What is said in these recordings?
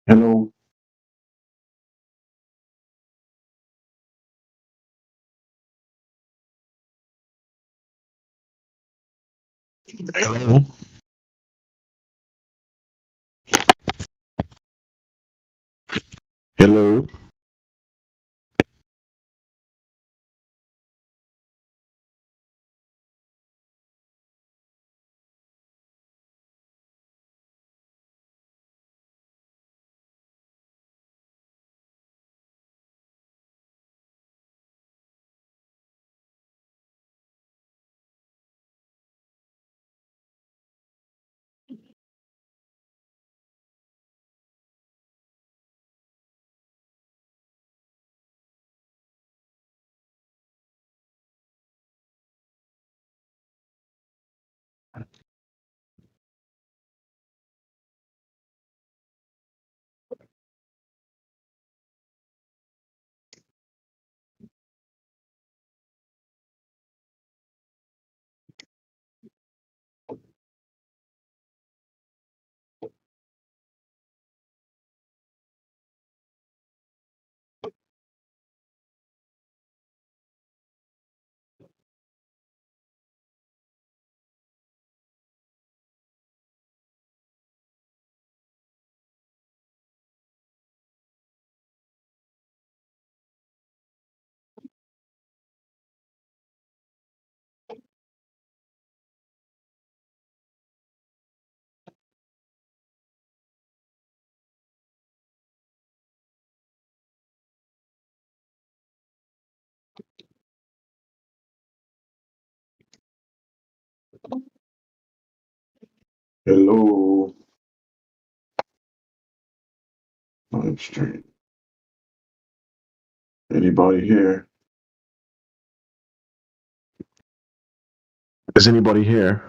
Hello. Hello. Hello. Hello. I'm straight. Anybody here? Is anybody here?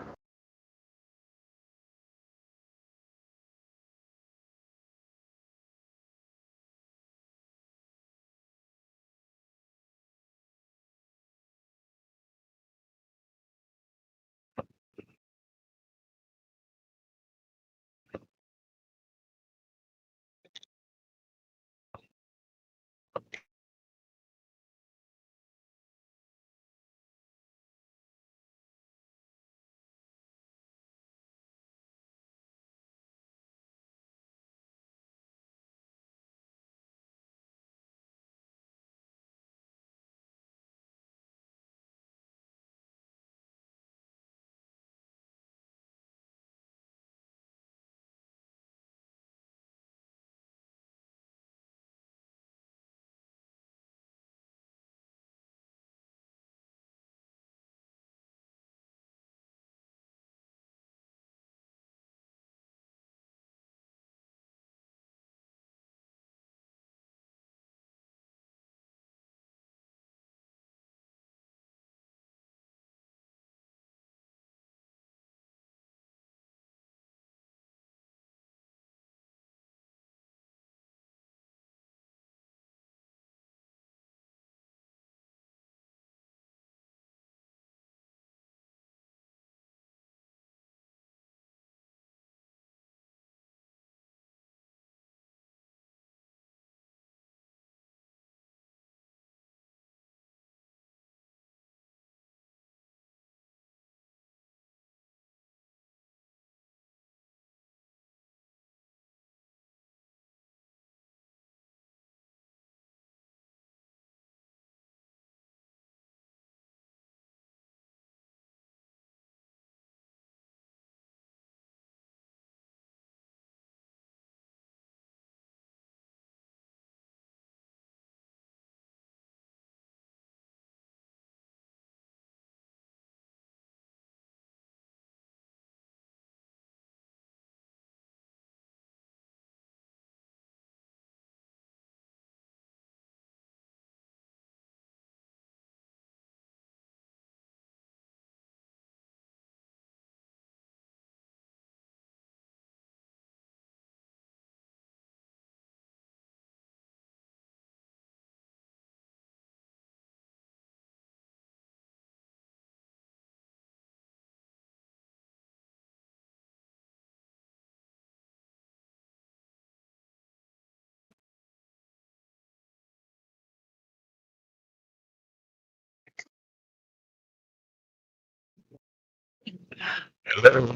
Hello.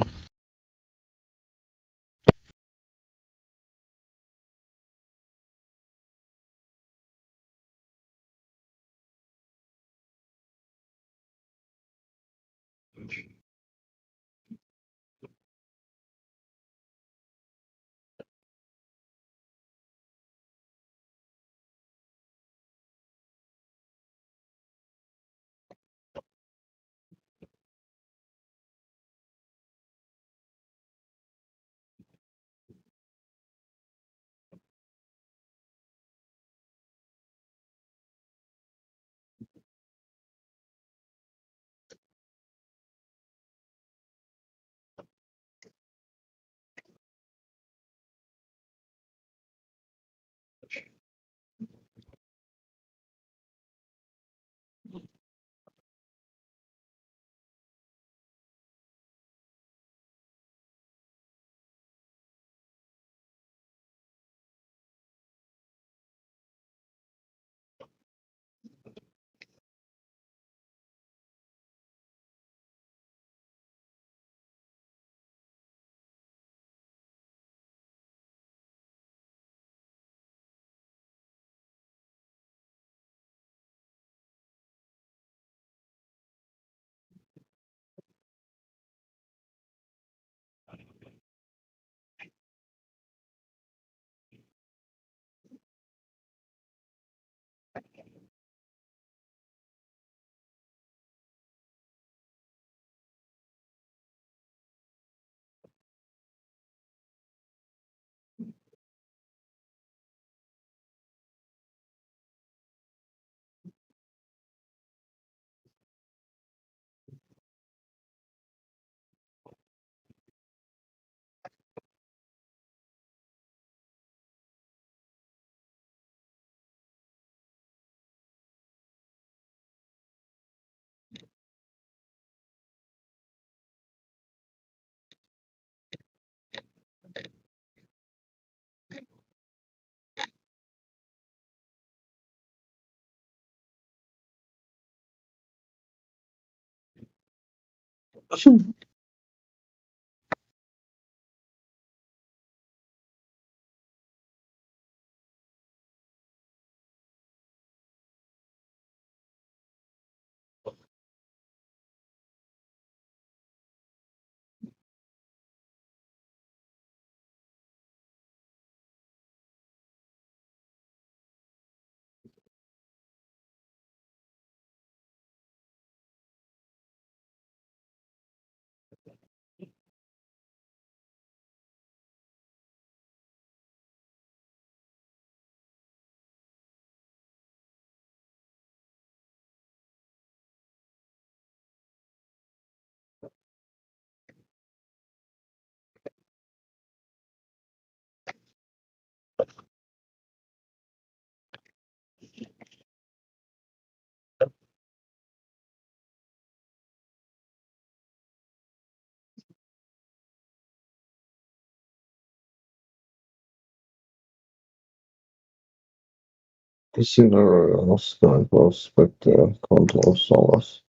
Fysioner Oscar prospect kontrollsolas.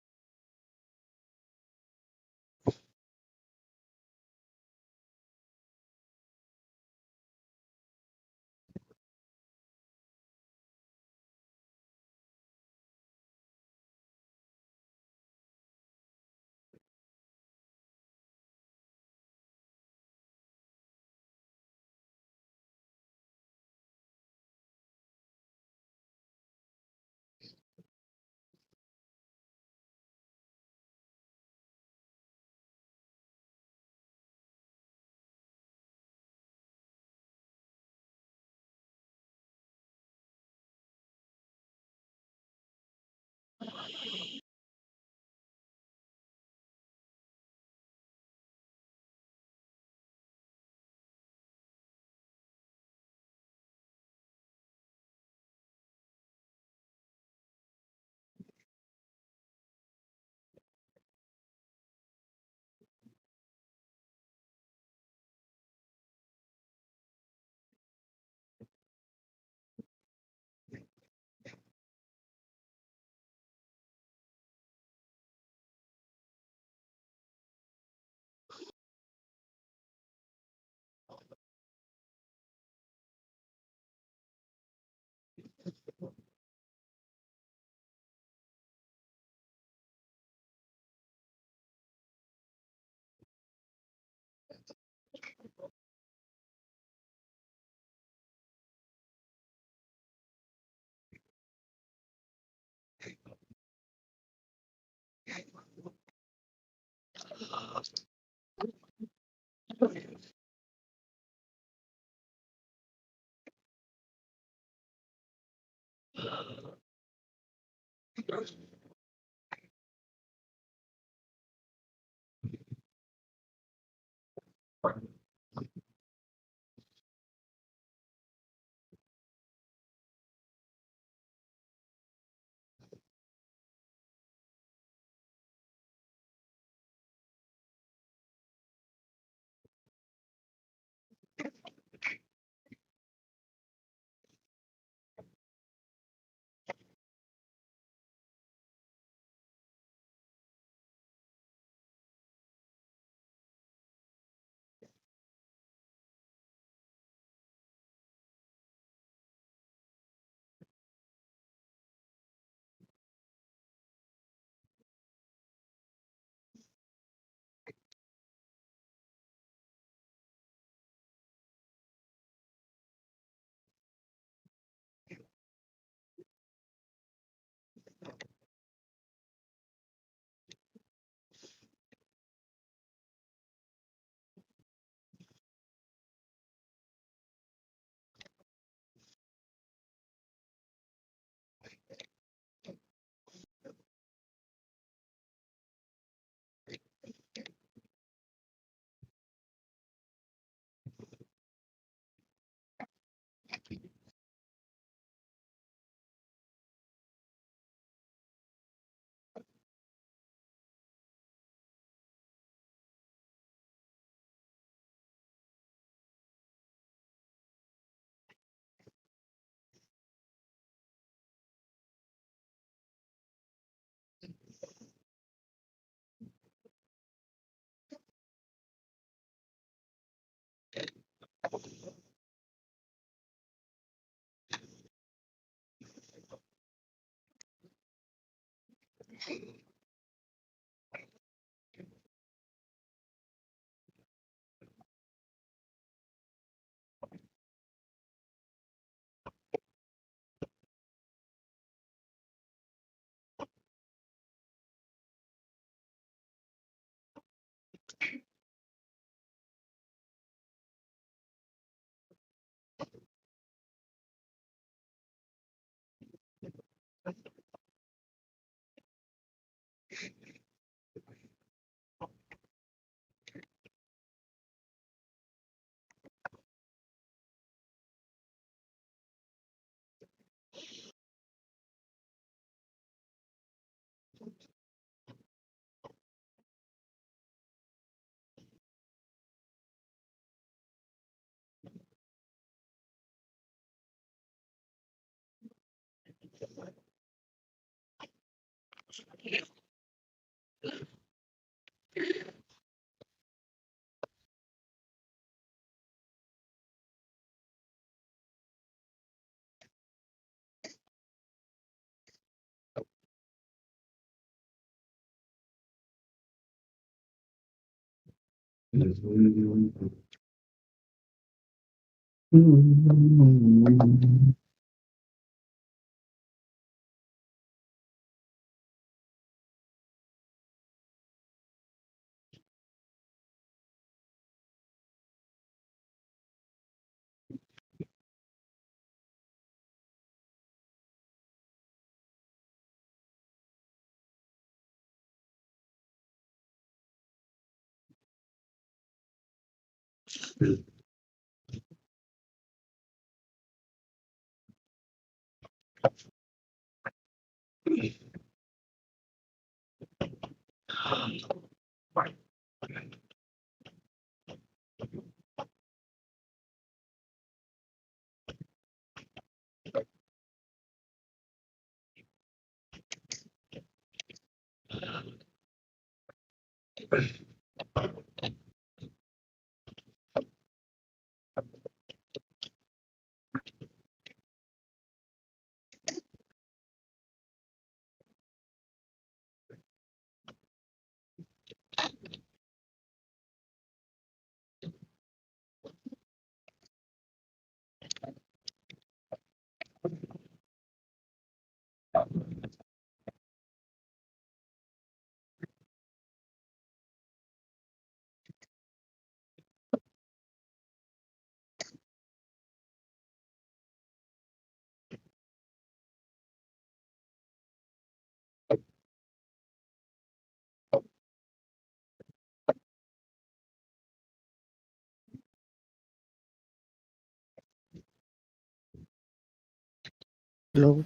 globe.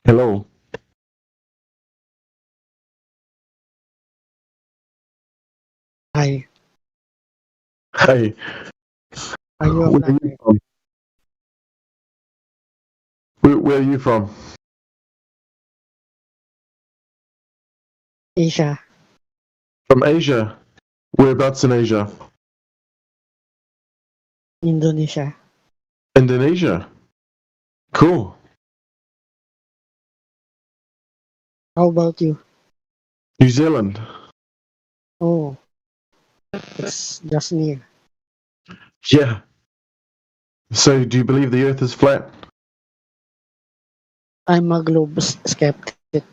Hello. Hi, Hey, are you a where are flat you earth? from? Where are you from? Asia, From Asia. Whereabouts in Asia? Indonesia. Indonesia. Cool. How about you? New Zealand. Oh, it's just near. Yeah. So, do you believe the Earth is flat? I'm a globe skeptic.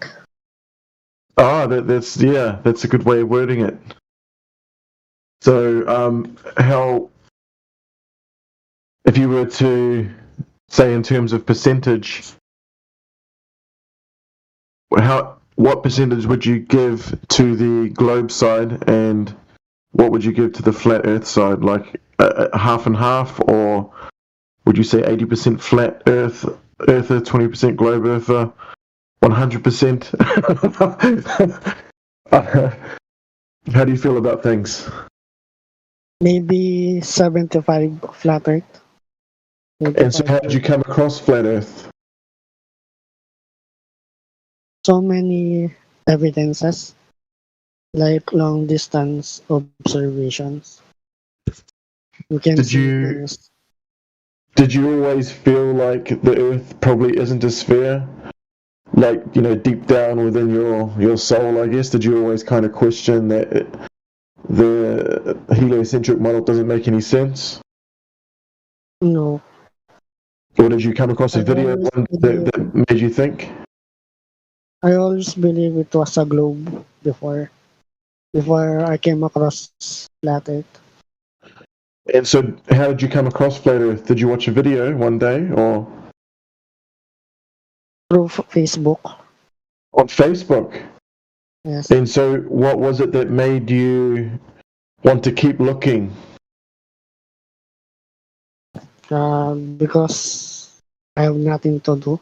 Ah, that's a good way of wording it. So, how if you were to say in terms of percentage, what percentage would you give to the globe side, and what would you give to the flat Earth side? Like half and half, or would you say 80% flat Earther, 20% globe Earther, 100%? How do you feel about things? Maybe 75 flat earth, And so, 25 how did you globe. come across flat Earth? So many evidences, like long distance observations. You can Did see you things. did you always feel like the Earth probably isn't a sphere? Like, deep down within your soul, I guess. Did you always kind of question that the heliocentric model doesn't make any sense? No, Or did you come across I a video always one believe that made you think? I always believe it was a globe before I came across flat earth And so, how did you come across flat Earth? Did you watch a video one day or through Facebook. on Facebook? Yes, And so, what was it that made you want to keep looking? because I have nothing to do.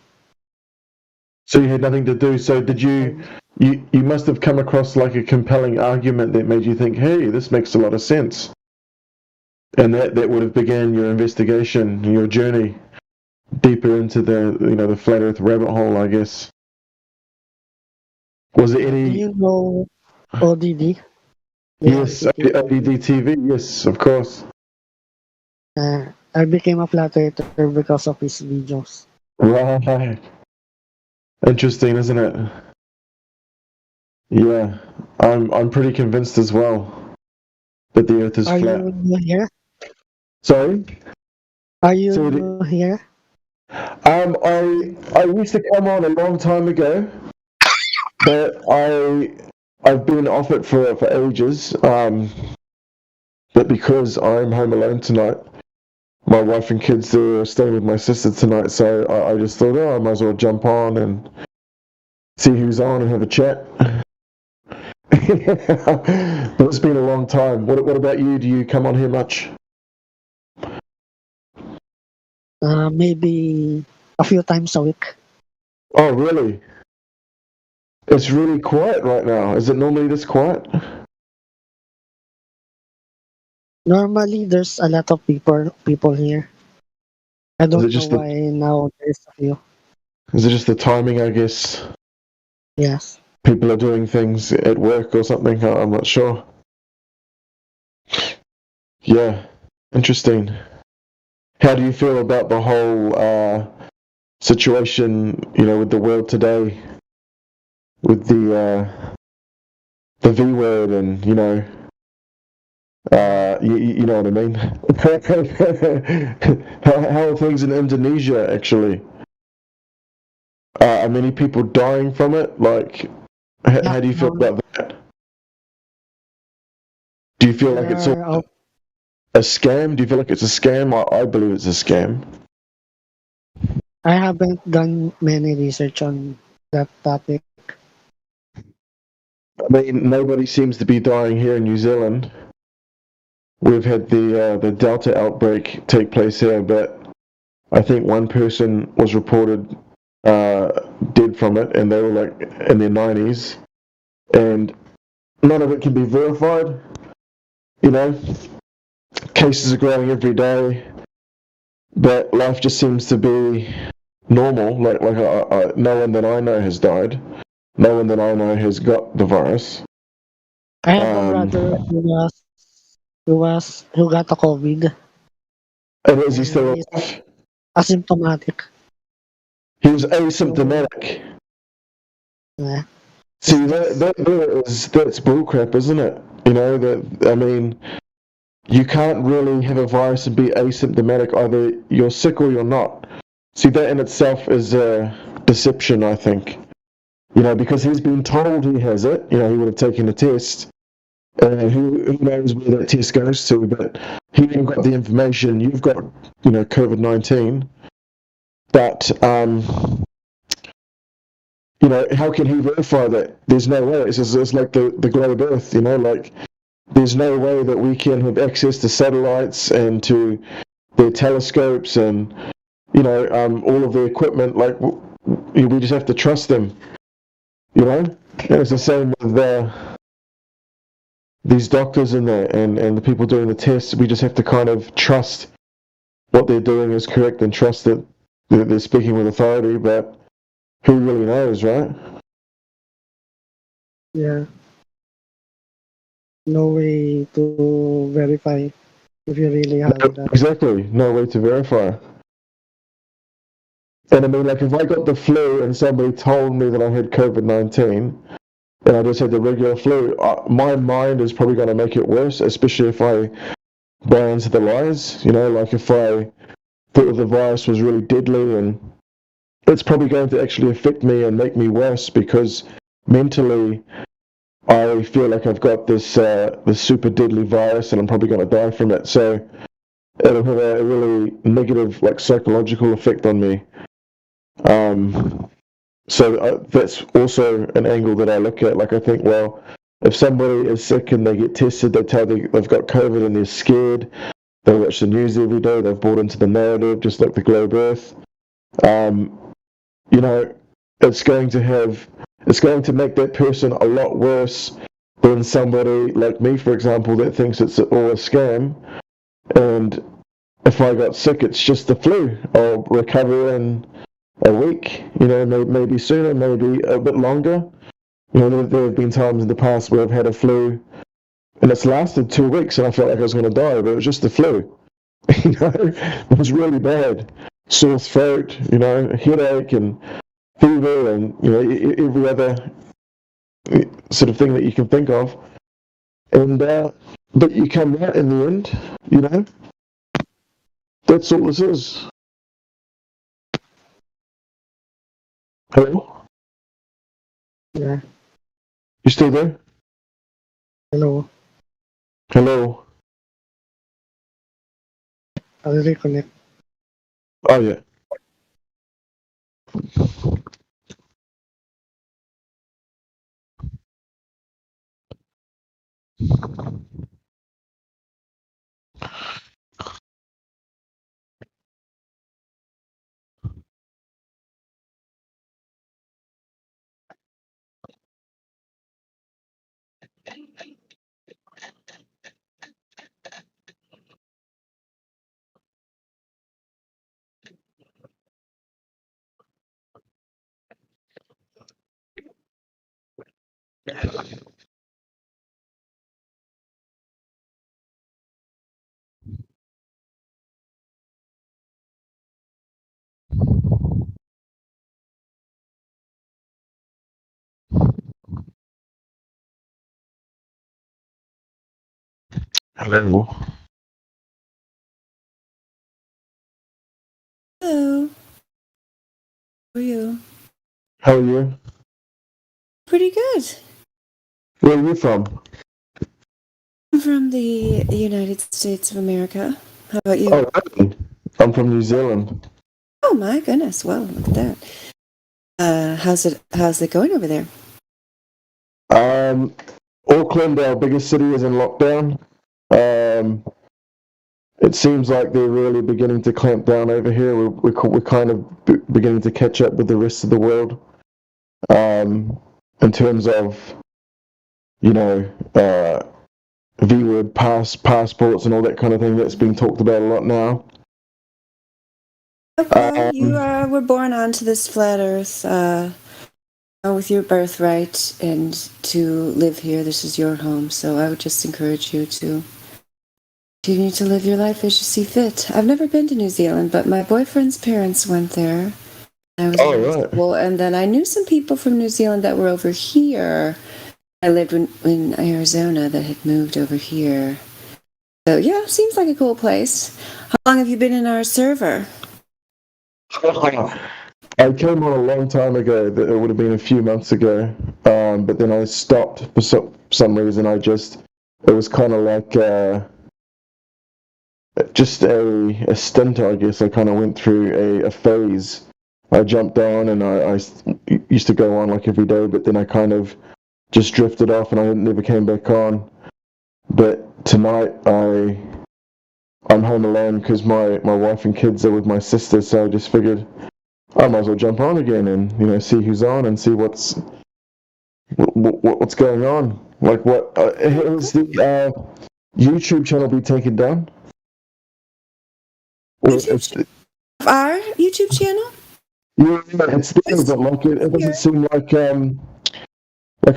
So you had nothing to do. So did you? And You must have come across like a compelling argument that made you think, "Hey, this makes a lot of sense," and that would have began your investigation, your journey deeper into the flat Earth rabbit hole, I guess. Was there do any? you know ODD Yes, reality TV? ODD TV. Yes, of course. I became a flat earther because of his videos. Right. Interesting, isn't it? Yeah, I'm pretty convinced as well that the Earth is Are flat. you new here? Sorry. Are you So, new here? I used to come on a long time ago, but I've been off it for ages. But because I'm home alone tonight, my wife and kids are staying with my sister tonight, so I just thought, I might as well jump on and see who's on and have a chat. But it's been a long time. What about you? Do you come on here much? Maybe a few times a week. Oh, really? It's really quiet right now. Is it normally this quiet? Normally, there's a lot of people here. I Is it don't know just the why now there's a few. is it just the timing, I guess? Yes. People are doing things at work or something. I'm not sure. Yeah, interesting. How do you feel about the whole situation? With the world today, with the V word, and you know what I mean. How are things in Indonesia actually? Are many people dying from it? Like, how do you feel Lockdown. about that? Do you feel like it's all There are, a scam? Do you feel like it's a scam? I believe it's a scam. I haven't done many research on that topic. I mean, nobody seems to be dying here in New Zealand. we've had the Delta outbreak take place here, but I think one person was reported dead from it, and they were like in their 90s, and none of it can be verified. You know, cases are growing every day, but life just seems to be normal. Like no one that I know has died. No one that I know has got the virus. I have a brother who got the COVID. And is he still He's alive? asymptomatic. He was asymptomatic. Yeah. See, that's bullcrap, isn't it? You know, I mean, you can't really have a virus and be asymptomatic. Either you're sick or you're not. See, that in itself is a deception, I think. You know, because he's been told he has it. You know, he would have taken a test. Who knows where that test goes to? But he ain't got the information. You've got, you know, COVID-19. But, you know, how can he verify that? There's no way. It's like the globe Earth, you know, like there's no way that we can have access to satellites and to their telescopes and, you know, all of the equipment. Like, we just have to trust them, you know? And it's the same with these doctors and the people doing the tests. We just have to kind of trust what they're doing is correct and trust that they're speaking with authority, but who really knows, right? Yeah. No way to verify if you really have that. Exactly. No way to verify. And I mean, like, if I got the flu and somebody told me that I had COVID-19 and I just had the regular flu, my mind is probably going to make it worse, especially if I buy into the lies. You know, like if I thought the virus was really deadly, and it's probably going to actually affect me and make me worse because mentally I feel like I've got this super deadly virus and I'm probably going to die from it. So it'll have a really negative, like, psychological effect on me. So that's also an angle that I look at. Like, I think, well, if somebody is sick and they get tested, they tell they've got COVID and they're scared. They watch the news every day. They've bought into the narrative, just like the globe Earth. You know, it's going to make that person a lot worse than somebody like me, for example, that thinks it's all a scam. And if I got sick, it's just the flu. I'll recover in a week, you know, maybe sooner, maybe a bit longer. You know, there have been times in the past where I've had a flu and it's lasted 2 weeks and I felt like I was going to die, but it was just the flu. You know, it was really bad. Sore throat, you know, headache and fever and, you know, every other sort of thing that you can think of. And, but you come out in the end, you know. That's all this is. Hello? Yeah. You still there? Hello. Hello? I'll reconnect. Oh, yeah. Hello? Hello. How are you? How are you? Pretty good. Where are you from? I'm from the United States of America. How about you? Oh, really? I'm from New Zealand. Oh my goodness. Well, look at that. How's it going over there? it seems like they're really beginning to clamp down over here. We're kind of beginning to catch up with the rest of the world, in terms of, V-word passports and all that kind of thing. That's being talked about a lot now. Well, you were born onto this flat Earth with your birthright, and to live here. This is your home, so I would just encourage you to continue to live your life as you see fit. I've never been to New Zealand, but my boyfriend's parents went there. I was in high school, and then I knew some people from New Zealand that were over here. I lived in Arizona that had moved over here. So yeah, seems like a cool place. How long have you been in our server? I came on a long time ago. It would have been a few months ago, but then I stopped for some reason. It was kind of like just a stint, I guess. I kind of went through a phase. I jumped on and I used to go on like every day, but then I kind of just drifted off and I never came back on. But tonight I'm home alone because my wife and kids are with my sister, so I just figured I might as well jump on again and see who's on and see what's going on. Like has the YouTube channel be taken down? Our YouTube channel? Yeah, it's there, but like it doesn't seem like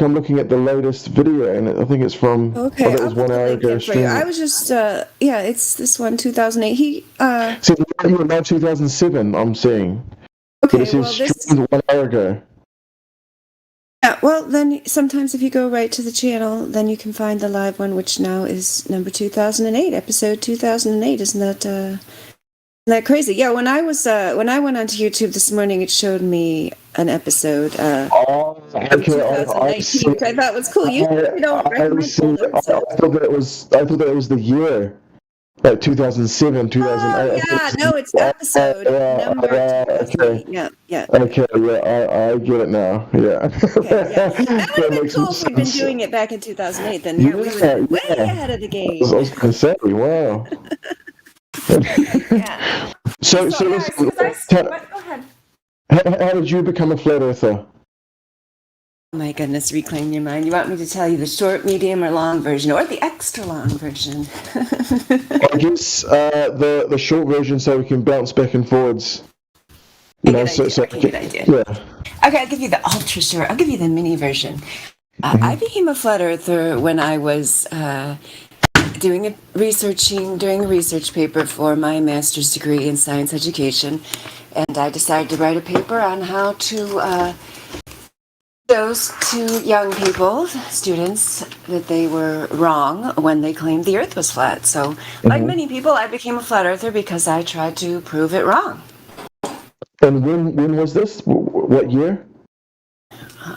I'm looking at the latest video, and I think it's from it was 1 hour ago. I was just it's this one, 2008. So now 2007. I'm seeing. Okay, but this is streamed 1 hour ago. Yeah, well then sometimes if you go right to the channel, then you can find the live one, which now is number 2008, episode 2008. Isn't that crazy? Yeah, when I went onto YouTube this morning, it showed me an episode of 2019, which I thought was cool. You don't recommend I thought that was the year, like 2007, 2008. Oh, yeah, no, it's episode number 2008. Okay. Yeah. Okay, yeah, I get it now. Yeah. Okay, yeah. That would have been cool if we'd been doing it back in 2008. Then we were way ahead of the game. I was going to say, wow. Yeah. So listen, go ahead. How did you become a flat earther? Oh my goodness, reclaim your mind. You want me to tell you the short, medium, or long version, or the extra long version? I guess the short version, so we can bounce back and forwards. Good idea. Yeah. Okay, I'll give you the ultra short. I'll give you the mini version. I became a flat earther when I was doing a research paper for my master's degree in science education, and I decided to write a paper on how to shows to young people, students, that they were wrong when they claimed the Earth was flat. So, like many people, I became a flat earther because I tried to prove it wrong. And when was this? What year?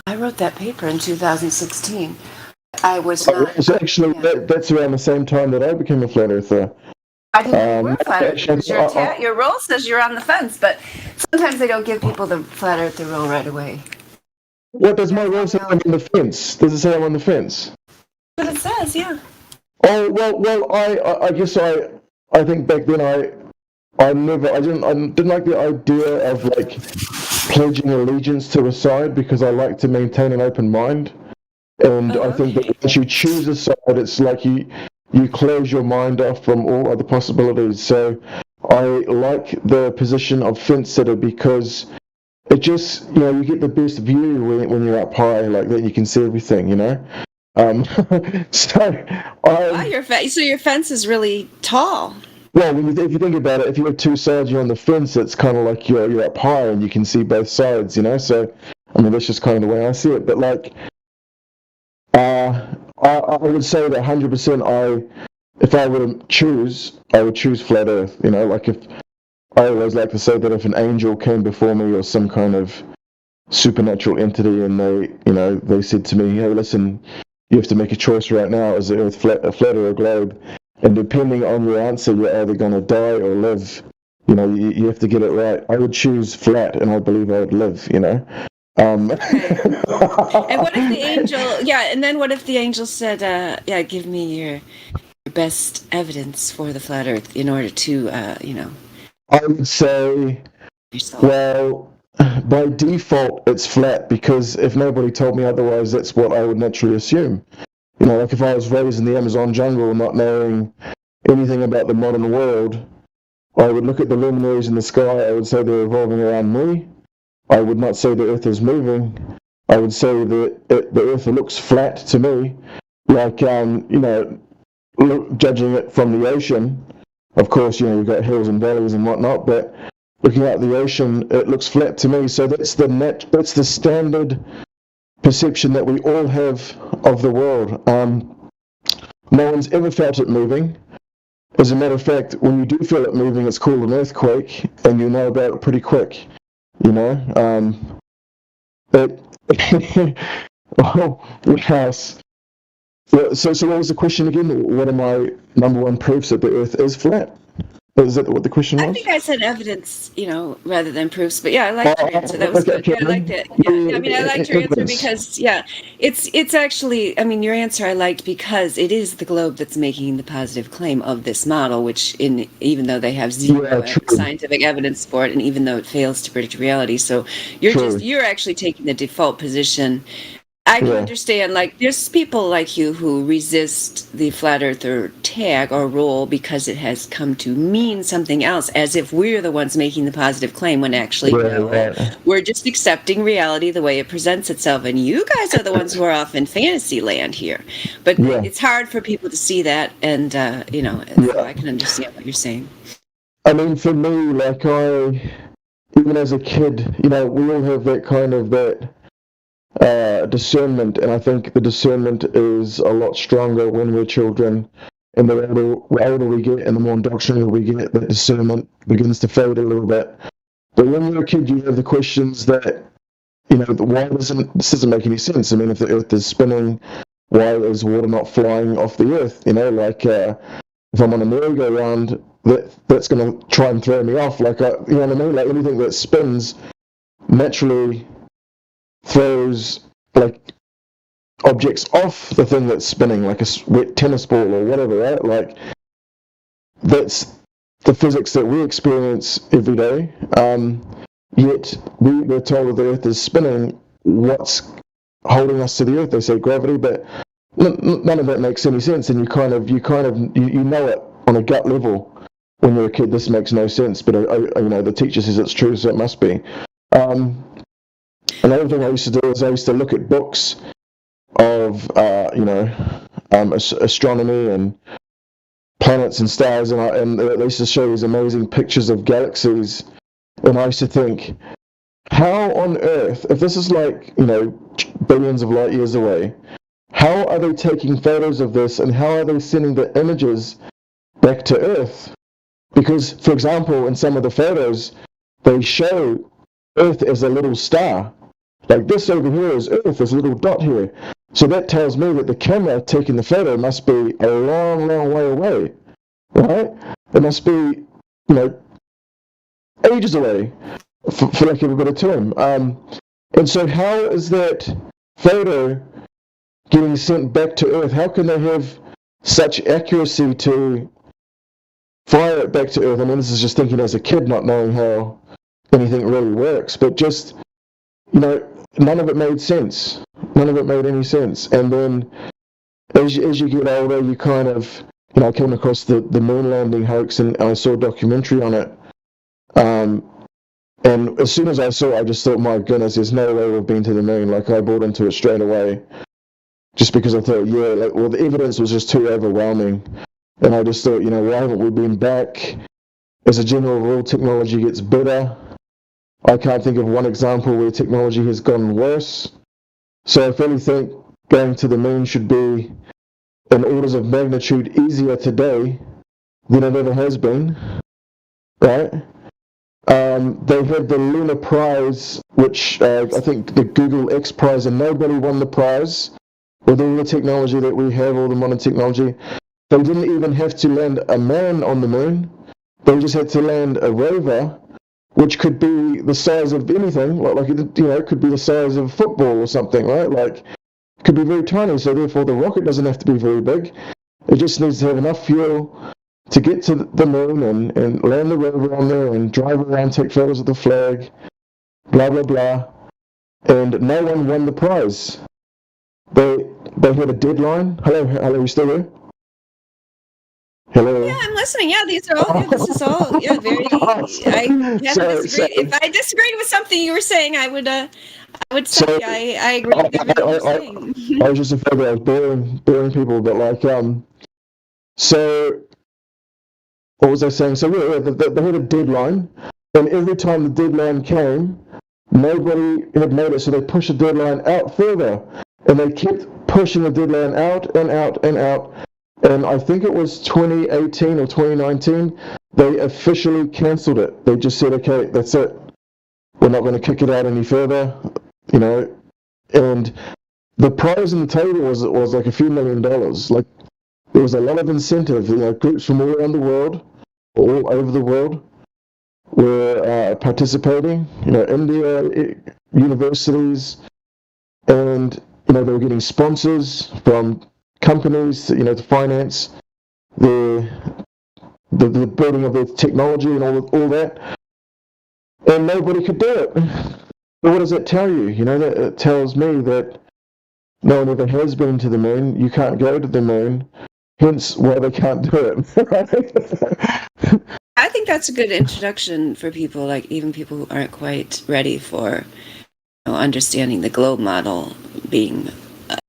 I wrote that paper in 2016. I was not... So actually, that's around the same time that I became a flat earther. I think you were flat earther. Your role says you're on the fence, but sometimes they don't give people the flat earther role right away. What does my role say? I'm on the fence. Does it say I'm on the fence? But it says, yeah. Oh well. I guess I think back then I didn't like the idea of like pledging allegiance to a side because I like to maintain an open mind, and I think that once you choose a side, it's like you close your mind off from all other possibilities. So I like the position of fence sitter because it just, you get the best view when you're up high like that. You can see everything, So your fence is really tall. Well, if you think about it, if you have two sides, you're on the fence. It's kind of like you're up high and you can see both sides, So, I mean, that's just kind of the way I see it. But like, I would say that 100%. If I were to choose, I would choose flat Earth. Like if. I always like to say that if an angel came before me or some kind of supernatural entity and they said to me, hey, listen, you have to make a choice right now. Is the Earth flat or a globe? And depending on your answer, you're either going to die or live. You have to get it right. I would choose flat, and I believe I would live, And what if the angel, and then what if the angel said, give me your best evidence for the flat Earth in order to, I would say, yourself? well, by default, it's flat, because if nobody told me otherwise, that's what I would naturally assume. You know, like if I was raised in the Amazon jungle not knowing anything about the modern world, I would look at the luminaries in the sky, I would say they're revolving around me. I would not say the Earth is moving. I would say that the Earth looks flat to me, like, judging it from the ocean. Of course, you've got hills and valleys and whatnot, but looking at the ocean, it looks flat to me. So that's the standard perception that we all have of the world. No one's ever felt it moving. As a matter of fact, when you do feel it moving, it's called an earthquake, and you know about it pretty quick. What else? So what was the question again? What are my number one proofs that the Earth is flat? Is that what the question was? I think I said evidence, rather than proofs. But yeah, I liked your answer. That was good. Yeah, I liked it. Yeah, I mean, I liked your answer because, it's actually, your answer I liked because it is the Globe that's making the positive claim of this model, which even though they have zero scientific evidence for it, and even though it fails to predict reality, so you're actually taking the default position. I can understand, there's people like you who resist the flat earther tag or role because it has come to mean something else, as if we're the ones making the positive claim, when actually, we're just accepting reality the way it presents itself, and you guys are the ones who are off in fantasy land here. But it's hard for people to see that, and, so I can understand what you're saying. I mean, for me, even as a kid, we all have that kind of discernment, and I think the discernment is a lot stronger when we're children, and the older we get and the more indoctrinated we get, that discernment begins to fade a little bit. But when you're a kid, you have the questions that, why this doesn't make any sense. I mean, if the Earth is spinning, why is water not flying off the Earth? If I'm on a merry-go-round, that's going to try and throw me off. You know what I mean? Like anything that spins naturally throws objects off the thing that's spinning, like a wet tennis ball or whatever, right? That's the physics that we experience every day. Yet we're told that the Earth is spinning. What's holding us to the Earth? They say gravity, but none of that makes any sense. And you know it on a gut level when you're a kid. This makes no sense, but the teacher says it's true, so it must be. Another thing I used to do is I used to look at books of, astronomy and planets and stars, and they used to show these amazing pictures of galaxies. And I used to think, how on earth, if this is billions of light years away, how are they taking photos of this, and how are they sending the images back to Earth? Because, for example, in some of the photos, they show Earth as a little star. Like this over here is Earth, this little dot here. So that tells me that the camera taking the photo must be a long, long way away, right? It must be, ages away, for lack of a better term. And so how is that photo getting sent back to Earth? How can they have such accuracy to fire it back to Earth? I mean, this is just thinking as a kid, not knowing how anything really works, but just, none of it made sense. None of it made any sense. And then as you get older, you kind of, I came across the moon landing hoax, and I saw a documentary on it. And as soon as I saw it, I just thought, my goodness, there's no way we've been to the moon. I bought into it straight away, just because I thought, the evidence was just too overwhelming. And I just thought, why haven't we been back? As a general rule, technology gets better. I can't think of one example where technology has gotten worse. So if anything, going to the moon should be in orders of magnitude easier today than it ever has been, right? They had the Lunar Prize, which I think the Google X Prize, and nobody won the prize with all the technology that we have, all the modern technology. They didn't even have to land a man on the moon. They just had to land a rover, which could be the size of anything, it could be the size of football or something, right? It could be very tiny, so therefore the rocket doesn't have to be very big. It just needs to have enough fuel to get to the moon and land the rover on there and drive around, take photos of the flag, blah, blah, blah. And no one won the prize. They had a deadline. Hello, you still there? Hello? Yeah, I'm listening. Yeah, these are all, this is all, very, I disagree. If I disagreed with something you were saying, I would say I agree with everything you're saying. I was just afraid that I was boring people, but so what was I saying? So yeah, they had a deadline, and every time the deadline came, nobody had made it, so they pushed the deadline out further, and they kept pushing the deadline out and out and out, and I think it was 2018 or 2019, they officially cancelled it. They just said, okay, that's it. We're not going to kick it out any further, and the prize on the table was like a few $1 million. Like, there was a lot of incentive. Groups from all around the world, all over the world, were participating. India, universities, and they were getting sponsors from companies, to finance the building of the technology and all that. And nobody could do it. But what does that tell you? That it tells me that no one ever has been to the moon. You can't go to the moon. Hence why they can't do it. I think that's a good introduction for people, like even people who aren't quite ready for understanding the globe model being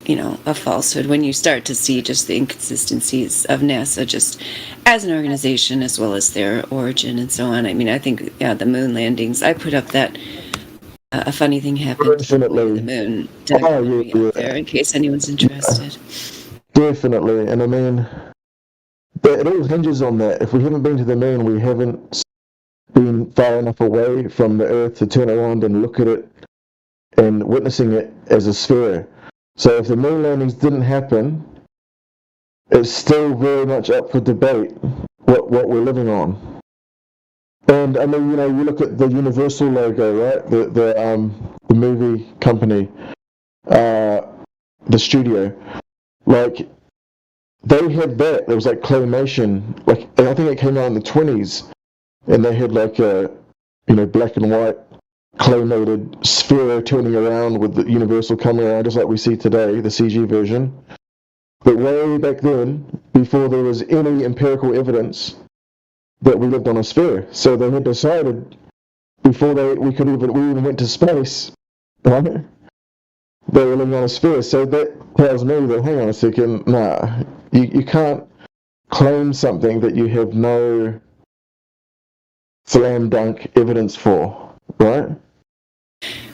a falsehood. When you start to see just the inconsistencies of NASA just as an organization, as well as their origin and so on. I mean, I think the moon landings, I put up that a funny thing happened Definitely. the moon documentary out there in case anyone's interested. Definitely. And I mean, it all hinges on that. If we haven't been to the moon, we haven't been far enough away from the Earth to turn around and look at it and witnessing it as a sphere. So if the moon landings didn't happen, it's still very much up for debate what we're living on. And I mean, you look at the Universal logo, right? The movie company, the studio, like they had that. It was like claymation. Like I think it came out in the 20s, and they had like a black and white claymated sphere turning around with the Universal coming around, just like we see today, the CG version. But way back then, before there was any empirical evidence that we lived on a sphere, so they had decided before we even went to space, right? They were living on a sphere. So that tells me that, hang on a second, nah, you can't claim something that you have no slam dunk evidence for. Right?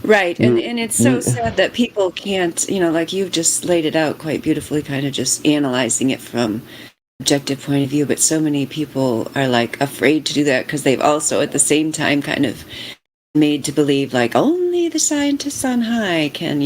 Right, and it's so sad that people can't, like you've just laid it out quite beautifully, kind of just analyzing it from objective point of view, but so many people are like afraid to do that because they've also at the same time kind of made to believe like only the scientists on high can,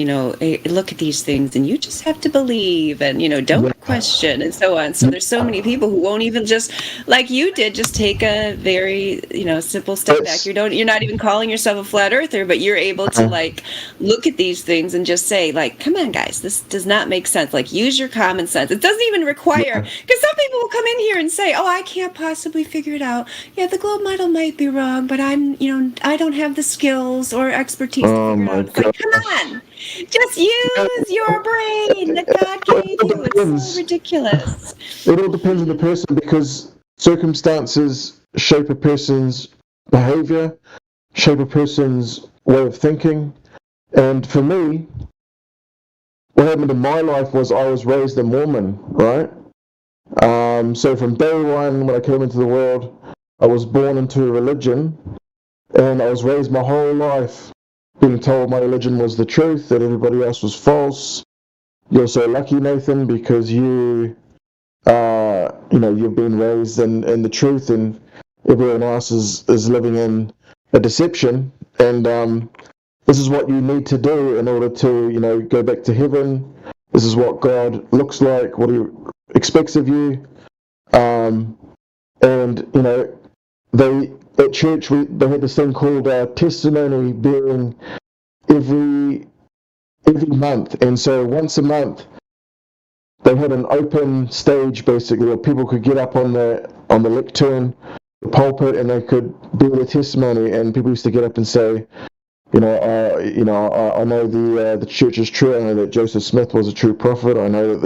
look at these things and you just have to believe and, don't question and so on. So there's so many people who won't even just, like you did, just take a very, simple step back. You're not even calling yourself a flat earther, but you're able to like look at these things and just say like, come on guys, this does not make sense. Like use your common sense. It doesn't even require, because some people will come in here and say, oh, I can't possibly figure it out. Yeah, the globe model might be wrong, but I don't have the skills or expertise to figure it out. It's like, come on, just use your brain that God gave you. It's so ridiculous. It all depends on the person, because circumstances shape a person's behavior, shape a person's way of thinking. And for me, what happened in my life was I was raised a Mormon, right? So from day one, when I came into the world, I was born into a religion. And I was raised my whole life being told my religion was the truth, that everybody else was false. You're so lucky, Nathan, because you've been raised in the truth, and everyone else is living in a deception. And this is what you need to do in order to, go back to heaven. This is what God looks like, what He expects of you. At church, they had this thing called testimony bearing every month, and so once a month they had an open stage basically where people could get up on the lectern, the pulpit, and they could do their testimony. And people used to get up and say, I know the church is true. I know that Joseph Smith was a true prophet. I know that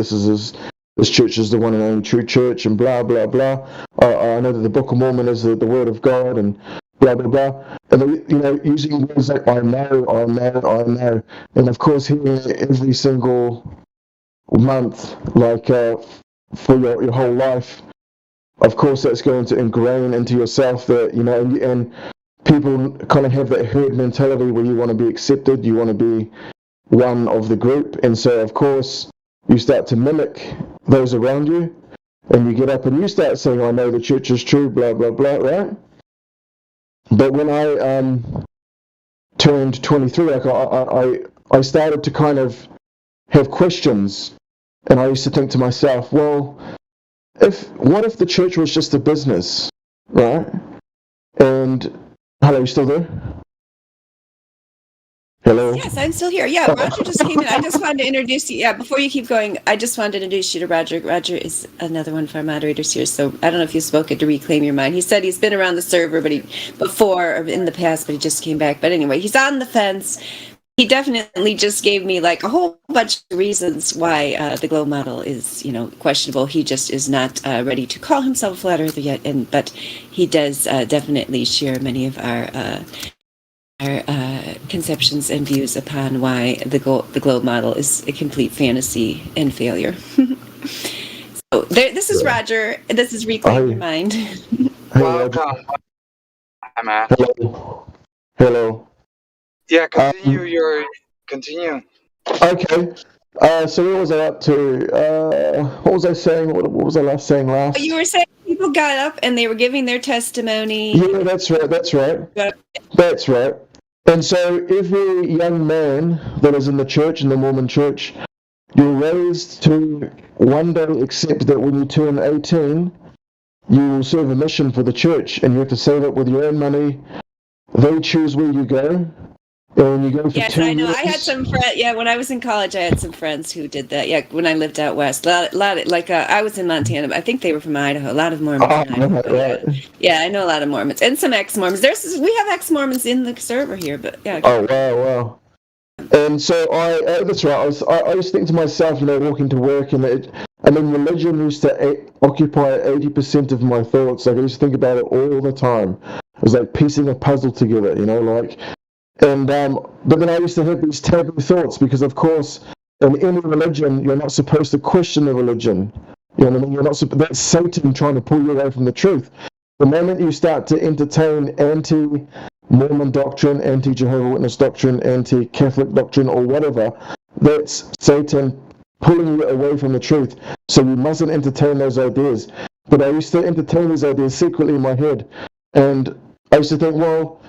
this church is the one and only true church, and blah blah blah. I know that the Book of Mormon is the word of God, and blah blah blah. And using words like I know, and of course hearing it every single month, like for your whole life. Of course, that's going to ingrain into yourself that and people kind of have that herd mentality where you want to be accepted, you want to be one of the group, and so of course you start to mimic those around you, and you get up and you start saying, I know the church is true, blah blah blah, right? But when I turned 23, like I started to kind of have questions, and I used to think to myself, well, what if the church was just a business, right? And hello, you still there? Hello? Yes, I'm still here. Yeah, Roger just came in. I just wanted to introduce you. Yeah, before you keep going, I just wanted to introduce you to Roger. Roger is another one of our moderators here. So I don't know if you've spoken to Reclaim Your Mind. He said he's been around the server, but before or in the past, but he just came back. But anyway, he's on the fence. He definitely just gave me like a whole bunch of reasons why the globe model is, questionable. He just is not ready to call himself a flat earther yet, but he does definitely share many of our conceptions and views upon why the globe model is a complete fantasy and failure. So this is Roger. This is Reclaim Your Mind. Welcome. Hi, man. Hello. Yeah, continue. Okay. So what was I up to? What was I saying? What was I saying last? You were saying people got up and they were giving their testimony. Yeah, that's right. And so every young man that is in the church, in the Mormon church, you're raised to one day accept that when you turn 18, you will serve a mission for the church, and you have to save it with your own money. They choose where you go. And you go for yes, 2 I know. years. I had some friends. Yeah, when I was in college, I had some friends who did that. Yeah, when I lived out west, I was in Montana, but I think they were from Idaho. A lot of Mormons. In Idaho. Right. Yeah, I know a lot of Mormons and some ex-Mormons. We have ex-Mormons in the server here, but yeah. Oh wow. And so that's right. I used to think to myself, walking to work, and religion used to occupy 80% of my thoughts. Like I used to think about it all the time. It was like piecing a puzzle together, And but then I used to have these taboo thoughts because, of course, in any religion, you're not supposed to question the religion. You're not. That's Satan trying to pull you away from the truth. The moment you start to entertain anti-Mormon doctrine, anti-Jehovah's Witness doctrine, anti-Catholic doctrine, or whatever, that's Satan pulling you away from the truth. So you mustn't entertain those ideas. But I used to entertain these ideas secretly in my head, and I used to think, well,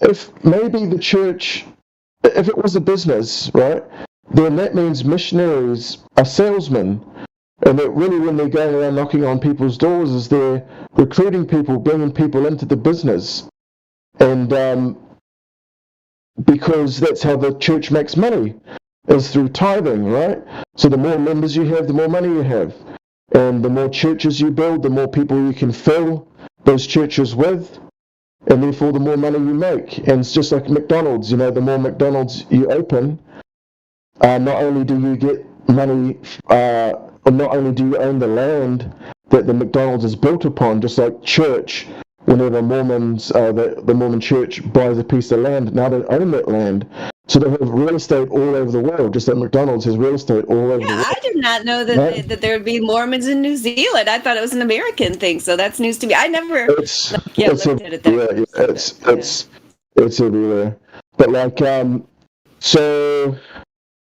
if maybe the church, if it was a business, right, then that means missionaries are salesmen, and that really when they're going around knocking on people's doors is they're recruiting people, bringing people into the business, and because that's how the church makes money, is through tithing, right? So the more members you have, the more money you have, and the more churches you build, the more people you can fill those churches with, and therefore the more money you make. And it's just like McDonald's, the more McDonald's you open, not only do you get money, or not only do you own the land that the McDonald's is built upon, just like church, whenever Mormons, the Mormon church buys a piece of land, now they own that land. So they have real estate all over the world, just like McDonald's has real estate all over the world. I did not know that that there would be Mormons in New Zealand. I thought it was an American thing, so that's news to me. I never looked at it that way. It's everywhere. But so...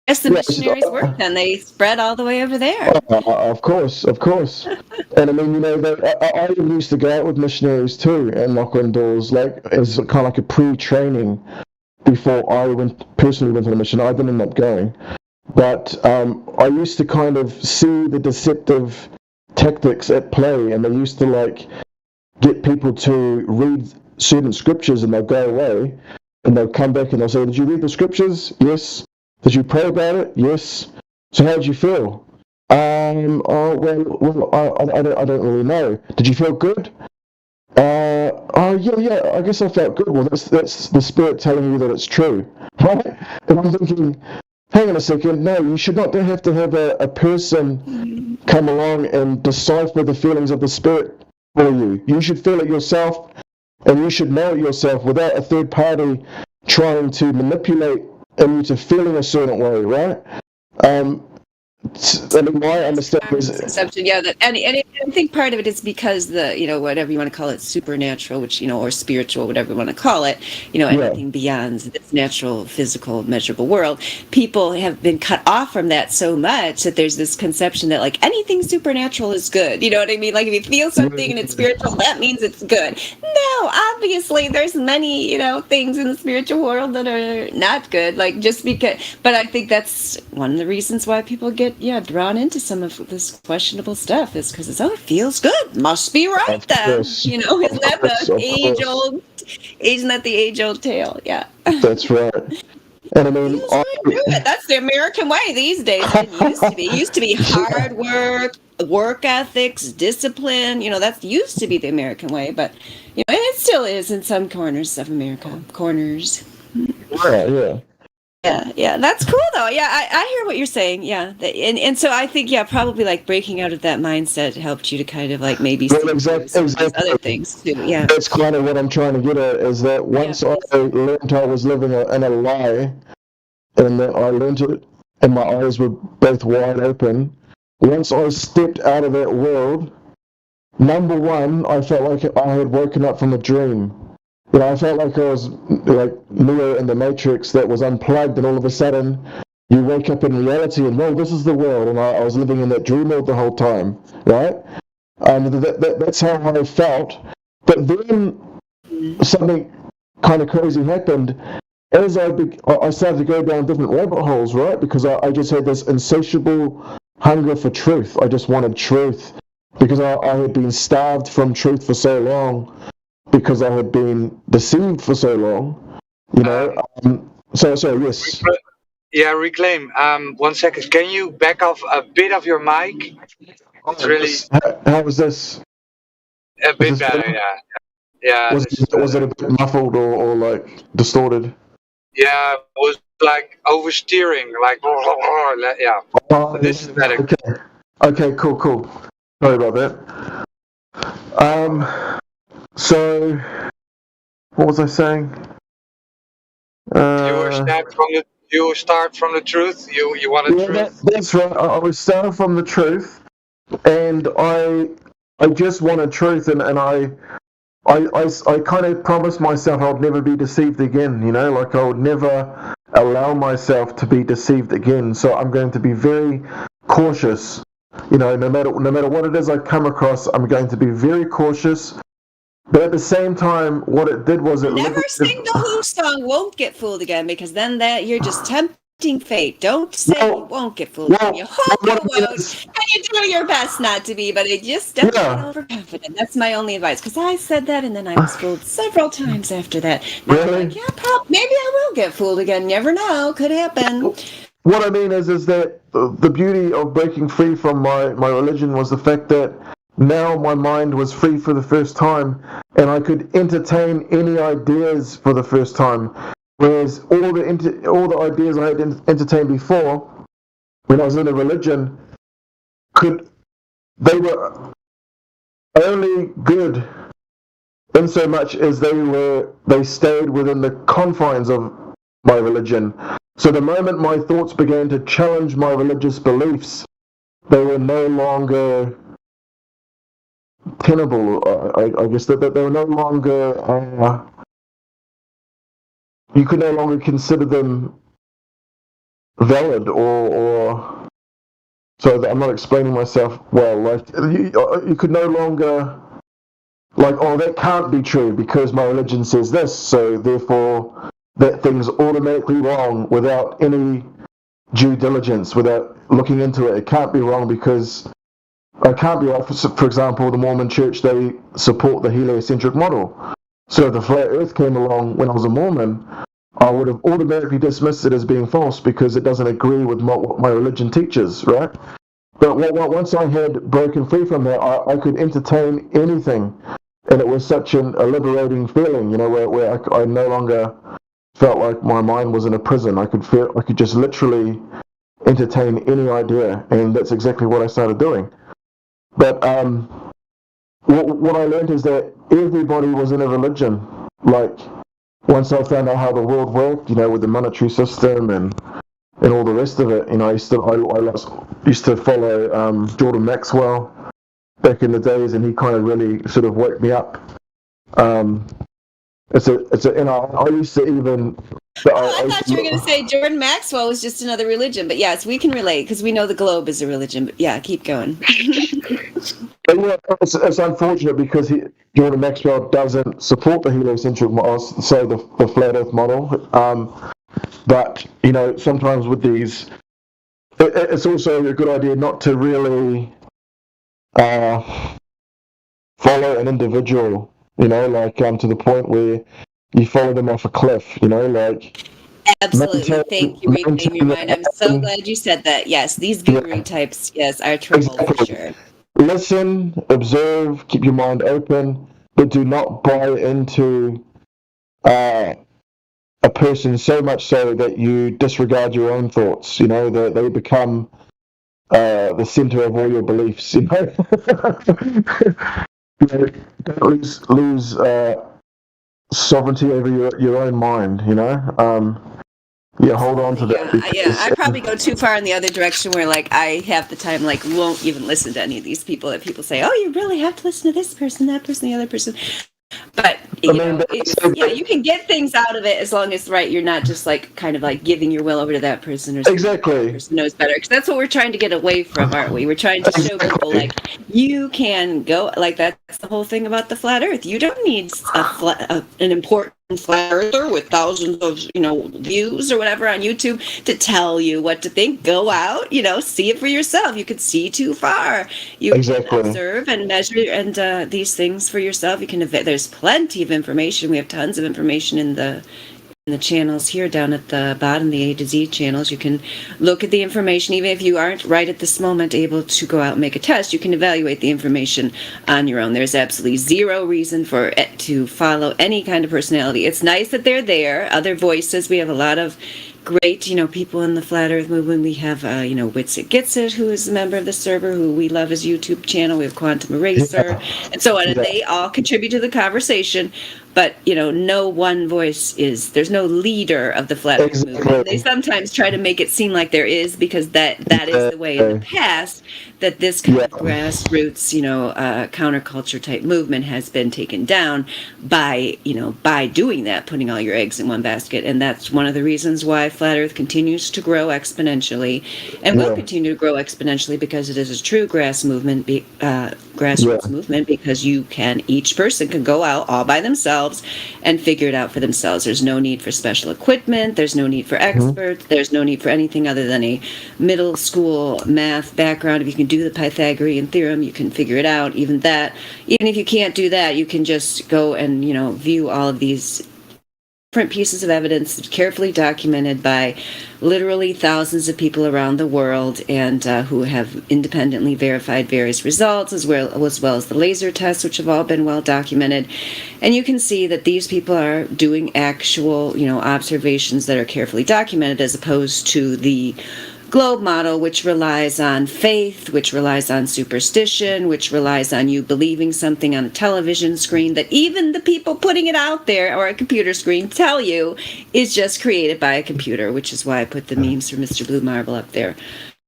Yes, the missionaries worked then. They spread all the way over there. Of course. And I used to go out with missionaries too and knock on doors, as kind of like a pre-training before I personally went on a mission. I didn't end up going. But I used to kind of see the deceptive tactics at play, and they used to get people to read certain scriptures, and they'll go away, and they'll come back and they'll say, did you read the scriptures? Yes. Did you pray about it? Yes. So how did you feel? I don't really know. Did you feel good? Yeah. I guess I felt good. Well, that's the spirit telling you that it's true, right? And I'm thinking, hang on a second. No, you should not have to have a person come along and decipher the feelings of the spirit for you. You should feel it yourself, and you should know it yourself without a third party trying to manipulate you to feeling a certain way, right? I mean, my understanding is Exception, yeah. And I think part of it is because whatever you want to call it, supernatural, which or spiritual, whatever you want to call it, anything beyond this natural, physical, measurable world. People have been cut off from that so much that there's this conception that like anything supernatural is good. You know what I mean? Like if you feel something and it's spiritual, that means it's good. No, obviously there's many things in the spiritual world that are not good. Like just because, but I think that's one of the reasons why people get drawn into some of this questionable stuff is because it feels good, must be right then. Isn't that the age-old tale? Yeah, that's right. And I mean, that's the American way these days. It used to be hard work ethics, discipline. That used to be the American way, but and it still is in some corners of America. Yeah. Yeah, that's cool though. Yeah, I hear what you're saying. Yeah, and so I think probably like breaking out of that mindset helped you to kind of like maybe see exactly. other things too. Yeah, that's kind of what I'm trying to get at. Is that once I learned I was living in a lie, and that I learned it, and my eyes were both wide open. Once I stepped out of that world, number one, I felt like I had woken up from a dream. I felt like I was like Neo in the Matrix that was unplugged, and all of a sudden you wake up in reality and, well, this is the world, and I was living in that dream world the whole time, right? That's how I felt. But then something kind of crazy happened as I started to go down different rabbit holes, right? Because I just had this insatiable hunger for truth. I just wanted truth because I had been starved from truth for so long. Because I had been deceived for so long, So yes. Yeah, Reclaim. 1 second. Can you back off a bit of your mic? It's really. How was this? A bit better, yeah. Yeah. Was it a bit muffled or like distorted? Yeah, it was like oversteering, like yeah. Oh, this is better. Okay, cool. Sorry about that. So, what was I saying? You start from the truth. You wanted truth. That's right. I was starting from the truth, and I just wanted truth, and I kind of promised myself I would never be deceived again. Like I would never allow myself to be deceived again. So I'm going to be very cautious. No matter what it is I come across, I'm going to be very cautious. But at the same time, what it did was it never sing the Who song "Won't Get Fooled Again" because then you're just tempting fate. Don't say you won't get fooled. You hope you won't, and you do your best not to be. But it just don't get overconfident. That's my only advice because I said that and then I was fooled several times after that. Now Really? I'm like, maybe I will get fooled again. Never know. Could happen. What I mean is that the beauty of breaking free from my religion was the fact that now my mind was free for the first time, and I could entertain any ideas for the first time. Whereas all the ideas I had entertained before, when I was in a religion, they were only good in so much as they stayed within the confines of my religion. So the moment my thoughts began to challenge my religious beliefs, they were no longer tenable. I guess that they were no longer. You could no longer consider them valid, or. So I'm not explaining myself well. Like you could no longer. Like, oh, that can't be true because my religion says this, so therefore that thing's automatically wrong without any due diligence, without looking into it. It can't be wrong because it can't be right. For example, the Mormon Church, they support the heliocentric model. So if the flat Earth came along when I was a Mormon, I would have automatically dismissed it as being false because it doesn't agree with what my religion teaches, right? But once I had broken free from that, I could entertain anything, and it was such a liberating feeling, you know, where I no longer felt like my mind was in a prison. I could just literally entertain any idea, and that's exactly what I started doing. But what I learned is that everybody was in a religion. Like, once I found out how the world worked, you know, with the monetary system and all the rest of it, you know, I used to follow Jordan Maxwell back in the days, and he kind of really sort of woke me up. I used to even. I thought you were going to say Jordan Maxwell was just another religion, but yes, we can relate because we know the globe is a religion. But yeah, keep going. It's unfortunate because Jordan Maxwell doesn't support the heliocentric model, so the flat Earth model. But you know, sometimes with these, it's also a good idea not to really follow an individual. You know, like to the point where you follow them off a cliff. You know, like. Absolutely. Thank you. Reclaim your mind. I'm so glad you said that. Yes, these guru types, yes, are trouble for sure. Listen, observe, keep your mind open, but do not buy into a person so much so that you disregard your own thoughts. You know, that they become the center of all your beliefs. You know, don't lose sovereignty over your own mind. You know. Yeah, hold on to that. Yeah, I probably go too far in the other direction where, like, I half the time, like, won't even listen to any of these people that people say, oh, you really have to listen to this person, that person, the other person. But, you can get things out of it as long as, right, you're not just, like, kind of, like, giving your will over to that person or something. Exactly. That person knows better. Because that's what we're trying to get away from, aren't we? We're trying to show people, like, you can go, like, that's the whole thing about the flat Earth. You don't need an important flat earther with thousands of, you know, views or whatever on YouTube to tell you what to think. Go out, you know, see it for yourself. You could see too far. You can observe and measure and these things for yourself. You can. There's plenty of information. We have tons of information in the channels here down at the bottom, the A to Z channels. You can look at the information. Even if you aren't right at this moment able to go out and make a test, you can evaluate the information on your own. There's absolutely zero reason for it to follow any kind of personality. It's nice that they're there. Other voices. We have a lot of great, you know, people in the Flat Earth movement. We have, you know, Witsit Gets It, who is a member of the server, who we love his YouTube channel. We have Quantum Eraser, and so on. And they all contribute to the conversation. But, you know, no one voice there's no leader of the Flat Earth movement. They sometimes try to make it seem like there is, because that is the way in the past that this kind of grassroots, you know, counterculture type movement has been taken down by doing that, putting all your eggs in one basket. And that's one of the reasons why Flat Earth continues to grow exponentially and will continue to grow exponentially, because it is a true grassroots movement, because each person can go out all by themselves and figure it out for themselves. There's no need for special equipment. There's no need for experts. There's no need for anything other than a middle school math background. If you can do the Pythagorean theorem, you can figure it out. Even if you can't do that, you can just go and, you know, view all of these different pieces of evidence carefully documented by literally thousands of people around the world, and who have independently verified various results, as well as the laser tests, which have all been well documented. And you can see that these people are doing actual, you know, observations that are carefully documented, as opposed to the globe model, which relies on faith, which relies on superstition, which relies on you believing something on a television screen that even the people putting it out there, or a computer screen, tell you is just created by a computer, which is why I put the memes for Mr. Blue Marble up there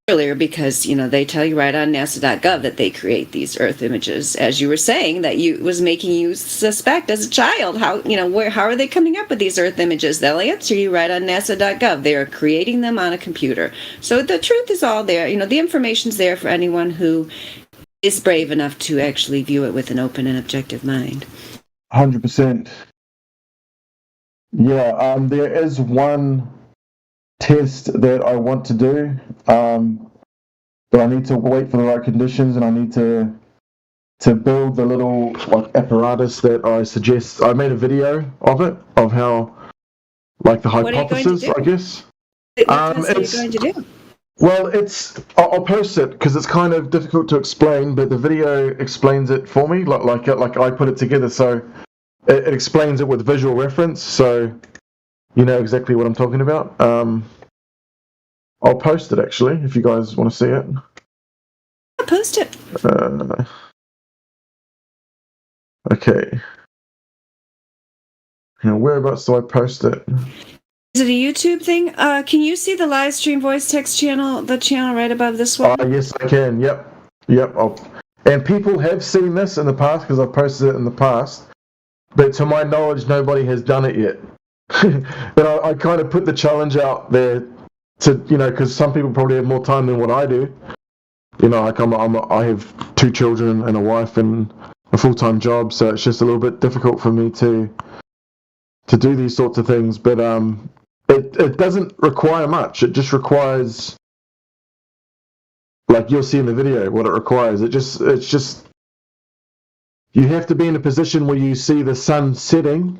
earlier, because, you know, they tell you right on NASA.gov that they create these Earth images, as you were saying, that was making you suspect as a child how are they coming up with these Earth images. They'll answer you right on NASA.gov. They are creating them on a computer. So the truth is all there. You know, the information's there for anyone who is brave enough to actually view it with an open and objective mind. 100%. Yeah, there is one test that I want to do, but I need to wait for the right conditions, and I need to build the little, like, apparatus that I suggest. I made a video of it, of how, like, the hypothesis, I guess. What are you going to do? Well, I'll post it because it's kind of difficult to explain, but the video explains it for me, like I put it together, so it explains it with visual reference, so you know exactly what I'm talking about. I'll post it actually if you guys want to see it. Yeah, post it. Okay. Now, whereabouts do I post it? Is it a YouTube thing? Can you see the live stream voice text channel, the channel right above this one? Yes, I can. Yep. And people have seen this in the past because I've posted it in the past, but to my knowledge, nobody has done it yet. And I kind of put the challenge out there to, you know, because some people probably have more time than what I do. You know, like I have 2 children and a wife and a full-time job, so it's just a little bit difficult for me to do these sorts of things. But it doesn't require much. It just requires, like you'll see in the video, what it requires. It's just you have to be in a position where you see the sun setting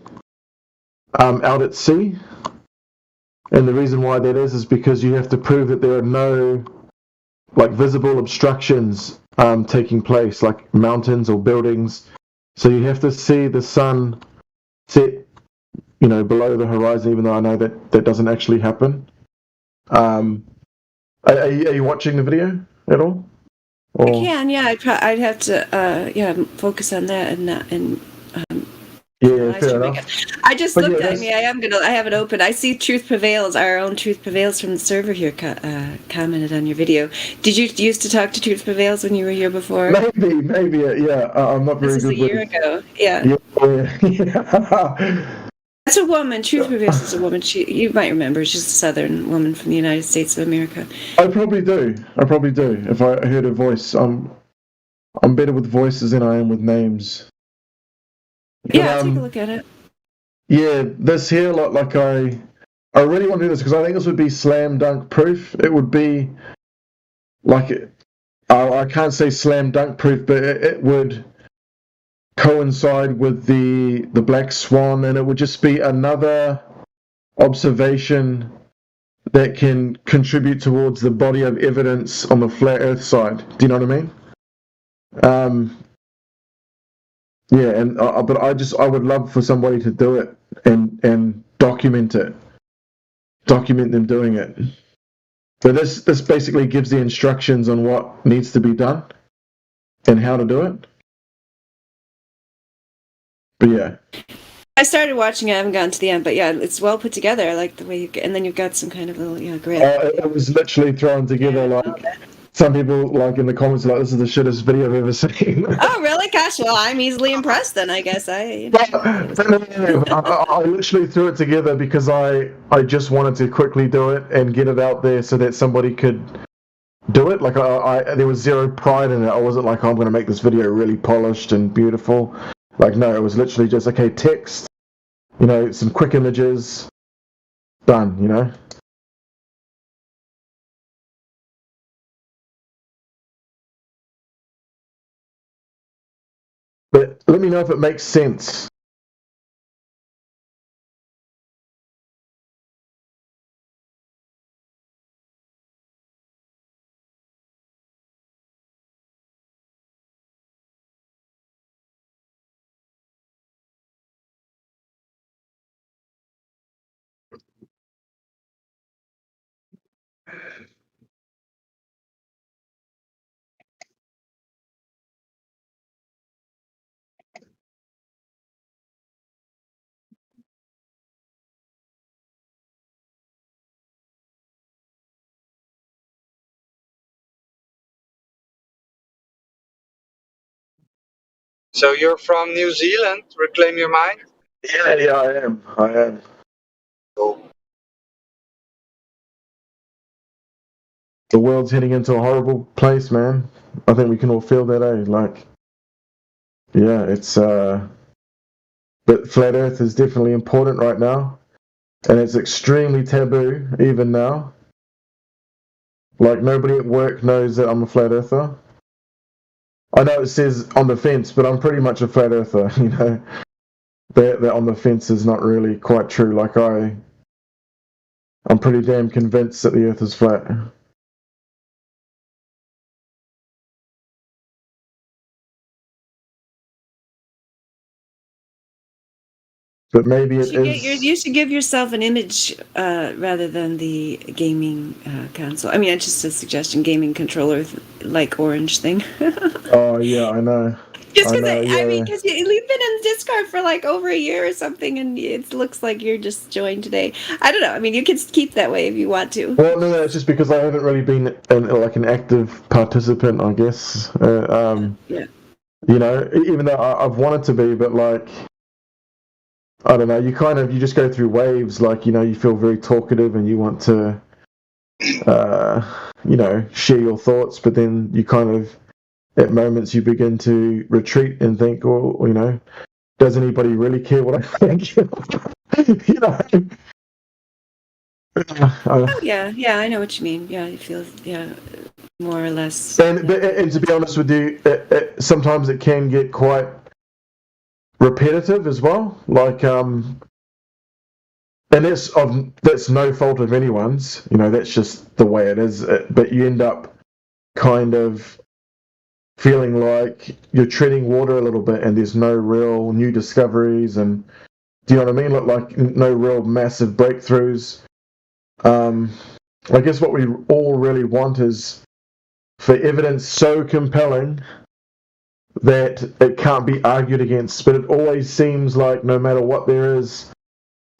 out at sea. And the reason why that is because you have to prove that there are no like visible obstructions taking place, like mountains or buildings. So you have to see the sun set, you know, below the horizon, even though I know that doesn't actually happen. Are you watching the video at all? Or? I can, yeah. I'd have to, focus on that and Yeah, fair enough. I just But looked yeah, at me. I have it open. I see Truth Prevails, our own Truth Prevails from the server here, commented on your video. Did you used to talk to Truth Prevails when you were here before? Maybe, yeah. I'm not very This is good a year with. ago. Yeah. Yeah. That's a woman. Truth Prevails is a woman. You might remember. She's a Southern woman from the United States of America. I probably do. If I heard her voice, I'm better with voices than I am with names. Yeah, take a look at it. Yeah, this here, like I really want to do this because I think this would be slam dunk proof. It would be like, I can't say slam dunk proof, but it would coincide with the black swan, and it would just be another observation that can contribute towards the body of evidence on the flat Earth side. Do you know what I mean? Yeah, and but I would love for somebody to do it and document it, document them doing it. But this basically gives the instructions on what needs to be done and how to do it. But yeah, I started watching it. I haven't gotten to the end, but yeah, it's well put together. I like the way and then you've got some kind of little graphic. it was literally thrown together like. Some people, like in the comments, are like, this is the shittest video I've ever seen. Oh, really? Gosh, well, I'm easily impressed then, I guess. I literally threw it together because I just wanted to quickly do it and get it out there so that somebody could do it. Like, there was zero pride in it. I wasn't like, I'm going to make this video really polished and beautiful. Like, no, it was literally just, okay, text, you know, some quick images, done, you know? But let me know if it makes sense. So you're from New Zealand? Reclaim your mind? Yeah, I am. Cool. The world's heading into a horrible place, man. I think we can all feel that, eh? Like, yeah, it's, but flat Earth is definitely important right now. And it's extremely taboo, even now. Like, nobody at work knows that I'm a flat earther. I know it says on the fence, but I'm pretty much a flat earther, you know. That on the fence is not really quite true. Like, I'm pretty damn convinced that the Earth is flat. but maybe it is. You should give yourself an image rather than the gaming console. I mean, it's just a suggestion. Gaming controller, like orange thing. Oh yeah, I know. Just I because know, yeah. because you've been in Discord for like over a year or something, and it looks like you're just joined today. I don't know. I mean, you can keep that way if you want to. Well, no, it's just because I haven't really been like an active participant, I guess. Yeah. You know, even though I've wanted to be, but like, I don't know. You just go through waves. Like, you know, you feel very talkative and you want to, you know, share your thoughts, but then you kind of, at moments, you begin to retreat and think, well, you know, does anybody really care what I think? You know. Oh yeah, I know what you mean. Yeah, you feel more or less. And to be honest with you, sometimes it can get quite repetitive as well. Like, and that's no fault of anyone's. You know, that's just the way it is. But you end up kind of feeling like you're treading water a little bit, and there's no real new discoveries. And do you know what I mean? Like no real massive breakthroughs. I guess what we all really want is for evidence so compelling that it can't be argued against. But it always seems like no matter what there is,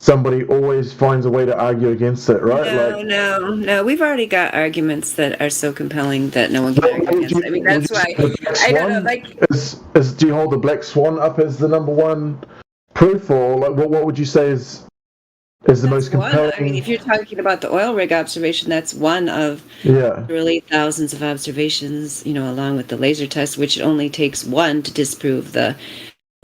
somebody always finds a way to argue against it, right? No. We've already got arguments that are so compelling that no one can argue against. I mean, that's why I don't know. Like, do you hold the Black Swan up as the number one proof, or like what would you say is the most compelling? I mean, if you're talking about the oil rig observation, that's one of really thousands of observations, you know, along with the laser test, which it only takes one to disprove the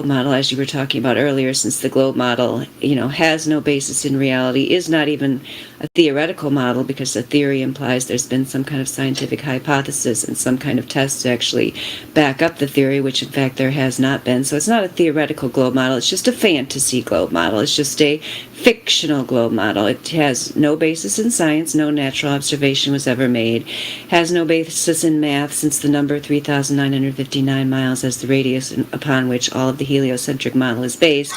model, as you were talking about earlier, since the globe model, you know, has no basis in reality, is not even a theoretical model, because the theory implies there's been some kind of scientific hypothesis and some kind of test to actually back up the theory, which in fact there has not been. So it's not a theoretical globe model, it's just a fantasy globe model. It's just a fictional globe model. It has no basis in science, no natural observation was ever made, has no basis in math, since the number 3,959 miles as the radius upon which all of the heliocentric model is based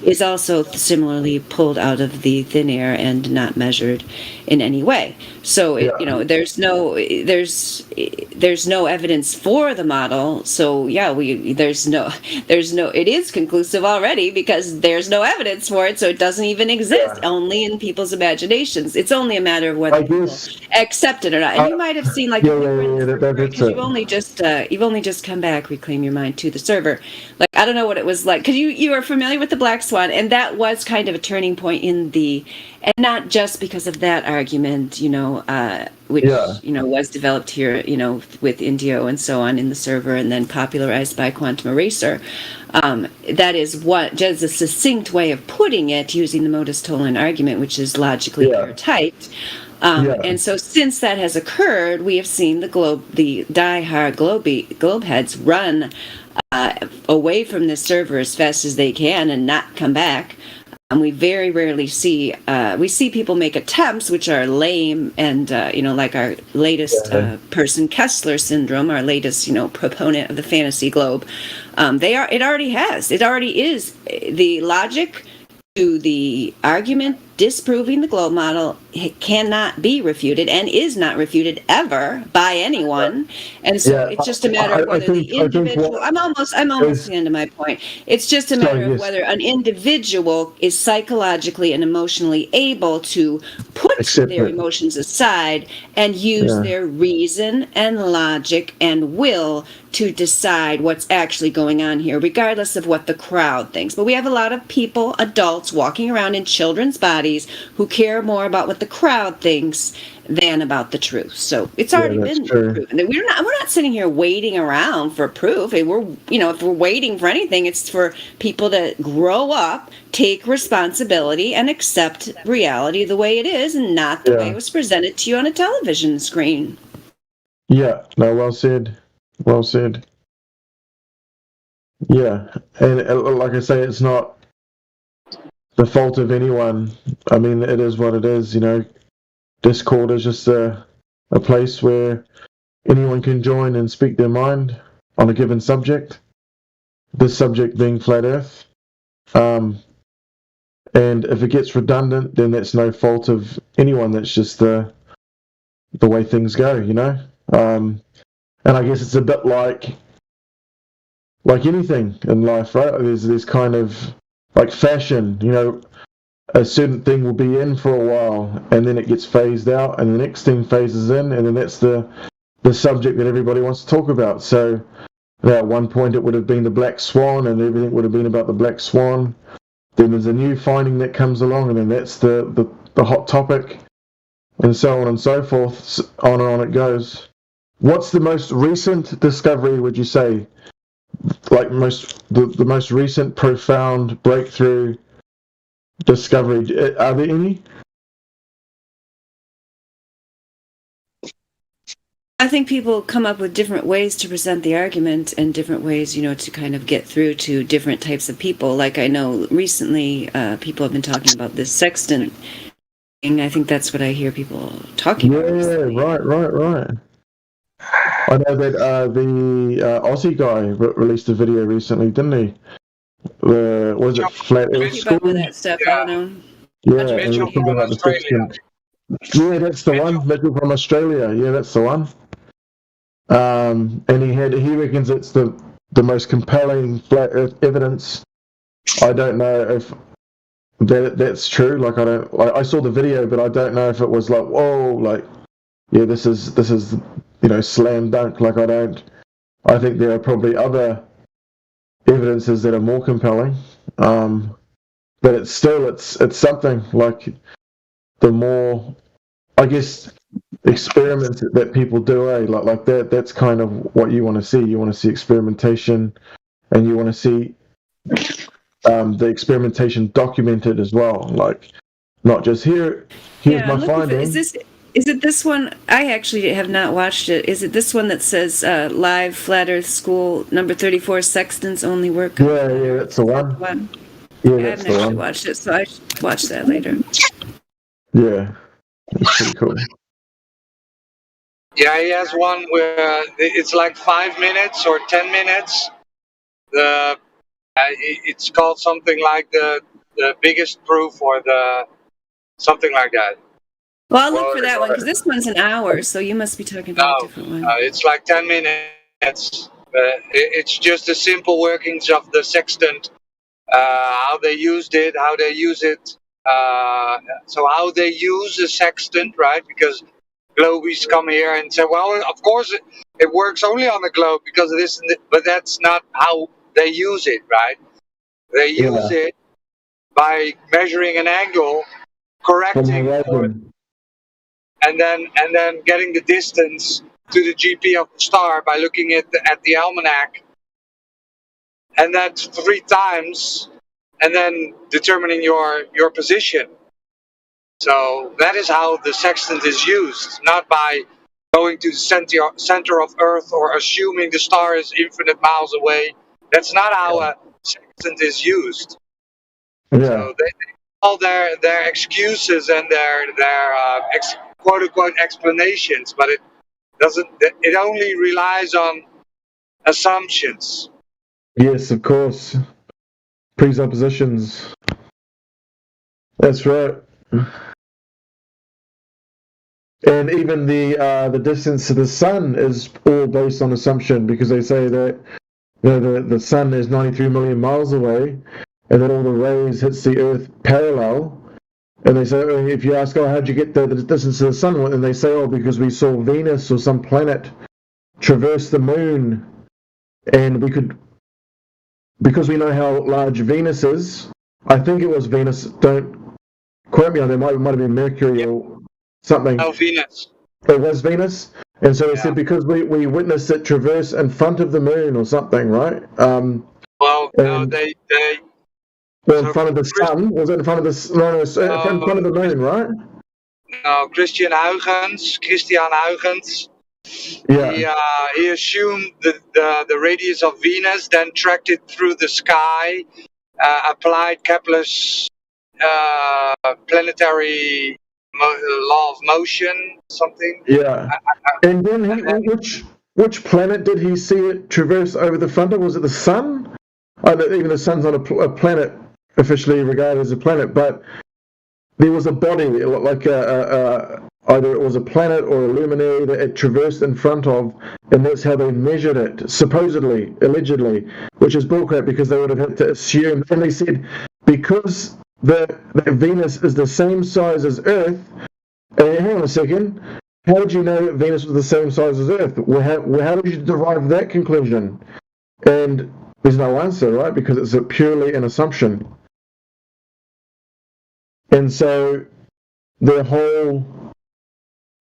is also similarly pulled out of the thin air and not measured in any way. So you know, there's no evidence for the model. So there's no it is conclusive already, because there's no evidence for it, so it doesn't even exist, only in people's imaginations. It's only a matter of whether people accept it or not. And you might have seen, like, because you've only just come back, Reclaim Your Mind, to the server. Like, I don't know what it was like, because you are familiar with the Black Swan, and that was kind of a turning point and not just because of that argument, you know, which you know was developed here, you know, with Indio and so on in the server, and then popularized by Quantum Eraser. That is just a succinct way of putting it, using the Modus-Tolan argument, which is logically airtight. And so since that has occurred, we have seen the die-hard globe heads run away from this server as fast as they can and not come back. And we very rarely see people make attempts, which are lame, and you know, like our latest person, Kessler syndrome, our latest, you know, proponent of the fantasy globe. It already is the logic to the argument disproving the globe model cannot be refuted, and is not refuted ever by anyone. And so it's just a matter of whether the individual. I'm almost at the end of my point. It's just a matter of whether an individual is psychologically and emotionally able to put their emotions aside and use their reason and logic and will to decide what's actually going on here, regardless of what the crowd thinks. But we have a lot of people, adults, walking around in children's bodies who care more about what the crowd thinks than about the truth. So it's already been proven. We're not sitting here waiting around for proof. If we're waiting for anything, it's for people to grow up, take responsibility, and accept reality the way it is, and not the way it was presented to you on a television screen. Yeah, no, well said. Well said. Yeah, and like I say, it's not the fault of anyone. I mean, it is what it is, you know. Discord is just a place where anyone can join and speak their mind on a given subject. This subject being flat Earth. And if it gets redundant, then that's no fault of anyone. That's just the way things go, you know. And I guess it's a bit like anything in life, right? There's kind of like fashion, you know. A certain thing will be in for a while, and then it gets phased out, and the next thing phases in, and then that's the subject that everybody wants to talk about. So at one point it would have been the black swan, and everything would have been about the black swan. Then there's a new finding that comes along, and then that's the hot topic, and so on and so forth, on and on it goes. What's the most recent discovery, would you say? Like the most recent profound breakthrough discovery? Are there any? I think people come up with different ways to present the argument and different ways, you know, to kind of get through to different types of people. Like I know recently people have been talking about this sextant thing. I think that's what I hear people talking about. Yeah, right. I know that the Aussie guy released a video recently, didn't he? Was it Flat Earth School? That stuff, Yeah. I don't know. Yeah, and Mitchell we talking from about the Australia. sextant. Yeah, that's the one. Mitchell from Australia. Yeah, that's the one. And he reckons it's the most compelling flat Earth evidence. I don't know if that's true. Like I saw the video, but I don't know if it was like, whoa, like, yeah, this is you know, slam dunk. Like I think there are probably other evidences that are more compelling. But it's something. Like the more, I guess, experiments that people do, like that's kind of what you want to see. You want to see experimentation, and you want to see the experimentation documented as well. Like not just here's my finding. Is it this one? I actually have not watched it. Is it this one that says live Flat Earth School number 34 sextants only work? Yeah, that's the one. Yeah, I that's haven't the actually one. watched it, so I should watch that later. Yeah, it's pretty cool. Yeah, he has one where it's like 5 minutes or 10 minutes. It's called something like the biggest proof or the something like that. Well, I'll look for that one because this one's an hour, so you must be talking about a different one. It's like 10 minutes. It's just the simple workings of the sextant, how they used it, how they use it. So how they use a sextant, right? Because globies come here and say, well, of course it works only on the globe because of this, but that's not how they use it, right? They use it by measuring an angle, correcting, and then getting the distance to the GP of the star by looking at the almanac, and that's 3 times, and then determining your position. So that is how the sextant is used, not by going to the center of Earth or assuming the star is infinite miles away. That's not how a sextant is used. Yeah. So they all their excuses and their quote unquote explanations, but it doesn't. It only relies on assumptions. Yes, of course. Presuppositions. That's right. And even the distance to the sun is all based on assumption, because they say that the sun is 93 million miles away, and then all the rays hits the Earth parallel. And they say, if you ask, how'd you get the distance to the sun? And they say, because we saw Venus or some planet traverse the moon, and because we know how large Venus is. I think it was Venus. Don't quote me on that. It might have been Mercury or something. Oh, Venus. It was Venus. And so they said because we witnessed it traverse in front of the moon or something, right? No, they well, in front of the sun. Was it in front of the? No, in front of the moon, right? No, Christian Huygens. Yeah. He assumed the radius of Venus, then tracked it through the sky, applied Kepler's planetary law of motion, something. Yeah. And then which planet did he see it traverse over the front of? Was it the sun? Oh, no, even the sun's not a planet. officially regarded as a planet, but there was a body, like either it was a planet or a luminary that it traversed in front of, and that's how they measured it, supposedly, allegedly, which is bullcrap because they would have had to assume, and they said, because that Venus is the same size as Earth, and hang on a second, how did you know that Venus was the same size as Earth? Well, how did you derive that conclusion? And there's no answer, right? Because it's purely an assumption. And so the whole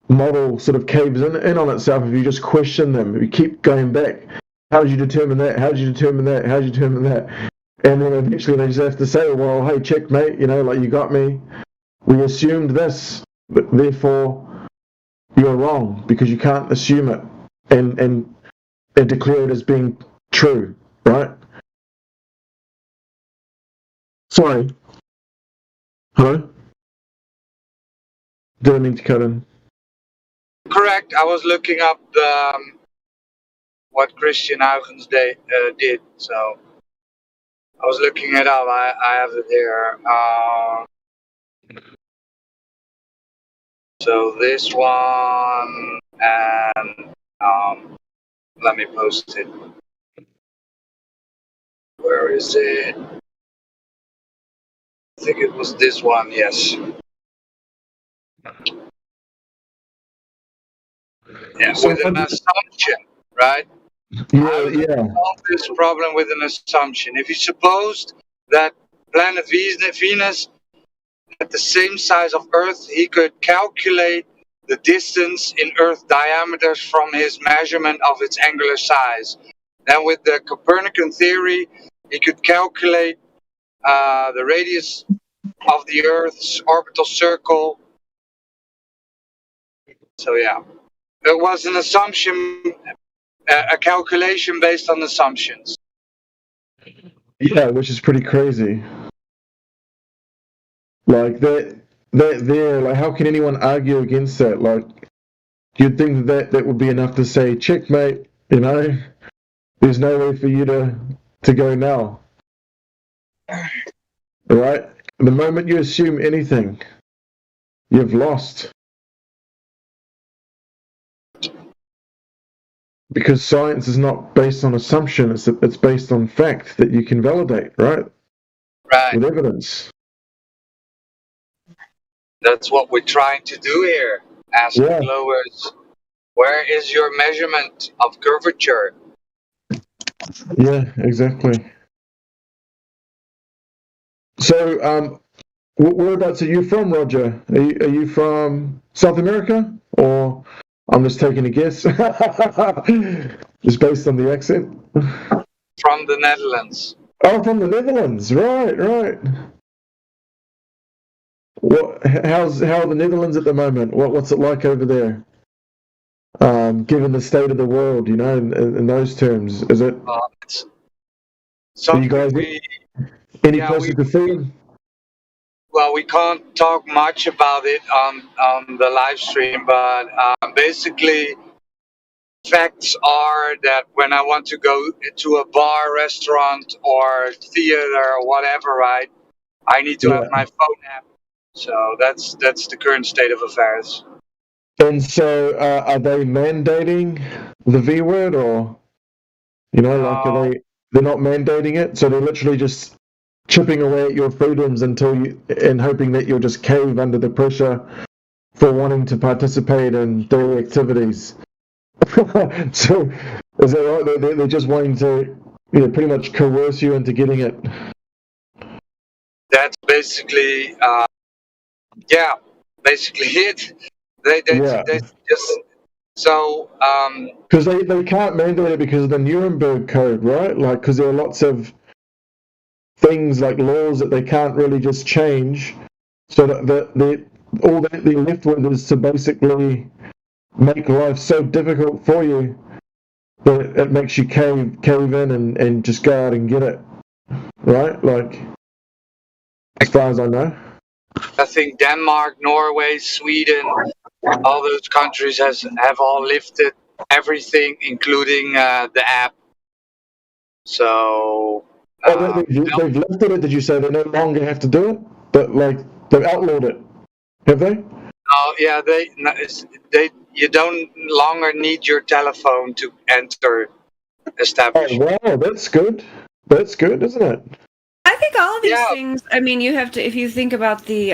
model sort of caves in on itself if you just question them, if you keep going back. How did you determine that? How did you determine that? How did you determine that? And then eventually they just have to say, well, hey, checkmate, like you got me. We assumed this, but therefore you're wrong because you can't assume it and declare it as being true, right? Sorry. Hello? Didn't mean to cut in. Correct. I was looking up what Christian Huygens did. So I was looking it up. I have it here. So this one, and let me post it. Where is it? I think it was this one, yes. Yeah, So with an assumption, right? yeah. Solve this problem with an assumption. If you supposed that planet Venus at the same size of Earth, he could calculate the distance in Earth diameters from his measurement of its angular size. Then with the Copernican theory, he could calculate the radius of the Earth's orbital circle. So yeah, it was an assumption, a calculation based on assumptions. Yeah, which is pretty crazy. Like that there, like how can anyone argue against that? Like you'd think that would be enough to say, checkmate, there's no way for you to go now. Right? The moment you assume anything, you've lost. Because science is not based on assumption, it's based on fact that you can validate, right? Right. With evidence. That's what we're trying to do here. Ask Yeah. glowers, where is your measurement of curvature? Yeah, exactly. So, whereabouts are you from, Roger? Are you from South America? Or I'm just taking a guess. Just based on the accent. From the Netherlands. Oh, from the Netherlands. Right. How are the Netherlands at the moment? What's it like over there? Given the state of the world, in those terms, is it? Are you guys any closer to freedom? Well, we can't talk much about it on the live stream, but basically, facts are that when I want to go to a bar, restaurant, or theater or whatever, right, I need to have my phone app. So that's the current state of affairs. And so, are they mandating the V word, or they're not mandating it? So they're literally just chipping away at your freedoms and hoping that you'll just cave under the pressure for wanting to participate in daily activities. So, is that right? They're just wanting to, pretty much coerce you into getting it. That's basically, basically it. They just so. Because they can't mandate it because of the Nuremberg Code, right? Like, because there are lots of things like laws that they can't really just change, so that all that they're left with is to basically make life so difficult for you that it makes you cave in and just go out and get it, right? Like, as far as I know. I think Denmark, Norway, Sweden, all those countries have all lifted everything, including the app. So They've lifted it. Did you say they no longer have to do it? But like they've outlawed it, have they? Oh yeah, you don't longer need your telephone to enter Oh establishment. wow, that's good. That's good, isn't it? I think all of these Yeah. things, I mean, you have to, if you think about the,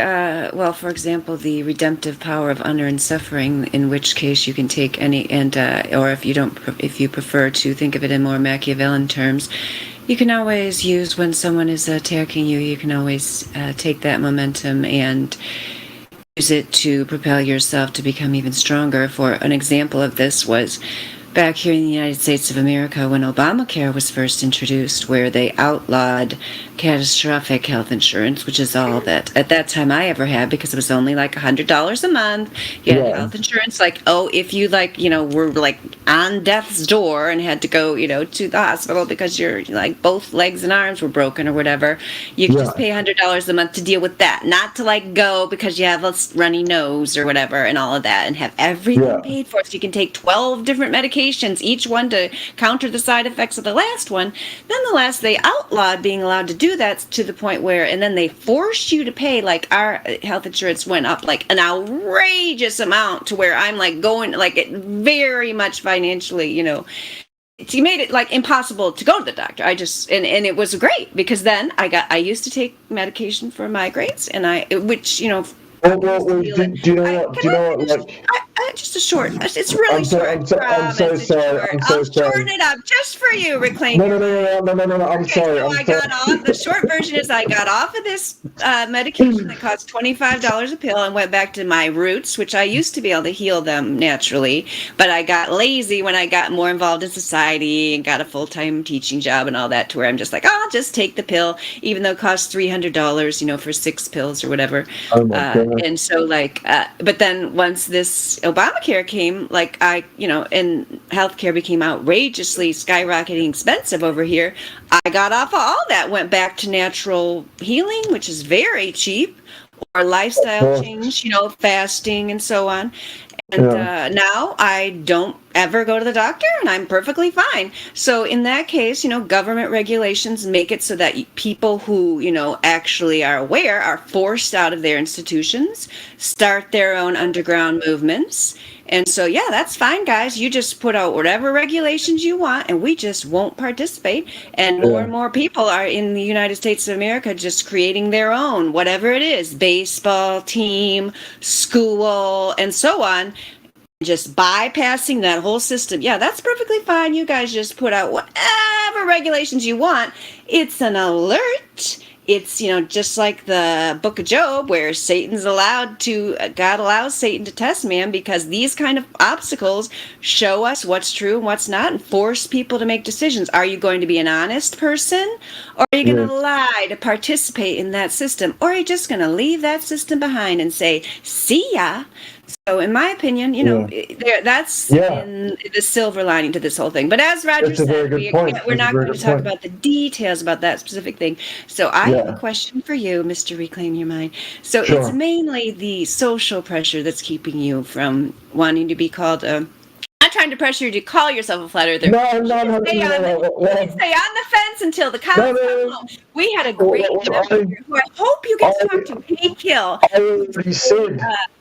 well, for example, the redemptive power of unearned suffering, in which case you can take any, and, or if you prefer to think of it in more Machiavellian terms, you can always use when someone is attacking you, you can always take that momentum and use it to propel yourself to become even stronger. For an example of this was back here in the United States of America when Obamacare was first introduced, where they outlawed catastrophic health insurance, which is all that at that time I ever had, because it was only like $100 a month. You had Yeah. health insurance, like, oh, if you like, were like on death's door and had to go, to the hospital because your like both legs and arms were broken or whatever, you could just pay $100 a month to deal with that, not to like go because you have a runny nose or whatever and all of that, and have everything Yeah. paid for, so you can take 12 different medications, each one to counter the side effects of the last one. Nonetheless, they outlawed being allowed to do that, to the point where, and then they forced you to pay, like our health insurance went up like an outrageous amount, to where I'm like going, like it very much financially, you made it like impossible to go to the doctor. I just, and it was great, because then I used to take medication for migraines, and which, Well, do you know what? Do you know what? Like, just a short. It's really I'm so- short. I'm so- I'm so Promise, it's sorry, short. I'm so I'll sorry. shorten it up just for you, Reclaim. no. I'm Okay, sorry. so I'm I sorry. got off. The short version is I got off of this medication that cost $25 a pill and went back to my roots, which I used to be able to heal them naturally. But I got lazy when I got more involved in society and got a full-time teaching job and all that, to where I'm just like, I'll just take the pill, even though it costs $300, for 6 pills or whatever. Oh my God. And so like, but then once this Obamacare came, like and healthcare became outrageously skyrocketing expensive over here, I got off of all that, went back to natural healing, which is very cheap, or lifestyle change, fasting and so on. And now I don't ever go to the doctor, and I'm perfectly fine. So in that case, government regulations make it so that people who, actually are aware are forced out of their institutions, start their own underground movements. And so, yeah, that's fine, guys. You just put out whatever regulations you want, and we just won't participate. And more and more people are in the United States of America just creating their own, whatever it is, baseball team, school, and so on, just bypassing that whole system. Yeah, that's perfectly fine. You guys just put out whatever regulations you want. It's an alert. It's, just like the Book of Job, where God allows Satan to test man, because these kind of obstacles show us what's true and what's not, and force people to make decisions. Are you going to be an honest person, or are you going to lie to participate in that system? Or are you just going to leave that system behind and say, see ya? So in my opinion, that's in the silver lining to this whole thing. But as Roger said, we're not going to talk about the details about that specific thing. So I have a question for you, Mr. Reclaim Your Mind. So it's mainly the social pressure that's keeping you from wanting to be called not trying to pressure you to call yourself a flat earther. No. Stay on the fence until the cows come home. We had a great member who I hope you get to talk to, Hey Kill,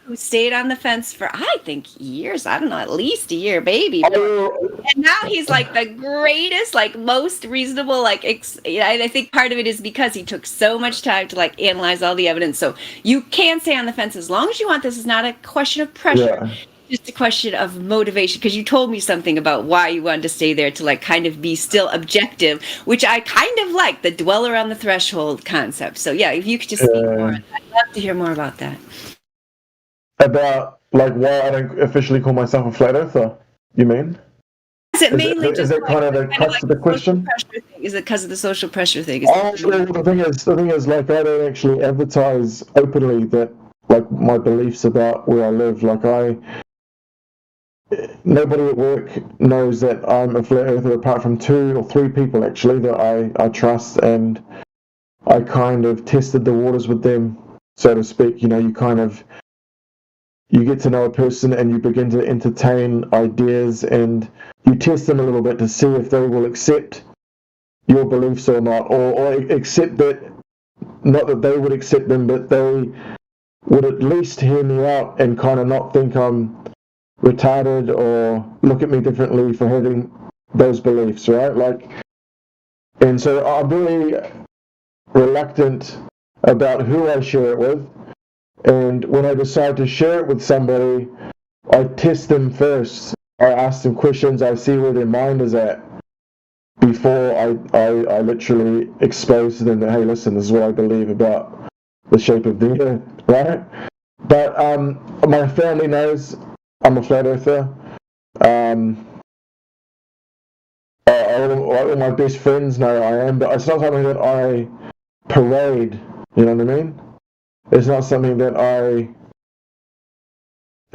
who stayed on the fence for, I think, years. I don't know, at least a year, baby. And now he's like the greatest, like most reasonable, like, I think part of it is because he took so much time to like analyze all the evidence. So you can stay on the fence as long as you want. This is not a question of pressure. Just a question of motivation, because you told me something about why you wanted to stay there, to like kind of be still objective, which I kind of like, the dweller on the threshold concept. So yeah, if you could just speak more, I'd love to hear more about that. About like why I don't officially call myself a flat earther, you mean? Is it mainly is it kind of the crux of the question? Is it because of the social pressure thing? The thing is, like, I don't actually advertise openly that, like, my beliefs about where I live. Like, nobody at work knows that I'm a flat earther, apart from 2 or 3 people actually that I trust, and I kind of tested the waters with them, so to speak. You get to know a person and you begin to entertain ideas, and you test them a little bit to see if they will accept your beliefs or not, or accept that, not that they would accept them, but they would at least hear me out and kind of not think I'm retarded or look at me differently for having those beliefs, right? Like, and so I'm very reluctant about who I share it with, and when I decide to share it with somebody, I test them first. I ask them questions, I see where their mind is at before I literally expose to them that, hey, listen, this is what I believe about the shape of the earth, right? But my family knows I'm a flat earther. All my best friends know I am, but it's not something that I parade, you know what I mean? It's not something that I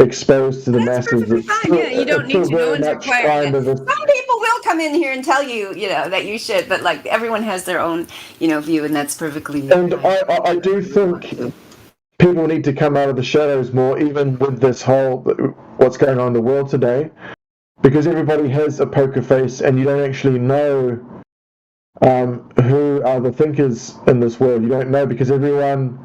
expose to the That's masses. perfectly fine. Yeah, you don't need to. No one's required. Some people will come in here and tell you, that you should, but like everyone has their own, view, and that's perfectly. And I do think people need to come out of the shadows more, even with this whole what's going on in the world today, because everybody has a poker face, and you don't actually know who are the thinkers in this world. You don't know, because everyone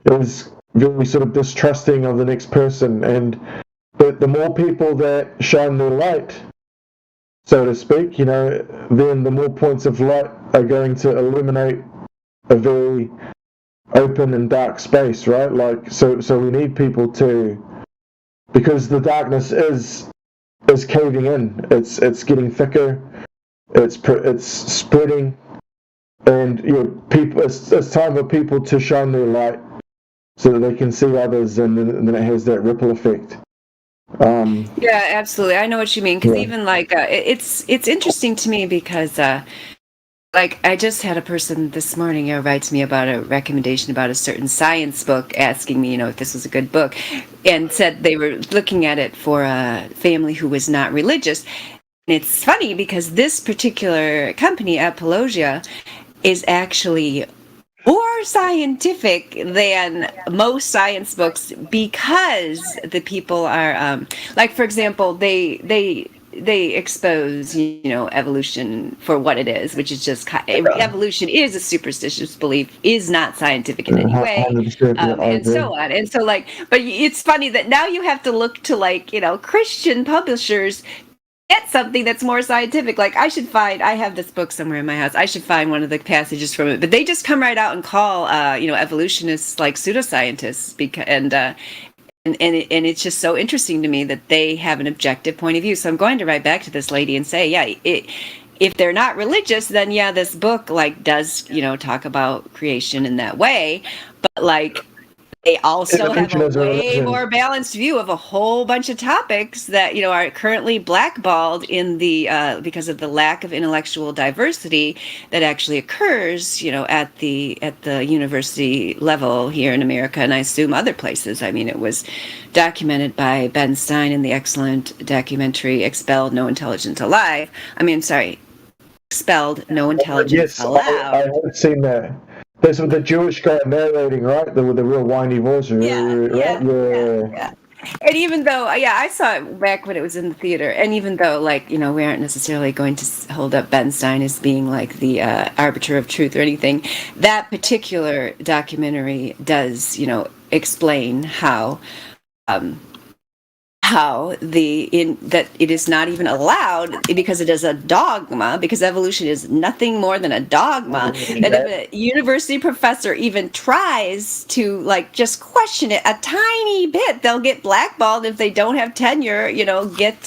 is very sort of distrusting of the next person, and the more people that shine their light, so to speak, then the more points of light are going to illuminate a very open and dark space, right? Like, so we need people to, because the darkness is caving in. It's getting thicker. It's spreading, and people. It's time for people to shine their light, so that they can see others, and then it has that ripple effect. Yeah, absolutely. I know what you mean, because even like it's interesting to me because like I just had a person this morning write to me about a recommendation about a certain science book, asking me, if this was a good book, and said they were looking at it for a family who was not religious. And it's funny because this particular company, Apologia, is actually more scientific than most science books, because the people are like, for example, they expose evolution for what it is, which is just evolution is a superstitious belief, is not scientific in any way, and so on. And so but it's funny that now you have to look to Christian publishers get something that's more scientific. Like I have this book somewhere in my house. I should find one of the passages from it. But they just come right out and call, evolutionists like pseudoscientists, and it's just so interesting to me that they have an objective point of view. So I'm going to write back to this lady and say, if they're not religious, then this book does talk about creation in that way, but they also have a way more balanced view of a whole bunch of topics that are currently blackballed in the because of the lack of intellectual diversity that actually occurs at the university level here in America, and I assume other places. I mean, it was documented by Ben Stein in the excellent documentary Expelled, No Intelligence Alive. Expelled, No Intelligence Allowed. I have seen that. That's with the Jewish guy narrating, right? With the real whiny voice. Yeah. And even though, I saw it back when it was in the theater, and even though, we aren't necessarily going to hold up Ben Stein as being the arbiter of truth or anything, that particular documentary does, explain how that it is not even allowed, because it is a dogma, because evolution is nothing more than a dogma, that if a university professor even tries to just question it a tiny bit, they'll get blackballed. If they don't have tenure, get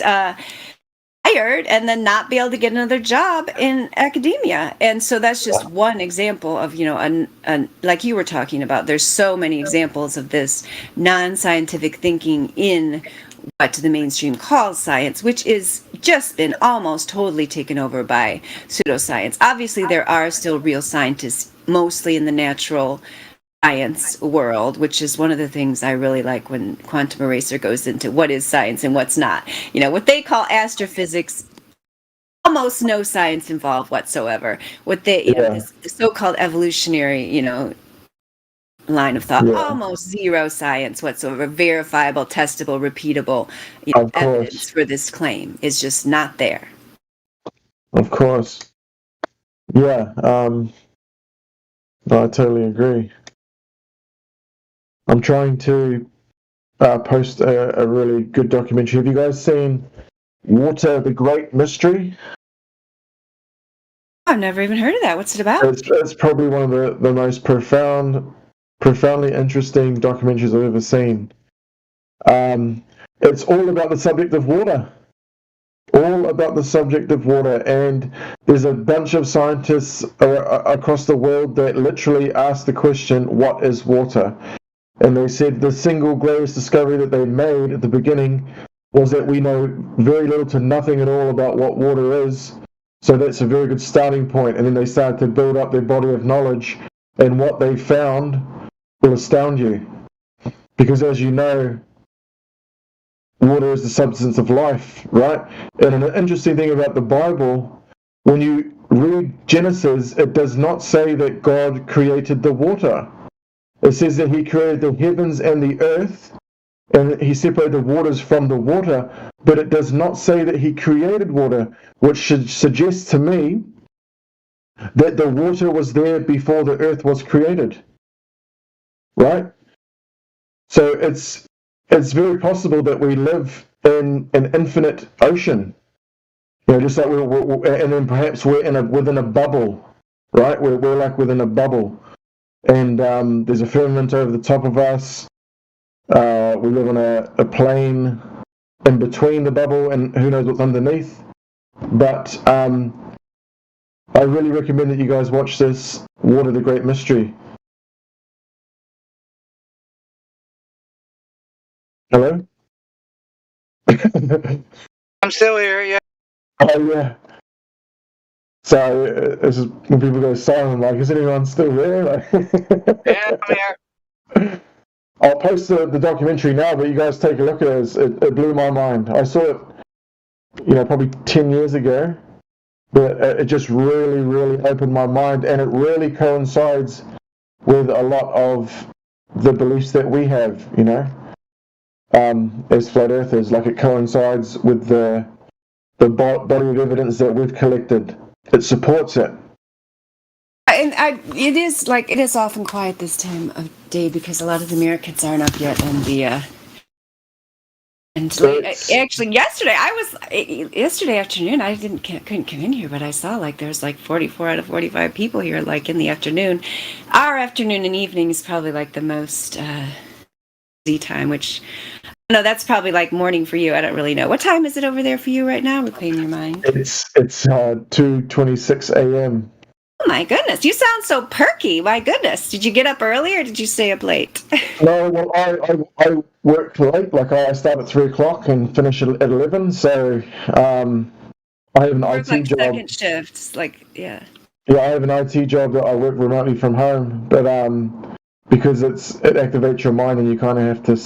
fired and then not be able to get another job in academia. And so that's just one example of, like you were talking about, there's so many examples of this non-scientific thinking in what the mainstream calls science, which is just been almost totally taken over by pseudoscience. Obviously, there are still real scientists, mostly in the natural science world, which is one of the things I really like when Quantum Eraser goes into what is science and what's not. What they call astrophysics, almost no science involved whatsoever. What they, this so-called evolutionary, line of thought, almost zero science whatsoever, verifiable, testable, repeatable evidence for this claim is just not there. Of course. Yeah, no, I totally agree. I'm trying to post a really good documentary. Have you guys seen Water, the Great Mystery? I've never even heard of that. What's it about? It's probably one of the most profoundly interesting documentaries I've ever seen. It's all about the subject of water. All about the subject of water, and there's a bunch of scientists across the world that literally asked the question, what is water? And they said the single greatest discovery that they made at the beginning was that we know very little to nothing at all about what water is. So that's a very good starting point. And then they started to build up their body of knowledge, and what they found will astound you. Because as you know, water is the substance of life, right? And an interesting thing about the Bible, when you read Genesis, it does not say that God created the water. It says that he created the heavens and the earth, and he separated the waters from the water, but it does not say that he created water, which should suggest to me that the water was there before the earth was created, right? So it's very possible that we live in an infinite ocean, just like and then perhaps we're within a bubble, right? We're like within a bubble, and there's a firmament over the top of us. We live on a plane in between the bubble, and who knows what's underneath. But I really recommend that you guys watch this Water, the Great Mystery. Hello? I'm still here. Yeah. Oh, yeah. So this is when people go silent, like, is anyone still there? Like, Yeah, I'm here. I'll post the documentary now, but you guys take a look at it. It blew my mind. I saw it, probably 10 years ago, but it just really, really opened my mind, and it really coincides with a lot of the beliefs that we have, as flat earthers. Like, it coincides with the body of evidence that we've collected. It supports it. And it is often quiet this time of day because a lot of the Americans aren't up yet, and actually yesterday afternoon I couldn't come in here, but I saw there's 44 out of 45 people here in the afternoon. Our afternoon and evening is probably the most busy time, which no, that's probably morning for you. I don't really know. What time is it over there for you right now? Reclaim your mind. It's 2:26 a.m. Oh my goodness, you sound so perky. My goodness. Did you get up early or did you stay up late? No, well, I work late. I start at 3 o'clock and finish at 11. So I have an IT job. Second shift, yeah. Yeah, I have an IT job that I work remotely from home, but because it activates your mind, and you kind of have to,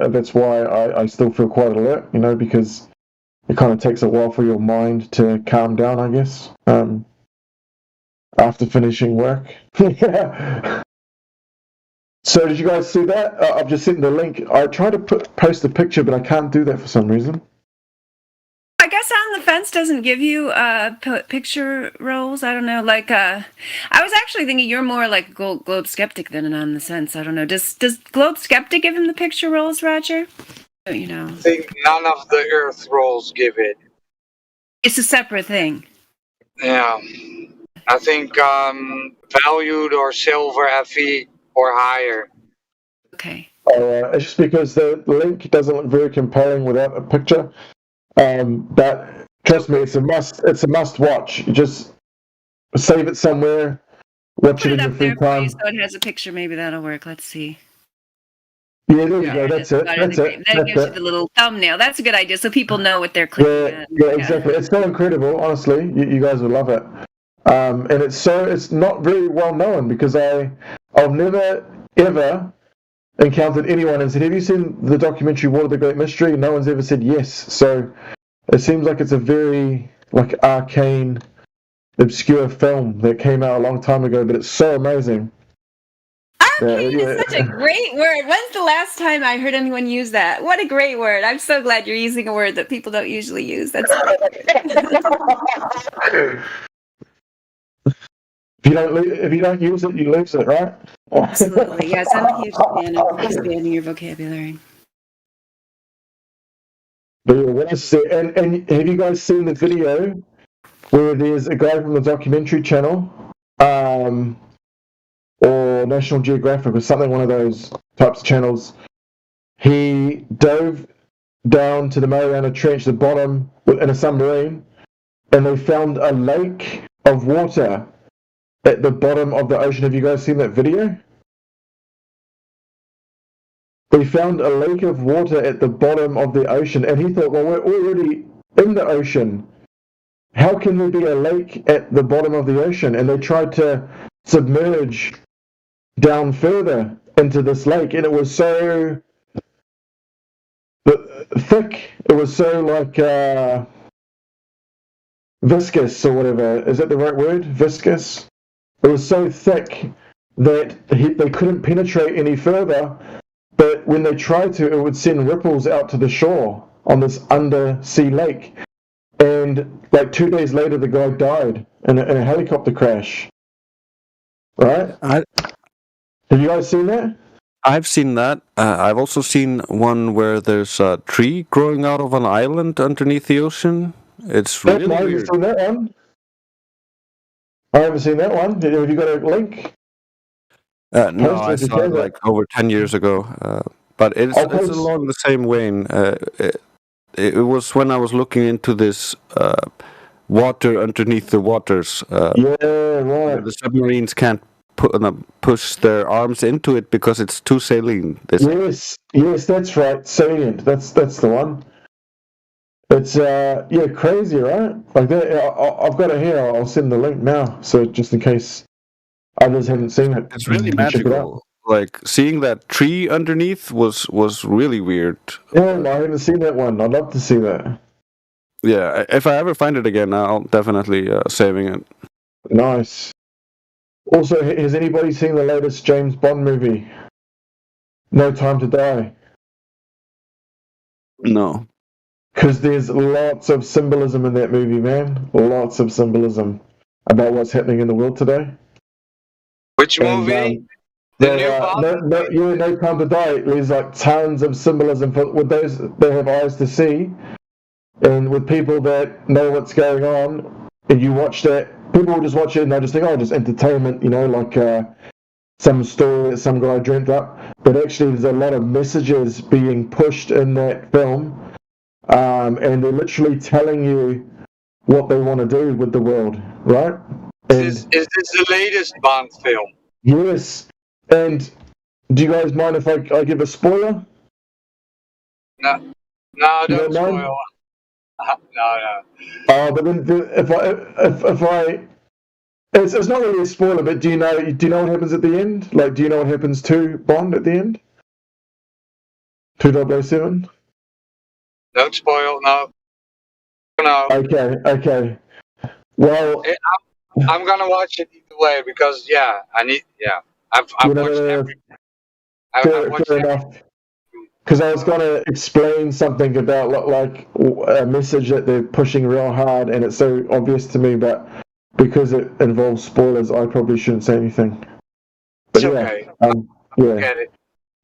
that's why I still feel quite alert, because it kind of takes a while for your mind to calm down, I guess. After finishing work. So did you guys see that? I've just sent the link. I tried to post a picture, but I can't do that for some reason. I guess On the Fence doesn't give you picture roles. I don't know. I was actually thinking you're more like Globe Skeptic than an On the Fence. I don't know. Does Globe Skeptic give him the picture roles, Roger? I think none of the Earth roles give it. It's a separate thing. Yeah. I think valued or silver FE or higher. Okay. It's just because the link doesn't look very compelling without a picture. But trust me, it's a must watch. You just save it somewhere, watch it in your free time. So it has a picture. Maybe that'll work. Let's see. Yeah, there you go. That's it. That gives you the little thumbnail. That's a good idea, so people know what they're clicking at. Yeah, exactly. It's so incredible. Honestly, you guys will love it. And it's not very well known, because I've never ever encountered anyone and said, have you seen the documentary Water, the Great Mystery? No one's ever said yes. So it seems like it's a very arcane, obscure film that came out a long time ago, but it's so amazing. Arcane is such a great word. When's the last time I heard anyone use that? What a great word. I'm so glad you're using a word that people don't usually use. That's If you don't use it, you lose it, right? Absolutely. Yes, I'm a huge fan of expanding your vocabulary. But yeah, what I said, and have you guys seen the video where there's a guy from the documentary channel, or National Geographic or something, one of those types of channels? He dove down to the Mariana Trench, the bottom, in a submarine, and they found a lake of water at the bottom of the ocean. Have you guys seen that video? They found a lake of water at the bottom of the ocean, and he thought, well, we're already in the ocean. How can there be a lake at the bottom of the ocean? And they tried to submerge down further into this lake, and it was so thick. It was so like viscous or whatever. Is that the right word? Viscous? It was so thick that they couldn't penetrate any further. But when they tried to, it would send ripples out to the shore on this undersea lake. And like 2 days later, the guy died in a helicopter crash. Right? Have you guys seen that? I've seen that. I've also seen one where there's a tree growing out of an island underneath the ocean. It's really I haven't weird. seen that one. I haven't seen that one. Have you got a link? No, I saw it like over 10 years ago. But it's along the same vein. It was when I was looking into this water underneath the waters. Yeah, right. The submarines can't push their arms into it because it's too saline. Yes, that's right. Salient. That's the one. It's crazy, right? Like that. I've got it here. I'll send the link now, so just in case others haven't seen it. It's really magical. Like seeing that tree underneath was really weird. Yeah, I haven't seen that one. I'd love to see that. Yeah, if I ever find it again, I'll definitely saving it. Nice. Also, has anybody seen the latest James Bond movie? No Time to Die. No. Because there's lots of symbolism in that movie, man. Lots of symbolism about what's happening in the world today. Which movie? The new Bond? No Time to Die. There's like tons of symbolism with those that have eyes to see, and with people that know what's going on. And you watch that, people will just watch it and they'll just think, oh, just entertainment, like some story that some guy dreamt up. But actually, there's a lot of messages being pushed in that film. And they're literally telling you what they want to do with the world, right? Is this the latest Bond film? Yes. And do you guys mind if I give a spoiler? No, don't spoil. No. But then if I, it's not really a spoiler. But do you know what happens at the end? Like, do you know what happens to Bond at the end? 007. Don't spoil, no. Okay. Well, I'm gonna watch it either way because I've watched everything. Fair enough. Because I was gonna explain something about like a message that they're pushing real hard, and it's so obvious to me, but because it involves spoilers, I probably shouldn't say anything. But it's okay. Get it.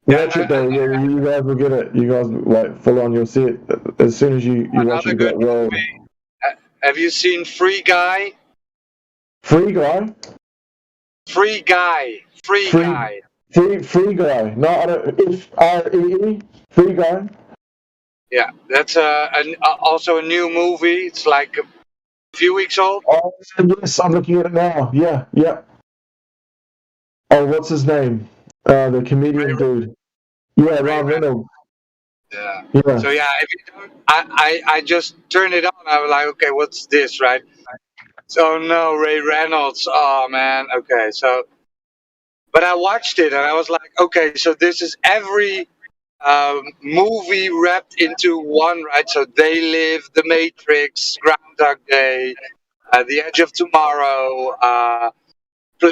Watch it though. You guys will get it. You guys like full on. You'll see it as soon as you watch it. Good movie. Have you seen Free Guy? Free Guy. Free Guy. Free Guy. No, I don't. Free Free Guy. Yeah, that's also a new movie. It's like a few weeks old. Oh yes, I'm looking at it now. Yeah. Oh, what's his name? The comedian dude. Yeah, Ryan Reynolds. Yeah. So if you don't, I just turned it on. I was like, okay, what's this, right? So no, Ray Reynolds. Oh man. Okay, so, but I watched it and I was like, okay, so this is every movie wrapped into one, right? So They Live, The Matrix, Groundhog Day, The Edge of Tomorrow,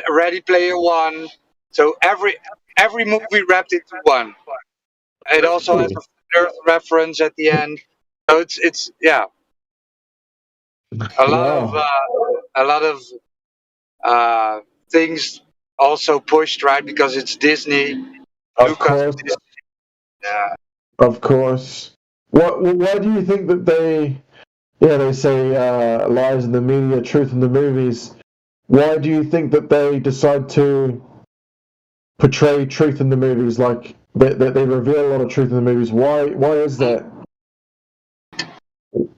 Ready Player One. So every movie wrapped into one. It also has a Earth reference at the end. So it's a lot of things also pushed, right? Because it's Disney. Of Lucas course. Disney. Yeah. Of course. Why do you think that they say lies in the media, truth in the movies. Why do you think that they decide to portray truth in the movies? Like they reveal a lot of truth in the movies. Why is that?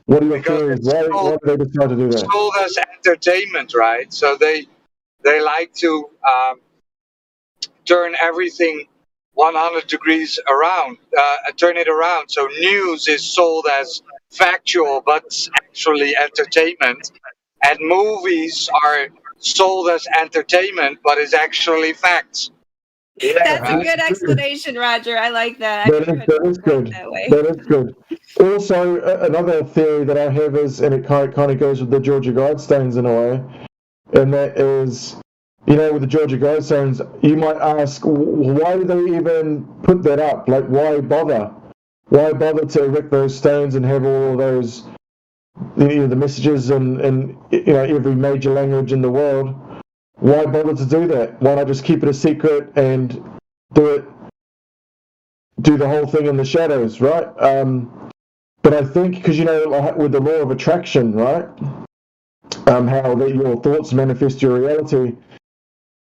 What are your theories? Why do they decide to do that? Sold as entertainment, right? So they like to turn everything 100 degrees around, turn it around. So news is sold as factual, but actually entertainment, and movies are sold as entertainment, but is actually facts. That's a good explanation, Roger. I like that. That is good. That is good. Also, another theory that I have is, and it kind of goes with the Georgia Guidestones in a way, and that is, with the Georgia Guidestones, you might ask, why do they even put that up? Like, why bother? Why bother to erect those stones and have all of those, the messages in every major language in the world? Why bother to do that? Why not just keep it a secret and do the whole thing in the shadows, right? But I think, because with the law of attraction, right? How that your thoughts manifest your reality.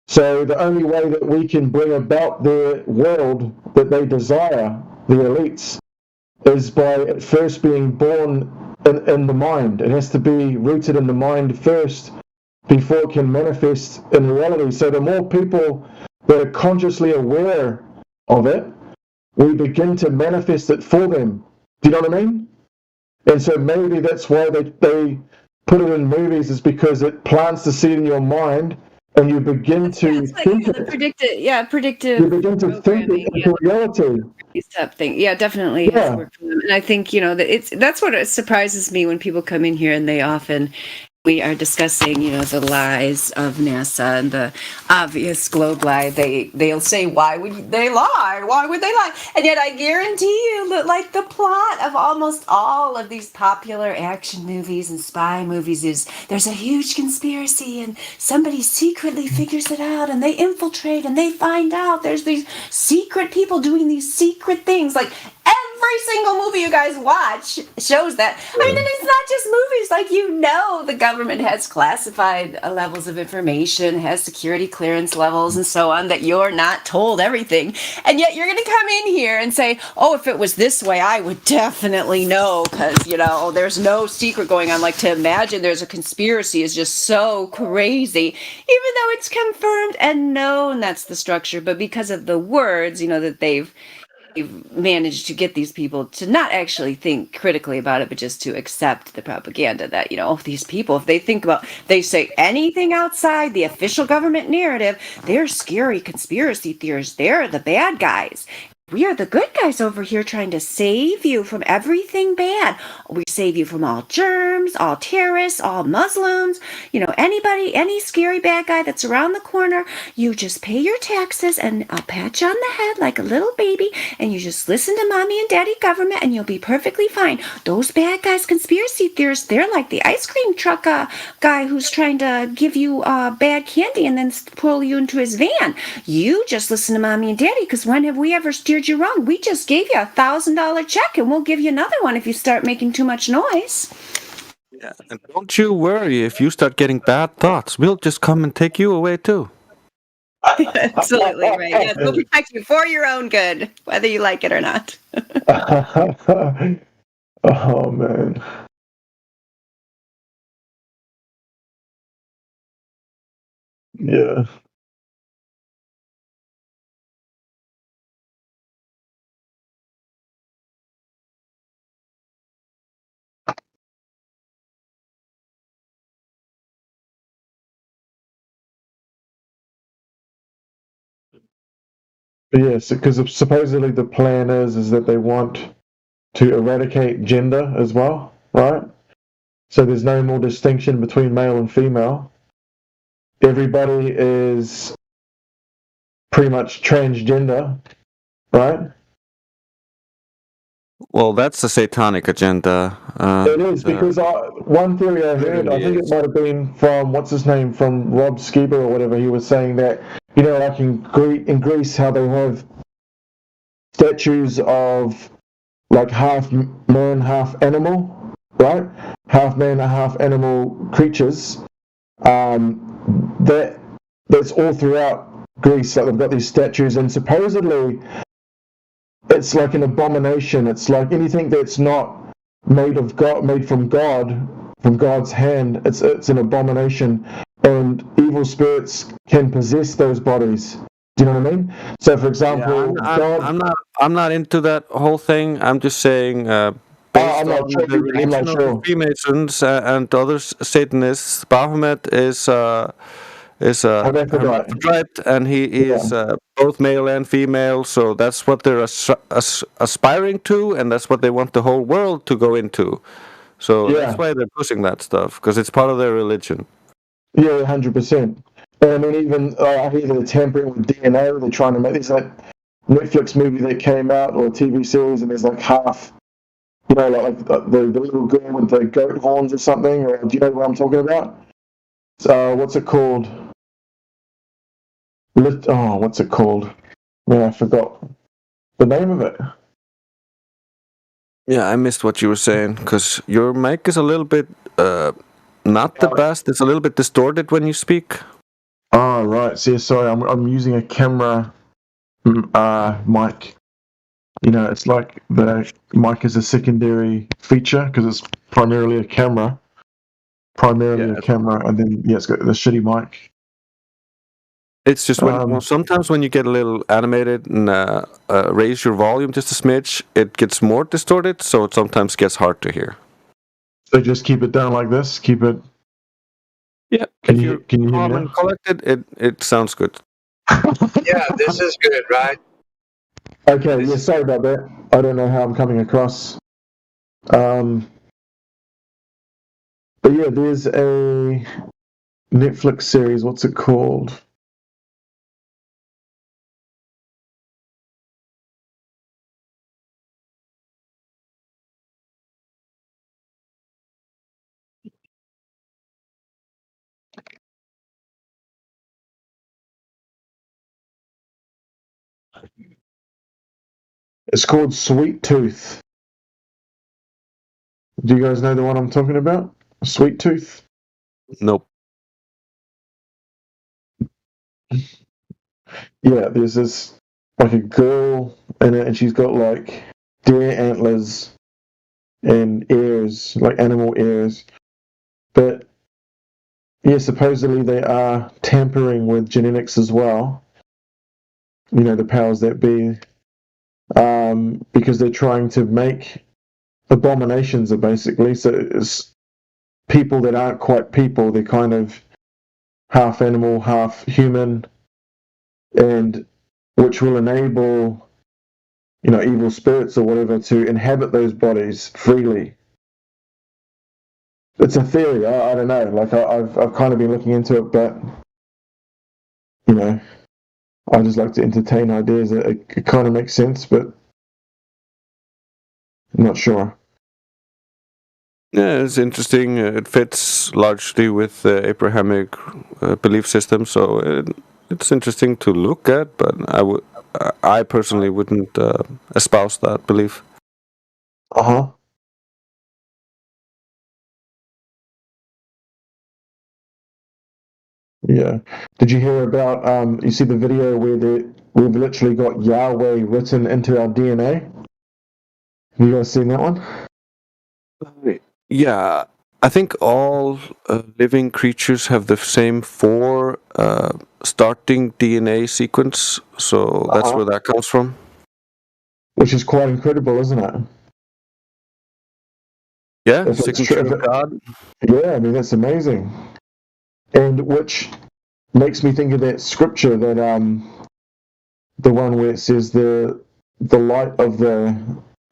So the only way that we can bring about the world that they desire, the elites, is by at first being born in the mind. It has to be rooted in the mind first before it can manifest in reality. So the more people that are consciously aware of it, we begin to manifest it for them. Do you know what I mean? And so maybe that's why they put it in movies, is because it plants the seed in your mind, and you begin to think it. Predictive. You begin to think it into reality. Something, definitely has worked for them. And I think that's what surprises me when people come in here and we are discussing, the lies of NASA and the obvious globe lie. They'll say, why would they lie? Why would they lie? And yet I guarantee you that, like, the plot of almost all of these popular action movies and spy movies is there's a huge conspiracy and somebody secretly figures it out and they infiltrate and they find out there's these secret people doing these secret things. Like, every single movie you guys watch shows that. I mean, and it's not just movies. Like, the government has classified levels of information, has security clearance levels and so on, that you're not told everything. And yet you're going to come in here and say, oh, if it was this way, I would definitely know, because, there's no secret going on. Like, to imagine there's a conspiracy is just so crazy, even though it's confirmed and known that's the structure. But because of the words, that they've managed to get these people to not actually think critically about it, but just to accept the propaganda that, these people, if they say anything outside the official government narrative, they're scary conspiracy theorists. They're the bad guys. We are the good guys over here trying to save you from everything bad. We save you from all germs, all terrorists, all Muslims, anybody, any scary bad guy that's around the corner. You just pay your taxes and I'll pat you on the head like a little baby and you just listen to mommy and daddy government and you'll be perfectly fine. Those bad guys, conspiracy theorists, they're like the ice cream truck guy who's trying to give you bad candy and then pull you into his van. You just listen to mommy and daddy, because when have we ever steered you wrong? We just gave you $1,000 check and we'll give you another one if you start making too much noise. Yeah, and don't you worry if you start getting bad thoughts. We'll just come and take you away too. Absolutely right. Yes, we'll protect you for your own good, whether you like it or not. Oh man. Yeah. Yes, because supposedly the plan is that they want to eradicate gender as well, right? So there's no more distinction between male and female. Everybody is pretty much transgender, right? Well, that's a satanic agenda. It is, because one theory I heard, really I think is. it might have been from, what's his name, from Rob Skiba or whatever, he was saying that, like in Greece, how they have statues of like half man, half animal, right? Half man, half animal creatures. That's all throughout Greece. Like they've got these statues, and supposedly it's like an abomination. It's like anything that's not made of God, made from God, from God's hand. It's an abomination, and evil spirits can possess those bodies. Do you know what I mean? So, for example, I'm not into that whole thing. I'm just saying, based on the religion of the Freemasons and other Satanists, Baphomet is a hermaphrodite, and he is both male and female. So that's what they're aspiring to, and that's what they want the whole world to go into. So that's why they're pushing that stuff, because it's part of their religion. Yeah, 100%. And I mean, even I hear they're tampering with DNA. They're trying to make this like Netflix movie that came out, or a TV series, and there's like half, like the little girl with the goat horns or something. Or do you know what I'm talking about? What's it called? What's it called? Yeah, I forgot the name of it. Yeah, I missed what you were saying, because your mic is a little bit not the best. It's a little bit distorted when you speak. Oh, right. See, sorry, I'm using a camera mic. It's like the mic is a secondary feature because it's primarily a camera. And then it's got the shitty mic. It's just sometimes when you get a little animated and raise your volume just a smidge, it gets more distorted, so it sometimes gets hard to hear. So just keep it down like this. Keep it. Yeah. Can you hear me now? Collected, it sounds good. Yeah, this is good, right? Okay. Yeah. Sorry about that. I don't know how I'm coming across. But yeah, there's a Netflix series. What's it called? It's called Sweet Tooth. Do you guys know the one I'm talking about? Sweet Tooth? Nope. Yeah, there's this like a girl in it, and she's got like deer antlers and ears, like animal ears. But yeah, supposedly they are tampering with genetics as well. The powers that be, because they're trying to make abominations, basically. So it's people that aren't quite people. They're kind of half animal, half human, and which will enable, evil spirits or whatever to inhabit those bodies freely. It's a theory. I don't know. Like I've kind of been looking into it, but I just like to entertain ideas. It kind of makes sense, but I'm not sure. Yeah, it's interesting. It fits largely with the Abrahamic belief system, so it's interesting to look at. But I personally wouldn't espouse that belief. Yeah. Did you hear about? You see the video where we've literally got Yahweh written into our DNA? Have you guys seen that one? Yeah, I think all living creatures have the same 4 starting DNA sequence, so that's where that comes from. Which is quite incredible, isn't it? Yeah, signature of God. Yeah, I mean, that's amazing. And which makes me think of that scripture that the one where it says the light of the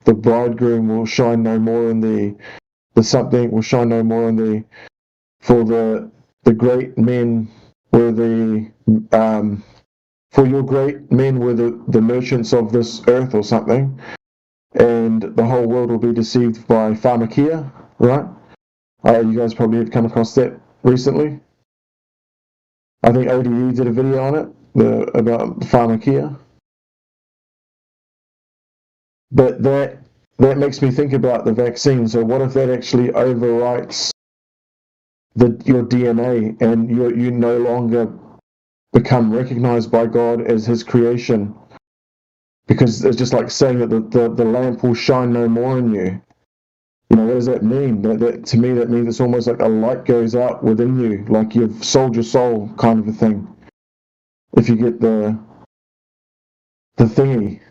bridegroom will shine no more in the something will shine no more in the for the great men were the for your great men were the merchants of this earth or something. and the whole world will be deceived by pharmakeia, right? You guys probably have come across that recently. I think ODE did a video on it, about pharmakeia. But that makes me think about the vaccine. So what if that actually overwrites your DNA, and you no longer become recognized by God as His creation? Because it's just like saying that the lamp will shine no more in you. What does that mean? That to me, that means it's almost like a light goes out within you, like you've sold your soul, kind of a thing. If you get the thingy,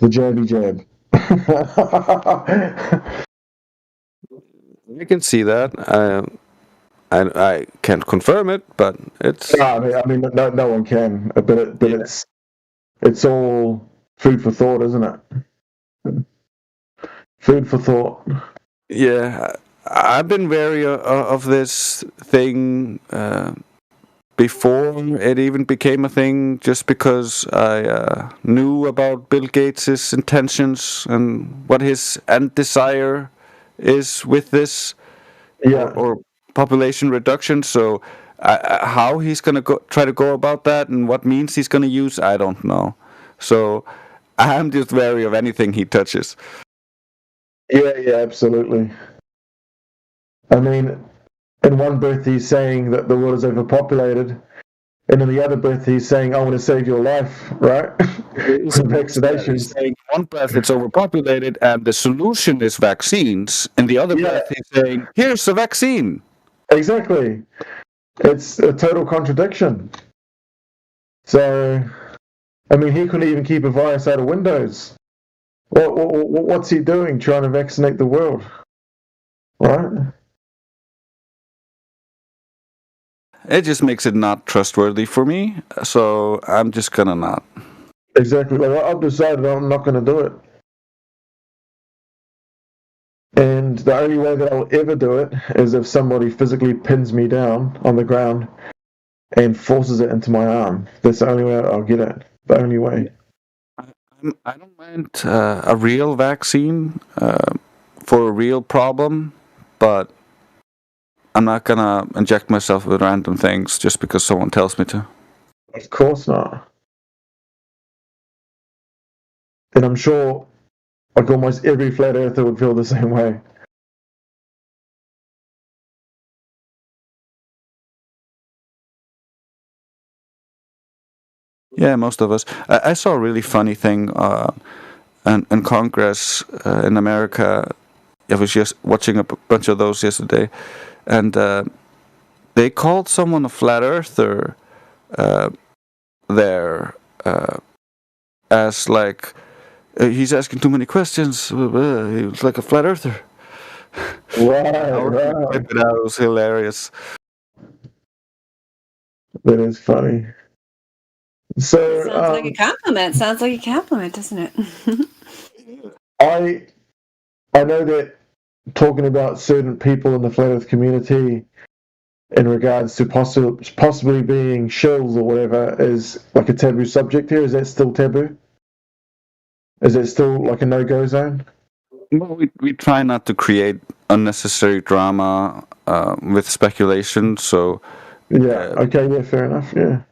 the jabby jab. I can see that. I can't confirm it, but it's. No, I mean, no one can. But it's all food for thought, isn't it? Food for thought. Yeah, I've been wary of this thing before it even became a thing, just because I knew about Bill Gates' intentions and what his end desire is with this, or population reduction. So how he's going to try to go about that and what means he's going to use, I don't know. So I'm just wary of anything he touches. Yeah, absolutely. I mean, in one breath he's saying that the world is overpopulated, and in the other breath he's saying, I want to save your life, right? Vaccinations. In one breath it's overpopulated and the solution is vaccines. In the other breath he's saying, here's the vaccine. Exactly. It's a total contradiction. So, I mean, he couldn't even keep a virus out of Windows. What's he doing trying to vaccinate the world? Right? It just makes it not trustworthy for me, so I'm just gonna not. Exactly. Like, I've decided I'm not going to do it. And the only way that I'll ever do it is if somebody physically pins me down on the ground and forces it into my arm. That's the only way I'll get it. The only way. I don't mind a real vaccine for a real problem, but I'm not gonna inject myself with random things just because someone tells me to. Of course not. And I'm sure like almost every flat earther would feel the same way. Yeah, most of us. I saw a really funny thing in Congress in America. I was just watching a bunch of those yesterday, and they called someone a flat earther there as like he's asking too many questions. He was like a flat earther. Right. That was hilarious. That is funny. So sounds like a compliment. Sounds like a compliment, doesn't it? I know that talking about certain people in the flat earth community in regards to possibly being shills or whatever is like a taboo subject here. Is that still taboo? Is it still like a no-go zone? Well, we try not to create unnecessary drama with speculation. So fair enough. Yeah,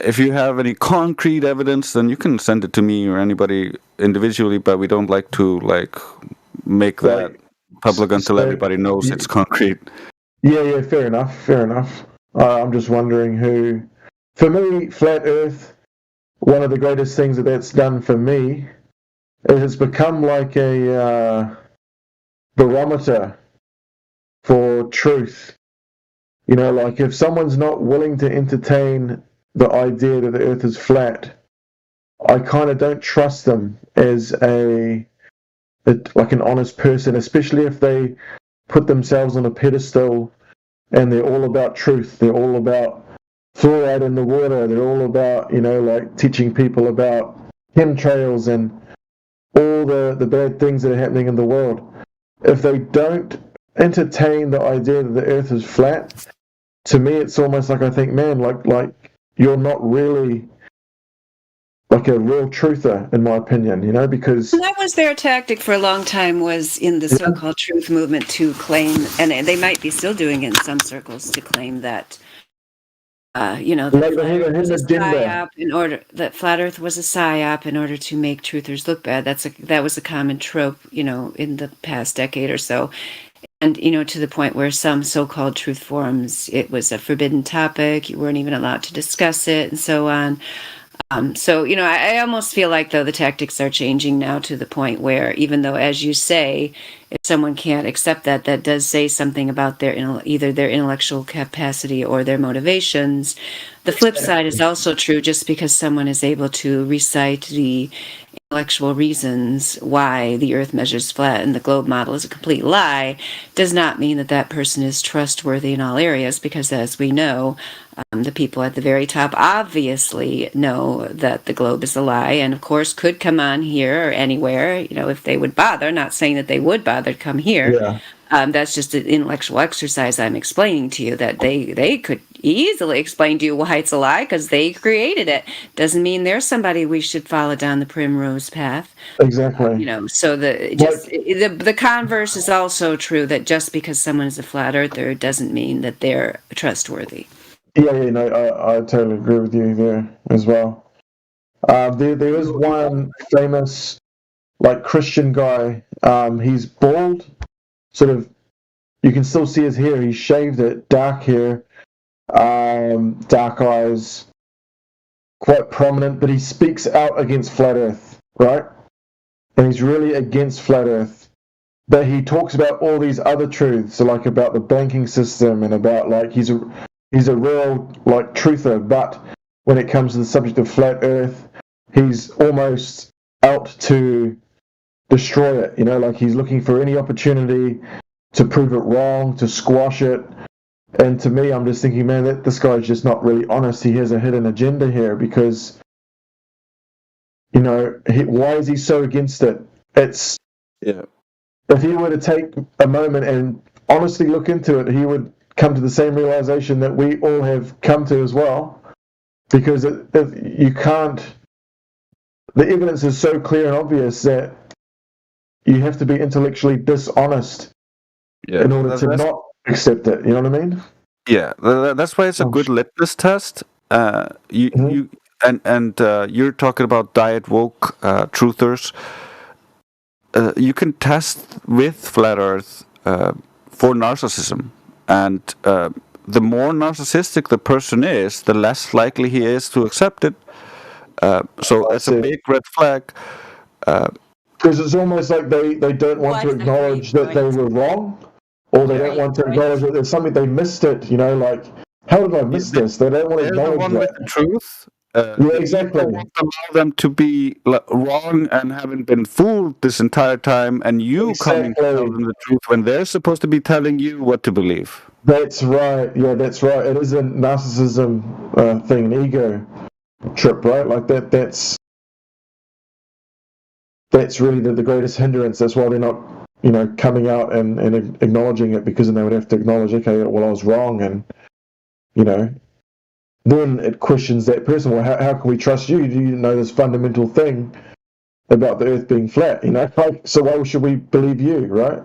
if you have any concrete evidence, then you can send it to me or anybody individually. But we don't like to make that public until everybody knows it's concrete. Yeah, fair enough. I'm just wondering who. For me, flat Earth, one of the greatest things that's done for me. It has become like a barometer for truth. Like if someone's not willing to entertain the idea that the earth is flat, I kind of don't trust them as like an honest person, especially if they put themselves on a pedestal and they're all about truth. They're all about fluoride in the water. They're all about, like teaching people about chemtrails and all the bad things that are happening in the world. If they don't entertain the idea that the earth is flat, to me it's almost like I think, man, like you're not really like a real truther, in my opinion, you know, because that was their tactic for a long time, was in the so-called truth movement to claim, and they might be still doing it in some circles, to claim that that flat Earth was a psyop in order to make truthers look bad. That was a common trope, in the past decade or so. And, to the point where some so-called truth forums, it was a forbidden topic. You weren't even allowed to discuss it and so on. I almost feel like, though, the tactics are changing now to the point where, even though, as you say, if someone can't accept that does say something about either their intellectual capacity or their motivations. The flip side is also true. Just because someone is able to recite the intellectual reasons why the Earth measures flat and the globe model is a complete lie does not mean that person is trustworthy in all areas, because, as we know, the people at the very top obviously know that the globe is a lie, and of course could come on here or anywhere, if they would bother. Not saying that they would bother to come here. Yeah. That's just an intellectual exercise I'm explaining to you, that they could easily explain to you why it's a lie, because they created it. Doesn't mean they're somebody we should follow down the primrose path. Exactly. So the converse is also true, that just because someone is a flat earther doesn't mean that they're trustworthy. Yeah, I totally agree with you there as well. There is one famous, Christian guy. He's bald, sort of. You can still see his hair. He shaved it, dark hair, dark eyes, quite prominent. But he speaks out against flat Earth, right? And he's really against flat Earth. But he talks about all these other truths, so about the banking system and about he's a real truther. But when it comes to the subject of flat Earth, he's almost out to destroy it. He's looking for any opportunity to prove it wrong, to squash it. And to me, I'm just thinking, man, that this guy's just not really honest. He has a hidden agenda here, because why is he so against it? If he were to take a moment and honestly look into it, he would come to the same realization that we all have come to as well, because you can't. The evidence is so clear and obvious that you have to be intellectually dishonest in order to not accept it. You know what I mean? Yeah, that's why it's a good litmus test. You're talking about diet woke truthers. You can test with flat Earth for narcissism, and the more narcissistic the person is, the less likely he is to accept it. So it's a big red flag. Because it's almost like they don't want to acknowledge that they were wrong, or they don't want to acknowledge that there's something they missed it. How did I miss this? They don't want to acknowledge that. With the truth. Exactly. You don't allow them to be wrong and haven't been fooled this entire time, and you coming to tell them the truth when they're supposed to be telling you what to believe. That's right. Yeah, that's right. It is a narcissism thing, an ego trip, right? That's really the greatest hindrance. That's why they're not, coming out and acknowledging it, because then they would have to acknowledge, okay, well, I was wrong, and then it questions that person. Well, how can we trust you? Do you know this fundamental thing about the Earth being flat? So why should we believe you, right?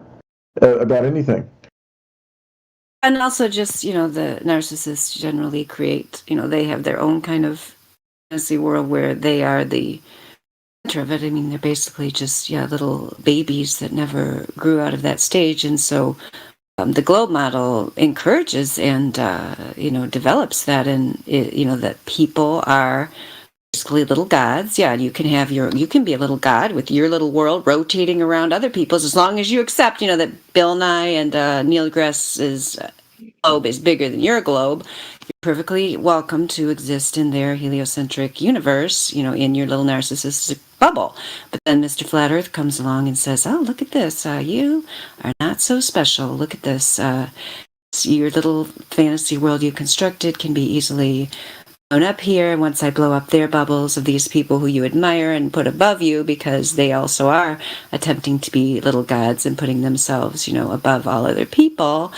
About anything. And also, just the narcissists generally create. They have their own kind of fantasy world where they are the center of it. I mean, they're basically just little babies that never grew out of that stage, and so the globe model encourages and develops that, and that people are basically little gods. Yeah, you can be a little god with your little world rotating around other people's, as long as you accept that Bill Nye and Neil deGrasse's globe is bigger than your globe. You're perfectly welcome to exist in their heliocentric universe, in your little narcissistic bubble. But then Mr. Flat Earth comes along and says, oh, look at this. You are not so special. Look at this. Your little fantasy world you constructed can be easily blown up here. And once I blow up their bubbles of these people who you admire and put above you, because they also are attempting to be little gods and putting themselves, above all other people.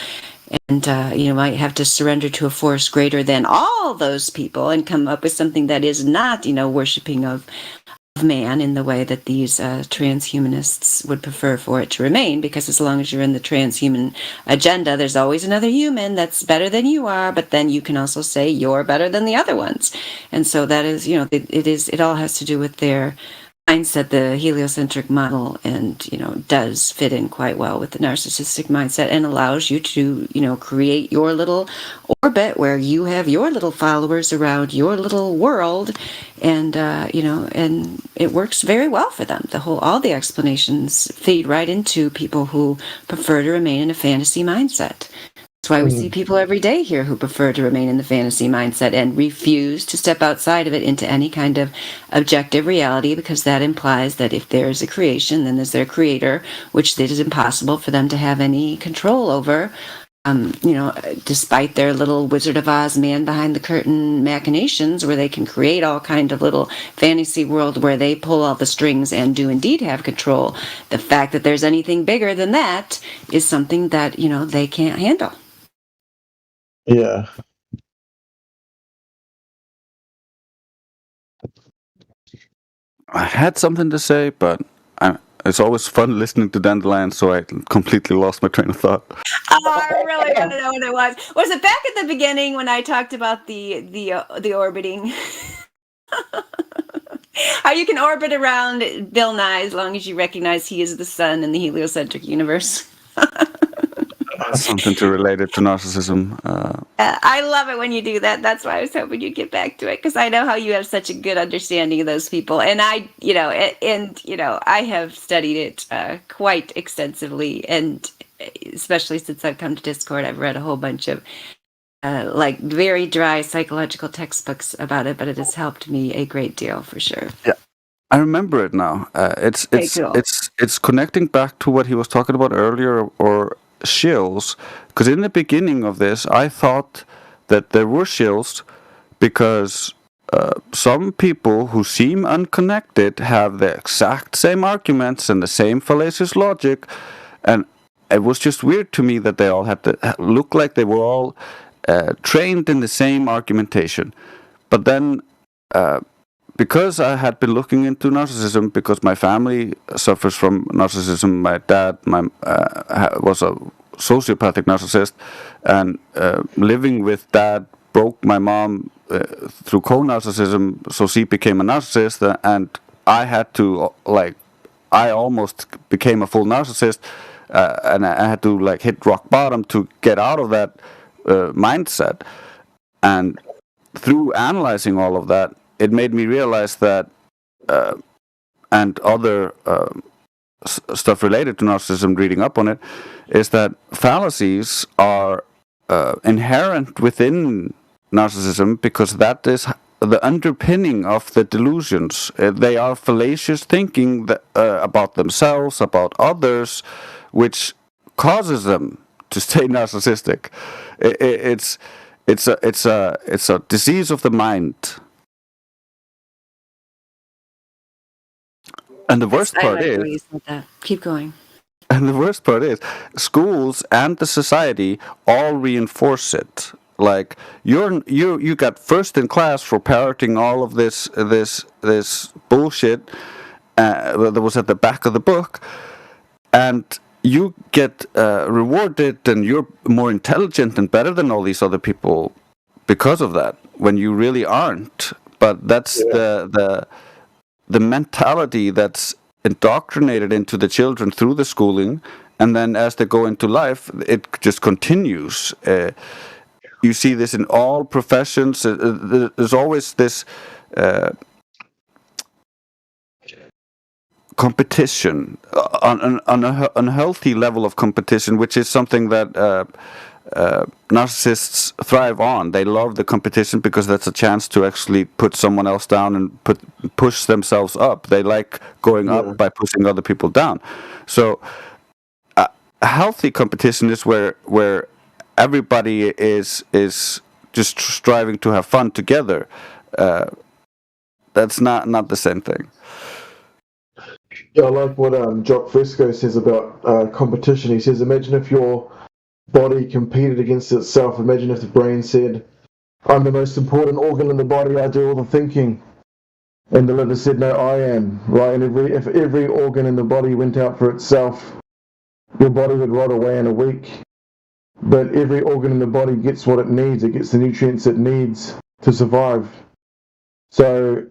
and you might have to surrender to a force greater than all those people and come up with something that is not, worshiping of man in the way that these transhumanists would prefer for it to remain, because as long as you're in the transhuman agenda, there's always another human that's better than you are, but then you can also say you're better than the other ones. And so that is, it all has to do with their mindset. The heliocentric model, and does fit in quite well with the narcissistic mindset, and allows you to create your little orbit where you have your little followers around your little world, and and it works very well for them. All the explanations feed right into people who prefer to remain in a fantasy mindset. That's why we see people every day here who prefer to remain in the fantasy mindset and refuse to step outside of it into any kind of objective reality, because that implies that if there is a creation, then there's their creator, which it is impossible for them to have any control over. Despite their little Wizard of Oz man behind the curtain machinations, where they can create all kind of little fantasy world where they pull all the strings and do indeed have control, the fact that there's anything bigger than that is something that, they can't handle. Yeah. I had something to say, but it's always fun listening to Dandelion, so I completely lost my train of thought. Oh, I really want to know what it was. Was it back at the beginning when I talked about the orbiting? How you can orbit around Bill Nye as long as you recognize he is the sun in the heliocentric universe. Something to relate it to narcissism. I love it when you do that. That's why I was hoping you'd get back to it, because I know how you have such a good understanding of those people, and I have studied it quite extensively, and especially since I've come to Discord, I've read a whole bunch of very dry psychological textbooks about it, but it has helped me a great deal for sure. Yeah, I remember it now. It's connecting back to what he was talking about earlier, or shills, because in the beginning of this I thought that there were shills because some people who seem unconnected have the exact same arguments and the same fallacious logic, and it was just weird to me that they all had to look like they were all trained in the same argumentation. But then because I had been looking into narcissism, because my family suffers from narcissism. My dad was a sociopathic narcissist, and living with dad broke my mom through co-narcissism, so she became a narcissist, and I had to, I almost became a full narcissist, and I had to hit rock bottom to get out of that mindset. And through analyzing all of that, it made me realize that, and other stuff related to narcissism, reading up on it, is that fallacies are inherent within narcissism, because that is the underpinning of the delusions. They are fallacious thinking about themselves, about others, which causes them to stay narcissistic. It's a disease of the mind. And the worst part is, keep going. And the worst part is, schools and the society all reinforce it. Like you got first in class for parroting all of this bullshit that was at the back of the book, and you get rewarded, and you're more intelligent and better than all these other people because of that, when you really aren't. But that's the mentality that's indoctrinated into the children through the schooling, and then as they go into life, it just continues. You see this in all professions. There's always this competition, on a unhealthy level of competition, which is something that narcissists thrive on. They love the competition because that's a chance to actually put someone else down and push themselves up. They like going up by pushing other people down. So a healthy competition is where everybody is just striving to have fun together. That's not the same thing. Yeah, I like what Jock Frisco says about competition. He says, imagine if you're body competed against itself. Imagine if the brain said, I'm the most important organ in the body, I do all the thinking. And the liver said, no, I am, right? And if every organ in the body went out for itself, your body would rot away in a week. But every organ in the body gets what it needs. It gets the nutrients it needs to survive. So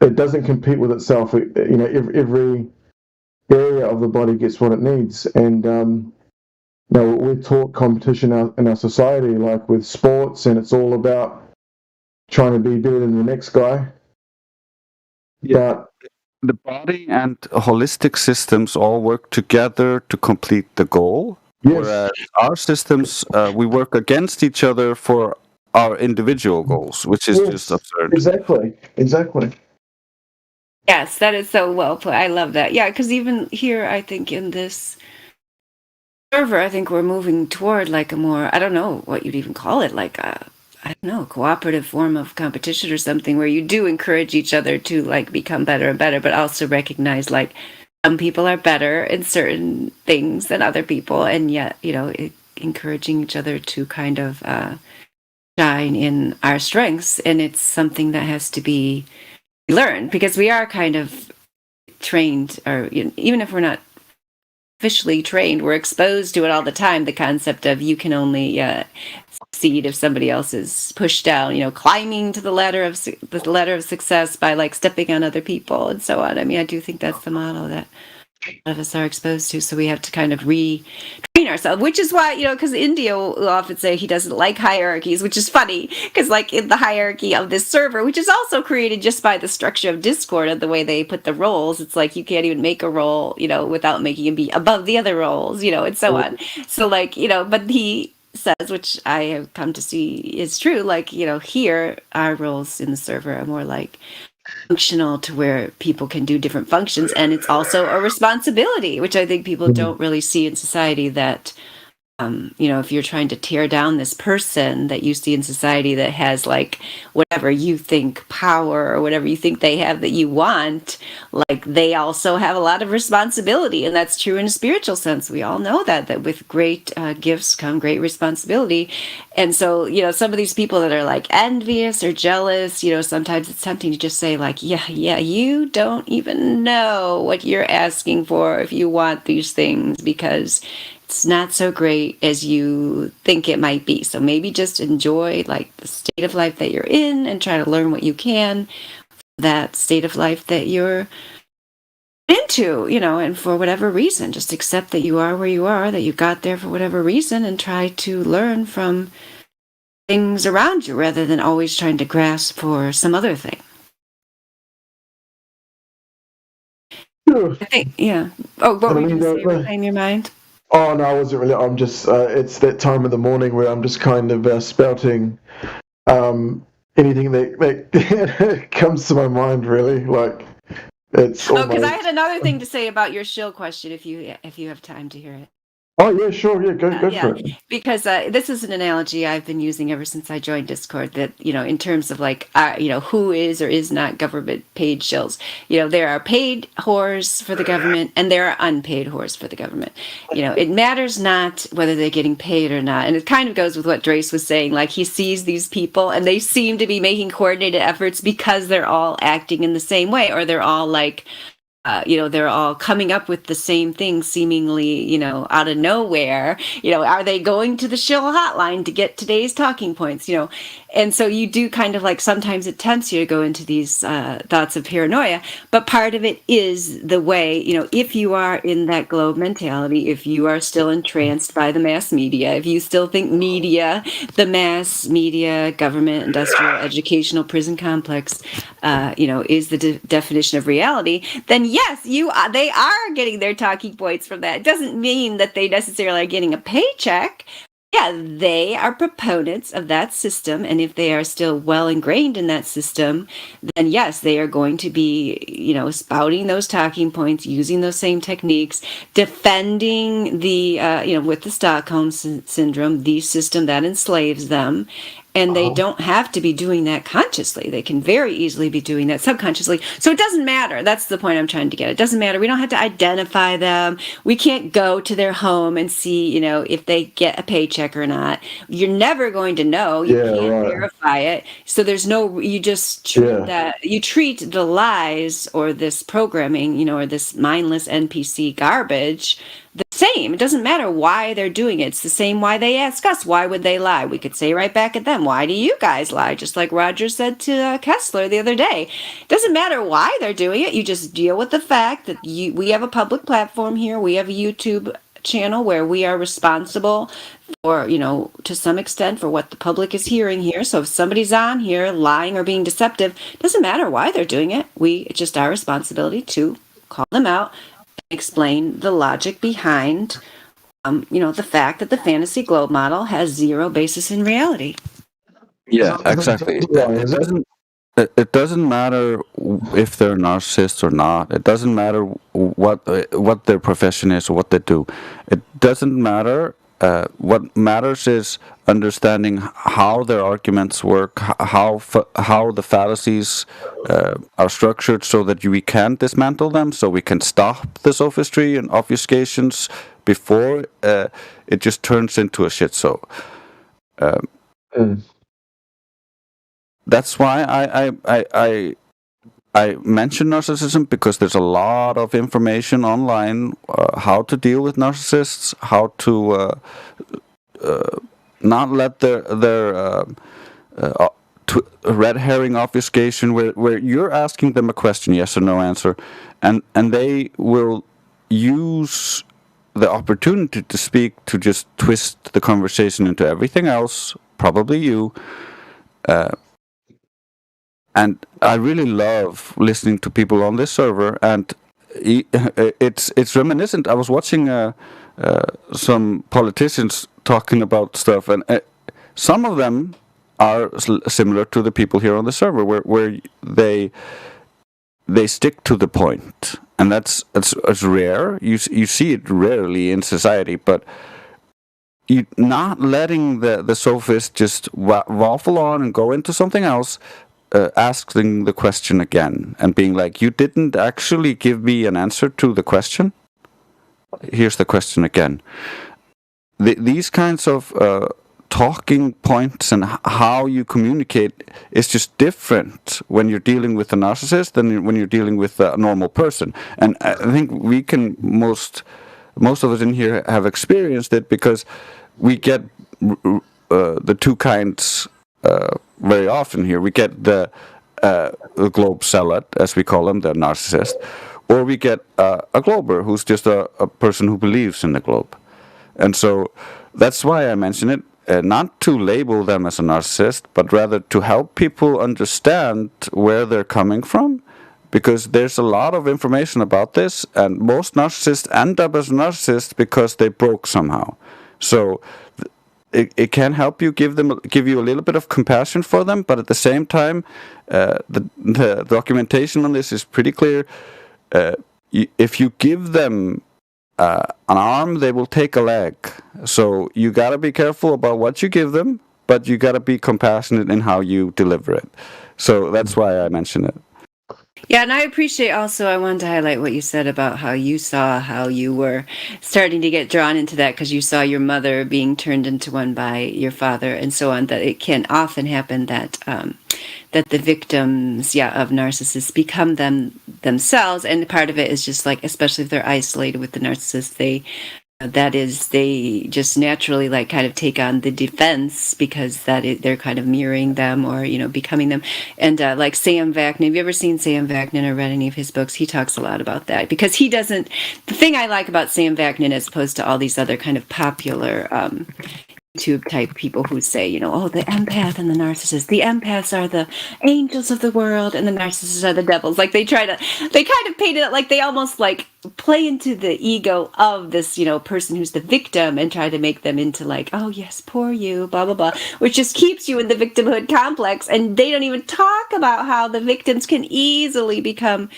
it doesn't compete with itself. Every area of the body gets what it needs. And we're taught competition in our society, like with sports, and it's all about trying to be better than the next guy. Yeah. The body and holistic systems all work together to complete the goal. Yes. Whereas our systems, we work against each other for our individual goals, which is just absurd. Exactly. Yes, that is so well put. I love that. Yeah, because even here, I think in this server, I think we're moving toward like a more, I don't know what you'd even call it, like a, I don't know, cooperative form of competition or something where you do encourage each other to like become better and better, but also recognize like some people are better in certain things than other people, and yet, encouraging each other to kind of shine in our strengths. And it's something that has to be learned because we are kind of trained, or even if we're not officially trained, we're exposed to it all the time. The concept of you can only succeed if somebody else is pushed down, climbing to the ladder of success by like stepping on other people and so on. I mean, I do think that's the model that a lot of us are exposed to. So we have to kind of retrain ourselves, which is why, because India will often say he doesn't like hierarchies, which is funny because like in the hierarchy of this server, which is also created just by the structure of Discord and the way they put the roles, it's like you can't even make a role, without making it be above the other roles, and so on. So like, but he says, which I have come to see is true, like, here our roles in the server are more like functional to where people can do different functions, and it's also a responsibility, which I think people don't really see in society, that if you're trying to tear down this person that you see in society that has like whatever you think power or whatever you think they have that you want, like they also have a lot of responsibility. And that's true in a spiritual sense. We all know that with great gifts come great responsibility. And so, some of these people that are like envious or jealous, sometimes it's tempting to just say like, yeah, you don't even know what you're asking for if you want these things, because it's not so great as you think it might be. So maybe just enjoy like the state of life that you're in and try to learn what you can, that state of life that you're into, and for whatever reason, just accept that you are where you are, that you got there for whatever reason, and try to learn from things around you rather than always trying to grasp for some other thing. I think, yeah. Oh, what were you going to say? Reclaim your mind? Oh, no, I wasn't really. I'm just, it's that time of the morning where I'm just kind of spouting anything that comes to my mind, really. Like, it's because I had another thing to say about your shill question, if you have time to hear it. Oh, yeah, sure. Yeah, go for it. Because this is an analogy I've been using ever since I joined Discord, that, in terms of like, who is or is not government paid shills. There are paid whores for the government and there are unpaid whores for the government. It matters not whether they're getting paid or not. And it kind of goes with what Drace was saying. Like, he sees these people and they seem to be making coordinated efforts because they're all acting in the same way, or they're all like, they're all coming up with the same thing seemingly, out of nowhere. Are they going to the shill hotline to get today's talking points, And so you do kind of like, sometimes it tempts you to go into these thoughts of paranoia, but part of it is the way, if you are in that globe mentality, if you are still entranced by the mass media, if you still think media, the mass media, government, industrial, educational, prison complex, is the definition of reality, then yes, they are getting their talking points from that. It doesn't mean that they necessarily are getting a paycheck. Yeah, they are proponents of that system, and if they are still well ingrained in that system, then yes, they are going to be, spouting those talking points, using those same techniques, defending the, with the Stockholm syndrome, the system that enslaves them. And they don't have to be doing that consciously. They can very easily be doing that subconsciously. So it doesn't matter. That's the point I'm trying to get. It doesn't matter. We don't have to identify them. We can't go to their home and see, if they get a paycheck or not. You're never going to know. You can't verify it. So there's you just treat you treat the lies or this programming, or this mindless NPC garbage the same. It doesn't matter why they're doing it. It's the same why they ask us, why would they lie? We could say right back at them, why do you guys lie? Just like Roger said to Kessler the other day. It doesn't matter why they're doing it. You just deal with the fact that we have a public platform here. We have a YouTube channel where we are responsible for, to some extent for what the public is hearing here. So if somebody's on here lying or being deceptive, it doesn't matter why they're doing it. It's just our responsibility to call them out, explain the logic behind, the fact that the Fantasy Globe model has zero basis in reality. Yeah, exactly. It doesn't matter if they're narcissists or not. It doesn't matter what their profession is or what they do. It doesn't matter. What matters is understanding how their arguments work, how the fallacies are structured, so that we can dismantle them, so we can stop the sophistry and obfuscations before it just turns into a shit show. That's why I mention narcissism, because there's a lot of information online how to deal with narcissists, how to not let their red herring obfuscation, where you're asking them a question, yes or no answer, and they will use the opportunity to speak to just twist the conversation into everything else, probably you. And I really love listening to people on this server, and it's reminiscent. I was watching some politicians talking about stuff, and some of them are similar to the people here on the server, where they stick to the point, and that's rare. You see it rarely in society, but you not letting the sophist just waffle on and go into something else. Asking the question again and being like, you didn't actually give me an answer to the question. Here's the question again. These kinds of talking points and how you communicate is just different when you're dealing with a narcissist than when you're dealing with a normal person. And I think we can most of us in here have experienced it, because we get the two kinds very often here. We get the globe zealot, as we call them, the narcissist, or we get a glober who's just a person who believes in the globe. And so that's why I mention it, not to label them as a narcissist, but rather to help people understand where they're coming from, because there's a lot of information about this, and most narcissists end up as a narcissist because they broke somehow. So it can help you, give you a little bit of compassion for them, but at the same time, the documentation on this is pretty clear. If you give them an arm, they will take a leg. So you got to be careful about what you give them, but you got to be compassionate in how you deliver it. So that's why I mention it. Yeah, and I appreciate also, I wanted to highlight what you said about how you were starting to get drawn into that because you saw your mother being turned into one by your father and so on, that it can often happen that that the victims, of narcissists become themselves. And part of it is just like, especially if they're isolated with the narcissist, they just naturally like kind of take on the defense because they're kind of mirroring them or, becoming them. And like Sam Vaknin, have you ever seen Sam Vaknin or read any of his books? He talks a lot about that because the thing I like about Sam Vaknin as opposed to all these other kind of popular YouTube type people who say, the empath and the narcissist. The empaths are the angels of the world and the narcissists are the devils. Like they kind of paint it like they almost like play into the ego of this, person who's the victim and try to make them into like, oh yes, poor you, blah, blah, blah, which just keeps you in the victimhood complex. And they don't even talk about how the victims can easily become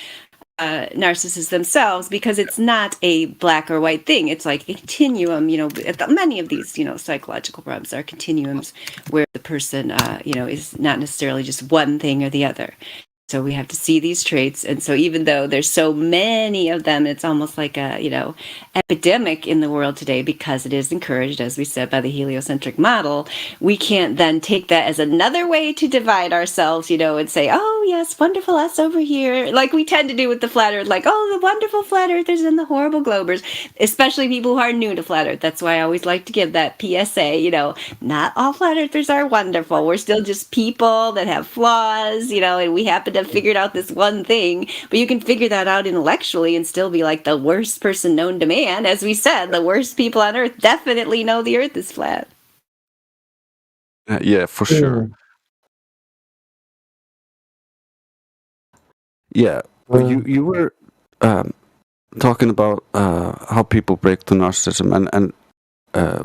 narcissists themselves, because it's not a black or white thing. It's like a continuum. Many of these, psychological problems are continuums where the person, is not necessarily just one thing or the other. So we have to see these traits. And so even though there's so many of them, it's almost like a, epidemic in the world today, because it is encouraged, as we said, by the heliocentric model. We can't then take that as another way to divide ourselves, and say, oh, yes, wonderful us over here. Like we tend to do with the flat earth, like, oh, the wonderful flat earthers and the horrible globers, especially people who are new to flat earth. That's why I always like to give that PSA, not all flat earthers are wonderful. We're still just people that have flaws, and we happen to have figured out this one thing, but you can figure that out intellectually and still be like the worst person known to man. As we said, the worst people on earth definitely know the earth is flat. Yeah, for sure. Yeah, you were talking about how people break through narcissism, and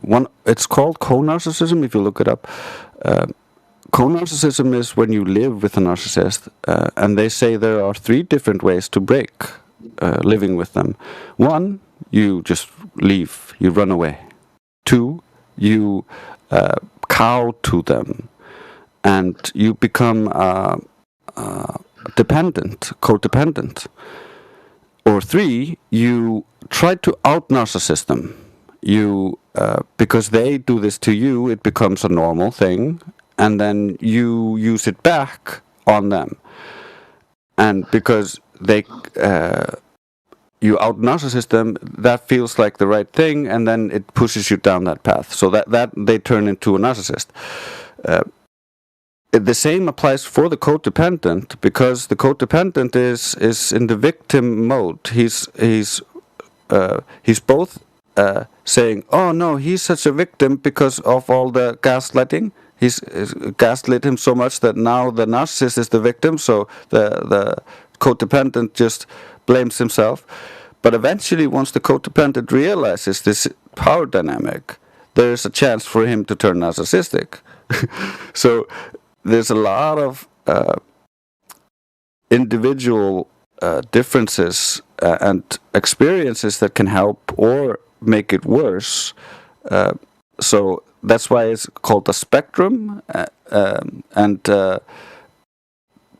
one, it's called co-narcissism if you look it up. Co-narcissism is when you live with a narcissist, and they say there are 3 different ways to break living with them. 1, you just leave, you run away. 2, you cow to them, and you become codependent. Or 3, you try to out-narcissist them. You, because they do this to you, it becomes a normal thing, and then you use it back on them. And because they, you out-narcissist them, that feels like the right thing, and then it pushes you down that path. So that they turn into a narcissist. The same applies for the codependent, because the codependent is in the victim mode. He's both saying, "Oh no, he's such a victim because of all the gaslighting. He's gaslit him so much that now the narcissist is the victim. So the codependent just blames himself." But eventually, once the codependent realizes this power dynamic, there is a chance for him to turn narcissistic. So there's a lot of individual differences and experiences that can help or make it worse. So that's why it's called a spectrum, and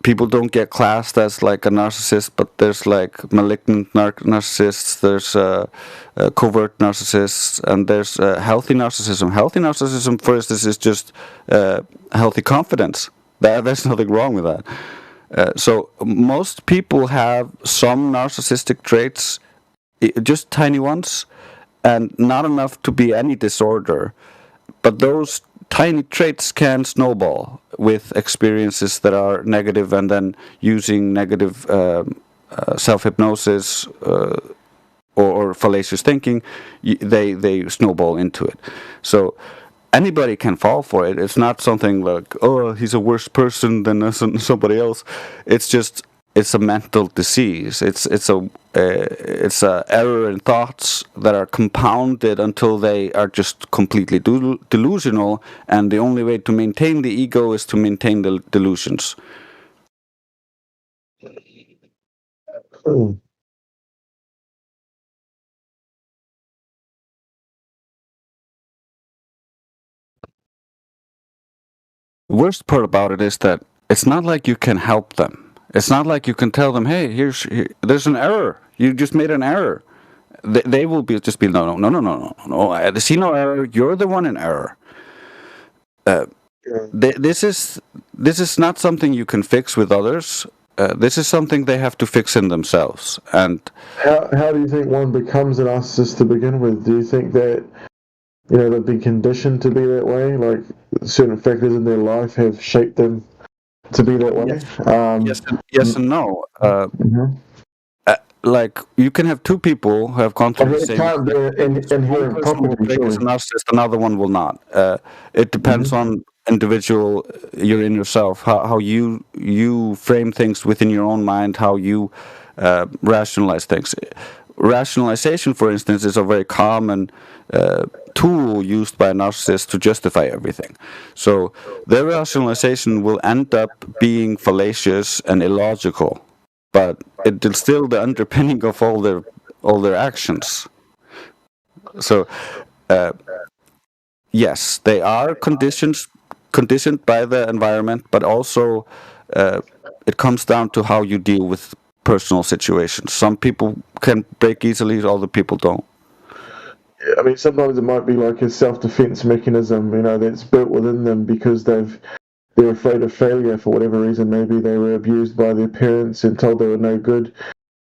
people don't get classed as like a narcissist, but there's like malignant narcissists, there's covert narcissists, and there's healthy narcissism. Healthy narcissism, for instance, is just healthy confidence. There's nothing wrong with that. So most people have some narcissistic traits, just tiny ones, and not enough to be any disorder. But those tiny traits can snowball with experiences that are negative, and then using negative self-hypnosis or fallacious thinking, they snowball into it. So anybody can fall for it. It's not something like, oh, he's a worse person than somebody else. It's just, it's a mental disease. It's a error in thoughts that are compounded until they are just completely delusional, and the only way to maintain the ego is to maintain the delusions. The worst part about it is that it's not like you can help them. It's not like you can tell them, hey, there's an error. You just made an error. They will just be, no. I see no error. You're the one in error. This is not something you can fix with others. This is something they have to fix in themselves. And how do you think one becomes a narcissist to begin with? Do you think that they've been conditioned to be that way? Like certain factors in their life have shaped them to be that way? Yes and no. Like you can have 2 people who have gone through the same. One person will break as a narcissist, another one will not. It depends on individual. You're in yourself, how you frame things within your own mind, how you rationalize things. Rationalization, for instance, is a very common tool used by a narcissist to justify everything. So their rationalization will end up being fallacious and illogical. but it's still the underpinning of all their actions. So, yes, they are conditioned by the environment, but also it comes down to how you deal with personal situations. Some people can break easily, other people don't. I mean, sometimes it might be like a self-defense mechanism, that's built within them because they're afraid of failure for whatever reason. Maybe they were abused by their parents and told they were no good.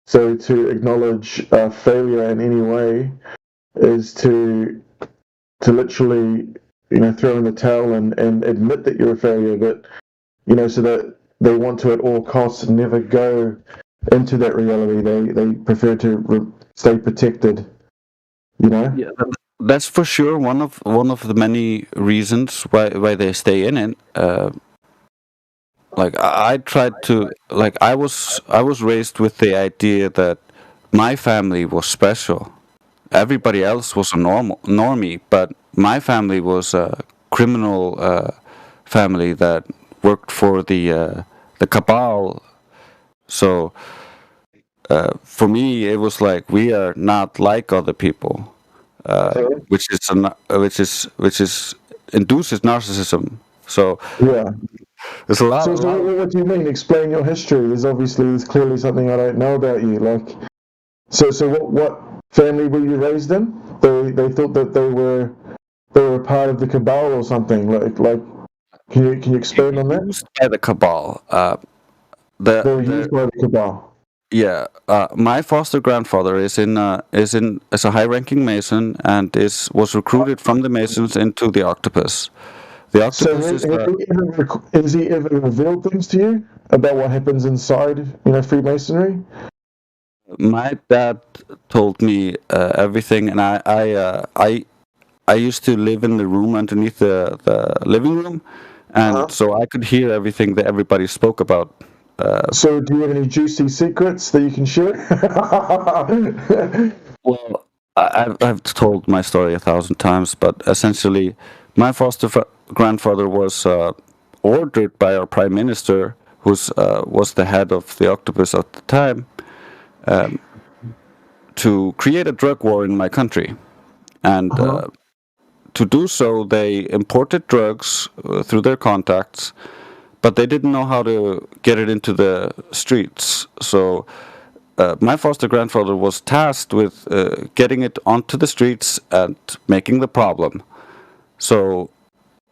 So to acknowledge failure in any way is to literally, throw in the towel and admit that you're a failure, but, so that they want to at all costs never go into that reality. They prefer to stay protected, Yeah, that's for sure one of the many reasons why they stay in it. Like I tried to, like I was raised with the idea that my family was special. Everybody else was a normie, but my family was a criminal family that worked for the cabal. So for me, it was like we are not like other people, which is induces narcissism. So yeah. there's a lot. So what do you mean? Explain your history. There's clearly something I don't know about you. Like, so what family were you raised in? They thought that they were a part of the cabal or something. Like, can you expand on that? Used by the cabal. They were used by the cabal. Yeah, my foster grandfather is as a high-ranking Mason and was recruited from the Masons into the Octopus. The Octopus has he ever revealed things to you about what happens inside, Freemasonry? My dad told me everything, and I used to live in the room underneath the living room, and so I could hear everything that everybody spoke about. So do you have any juicy secrets that you can share? Well, I've told my story 1,000 times, but essentially, my foster grandfather was ordered by our prime minister, who was the head of the Octopus at the time, to create a drug war in my country. And to do so, they imported drugs through their contacts, but they didn't know how to get it into the streets. So my foster grandfather was tasked with getting it onto the streets and making the problem. So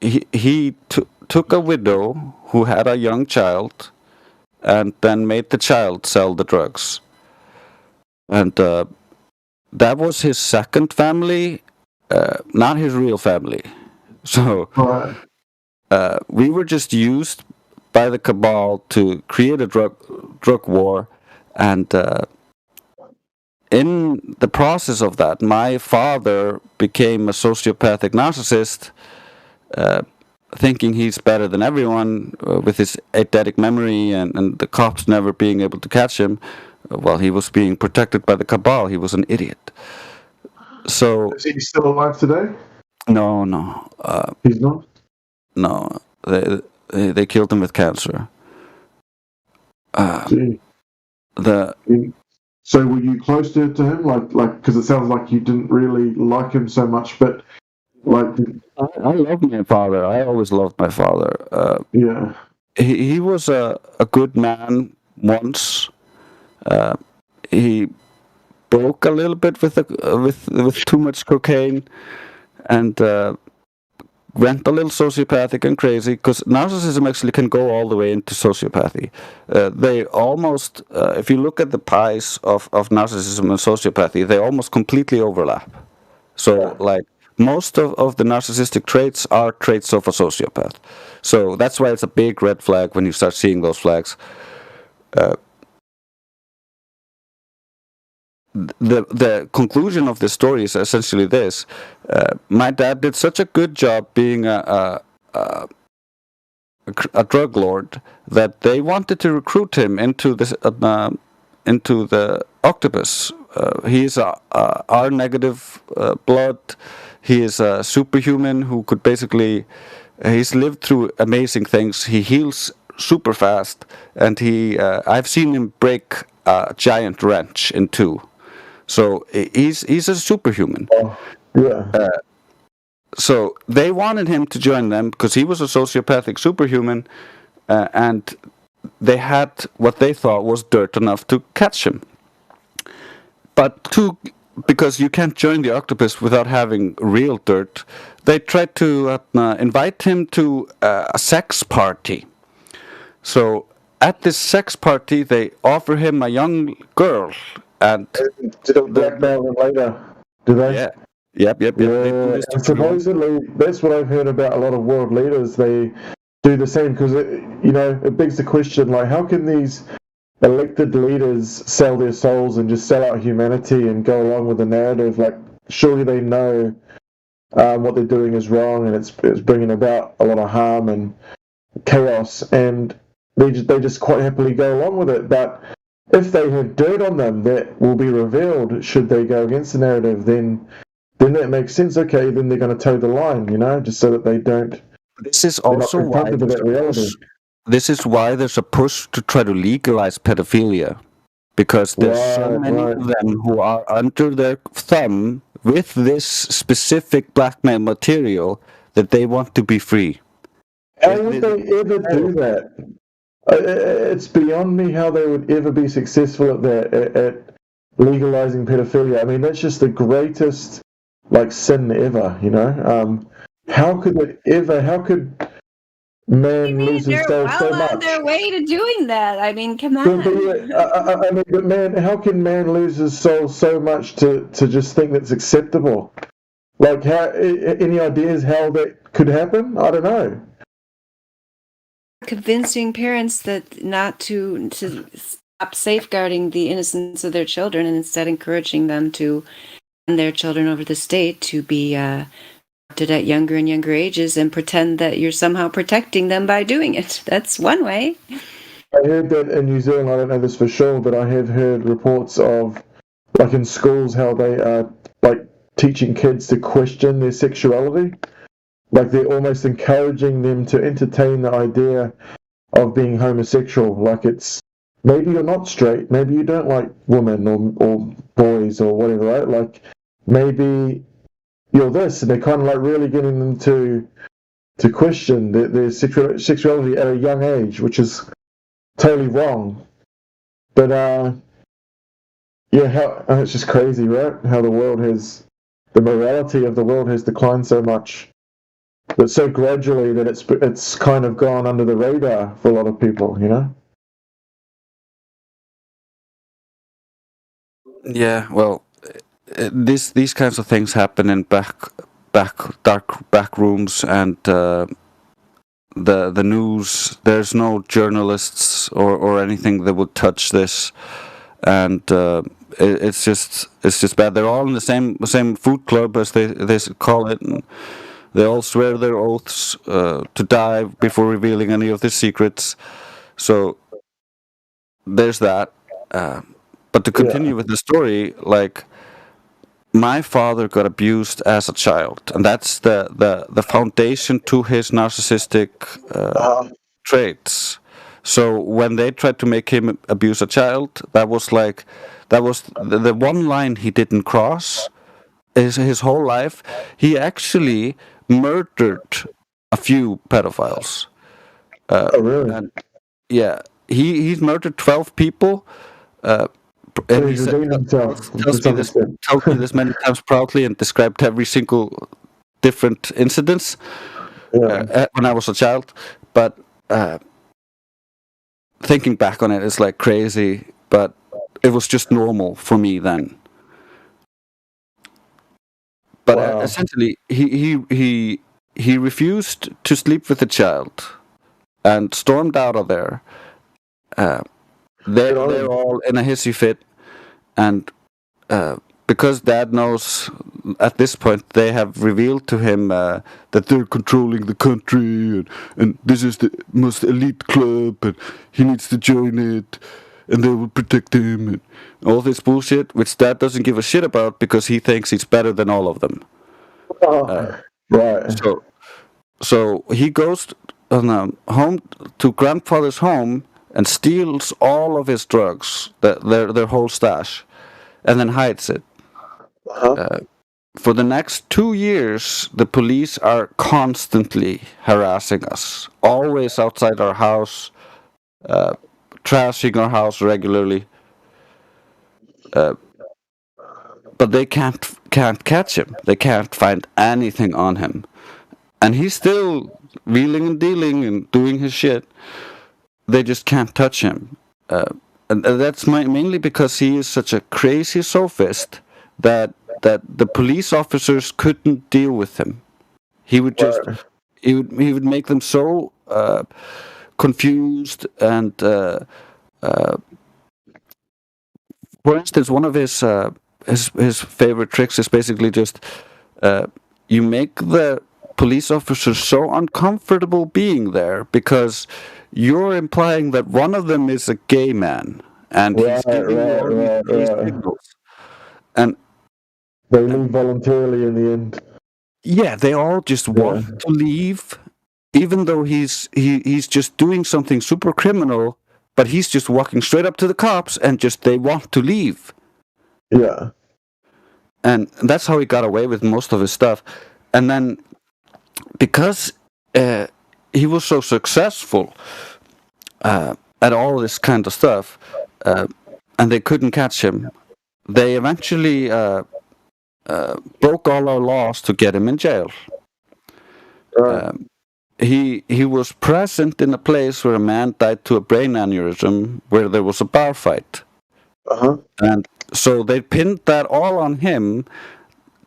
he took a widow who had a young child and then made the child sell the drugs. And that was his second family, not his real family. So we were just used by the cabal to create a drug war, and in the process of that, my father became a sociopathic narcissist, thinking he's better than everyone with his eidetic memory and the cops never being able to catch him while he was being protected by the cabal. He was an idiot. So is he still alive today? No. He's not? No. They killed him with cancer. So were you close to him? Like, because it sounds like you didn't really like him so much, but like. I love my father. I always loved my father. Yeah. He was a good man once. He broke a little bit with too much cocaine, and went a little sociopathic and crazy, because narcissism actually can go all the way into sociopathy. They almost, if you look at the pies of narcissism and sociopathy, they almost completely overlap. So, like, most of the narcissistic traits are traits of a sociopath. So that's why it's a big red flag when you start seeing those flags. The conclusion of this story is essentially this: my dad did such a good job being a drug lord that they wanted to recruit him into the Octopus. He is R negative blood. He is a superhuman who could basically. He's lived through amazing things. He heals super fast, and I've seen him break a giant wrench in two. So he's a superhuman. Yeah. So they wanted him to join them because he was a sociopathic superhuman, and they had what they thought was dirt enough to catch him. But because you can't join the octopus without having real dirt, they tried to invite him to a sex party. So at this sex party, they offer him a young girl, and did it blackmail him later? Do they? Yeah. Yep. Yeah, and supposedly that's what I've heard about a lot of world leaders. They do the same because it begs the question, like, how can these elected leaders sell their souls and just sell out humanity and go along with the narrative? Like, surely they know what they're doing is wrong, and it's bringing about a lot of harm and chaos, and they just quite happily go along with it. But if they have dirt on them that will be revealed should they go against the narrative, then that makes sense. Okay, then they're going to toe the line, just so that they don't. This is also why there's a push to try to legalize pedophilia, because there's so many of them who are under their thumb with this specific blackmail material that they want to be free. How would they ever do that? It's beyond me how they would ever be successful at that, at legalizing pedophilia. I mean, that's just the greatest sin ever, how could man lose his soul so much? On their way to doing that. I mean, come on. But man, how can man lose his soul so much to just think that's acceptable? Like, how? Any ideas how that could happen? I don't know. Convincing parents that not to stop safeguarding the innocence of their children and instead encouraging them to send their children over the state to be adopted at younger and younger ages and pretend that you're somehow protecting them by doing it. That's one way. I heard that in New Zealand, I don't know this for sure, but I have heard reports of, like in schools, how they are teaching kids to question their sexuality. Like they're almost encouraging them to entertain the idea of being homosexual. Like it's, maybe you're not straight, maybe you don't like women or boys or whatever, right? Like maybe you're this, and they're kind of really getting them to question their sexuality at a young age, which is totally wrong. But it's just crazy, right? How the morality of the world has declined so much, but so gradually that it's kind of gone under the radar for a lot of people, Yeah, well, these kinds of things happen in back rooms, and the news. There's no journalists or anything that would touch this, and it's just bad. They're all in the same food club, as they call it, and they all swear their oaths to die before revealing any of their secrets. So there's that. But to continue with the story, my father got abused as a child, and that's the foundation to his narcissistic traits. So when they tried to make him abuse a child, that was the one line he didn't cross his whole life. He actually murdered a few pedophiles. Oh, really? And, yeah, he's murdered 12 people. And he tells me this many times proudly, and described every single different incidents when I was a child. But thinking back on it, it's crazy, but it was just normal for me then. But essentially, he refused to sleep with the child and stormed out of there. They're all in a hissy fit, and because Dad knows at this point, they have revealed to him that they're controlling the country, and this is the most elite club, and he needs to join it, and they will protect him, and all this bullshit, which Dad doesn't give a shit about because he thinks he's better than all of them. Right. So he goes home to grandfather's home and steals all of his drugs, their whole stash, and then hides it. For the next 2 years, the police are constantly harassing us, always outside our house, trashing our house regularly. But they can't catch him. They can't find anything on him, and he's still wheeling and dealing and doing his shit. They just can't touch him, and that's mainly because he is such a crazy sophist that the police officers couldn't deal with him. He would just he would make them so confused and. For instance, one of his favorite tricks is basically just you make the police officers so uncomfortable being there because you're implying that one of them is a gay man and he's giving all these signals. And they leave voluntarily in the end. Yeah, they all just want to leave, even though he's just doing something super criminal. But he's just walking straight up to the cops and they want to leave. Yeah. And that's how he got away with most of his stuff. And then, because he was so successful at all this kind of stuff, and they couldn't catch him, they eventually broke all our laws to get him in jail. He was present in a place where a man died to a brain aneurysm, where there was a bar fight. And so they pinned that all on him,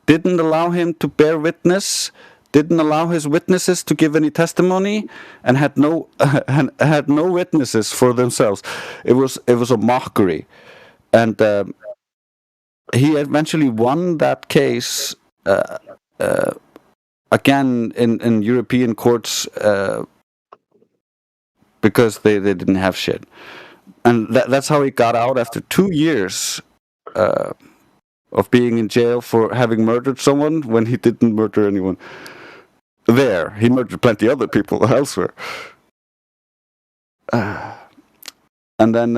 didn't allow him to bear witness, didn't allow his witnesses to give any testimony, and had no witnesses for themselves. It was a mockery. And he eventually won that case again in European courts because they didn't have shit. And that's how he got out after 2 years of being in jail for having murdered someone when he didn't murder anyone there. He murdered plenty other people elsewhere. And then,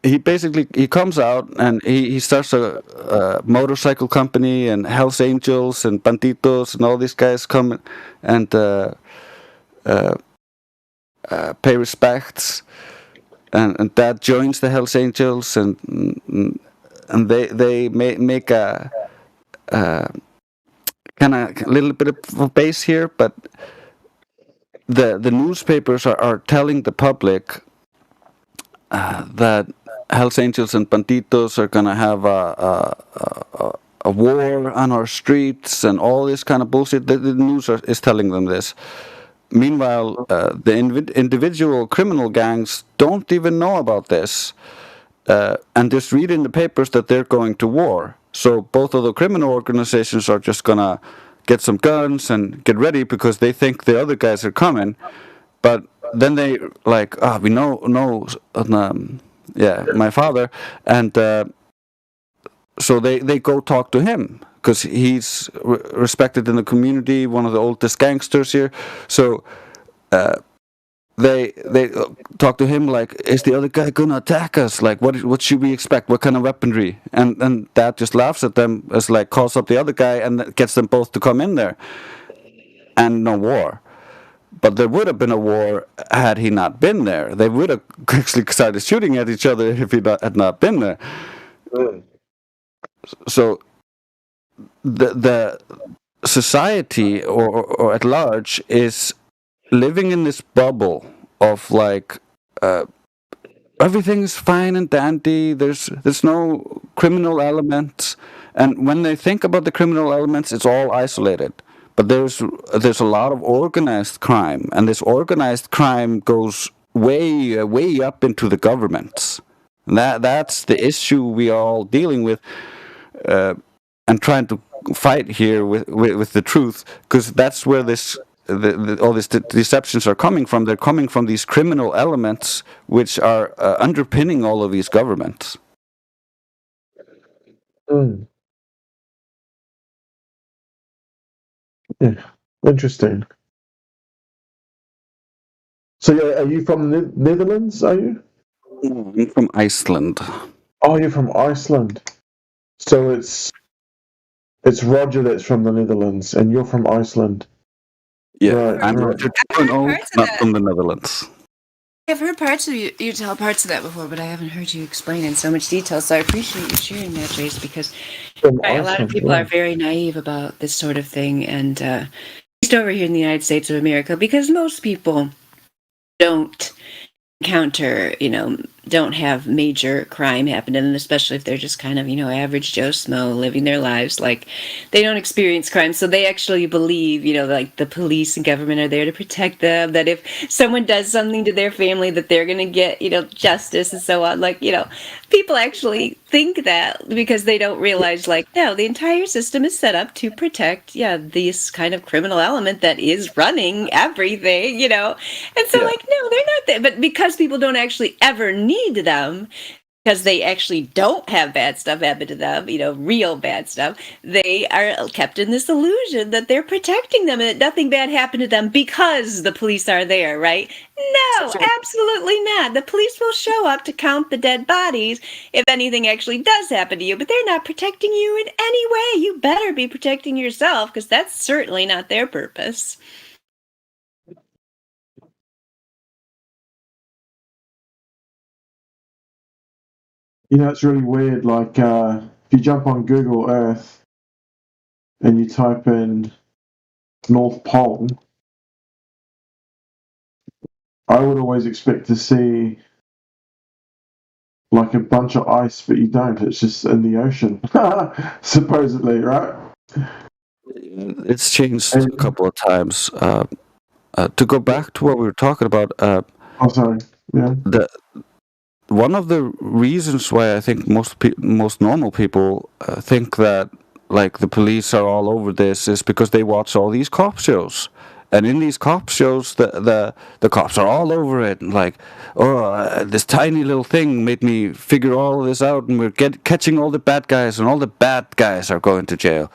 he comes out and he starts a motorcycle company, and Hells Angels and Banditos and all these guys come and pay respects, and Dad joins the Hells Angels, and they make a kind of a little bit of a base here, but the newspapers are telling the public that Hells Angels and Banditos are gonna have a war on our streets and all this kind of bullshit. The news is telling them this. Meanwhile, the individual criminal gangs don't even know about this, and just read in the papers that they're going to war. So both of the criminal organizations are just gonna get some guns and get ready because they think the other guys are coming. But then they we know my father, and so they go talk to him because he's respected in the community, one of the oldest gangsters here. So they talk to him like, is the other guy gonna attack us? Like, what should we expect? What kind of weaponry? And Dad just laughs at them, as like calls up the other guy and gets them both to come in there, and no war. But there would have been a war had he not been there. They would have actually started shooting at each other if he had not been there. So the society or at large is living in this bubble of like everything is fine and dandy. There's no criminal elements, and when they think about the criminal elements, it's all isolated. But there's a lot of organized crime, and this organized crime goes way up into the governments. And that's the issue we are all dealing with, and trying to fight here with the truth, because that's where all these deceptions are coming from. They're coming from these criminal elements which are underpinning all of these governments. Yeah. Interesting. So, are you from the Netherlands? Are you? I'm from Iceland. Oh, you're from Iceland. So it's Roger that's from the Netherlands, and you're from Iceland. Yeah, right, I'm right. Roger 2.0, not from the Netherlands. I've heard parts of you tell parts of that before, but I haven't heard you explain in so much detail. So I appreciate you sharing that, Jace, because a lot of people are very naive about this sort of thing, and at least over here in the United States of America, because most people don't encounter, don't have major crime happen, and especially if they're just kind of, average Joe Schmo living their lives, like they don't experience crime, so they actually believe, like the police and government are there to protect them, that if someone does something to their family that they're going to get, justice and so on. Like, people actually think that because they don't realize, like, no, the entire system is set up to protect, this kind of criminal element that is running everything, and so like, no, they're not there. But because people don't actually ever need them, because they actually don't have bad stuff happen to them, real bad stuff, they are kept in this illusion that they're protecting them and that nothing bad happened to them because the police are there, right? No, absolutely not. The police will show up to count the dead bodies if anything actually does happen to you, but they're not protecting you in any way. You better be protecting yourself, because that's certainly not their purpose. It's really weird. Like, if you jump on Google Earth and you type in North Pole, I would always expect to see like a bunch of ice, but you don't. It's just in the ocean, supposedly, right? It's changed a couple of times. To go back to what we were talking about, sorry. Yeah. One of the reasons why I think most normal people think that like the police are all over this is because they watch all these cop shows, and in these cop shows, the cops are all over it. Like, this tiny little thing made me figure all of this out, and we're catching all the bad guys, and all the bad guys are going to jail.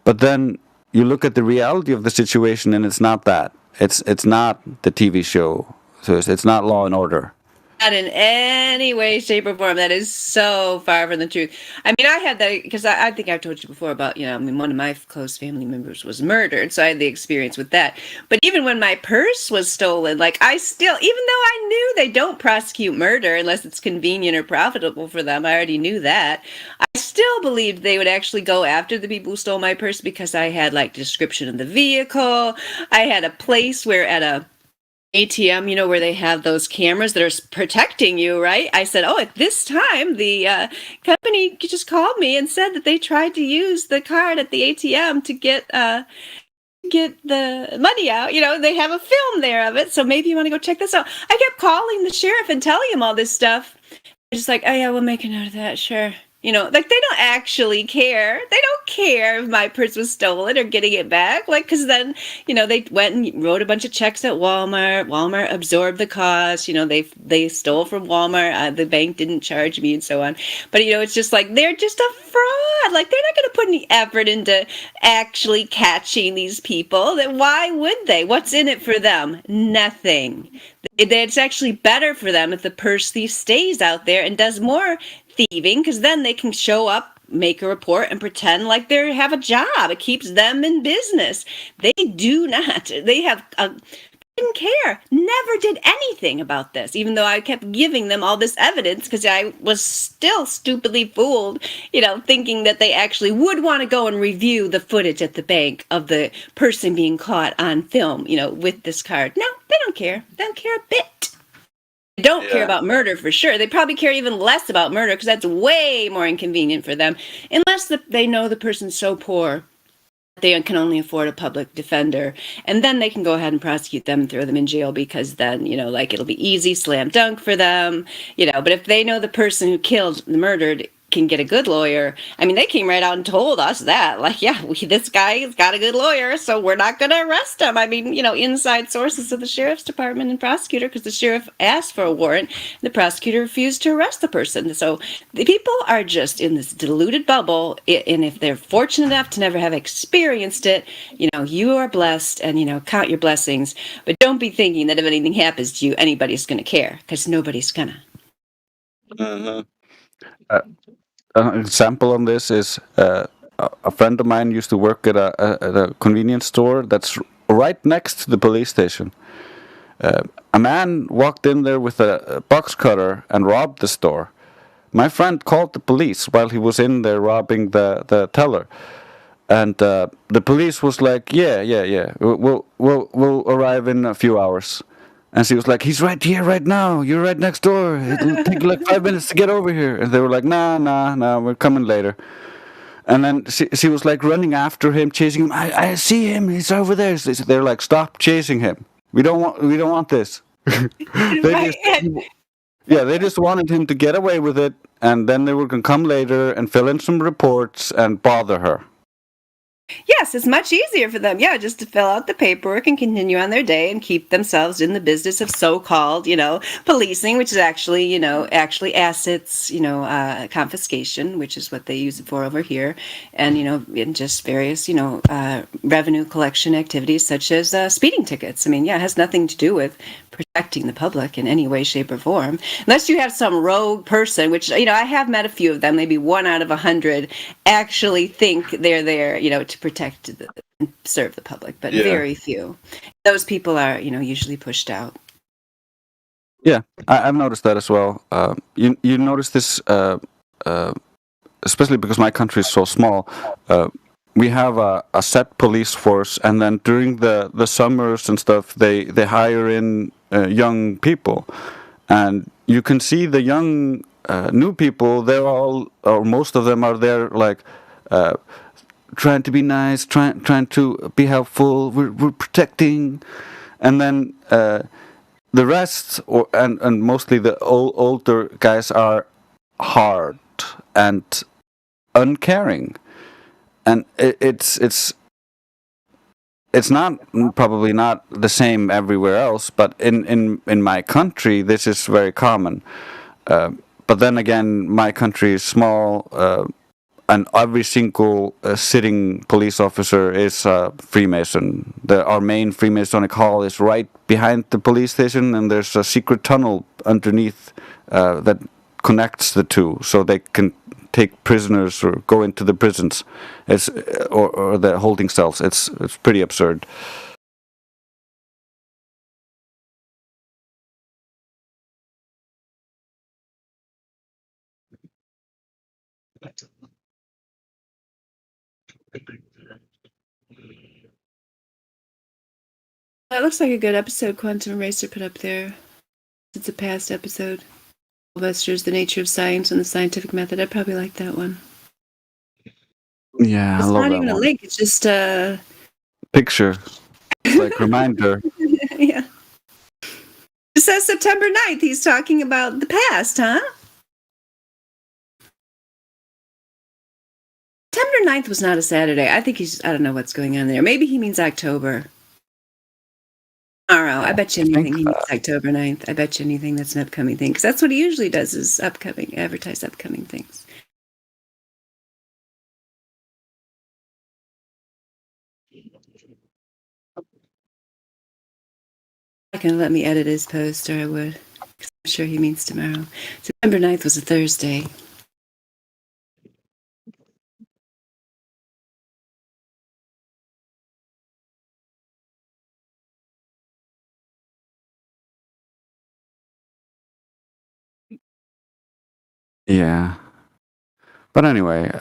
But then you look at the reality of the situation, and it's not that. It's not the TV show. So it's not Law and Order. Not in any way, shape, or form. That is so far from the truth. I mean, I had that because I think I've told you before about, one of my close family members was murdered, so I had the experience with that. But even when my purse was stolen, like even though I knew they don't prosecute murder unless it's convenient or profitable for them, I already knew that. I still believed they would actually go after the people who stole my purse because I had like description of the vehicle. I had a place where at a ATM, where they have those cameras that are protecting you, right? I said, at this time, the company just called me and said that they tried to use the card at the ATM to get the money out. They have a film there of it, so maybe you want to go check this out. I kept calling the sheriff and telling him all this stuff. They're just like, oh yeah, we'll make a note of that, sure. Like they don't actually care. They don't care if my purse was stolen or getting it back. Like, because then, they went and wrote a bunch of checks at Walmart. Walmart absorbed the cost. They stole from Walmart. The bank didn't charge me and so on. But, it's just like, they're just a fraud. Like, they're not going to put any effort into actually catching these people. Then why would they? What's in it for them? Nothing. It's actually better for them if the purse thief stays out there and does more thieving, because then they can show up, make a report, and pretend like they have a job. It keeps them in business. They do not. They didn't care. Never did anything about this, even though I kept giving them all this evidence because I was still stupidly fooled, thinking that they actually would want to go and review the footage at the bank of the person being caught on film, with this card. No, they don't care. They don't care a bit. They don't care about murder for sure. They probably care even less about murder because that's way more inconvenient for them, unless they know the person's so poor they can only afford a public defender, and then they can go ahead and prosecute them and throw them in jail because then, it'll be easy, slam dunk for them, but if they know the person who murdered can get a good lawyer. I mean, they came right out and told us that, like, yeah, this guy's got a good lawyer, so we're not going to arrest him. I mean, inside sources of the sheriff's department and prosecutor, because the sheriff asked for a warrant, the prosecutor refused to arrest the person. So the people are just in this deluded bubble, and if they're fortunate enough to never have experienced it, you are blessed, and count your blessings. But don't be thinking that if anything happens to you, anybody's going to care, because nobody's gonna. Mm-hmm. An example on this is a friend of mine used to work at a convenience store that's right next to the police station. A man walked in there with a box cutter and robbed the store. My friend called the police while he was in there robbing the teller, and the police was like, "Yeah, we'll arrive in a few hours." And she was like, "He's right here, right now. You're right next door. It'll take like 5 minutes to get over here." And they were like, Nah, we're coming later. And then she was like running after him, chasing him. I see him. He's over there. They're like, "Stop chasing him. We don't want this." They just wanted him to get away with it, and then they were going to come later and fill in some reports and bother her. Yes, it's much easier for them, just to fill out the paperwork and continue on their day and keep themselves in the business of so-called, policing, which is actually, actually assets, confiscation, which is what they use it for over here, and, in just various, revenue collection activities such as speeding tickets. I mean, it has nothing to do with protecting the public in any way, shape, or form, unless you have some rogue person, which, I have met a few of them, maybe 1 out of 100 actually think they're there, to protect and serve the public, but very few. Those people are, usually pushed out. Yeah, I've noticed that as well. You notice this, especially because my country is so small. We have a set police force, and then during the summers and stuff, they hire in young people, and you can see the young new people. They're all, or most of them, are there like trying to be nice, trying to be helpful. We're protecting, and then the rest, and mostly the older guys, are hard and uncaring. And it's not probably not the same everywhere else, but in my country this is very common. But then again, my country is small, and every single sitting police officer is a Freemason. Our main Freemasonic hall is right behind the police station, and there's a secret tunnel underneath that connects the two, so they can take prisoners or go into the prisons, or the holding cells. It's pretty absurd. That looks like a good episode Quantum Eraser put up there. It's a past episode. Buster's The Nature of Science and the Scientific Method. I probably like that one. Yeah, it's I love not that even one. A link. It's just a picture. It's like reminder. Yeah. It says September 9th. He's talking about the past, huh? September 9th was not a Saturday. I think I don't know what's going on there. Maybe he means October. Tomorrow. I bet you anything he means October 9th. I bet you anything that's an upcoming thing. Because that's what he usually does, is advertise upcoming things. Not going to let me edit his post, or I would. Because I'm sure he means tomorrow. September 9th was a Thursday. Yeah. But anyway,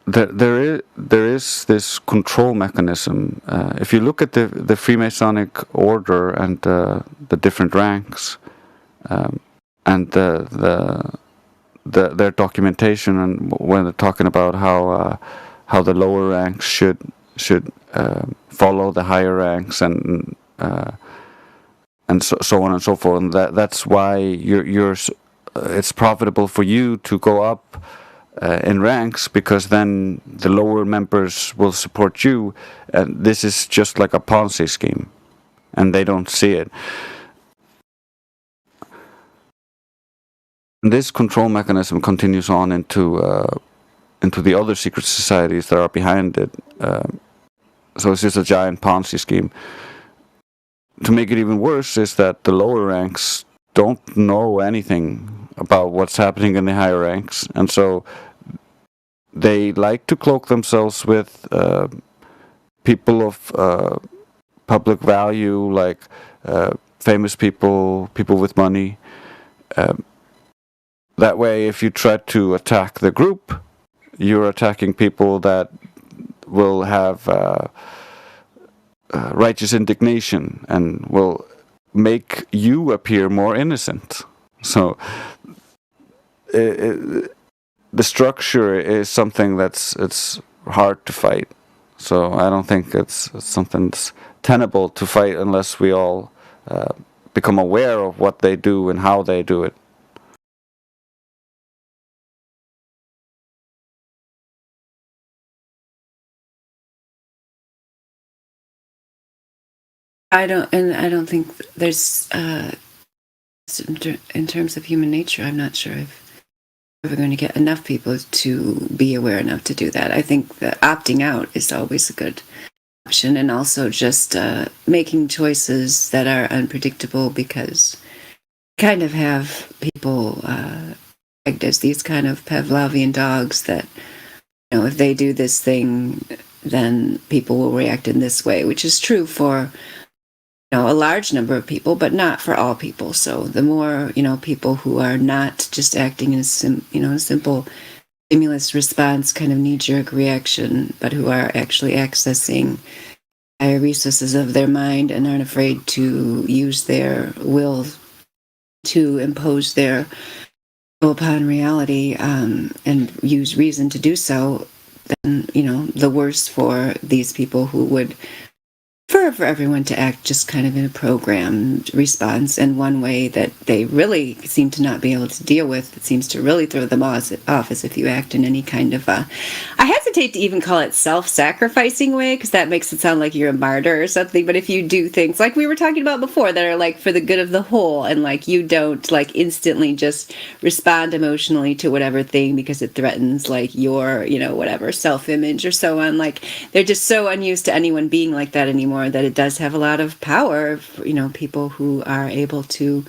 there is this control mechanism. If you look at the Freemasonic order and the different ranks, and their documentation, and when they're talking about how the lower ranks should follow the higher ranks, and so on and so forth, and that's why you're it's profitable for you to go up in ranks, because then the lower members will support you, and this is just like a Ponzi scheme, and they don't see it. And this control mechanism continues on into the other secret societies that are behind it. So it's just a giant Ponzi scheme. To make it even worse is that the lower ranks don't know anything about what's happening in the higher ranks, and so they like to cloak themselves with people of public value, like famous people, people with money. That way, if you try to attack the group, you're attacking people that will have righteous indignation and will make you appear more innocent. So the structure is something it's hard to fight. So I don't think it's something that's tenable to fight unless we all become aware of what they do and how they do it. I don't think there's in terms of human nature, I'm not sure if we're ever going to get enough people to be aware enough to do that. I think that opting out is always a good option, and also just making choices that are unpredictable, because kind of have people act as these kind of Pavlovian dogs that, you know, if they do this thing, then people will react in this way, which is true for, you know, a large number of people, but not for all people. So the more, you know, people who are not just acting in a simple stimulus response kind of knee-jerk reaction, but who are actually accessing higher resources of their mind and aren't afraid to use their will to impose their will upon reality, and use reason to do so, then, you know, the worse for these people who would prefer for everyone to act just kind of in a programmed response, and one way that they really seem to not be able to deal with. It seems to really throw them off is if you act in any kind of I hesitate to even call it self-sacrificing way, because that makes it sound like you're a martyr or something. But if you do things like we were talking about before that are like for the good of the whole, and like you don't like instantly just respond emotionally to whatever thing because it threatens like your, you know, whatever self-image or so on, like they're just so unused to anyone being like that anymore, that it does have a lot of power for, you know, people who are able to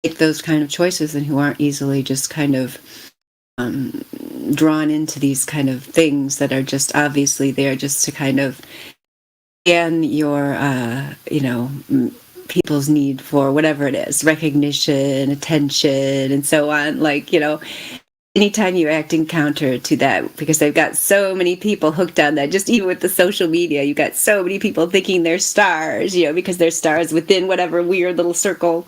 make those kind of choices and who aren't easily just kind of drawn into these kind of things that are just obviously there just to kind of scan your, you know, people's need for whatever it is, recognition, attention, and so on. Like, you know, anytime you act in counter to that, because they've got so many people hooked on that, just even with the social media, you got so many people thinking they're stars, you know, because they're stars within whatever weird little circle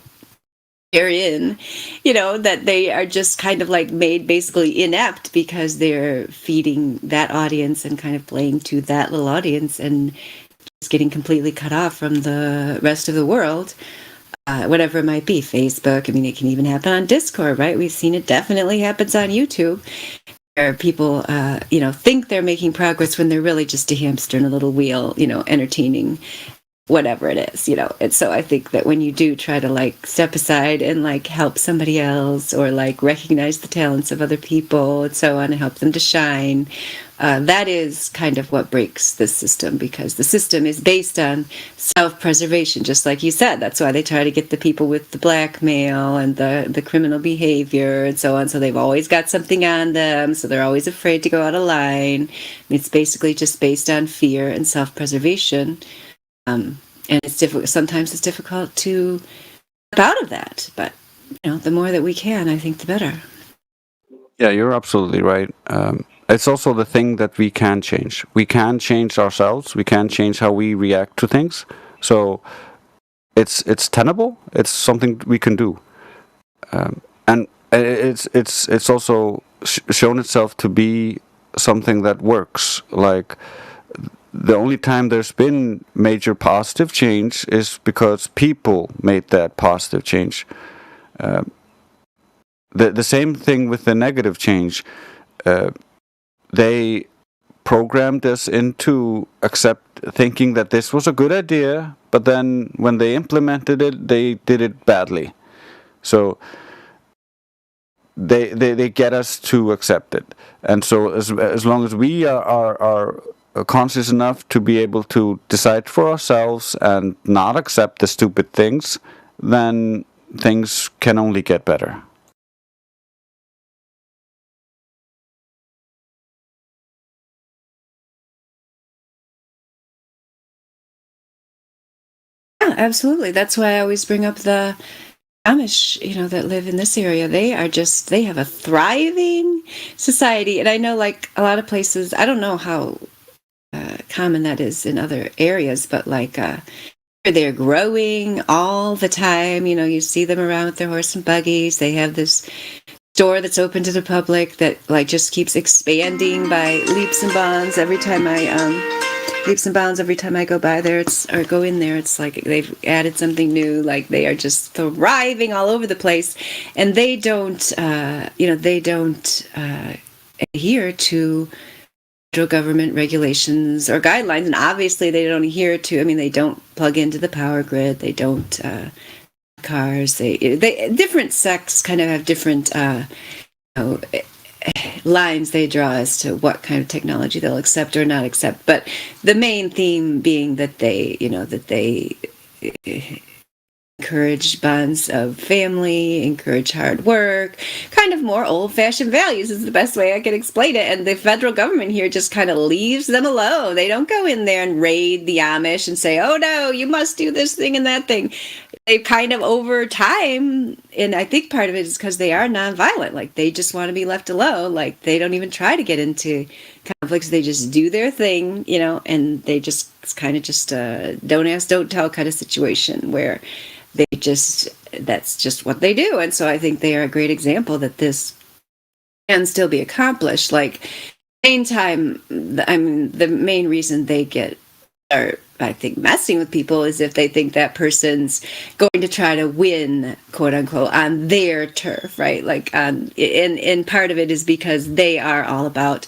they're in, you know, that they are just kind of like made basically inept because they're feeding that audience and kind of playing to that little audience and just getting completely cut off from the rest of the world. Whatever it might be, Facebook. I mean, it can even happen on Discord, right? We've seen it definitely happens on YouTube, where people, you know, think they're making progress when they're really just a hamster in a little wheel, you know, entertaining whatever it is, you know. And so I think that when you do try to like step aside and like help somebody else, or like recognize the talents of other people and so on, and help them to shine, that is kind of what breaks the system, because the system is based on self-preservation, just like you said. That's why they try to get the people with the blackmail and the criminal behavior and so on. So they've always got something on them, so they're always afraid to go out of line. It's basically just based on fear and self-preservation. And it's difficult. Sometimes it's difficult to step out of that, but you know, the more that we can, I think, the better. Yeah, you're absolutely right. It's also the thing that we can change. We can change ourselves. We can change how we react to things. So it's tenable. It's something we can do, and it's also shown itself to be something that works. Like, the only time there's been major positive change is because people made that positive change. the same thing with the negative change. They programmed us into thinking that this was a good idea, but then when they implemented it, they did it badly. So they get us to accept it, and so as long as we are conscious enough to be able to decide for ourselves and not accept the stupid things, then things can only get better. Yeah, absolutely. That's why I always bring up the Amish, that live in this area. They have a thriving society. And I know, like, a lot of places, I don't know how common that is in other areas, but like they're growing all the time. You see them around with their horse and buggies. They have this store that's open to the public that like just keeps expanding by leaps and bounds every time I go by there or go in there. It's like they've added something new. Like they are just thriving all over the place, and they don't adhere to federal government regulations or guidelines, and obviously they don't adhere to. I mean, they don't plug into the power grid. They don't cars. They different sects kind of have different lines they draw as to what kind of technology they'll accept or not accept. But the main theme being that they encourage bonds of family, encourage hard work, kind of more old-fashioned values is the best way I can explain it. And the federal government here just kind of leaves them alone. They don't go in there and raid the Amish and say, oh no, you must do this thing and that thing. They kind of over time, and I think part of it is because they are nonviolent. Like they just want to be left alone. Like they don't even try to get into conflicts. They just do their thing, and they just it's kind of just don't ask, don't tell kind of situation where that's just what they do. And so I think they are a great example that this can still be accomplished. Like the main reason they are, I think, messing with people is if they think that person's going to try to win, quote unquote, on their turf, right? Like, and part of it is because they are all about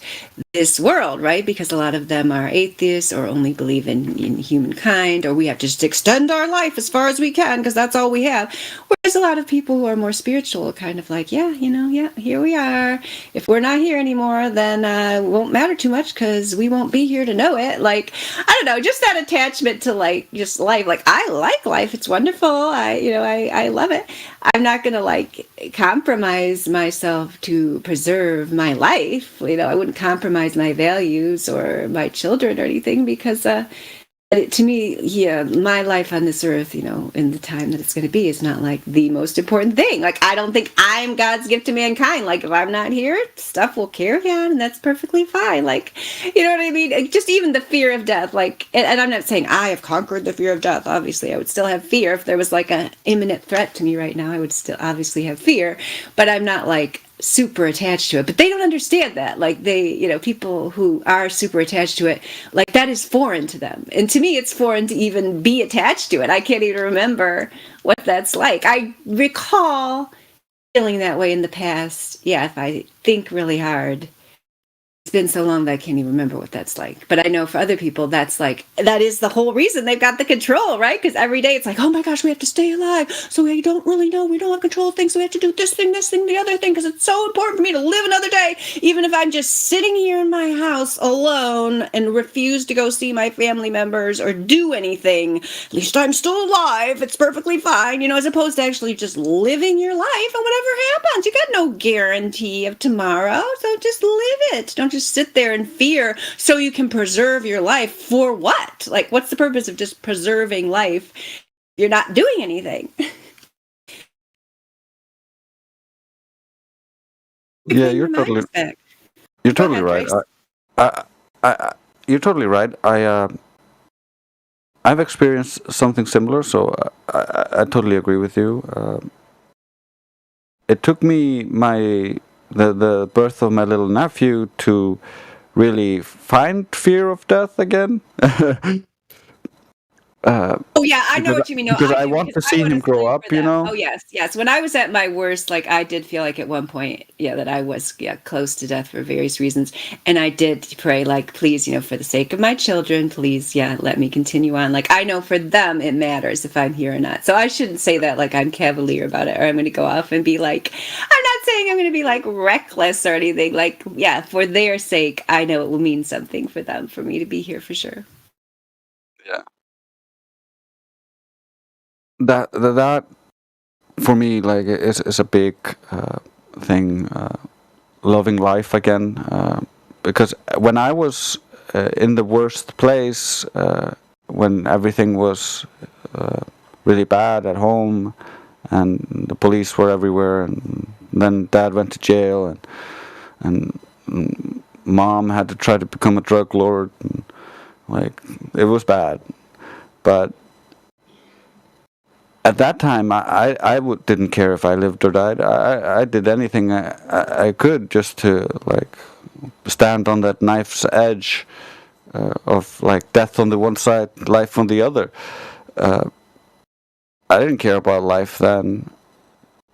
this world, right? Because a lot of them are atheists or only believe in humankind, or we have to just extend our life as far as we can because that's all we have. Whereas a lot of people who are more spiritual are kind of like, yeah, here we are. If we're not here anymore, then it won't matter too much because we won't be here to know it. Like, I don't know, just that attachment to like just life. Like, I like life. It's wonderful. I love it. I'm not going to like compromise myself to preserve my life. I wouldn't compromise my values or my children or anything because to me, my life on this earth, in the time that it's going to be, is not like the most important thing. Like, I don't think I'm God's gift to mankind. Like, if I'm not here, stuff will carry on, and that's perfectly fine. Like, you know what I mean? Just even the fear of death. Like, and I'm not saying I have conquered the fear of death. Obviously, I would still have fear. If there was like an imminent threat to me right now, I would still obviously have fear. But I'm not like super attached to it. But they don't understand that. Like people who are super attached to it, like that is foreign to them. And to me, it's foreign to even be attached to it. I can't even remember what that's like. I recall feeling that way in the past. Yeah, if I think really hard. It's been so long that I can't even remember what that's like. But I know for other people, that is the whole reason they've got the control, right? Because every day it's like, oh my gosh, we have to stay alive. So we don't really know. We don't have control of things. So we have to do this thing, the other thing, because it's so important for me to live another day. Even if I'm just sitting here in my house alone and refuse to go see my family members or do anything, at least I'm still alive. It's perfectly fine, as opposed to actually just living your life and whatever happens. You got no guarantee of tomorrow. So just live it. Don't just sit there in fear so you can preserve your life for what? Like, what's the purpose of just preserving life? You're not doing anything. Yeah, you're totally right. You're totally right. I've experienced something similar, so I totally agree with you. It took me the birth of my little nephew to really find fear of death again. Oh yeah, I know what you mean. No, because I I do, want because to I see want him to grow sleep up, for you them. know. Oh yes. When I was at my worst, like I did feel like at one point, that I was close to death for various reasons, and I did pray, like, please, for the sake of my children, please, let me continue on. Like I know for them it matters if I'm here or not. So I shouldn't say that like I'm cavalier about it, or I'm going to go off and be like, I'm not saying I'm going to be like reckless or anything. Like for their sake, I know it will mean something for them for me to be here for sure. Yeah. That for me, like, is a big thing. Loving life again, because when I was in the worst place, when everything was really bad at home, and the police were everywhere, and then Dad went to jail, and Mom had to try to become a drug lord, and, like, it was bad, but at that time, didn't care if I lived or died. I did anything I could just to, like, stand on that knife's edge of, like, death on the one side, life on the other. I didn't care about life then,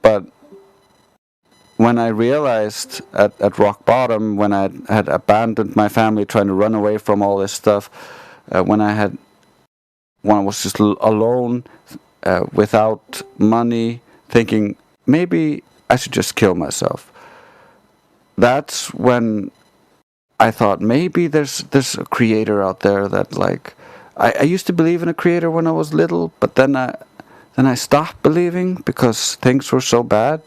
but when I realized at rock bottom, when I had abandoned my family, trying to run away from all this stuff, when I was just alone, without money, thinking maybe I should just kill myself. That's when I thought maybe there's a creator out there that, like, I used to believe in a creator when I was little, but then I stopped believing because things were so bad.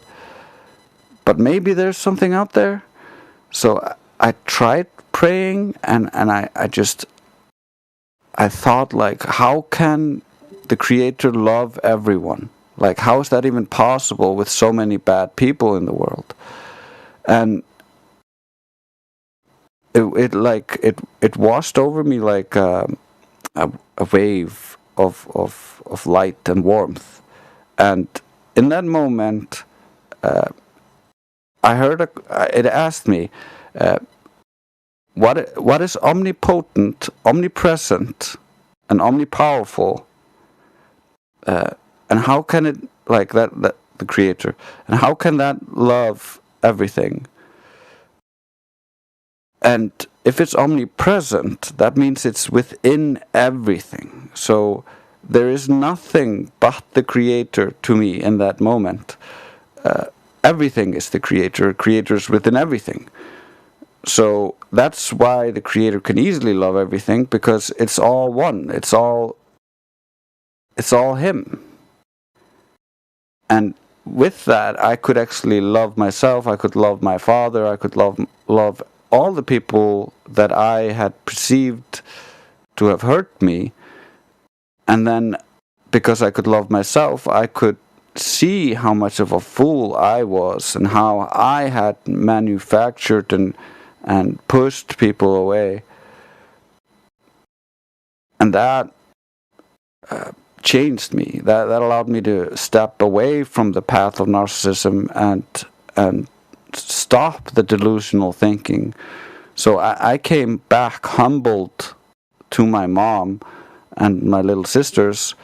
But maybe there's something out there. So I tried praying, and I thought, like, how can the creator love everyone? Like, how is that even possible with so many bad people in the world? And it washed over me like a wave of light and warmth. And in that moment, I heard it asked me, what is omnipotent, omnipresent, and omnipowerful, and how can it, like, that the creator, and how can that love everything? And if it's omnipresent, that means it's within everything. So there is nothing but the creator to me in that moment. Everything is the creator. Creator is within everything. So that's why the creator can easily love everything, because it's all one. It's all him. And with that, I could actually love myself. I could love my father. I could love all the people that I had perceived to have hurt me. And then, because I could love myself, I could see how much of a fool I was, and how I had manufactured and pushed people away. And that changed me. That allowed me to step away from the path of narcissism and stop the delusional thinking. So I came back humbled to my mom and my little sisters,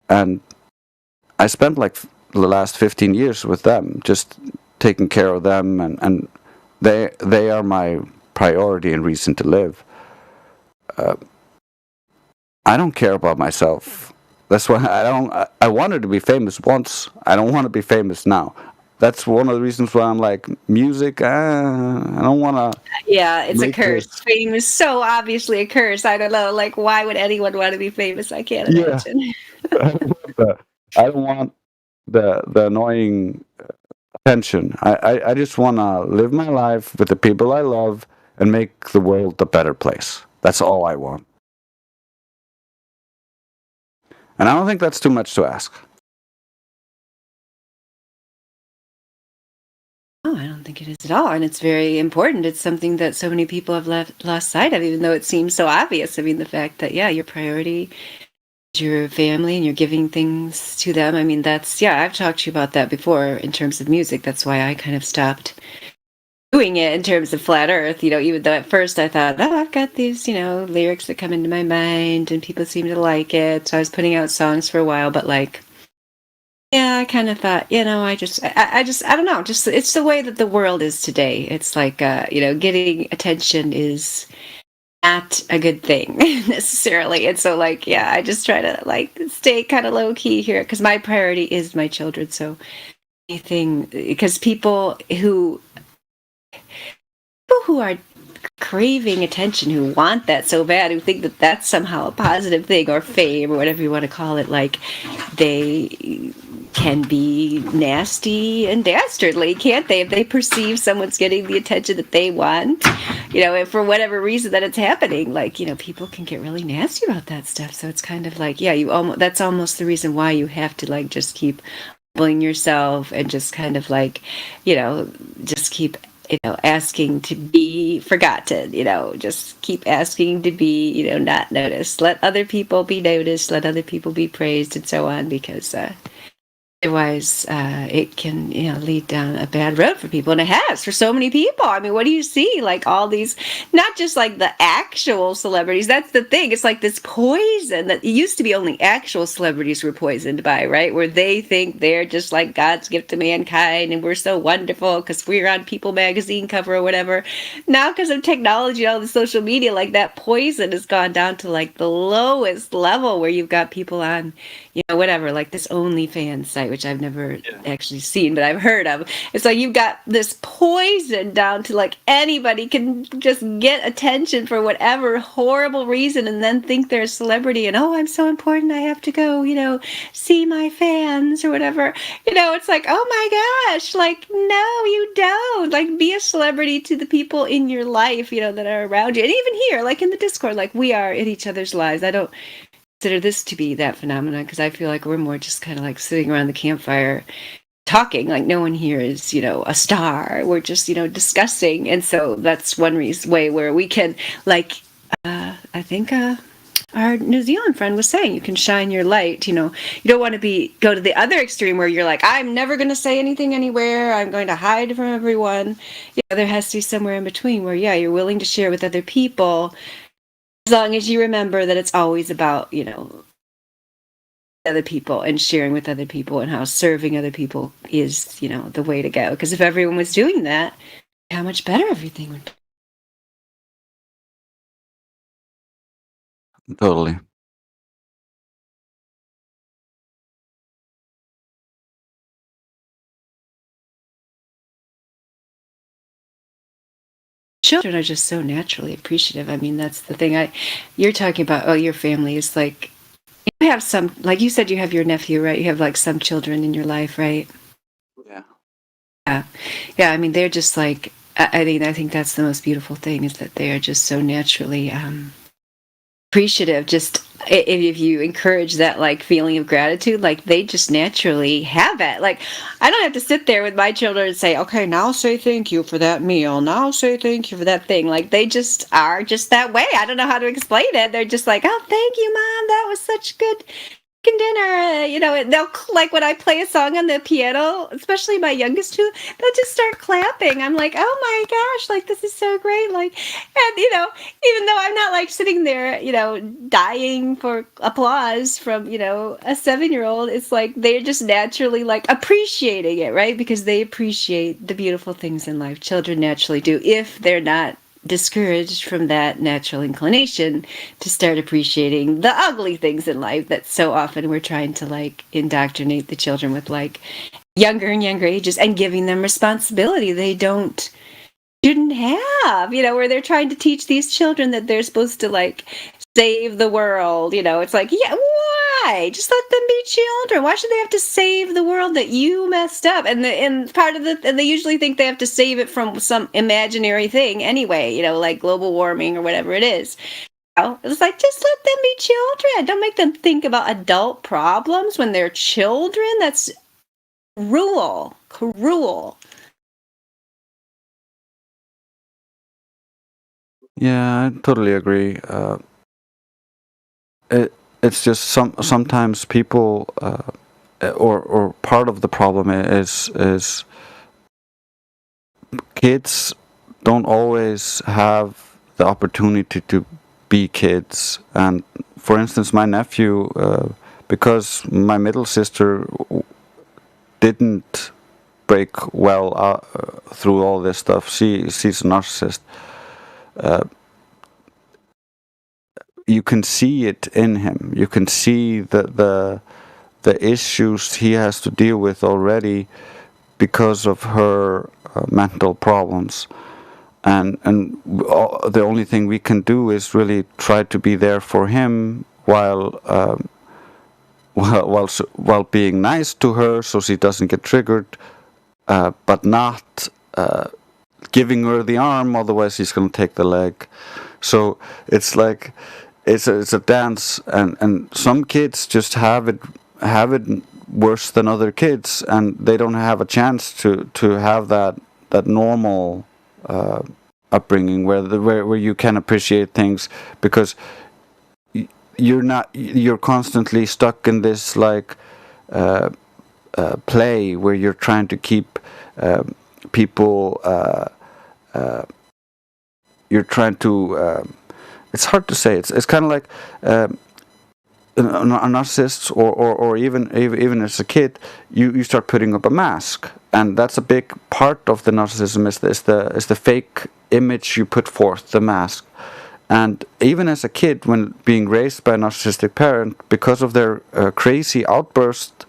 and I spent like the last 15 years with them, just taking care of them, and they are my priority and reason to live. I don't care about myself. That's why I wanted to be famous once. I don't want to be famous now. That's one of the reasons why I'm like, music, I don't want to. Yeah, it's a curse. Fame is so obviously a curse. I don't know. Like, why would anyone want to be famous? I can't imagine. I don't want the annoying attention. I just want to live my life with the people I love and make the world a better place. That's all I want. And I don't think that's too much to ask. Oh, I don't think it is at all. And it's very important. It's something that so many people have lost sight of, even though it seems so obvious. I mean, the fact that, your priority is your family and you're giving things to them. I mean, I've talked to you about that before in terms of music. That's why I kind of stopped doing it in terms of flat earth, even though at first I thought, oh, I've got these, lyrics that come into my mind and people seem to like it. So I was putting out songs for a while, but like, yeah, I kind of thought, I don't know, just, it's the way that the world is today. It's like, getting attention is not a good thing necessarily. And so like, yeah, I just try to like stay kind of low key here because my priority is my children. So anything, because people who are craving attention, who want that so bad, who think that that's somehow a positive thing or fame or whatever you want to call it, like they can be nasty and dastardly, can't they? If they perceive someone's getting the attention that they want, and for whatever reason that it's happening, like, people can get really nasty about that stuff. So it's kind of like, yeah, that's almost the reason why you have to like just keep humbling yourself and just kind of like, just keep asking to be forgotten, just keep asking to be, not noticed. Let other people be noticed, let other people be praised and so on, because otherwise it can lead down a bad road for people, and it has for so many people. I mean, what do you see? Like all these, not just like the actual celebrities, that's the thing, it's like this poison that it used to be only actual celebrities were poisoned by, right? Where they think they're just like God's gift to mankind and we're so wonderful because we're on People magazine cover or whatever. Now because of technology and all the social media, like that poison has gone down to like the lowest level, where you've got people on whatever, like this OnlyFans site, which I've never actually seen, but I've heard of. It's like you've got this poison down to like anybody can just get attention for whatever horrible reason and then think they're a celebrity and, oh, I'm so important, I have to go, see my fans or whatever. It's like, oh my gosh, like, no, you don't. Like, be a celebrity to the people in your life, that are around you. And even here, like in the Discord, like we are in each other's lives. I don't consider this to be that phenomenon because I feel like we're more just kind of like sitting around the campfire talking, like no one here is a star. We're just discussing, and so that's one way where we can, like, I think our New Zealand friend was saying, you can shine your light. You don't want to go to the other extreme where you're like, I'm never going to say anything anywhere, I'm going to hide from everyone. There has to be somewhere in between where you're willing to share with other people, as long as you remember that it's always about, other people and sharing with other people and how serving other people is, the way to go. Because if everyone was doing that, how much better everything would be. Totally. Children are just so naturally appreciative. I mean, that's the thing. You're talking about, your family is like, you have some, like you said, you have your nephew, right? You have like some children in your life, right? Yeah. Yeah. I mean, they're just like, I think that's the most beautiful thing, is that they are just so naturally appreciative. Just if you encourage that like feeling of gratitude, like they just naturally have it. Like I don't have to sit there with my children and say, okay, now say thank you for that meal, now say thank you for that thing. Like they just are just that way. I don't know how to explain it. They're just like, oh, thank you, Mom, that was such good dinner. They'll, like, when I play a song on the piano, especially my youngest two, they'll just start clapping. I'm like, oh my gosh, like this is so great. Like, and even though I'm not like sitting there, dying for applause from, a 7-year-old, it's like they're just naturally like appreciating it, right? Because they appreciate the beautiful things in life. Children naturally do, if they're not discouraged from that natural inclination to start appreciating the ugly things in life that so often we're trying to like indoctrinate the children with, like younger and younger ages, and giving them responsibility they shouldn't have, where they're trying to teach these children that they're supposed to like save the world. It's like, yeah, why? Just let them be children. Why should they have to save the world that you messed up? And and they usually think they have to save it from some imaginary thing anyway, like global warming or whatever it is. It's like, just let them be children. Don't make them think about adult problems when they're children. That's cruel. Yeah, I totally agree. It's just sometimes people, or part of the problem is kids don't always have the opportunity to be kids. And for instance, my nephew, because my middle sister didn't break well through all this stuff, she's a narcissist. You can see it in him. You can see the issues he has to deal with already because of her mental problems. And the only thing we can do is really try to be there for him while being nice to her so she doesn't get triggered, but not giving her the arm, otherwise she's going to take the leg. So it's like it's a dance, and some kids just have it worse than other kids, and they don't have a chance to have that normal upbringing where you can appreciate things, because you're constantly stuck in this like play where you're trying to keep people you're trying to it's hard to say. It's kind of like a narcissist, or even as a kid, you start putting up a mask, and that's a big part of the narcissism is the fake image you put forth, the mask. And even as a kid, when being raised by a narcissistic parent, because of their crazy outburst,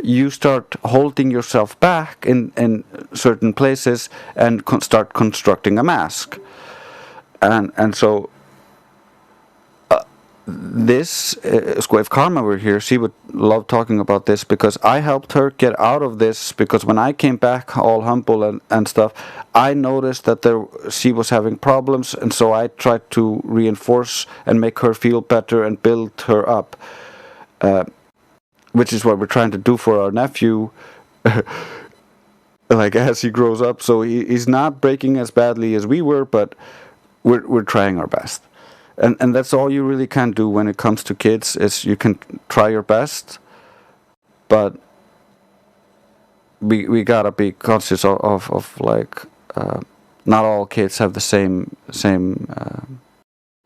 you start holding yourself back in certain places and start constructing a mask. And so this, if Karma were here, she would love talking about this, because I helped her get out of this, because when I came back all humble and stuff, I noticed that she was having problems, and so I tried to reinforce and make her feel better and build her up, which is what we're trying to do for our nephew, like as he grows up. So he's not breaking as badly as we were, but we're trying our best. And that's all you really can do when it comes to kids, is you can try your best, but we gotta be conscious of like not all kids have the same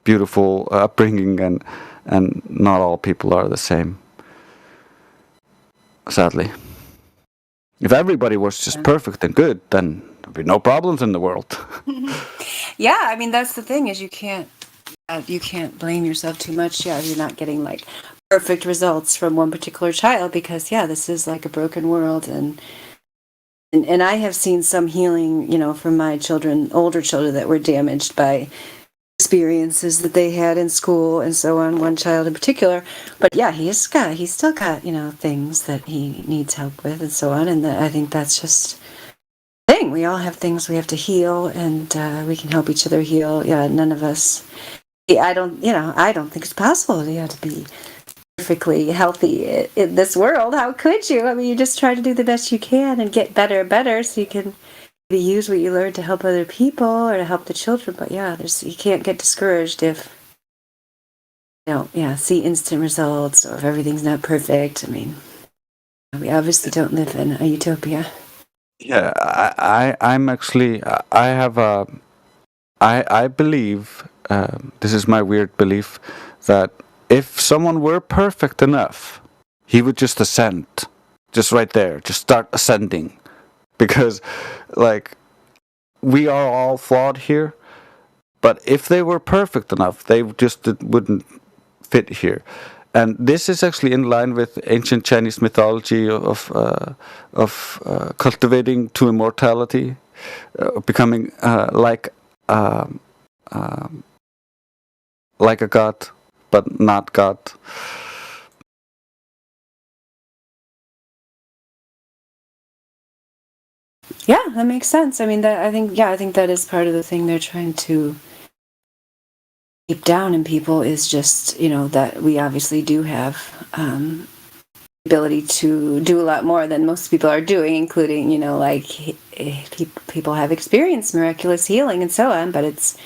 beautiful upbringing, and not all people are the same, sadly. If everybody was just perfect and good, then there'd be no problems in the world. Yeah, I mean, that's the thing, is you can't blame yourself too much. Yeah, you're not getting like perfect results from one particular child, because this is like a broken world, and I have seen some healing, from my children, older children, that were damaged by experiences that they had in school and so on. One child in particular, but he's still got things that he needs help with and so on. And I think that's just the thing. We all have things we have to heal, and we can help each other heal. Yeah, none of us. I don't think it's possible to be perfectly healthy in this world. How could you? I mean, you just try to do the best you can and get better and better, so you can maybe use what you learned to help other people or to help the children. But you can't get discouraged if you don't see instant results, or if everything's not perfect. I mean, we obviously don't live in a utopia. Yeah, I'm actually, I believe, this is my weird belief, that if someone were perfect enough, he would just ascend, just right there, just start ascending, because like we are all flawed here, but if they were perfect enough, they just wouldn't fit here. And this is actually in line with ancient Chinese mythology of cultivating to immortality, becoming like a god, but not God. Yeah, that makes sense. I mean, I think that is part of the thing they're trying to keep down in people, is just, that we obviously do have ability to do a lot more than most people are doing, including, like people have experienced miraculous healing and so on, but it's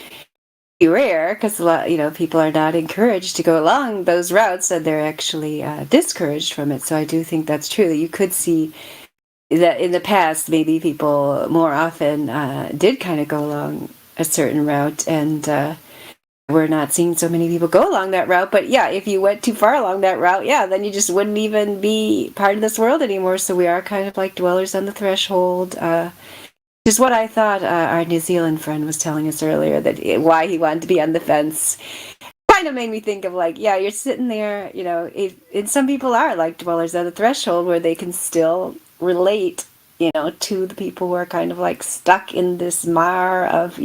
rare, because a lot, people are not encouraged to go along those routes, and they're actually discouraged from it. So I do think that's true, that you could see that in the past, maybe people more often did kind of go along a certain route, and we're not seeing so many people go along that route. But yeah, if you went too far along that route, yeah, then you just wouldn't even be part of this world anymore. So we are kind of like dwellers on the threshold. Just what I thought our New Zealand friend was telling us earlier, that why he wanted to be on the fence, kind of made me think of like, yeah, you're sitting there, and some people are like dwellers at the threshold where they can still relate, to the people who are kind of like stuck in this mire of,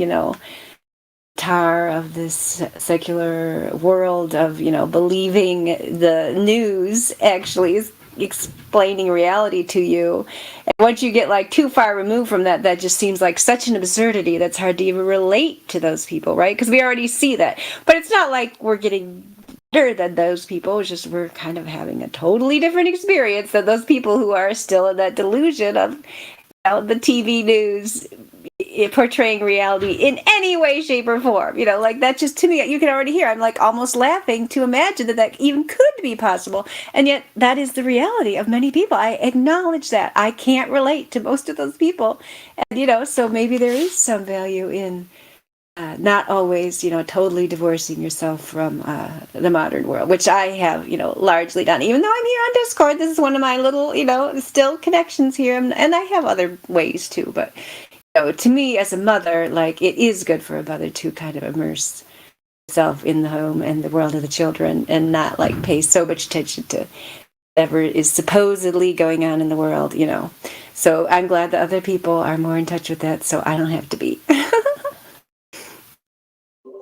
tar of this secular world of, believing the news actually is explaining reality to you. And once you get like too far removed from that, that just seems like such an absurdity that's hard to even relate to those people, right? Because we already see that. But it's not like we're getting better than those people. It's just we're kind of having a totally different experience than those people who are still in that delusion of the TV news portraying reality in any way, shape, or form. Like that just to me, you can already hear, I'm like almost laughing to imagine that even could be possible. And yet that is the reality of many people. I acknowledge that. I can't relate to most of those people. And, so maybe there is some value in not always, totally divorcing yourself from the modern world, which I have, largely done. Even though I'm here on Discord, this is one of my little, still connections here, and I have other ways too. But to me, as a mother, like it is good for a mother to kind of immerse herself in the home and the world of the children, and not like pay so much attention to whatever is supposedly going on in the world. So I'm glad that other people are more in touch with that, so I don't have to be.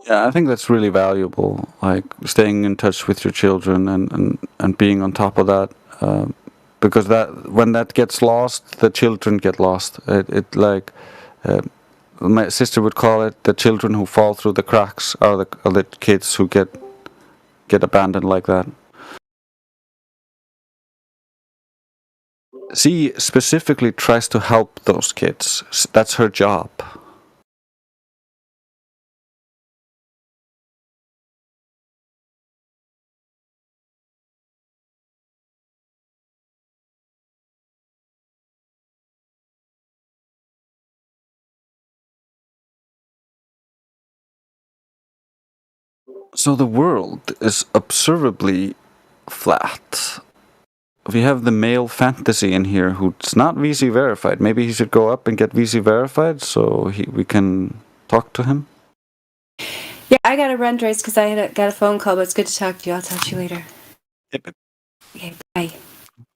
Yeah, I think that's really valuable, like staying in touch with your children and being on top of that, because that when that gets lost, the children get lost. It like my sister would call it, the children who fall through the cracks are the kids who get abandoned like that. She specifically tries to help those kids. That's her job. So the world is observably flat. We have the male fantasy in here who's not VC verified. Maybe he should go up and get VC verified so we can talk to him. Yeah, I got to run, Trace, because I got a phone call, but it's good to talk to you. I'll talk to you later. Yep. Okay, bye.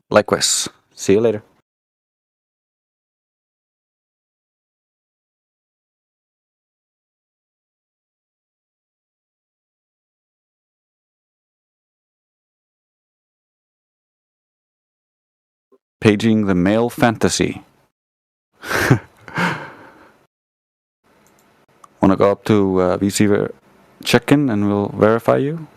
Likewise. See you later. Paging the male fantasy. Want to go up to VC check-in and we'll verify you?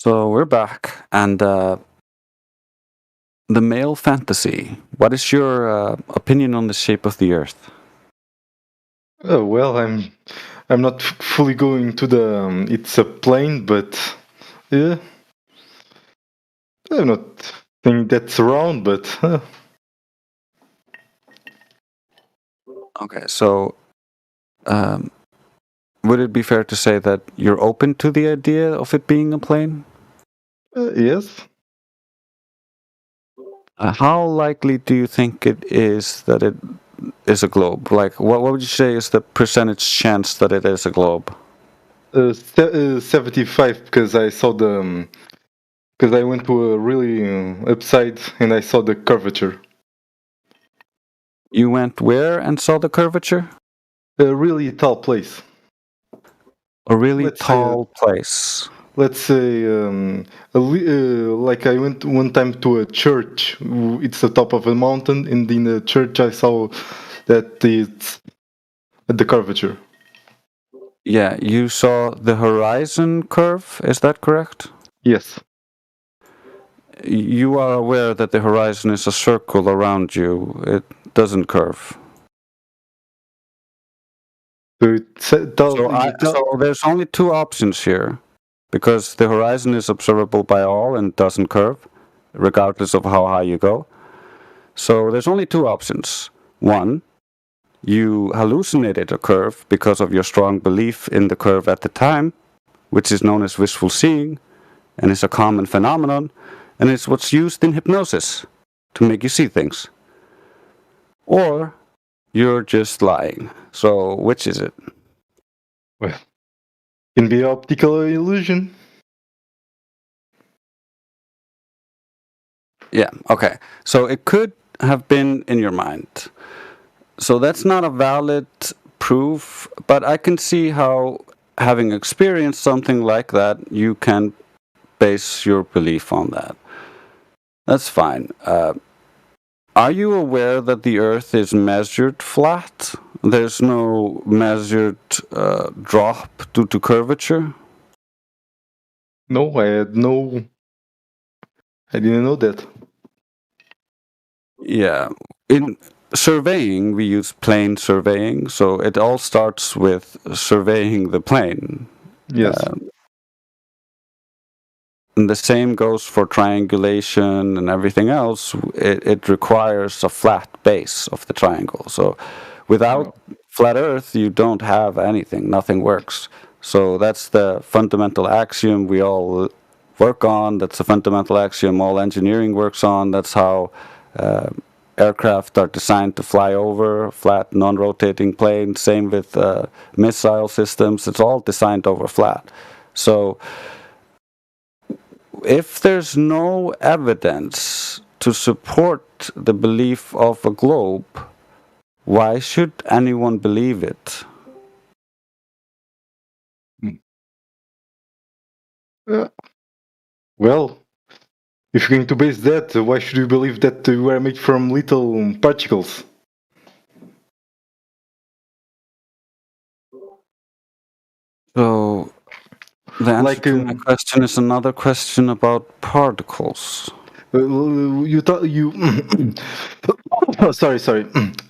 So we're back, and the male fantasy. What is your opinion on the shape of the Earth? Oh well, I'm not fully going to the. It's a plane, but yeah, I'm not think that's round, but Okay, so would it be fair to say that you're open to the idea of it being a plane? yes. How likely do you think it is that it is a globe? Like, what would you say is the percentage chance that it is a globe? 75 because I saw the. Because I went to a really upside and I saw the curvature. You went where and saw the curvature? A really tall place. A really Let's say, tall place. Let's say, like I went one time to a church. It's the top of a mountain, and in the church I saw that it's at the curvature. Yeah, you saw the horizon curve, is that correct? Yes. You are aware that the horizon is a circle around you, it doesn't curve. So So there's only two options here, because the horizon is observable by all and doesn't curve, regardless of how high you go. So there's only two options. One, you hallucinated a curve because of your strong belief in the curve at the time, which is known as wishful seeing, and is a common phenomenon, and it's what's used in hypnosis to make you see things. Or you're just lying. So which is it? Well, can be optical illusion. Yeah, okay. So it could have been in your mind. So that's not a valid proof, but I can see how, having experienced something like that, you can base your belief on that. That's fine. Are you aware that the Earth is measured flat? There's no measured drop due to curvature? No, I didn't know that. Yeah. In surveying, we use plane surveying, so it all starts with surveying the plane. Yes. And the same goes for triangulation and everything else. It requires a flat base of the triangle. So without flat Earth, you don't have anything. Nothing works. So that's the fundamental axiom we all work on. That's the fundamental axiom all engineering works on. That's how aircraft are designed to fly over flat, non-rotating planes. Same with missile systems. It's all designed over flat. So if there's no evidence to support the belief of a globe, why should anyone believe it? Well, if you're going to base that, why should you believe that we are made from little particles? So the answer to my question is another question about particles. You thought you. Oh, sorry.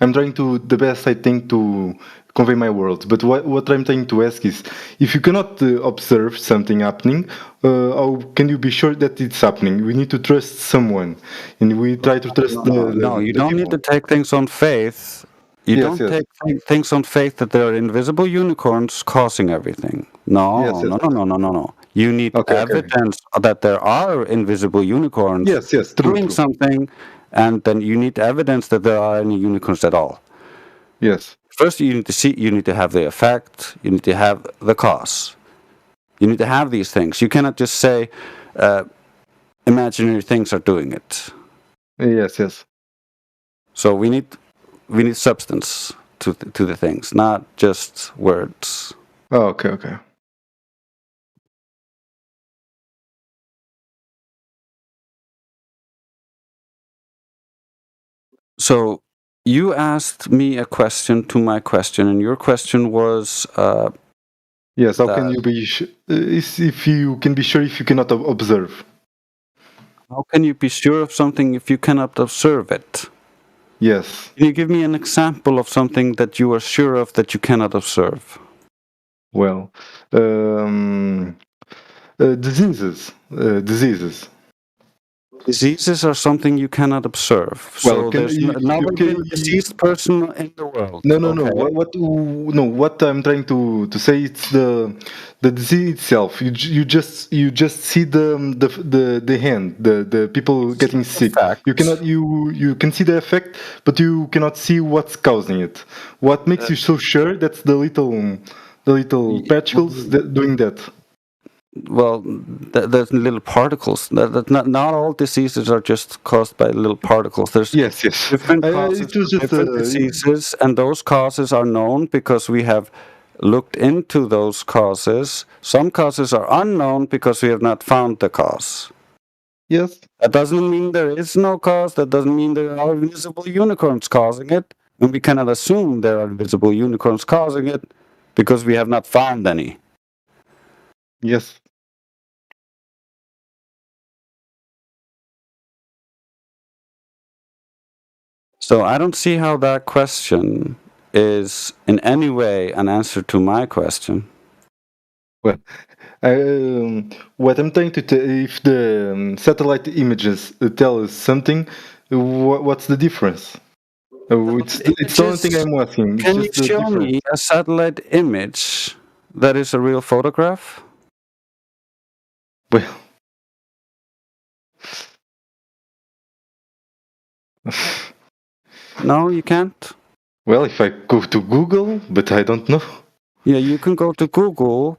I'm trying to the best I think to convey my words. But what I'm trying to ask is, if you cannot observe something happening, how can you be sure that it's happening? We need to trust someone, and we try to trust No, you don't need to take things on faith. You don't take things on faith that there are invisible unicorns causing everything. No. You need evidence that there are invisible unicorns doing something, and then you need evidence that there are any unicorns at all. Yes. First, you need to see. You need to have the effect. You need to have the cause. You need to have these things. You cannot just say imaginary things are doing it. Yes. So we need substance to the things, not just words. Oh, okay. So you asked me a question to my question, and your question was Yes, how can you be if you can be sure if you cannot observe? How can you be sure of something if you cannot observe it? Yes. Can you give me an example of something that you are sure of that you cannot observe? Well, diseases. Diseases. Diseases are something you cannot observe. Well, So there's never been a diseased person in the world. No. Okay? What I'm trying to say, it's the disease itself. You just see the hand, the people getting sick. You cannot you can see the effect, but you cannot see what's causing it. What makes you so sure? That's the little particles doing that. Well, there's little particles. Not all diseases are just caused by little particles. There's yes. different causes, different diseases, and those causes are known because we have looked into those causes. Some causes are unknown because we have not found the cause. Yes. That doesn't mean there is no cause. That doesn't mean there are invisible unicorns causing it. And we cannot assume there are invisible unicorns causing it because we have not found any. Yes. So I don't see how that question is in any way an answer to my question. Well, what I'm trying to tell, if the satellite images tell us something, what's the difference? It's the only thing I'm asking. Can you show me a satellite image that is a real photograph? Well, no, you can't. Well, if I go to Google, but I don't know. Yeah, you can go to Google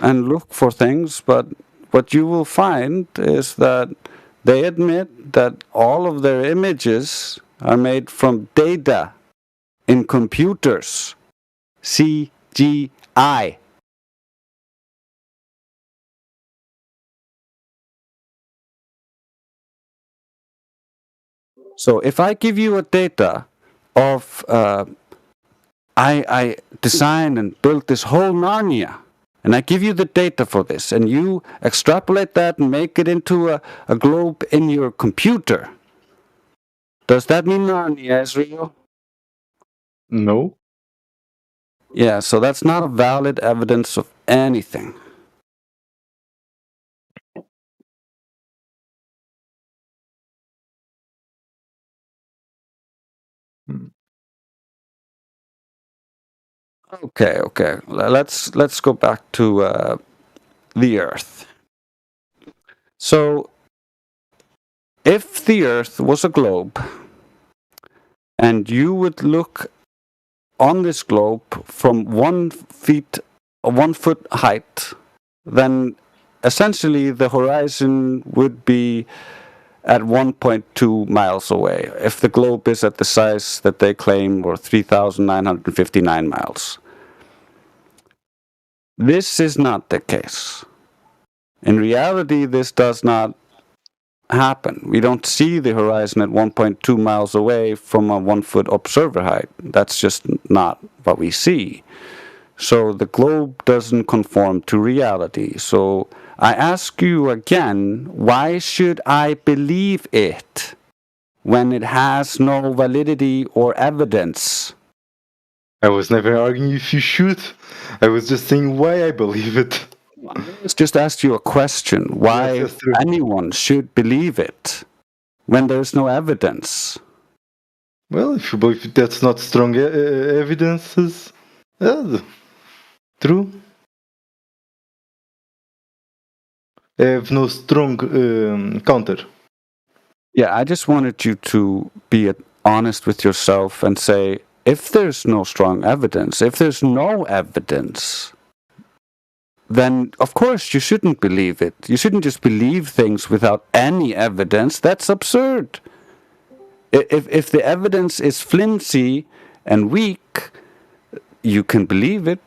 and look for things, but what you will find is that they admit that all of their images are made from data in computers. CGI. So if I give you a data of I designed and built this whole Narnia, and I give you the data for this, and you extrapolate that and make it into a globe in your computer, does that mean Narnia is real? No. Yeah, so that's not a valid evidence of anything. Okay. Let's go back to the Earth. So, if the Earth was a globe, and you would look on this globe from 1 foot height, then essentially the horizon would be at 1.2 miles away, if the globe is at the size that they claim, or 3,959 miles. This is not the case. In reality, this does not happen. We don't see the horizon at 1.2 miles away from a 1 foot observer height. That's just not what we see. So the globe doesn't conform to reality. So I ask you again, why should I believe it when it has no validity or evidence? I was never arguing if you should. I was just saying why I believe it. Let's just ask you a question. Why anyone should believe it when there's no evidence? Well, if you believe that's not strong evidences, true. I have no strong counter. Yeah, I just wanted you to be honest with yourself and say, if there's no strong evidence, if there's no evidence, then of course you shouldn't believe it. You shouldn't just believe things without any evidence. That's absurd. If the evidence is flimsy and weak, you can believe it,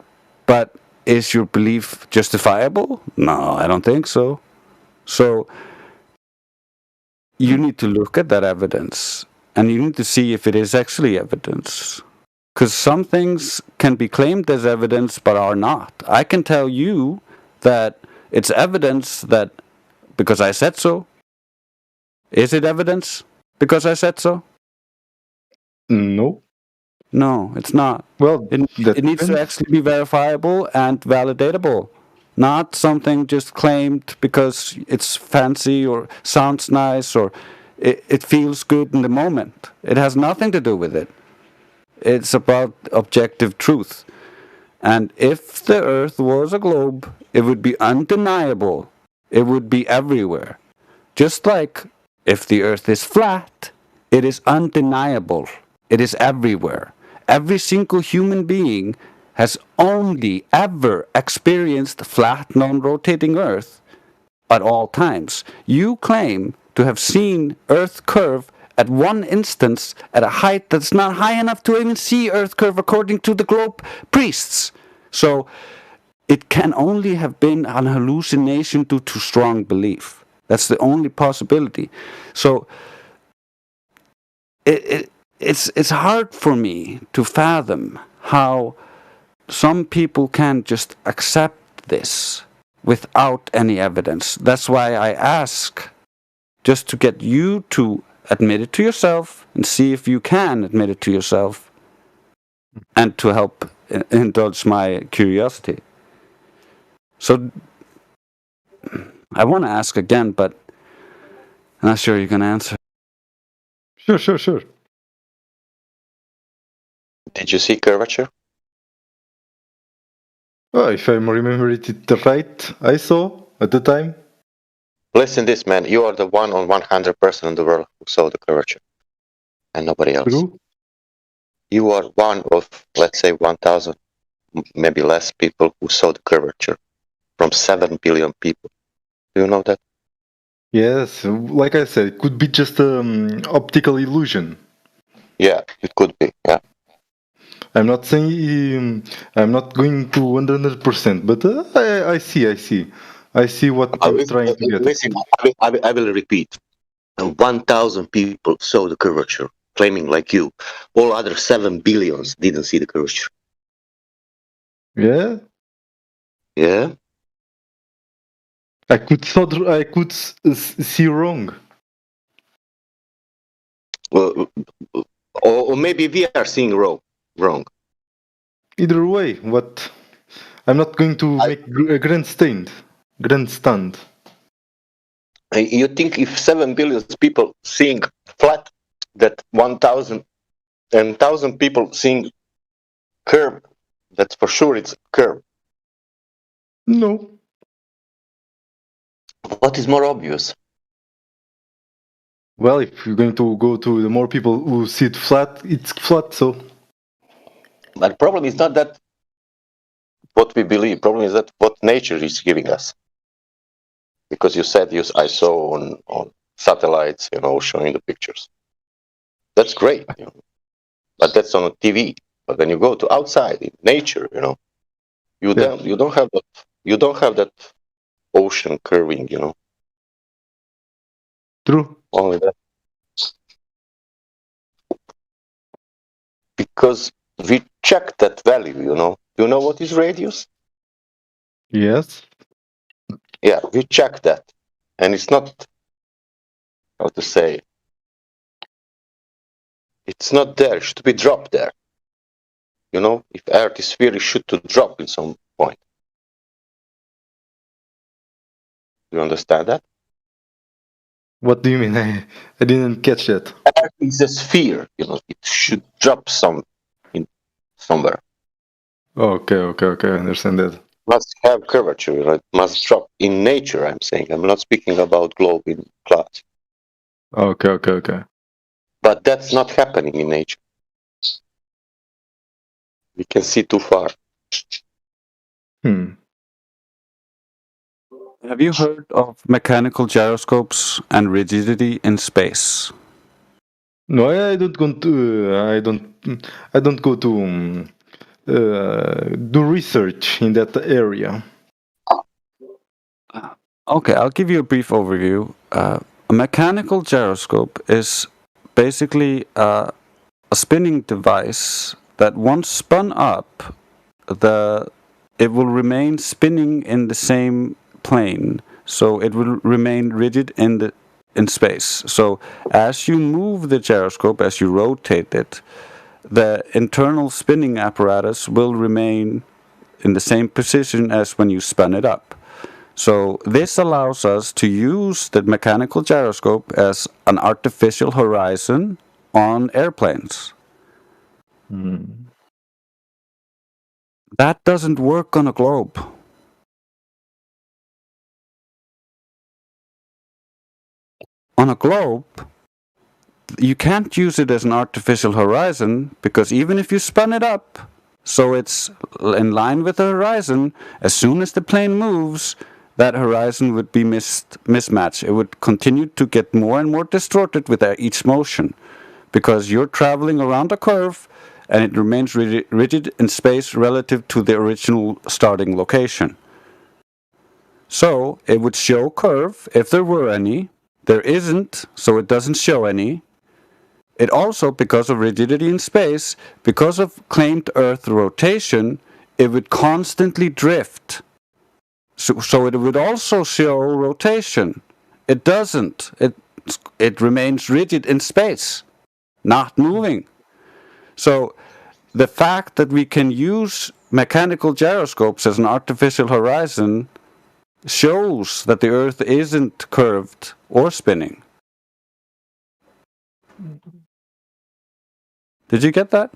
but is your belief justifiable? No, I don't think so. So you need to look at that evidence, and you need to see if it is actually evidence. Because some things can be claimed as evidence but are not. I can tell you that it's evidence that because I said so. Is it evidence because I said so? No. No, it's not. Well, It needs to depends. actually be verifiable and validatable, not something just claimed because it's fancy or sounds nice or it feels good in the moment. It has nothing to do with it. It's about objective truth. And if the Earth was a globe, it would be undeniable. It would be everywhere. Just like if the Earth is flat, it is undeniable. It is everywhere. Every single human being has only ever experienced flat, non-rotating Earth at all times. You claim to have seen Earth curve at one instance at a height that's not high enough to even see Earth curve according to the globe priests. So it can only have been an hallucination due to strong belief. That's the only possibility. So it's hard for me to fathom how some people can just accept this without any evidence. That's why I ask, just to get you to admit it to yourself and see if you can admit it to yourself and to help indulge my curiosity. So I want to ask again, but I'm not sure you can answer. Sure. Did you see curvature? Oh, if I remember it right, I saw at the time. Listen this, man. You are the one on 100% in the world who saw the curvature. And nobody else. True. You are one of, let's say, 1,000, maybe less people who saw the curvature from 7 billion people. Do you know that? Yes, like I said, it could be just optical illusion. Yeah, it could be. Yeah. I'm not saying I'm not going to 100%, but I see what you're trying to get. Listen, I will repeat. 1,000 people saw the curvature, claiming like you. All other 7 billions didn't see the curvature. Yeah, Yeah. I could see wrong. Or maybe we are seeing wrong. Either way, what I'm not going to make a grandstand. You think if 7 billion people seeing flat, that 1,000 and 1,000 people seeing curve, that's for sure it's curve. No. What is more obvious? Well, if you're going to go to the more people who see it flat, it's flat, so. But the problem is not that what we believe. Problem is that what nature is giving us. Because you said I saw on satellites, showing the pictures. That's great, but that's on TV. But when you go to outside in nature, you don't have that ocean curving, True. Only that. Because we check that value, Do you know what is radius? Yes. Yeah, we check that. And it's not, how to say, it's not there. It should be dropped there. If Earth is sphere, it should to drop in some point. Do you understand that? What do you mean? I didn't catch that. Earth is a sphere, it should drop somewhere. Okay, I understand that. Must have curvature, it must drop in nature, I'm saying. I'm not speaking about globe in class. Okay. But that's not happening in nature. We can see too far. Have you heard of mechanical gyroscopes and rigidity in space? No, I don't go to do research in that area. Okay, I'll give you a brief overview. A mechanical gyroscope is basically a spinning device that once spun up, it will remain spinning in the same plane, so it will remain rigid in space. So as you move the gyroscope, as you rotate it, the internal spinning apparatus will remain in the same position as when you spun it up. So this allows us to use the mechanical gyroscope as an artificial horizon on airplanes. That doesn't work on a globe. On a globe, you can't use it as an artificial horizon, because even if you spun it up so it's in line with the horizon, as soon as the plane moves, that horizon would be mismatched. It would continue to get more and more distorted with each motion, because you're traveling around a curve and it remains rigid in space relative to the original starting location. So it would show curve if there were any. There isn't, so it doesn't show any. It also, because of rigidity in space, because of claimed Earth rotation, it would constantly drift. So it would also show rotation. It doesn't. It remains rigid in space, not moving. So the fact that we can use mechanical gyroscopes as an artificial horizon shows that the Earth isn't curved or spinning. Did you get that?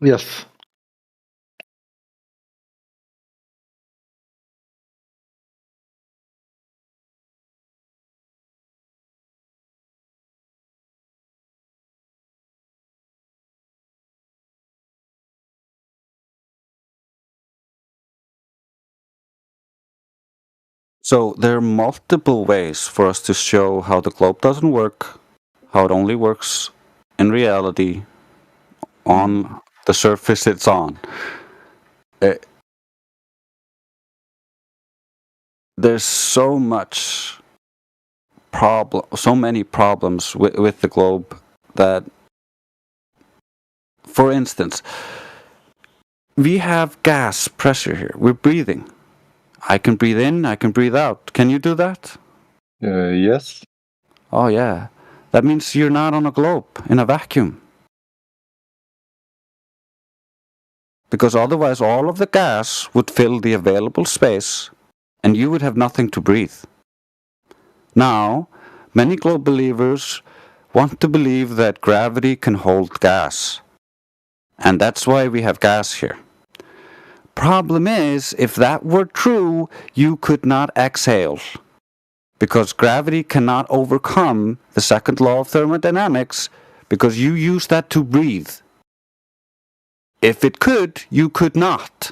Yes. So there are multiple ways for us to show how the globe doesn't work, how it only works in reality on the surface it's on. There's so many problems with the globe that, for instance, we have gas pressure here. We're breathing. I can breathe in, I can breathe out. Can you do that? Yes. Oh, yeah. That means you're not on a globe, in a vacuum. Because otherwise all of the gas would fill the available space and you would have nothing to breathe. Now, many globe believers want to believe that gravity can hold gas. And that's why we have gas here. Problem is, if that were true, you could not exhale. Because gravity cannot overcome the second law of thermodynamics, because you use that to breathe. If it could, you could not.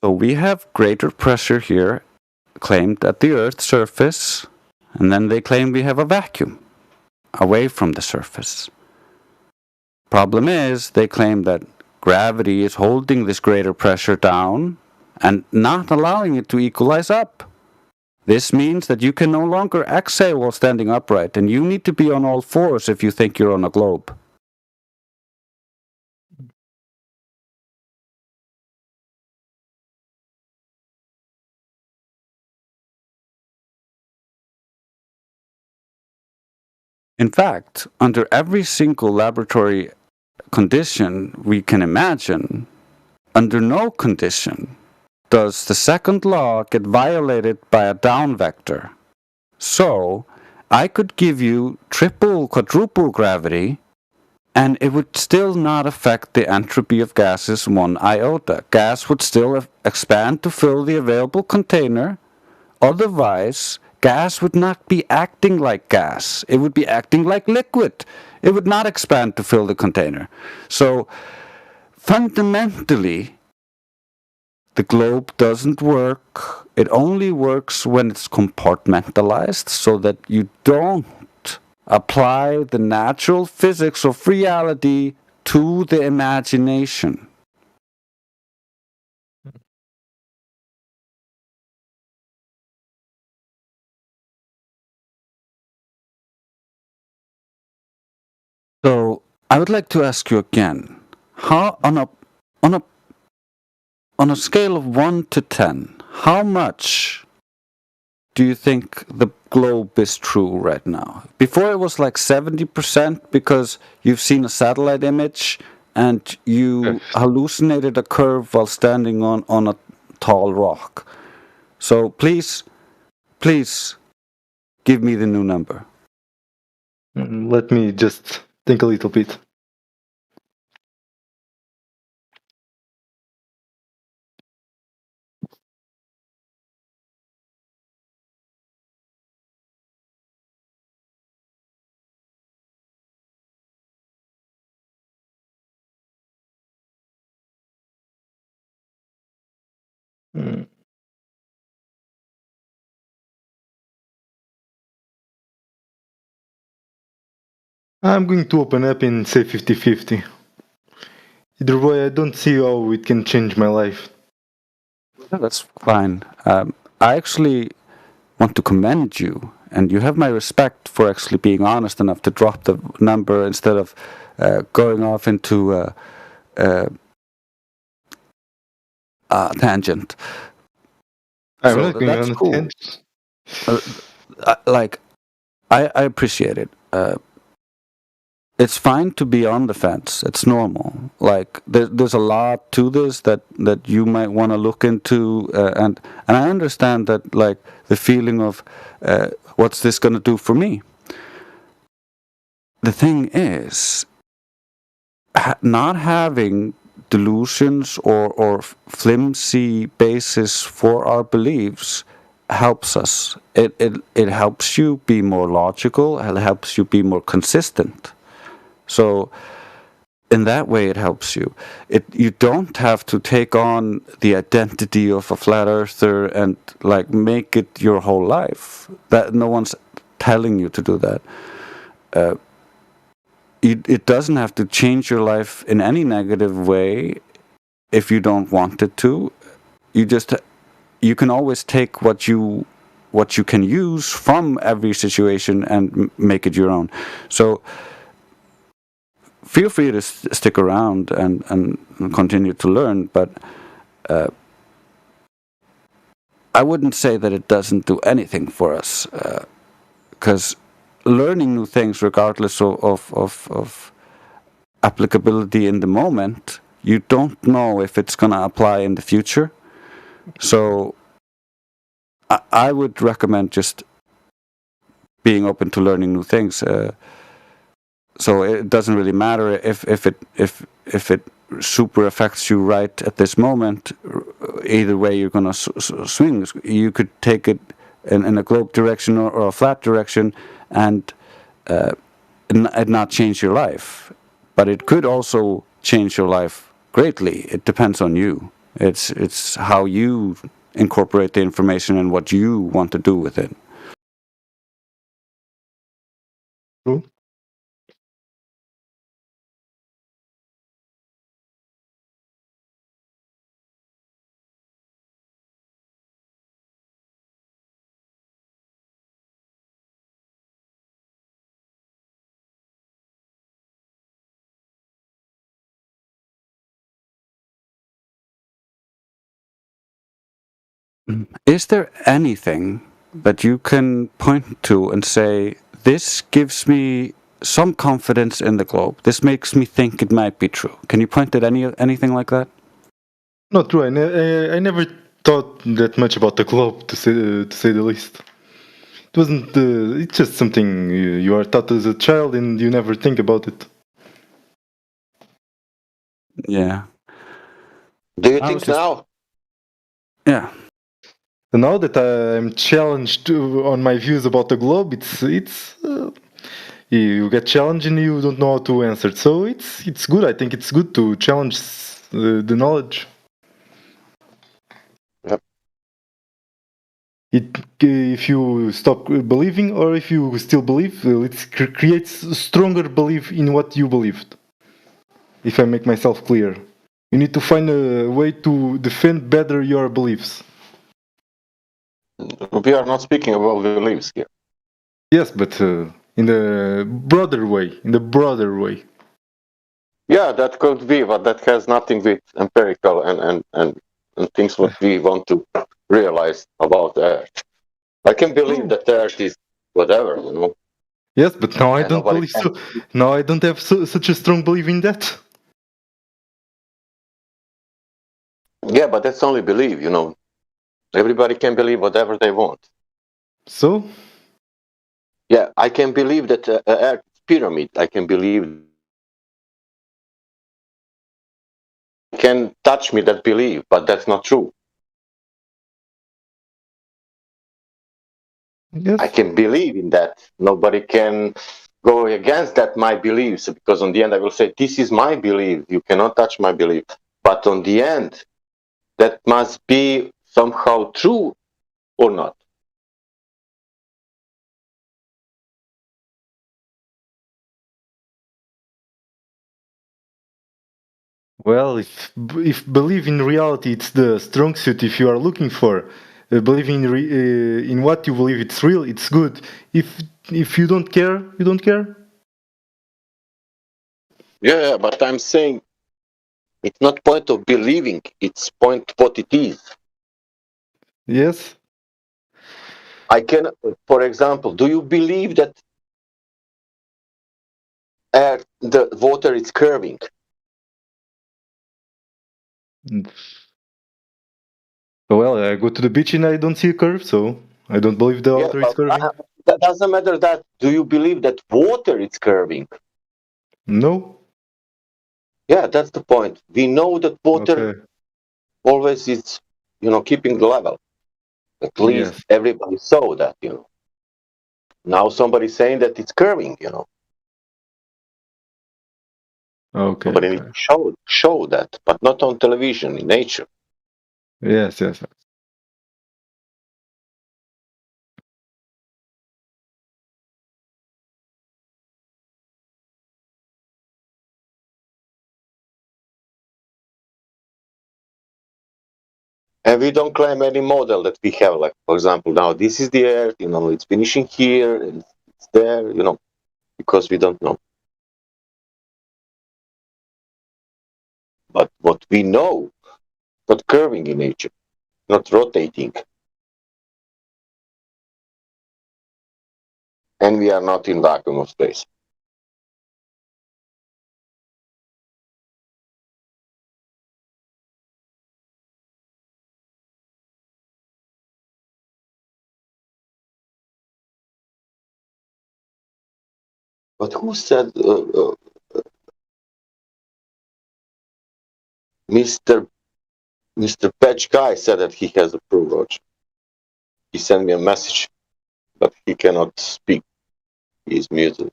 So we have greater pressure here claimed at the Earth's surface, and then they claim we have a vacuum away from the surface. Problem is, they claim that gravity is holding this greater pressure down and not allowing it to equalize up. This means that you can no longer exhale while standing upright, and you need to be on all fours if you think you're on a globe. In fact, under every single laboratory condition we can imagine, under no condition does the second law get violated by a down vector. So, I could give you triple, quadruple gravity, and it would still not affect the entropy of gases one iota. Gas would still expand to fill the available container. Otherwise, gas would not be acting like gas. It would be acting like liquid. It would not expand to fill the container. So, fundamentally, the globe doesn't work. It only works when it's compartmentalized, so that you don't apply the natural physics of reality to the imagination. I would like to ask you again. How on a scale of 1 to 10, how much do you think the globe is true right now? Before it was like 70% because you've seen a satellite image and you hallucinated a curve while standing on a tall rock. So please give me the new number. Let me just think a little bit. Mm. I'm going to open up and say 50-50. Either way, I don't see how it can change my life. That's fine. I actually want to commend you, and you have my respect for actually being honest enough to drop the number instead of going off into a tangent. I'm So not going that's on a cool. tangent. I appreciate it. It's fine to be on the fence. It's normal. Like there's a lot to this that you might want to look into, and I understand that, like, the feeling of what's this going to do for me. The thing is, not having delusions or flimsy basis for our beliefs helps us. It helps you be more logical. It helps you be more consistent. So in that way, it helps you. You don't have to take on the identity of a flat earther and like make it your whole life. That no one's telling you to do that. It doesn't have to change your life in any negative way if you don't want it to. You can always take what you can use from every situation and make it your own. So feel free to stick around and continue to learn, but I wouldn't say that it doesn't do anything for us, because learning new things, regardless of applicability in the moment, you don't know if it's going to apply in the future. So I would recommend just being open to learning new things. So it doesn't really matter if it super affects you right at this moment. Either way, you're gonna swing. You could take it in a globe direction or a flat direction, and not change your life. But it could also change your life greatly. It depends on you. It's how you incorporate the information and what you want to do with it. True. Is there anything that you can point to and say, this gives me some confidence in the globe? This makes me think it might be true. Can you point at anything like that? Not true. I never thought that much about the globe, to say the least. It wasn't. It's just something you are taught as a child, and you never think about it. Yeah. Do you think now? Yeah. Now that I'm challenged on my views about the globe, you get challenged and you don't know how to answer. So it's good. I think it's good to challenge the knowledge. Yep. If you stop believing, or if you still believe, it creates stronger belief in what you believed. If I make myself clear, you need to find a way to defend better your beliefs. We are not speaking about beliefs here. Yes, but in the broader way. Yeah, that could be, but that has nothing with empirical and things what we want to realize about the Earth. I can believe that the Earth is whatever, you know. Yes, but now I And don't nobody believe can. so. Now I don't have such a strong belief in that. Yeah, but that's only belief, you know. Everybody can believe whatever they want. So? Yeah, I can believe that Earth is pyramid. I can believe. Can touch me that belief, but that's not true. Yes. I can believe in that. Nobody can go against that my beliefs because on the end I will say this is my belief. You cannot touch my belief. But on the end, that must be somehow true or not. Well, if believe in reality it's the strong suit if you are looking for, believe in what you believe it's real, it's good. If you don't care, you don't care. Yeah, but I'm saying it's not point of believing. It's point what it is. Yes. I can, for example, do you believe that the water is curving? Well, I go to the beach and I don't see a curve, so I don't believe the Yeah, water is but curving. that doesn't matter. That do you believe that water is curving? No. Yeah, that's the point. We know that water Okay. always is, keeping the level. At least Yes. everybody saw that. Now somebody's saying that it's curving. Okay. Somebody needs Okay. to show that, but not on television, in nature. Yes. Yes. And we don't claim any model that we have. Like, for example, now this is the Earth, it's finishing here, and it's there, because we don't know. But what we know, not curving in nature, not rotating. And we are not in vacuum of space. But who said Mr. Mr. Patch Guy said that he has a Pro Roach. He sent me a message, but he cannot speak. He is muted.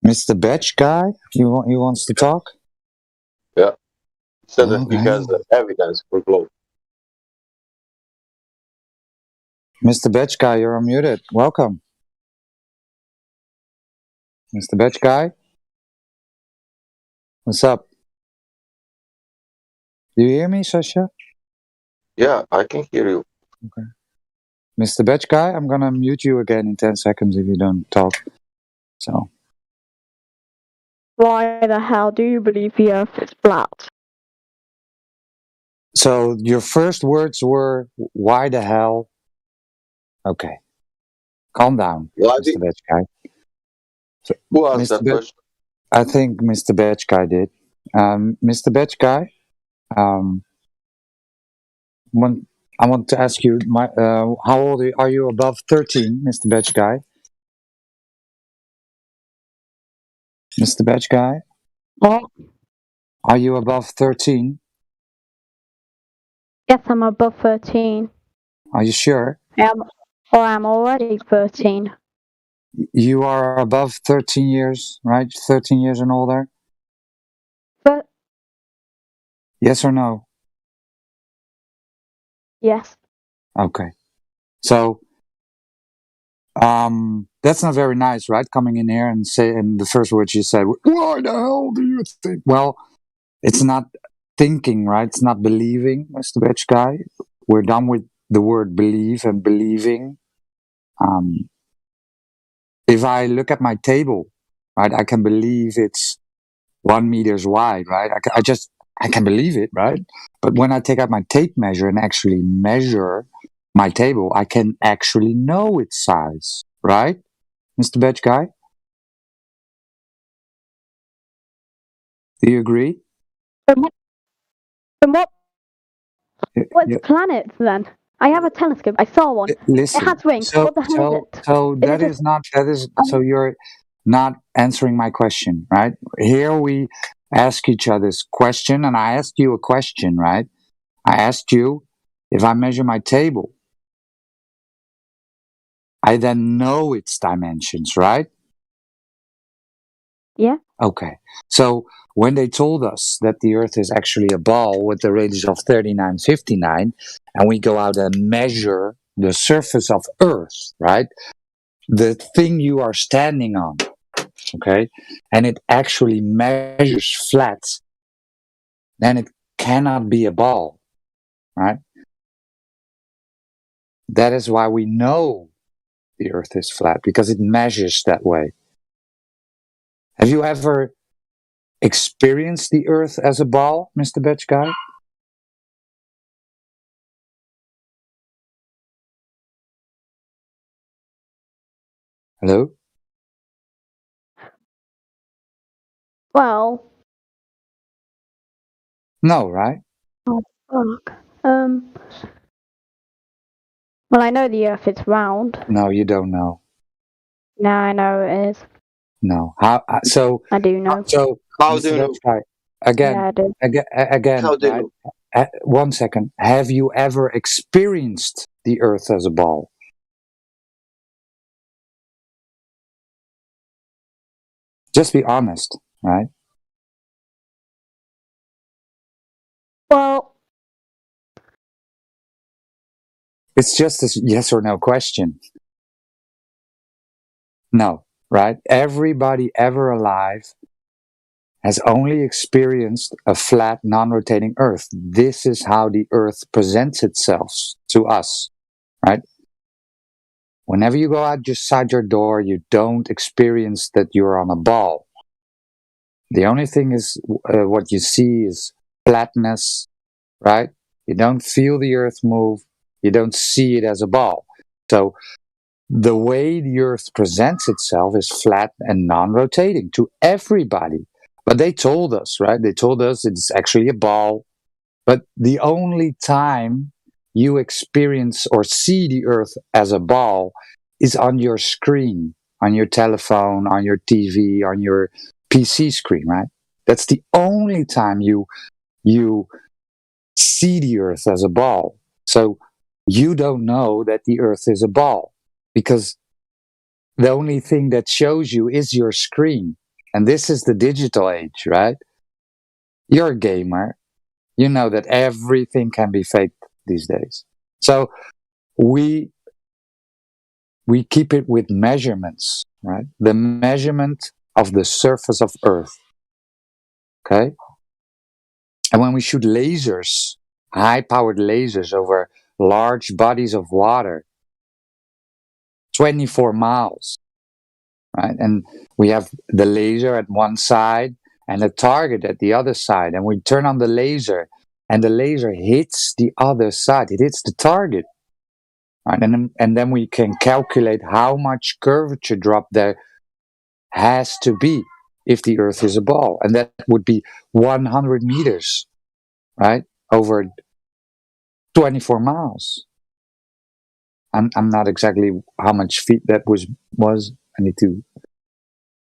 Mr. Batch guy, he wants to talk. Yeah, he said that he Okay. has evidence for globe. Mr. Batch guy, you're unmuted. Welcome, Mr. Batch guy. What's up? Do you hear me, Sasha? Yeah, I can hear you. Okay. Mr. Batch guy, I'm gonna mute you again in 10 seconds if you don't talk. So. Why the hell do you believe the Earth is flat? So your first words were, "Why the hell?" Okay, calm down, Mr. Batch guy. So, who asked that question? I think Mr. Batch guy did. Mr. Batch guy, I want to ask you, how old are you? Above 13, Mr. Batch guy. Mr. Batch guy? What? Are you above 13? Yes, I'm above 13. Are you sure? I'm already 13. You are above 13 years, right? 13 years and older? But Yes or no? yes. Okay. So, that's not very nice, right? Coming in here and the first words you said, "Why the hell do you think?" Well, it's not thinking, right? It's not believing, Mr. Bitch Guy. We're done with the word believe and believing. If I look at my table, right, I can believe it's 1 meters wide, right? I can believe it, right? But when I take out my tape measure and actually measure my table, I can actually know its size, right, Mr. Bitch Guy? Do you agree? From what? What's Yeah. planets then? I have a telescope. I saw one. Listen. It has rings. What the hell is it? That is not. That is. So you're not answering my question, right? Here we ask each other's question, and I asked you a question, right? I asked you if I measure my table, I then know its dimensions, right? Yeah. Okay. So when they told us that the Earth is actually a ball with a radius of 3959, and we go out and measure the surface of Earth, right? The thing you are standing on, okay, and it actually measures flat, then it cannot be a ball, right? That is why we know the Earth is flat, because it measures that way. Have you ever experienced the Earth as a ball, Mr. Bitch Guy? Hello? Well. No, right? Oh fuck. Well, I know the Earth is round. No, you don't know. Now I know it is. No. How? So I do know. So, How do Mr. you know? Bitch Guy, again, Yeah, I do. again, How do you right? know? 1 second. Have you ever experienced the Earth as a ball? Just be honest, right? Well, It's just a yes or no question. No, right? Everybody ever alive has only experienced a flat, non-rotating Earth. This is how the Earth presents itself to us, right? Whenever you go outside your door, you don't experience that you're on a ball. The only thing is what you see is flatness, right? You don't feel the Earth move. You don't see it as a ball. So the way the Earth presents itself is flat and non-rotating to everybody. But they told us, right? They told us it's actually a ball. But the only time you experience or see the Earth as a ball is on your screen, on your telephone, on your TV, on your PC screen, right? That's the only time you see the Earth as a ball. So you don't know that the Earth is a ball because the only thing that shows you is your screen. And this is the digital age, right? You're a gamer. You know that everything can be faked these days. So we keep it with measurements, right? The measurement of the surface of Earth. Okay? And when we shoot lasers, high-powered lasers over large bodies of water, 24 miles, right? And we have the laser at one side and the target at the other side. And we turn on the laser and the laser hits the other side. It hits the target. Right? And then we can calculate how much curvature drop there has to be if the Earth is a ball. And that would be 100 meters, right? Over 24 miles. I'm not exactly how much feet that was. I need to,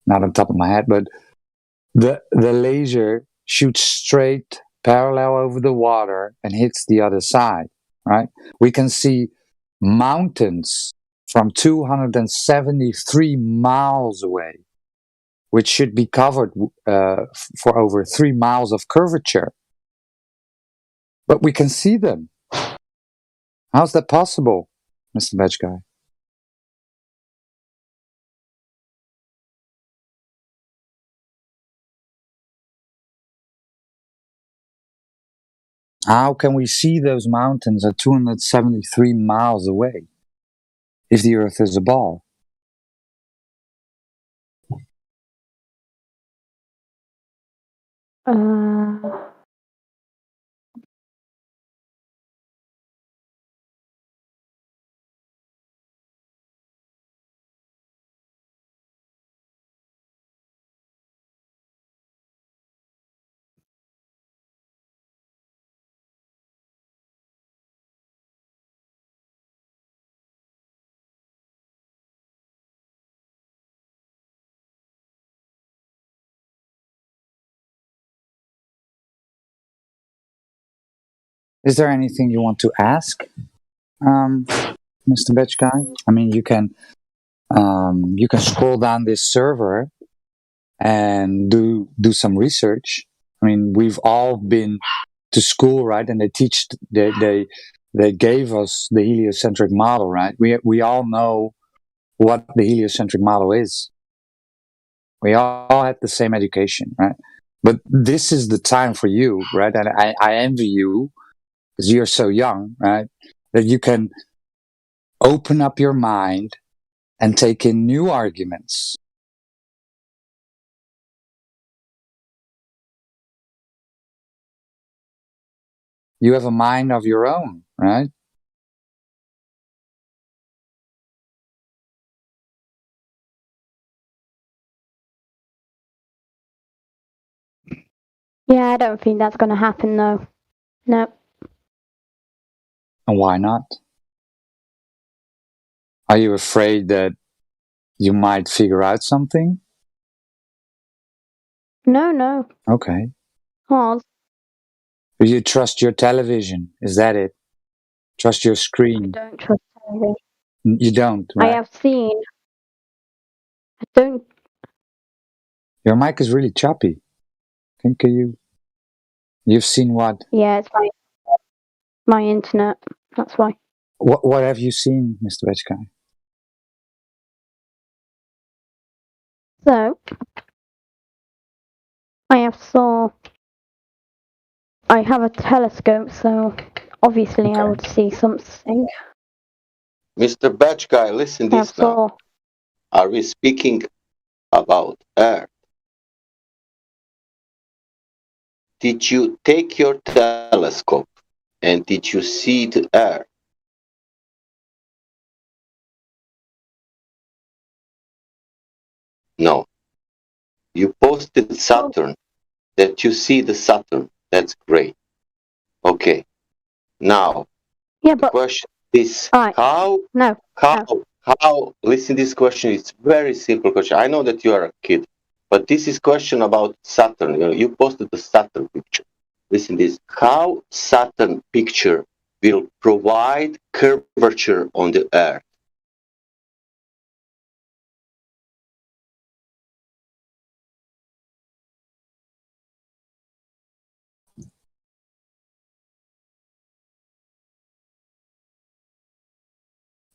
not on top of my head, but the laser shoots straight parallel over the water and hits the other side, right? We can see mountains from 273 miles away, which should be covered for over 3 miles of curvature. But we can see them. How's that possible, Mr. Badge Guy? How can we see those mountains at 273 miles away if the Earth is a ball? Is there anything you want to ask, Mr. Bitch Guy? I mean, you can scroll down this server and do some research. I mean, we've all been to school, right? And they gave us the heliocentric model, right? We all know what the heliocentric model is. We all had the same education, right? But this is the time for you, right? And I envy you because you're so young, right? That you can open up your mind and take in new arguments. You have a mind of your own, right? Yeah, I don't think that's going to happen, though. No. And why not? Are you afraid that you might figure out something? No. Okay. Oh, Do you trust your television? Is that it? Trust your screen? I don't trust television. You don't, right? I have seen. I don't. Your mic is really choppy. Can you? You've seen what? Yeah, it's my internet. That's why. What have you seen, Mr. Vetchkai? So, I have a telescope, so obviously I would see something. Mr. Batch Guy, listen this now. Are we speaking about Earth? Did you take your telescope and did you see the Earth? No. You posted Saturn, that you see the Saturn. That's great. Okay. Now, yeah, but the question is how, listen, this question is very simple question. I know that you are a kid, but this is question about Saturn. You posted the Saturn picture. Listen this, how Saturn picture will provide curvature on the Earth?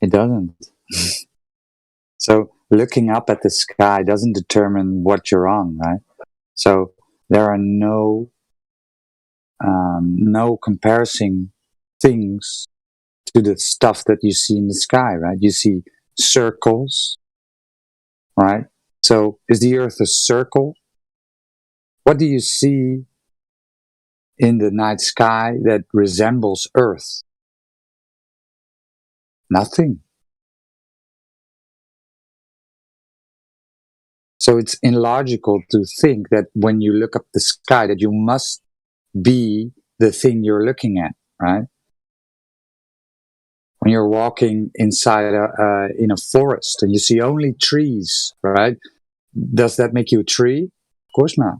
It doesn't. So looking up at the sky doesn't determine what you're on, right? So there are no comparison things to the stuff that you see in the sky, right? You see circles, right? So is the Earth a circle? What do you see in the night sky that resembles Earth? Nothing. So it's illogical to think that when you look up the sky that you must be the thing you're looking at, right? When you're walking inside in a forest and you see only trees, right? Does that make you a tree? Of course not.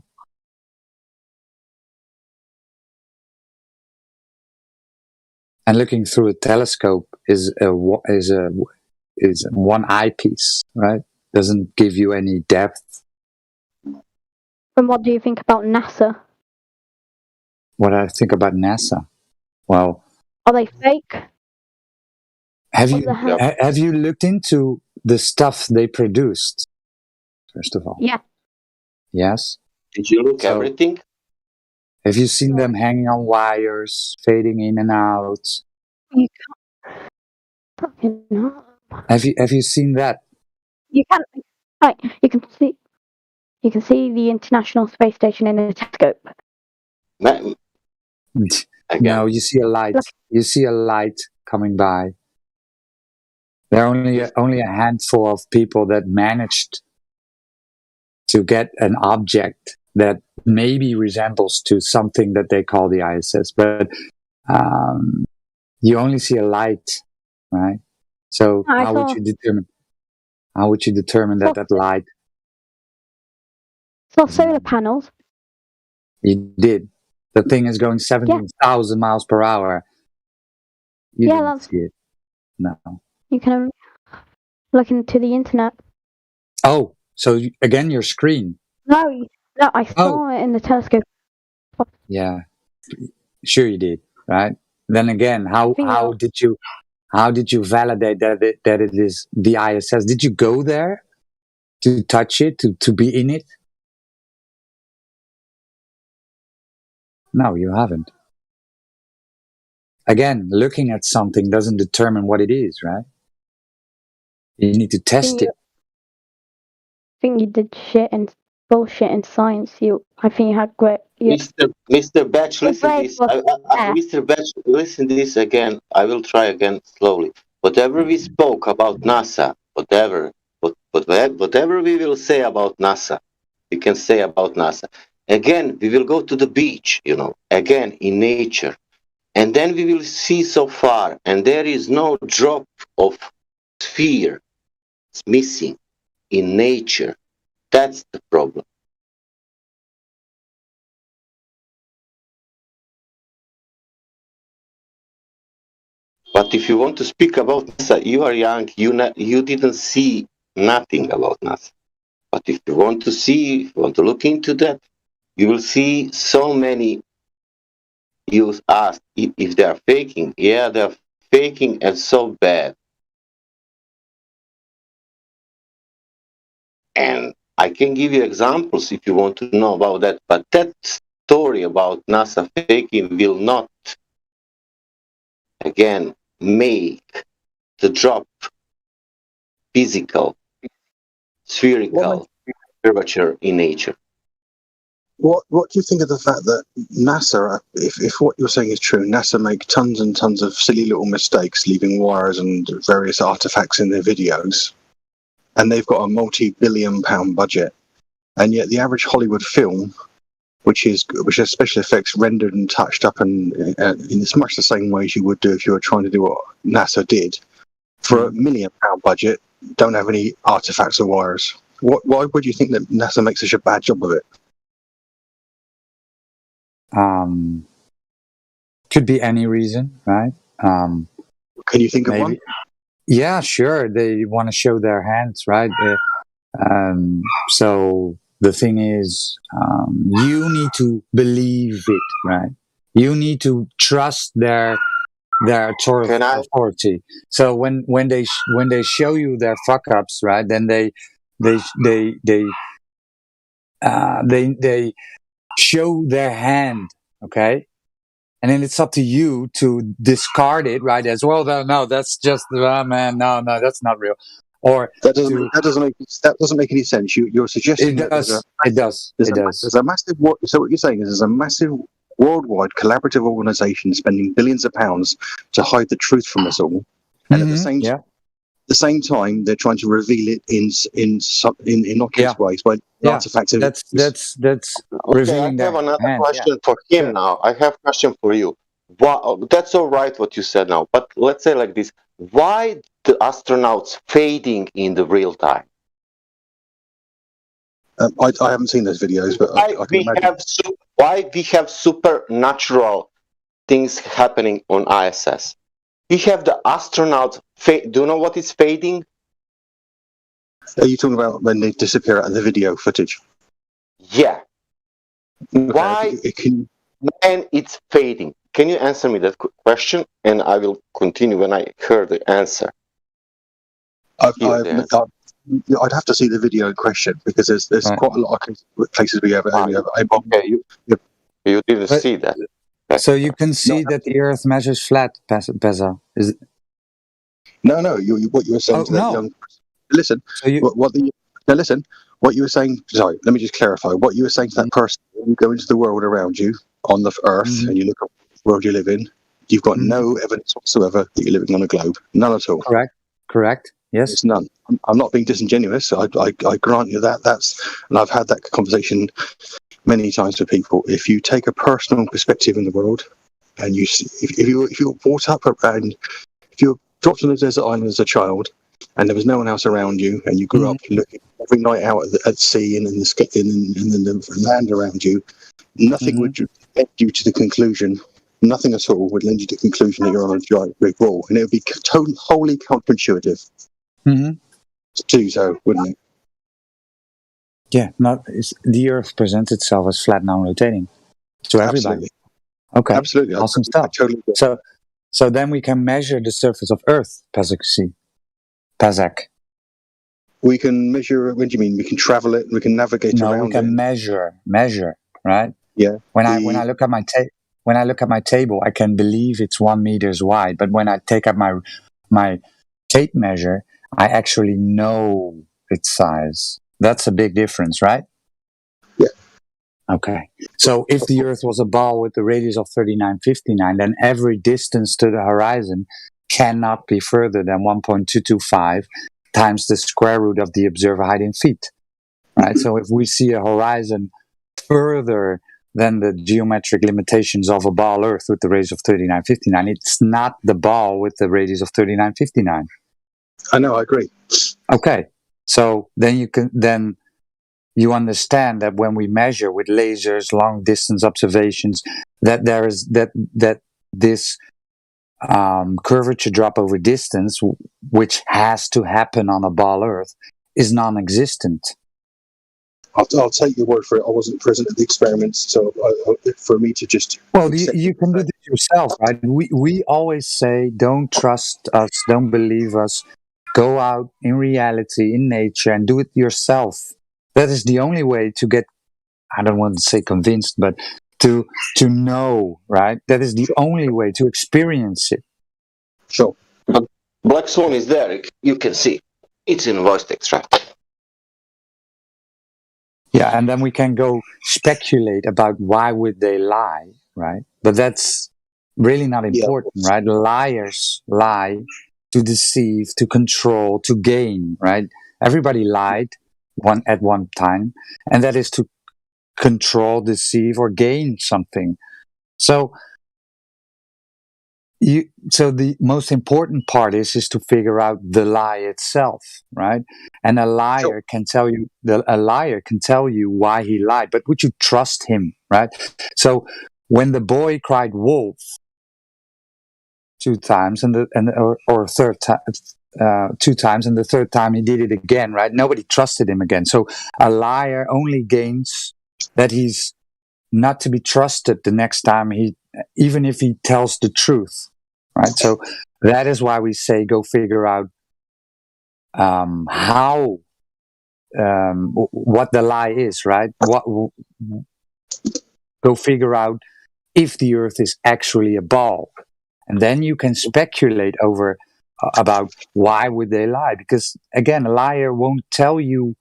And looking through a telescope is one eyepiece, right? Doesn't give you any depth. And what do you think about NASA? What I think about NASA? Well, are they fake? Have you looked into the stuff they produced? First of all, yeah. Yes. Did you look everything? Have you seen them hanging on wires, fading in and out? You can't. Have you seen that? You can. Right. You can see. You can see the International Space Station in a telescope. No, you see a light. You see a light coming by. There are only a handful of people that managed to get an object that maybe resembles to something that they call the ISS, but you only see a light, right? So how would you determine? How would you determine that light? Saw solar panels. You did. The thing is going 17,000 miles per hour. You didn't see it. No. You can look into the internet. Oh, so again, your screen. No, I saw it in the telescope. Yeah, sure you did, right? Then again, how did you validate that it is the ISS? Did you go there to touch it, to be in it? No, you haven't. Again, looking at something doesn't determine what it is, right? You need to test it. I think you did bullshit in science. I think you had great. Mr. Batch, listen this. Mr. Batch, listen this again. I will try again slowly. Whatever we spoke about NASA, whatever we will say about NASA, we can say about NASA. Again, we will go to the beach, again in nature. And then we will see so far, and there is no drop of sphere. It's missing in nature. That's the problem. But if you want to speak about NASA, you are young, you didn't see nothing about NASA. But if you want to look into that, you will see so many. You asked if they are faking. Yeah, they are faking and so bad. And I can give you examples if you want to know about that. But that story about NASA faking will not, again, make the drop physical, spherical curvature in nature. What do you think of the fact that NASA, if what you're saying is true, NASA make tons and tons of silly little mistakes, leaving wires and various artifacts in their videos, and they've got a multi-billion-pound budget, and yet the average Hollywood film, which has special effects rendered and touched up and in as much the same way as you would do if you were trying to do what NASA did, for a £1 million budget, don't have any artifacts or wires. Why would you think that NASA makes such a bad job of it? Could be any reason, right? Can you think of one? Yeah, sure. They want to show their hands, right? So the thing is, you need to believe it, right? You need to trust their authority. So when they show you their fuck ups, right? Then they show their hand, okay? And then it's up to you to discard it, right? As well, no, that's just man. No, that's not real. Or that doesn't make any sense. You're suggesting it does. It does. There's a massive. So what you're saying is there's a massive worldwide collaborative organisation spending billions of pounds to hide the truth from us all, and at the same time they're trying to reveal it in innocuous ways by artifacts. That's okay. I have another question for him now. I have a question for you. That's all right what you said now, but let's say like this: why the astronauts fading in the real time? I haven't seen those videos, but I can imagine. Why we have supernatural things happening on ISS? We have the astronauts. Do you know what is fading? Are you talking about when they disappear out of the video footage? Yeah. Okay. Why? And it's fading. Can you answer me that question? And I will continue when I hear the answer. I'd have to see the video in question because there's quite a lot of places we have. You didn't see that. So you can see that the Earth measures flat, Peza. Is No. What you were saying to that no. young. Listen. So you Now listen. What you were saying. Sorry. Let me just clarify. What you were saying to that person. When you go into the world around you on the Earth and you look at the world you live in, you've got no evidence whatsoever that you're living on a globe. None at all. Correct. Yes. There's none. I'm not being disingenuous. I grant you that. And I've had that conversation many times with people. If you take a personal perspective in the world, and you see, if you were brought up around, if you were dropped on a desert island as a child, and there was no one else around you, and you grew up looking every night out at sea and in the land around you, nothing would lead you to the conclusion. Nothing at all would lend you to the conclusion that you're on a giant brick wall, and it would be wholly counterintuitive to do so, wouldn't it? Yeah, the Earth presents itself as flat, non-rotating to everybody. Absolutely. Okay, absolutely, awesome stuff. Totally. So then we can measure the surface of Earth, Pazak. We can measure. What do you mean? We can travel it. We can navigate around it. No, we can measure, right? Yeah. When I look at my table, I can believe it's 1 meter wide. But when I take up my tape measure, I actually know its size. That's a big difference, right? Yeah. Okay. So if the Earth was a ball with the radius of 3959, then every distance to the horizon cannot be further than 1.225 times the square root of the observer height in feet. Right? So if we see a horizon further than the geometric limitations of a ball Earth with the radius of 3959, it's not the ball with the radius of 3959. I know, I agree. Okay. So then you understand that when we measure with lasers, long distance observations, that there is that this curvature drop over distance, which has to happen on a ball Earth, is non-existent. I'll take your word for it. I wasn't present at the experiments, so for me to just you can do this yourself, right? We always say, don't trust us, don't believe us. Go out in reality, in nature, and do it yourself. That is the only way to get, I don't want to say convinced, but to know, right? That is the only way to experience it. Sure. But Black Swan is there. You can see. It's in voice extract. Yeah, and then we can go speculate about why would they lie, right? But that's really not important, right? Liars lie to deceive, to control, to gain, right? Everybody lied at one time, and that is to control, deceive, or gain something. So the most important part is to figure out the lie itself, right? And a liar can tell you why he lied, but would you trust him, right? So when the boy cried wolf 2 times or third time, 2 times, and the third time he did it again, right? Nobody trusted him again. So a liar only gains that he's not to be trusted the next time even if he tells the truth, right? So that is why we say go figure out what the lie is, right? Go figure out if the Earth is actually a ball, and then you can speculate about why would they lie, because again, a liar won't tell you.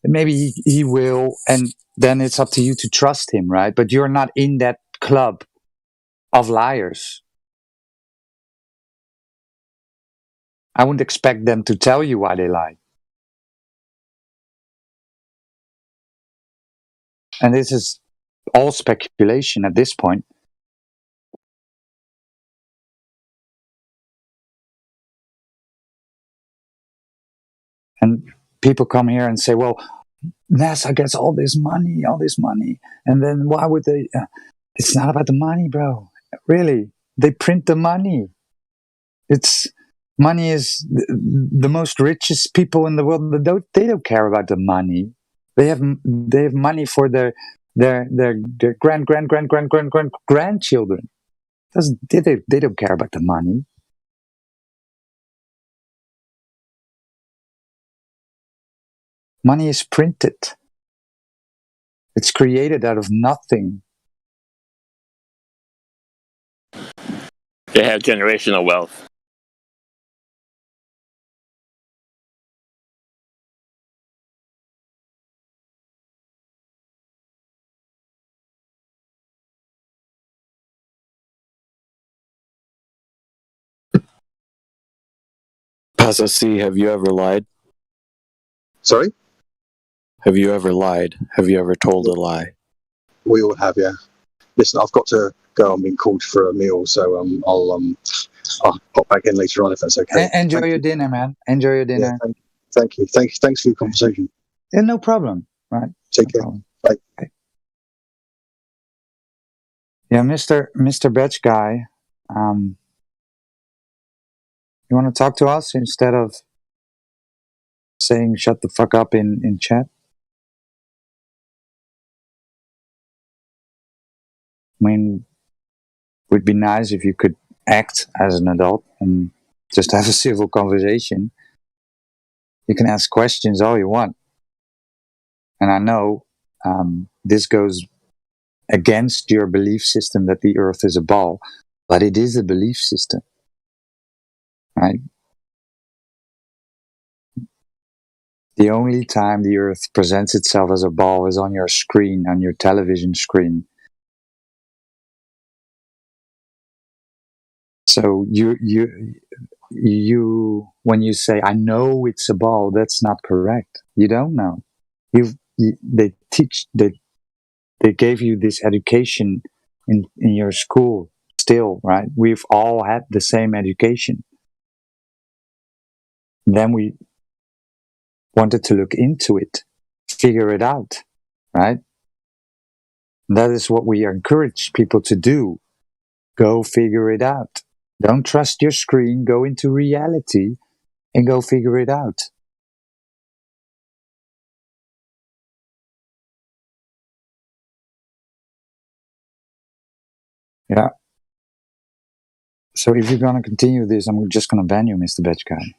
Maybe he will, and then it's up to you to trust him, right? But you're not in that club of liars. I wouldn't expect them to tell you why they lied. And this is all speculation at this point. And people come here and say, well, NASA gets all this money. And then why would they? It's not about the money, bro. Really. They print the money. Money is the most richest people in the world. They don't care about the money. They have money for their grandchildren. They don't care about the money. Money is printed. It's created out of nothing. They have generational wealth. Pastor C, have you ever lied? Sorry? Have you ever lied? Have you ever told a lie? We all have, yeah. Listen, I've got to go. I'm being called for a meal, so I'll pop back in later on if that's okay. Enjoy your dinner, man. Enjoy your dinner. Yeah, thank you. Thanks for your conversation. Yeah, no problem. Right. Take care. Problem. Bye. Okay. Yeah, Mr. Batch guy, you want to talk to us instead of saying shut the fuck up in chat? I mean, it would be nice if you could act as an adult and just have a civil conversation. You can ask questions all you want. And I know this goes against your belief system that the earth is a ball, but it is a belief system, right? The only time the earth presents itself as a ball is on your screen, on your television screen. So you when you say I know it's a ball, that's not correct. You don't know. They gave you this education in your school still, right? We've all had the same education. Then we wanted to look into it, figure it out, right? That is what we encourage people to do. Go figure it out. Don't trust your screen. Go into reality and go figure it out. Yeah. So if you're going to continue this, I'm just going to ban you, Mr. Batch guy.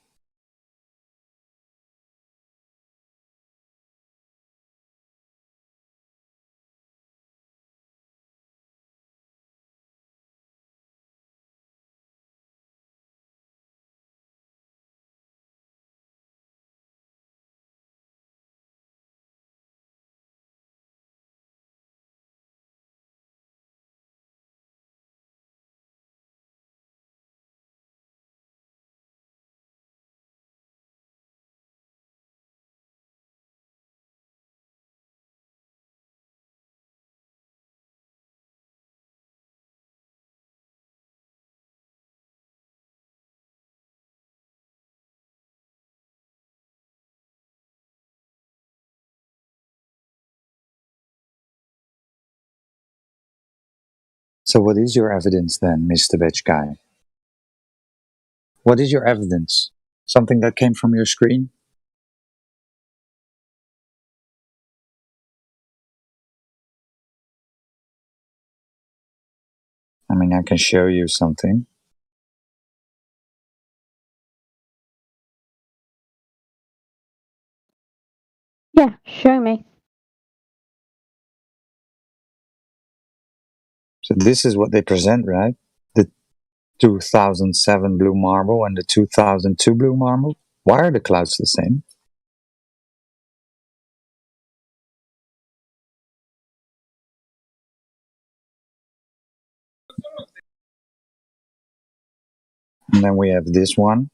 So what is your evidence then, Mr. Batch guy? What is your evidence? Something that came from your screen? I mean, I can show you something. Yeah, show me. So this is what they present, right? The 2007 blue marble and the 2002 blue marble. Why are the clouds the same? And then we have this one.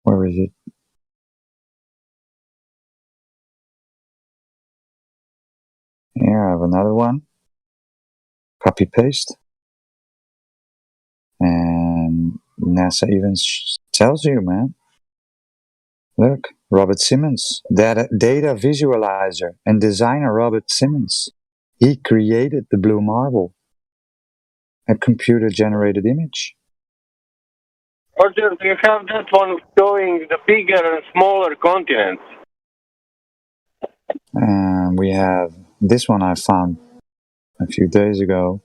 Where is it? Here I have another one. Copy paste. And NASA even tells you, man. Look, Robert Simmons, data visualizer and designer Robert Simmons. He created the blue marble, a computer-generated image. Roger, do you have that one showing the bigger and smaller continents? And we have this one I found a few days ago.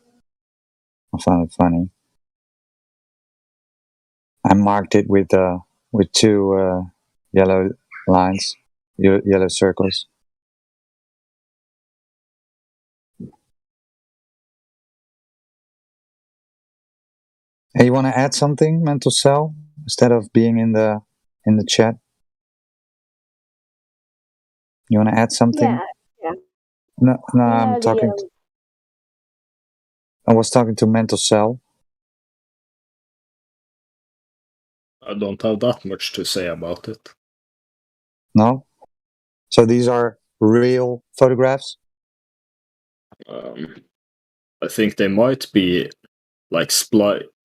I found it funny. I marked it with two yellow lines, yellow circles. Hey, you want to add something, Mental Cell, instead of being in the chat? You want to add something? Yeah. No, Yeah, I'm talking. I was talking to Mental Cell. I don't have that much to say about it. No? So these are real photographs? I think they might be like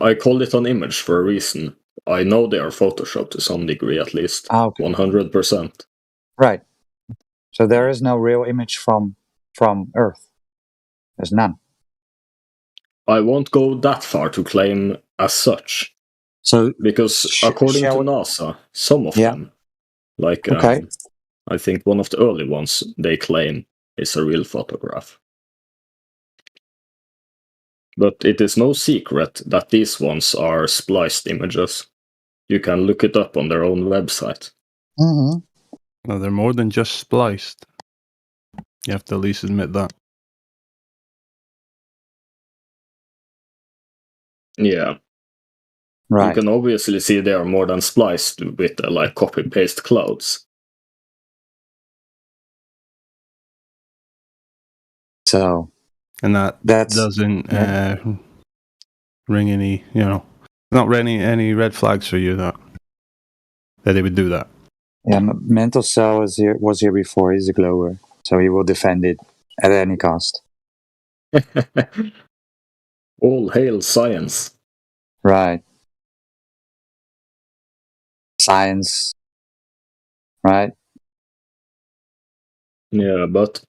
I called it an image for a reason. I know they are photoshopped to some degree, at least. Okay. 100%. Right. So there is no real image from Earth. There's none. I won't go that far to claim as such. So because according to NASA, some of them, like I think one of the early ones, they claim is a real photograph. But it is no secret that these ones are spliced images. You can look it up on their own website. Mm-hmm. No, they're more than just spliced. You have to at least admit that. Yeah. Right. You can obviously see they are more than spliced with like copy-paste clouds. So, and that doesn't ring any, not ringing any red flags for you that they would do that. Yeah, Mental Cell was here before. He's a glower, so he will defend it at any cost. All hail science. Right. Science. Right. Yeah, but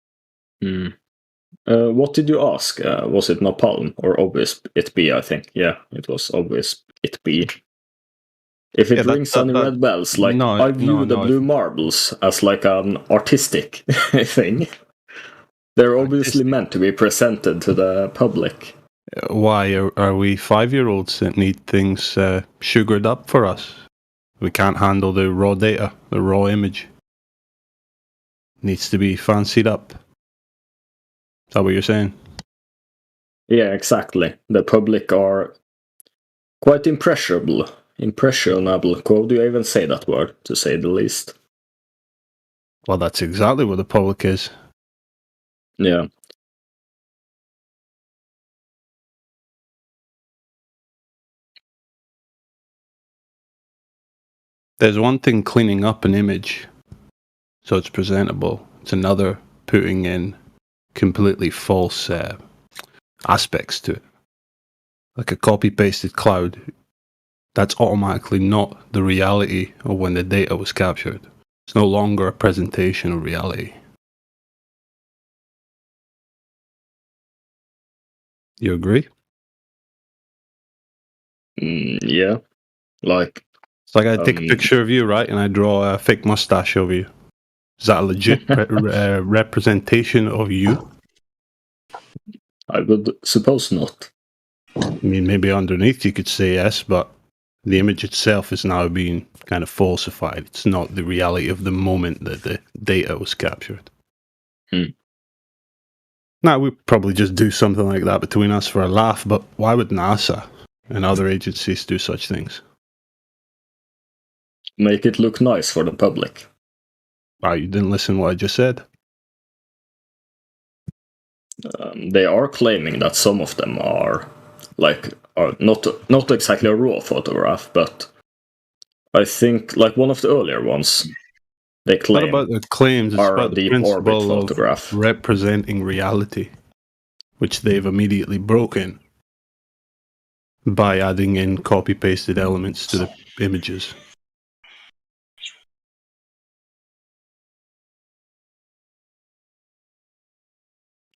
what did you ask? Was it napalm or obvious it be? I think. Yeah, it was obvious it be. If it rings any red bells, like I view the blue marbles as like an artistic thing. They're obviously meant to be presented to the public. Why are we 5-year-olds that need things sugared up for us? We can't handle the raw data, the raw image. Needs to be fancied up. Is that what you're saying? Yeah, exactly. The public are quite impressionable. How do you even say that word, to say the least? Well, that's exactly what the public is. Yeah. There's one thing cleaning up an image so it's presentable. It's another putting in completely false aspects to it. Like a copy-pasted cloud, that's automatically not the reality of when the data was captured. It's no longer a presentation of reality. You agree? Yeah. Like... It's like I take a picture of you, right? And I draw a fake mustache over you. Is that a legit representation of you? I would suppose not. I mean, maybe underneath you could say yes, but the image itself is now being kind of falsified. It's not the reality of the moment that the data was captured. Now, we'd probably just do something like that between us for a laugh, but why would NASA and other agencies do such things? Make it look nice for the public. Wow, you didn't listen to what I just said? They are claiming that some of them are not exactly a raw photograph, but I think like one of the earlier ones they claim. What about the claims? It's about the principle photograph of representing reality, which they've immediately broken by adding in copy-pasted elements to the images.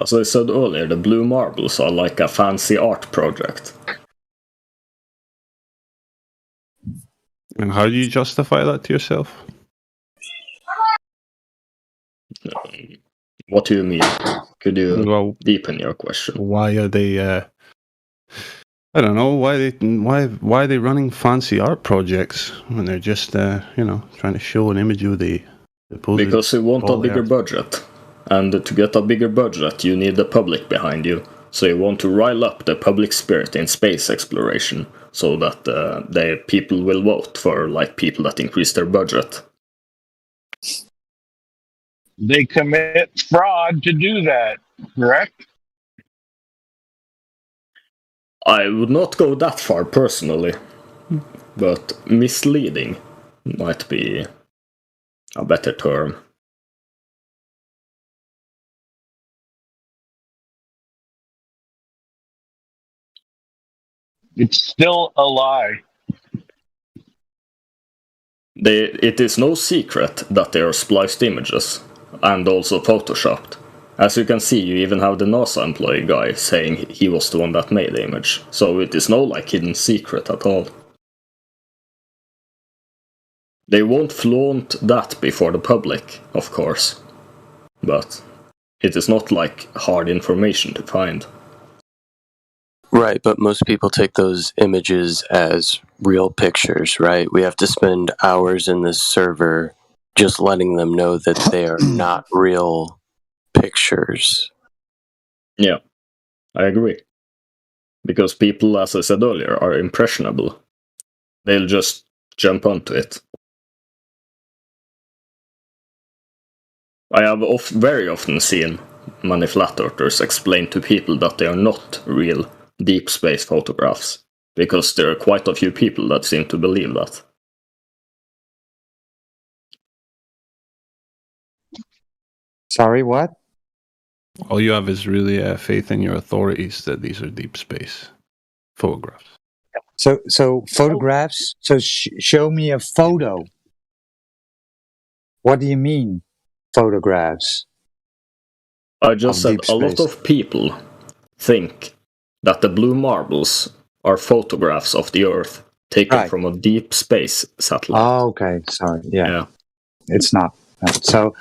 As I said earlier, the blue marbles are like a fancy art project. And how do you justify that to yourself? What do you mean? Could you deepen your question? Why are they? I don't know why are they running fancy art projects when they're just trying to show an image of the Because you want a bigger budget. And to get a bigger budget, you need the public behind you. So you want to rile up the public spirit in space exploration, so that the people will vote for like people that increase their budget. They commit fraud to do that, correct? I would not go that far personally, but misleading might be a better term. It's still a lie. It is no secret that they are spliced images, and also photoshopped. As you can see, you even have the NASA employee guy saying he was the one that made the image, so it is no like hidden secret at all. They won't flaunt that before the public, of course, but it is not like hard information to find. Right, but most people take those images as real pictures, right? We have to spend hours in this server just letting them know that they are not real pictures. Yeah, I agree. Because people, as I said earlier, are impressionable. They'll just jump onto it. I have very often seen many flat earthers explain to people that they are not real deep space photographs, because there are quite a few people that seem to believe that. Sorry, what? All you have is really faith in your authorities that these are deep space photographs. So photographs. So show me a photo. What do you mean, photographs? I just said a lot of people think that the blue marbles are photographs of the Earth taken from a deep space satellite. Oh, okay. Sorry. Yeah. It's not. So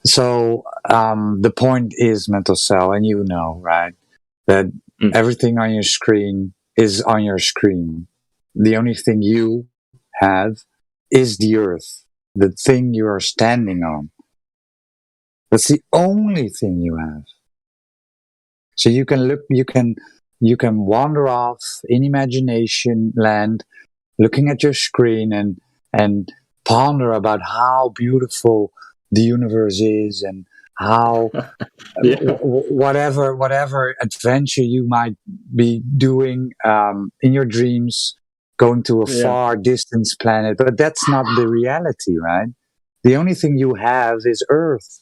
the point is, Mental Cell, and you know, right, that everything on your screen is on your screen. The only thing you have is the Earth, the thing you are standing on. That's the only thing you have. So you can look, you can wander off in imagination land, looking at your screen and ponder about how beautiful the universe is and how whatever adventure you might be doing in your dreams, going to a far distance planet. But that's not the reality, right? The only thing you have is Earth.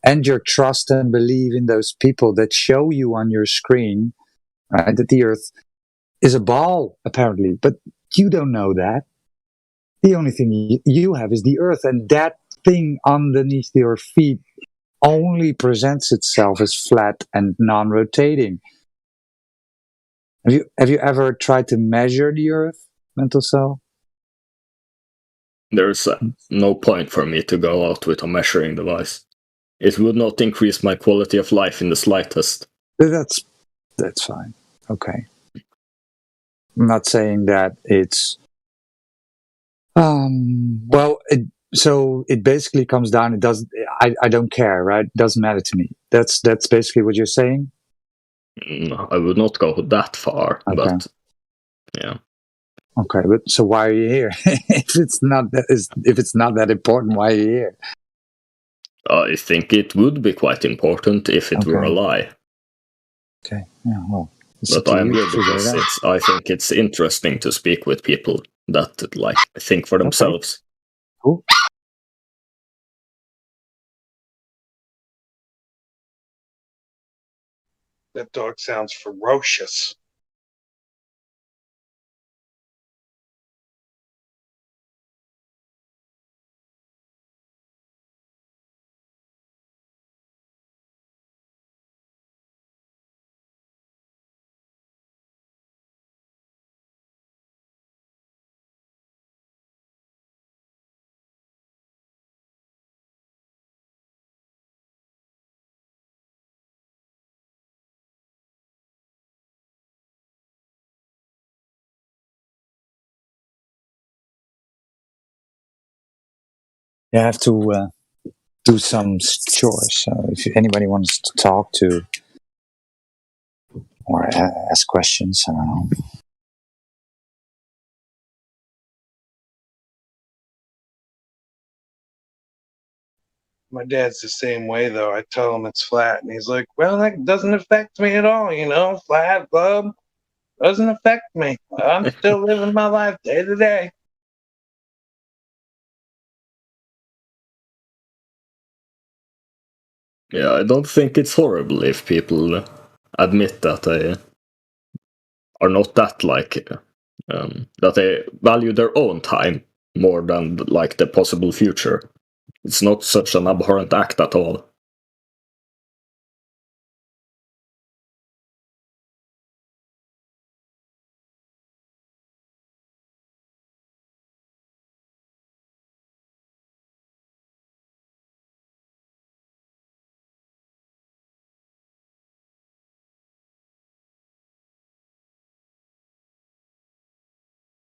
And your trust and belief in those people that show you on your screen, right, that the Earth is a ball, apparently. But you don't know that. The only thing you have is the Earth, and that thing underneath your feet only presents itself as flat and non-rotating. Have you ever tried to measure the Earth, Mental Cell? There's no point for me to go out with a measuring device. It would not increase my quality of life in the slightest. That's fine. Okay. I'm not saying that it's so it basically comes down. It doesn't. I don't care, right? It doesn't matter to me. That's basically what you're saying. No, I would not go that far, but yeah. Okay, but so why are you here? if it's not that important, why are you here? I think it would be quite important if it were a lie. Okay. Yeah. Well. But I am here because I think it's interesting to speak with people that like think for themselves. Cool. That dog sounds ferocious. I have to do some chores. So if anybody wants to talk to or ask questions, I don't know. My dad's the same way, though. I tell him it's flat, and he's like, well, that doesn't affect me at all, you know? Flat, bub, doesn't affect me. I'm still living my life day to day. Yeah, I don't think it's horrible if people admit that they are not that that they value their own time more than like the possible future. It's not such an abhorrent act at all.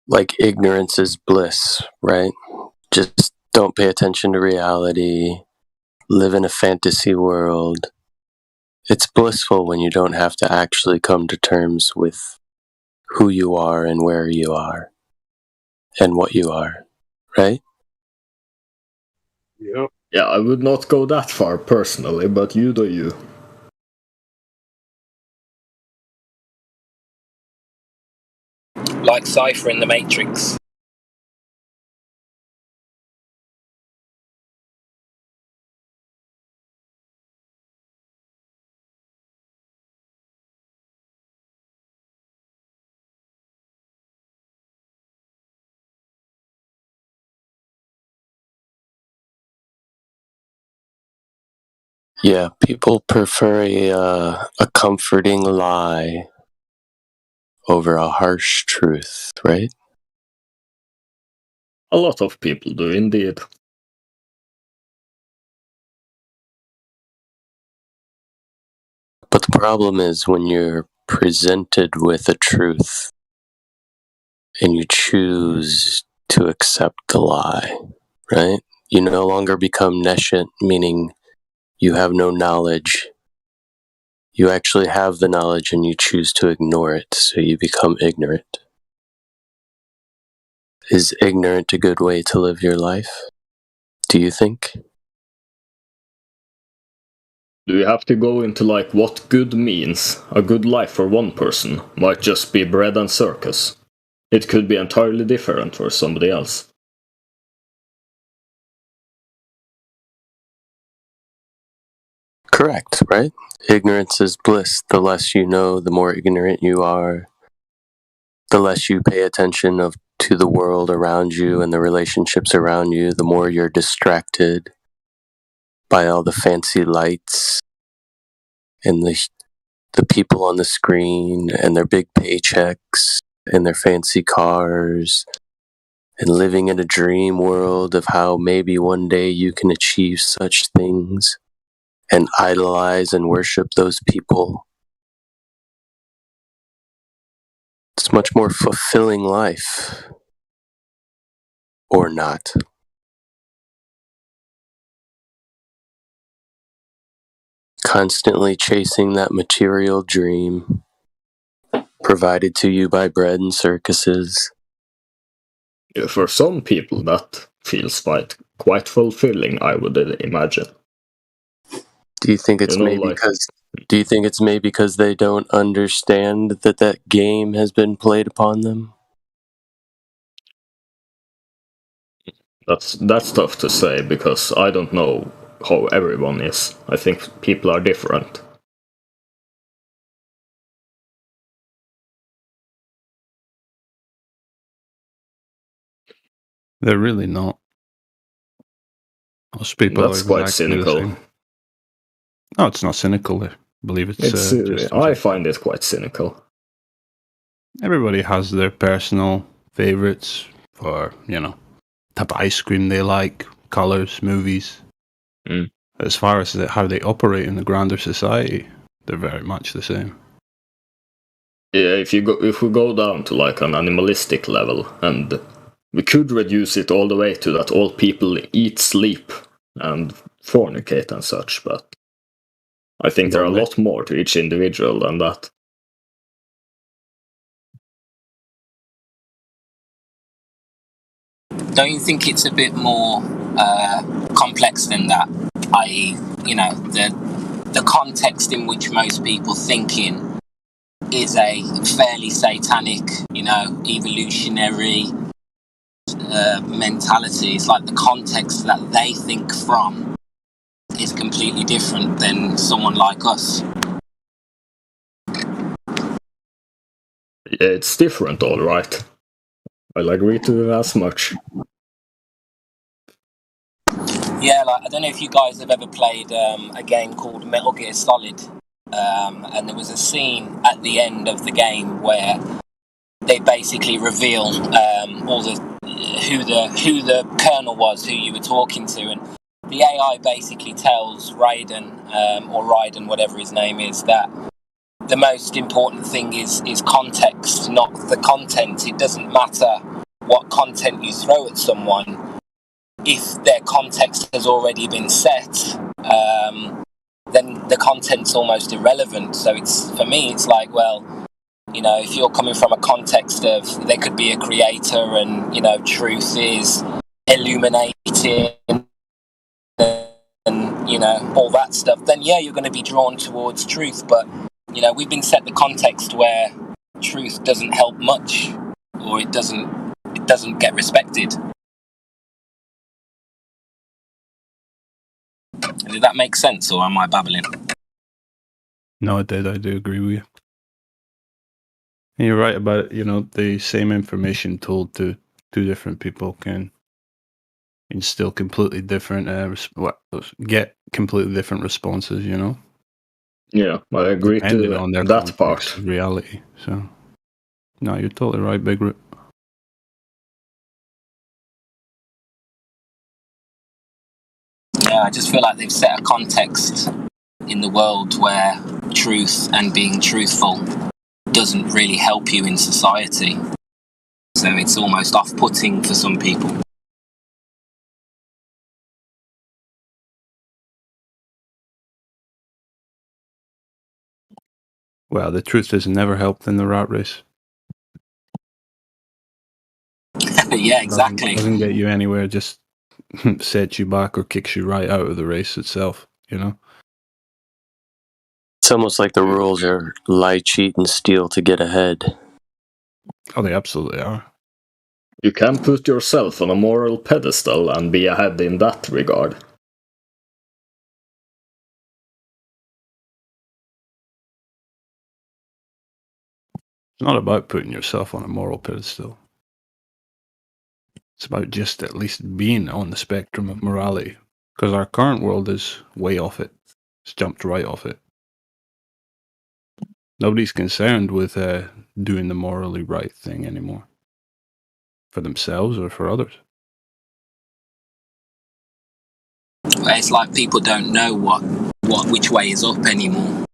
Like ignorance is bliss, right? Just don't pay attention to reality. Live in a fantasy world. It's blissful when you don't have to actually come to terms with who you are and where you are and what you are, right? Yep. Yeah, I would not go that far personally, but you do you. Like Cypher in The Matrix. Yeah, people prefer a comforting lie over a harsh truth, right? A lot of people do, indeed. But the problem is when you're presented with a truth and you choose to accept the lie, right? You no longer become nescient, meaning you have no knowledge. You actually have the knowledge and you choose to ignore it, so you become ignorant. Is ignorant a good way to live your life? Do you think? Do you have to go into like what good means? A good life for one person might just be bread and circus. It could be entirely different for somebody else. Correct, right? Ignorance is bliss. The less you know, the more ignorant you are. The less you pay attention to the world around you and the relationships around you, the more you're distracted by all the fancy lights and the people on the screen and their big paychecks and their fancy cars and living in a dream world of how maybe one day you can achieve such things and idolize and worship those people. It's a much more fulfilling life. Or not. Constantly chasing that material dream provided to you by bread and circuses. Yeah, for some people that feels quite fulfilling, I would imagine. Do you think it's Do you think it's maybe because they don't understand that game has been played upon them? That's tough to say because I don't know how everyone is. I think people are different. They're really not. Most people That's are quite exactly cynical. the same. No, it's not cynical. I believe it's just I find it quite cynical. Everybody has their personal favorites for, type of ice cream they like, colors, movies. Mm. As far as how they operate in the grander society, they're very much the same. Yeah, if we go down to like an animalistic level and we could reduce it all the way to that all people eat, sleep, and fornicate and such, but I think there are a lot more to each individual than that. Don't you think it's a bit more complex than that? I.e., the context in which most people think in is a fairly satanic, evolutionary mentality. It's like the context that they think from is completely different than someone like us. It's different, all right. I'll agree to that as much. Yeah, I don't know if you guys have ever played a game called Metal Gear Solid, and there was a scene at the end of the game where they basically reveal all who the colonel was, who you were talking to, and the AI basically tells Raiden, or Raiden, whatever his name is, that the most important thing is context, not the content. It doesn't matter what content you throw at someone. If their context has already been set, then the content's almost irrelevant. So for me, it's like, well, if you're coming from a context of there could be a creator and, truth is illuminating and, all that stuff, then yeah, you're going to be drawn towards truth. But, we've been set the context where truth doesn't help much, or it doesn't get respected. Did that make sense, or am I babbling? No, it did. I do agree with you. And you're right about it. The same information told to two different people can instill completely different, get completely different responses. Yeah, I agree to on their that part. Of reality. So, no, you're totally right, Big Root. Yeah, I just feel like they've set a context in the world where truth and being truthful doesn't really help you in society. So it's almost off-putting for some people. Well, the truth has never helped in the rat race. Yeah, exactly. Doesn't get you anywhere, just sets you back or kicks you right out of the race itself, It's almost like the rules are lie, cheat, and steal to get ahead. Oh, they absolutely are. You can put yourself on a moral pedestal and be ahead in that regard. It's not about putting yourself on a moral pedestal. It's about just at least being on the spectrum of morality. Because our current world is way off it. It's jumped right off it. Nobody's concerned with doing the morally right thing anymore. For themselves or for others. It's like people don't know which way is up anymore.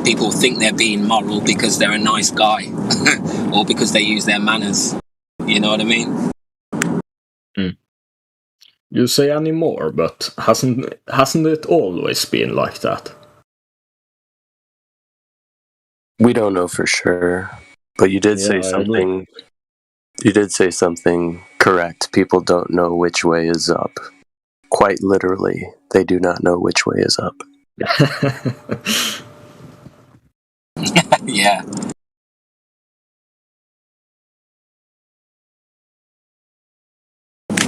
People think they're being moral because they're a nice guy or because they use their manners. You know what I mean? You say anymore, but hasn't it always been like that? We don't know for sure, but you did say something. You did say something correct. People don't know which way is up. Quite literally, they do not know which way is up. Yeah.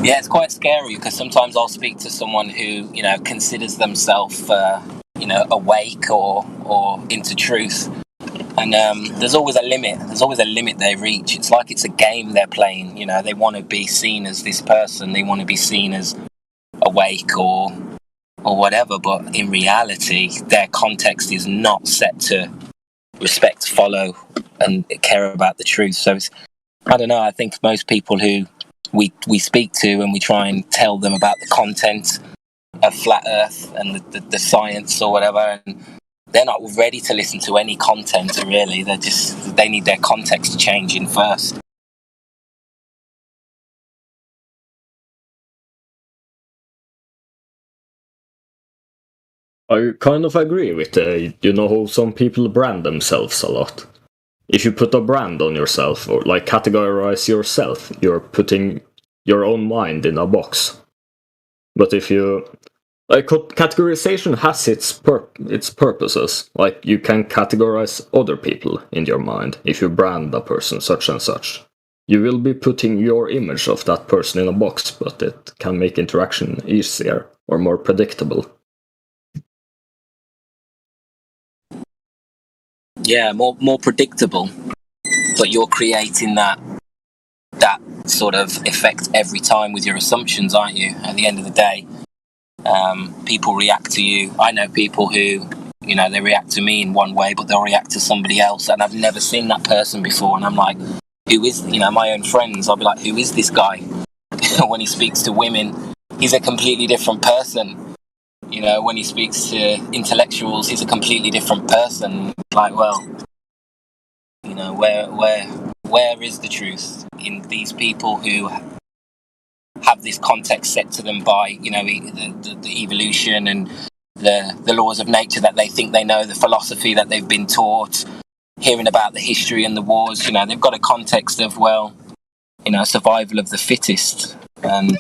Yeah, it's quite scary because sometimes I'll speak to someone who, considers themselves, awake or into truth. And there's always a limit. There's always a limit they reach. It's like it's a game they're playing. They want to be seen as this person. They want to be seen as awake or whatever. But in reality, their context is not set to respect, follow, and care about the truth. So I don't know. I think most people who we speak to and we try and tell them about the content of Flat Earth and the science or whatever, and they're not ready to listen to any content, really. They need their context changing first. I kind of agree with how some people brand themselves a lot. If you put a brand on yourself or like categorize yourself, you're putting your own mind in a box. But if you categorization has its purposes. Like you can categorize other people in your mind if you brand a person such and such. You will be putting your image of that person in a box, but it can make interaction easier or more predictable. Yeah, more predictable. But you're creating that sort of effect every time with your assumptions, aren't you? At the end of the day, people react to you. I know people who, they react to me in one way, but they'll react to somebody else, and I've never seen that person before. And I'm like, who is? My own friends. I'll be like, who is this guy? When he speaks to women, he's a completely different person. When he speaks to intellectuals, he's a completely different person. Like, well, where is the truth in these people who have this context set to them by, the evolution and the laws of nature that they think they know, the philosophy that they've been taught, hearing about the history and the wars. They've got a context of, survival of the fittest. And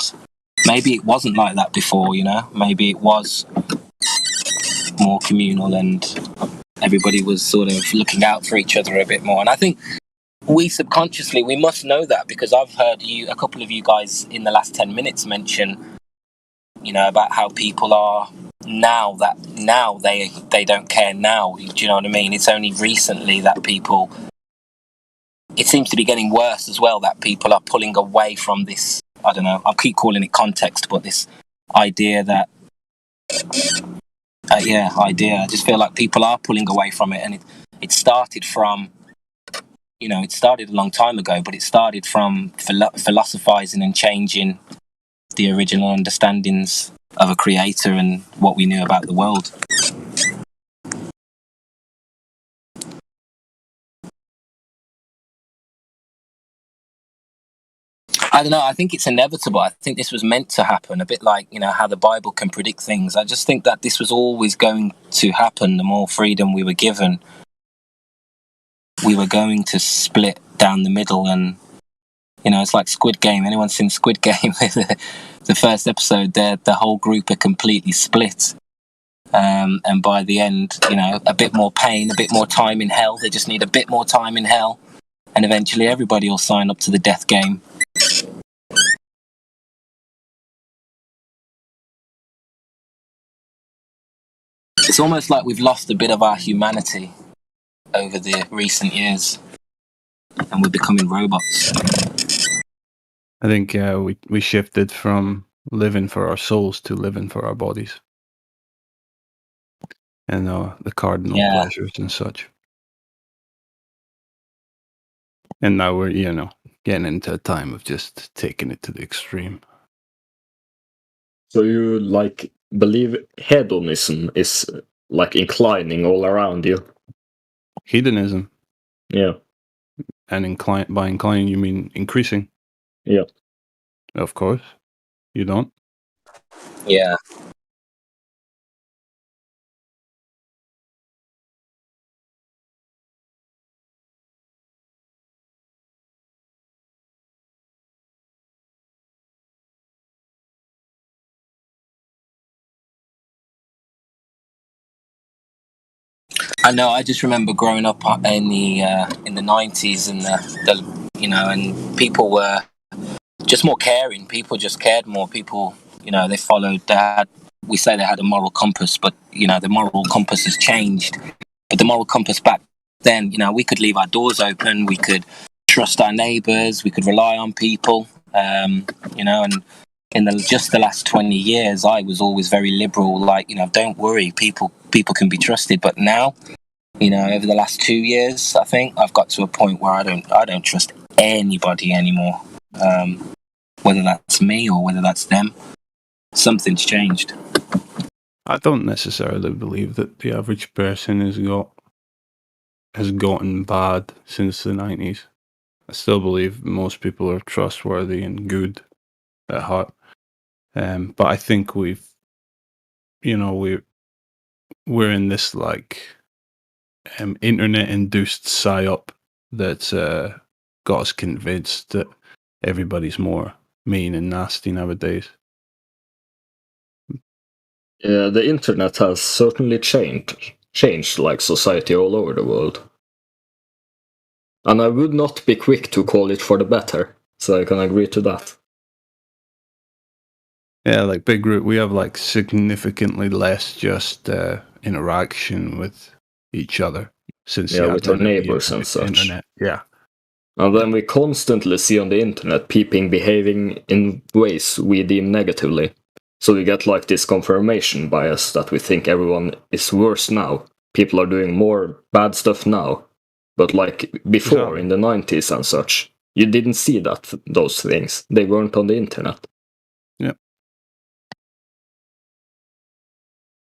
maybe it wasn't like that before, maybe it was more communal and everybody was sort of looking out for each other a bit more. And I think we subconsciously, we must know that, because I've heard a couple of you guys in the last 10 minutes mention, about how people are now they don't care now. Do you know what I mean? It's only recently that people, it seems to be getting worse as well, that people are pulling away from this, I don't know, I keep calling it context, but this idea that, I just feel like people are pulling away from it. And it started from, it started a long time ago, but it started from philosophizing and changing the original understandings of a creator and what we knew about the world. I don't know, I think it's inevitable. I think this was meant to happen, a bit like, how the Bible can predict things. I just think that this was always going to happen. The more freedom we were given, we were going to split down the middle. And, it's like Squid Game. Anyone seen Squid Game? The first episode, the whole group are completely split. And by the end, a bit more pain, a bit more time in hell. They just need a bit more time in hell. And eventually everybody will sign up to the death game. It's almost like we've lost a bit of our humanity over the recent years, and we're becoming robots. I think we shifted from living for our souls to living for our bodies, and the cardinal pleasures and such. And now we're getting into a time of just taking it to the extreme. So you believe hedonism is inclining all around you? Hedonism? Yeah. And by inclining you mean increasing? Yeah. Of course. You don't? Yeah. I know. I just remember growing up in the 90s, and and people were just more caring. People just cared more. People, they followed that. We say they had a moral compass, but the moral compass has changed. But the moral compass back then, we could leave our doors open. We could trust our neighbours. We could rely on people. And in just the last 20 years, I was always very liberal. Don't worry, people can be trusted. But now, over the last 2 years, I think I've got to a point where I don't trust anybody anymore. Whether that's me or whether that's them, something's changed. I don't necessarily believe that the average person has gotten bad since the 90s. I still believe most people are trustworthy and good at heart. But I think we're we're in this like internet-induced psyop that's got us convinced that everybody's more mean and nasty nowadays. Yeah, the internet has certainly changed like society all over the world. And I would not be quick to call it for the better, so I can agree to that. Yeah, like Big Root, we have like significantly less just interaction with each other since with our neighbors and such. Internet. Yeah. And then we constantly see on the internet people behaving in ways we deem negatively. So we get like this confirmation bias that we think everyone is worse now. People are doing more bad stuff now. But like before, in the 90s and such, you didn't see those things. They weren't on the internet. Yeah.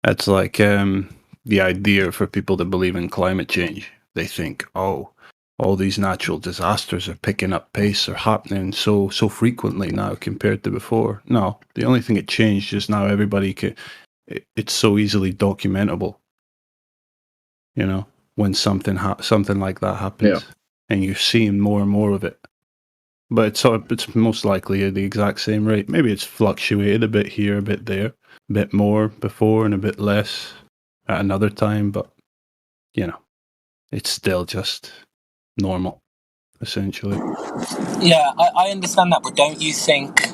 That's like the idea for people to believe in climate change. They think, oh, all these natural disasters are picking up pace, are happening so frequently now compared to before. No, the only thing that changed is now everybody it's so easily documentable. You know, when something like that happens, and you're seeing more and more of it. But it's most likely at the exact same rate. Maybe it's fluctuated a bit here, a bit there, a bit more before and a bit less at another time. But you know, it's still just normal, essentially. Yeah, I understand that, but don't you think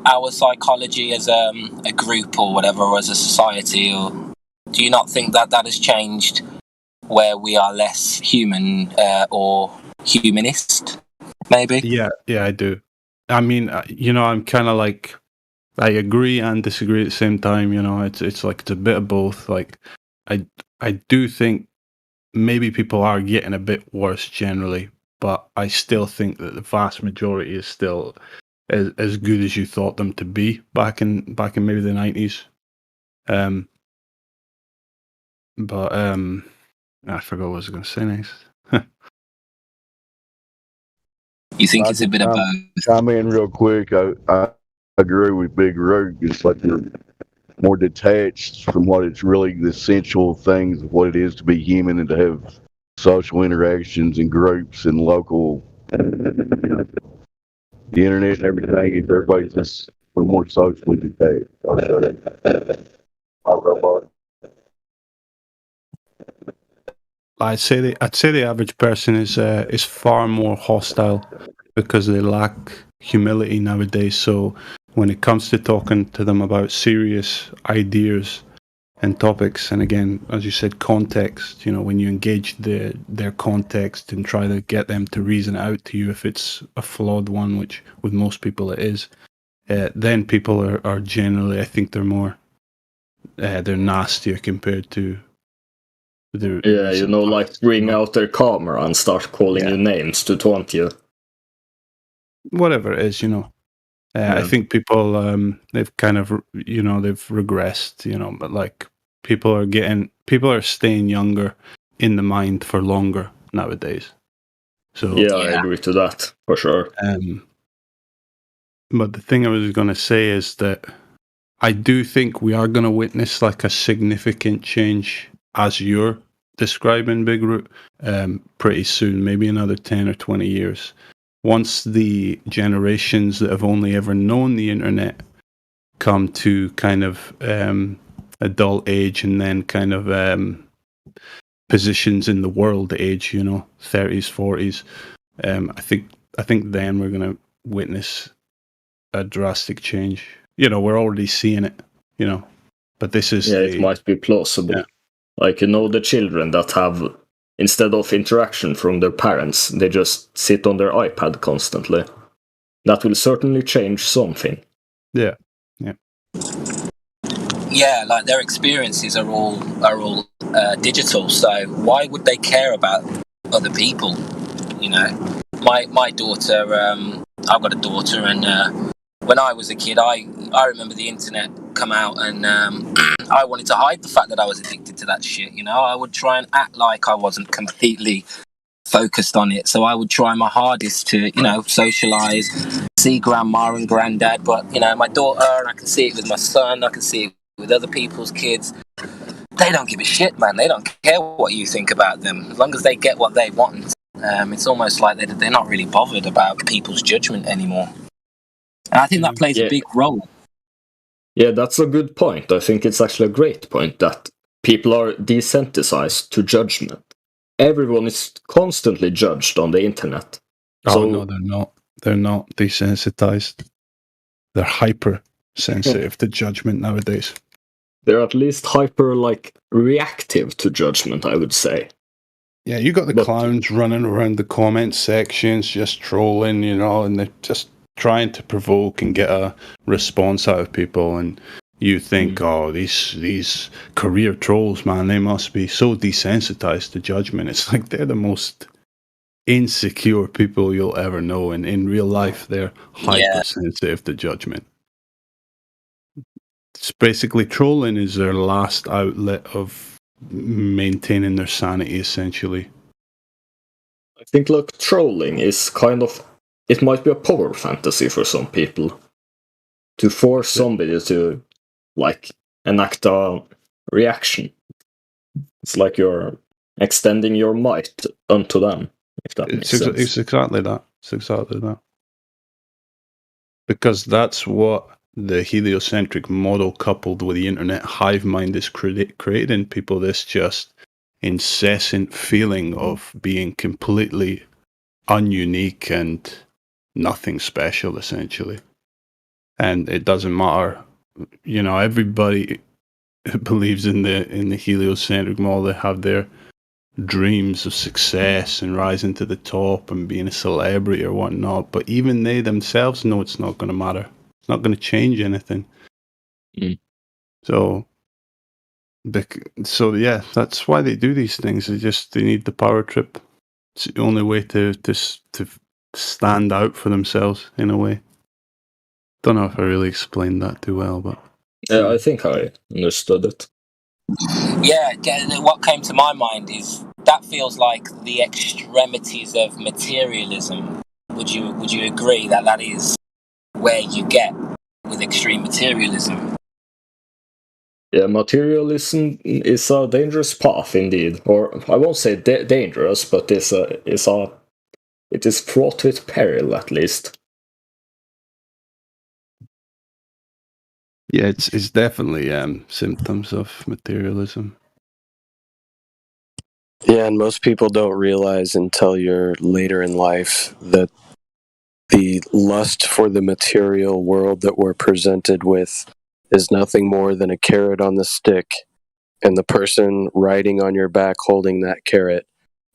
our psychology as a group or whatever, or as a society, or do you not think that has changed, where we are less human or humanist, maybe? Yeah, I do. I mean, I'm kind of like, I agree and disagree at the same time. You know, it's like it's a bit of both. Like, I do think maybe people are getting a bit worse generally, but I still think that the vast majority is still as good as you thought them to be back in maybe the 90s. But I forgot what I was going to say next. You think it's a bit of both? Chime in real quick. I agree with Big Root. It's like you're more detached from what it's really the essential things of what it is to be human and to have social interactions and groups and local, the internet and everything. Everybody's just more socially detached. I'd say the average person is far more hostile because they lack humility nowadays. So when it comes to talking to them about serious ideas and topics, and again, as you said, context, when you engage their context and try to get them to reason out to you if it's a flawed one, which with most people it is, then people are generally, I think they're more, they're nastier compared to like bring out their camera and start calling you names to taunt you. Whatever it is, I think people, they've kind of, they've regressed, but like people are staying younger in the mind for longer nowadays. So I agree to that for sure. But the thing I was going to say is that I do think we are going to witness like a significant change as you're describing, Big Root, pretty soon, maybe another 10 or 20 years. Once the generations that have only ever known the internet come to kind of adult age and then kind of positions in the world age, 30s, 40s, I think then we're going to witness a drastic change. We're already seeing it, but this is... it might be plausible. Yeah. Like, the children that have, instead of interaction from their parents, they just sit on their iPad constantly. That will certainly change something. Yeah. Yeah, like their experiences are all digital, so why would they care about other people? My daughter, I've got a daughter, and when I was a kid, I remember the internet come out, and I wanted to hide the fact that I was addicted to that shit. I would try and act like I wasn't completely focused on it. So I would try my hardest to, socialize, see grandma and granddad. But, my daughter, I can see it with my son, I can see it with other people's kids. they don't give a shit, man. They don't care what you think about them. As long as they get what they want, it's almost like they're not really bothered about people's judgment anymore. And I think that plays a big role. Yeah, that's a good point. I think it's actually a great point that people are desensitized to judgment. Everyone is constantly judged on the internet. Oh, no, they're not. They're not desensitized. They're hyper-sensitive to judgment nowadays. They're at least reactive to judgment, I would say. Yeah, you got the clowns running around the comment sections, just trolling, and they're just trying to provoke and get a response out of people. And you think, oh, these career trolls, man, they must be so desensitized to judgment. It's like they're the most insecure people you'll ever know. And in real life, they're hypersensitive to judgment. It's basically trolling is their last outlet of maintaining their sanity, essentially. I think trolling is it might be a power fantasy for some people. To force somebody to enact a reaction. It's like you're extending your might unto them, if that makes sense. It's exactly that. It's exactly that. Because that's what the heliocentric model coupled with the internet hive mind is creating people this just incessant feeling of being completely ununique and nothing special, essentially. And it doesn't matter, everybody believes in the heliocentric model. They have their dreams of success and rising to the top and being a celebrity or whatnot, but even they themselves know it's not going to matter. It's not going to change anything. So yeah, that's why they do these things. They need the power trip. It's the only way to stand out for themselves in a way. Don't know if I really explained that too well, but yeah, I think I understood it. Yeah, what came to my mind is that feels like the extremities of materialism. Would you agree that is where you get with extreme materialism? Yeah, materialism is a dangerous path indeed, or I won't say dangerous, but it is fraught with peril at least. Yeah, it's definitely symptoms of materialism. Yeah, and most people don't realize until you're later in life that the lust for the material world that we're presented with is nothing more than a carrot on the stick, and the person riding on your back holding that carrot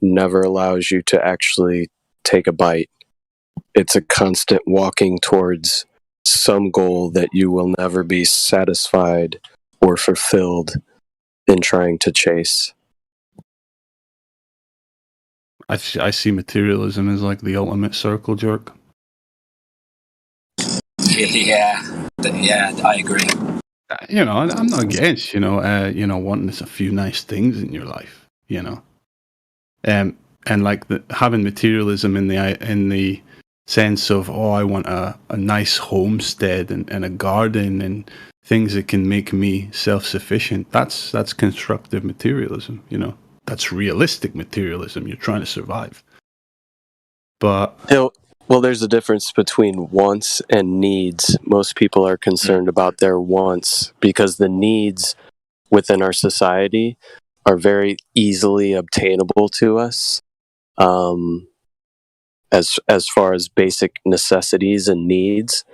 never allows you to actually take a bite. It's a constant walking towards some goal that you will never be satisfied or fulfilled in trying to chase. I see materialism as like the ultimate circle jerk. Yeah, I agree. I'm not against wanting a few nice things in your life, and like having materialism in the sense of, I want a nice homestead and a garden and things that can make me self-sufficient. That's constructive materialism, That's realistic materialism. You're trying to survive. But well, there's a difference between wants and needs. Most people are concerned about their wants because the needs within our society are very easily obtainable to us. As far as basic necessities and needs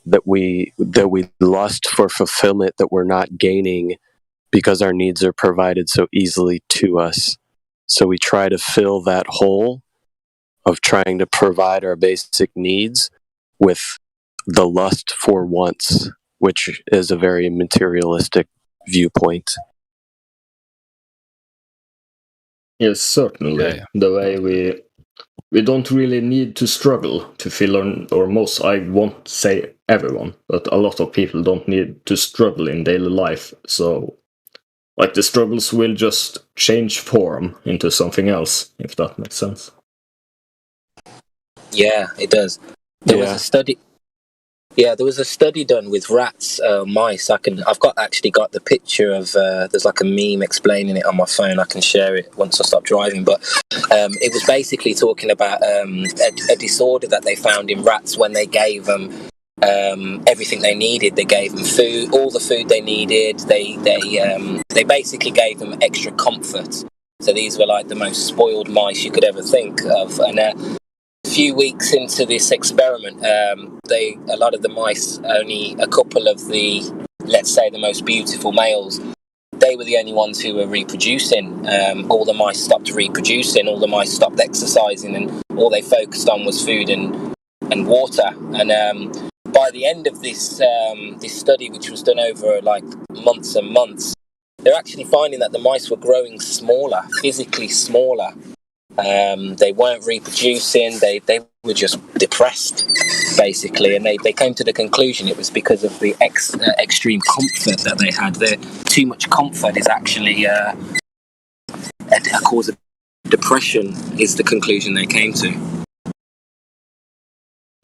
that we lust for fulfillment that we're not gaining because our needs are provided so easily to us. So we try to fill that hole of trying to provide our basic needs with the lust for wants, which is a very materialistic viewpoint. Yes, certainly. Yeah. The way we don't really need to struggle to fill or most, I won't say everyone, but a lot of people don't need to struggle in daily life. So the struggles will just change form into something else, if that makes sense. Yeah, it does. There was a study. Yeah, there was a study done with rats, mice. I've actually got the picture of. There's like a meme explaining it on my phone. I can share it once I stop driving. But it was basically talking about a disorder that they found in rats when they gave them everything they needed. They gave them food, all the food they needed. They basically gave them extra comfort. So these were like the most spoiled mice you could ever think of. And a few weeks into this experiment, a lot of the mice, only a couple of the, let's say, the most beautiful males, they were the only ones who were reproducing. All the mice stopped reproducing, all the mice stopped exercising, and all they focused on was food and water. And by the end of this study, which was done over like months and months, they're actually finding that the mice were growing smaller, physically smaller. They weren't reproducing, they were just depressed, basically, and they came to the conclusion it was because of the extreme comfort that they had. Too much comfort is actually a cause of depression, is the conclusion they came to.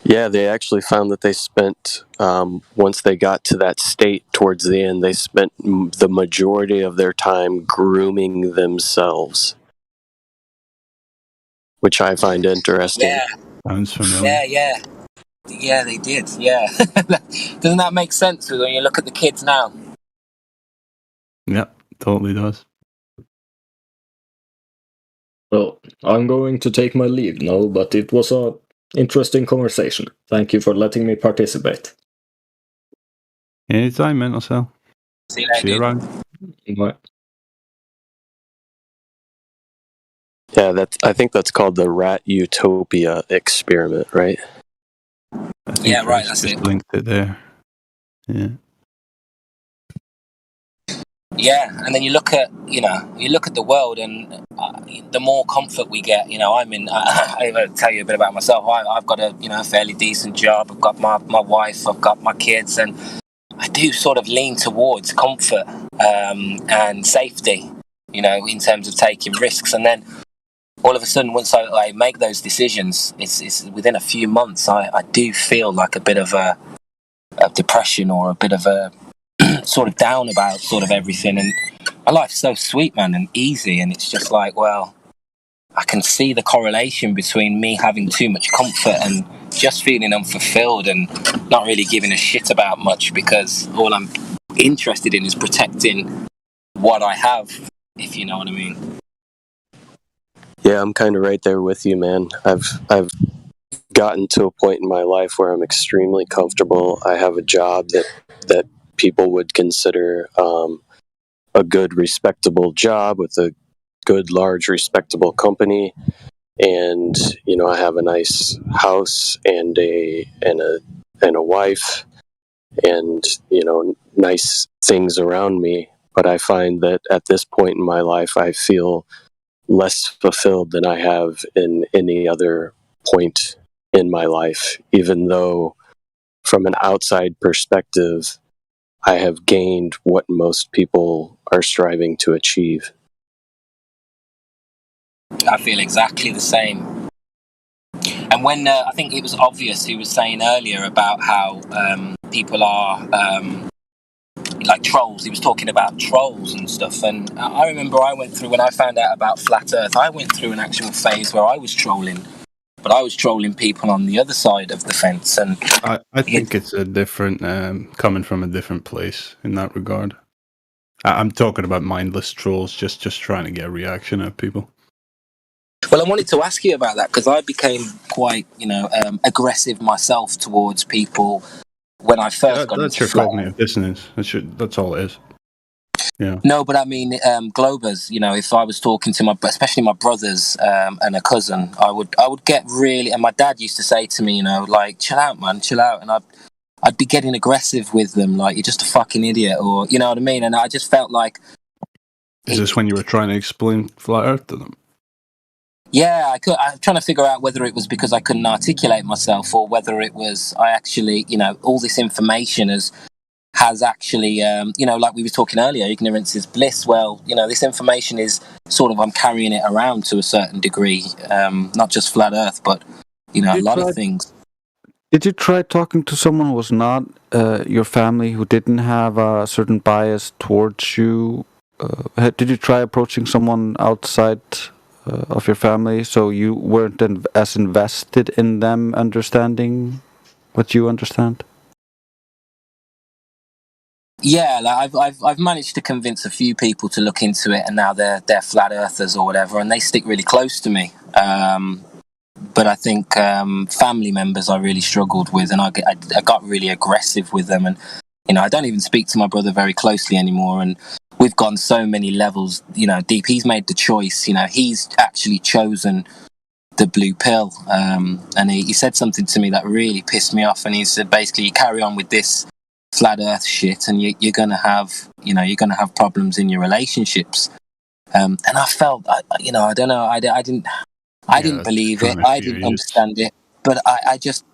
Yeah, they actually found that they spent, once they got to that state towards the end, they spent the majority of their time grooming themselves, which I find interesting. Yeah. Sounds familiar. Yeah, they did. Yeah. Doesn't that make sense when you look at the kids now? Yeah, totally does. Well, I'm going to take my leave now, but it was a interesting conversation. Thank you for letting me participate. Anytime, man, Marcel. See you later. See you around. Bye. Yeah, I think that's called the Rat Utopia experiment, right? Yeah, right, that's just it. Linked it there. Yeah. Yeah, and then you look at the world, and the more comfort we get. I'm going to tell you a bit about myself. I've got a fairly decent job. I've got my wife. I've got my kids, and I do sort of lean towards comfort and safety. In terms of taking risks, and then all of a sudden, once I make those decisions, it's within a few months. I do feel like a bit of a depression, or a bit of a sort of down about sort of everything. And my life's so sweet, man, and easy. And it's just like, well, I can see the correlation between me having too much comfort and just feeling unfulfilled and not really giving a shit about much, because all I'm interested in is protecting what I have, if you know what I mean. Yeah, I'm kind of right there with you, man. I've gotten to a point in my life where I'm extremely comfortable. I have a job that people would consider a good, respectable job with a good, large, respectable company, and I have a nice house and a wife, and nice things around me. But I find that at this point in my life, I feel less fulfilled than I have in any other point in my life, even though from an outside perspective, I have gained what most people are striving to achieve. I feel exactly the same. And when I think it was obvious, he was saying earlier about how people are like trolls. He was talking about trolls and stuff. And I remember when I found out about Flat Earth, I went through an actual phase where I was trolling. But I was trolling people on the other side of the fence. And I think it's a different, coming from a different place in that regard. I'm talking about mindless trolls, just trying to get a reaction out of people. Well, I wanted to ask you about that, because I became quite, aggressive myself towards people when I first got that's into your cognitive dissonance. That's all it is. Yeah. No, but I mean, Globers. If I was talking to especially my brothers and a cousin, I would get really. And my dad used to say to me, like, chill out, man, chill out, and I'd be getting aggressive with them, like, you're just a fucking idiot, or you know what I mean. And I just felt like. Is this when you were trying to explain Flat Earth to them? Yeah, I'm trying to figure out whether it was because I couldn't articulate myself, or whether it was I actually, all this information has actually, like we were talking earlier, ignorance is bliss. Well, this information is sort of, I'm carrying it around to a certain degree, not just Flat Earth, but, a lot of things. Did you try talking to someone who was not your family, who didn't have a certain bias towards you? Did you try approaching someone outside of your family so you weren't as invested in them understanding what you understand? Yeah, like I've managed to convince a few people to look into it, and now they're flat earthers or whatever, and they stick really close to me. But I think family members I really struggled with, and I got really aggressive with them, and I don't even speak to my brother very closely anymore, and we've gone so many levels, deep. He's made the choice, he's actually chosen the blue pill, and he said something to me that really pissed me off, and he said basically, you carry on with this flat earth shit and you're gonna have problems in your relationships, and I felt I don't know, I didn't believe it, I didn't understand it, but I just,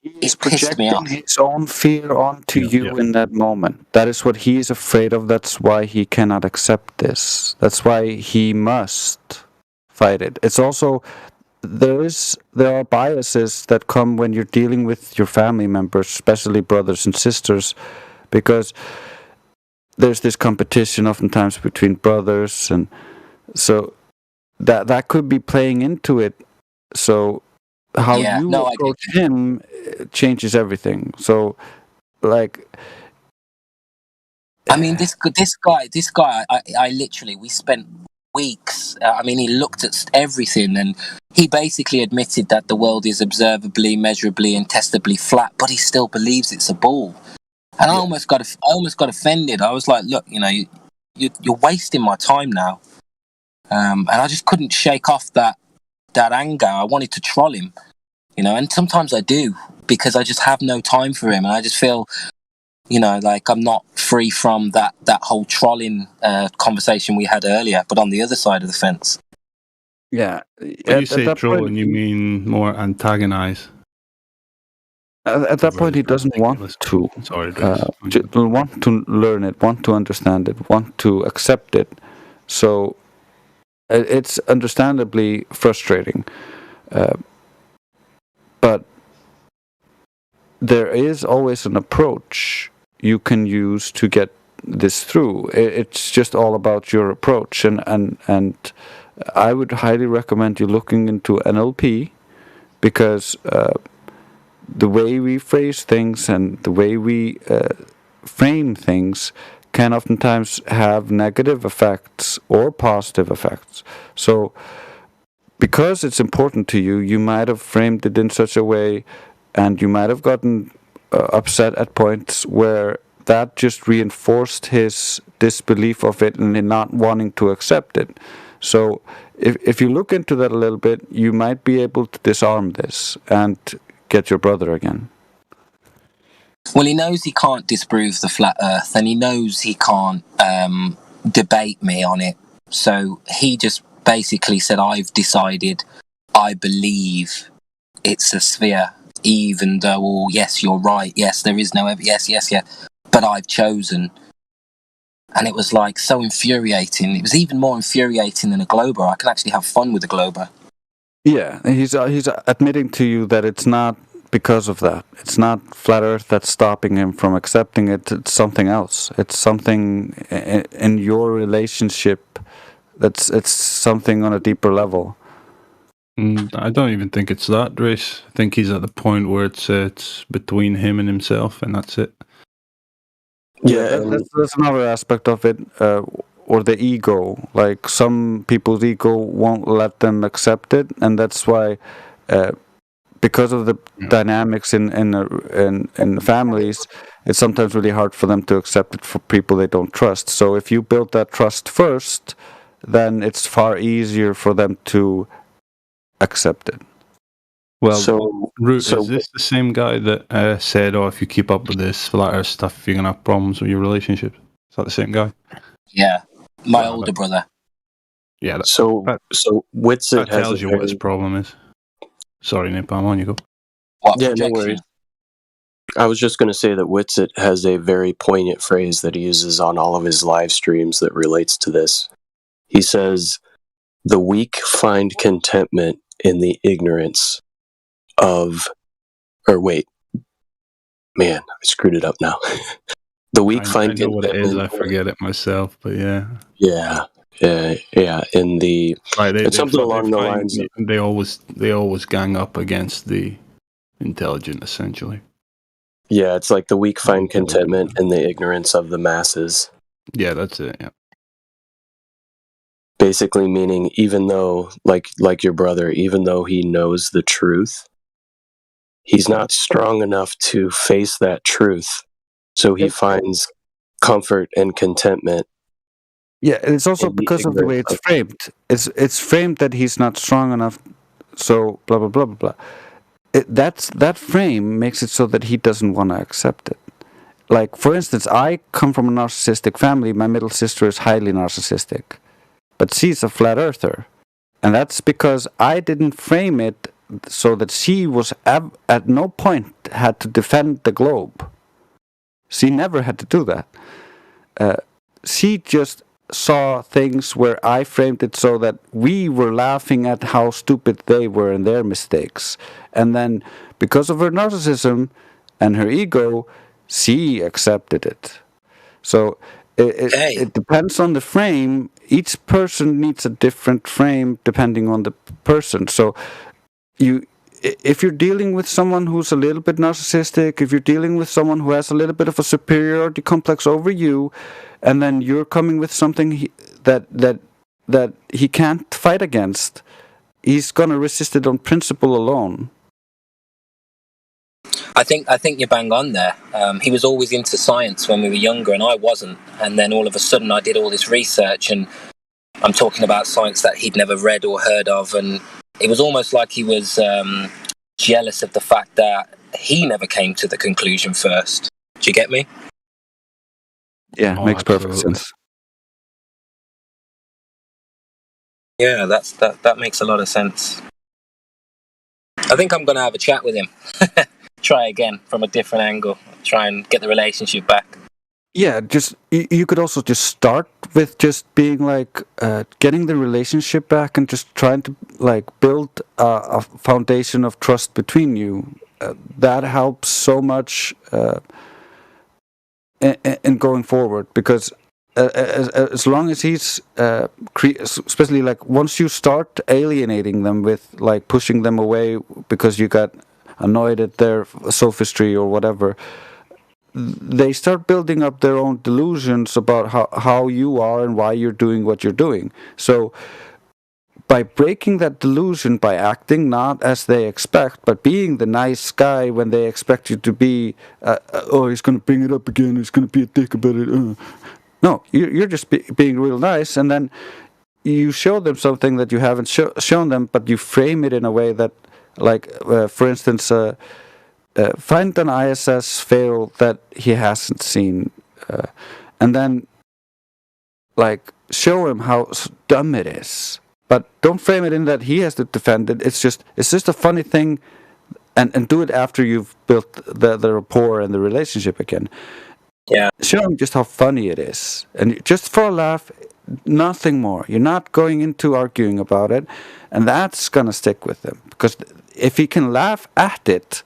He's it pissed me projecting off. his own fear onto you in that moment. That is what he is afraid of. That's why he cannot accept this. That's why he must fight it. It's also there are biases that come when you're dealing with your family members, especially brothers and sisters, because there's this competition oftentimes between brothers, and so that could be playing into it. So how you approach him changes everything. So, like, I mean, this guy, I literally, we spent weeks. I mean, he looked at everything, and he basically admitted that the world is observably, measurably, and testably flat, but he still believes it's a ball. And I almost got offended. I was like, look, you're wasting my time now. And I just couldn't shake off that anger. I wanted to troll him, and sometimes I do, because I just have no time for him, and I just feel, like I'm not free from that whole trolling conversation we had earlier, but on the other side of the fence. Yeah. When you say troll, and you mean more antagonize. At that point, he doesn't want to. Want to learn it, want to understand it, want to accept it. So it's understandably frustrating. But there is always an approach you can use to get this through. It's just all about your approach, and I would highly recommend you looking into NLP, because the way we phrase things and the way we frame things can oftentimes have negative effects or positive effects. So because it's important to you, you might have framed it in such a way, and you might have gotten upset at points where that just reinforced his disbelief of it and not wanting to accept it. So if you look into that a little bit, you might be able to disarm this and get your brother again. Well, he knows he can't disprove the flat earth, and he knows he can't debate me on it. So he just basically said, I've decided, I believe it's a sphere, even though, yes, you're right, yes, there is no evidence, yes, but I've chosen. And it was like so infuriating. It was even more infuriating than a Glober. I can actually have fun with a Glober. Yeah, he's admitting to you that it's not because of that. It's not flat Earth that's stopping him from accepting it. It's something else. It's something in your relationship. It's something on a deeper level. I don't even think it's that, Race. I think he's at the point where it's between him and himself, and that's it. Yeah, that's another aspect of it. Or the ego. Like, some people's ego won't let them accept it, and that's why, because of the dynamics in families, it's sometimes really hard for them to accept it for people they don't trust. So if you build that trust first, then it's far easier for them to accept it. Well, Root, is this the same guy that said, "Oh, if you keep up with this flat Earth stuff, you're gonna have problems with your relationship"? Is that the same guy? Yeah, my older brother. Yeah. So Whitsitt that tells you what his problem is. Sorry, Nipam, on you go. Yeah, no worries. I was just going to say that Whitsitt has a very poignant phrase that he uses on all of his live streams that relates to this. He says, "The weak find contentment in the ignorance of," man, I screwed it up now. The weak I find know what it is. I contentment. forget it myself, but yeah. Yeah. In the Right, it's something along the lines of, they always gang up against the intelligent, essentially. yeah, it's like the weak find contentment in the ignorance of the masses. Yeah, that's it. Yeah. Basically meaning, even though, like your brother, even though he knows the truth, he's not strong enough to face that truth. So he finds comfort and contentment. Yeah, it's also because of the way it's framed. It's framed that he's not strong enough, so blah blah blah blah blah. That frame makes it so that he doesn't want to accept it. Like, for instance, I come from a narcissistic family. My middle sister is highly narcissistic, but she's a flat earther, and that's because I didn't frame it so that she was at no point had to defend the globe. She never had to do that. She just saw things where I framed it so that we were laughing at how stupid they were and their mistakes. And then, because of her narcissism and her ego, she accepted it. So it depends on the frame. Each person needs a different frame depending on the person. So if you're dealing with someone who's a little bit narcissistic, if you're dealing with someone who has a little bit of a superiority complex over you, and then you're coming with something that he can't fight against, he's gonna resist it on principle alone. I think you're bang on there. He was always into science when we were younger, and I wasn't. And then all of a sudden, I did all this research, and I'm talking about science that he'd never read or heard of, and it was almost like he was jealous of the fact that he never came to the conclusion first. Do you get me? Yeah, makes perfect sense. Yeah, that makes a lot of sense. I think I'm going to have a chat with him. Try again from a different angle. Try and get the relationship back. Yeah, just you could also just start with just being like getting the relationship back and just trying to like build a foundation of trust between you. That helps so much in going forward, because as long as he's especially like once you start alienating them with like pushing them away because you got annoyed at their sophistry or whatever, they start building up their own delusions about how you are and why you're doing what you're doing. So by breaking that delusion, by acting not as they expect, but being the nice guy when they expect you to be, oh, he's going to bring it up again, he's going to be a dick about it. No, you're just being real nice, and then you show them something that you haven't shown them, but you frame it in a way that, like, for instance, find an ISS fail that he hasn't seen, and then, like, show him how dumb it is. But don't frame it in that he has to defend it. It's just a funny thing, and do it after you've built the rapport and the relationship again. Yeah. Show him just how funny it is, and just for a laugh, nothing more. You're not going into arguing about it, and that's gonna stick with him, because if he can laugh at it,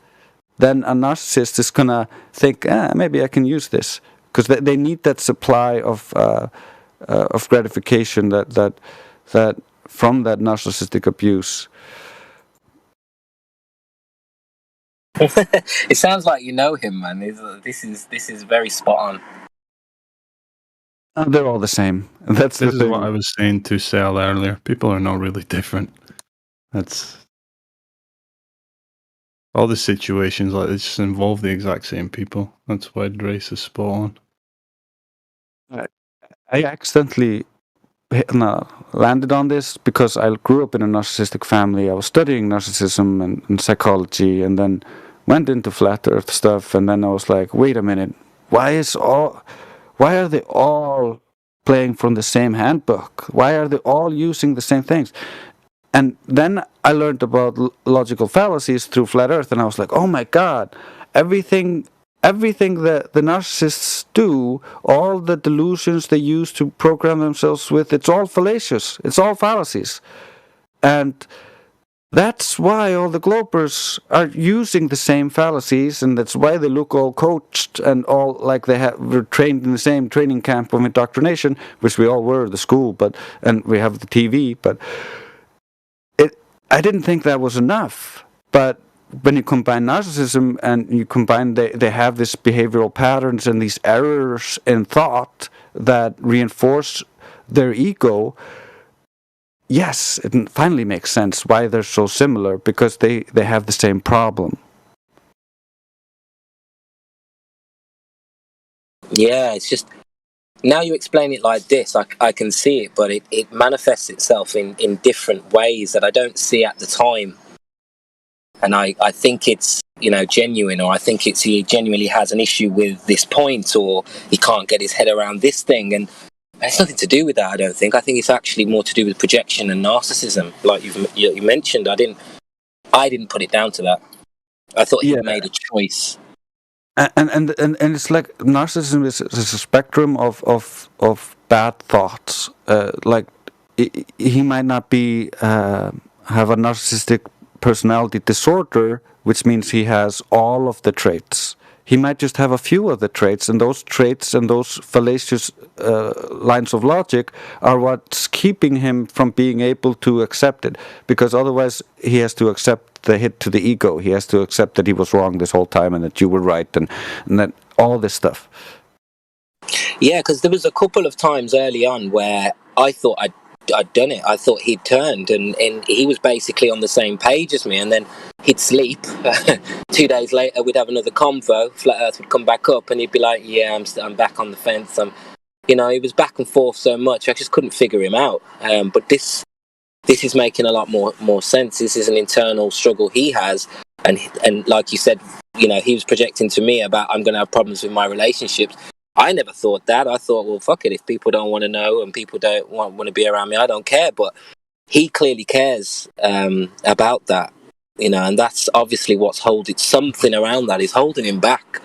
then a narcissist is gonna think, maybe I can use this, because they need that supply of gratification that from that narcissistic abuse. It sounds like you know him, man. This is very spot on. They're all the same. This is what I was saying to Sal earlier. People are not really different. That's all the situations like this just involve the exact same people. That's why Drace is spot on. I accidentally landed on this because I grew up in a narcissistic family. I was studying narcissism and psychology, and then went into flat earth stuff, and then I was like, wait a minute, why are they all playing from the same handbook? Why are they all using the same things? And then I learned about logical fallacies through flat earth, and I was like, oh my god, everything that the narcissists do, all the delusions they use to program themselves with, it's all fallacious. It's all fallacies. And That's why all the globers are using the same fallacies, and that's why they look all coached and all like were trained in the same training camp of indoctrination, which we all were at the school, and we have the TV. But I didn't think that was enough. But when you combine narcissism and you combine they have these behavioral patterns and these errors in thought that reinforce their ego. Yes, it finally makes sense why they're so similar, because they have the same problem. Yeah, it's just, now you explain it like this, I can see it, but it manifests itself in different ways that I don't see at the time. And I think it's, genuine, or I think he genuinely has an issue with this point, or he can't get his head around this thing. And it's nothing to do with that, I don't think. I think it's actually more to do with projection and narcissism, like you mentioned. I didn't put it down to that. I thought he made a choice. And it's like narcissism is a spectrum of bad thoughts. Like he might not be have a narcissistic personality disorder, which means he has all of the traits. He might just have a few of the traits, and those traits and those fallacious lines of logic are what's keeping him from being able to accept it. Because otherwise, he has to accept the hit to the ego. He has to accept that he was wrong this whole time and that you were right, and that all this stuff. Yeah, because there was a couple of times early on where I thought I'd done it. I thought he'd turned, and he was basically on the same page as me, and then he'd sleep. 2 days later we'd have another convo, Flat Earth would come back up, and he'd be like, yeah, I'm back on the fence. He was back and forth so much, I just couldn't figure him out. But this is making a lot more sense. This is an internal struggle he has, and like you said, he was projecting to me about, I'm going to have problems with my relationships. I never thought that. I thought, well, fuck it. If people don't want to know and people don't want to be around me, I don't care. But he clearly cares about that, and that's obviously what's holding, something around that is holding him back.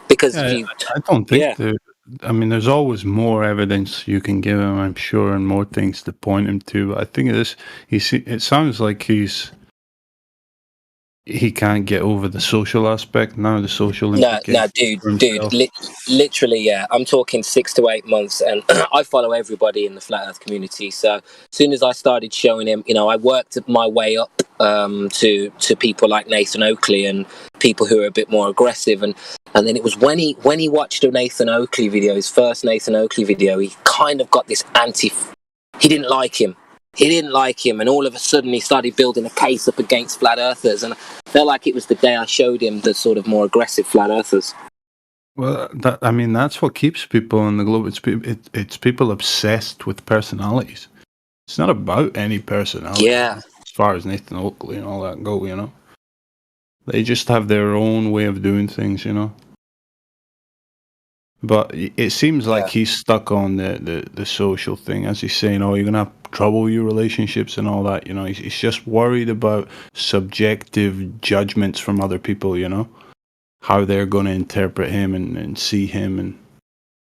Because I don't think there's always more evidence you can give him, I'm sure, and more things to point him to. I think it sounds like he can't get over the social aspect now, the social implications. No, dude, literally, yeah. I'm talking 6 to 8 months, and I follow everybody in the Flat Earth community. So as soon as I started showing him, I worked my way up to people like Nathan Oakley and people who are a bit more aggressive, and then it was when he watched a Nathan Oakley video, his first Nathan Oakley video, he kind of got this he didn't like him. He didn't like him, and all of a sudden he started building a case up against Flat Earthers, and I felt like it was the day I showed him the sort of more aggressive Flat Earthers. Well, that's what keeps people in the globe. It's people obsessed with personalities. It's not about any personality. Yeah. As far as Nathan Oakley and all that go, They just have their own way of doing things, But it seems like he's stuck on the social thing, as he's saying, you're going to have trouble with your relationships and all that, He's just worried about subjective judgments from other people, how they're going to interpret him and see him. And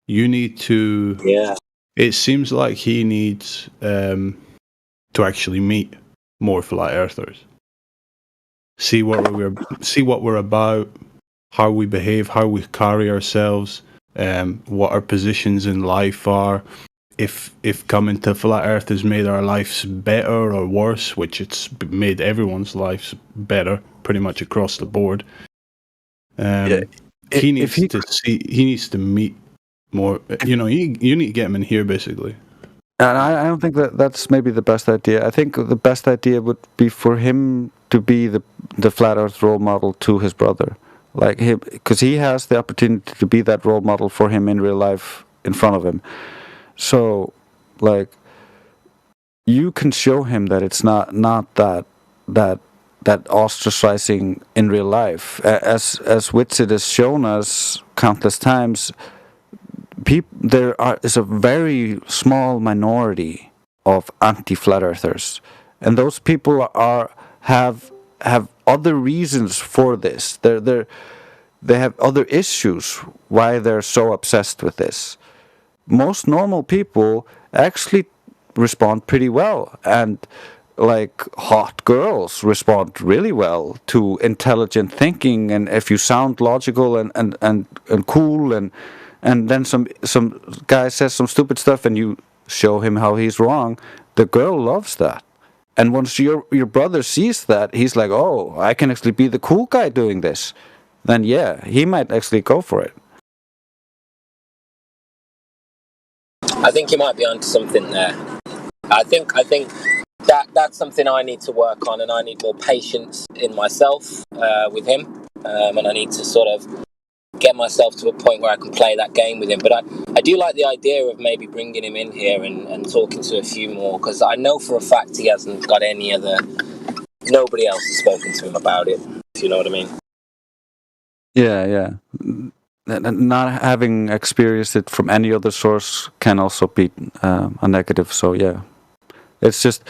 you need to... Yeah. It seems like he needs to actually meet more Flat Earthers. See what we're about, how we behave, how we carry ourselves, what our positions in life are, if coming to Flat Earth has made our lives better or worse, which it's made everyone's lives better pretty much across the board. He needs to meet more. You need to get him in here, basically. And I don't think that's maybe the best idea. I think the best idea would be for him to be the Flat Earth role model to his brother. Like him, because he has the opportunity to be that role model for him in real life in front of him. So, like, you can show him that it's not that ostracizing in real life. As Witsit has shown us countless times, there is a very small minority of anti-Flat Earthers, and those people have other reasons for this. They have other issues why they're so obsessed with this. Most normal people actually respond pretty well, and like hot girls respond really well to intelligent thinking, and if you sound logical and cool, and then some guy says some stupid stuff and you show him how he's wrong, the girl loves that. And once your brother sees that, he's like, oh, I can actually be the cool guy doing this, then yeah, he might actually go for it. I think you might be onto something there. I think that's something I need to work on, and I need more patience in myself with him, and I need to sort of get myself to a point where I can play that game with him. But I do like the idea of maybe bringing him in here and talking to a few more, because I know for a fact he hasn't got nobody else has spoken to him about it, if you know what I mean. Yeah. Not having experienced it from any other source can also be a negative. So yeah, it's just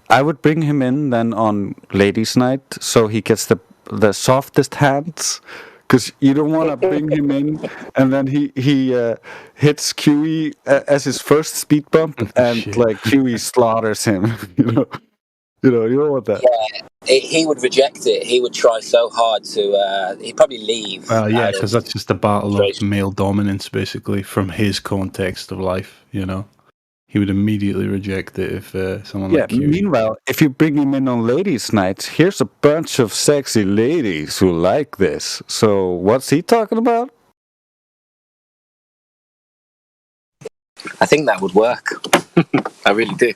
I would bring him in then on ladies' night, so he gets the softest hands, because you don't want to bring him in and then he hits QE as his first speed bump and like QE slaughters him. You don't want that. Yeah, he would reject it. He would try so hard to. He'd probably leave. Well, yeah, because that's just a battle of male dominance, basically, from his context of life. He would immediately reject it if someone like you. Meanwhile, if you bring him in on ladies' nights, here's a bunch of sexy ladies who like this. So what's he talking about? I think that would work. I really do.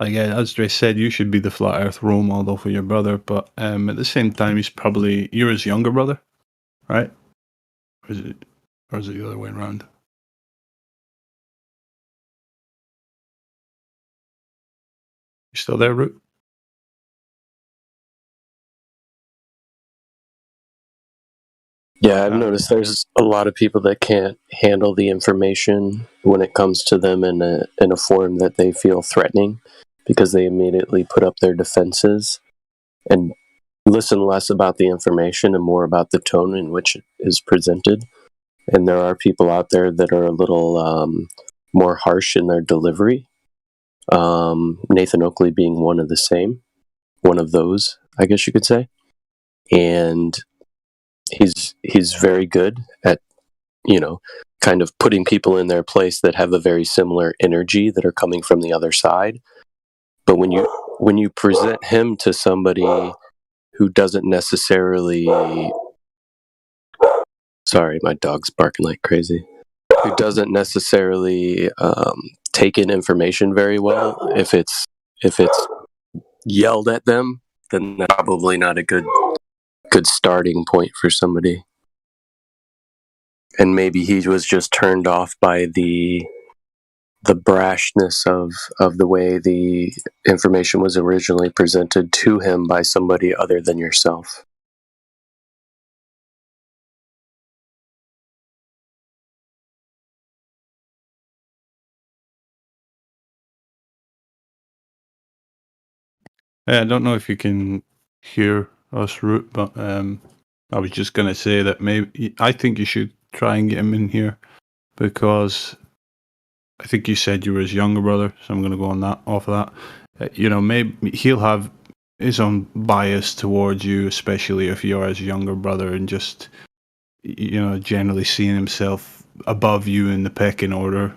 Like as Dre said, you should be the flat Earth role model for your brother, but at the same time, you're his younger brother, right? Or is it the other way around? You still there, Root? Yeah, I've noticed there's a lot of people that can't handle the information when it comes to them in a form that they feel threatening, because they immediately put up their defenses and listen less about the information and more about the tone in which it is presented. And there are people out there that are a little more harsh in their delivery. Nathan Oakley being one of those, I guess you could say. And he's very good at, kind of putting people in their place that have a very similar energy that are coming from the other side. But when you present him to somebody who doesn't necessarily, sorry, my dog's barking like crazy, who doesn't necessarily take in information very well, if it's yelled at them, then that's probably not a good starting point for somebody. And maybe he was just turned off by the brashness of the way the information was originally presented to him by somebody other than yourself. I don't know if you can hear us, Root, but I was just going to say that maybe I think you should try and get him in here, because I think you said you were his younger brother, so I'm going to go on that off of that. Maybe he'll have his own bias towards you, especially if you're his younger brother, and just generally seeing himself above you in the pecking order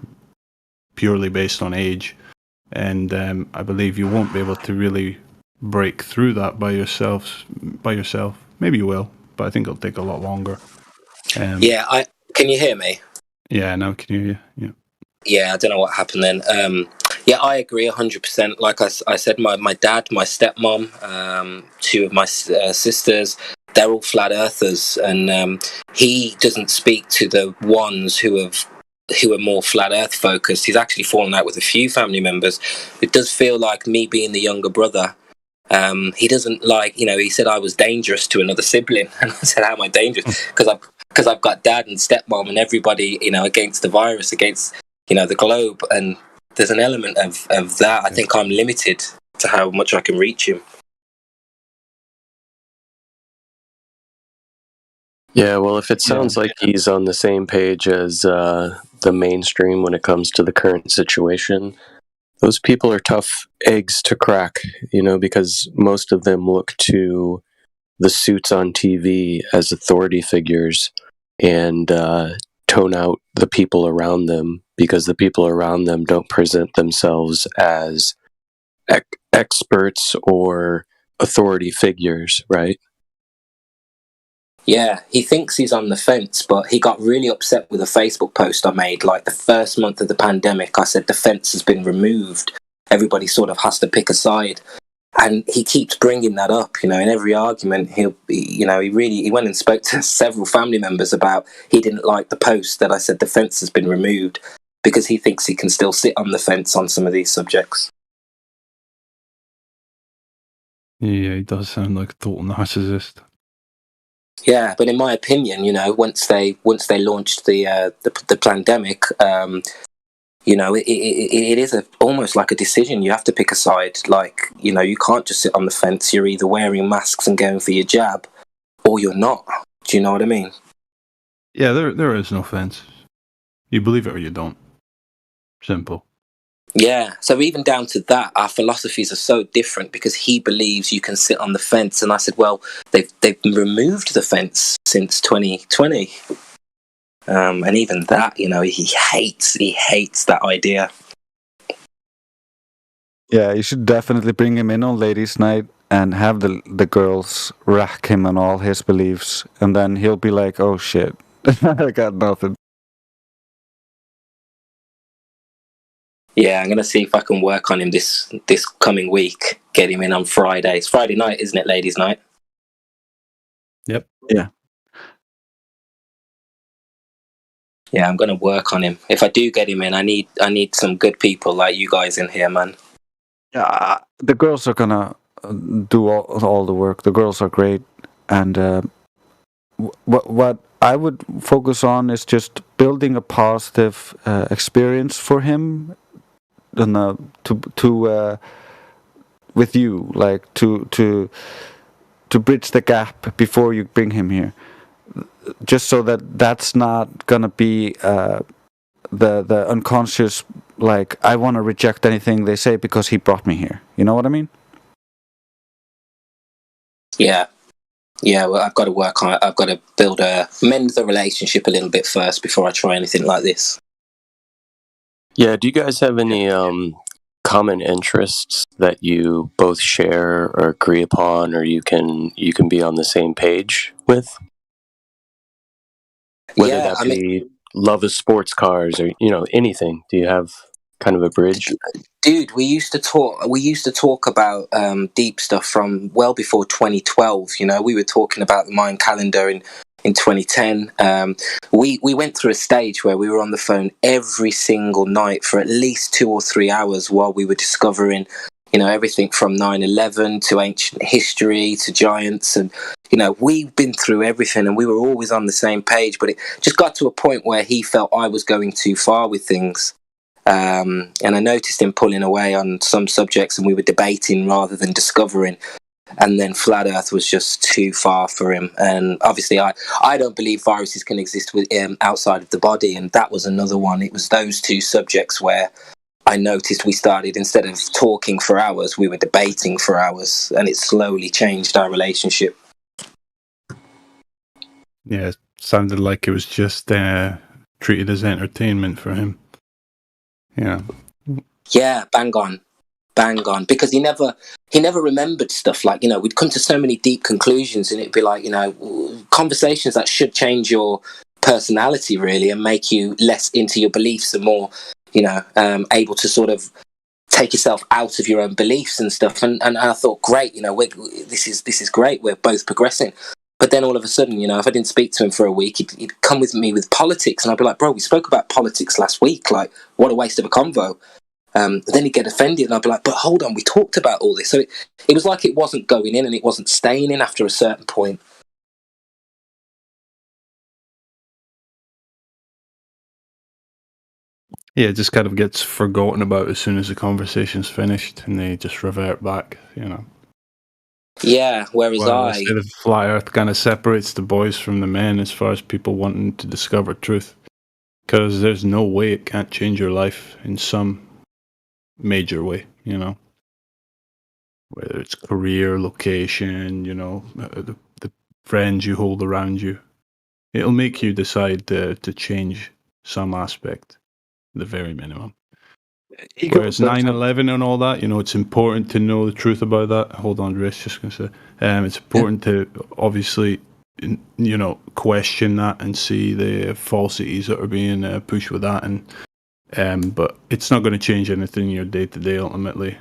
purely based on age. And I believe you won't be able to really break through that by yourself. Maybe you will, but I think it'll take a lot longer. Can you hear me? Yeah, now I can hear you. Yeah, I don't know what happened then. I agree 100%. Like I said, my dad, my stepmom, two of my sisters, they're all flat earthers, and he doesn't speak to the ones who are more flat earth focused. He's actually fallen out with a few family members. It does feel like me being the younger brother. He doesn't like, he said I was dangerous to another sibling, and I said, how am I dangerous? Because I've got dad and stepmom and everybody, against the virus, against the globe, and there's an element of that. I think I'm limited to how much I can reach him. Yeah, well, if it sounds like he's on the same page as the mainstream when it comes to the current situation, those people are tough eggs to crack, because most of them look to the suits on TV as authority figures and tone out the people around them because the people around them don't present themselves as experts or authority figures, right? Yeah, he thinks he's on the fence, but he got really upset with a Facebook post I made. Like the first month of the pandemic, I said the fence has been removed. Everybody sort of has to pick a side. And he keeps bringing that up, in every argument. He went and spoke to several family members about he didn't like the post that I said the fence has been removed because he thinks he can still sit on the fence on some of these subjects. Yeah, he does sound like a total narcissist. Yeah, but in my opinion, once they launched the pandemic, it is almost like a decision. You have to pick a side. Like, you can't just sit on the fence. You're either wearing masks and going for your jab, or you're not. Do you know what I mean? Yeah, there is no fence. You believe it or you don't. Simple. Yeah, so even down to that, our philosophies are so different because he believes you can sit on the fence, and I said, well, they've removed the fence since 2020, and even that, he hates that idea. Yeah, you should definitely bring him in on ladies' night and have the girls rack him on all his beliefs, and then he'll be like, "Oh shit, I got nothing." Yeah, I'm gonna see if I can work on him this coming week. Get him in on Friday. It's Friday night, isn't it, ladies' night? Yep. Yeah. Yeah, I'm gonna work on him. If I do get him in, I need some good people like you guys in here, man. Yeah, the girls are gonna do all the work. The girls are great, and what I would focus on is just building a positive experience for him, and to with you, like to bridge the gap before you bring him here, just so that's not gonna be the unconscious, like, I want to reject anything they say because he brought me here. You know what I mean? Yeah. Well, I've got to work on it. I've got to mend the relationship a little bit first before I try anything like this. Yeah, do you guys have any common interests that you both share or agree upon, or you can be on the same page with? Whether that be love of sports cars or anything. Do you have kind of a bridge? Dude, we used to talk about deep stuff from well before 2012. We were talking about the Mayan calendar in 2010. We went through a stage where we were on the phone every single night for at least 2 or 3 hours while we were discovering, everything from 9/11 to ancient history to giants, and we've been through everything, and we were always on the same page. But it just got to a point where he felt I was going too far with things. And I noticed him pulling away on some subjects, and we were debating rather than discovering. And then flat Earth was just too far for him. And obviously, I don't believe viruses can exist outside of the body. And that was another one. It was those two subjects where I noticed we started, instead of talking for hours, we were debating for hours, and it slowly changed our relationship. Yeah, it sounded like it was just treated as entertainment for him. Yeah. Yeah, bang on. Because he never remembered stuff. Like, we'd come to so many deep conclusions, and it'd be like, conversations that should change your personality really and make you less into your beliefs and more, able to sort of take yourself out of your own beliefs and stuff. And I thought, great, this is great. We're both progressing. But then all of a sudden, if I didn't speak to him for a week, he'd come with me with politics, and I'd be like, bro, we spoke about politics last week. Like, what a waste of a convo. Then he'd get offended, and I'd be like, but hold on, we talked about all this. So it was like it wasn't going in and it wasn't staying in after a certain point. Yeah, it just kind of gets forgotten about as soon as the conversation's finished, and they just revert back, you know. Yeah, whereas Well, I say the flat Earth kind of separates the boys from the men as far as people wanting to discover truth, because there's no way it can't change your life in some major way, you know. Whether it's career, location, you know, the friends you hold around you, it'll make you decide to change some aspect, the very minimum. Whereas 9/11 and all that, you know, it's important to know the truth about that. Hold on, Rich, just going to say. It's important to obviously, you know, question that and see the falsities that are being pushed with that. And but it's not going to change anything in your day-to-day ultimately.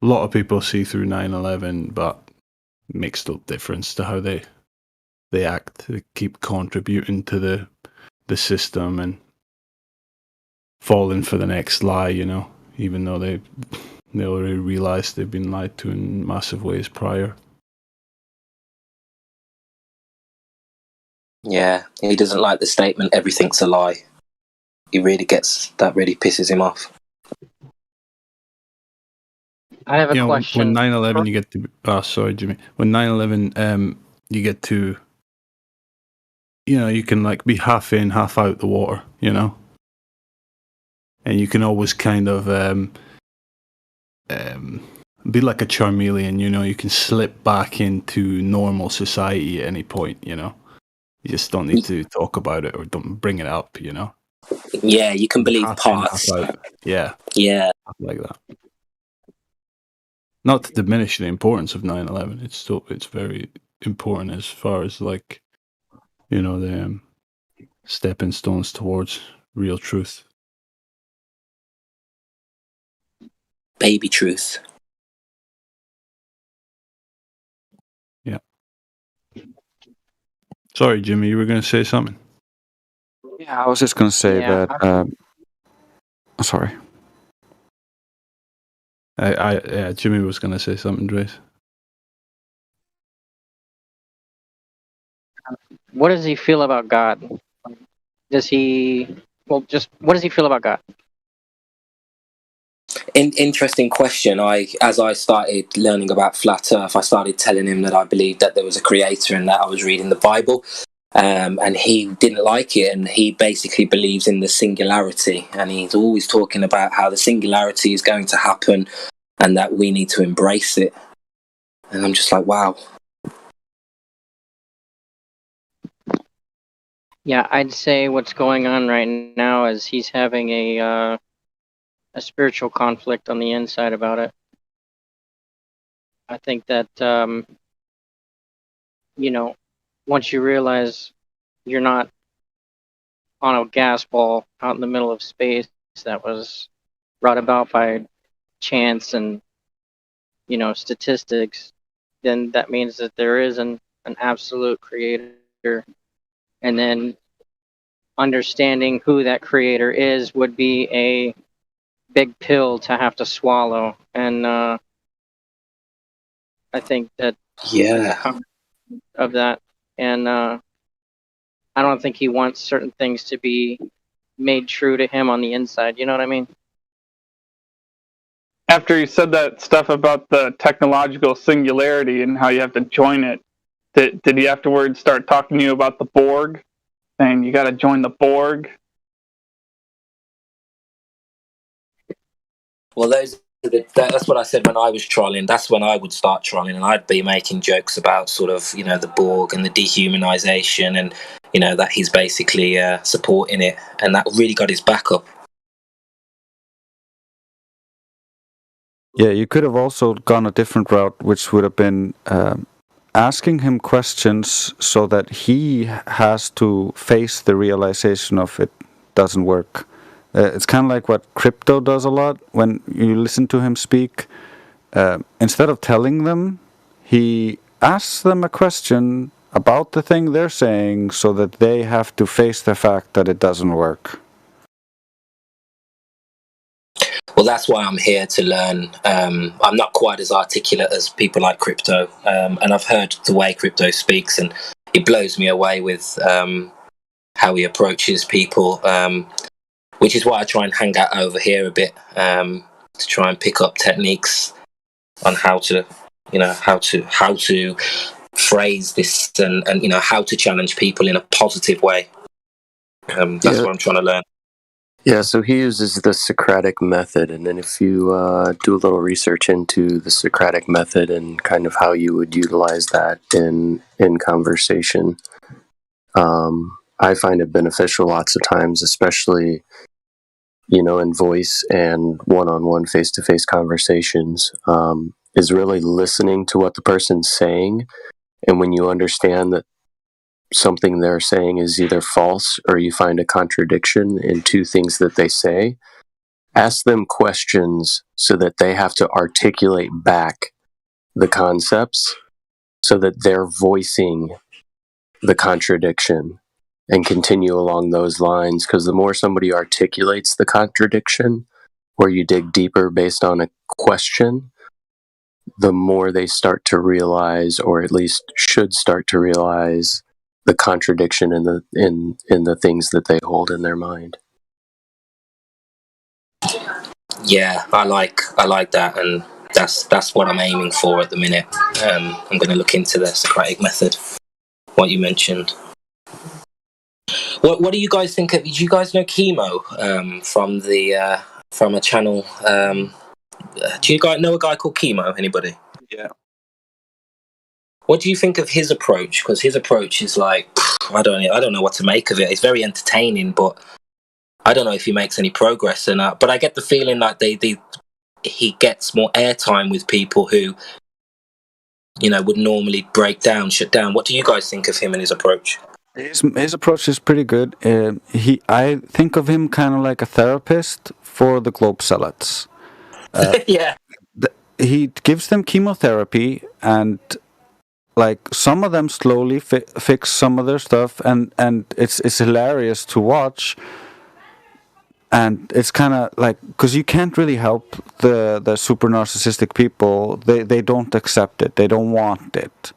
A lot of people see through 9/11, but it makes no difference to how they act. They keep contributing to the system and falling for the next lie, you know, even though they already realized they've been lied to in massive ways prior. Yeah, he doesn't like the statement, everything's a lie. He really really pisses him off. I have a question. When 9/11 you get to, sorry, Jimmy. When 9/11, you get to, you know, you can like be half in, half out the water, you know? And you can always kind of be like a chameleon, you know, you can slip back into normal society at any point, you know. You just don't need to talk about it or don't bring it up, you know. Yeah, you can believe parts. Yeah. Yeah. Like that. Not to diminish the importance of 9/11. It's very important as far as like, you know, the stepping stones towards real truth. Baby truth. Yeah. Sorry, Jimmy, you were going to say something. Yeah, I was just going to say that. Sorry. Jimmy was going to say something, Drace. What does he feel about God? What does he feel about God? Interesting question. As I started learning about flat Earth, I started telling him that I believed that there was a creator and that I was reading the Bible. And he didn't like it, and he basically believes in the singularity, and he's always talking about how the singularity is going to happen and that we need to embrace it. And I'm just like, wow. Yeah, I'd say what's going on right now is he's having a spiritual conflict on the inside about it. I think that you know, once you realize you're not on a gas ball out in the middle of space that was brought about by chance and, you know, statistics, then that means that there is an absolute creator. And then understanding who that creator is would be a big pill to have to swallow. And I think that of that, and I don't think he wants certain things to be made true to him on the inside. You know what I mean? After you said that stuff about the technological singularity and how you have to join it, did he afterwards start talking to you about the Borg, saying you got to join the Borg? Well, that's what I said when I was trolling. That's when I would start trolling, and I'd be making jokes about sort of, you know, the Borg and the dehumanization, and, you know, that he's basically supporting it, and that really got his back up. Yeah, you could have also gone a different route, which would have been asking him questions so that he has to face the realization of it doesn't work. It's kind of like what Crypto does a lot when you listen to him speak. Instead of telling them, he asks them a question about the thing they're saying so that they have to face the fact that it doesn't work. Well, that's why I'm here to learn. I'm not quite as articulate as people like Crypto, and I've heard the way Crypto speaks, and it blows me away with how he approaches people. which is why I try and hang out over here a bit, to try and pick up techniques on how to phrase this and how to challenge people in a positive way. That's what I'm trying to learn. Yeah, so he uses the Socratic method, and then if you do a little research into the Socratic method and kind of how you would utilize that in conversation, I find it beneficial lots of times, especially, in voice and one-on-one, face-to-face conversations, is really listening to what the person's saying, and when you understand that something they're saying is either false or you find a contradiction in two things that they say, ask them questions so that they have to articulate back the concepts so that they're voicing the contradiction, and continue along those lines, because the more somebody articulates the contradiction or you dig deeper based on a question, the more they start to realize, or at least should start to realize, the contradiction in the things that they hold in their mind. Yeah, I like that, and that's what I'm aiming for at the minute. I'm going to look into the Socratic method, what you mentioned. What do you guys think of? Do you guys know Chemo from a channel? Do you guys know a guy called Chemo? Anybody? Yeah. What do you think of his approach? Because his approach is like, I don't know what to make of it. It's very entertaining, but I don't know if he makes any progress. But I get the feeling like he gets more airtime with people who, would normally shut down. What do you guys think of him and his approach? His approach is pretty good. I think of him kind of like a therapist for the globe zealots. Yeah. He gives them chemotherapy, and like some of them slowly fix some of their stuff, and it's hilarious to watch. And it's kind of like, because you can't really help the super narcissistic people. They don't accept it. They don't want it.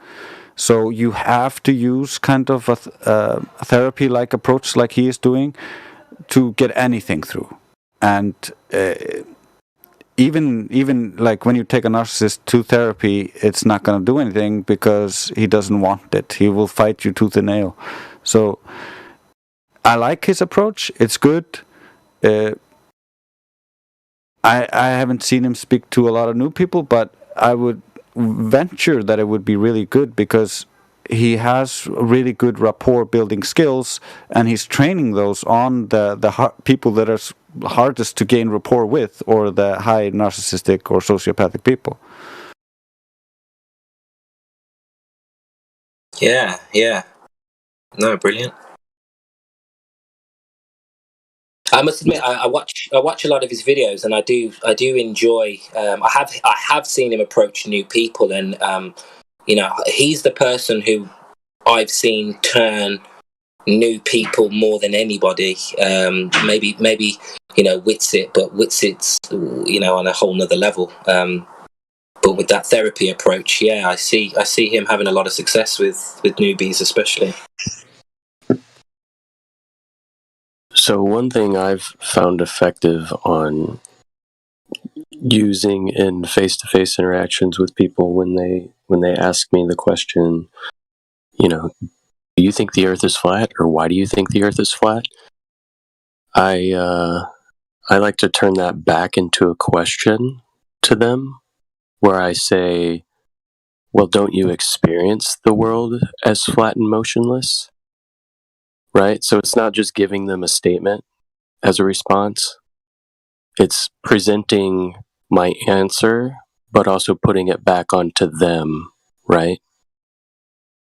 So you have to use kind of a therapy-like approach, like he is doing, to get anything through. And even like when you take a narcissist to therapy, it's not going to do anything because he doesn't want it. He will fight you tooth and nail. So I like his approach. It's good. I haven't seen him speak to a lot of new people, but I would venture that it would be really good because he has really good rapport building skills, and he's training those on the people that are hardest to gain rapport with, or the high narcissistic or sociopathic people. Yeah. No, brilliant. I must admit, I watch a lot of his videos, and I do enjoy. I have seen him approach new people, and he's the person who I've seen turn new people more than anybody. Maybe Whitsitt, but Whitsitt's on a whole nother level. But with that therapy approach, yeah, I see him having a lot of success with newbies, especially. So one thing I've found effective on using in face-to-face interactions with people when they ask me the question, do you think the Earth is flat, or why do you think the Earth is flat? I like to turn that back into a question to them, where I say, well, don't you experience the world as flat and motionless? Right? So it's not just giving them a statement as a response. It's presenting my answer, but also putting it back onto them, right?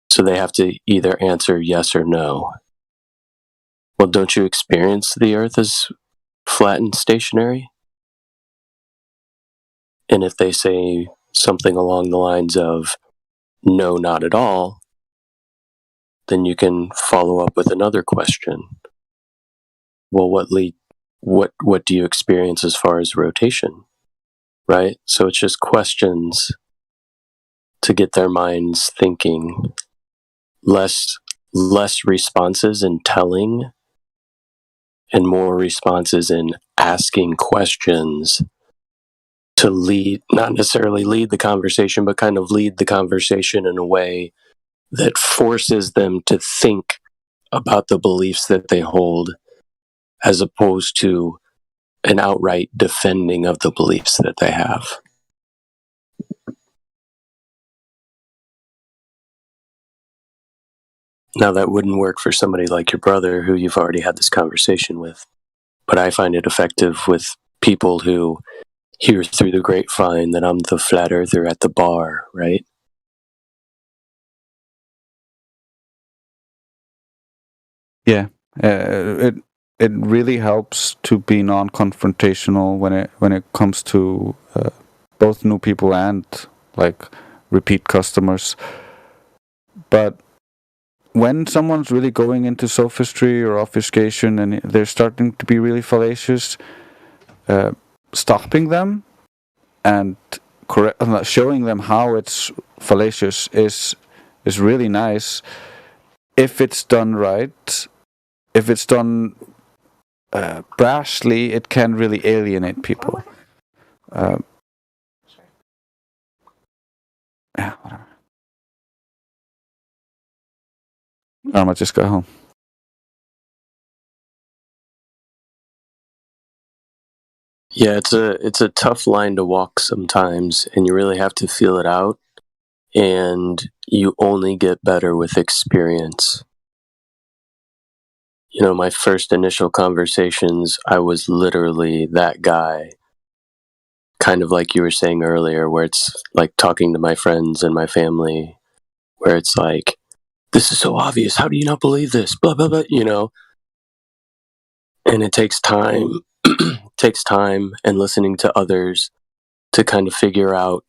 So they have to either answer yes or no. Well, don't you experience the Earth as flat and stationary? And if they say something along the lines of, no, not at all, then you can follow up with another question. Well, what do you experience as far as rotation? Right? So it's just questions to get their minds thinking, less responses and telling, and more responses in asking questions to lead, not necessarily lead the conversation, but kind of lead the conversation in a way that forces them to think about the beliefs that they hold, as opposed to an outright defending of the beliefs that they have. Now, that wouldn't work for somebody like your brother, who you've already had this conversation with, but I find it effective with people who hear through the grapevine that I'm the flat earther at the bar, right? Yeah, it really helps to be non-confrontational when it comes to both new people and like repeat customers. But when someone's really going into sophistry or obfuscation and they're starting to be really fallacious, stopping them and showing them how it's fallacious is really nice if it's done right. If it's done brashly, it can really alienate people. Yeah, whatever. I might just go home. Yeah, it's a tough line to walk sometimes, and you really have to feel it out, and you only get better with experience. You know, my first initial conversations, I was literally that guy, kind of like you were saying earlier, where it's like talking to my friends and my family, where it's like, this is so obvious, how do you not believe this, blah blah blah, you know. And it takes time and listening to others to kind of figure out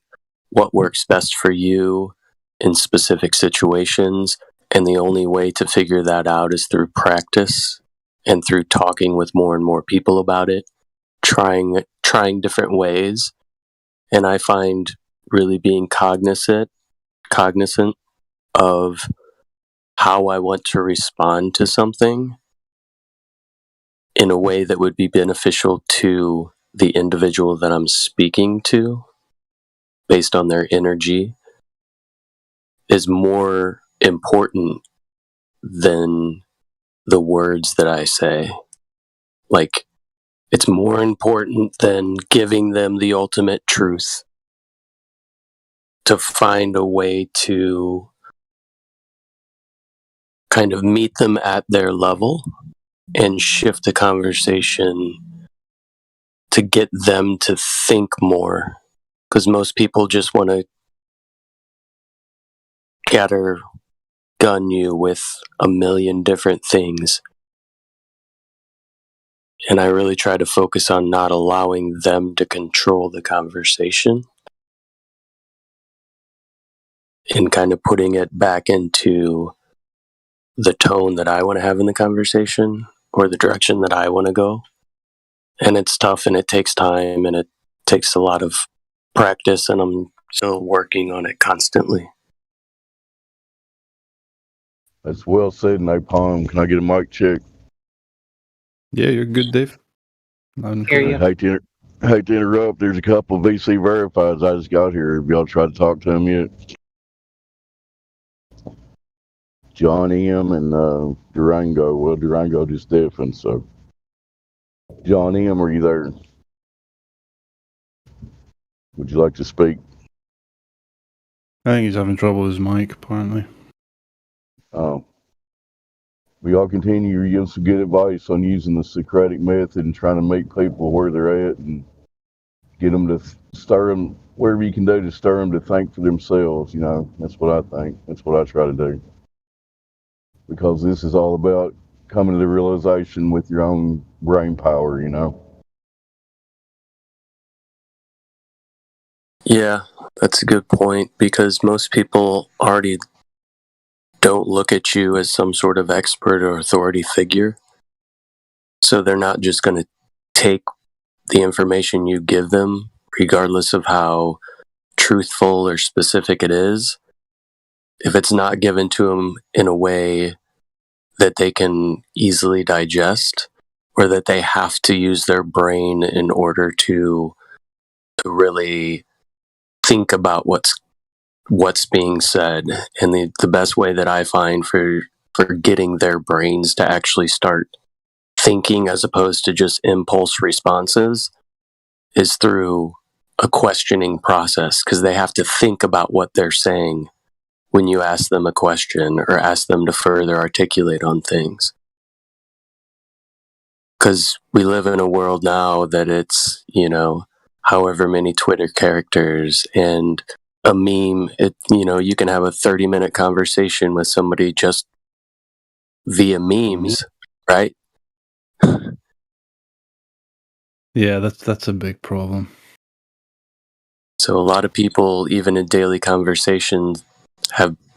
what works best for you in specific situations. And the only way to figure that out is through practice and through talking with more and more people about it, trying different ways. And I find really being cognizant of how I want to respond to something in a way that would be beneficial to the individual that I'm speaking to, based on their energy, is more important than the words that I say. Like, it's more important than giving them the ultimate truth, to find a way to kind of meet them at their level and shift the conversation to get them to think more. Because most people just want to gun you with a million different things. And I really try to focus on not allowing them to control the conversation and kind of putting it back into the tone that I want to have in the conversation or the direction that I want to go. And it's tough and it takes time and it takes a lot of practice, and I'm still working on it constantly. That's well said, Napalm. Can I get a mic check? Yeah, you're good, Dave. I hate to interrupt. There's a couple of VC verifieds I just got here. Have y'all tried to talk to them yet? John M. and Durango. Well, Durango just different, so. John M., are you there? Would you like to speak? I think he's having trouble with his mic, apparently. Oh. We all continue to give some good advice on using the Socratic method and trying to meet people where they're at and get them to stir them, whatever you can do to stir them to think for themselves, you know. That's what I think. That's what I try to do. Because this is all about coming to the realization with your own brain power, you know. Yeah, that's a good point, because most people already don't look at you as some sort of expert or authority figure. So they're not just going to take the information you give them, regardless of how truthful or specific it is. If it's not given to them in a way that they can easily digest, or that they have to use their brain in order to really think about what's being said. And the best way that I find for getting their brains to actually start thinking as opposed to just impulse responses is through a questioning process, because they have to think about what they're saying when you ask them a question or ask them to further articulate on things. Because we live in a world now that it's, however many Twitter characters and a meme. You can have a 30-minute conversation with somebody just via memes, right? Yeah, that's a big problem. So a lot of people, even in daily conversations,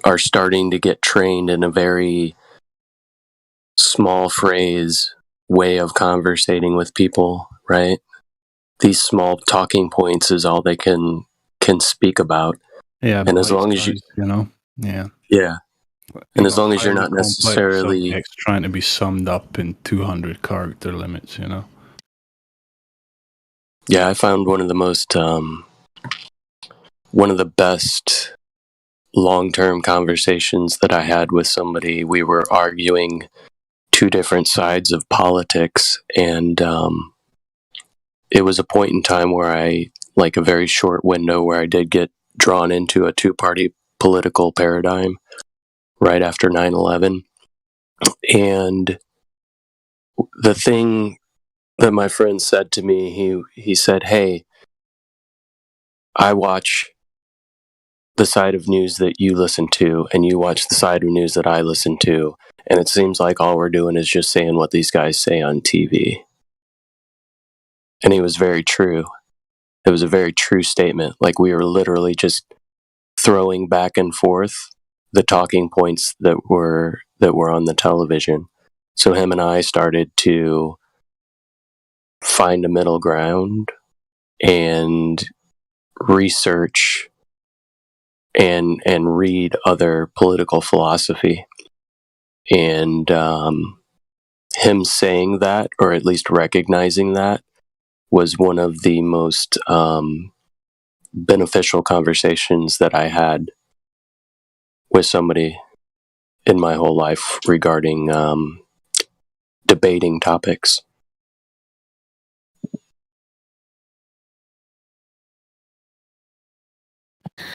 are starting to get trained in a very small phrase way of conversating with people, right? These small talking points is all they can speak about. Yeah, and as long as you, yeah, and as long as you're not necessarily subjects trying to be summed up in 200 character limits, Yeah, I found one of the best long-term conversations that I had with somebody. We were arguing two different sides of politics, and it was a point in time where a very short window where I did get drawn into a two-party political paradigm right after 9/11. And the thing that my friend said to me, he said, "Hey, I watch the side of news that you listen to, and you watch the side of news that I listen to, and it seems like all we're doing is just saying what these guys say on TV." And he was very true. It was a very true statement. We were literally just throwing back and forth the talking points that were on the television. So him and I started to find a middle ground and research and read other political philosophy. And him saying that, or at least recognizing that, was one of the most beneficial conversations that I had with somebody in my whole life regarding debating topics.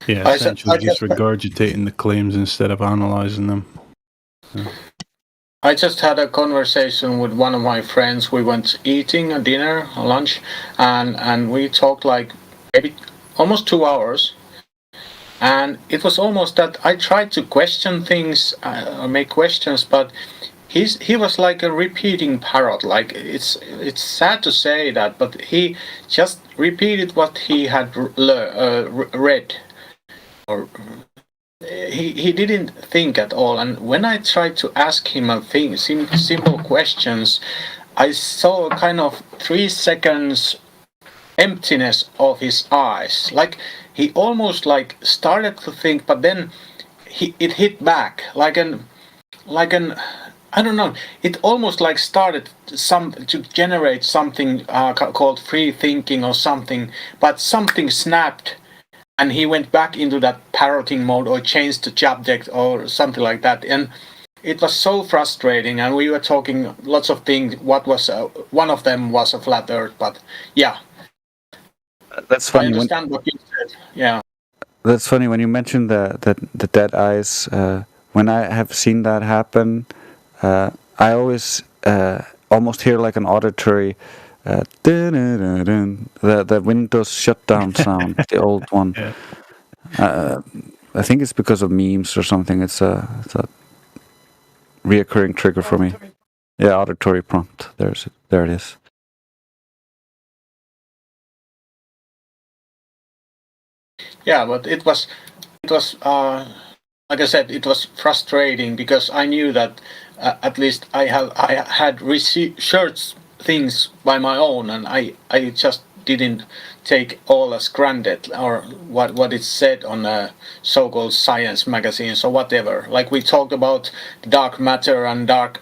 Yeah, essentially just regurgitating the claims instead of analyzing them. Yeah. I just had a conversation with one of my friends. We went eating a dinner, a lunch, and we talked maybe almost 2 hours. And it was almost that I tried to question things or make questions, but he was like a repeating parrot. It's sad to say that, but he just repeated what he had read. Or he didn't think at all. And when I tried to ask him simple questions, I saw kind of 3 seconds emptiness of his eyes. He almost started to think, but then it hit back like an I don't know. It almost started to generate something called free thinking or something, but something snapped. And he went back into that parroting mode or changed the subject or something like that. And it was so frustrating. And we were talking lots of things. One of them was a flat earth, but yeah. That's funny. I understand what you said. Yeah. That's funny when you mentioned the dead eyes. When I have seen that happen, I always almost hear like an auditory the Windows shutdown sound, the old one. Yeah. I think it's because of memes or something. It's a reoccurring trigger for me. Yeah, auditory prompt. There it is. Yeah, but it was like I said, it was frustrating because I knew that at least I had researched things by my own, and I just didn't take all as granted or what it said on so-called science magazines or whatever. We talked about dark matter and dark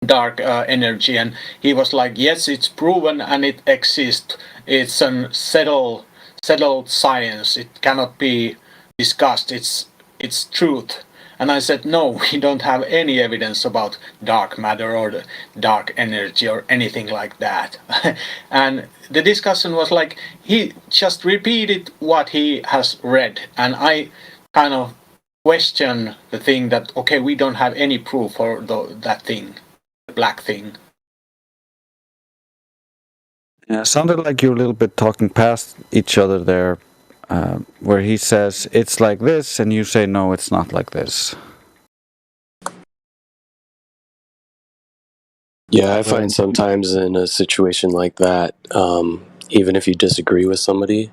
dark energy, and he was like, yes, it's proven and it exists. It's a settled science. It cannot be discussed. It's truth. And I said, no, we don't have any evidence about dark matter or the dark energy or anything like that. And the discussion was like, he just repeated what he has read. And I kind of question the thing that, okay, we don't have any proof for that thing, the black thing. Yeah, it sounded like you're a little bit talking past each other there, where he says, it's like this, and you say, no, it's not like this. Yeah, I find sometimes in a situation like that, even if you disagree with somebody,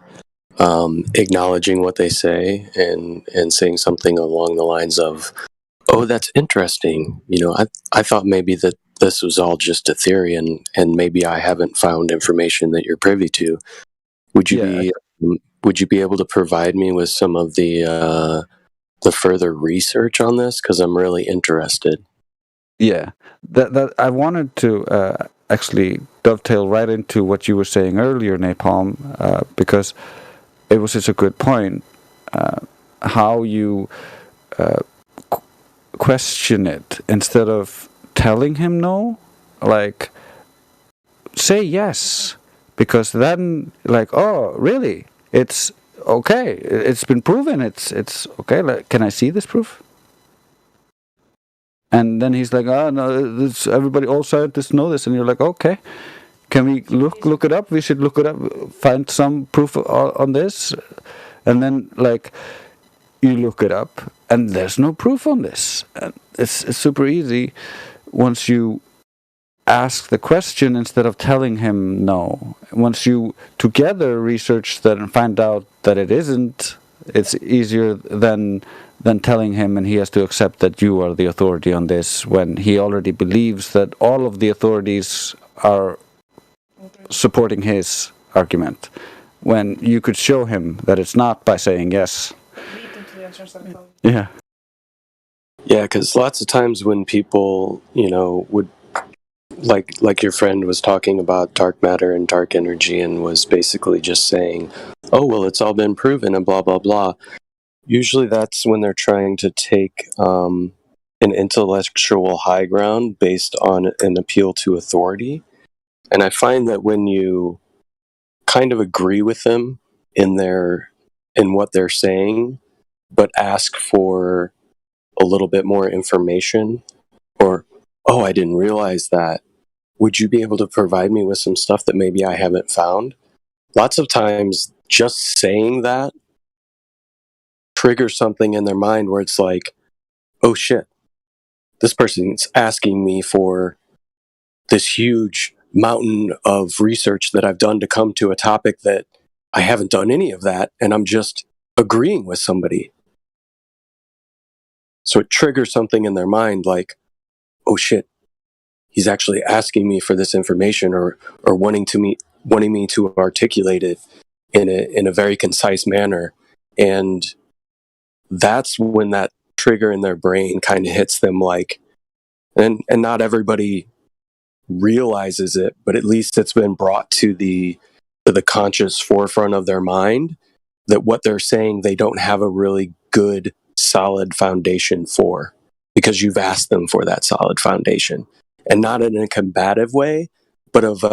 acknowledging what they say and saying something along the lines of, oh, that's interesting. You know, I thought maybe that this was all just a theory and maybe I haven't found information that you're privy to. Would you be able to provide me with some of the further research on this? Because I'm really interested. Yeah, that I wanted to actually dovetail right into what you were saying earlier, Napalm, because it was such a good point. How you question it instead of telling him no, like say yes, because then like, oh really, it's okay, it's been proven, it's okay, like, can I see this proof? And then he's like, oh no, this, everybody, all scientists know this, and you're like, okay, can we look it up? We should look it up, find some proof on this. And then like you look it up and there's no proof on this. And it's super easy once you ask the question instead of telling him no. Once you together research that and find out that it isn't, it's easier than telling him, and he has to accept that you are the authority on this when he already believes that all of the authorities are supporting his argument. When you could show him that it's not by saying yes. Yeah. Yeah, because lots of times when people, you know, would like your friend was talking about dark matter and dark energy and was basically just saying, oh, well, it's all been proven and blah, blah, blah. Usually that's when they're trying to take an intellectual high ground based on an appeal to authority. And I find that when you kind of agree with them in what they're saying, but ask for a little bit more information, or, oh, I didn't realize that. Would you be able to provide me with some stuff that maybe I haven't found? Lots of times just saying that triggers something in their mind where it's like, oh shit, this person's asking me for this huge mountain of research that I've done to come to a topic that I haven't done any of that, and I'm just agreeing with somebody. So it triggers something in their mind like, oh shit, he's actually asking me for this information or wanting me to articulate it in a very concise manner. And that's when that trigger in their brain kind of hits them, like, and not everybody realizes it, but at least it's been brought to the conscious forefront of their mind that what they're saying they don't have a really good solid foundation for, because you've asked them for that solid foundation, and not in a combative way, but of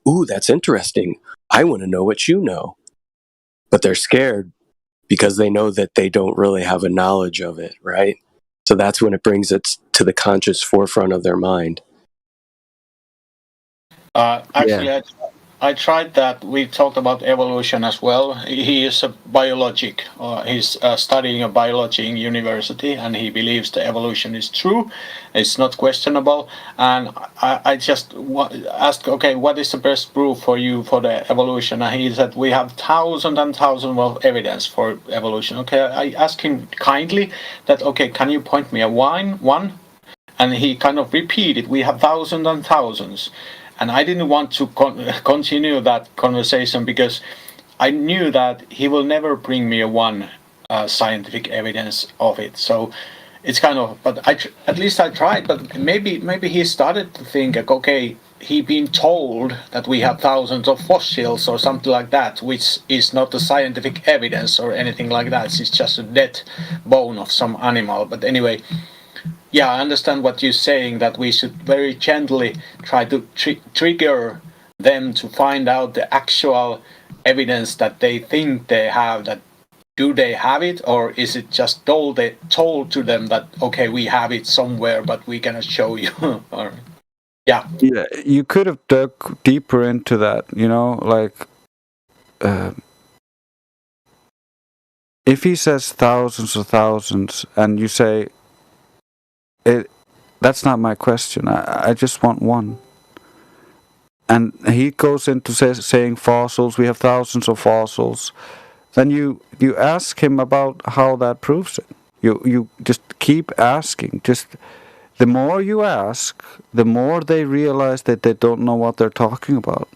ooh, that's interesting, I want to know what you know. But they're scared because they know that they don't really have a knowledge of it, right? So that's when it brings it to the conscious forefront of their mind. Actually, I tried that. We talked about evolution as well. He is a biologic. He's studying a biology in university, and he believes the evolution is true. It's not questionable. And I just asked, okay, what is the best proof for you for the evolution? And he said, we have thousands and thousands of evidence for evolution. Okay, I asked him kindly that, okay, can you point me a one? And he kind of repeated, we have thousands and thousands. And I didn't want to continue that conversation because I knew that he will never bring me one scientific evidence of it. So it's kind of, but at least I tried. But maybe he started to think like, okay, he been told that we have thousands of fossils or something like that, which is not the scientific evidence or anything like that. It's just a dead bone of some animal. But anyway, yeah, I understand what you're saying, that we should very gently try to trigger them to find out the actual evidence that they think they have. That do they have it, or is it just told to them that okay, we have it somewhere, but we cannot show you? Or yeah, you could have dug deeper into that. Like if he says thousands of thousands, and you say it, that's not my question. I just want one. And he goes into saying fossils. We have thousands of fossils. Then you ask him about how that proves it. You just keep asking. Just the more you ask, the more they realize that they don't know what they're talking about,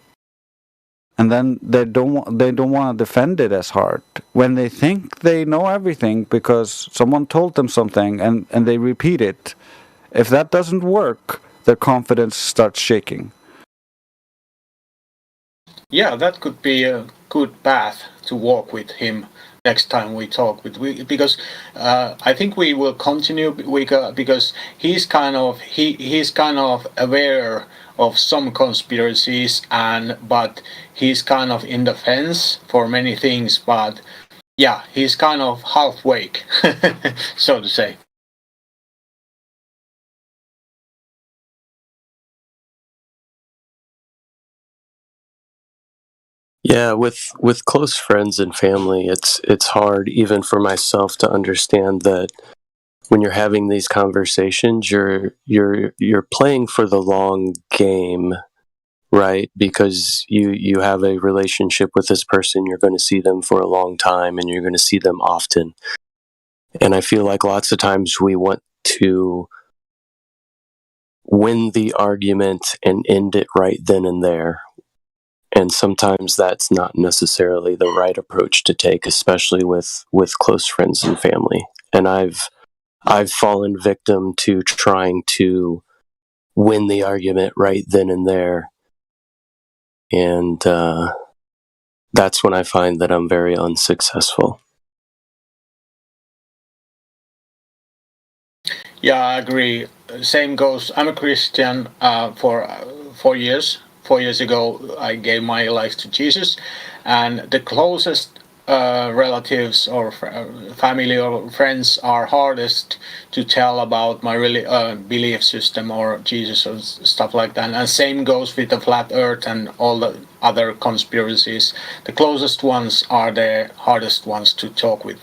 and then they don't want to defend it as hard when they think they know everything because someone told them something and they repeat it. If that doesn't work, their confidence starts shaking. Yeah, that could be a good path to walk with him next time we talk because I think we will continue because he's kind of aware of some conspiracies but he's kind of in the fence for many things, but yeah, he's kind of half awake, so to say. Yeah, with close friends and family, it's hard even for myself to understand that when you're having these conversations, you're playing for the long game, right? Because you have a relationship with this person, you're going to see them for a long time, and you're going to see them often. And I feel like lots of times we want to win the argument and end it right then and there. And sometimes that's not necessarily the right approach to take, especially with close friends and family. And I've fallen victim to trying to win the argument right then and there. And that's when I find that I'm very unsuccessful. Yeah, I agree. Same goes. I'm a Christian for 4 years. 4 years ago, I gave my life to Jesus, and the closest relatives or family or friends are hardest to tell about my belief system or Jesus or stuff like that. And same goes with the flat earth and all the other conspiracies. The closest ones are the hardest ones to talk with.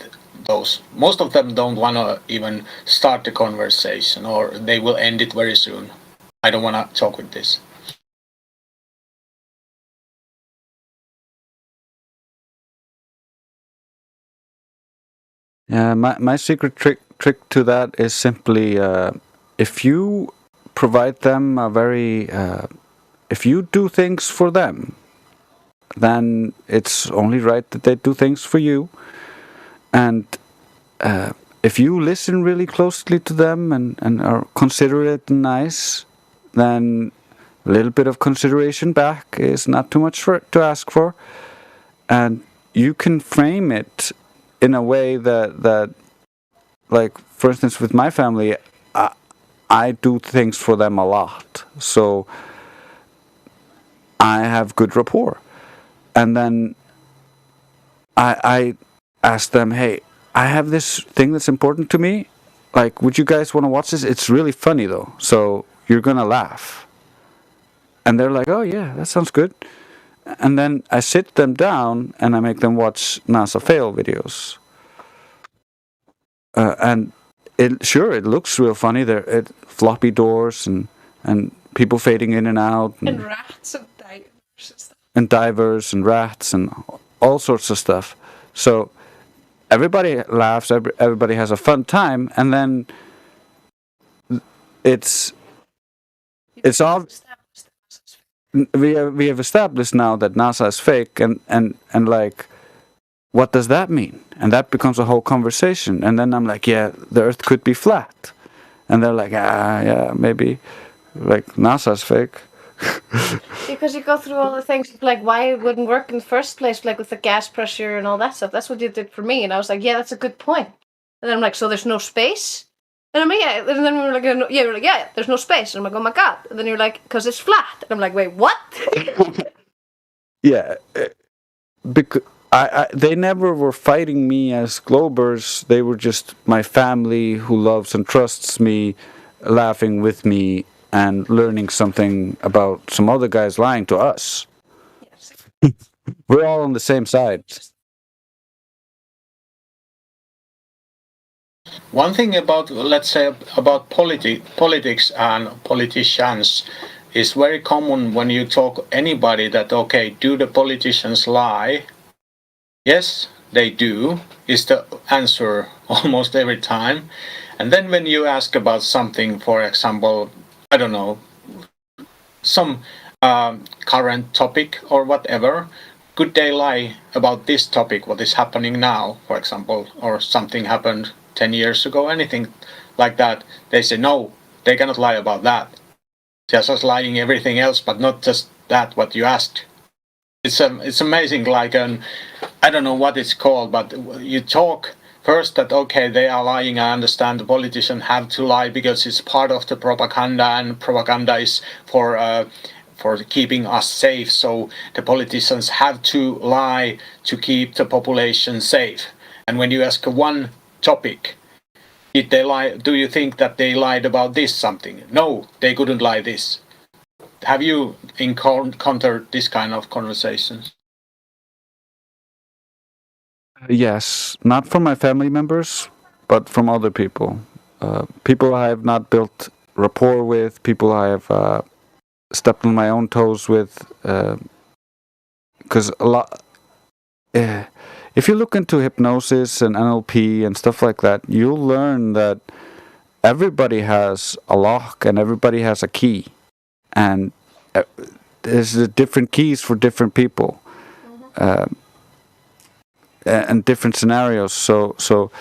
Those most of them don't want to even start the conversation, or they will end it very soon. I don't want to talk with this. My secret trick to that is simply if you provide them if you do things for them, then it's only right that they do things for you. And if you listen really closely to them and are considerate and nice, then a little bit of consideration back is not too much to ask for. And you can frame it in a way that like, for instance, with my family, I do things for them a lot. So I have good rapport. And then I ask them, hey, I have this thing that's important to me. Like, would you guys want to watch this? It's really funny, though. So you're going to laugh. And they're like, oh, yeah, that sounds good. And then I sit them down and I make them watch NASA fail videos. And it looks real funny. There, floppy doors and people fading in and out. And rats and divers. And divers and rats and all sorts of stuff. So everybody laughs, everybody has a fun time, and then it's all we have established now that NASA is fake, and like what does that mean? And that becomes a whole conversation. And then I'm like, yeah, the Earth could be flat. And they're like, yeah, maybe, like NASA's fake. Because you go through all the things like why it wouldn't work in the first place, like with the gas pressure and all that stuff. That's what you did for me, and I was like, yeah, that's a good point. And then I'm like, so there's no space? And I'm like, yeah. And then we were like, yeah, we're like, yeah, there's no space. And I'm like, oh my god. And then you're like, because it's flat. And I'm like, wait, what? Yeah, because they never were fighting me as Globers. They were just my family who loves and trusts me, laughing with me and learning something about some other guys lying to us. Yes. We're all on the same side. One thing about, let's say, about politics and politicians is very common when you talk anybody that, okay, do the politicians lie? Yes, they do, is the answer almost every time. And then when you ask about something, for example, I don't know, some current topic or whatever, could they lie about this topic, what is happening now, for example, or something happened 10 years ago, anything like that? They say, no, they cannot lie about that. They're just lying everything else, but not just that, what you asked. It's amazing, like I don't know what it's called, but you talk first that, okay, they are lying. I understand the politicians have to lie because it's part of the propaganda, and propaganda is for keeping us safe. So the politicians have to lie to keep the population safe. And when you ask one topic, did they lie? Do you think that they lied about this something? No, they couldn't lie this. Have you encountered this kind of conversations? Yes, not from my family members, but from other people. People I have not built rapport with, people I have stepped on my own toes with. Because a lot. If you look into hypnosis and NLP and stuff like that, you'll learn that everybody has a lock and everybody has a key. And there's different keys for different people. And different scenarios, so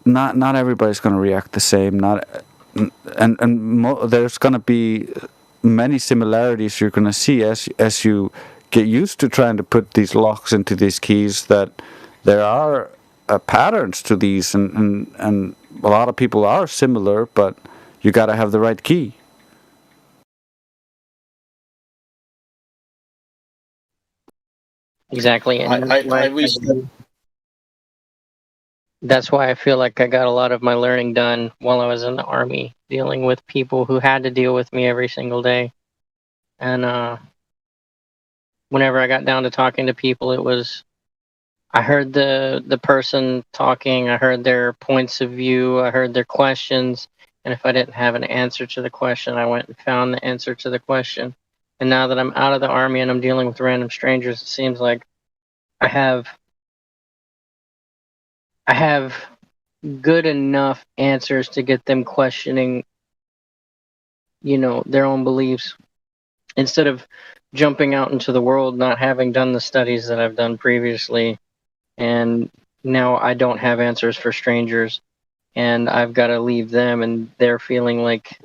not everybody's going to react the same. There's going to be many similarities you're going to see as you get used to trying to put these locks into these keys. That there are patterns to these, and a lot of people are similar, but you got to have the right key. Exactly, and I wish. That's why I feel like I got a lot of my learning done while I was in the Army, dealing with people who had to deal with me every single day. And whenever I got down to talking to people, it was, I heard the person talking, I heard their points of view, I heard their questions, and if I didn't have an answer to the question, I went and found the answer to the question. And now that I'm out of the Army and I'm dealing with random strangers, it seems like I have good enough answers to get them questioning, their own beliefs, instead of jumping out into the world, not having done the studies that I've done previously. And now I don't have answers for strangers, and I've got to leave them, and they're feeling like,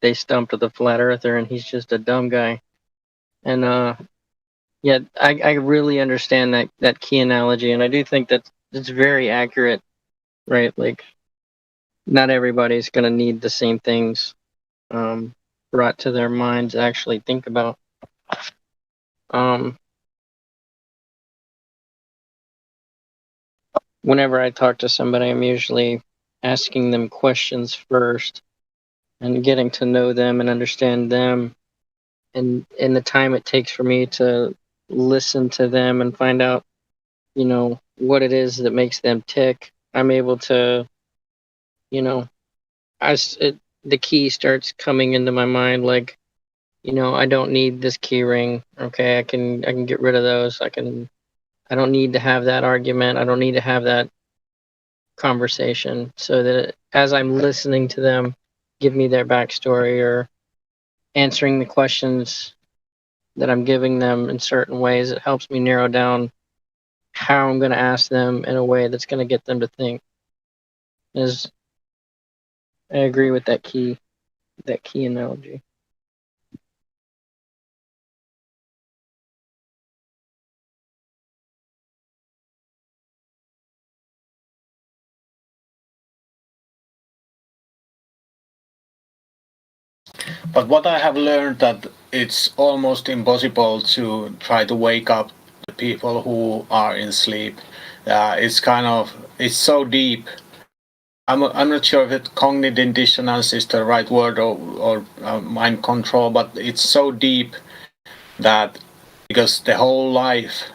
they stumped the flat earther and he's just a dumb guy. And I really understand that key analogy, and I do think that it's very accurate, right? Like, not everybody's going to need the same things brought to their minds to actually think about. Whenever I talk to somebody, I'm usually asking them questions first and getting to know them and understand them, and the time it takes for me to listen to them and find out, what it is that makes them tick. I'm able to, the key starts coming into my mind, like, I don't need this key ring. Okay, I can get rid of those. I don't need to have that argument. I don't need to have that conversation. So that as I'm listening to them give me their backstory or answering the questions that I'm giving them in certain ways. It helps me narrow down how I'm going to ask them in a way that's going to get them to think. I agree with that key analogy. But what I have learned that it's almost impossible to try to wake up the people who are in sleep. It's so deep. I'm not sure if cognitive dissonance is the right word or mind control, but it's so deep that because the whole life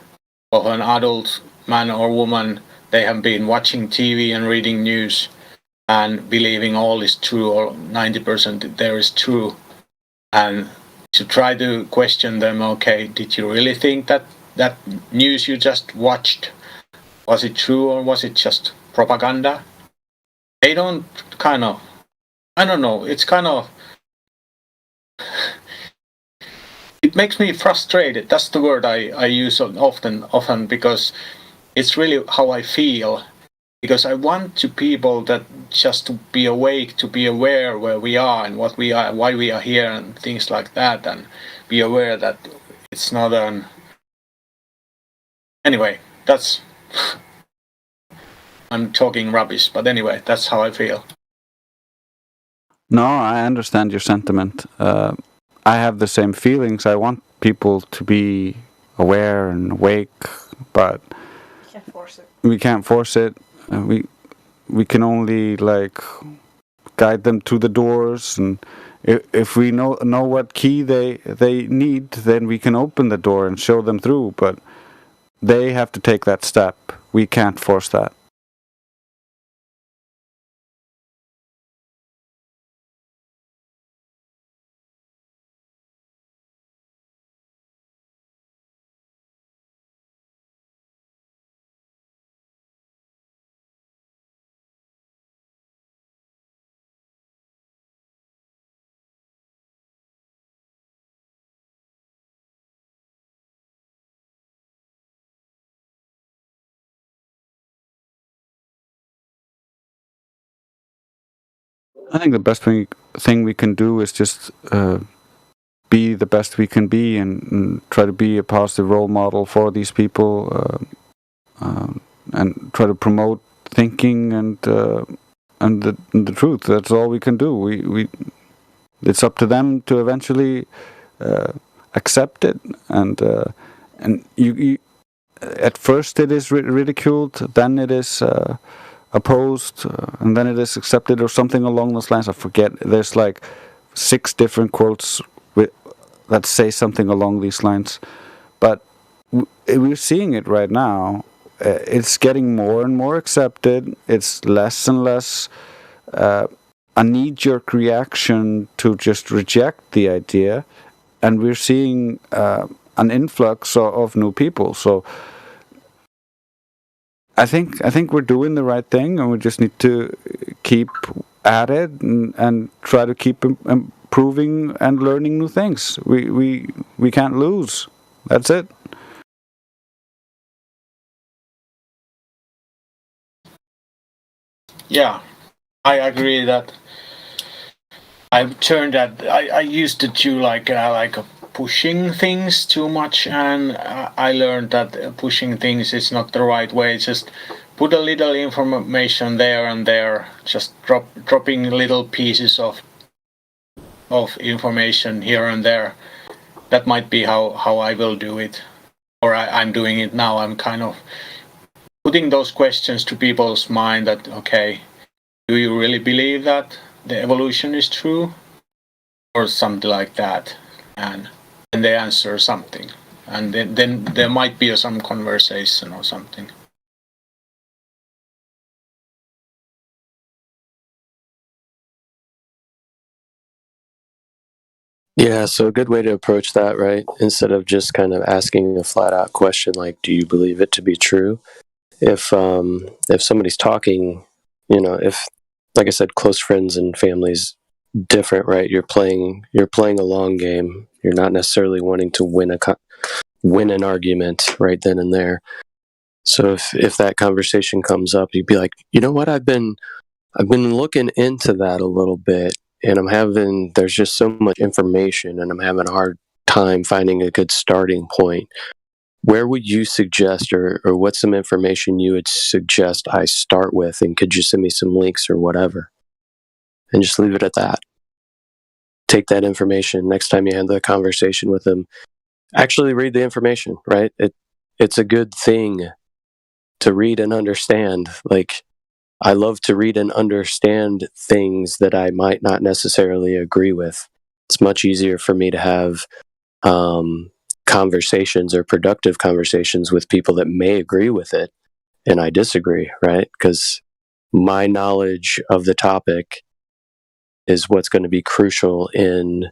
of an adult man or woman, they have been watching TV and reading news and believing all is true or 90% there is true. And to try to question them, okay, did you really think that news you just watched, was it true or was it just propaganda? They don't I don't know, it's it makes me frustrated. That's the word I use often because it's really how I feel. Because I want to people that just to be awake, to be aware where we are and what we are, why we are here and things like that, and be aware that it's not Anyway, that's... I'm talking rubbish, but anyway, that's how I feel. No, I understand your sentiment. I have the same feelings. I want people to be aware and awake, but Can't force it. we can't force it. We can only guide them to the doors, and if we know what key they need, then we can open the door and show them through. But they have to take that step. We can't force that. I think the best thing we can do is just be the best we can be and try to be a positive role model for these people and try to promote thinking and the truth. That's all we can do. It's up to them to eventually accept it, and you at first it is ridiculed, then it is opposed, and then it is accepted or something along those lines. I forget. There's 6 different quotes that say something along these lines, but we're seeing it right now. It's getting more and more accepted. It's less and less a knee-jerk reaction to just reject the idea, and we're seeing an influx of new people. So I think we're doing the right thing, and we just need to keep at it and try to keep improving and learning new things. We can't lose. That's it. Yeah, I agree that I've turned that I used to do pushing things too much, and I learned that pushing things is not the right way. Just put a little information there and there, just dropping little pieces of information here and there. That might be how I will do it, or I'm doing it now. I'm kind of putting those questions to people's mind that, okay, do you really believe that the evolution is true, or something like that? And they answer something, and then there might be some conversation or something. Yeah, so a good way to approach that, right? Instead of just kind of asking a flat out question like, do you believe it to be true? If somebody's talking, if, like I said, close friends and families different, right? You're playing a long game, You're not necessarily wanting to win an argument right then and there. So if that conversation comes up, you'd be like, you know what, I've been looking into that a little bit, and there's just so much information, and I'm having a hard time finding a good starting point. Where would you suggest, or what's some information you would suggest I start with, and could you send me some links or whatever? And just leave it at that. Take that information next time you have the conversation with them. Actually read the information, right? It's a good thing to read and understand. Like, I love to read and understand things that I might not necessarily agree with. It's much easier for me to have conversations or productive conversations with people that may agree with it and I disagree, right? Because my knowledge of the topic is what's going to be crucial in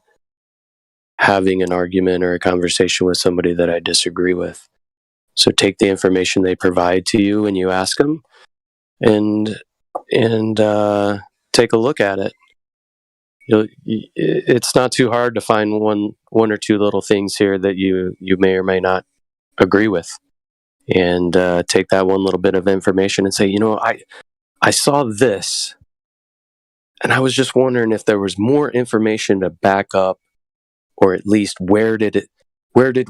having an argument or a conversation with somebody that I disagree with. So take the information they provide to you when you ask them, and take a look at it. It's not too hard to find one or two little things here that you may or may not agree with, and take that one little bit of information and say, you know, I saw this, and I was just wondering if there was more information to back up, or at least where did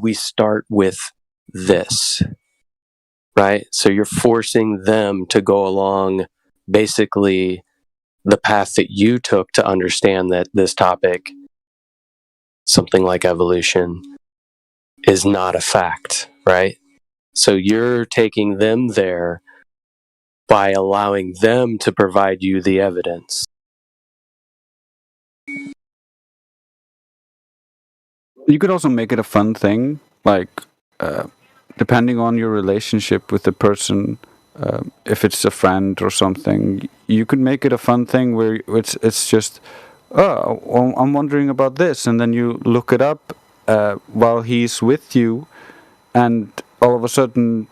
we start with this, right? So you're forcing them to go along basically the path that you took to understand that this topic, something like evolution, is not a fact, right? So you're taking them there by allowing them to provide you the evidence. You could also make it a fun thing, like depending on your relationship with the person. If it's a friend or something, you could make it a fun thing where it's just, oh, well, I'm wondering about this, and then you look it up while he's with you, and all of a sudden,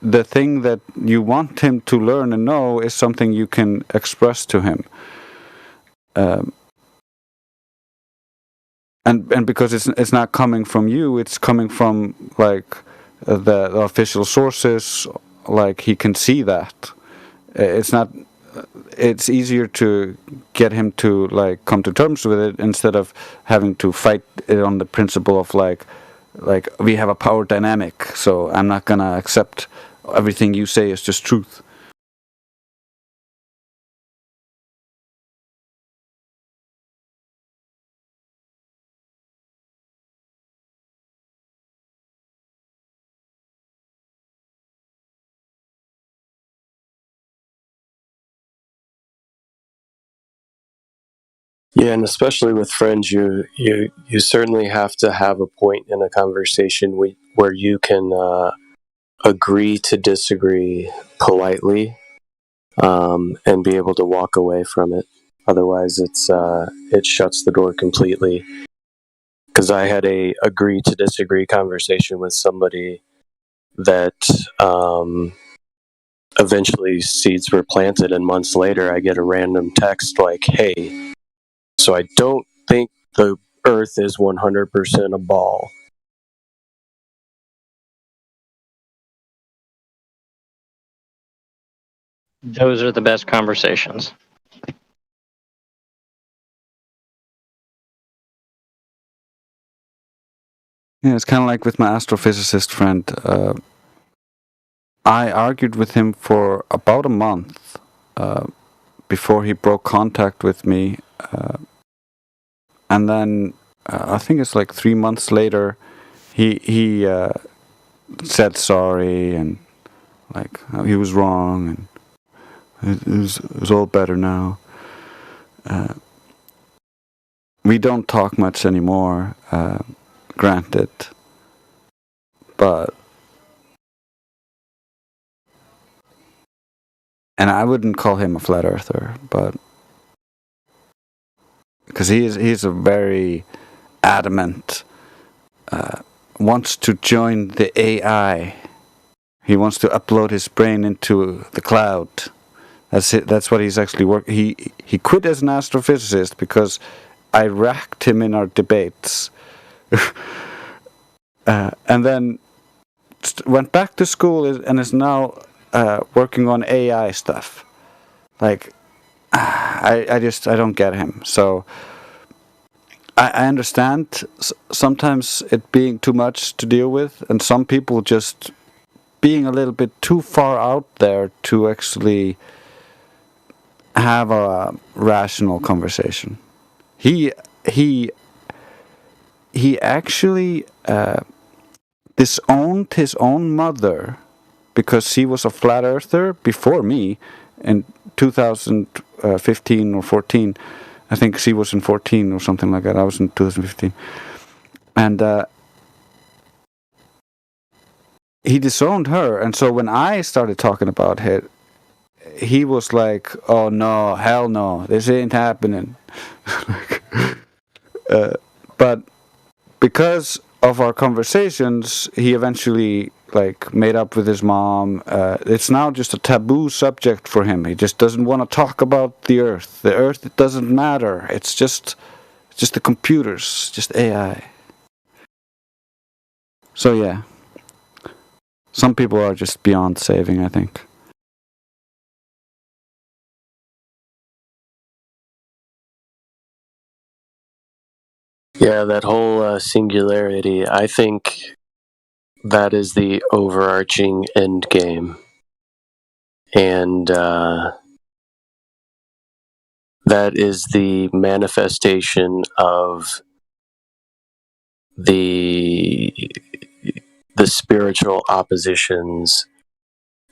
the thing that you want him to learn and know is something you can express to him. And because it's not coming from you, it's coming from like the official sources. Like, he can see that. It's easier to get him to like come to terms with it instead of having to fight it on the principle of like we have a power dynamic, so I'm not gonna accept everything you say is just truth. Yeah, and especially with friends, you certainly have to have a point in a conversation where you can agree to disagree politely, and be able to walk away from it. Otherwise, it shuts the door completely. Because I had a agree to disagree conversation with somebody that eventually seeds were planted, and months later I get a random text like, hey, so I don't think the Earth is 100% a ball. Those are the best conversations. Yeah, it's kind of like with my astrophysicist friend. I argued with him for about a month before he broke contact with me. And then I think it's like 3 months later, he said sorry, and like he was wrong, and it was all better now. We don't talk much anymore, granted, but and I wouldn't call him a flat earther, but because he's a very adamant, wants to join the AI. He wants to upload his brain into the cloud. That's it. That's what he's actually working. He quit as an astrophysicist because I racked him in our debates And then went back to school and is now working on AI stuff. Like, I don't get him. So I understand sometimes it being too much to deal with, and some people just being a little bit too far out there to actually have a rational conversation. He actually disowned his own mother because he was a flat earther before me in 2015 or 14. I think she was in 14 or something like that. I was in 2015. And he disowned her. And so when I started talking about it, he was like, oh no, hell no, this ain't happening. But because of our conversations, he eventually like made up with his mom. It's now just a taboo subject for him. He just doesn't want to talk about the Earth. The Earth, it doesn't matter. It's just the computers, just AI. So yeah, some people are just beyond saving, I think. Yeah, that whole singularity, I think that is the overarching end game. And that is the manifestation of the spiritual opposition's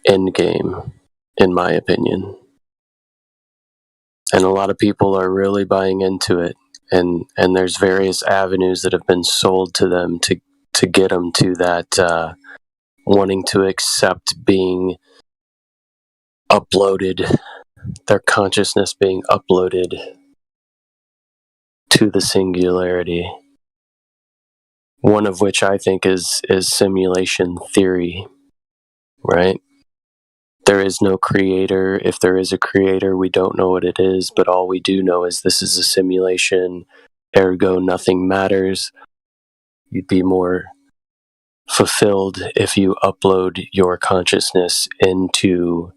end game, in my opinion. And a lot of people are really buying into it. And there's various avenues that have been sold to them to get them to that wanting to accept being uploaded, their consciousness being uploaded to the singularity. One of which I think is simulation theory, right? There is no creator. If there is a creator, we don't know what it is, but all we do know is this is a simulation, ergo nothing matters. You'd be more fulfilled if you upload your consciousness into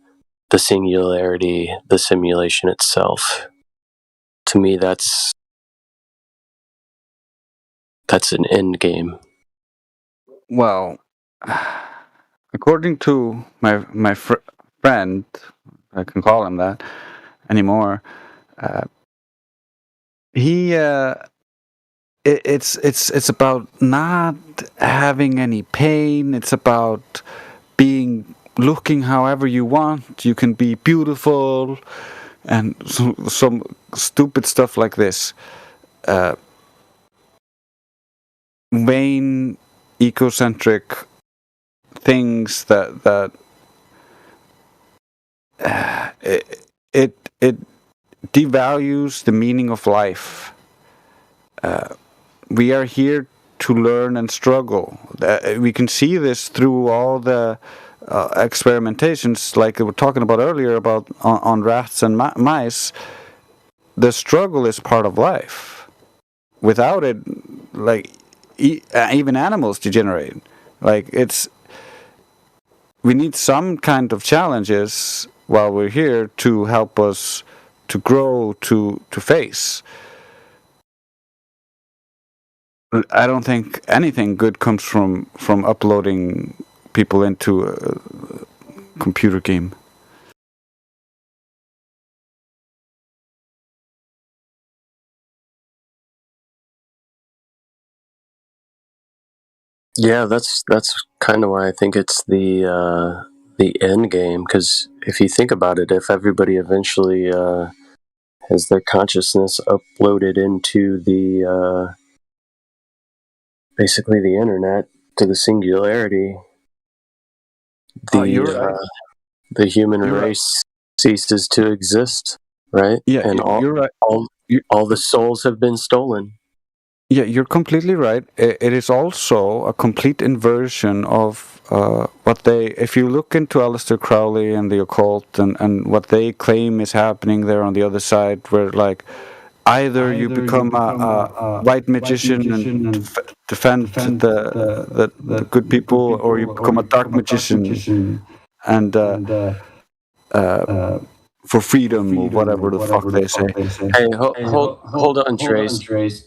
the singularity, the simulation itself. To me, that's an end game. Well, according to my friend, I can call him that anymore. It's about not having any pain. It's about looking however you want. You can be beautiful, and some stupid stuff like this. Vain, egocentric things that it devalues the meaning of life. We are here to learn and struggle. We can see this through all the experimentations, like we were talking about earlier about on rats and mice. The struggle is part of life. Without it, like even animals degenerate. Like we need some kind of challenges while we're here to help us to grow, to face. I don't think anything good comes from uploading people into a computer game. Yeah, that's kind of why I think it's the end game. Because if you think about it, if everybody eventually has their consciousness uploaded into the basically the internet, to the singularity, the human race ceases to exist, right? Yeah, and you're right. All the souls have been stolen. Yeah, you're completely right. It is also a complete inversion of what they... If you look into Aleister Crowley and the occult and what they claim is happening there on the other side, where like either you become a white magician and defend the good people, or you become a dark magician, and for freedom or whatever the fuck they say. Hey, hold on, Trace.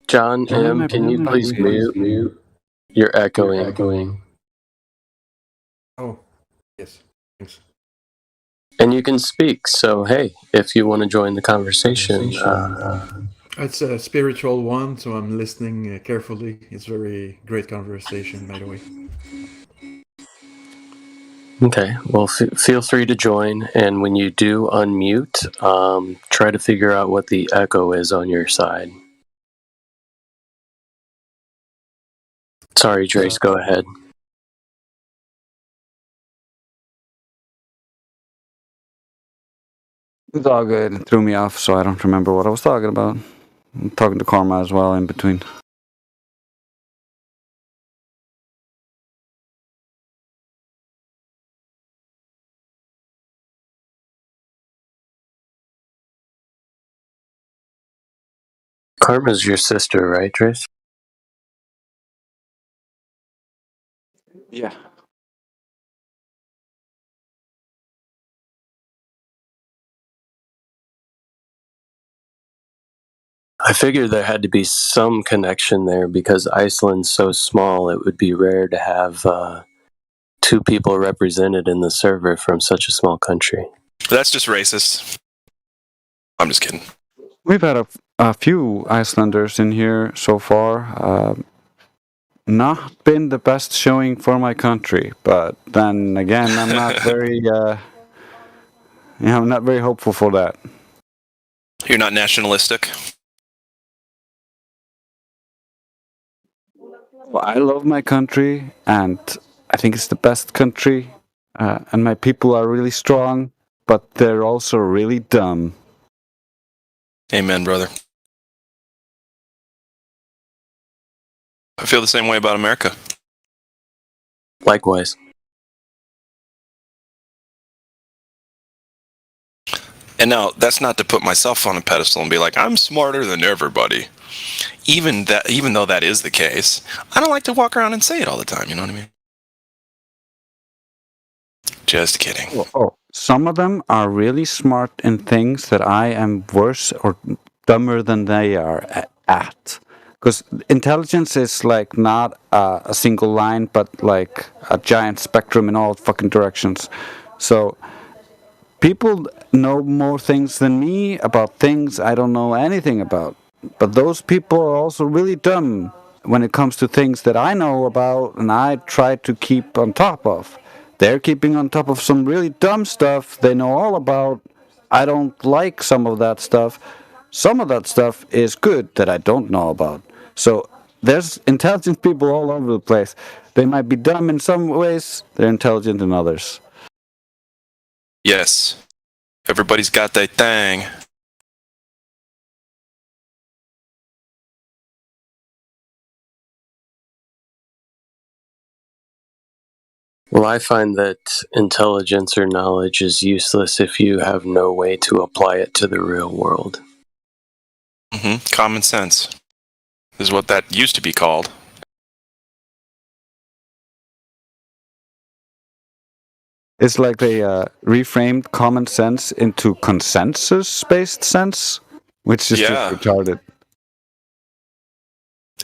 John M., can you please mute? You're echoing. Oh, yes. Thanks. And you can speak, so hey, if you want to join the conversation. It's a spiritual one, so I'm listening carefully. It's very great conversation, by the way. Okay, well, feel free to join, and when you do unmute, try to figure out what the echo is on your side. Sorry, Trace, go ahead. It's all good. It threw me off, so I don't remember what I was talking about. I'm talking to Karma as well in between. Karma's your sister, right, Trace? Yeah. I figured there had to be some connection there because Iceland's so small, it would be rare to have two people represented in the server from such a small country. That's just racist. I'm just kidding. We've had a few Icelanders in here so far. Not been the best showing for my country, but then again, I'm not very, I'm not very hopeful for that. You're not nationalistic? Well, I love my country, and I think it's the best country, and my people are really strong, but they're also really dumb. Amen, brother. I feel the same way about America. Likewise. And now, that's not to put myself on a pedestal and be like, I'm smarter than everybody. Even though that is the case, I don't like to walk around and say it all the time, you know what I mean? Just kidding. Oh, some of them are really smart in things that I am worse or dumber than they are at. Because intelligence is like not a single line, but like a giant spectrum in all fucking directions. So people know more things than me about things I don't know anything about. But those people are also really dumb when it comes to things that I know about and I try to keep on top of. They're keeping on top of some really dumb stuff they know all about. I don't like some of that stuff. Some of that stuff is good that I don't know about. So there's intelligent people all over the place. They might be dumb in some ways, they're intelligent in others. Yes. Everybody's got their thing. Well, I find that intelligence or knowledge is useless if you have no way to apply it to the real world. Common sense is what that used to be called. It's like they reframed common sense into consensus-based sense, which is just retarded.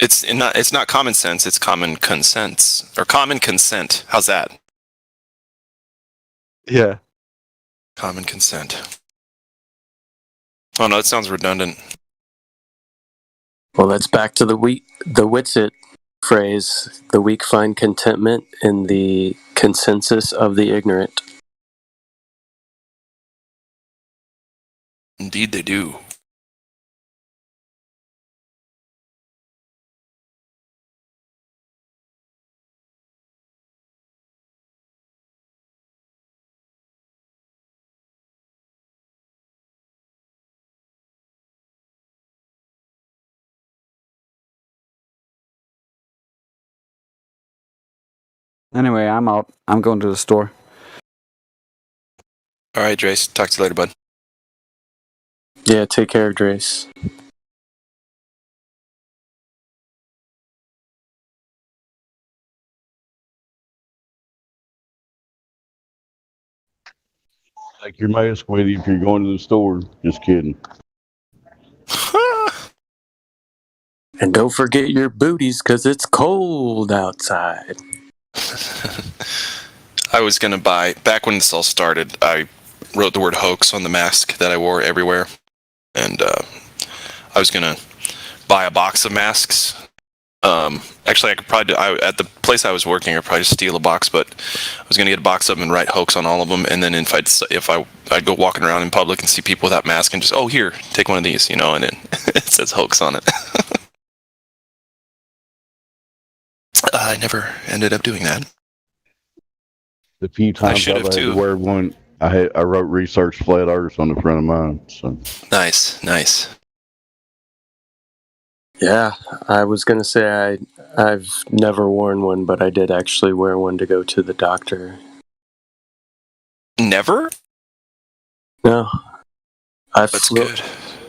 It's not common sense, it's common consents. Or common consent. How's that? Yeah. Common consent. Oh no, that sounds redundant. Well, that's back to the Witsit phrase, the weak find contentment in the consensus of the ignorant. Indeed they do. Anyway, I'm out. I'm going to the store. All right, Drace. Talk to you later, bud. Yeah, take care, Drace. Take your mask with you if you're going to the store. Just kidding. And don't forget your booties because it's cold outside. I was going to buy, back when this all started, I wrote the word hoax on the mask that I wore everywhere. And I was going to buy a box of masks. Actually, I could probably at the place I was working, I'd probably just steal a box, but I was going to get a box of them and write hoax on all of them. And then if I'd go walking around in public and see people without masks and just, oh, here, take one of these, and then it says hoax on it. I never ended up doing that. The few times I've had to wear one, I wrote research flat earth on the front of mine. So Nice. Yeah, I was going to say I've never worn one, but I did actually wear one to go to the doctor. Never? No. That's good.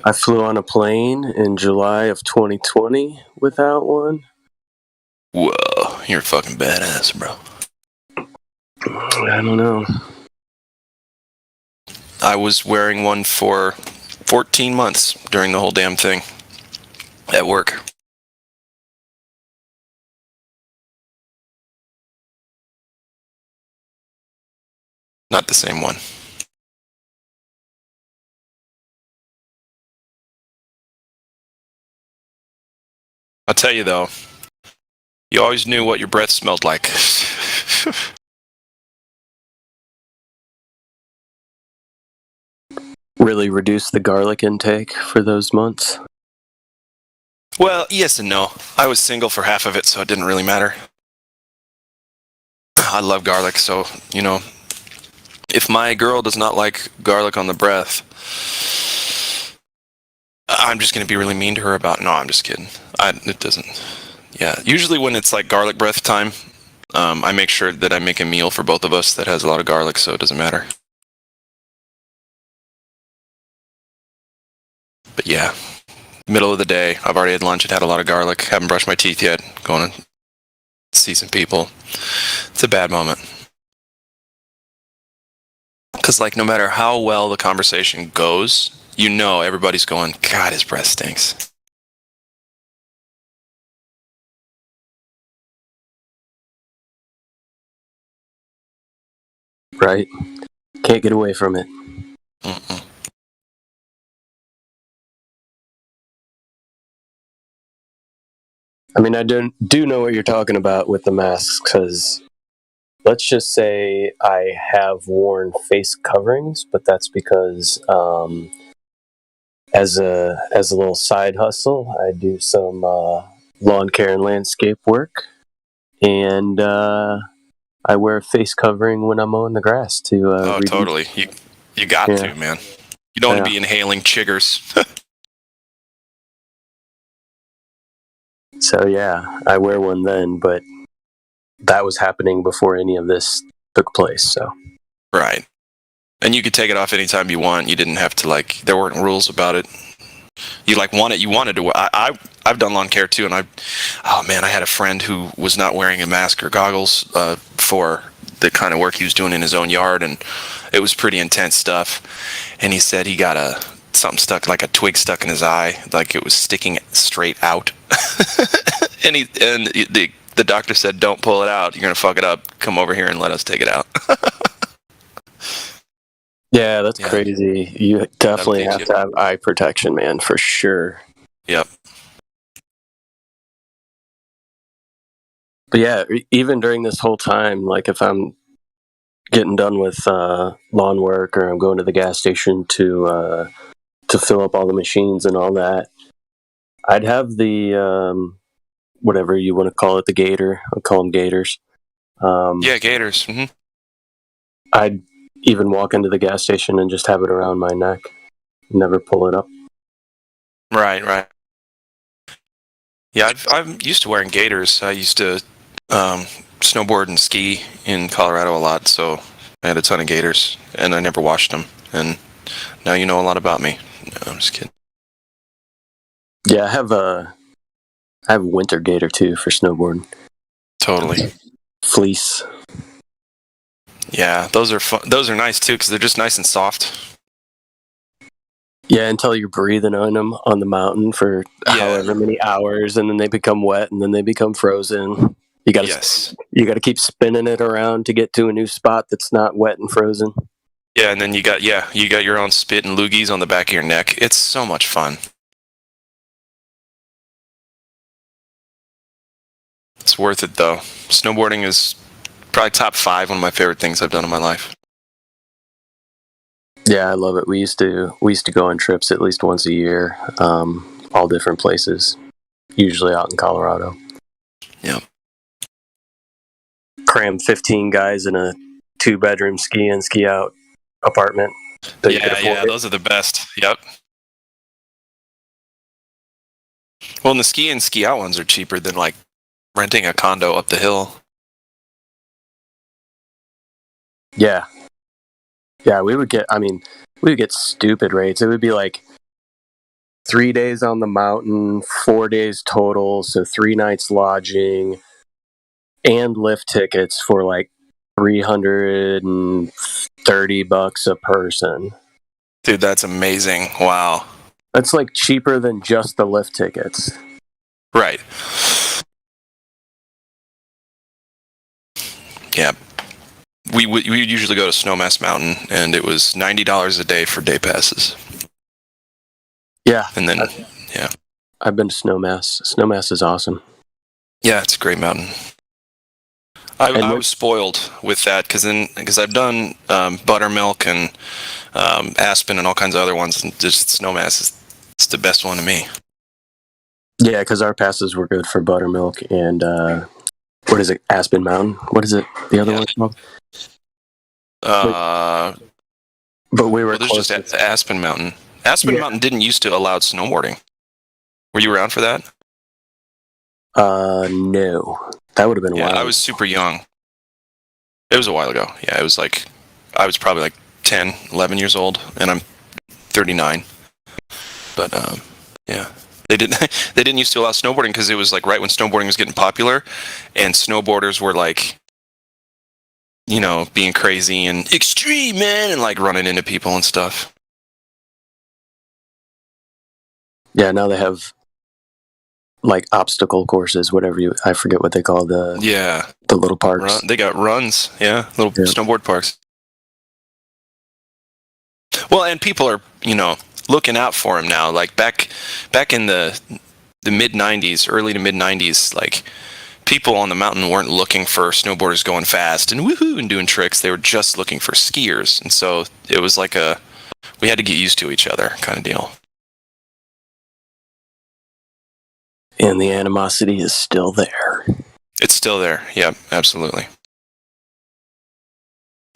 I flew on a plane in July of 2020 without one. Whoa, you're a fucking badass, bro. I don't know. I was wearing one for 14 months during the whole damn thing at work. Not the same one. I'll tell you though, you always knew what your breath smelled like. Really reduce the garlic intake for those months? Well, yes and no. I was single for half of it, so it didn't really matter. I love garlic, so, if my girl does not like garlic on the breath, I'm just going to be really mean to her about, no, I'm just kidding. It doesn't, yeah. Usually when it's like garlic breath time, I make sure that I make a meal for both of us that has a lot of garlic, so it doesn't matter. But yeah, middle of the day, I've already had lunch and had a lot of garlic, haven't brushed my teeth yet, going to see some people. It's a bad moment. Because, no matter how well the conversation goes, everybody's going, God, his breath stinks. Right. Can't get away from it. Mm-mm. I mean, I do know what you're talking about with the masks, because let's just say I have worn face coverings, but that's because as a little side hustle, I do some lawn care and landscape work, and I wear a face covering when I'm mowing the grass to. Totally. You got to, man. You don't want to be inhaling chiggers. So yeah, I wear one then, but that was happening before any of this took place. So right, and you could take it off anytime you want. You didn't have to there weren't rules about it. You want it. You wanted to. I've done lawn care too, and I had a friend who was not wearing a mask or goggles for the kind of work he was doing in his own yard, and it was pretty intense stuff. And he said he got something stuck, like a twig stuck in his eye, like it was sticking straight out. and the doctor said, "Don't pull it out. You're gonna fuck it up. Come over here and let us take it out." Yeah, that's crazy. You definitely have to have eye protection, man, for sure. Yep. But yeah, even during this whole time, if I'm getting done with lawn work or I'm going to the gas station to fill up all the machines and all that, I'd have the whatever you want to call it, the gator. I'll call them gators. Yeah, gators. Mm-hmm. I'd even walk into the gas station and just have it around my neck. Never pull it up. Right. Yeah, I'm used to wearing gaiters. I used to snowboard and ski in Colorado a lot, so I had a ton of gaiters, and I never washed them. And now you know a lot about me. No, I'm just kidding. Yeah, I have a winter gator too for snowboarding. Totally. Fleece. Yeah, those are fun. Those are nice too because they're just nice and soft. Yeah, until you're breathing on them on the mountain for however many hours, and then they become wet, and then they become frozen. You got to keep spinning it around to get to a new spot that's not wet and frozen. Yeah, and then you got your own spit and loogies on the back of your neck. It's so much fun. It's worth it though. Snowboarding is probably top 5 one of my favorite things I've done in my life. Yeah, I love it. We used to go on trips at least once a year, all different places, usually out in Colorado. Yeah. Cram 15 guys in a 2-bedroom ski in, ski out apartment. Yeah, those are the best. Yep. Well, and the ski in, ski out ones are cheaper than like renting a condo up the hill. Yeah. Yeah, we would get stupid rates. It would be like 3 days on the mountain, 4 days total, so 3 nights lodging and lift tickets for like $330 a person. Dude, that's amazing. Wow. That's like cheaper than just the lift tickets. Right. Yeah. We would usually go to Snowmass Mountain, and it was $90 a day for day passes. Yeah. And then, I've been to Snowmass. Snowmass is awesome. Yeah, it's a great mountain. I was spoiled with that because I've done Buttermilk and Aspen and all kinds of other ones, and just Snowmass is the best one to me. Yeah, because our passes were good for Buttermilk and what is it? Aspen Mountain. What is it? The other one called? But we were close. There's just Aspen Mountain. Aspen Mountain didn't used to allow snowboarding. Were you around for that? No. That would have been a while. I was super young. It was a while ago. Yeah, it was like, I was probably like 10, 11 years old, and I'm 39. But, yeah. They didn't used to allow snowboarding because it was like right when snowboarding was getting popular, and snowboarders were like, you know, being crazy and extreme, man, and like running into people and stuff. Yeah, now they have like obstacle courses, I forget what they call the little parks. They got runs, little snowboard parks. Well, and people are, you know, looking out for them now. Like back in the mid 90s, early to mid 90s, like people on the mountain weren't looking for snowboarders going fast and woohoo and doing tricks. They were just looking for skiers, and so it was like we had to get used to each other kind of deal. And the animosity is still there. It's still there. Yeah, absolutely.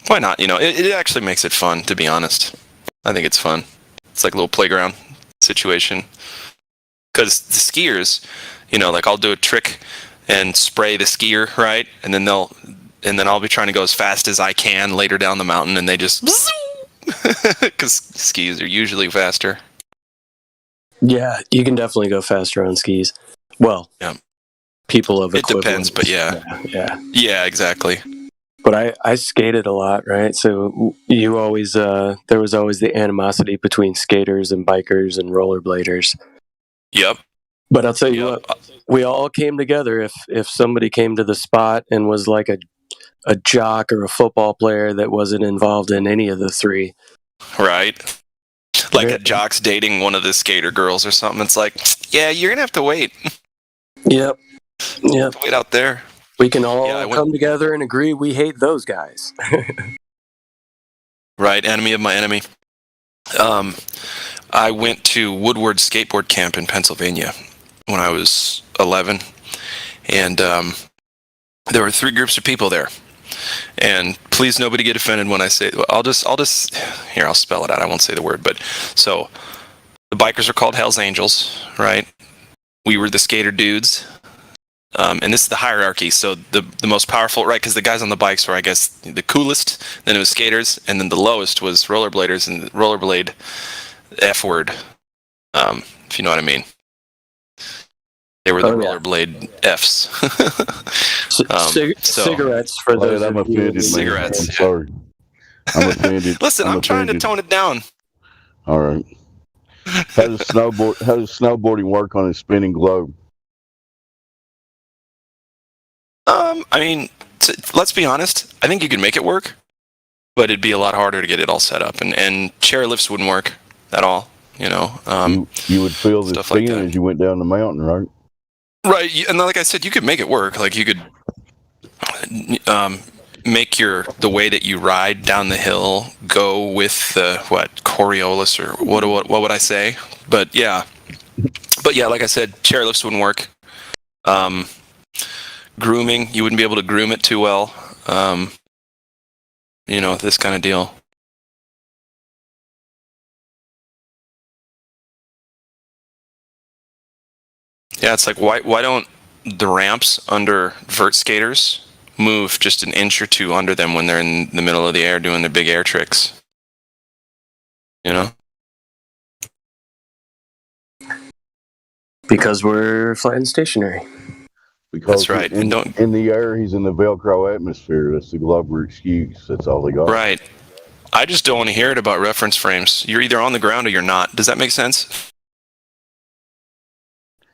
Why not? You know, it actually makes it fun, to be honest. I think it's fun. It's like a little playground situation. Because the skiers, you know, like I'll do a trick and spray the skier, right? And then I'll be trying to go as fast as I can later down the mountain, and they just because skis are usually faster. Yeah, you can definitely go faster on skis. Well, people of equivalent. It depends, but yeah, exactly. But I skated a lot, right? So you always there was always the animosity between skaters and bikers and rollerbladers. Yep. But I'll tell you what, we all came together if somebody came to the spot and was like a jock or a football player that wasn't involved in any of the three. Right. Like a jock's dating one of the skater girls or something. It's like, yeah, you're going to have to wait. Yep. Wait out there. We can all come together and agree we hate those guys. Right, enemy of my enemy. I went to Woodward Skateboard Camp in Pennsylvania when I was 11, and there were 3 groups of people there. And please, nobody get offended when I say. I'll spell it out. I won't say the word, but so the bikers are called Hell's Angels, right? We were the skater dudes. And this is the hierarchy. So the most powerful, right? Because the guys on the bikes were, I guess, the coolest. Then it was skaters, and then the lowest was rollerbladers, and the rollerblade F word, if you know what I mean. They were the rollerblade Fs. Cigarettes for those. I'm offended, man. Cigarettes. I'm sorry. I'm offended. Listen, I'm trying to tone it down. All right. How does snowboarding work on a spinning globe? I mean, let's be honest. I think you could make it work, but it'd be a lot harder to get it all set up, and chairlifts wouldn't work at all. You know, you would feel the spin as you went down the mountain, right? Right, and like I said, you could make it work. Like you could make the way that you ride down the hill go with the Coriolis or what would I say? But yeah, like I said, chairlifts wouldn't work. Grooming, you wouldn't be able to groom it too well. You know, this kind of deal. Yeah, it's like why don't the ramps under vert skaters move just an inch or two under them when they're in the middle of the air doing their big air tricks? You know? Because we're flat and stationary. Because that's right. In the air, he's in the Velcro atmosphere. That's the Glover excuse. That's all they got. Right. I just don't want to hear it about reference frames. You're either on the ground or you're not. Does that make sense?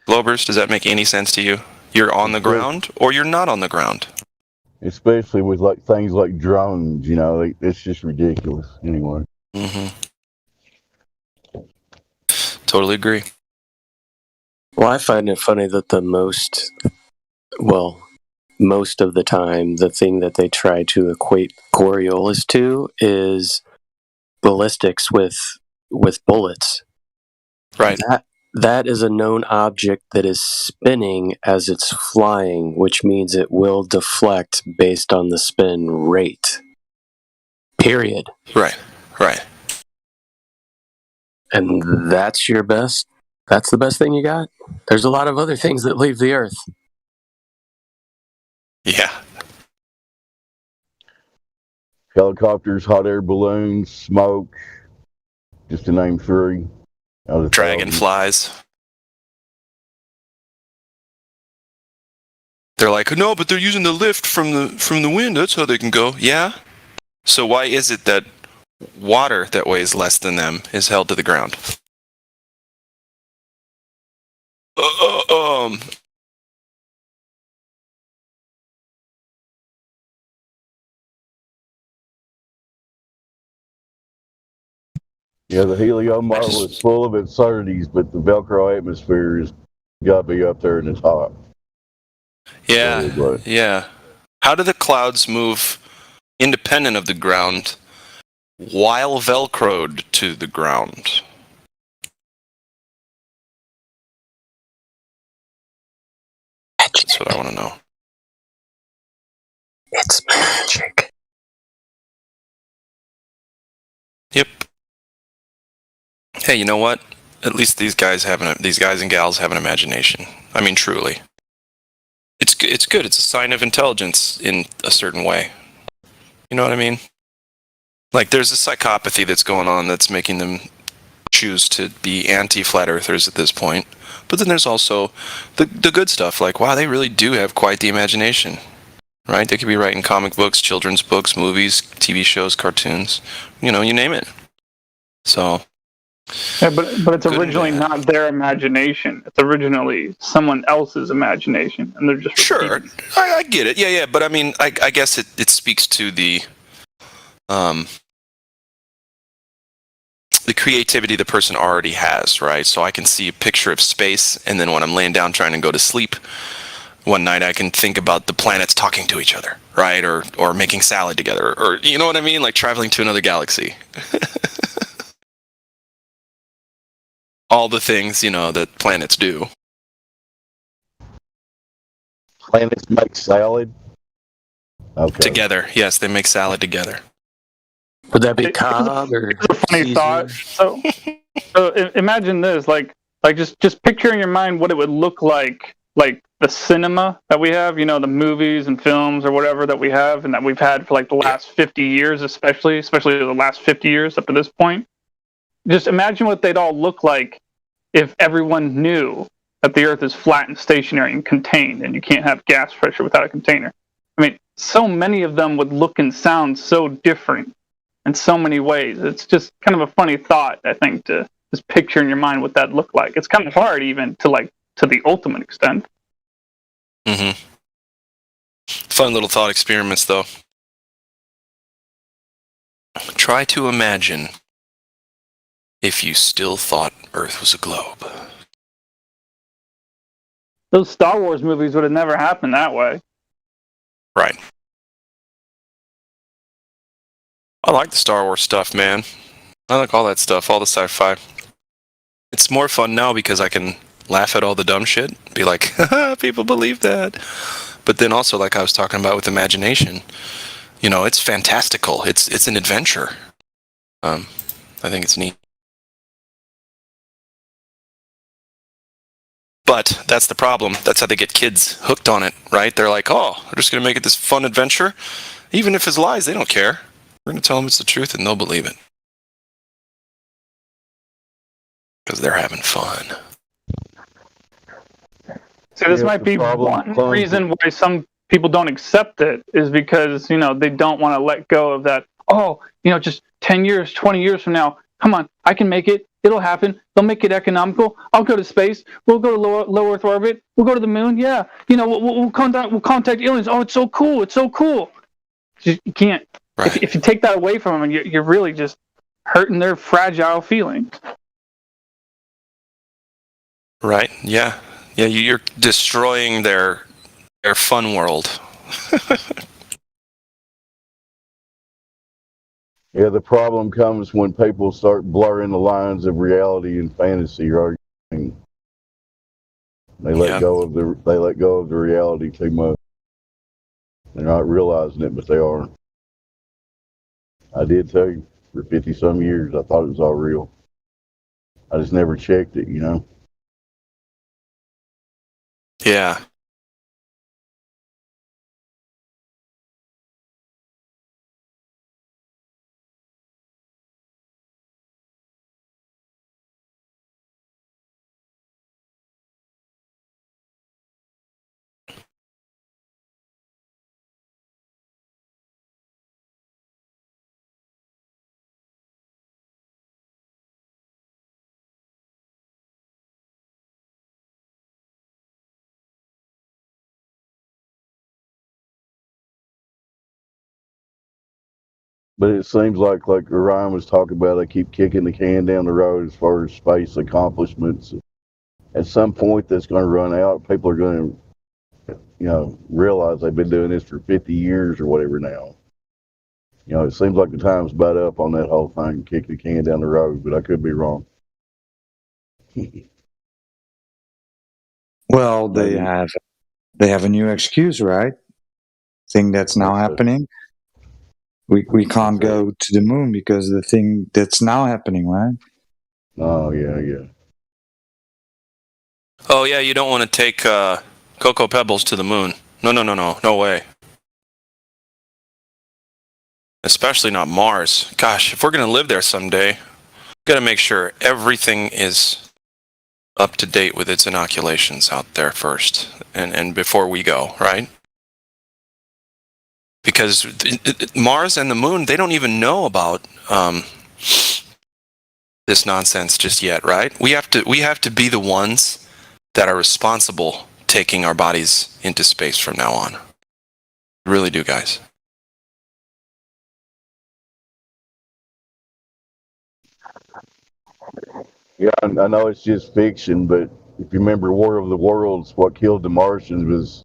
Globers, does that make any sense to you? You're on the ground or you're not on the ground. Especially with like things like drones, you know, it's just ridiculous. Anyway. Mm-hmm. Totally agree. Well, I find it funny that most of the time, the thing that they try to equate Coriolis to is ballistics with bullets. Right. That is a known object that is spinning as it's flying, which means it will deflect based on the spin rate. Period. Right. And that's the best thing you got? There's a lot of other things that leave the Earth. Yeah. Helicopters, hot air balloons, smoke, just to name three. Dragonflies. They're like, no, but they're using the lift from the wind. That's how they can go. Yeah. So why is it that water that weighs less than them is held to the ground? Yeah, the Helio model is full of absurdities, but the Velcro atmosphere has got to be up there in the top. Yeah, yeah. How do the clouds move independent of the ground while Velcroed to the ground? That's what I want to know. It's magic. Yep. Hey, you know what? At least these guys and gals have an imagination. I mean, truly. It's good. It's a sign of intelligence in a certain way. You know what I mean? Like, there's a psychopathy that's going on that's making them choose to be anti-flat earthers at this point. But then there's also the good stuff. Like, wow, they really do have quite the imagination. Right? They could be writing comic books, children's books, movies, TV shows, cartoons. You know, you name it. So... Yeah, but it's originally not their imagination. It's originally someone else's imagination, and they're just sure. I get it. Yeah. But I mean, I guess it speaks to the creativity the person already has, right? So I can see a picture of space, and then when I'm laying down trying to go to sleep one night, I can think about the planets talking to each other, right? Or making salad together, or you know what I mean? Like traveling to another galaxy. All the things, you know, that planets do. Planets make salad? Okay. Together. Yes, they make salad together. Would that be Cobb or a funny thought. So imagine this, like just picture in your mind what it would look like the cinema that we have, you know, the movies and films or whatever that we have and that we've had for like the last 50 years, especially the last 50 years up to this point. Just imagine what they'd all look like if everyone knew that the Earth is flat and stationary and contained, and you can't have gas pressure without a container. I mean, so many of them would look and sound so different in so many ways. It's just kind of a funny thought, I think, to just picture in your mind what that looked like. It's kind of hard even to the ultimate extent. Mm-hmm. Fun little thought experiments, though. Try to imagine if you still thought Earth was a globe. Those Star Wars movies would have never happened that way. Right. I like the Star Wars stuff, man. I like all that stuff, all the sci-fi. It's more fun now because I can laugh at all the dumb shit, be like, haha, people believe that. But then also, like I was talking about with imagination, you know, it's fantastical. It's an adventure. I think it's neat. But that's the problem. That's how they get kids hooked on it, right? They're like, oh, we're just going to make it this fun adventure. Even if it's lies, they don't care. We're going to tell them it's the truth and they'll believe it. Because they're having fun. So this might be one reason why some people don't accept it, is because, you know, they don't want to let go of that, oh, you know, just 10 years, 20 years from now, come on, I can make it. It'll happen. They'll make it economical. I'll go to space. We'll go to low Earth orbit. We'll go to the moon. Yeah, you know, we'll contact aliens. Oh, it's so cool. It's so cool. You can't. Right. If you take that away from them, you're really just hurting their fragile feelings. Right. Yeah. Yeah. You're destroying their fun world. Yeah, the problem comes when people start blurring the lines of reality and fantasy, right? They let go of the reality too much. They're not realizing it, but they are. I did too. For 50-some years, I thought it was all real. I just never checked it, you know? Yeah. But it seems like Orion was talking about, they keep kicking the can down the road as far as space accomplishments. At some point, that's going to run out. People are going to, you know, realize they've been doing this for 50 years or whatever now. You know, it seems like the time's about up on that whole thing, kick the can down the road, but I could be wrong. Well, they have a new excuse, right? Thing that's now happening. We can't go to the moon because of the thing that's now happening, right? Oh yeah. Oh yeah, you don't want to take Cocoa Pebbles to the moon. No way. Especially not Mars. Gosh, if we're going to live there someday, we've got to make sure everything is up to date with its inoculations out there first, and before we go, right? Because Mars and the moon, they don't even know about this nonsense just yet, right? We have to be the ones that are responsible taking our bodies into space from now on. We really do, guys. Yeah, I know it's just fiction, but if you remember War of the Worlds, what killed the Martians was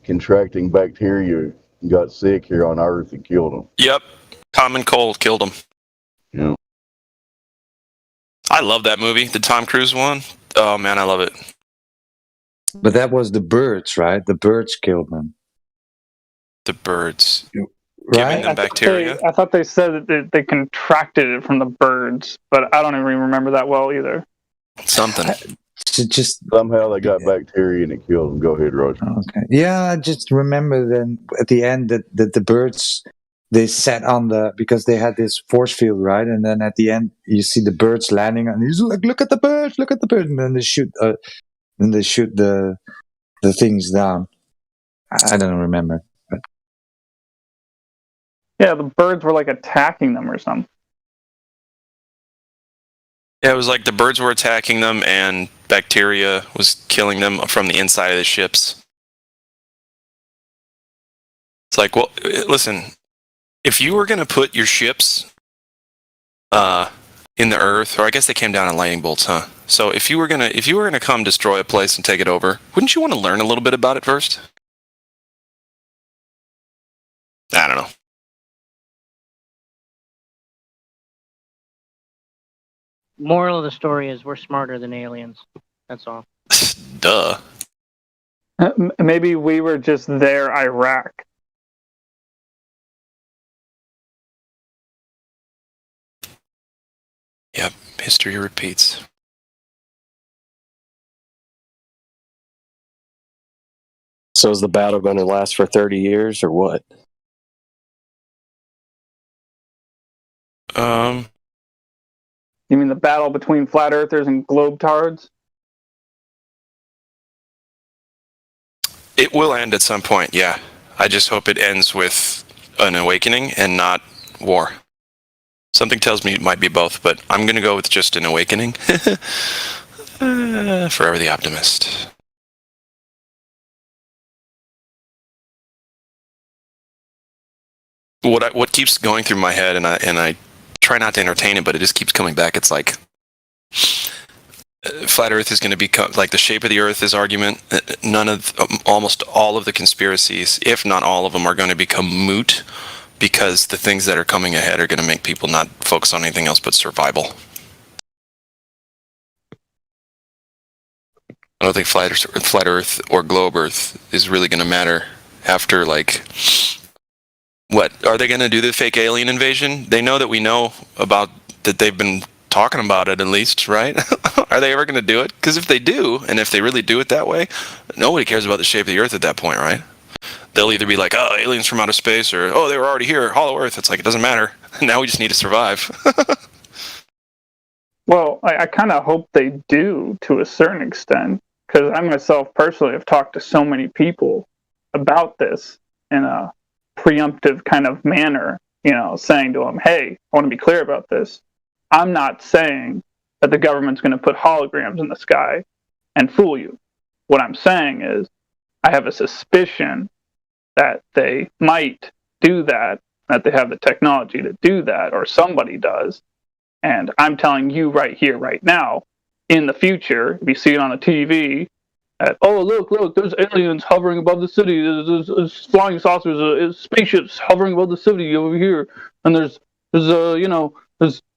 contracting bacteria and got sick here on Earth and killed them. Yep. Common cold killed them. Yeah. I love that movie, the Tom Cruise one. Oh man, I love it. But that was the birds, right? The birds killed them. The birds. Right? Giving them bacteria. I thought they said that they contracted it from the birds, but I don't even remember that well either. Something. Just somehow they got bacteria and it killed them. Go ahead, Roger. Okay. Yeah, I just remember then at the end that the birds, they sat on because they had this force field, right? And then at the end you see the birds landing and he's like, look at the birds, and then they shoot the things down. I don't remember. Yeah, the birds were like attacking them or something. Yeah, it was like the birds were attacking them and bacteria was killing them from the inside of the ships. It's like, well, listen, if you were going to put your ships in the earth, or I guess they came down in lightning bolts, huh? So if you were gonna come destroy a place and take it over, wouldn't you want to learn a little bit about it first? I don't know. Moral of the story is we're smarter than aliens. That's all. Duh. Maybe we were just their Iraq. Yep, history repeats. So is the battle going to last for 30 years or what? You mean the battle between flat earthers and globetards? It will end at some point, yeah. I just hope it ends with an awakening and not war. Something tells me it might be both, but I'm going to go with just an awakening. Forever the optimist. What keeps going through my head, and I try not to entertain it, but it just keeps coming back. It's like flat Earth is going to become like the shape of the Earth. This argument, almost all of the conspiracies, if not all of them, are going to become moot because the things that are coming ahead are going to make people not focus on anything else but survival. I don't think flat Earth or globe Earth is really going to matter after, like, what are they going to do? The fake alien invasion? They know that we know about that. They've been talking about it, at least, right? Are they ever going to do it? Because if they do, and if they really do it that way, nobody cares about the shape of the Earth at that point, right? They'll either be like, oh, aliens from outer space, or, oh, they were already here, Hollow Earth. It's like, it doesn't matter. Now we just need to survive. Well, I kind of hope they do to a certain extent, because I myself personally have talked to so many people about this in a preemptive kind of manner, you know, saying to them, hey, I want to be clear about this. I'm not saying that the government's going to put holograms in the sky and fool you. What I'm saying is I have a suspicion that they might do that they have the technology to do that, or somebody does. And I'm telling you right here, right now, in the future, if you see it on the TV, oh, look, there's aliens hovering above the city, there's flying saucers, spaceships hovering above the city over here, and there's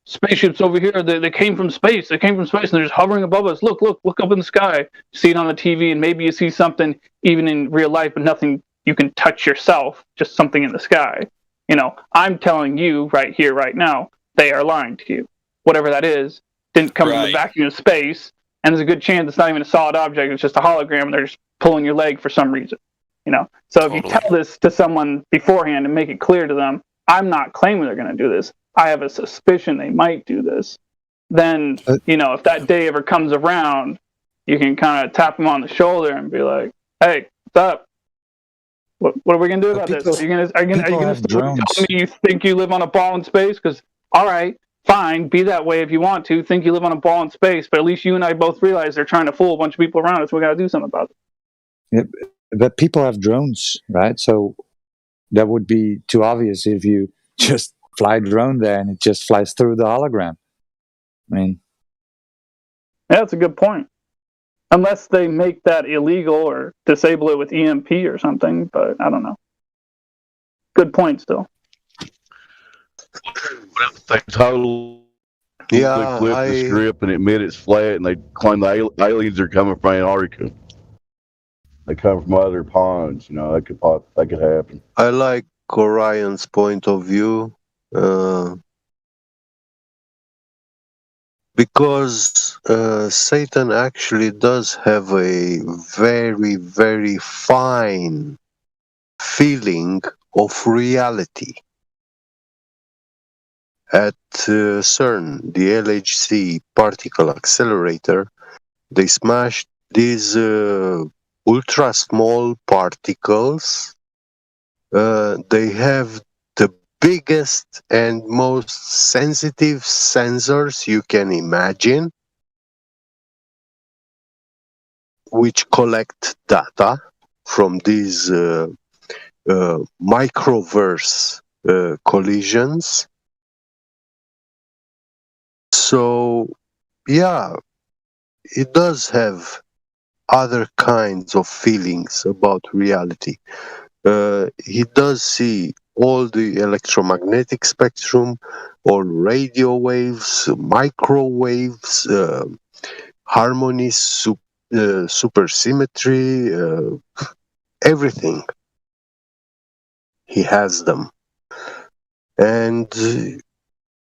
spaceships over here, they came from space, and they're just hovering above us, look up in the sky, see it on the TV, and maybe you see something even in real life, but nothing you can touch yourself, just something in the sky. You know, I'm telling you right here, right now, they are lying to you. Whatever that is, didn't come from the vacuum of space, and there's a good chance it's not even a solid object, it's just a hologram, and they're just pulling your leg for some reason. You know, so if you tell this to someone beforehand and make it clear to them, I'm not claiming they're going to do this, I have a suspicion they might do this, then, you know, if that day ever comes around, you can kind of tap them on the shoulder and be like, hey, what's up? What are we going to do about this? Are you going to tell me you think you live on a ball in space? Because, all right, fine, be that way if you want to. Think you live on a ball in space, but at least you and I both realize they're trying to fool a bunch of people around us. We got to do something about it. Yeah, but people have drones, right? So that would be too obvious if you just fly a drone there and it just flies through the hologram. I mean, yeah, that's a good point. Unless they make that illegal or disable it with EMP or something, but I don't know. Good point still. They totally flip the script and admit it's flat, and they claim the aliens are coming from Antarctica. They come from other ponds, you know, that could happen. I like Orion's point of view, because Satan actually does have a very, very fine feeling of reality. At CERN, the LHC particle accelerator, they smashed these ultra small particles. They have the biggest and most sensitive sensors you can imagine, which collect data from these microverse collisions. So, yeah, it does have other kinds of feelings about reality. He does see all the electromagnetic spectrum, all radio waves, microwaves, harmonies, supersymmetry, everything. He has them. And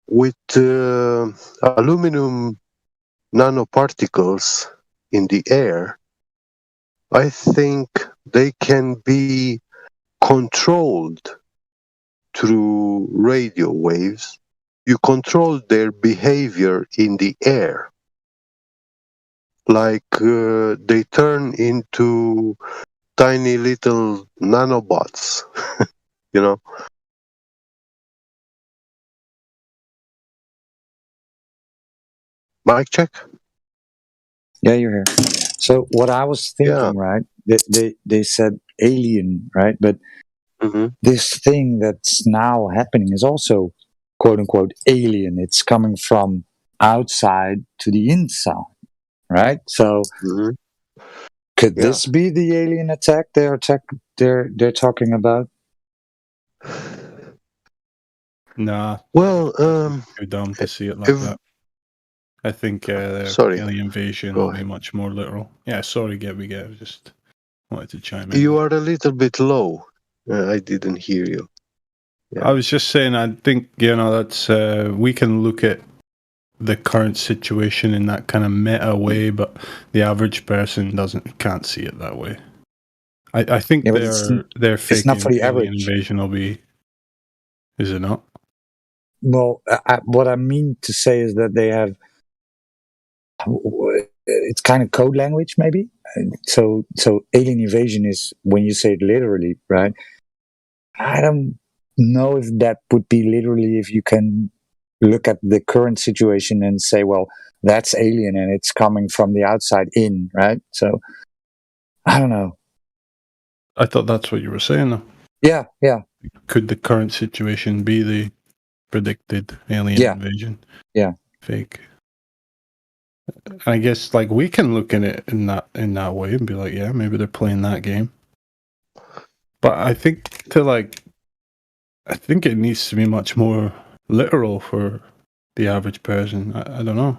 with aluminum nanoparticles in the air, I think they can be controlled through radio waves. You control their behavior in the air. Like they turn into tiny little nanobots, you know? Mic check? Yeah, you're here. So what I was thinking, right? They said alien, right? But this thing that's now happening is also quote unquote alien. It's coming from outside to the inside, right? So could this be the alien attack they're talking about? Nah. Well, too dumb to see it like that. I think the alien invasion will be much more literal. Yeah, sorry, we get. Just wanted to chime in. You are a little bit low. I didn't hear you. I was just saying, I think, that's we can look at the current situation in that kind of meta way, but the average person can't see it that way. I think their fake not for the alien average. invasion will be. Is it not? Well, what I mean to say is that they have. It's kind of code language, maybe. So alien invasion is when you say it literally, right? I don't know if that would be literally if you can look at the current situation and say, well, that's alien and it's coming from the outside in, right? So I don't know. I thought that's what you were saying, though. Yeah. Could the current situation be the predicted alien invasion? Yeah. Fake. I guess we can look at it in that way and be like, yeah, maybe they're playing that game. But I think I think it needs to be much more literal for the average person. I don't know.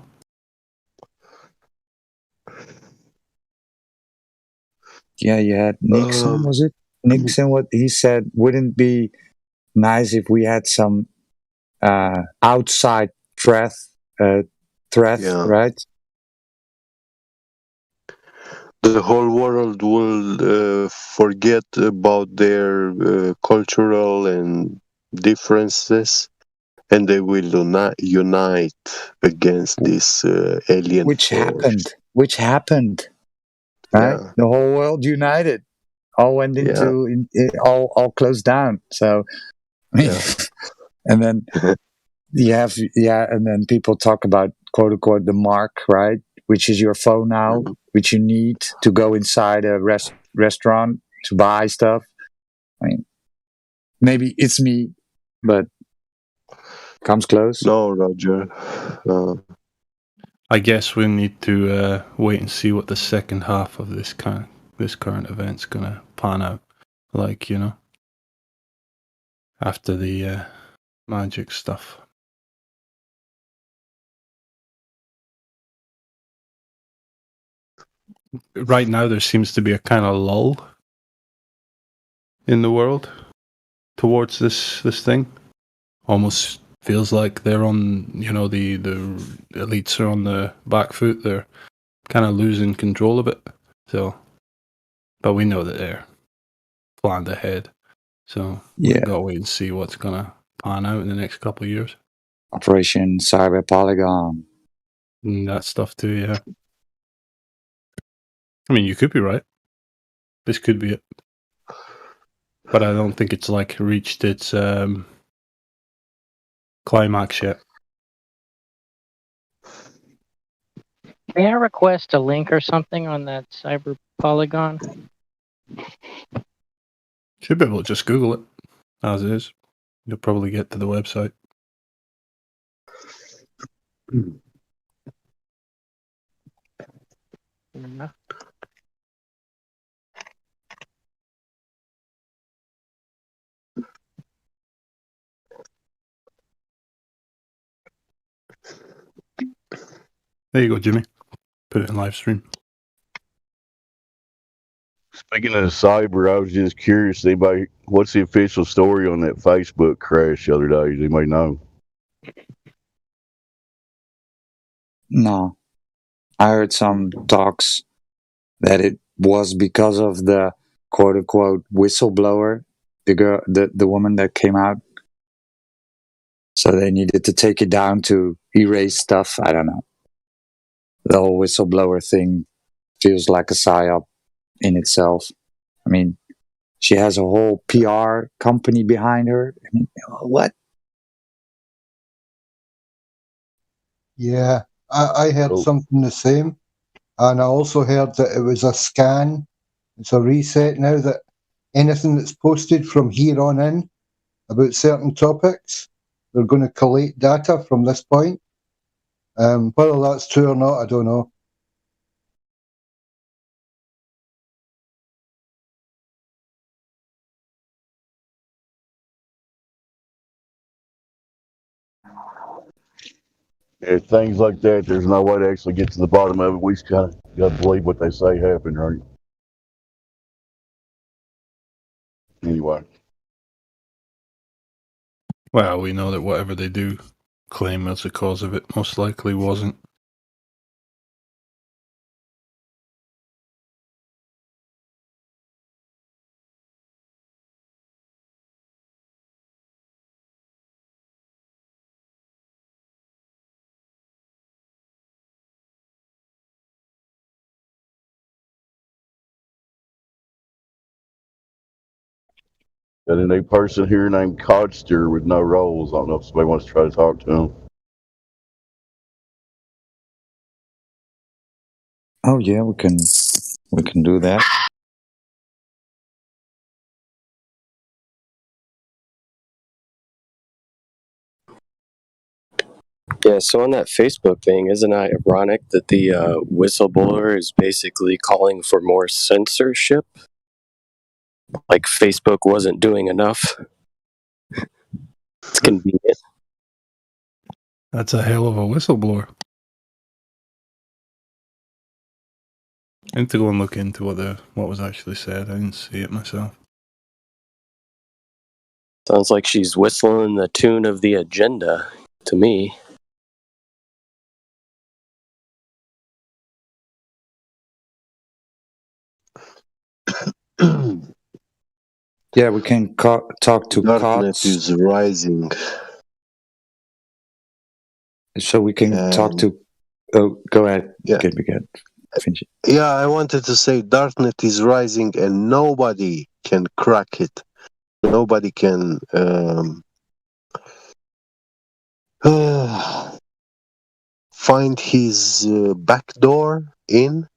Yeah, you had Nixon, was it? Nixon, what he said, wouldn't be nice if we had some outside threat, right? The whole world will forget about their cultural and differences, and they will unite against this alien force. Which happened, right? The whole world united, all went into all closed down. So, I mean, and then you have and then people talk about quote unquote the mark, right? Which is your phone now, which you need to go inside a restaurant to buy stuff. I mean, maybe it's me, but comes close. No, Roger. I guess we need to wait and see what the second half of this current event's gonna pan out like, after the magic stuff. Right now, there seems to be a kind of lull in the world towards this thing. Almost feels like they're on, the elites are on the back foot. They're kind of losing control of it. So, but we know that they're planned ahead. So we've got to wait and see what's gonna pan out in the next couple of years. Operation Cyber Polygon. That stuff too, yeah. I mean, you could be right. This could be it. But I don't think it's reached its climax yet. May I request a link or something on that cyber polygon? Should be able to just Google it as is. You'll probably get to the website. Yeah. There you go, Jimmy. Put it in live stream. Speaking of cyber, I was just curious, anybody, what's the official story on that Facebook crash the other day? Does anybody know? No. I heard some talks that it was because of the quote unquote whistleblower, the woman that came out. So they needed to take it down to erase stuff. I don't know. The whole whistleblower thing feels like a psyop in itself. I mean, she has a whole PR company behind her. I mean, what? Yeah, I heard something the same. And I also heard that it was a scan. It's a reset now, that anything that's posted from here on in about certain topics, they're going to collate data from this point. Whether that's true or not, I don't know. Yeah, things like that, there's no way to actually get to the bottom of it. We just kind of got to believe what they say happened, right? Anyway. Well, we know that whatever they do claim as the cause of it most likely wasn't. Got a new person here named Codster with no roles. I don't know if somebody wants to try to talk to him. Oh yeah, we can do that. Yeah, so on that Facebook thing, isn't it ironic that the whistleblower is basically calling for more censorship? Like Facebook wasn't doing enough. It's convenient. That's a hell of a whistleblower. I need to go and look into what was actually said. I didn't see it myself. Sounds like she's whistling the tune of the agenda to me. Yeah, we can talk to Darknet is rising. So we can talk to... Oh, go ahead. Yeah. Finish it. Yeah, I wanted to say Darknet is rising and nobody can crack it. Nobody can find his back door in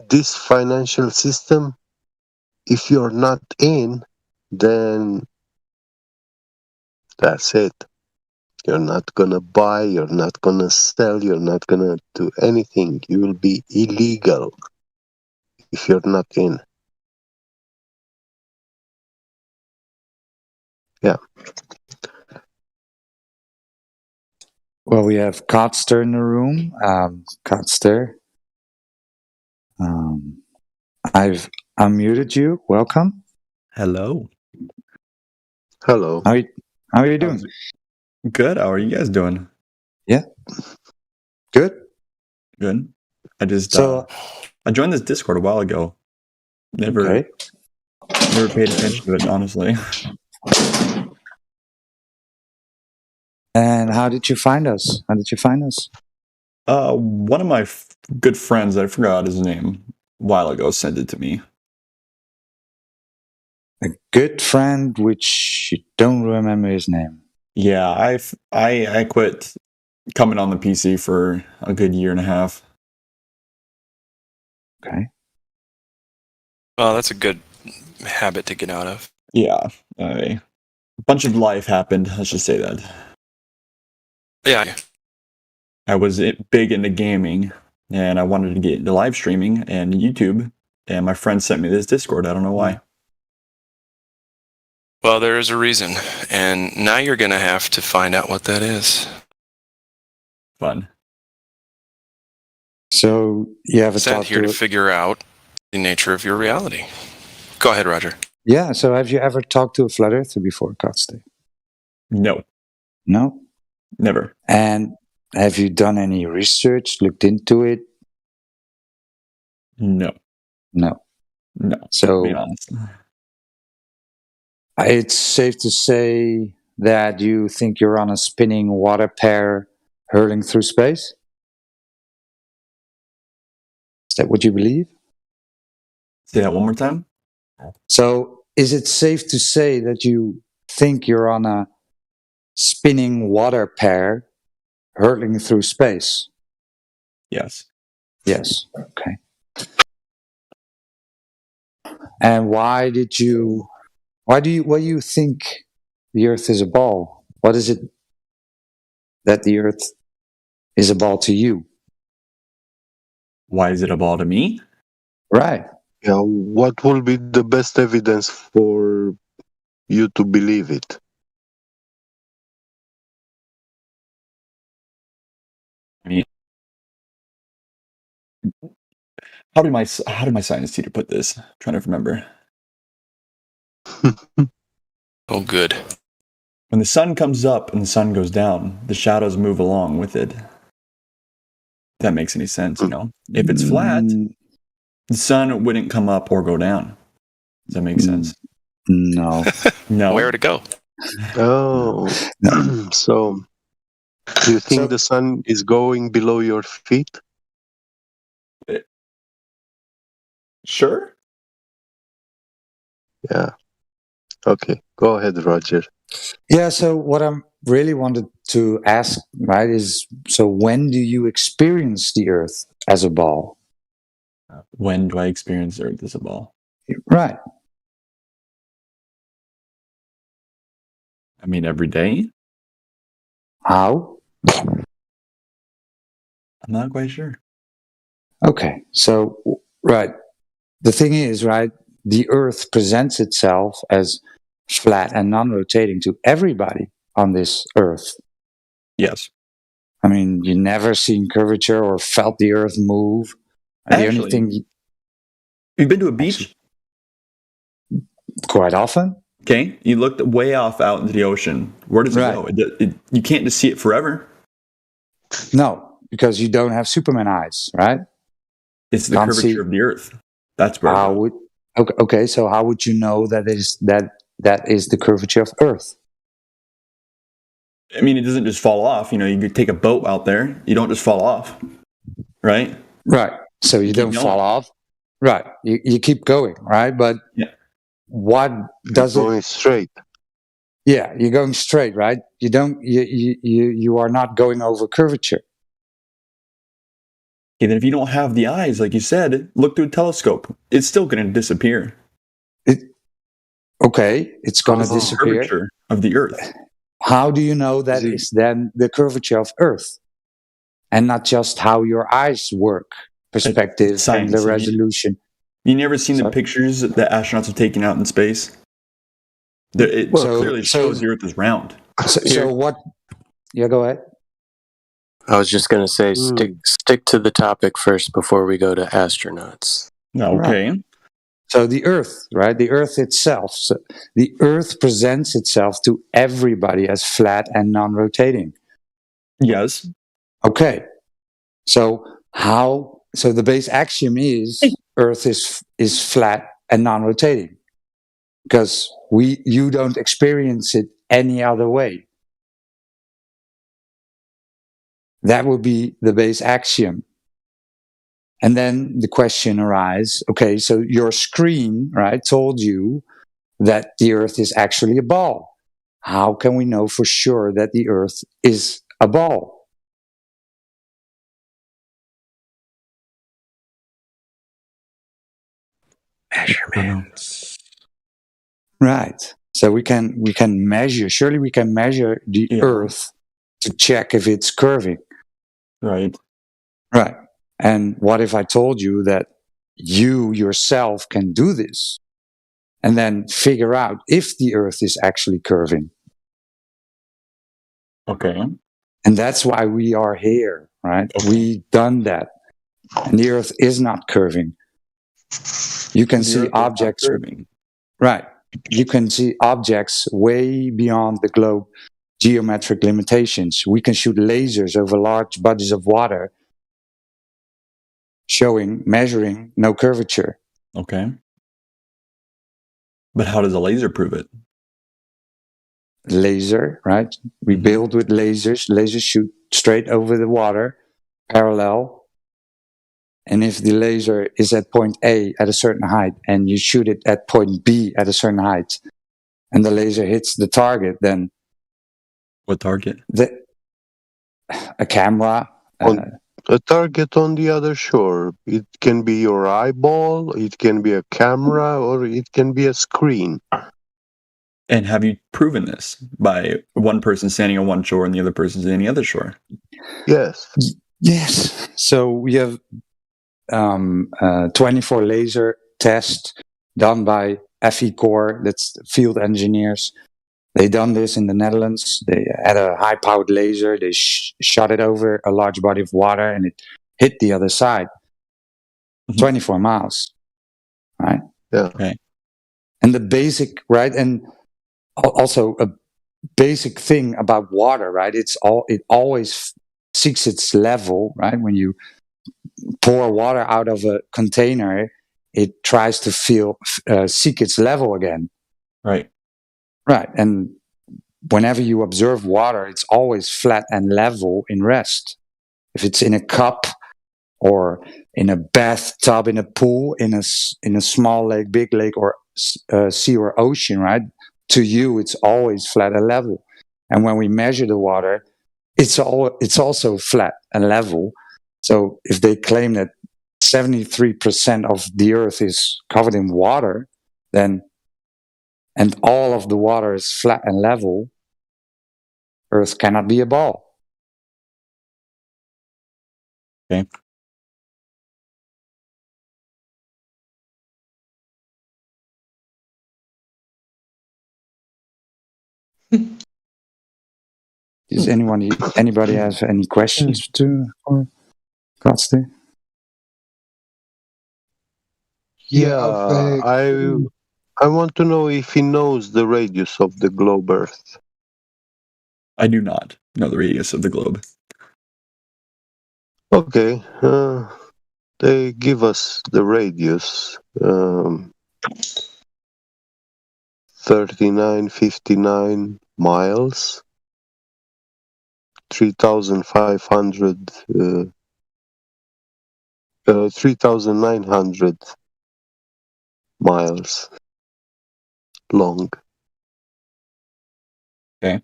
this financial system. If you're not in, then that's it. You're not gonna buy, you're not gonna sell, you're not gonna do anything. You will be illegal if you're not in. Yeah. Well, we have Codster in the room. Codster. I've unmuted you. Welcome. Hello. Hello. How are you doing? Good. How are you guys doing? Yeah. Good. Good. I just I joined this Discord a while ago. Never paid attention to it, honestly. And how did you find us? One of my good friends, I forgot his name, a while ago, sent it to me. A good friend, which you don't remember his name. Yeah, I quit coming on the PC for a good year and a half. Okay. Well, that's a good habit to get out of. Yeah, a bunch of life happened. Let's just say that. Yeah. I was big into gaming, and I wanted to get into live streaming and YouTube. And my friend sent me this Discord. I don't know why. Well, there is a reason, and now you're going to have to find out what that is. Fun. So you have a Sent talk here to to figure out the nature of your reality. Go ahead, Roger. Yeah, so have you ever talked to a flat earther before, Katste? No. No? Never. And have you done any research, looked into it? No. No. No. So, to be honest. It's safe to say that you think you're on a spinning water pair hurling through space? Is that what you believe? Say that one more time. So, is it safe to say that you think you're on a spinning water pair hurtling through space? Yes. Yes. Okay. And why do you think the Earth is a ball? What is it that the Earth is a ball to you? Why is it a ball to me? Right. Yeah, what will be the best evidence for you to believe it? I mean, how did my science teacher put this? I'm trying to remember. Oh, good. When the sun comes up and the sun goes down, the shadows move along with it. If that makes any sense, you know? If it's flat, the sun wouldn't come up or go down. Does that make sense? No. No. Where to go? Oh, so do you think the sun is going below your feet? Sure. Yeah. Okay, go ahead, Roger. Yeah, so what I really wanted to ask, right, is so when do you experience the Earth as a ball? When do I experience the Earth as a ball? Right. I mean, every day? How? I'm not quite sure. Okay, so, right. The thing is, right, the Earth presents itself as flat and non-rotating to everybody on this Earth. Yes. I mean, you never seen curvature or felt the Earth move. The only Actually, thing you've been to a beach? Quite often. Okay, you looked way off out into the ocean. Where does it go? You can't just see it forever. No, because you don't have Superman eyes, right? It's the curvature of the Earth. That's where. Okay, so how would you know that is the curvature of Earth? I mean, it doesn't just fall off. You know, you could take a boat out there. You don't just fall off, right? Right. So you don't fall off. Right. You keep going, right? But what does you're going straight? Yeah, you're going straight, right? You don't. You are not going over curvature. Okay, then if you don't have the eyes, like you said, look through a telescope. It's still going to disappear. Okay, it's going to disappear. Curvature of the Earth. How do you know that is then the curvature of Earth, and not just how your eyes work, perspective and the resolution? You never seen the pictures that astronauts have taken out in space? It clearly shows the Earth is round. So what? Yeah, go ahead. I was just going to say, stick to the topic first before we go to astronauts. Okay. Right. So the Earth, right? The Earth itself. So the Earth presents itself to everybody as flat and non-rotating. Yes. Okay. So how? So the base axiom is Earth is flat and non-rotating, because you don't experience it any other way. That would be the base axiom. And then the question arises, okay, so your screen, right, told you that the Earth is actually a ball. How can we know for sure that the Earth is a ball? Measurements. Right. So we can measure. Surely we can measure the Earth to check if it's curving. Right. Right. And what if I told you that you yourself can do this and then figure out if the Earth is actually curving? Okay. And that's why we are here, right? Okay. We've done that. And the Earth is not curving. You can see objects. Right. You can see objects way beyond the globe geometric limitations. We can shoot lasers over large bodies of water measuring no curvature. Okay. But how does a laser prove it? Laser, right? We build with lasers. Lasers shoot straight over the water, parallel. And if the laser is at point A at a certain height and you shoot it at point B at a certain height and the laser hits the target, then... What target? A camera. A target on the other shore. It can be your eyeball, it can be a camera, or it can be a screen. And have you proven this by one person standing on one shore and the other person standing on the other shore? Yes. Yes. So we have 24 laser tests done by FE Core, that's field engineers. They done this in the Netherlands. They had a high-powered laser. They shot it over a large body of water, and it hit the other side. 24 miles, right? Yeah. Okay. And the basic, right? And also a basic thing about water, right? It always seeks its level, right? When you pour water out of a container, it tries to seek its level again. Right. Right. And whenever you observe water, it's always flat and level in rest. If it's in a cup or in a bathtub, in a pool, in a small lake, big lake, or sea or ocean, right? To you, it's always flat and level. And when we measure the water, it's also flat and level. So if they claim that 73% of the Earth is covered in water, then and all of the water is flat and level, Earth cannot be a ball. Okay. Does anybody have any questions for Godste? Yeah, I want to know if he knows the radius of the globe Earth. I do not know the radius of the globe. Okay. They give us the radius. 3959 miles. 3,900 miles long. Okay.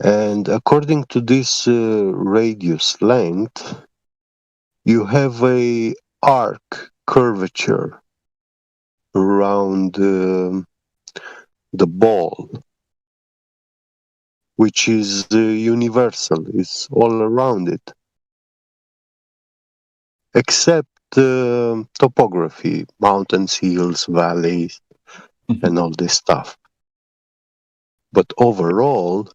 And according to this radius length, you have a arc curvature around the ball, which is universal. It's all around it, except topography, mountains, hills, valleys, and all this stuff. But overall,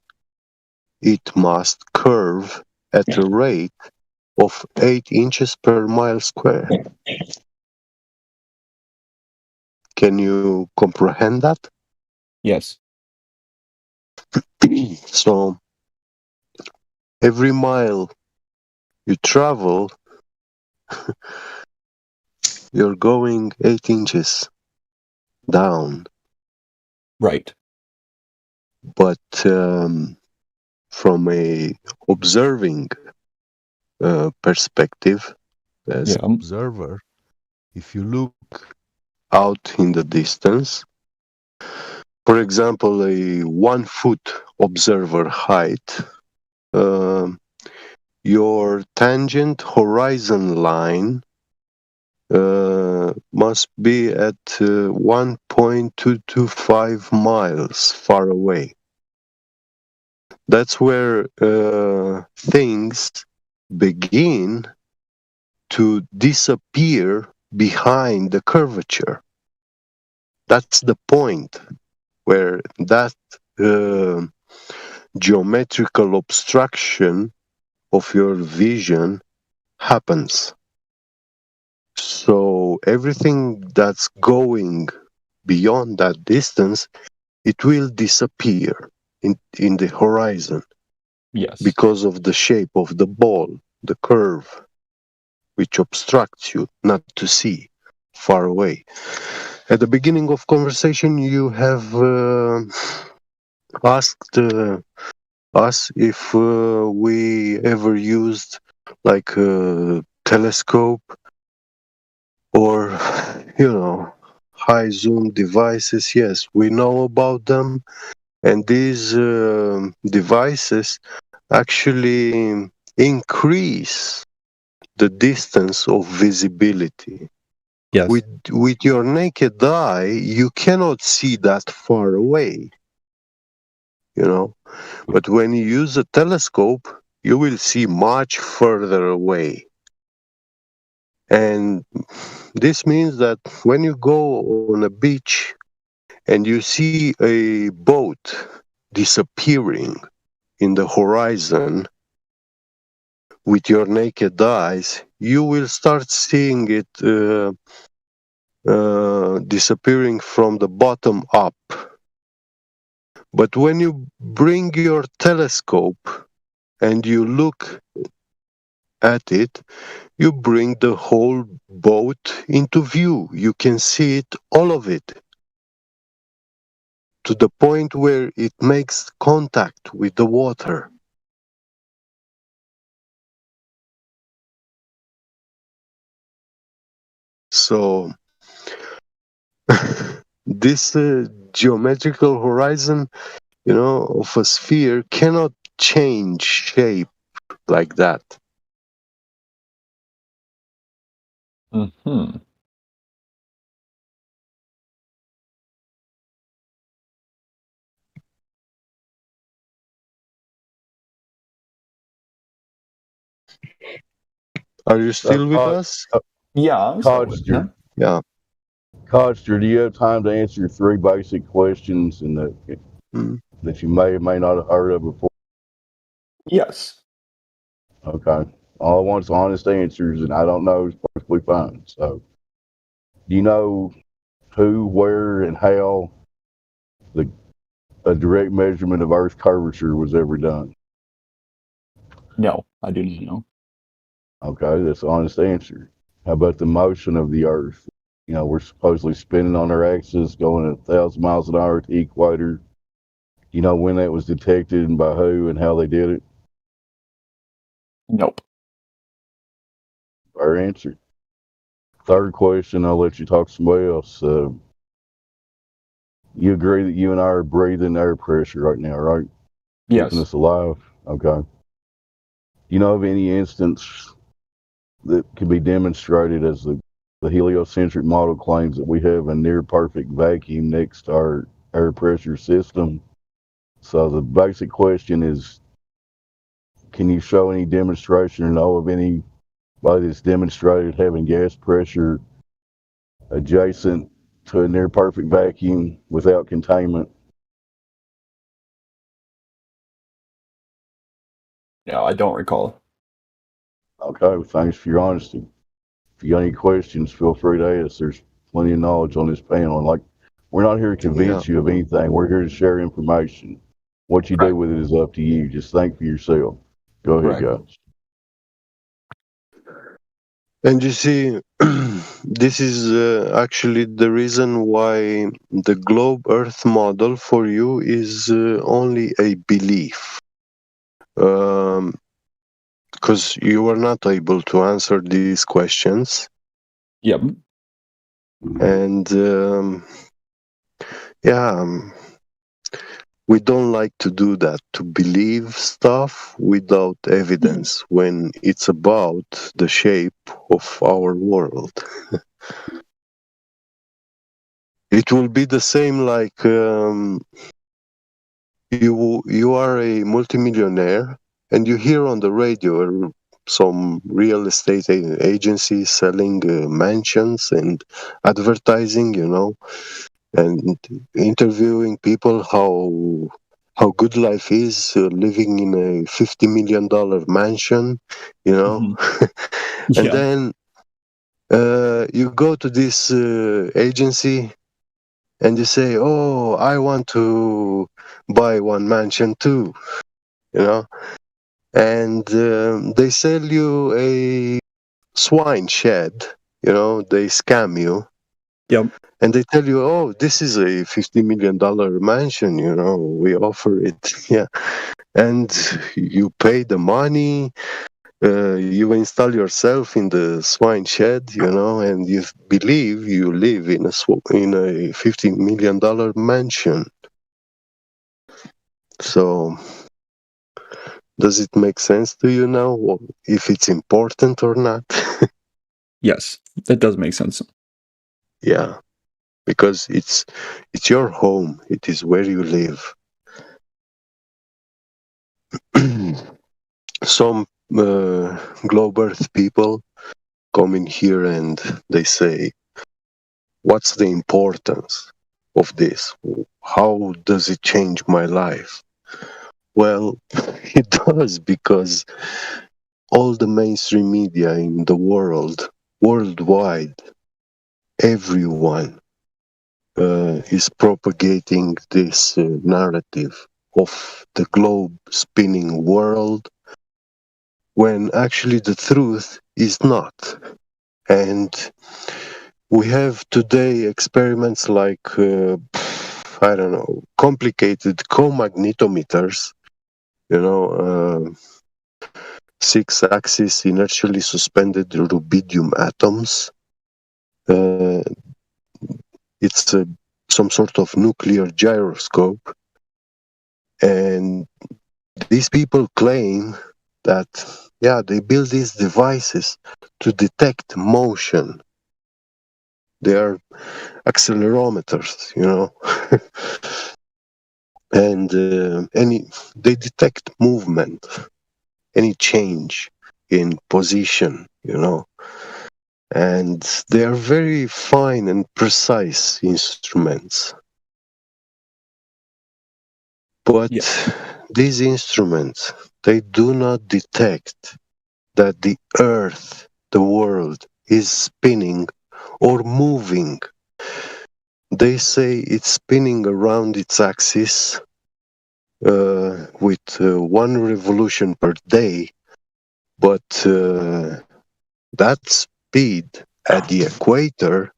it must curve at a rate of 8 inches per mile square. Can you comprehend that? Yes. So, every mile you travel, you're going 8 inches down. Right. But from a observing perspective, as an observer, if you look out in the distance. For example, a 1 foot observer height, your tangent horizon line must be at 1.225 miles far away. That's where things begin to disappear behind the curvature. That's the point where that geometrical obstruction of your vision happens. So everything that's going beyond that distance, it will disappear in the horizon. Yes. Because of the shape of the ball, the curve, which obstructs you not to see far away. At the beginning of conversation, you have asked us if we ever used like a telescope or, high zoom devices. Yes, we know about them. And these devices actually increase the distance of visibility. Yes. With your naked eye, you cannot see that far away. But when you use a telescope, you will see much further away. And this means that when you go on a beach and you see a boat disappearing in the horizon with your naked eyes, you will start seeing it disappearing from the bottom up. But when you bring your telescope and you look at it, you bring the whole boat into view. You can see it, all of it, to the point where it makes contact with the water. So this geometrical horizon, of a sphere cannot change shape like that. Mm-hmm. Are you still with us? Yeah, I'm still with you. Yeah. Codster, do you have time to answer 3 basic questions that you may or may not have heard of before? Yes. Okay. All I want is honest answers, and I don't know is perfectly fine. So, do you know who, where, and how a direct measurement of Earth's curvature was ever done? No, I do not know. Okay, that's an honest answer. How about the motion of the Earth? We're supposedly spinning on our axis, going at 1,000 miles an hour to the equator. You know when that was detected and by who and how they did it? Nope. Fair answer. Third question, I'll let you talk to somebody else. You agree that you and I are breathing air pressure right now, right? Yes. Keeping us alive? Okay. You know of any instance that can be demonstrated as the heliocentric model claims that we have a near perfect vacuum next to our air pressure system? So the basic question is, can you show any demonstration or know of anybody that's demonstrated having gas pressure adjacent to a near perfect vacuum without containment? No, I don't recall. Okay, well, thanks for your honesty. If you got any questions, feel free to ask. There's plenty of knowledge on this panel. And we're not here to convince you of anything. We're here to share information. What you do with it is up to you. Just think for yourself. Go ahead, guys. And you see, this is actually the reason why the globe Earth model for you is only a belief. Because you are not able to answer these questions. Yep. And we don't like to do that, to believe stuff without evidence when it's about the shape of our world. It will be the same like you are a multimillionaire and you hear on the radio some real estate agency selling mansions and advertising, and interviewing people how good life is living in a $50 million mansion, and then you go to this agency and you say, oh, I want to buy one mansion too, and they sell you a swine shed, they scam you. Yep. And they tell you, oh, this is a $50 million mansion, we offer it. Yeah. And you pay the money, you install yourself in the swine shed, and you believe you live in a $50 million mansion. So, does it make sense to you now, if it's important or not? Yes, that does make sense. Yeah, because it's your home. It is where you live. Some globe earth people come in here and they say, what's the importance of this? How does it change my life? Well, it does, because all the mainstream media in the world, worldwide, everyone is propagating this narrative of the globe spinning world, when actually the truth is not. And we have today experiments like, complicated co-magnetometers, 6-axis inertially suspended rubidium atoms. It's some sort of nuclear gyroscope. And these people claim that, they build these devices to detect motion. They are accelerometers, and they detect movement, any change in position, and they are very fine and precise instruments. But these instruments, they do not detect that the earth, the world, is spinning or moving. They say it's spinning around its axis with 1 revolution per day, but that speed at the equator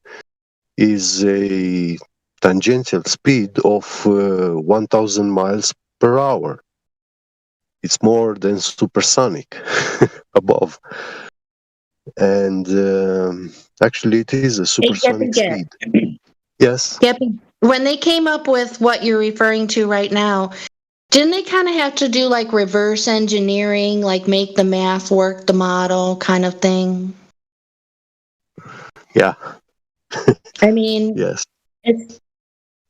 is a tangential speed of 1,000 miles per hour. It's more than supersonic above. And actually, it is a supersonic speed. Yes. Geppy, when they came up with what you're referring to right now, didn't they kind of have to do like reverse engineering, like make the math work, the model kind of thing? Yeah. I mean, yes.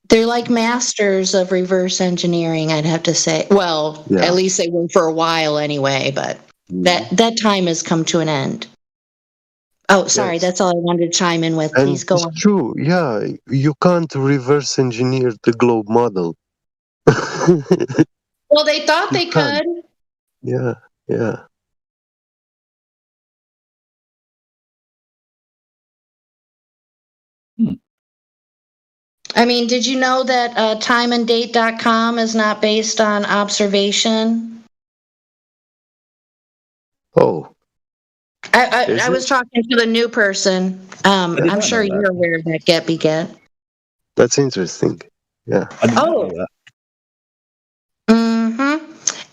They're like masters of reverse engineering, I'd have to say. Well, at least they were for a while anyway, but that time has come to an end. Oh, sorry, that's all I wanted to chime in with. Please go on. It's true, yeah. You can't reverse engineer the globe model. Well, they thought they could. Yeah. I mean, did you know that timeanddate.com is not based on observation? Oh. I was talking to the new person. I'm sure you're aware of that, Geppy. That's interesting. Yeah.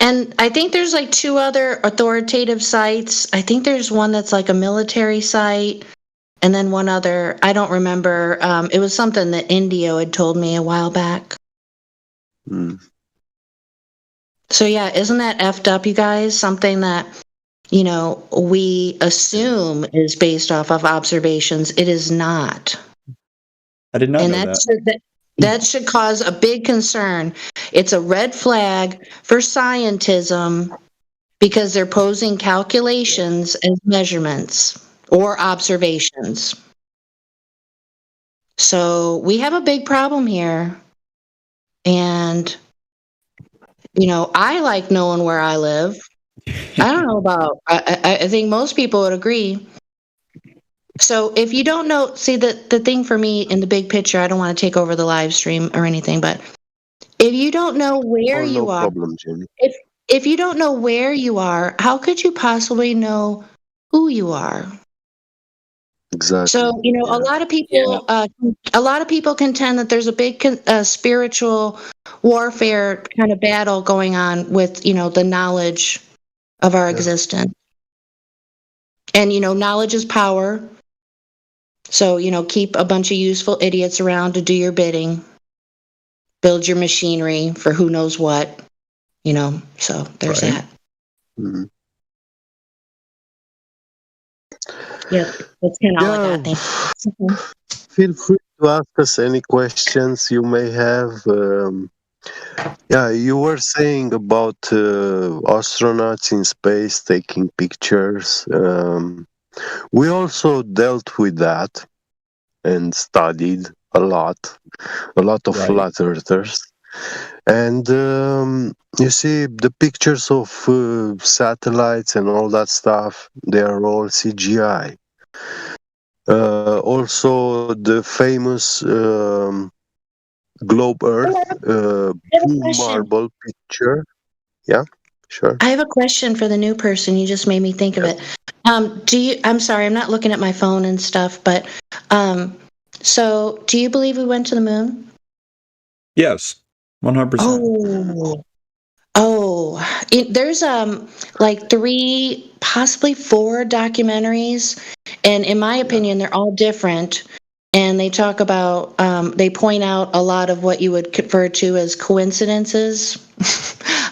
And I think there's like 2 other authoritative sites. I think there's one that's like a military site. and then one other, I don't remember. It was something that Indio had told me a while back. So yeah, isn't that effed up, you guys? Something that, you know, we assume is based off of observations. It is not. I did not And know that should cause a big concern. It's a red flag for scientism because they're posing calculations as measurements or observations. So we have a big problem here. And, you know, I like knowing where I live. I don't know about, I think most people would agree. So if you don't know, see, the thing for me in the big picture, I don't want to take over the live stream or anything, but if you don't know where you no are, problem, Jenny. if you don't know where you are, how could you possibly know who you are? Exactly. So, you know, a lot of people contend that there's a big spiritual warfare kind of battle going on with, you know, the knowledge of our existence. And, you know, knowledge is power. So, you know, keep a bunch of useful idiots around to do your bidding. Build your machinery for who knows what, you know. So there's that. Mm-hmm. Yeah, that's kind of all I got. Thanks. Feel free to ask us any questions you may have. Yeah, you were saying about astronauts in space taking pictures. We also dealt with that and studied a lot of flat earthers. And you see, the pictures of satellites and all that stuff, they are all CGI. Also, the famous Globe Earth blue marble picture. Yeah, sure. I have a question for the new person. You just made me think of it. I'm sorry, I'm not looking at my phone and stuff, but so do you believe we went to the moon? Yes, 100%. There's like 3, possibly 4 documentaries, and in my opinion, they're all different. And they talk about, they point out a lot of what you would refer to as coincidences,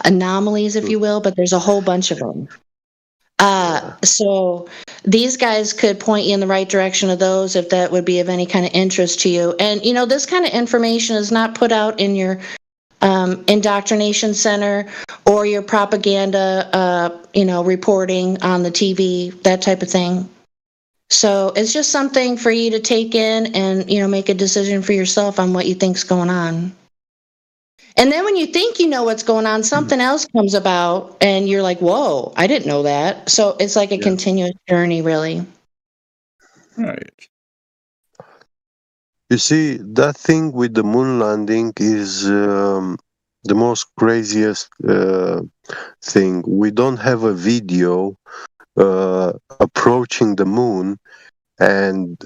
anomalies, if you will, but there's a whole bunch of them. So these guys could point you in the right direction of those if that would be of any kind of interest to you. And, you know, this kind of information is not put out in your indoctrination center or your propaganda, you know, reporting on the TV, that type of thing. So it's just something for you to take in and, you know, make a decision for yourself on what you think's going on. And then when you think you know what's going on, something else comes about and you're like, whoa, I didn't know that. So it's like a continuous journey, really. Right. You see, that thing with the moon landing is the most craziest thing. We don't have a video approaching the moon and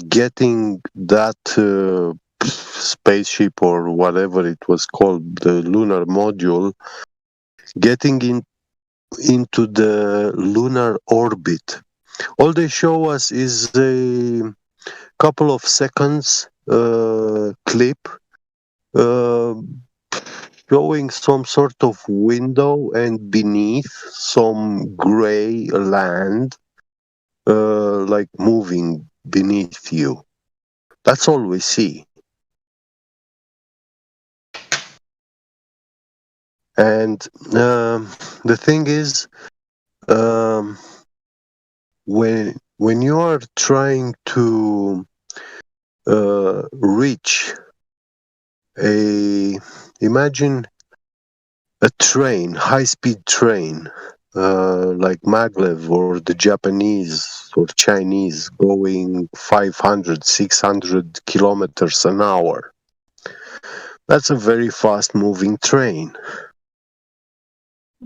getting that spaceship or whatever it was called, the lunar module, getting into the lunar orbit. All they show us is a couple of seconds clip showing some sort of window and beneath some gray land like moving beneath you. That's all we see. And the thing is, when you are trying to reach imagine a train, high-speed train, like maglev or the Japanese or Chinese going 500, 600 kilometers an hour. That's a very fast-moving train.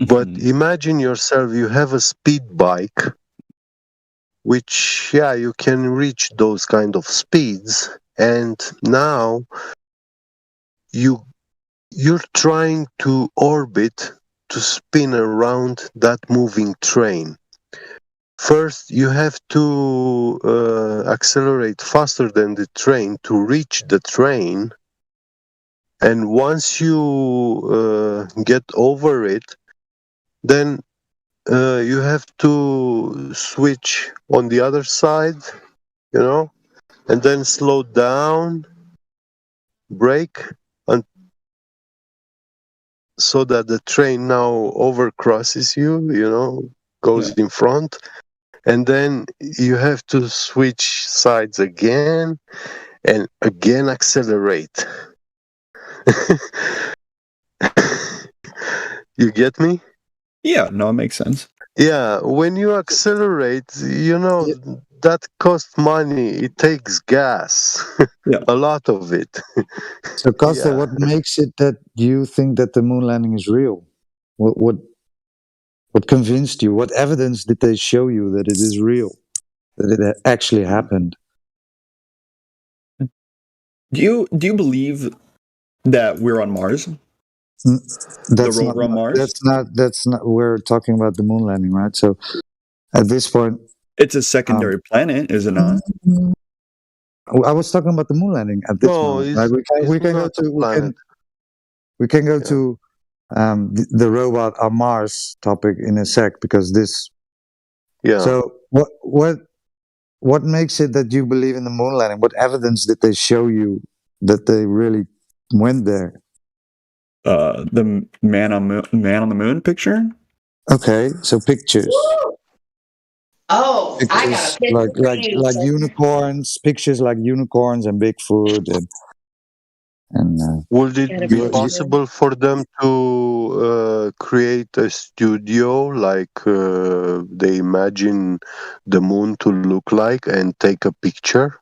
But imagine yourself, you have a speed bike, which, yeah, you can reach those kind of speeds, and now you're trying to orbit, to spin around that moving train. first you have to accelerate faster than the train to reach the train, and once you get over it, then you have to switch on the other side, and then slow down, brake, and so that the train now overcrosses you, goes in front, and then you have to switch sides again and again accelerate. You get me? Yeah, no, it makes sense. Yeah, when you accelerate, that costs money. It takes gas, a lot of it. So, Costa, what makes it that you think that the moon landing is real? What convinced you? What evidence did they show you that it is real, that it actually happened? Do you believe that we're on Mars? That's the rover on Mars? That's not. We're talking about the moon landing, right? So, at this point, it's a secondary planet, is it not? I was talking about the moon landing at this moment. Right? We can go to the robot on Mars topic in a sec, because this. Yeah. So what makes it that you believe in the moon landing? What evidence did they show you that they really went there? The man on the moon picture. Okay, so pictures. Oh, I got a picture like unicorns, pictures like unicorns and Bigfoot and. Would it be possible for them to create a studio like they imagine the moon to look like and take a picture?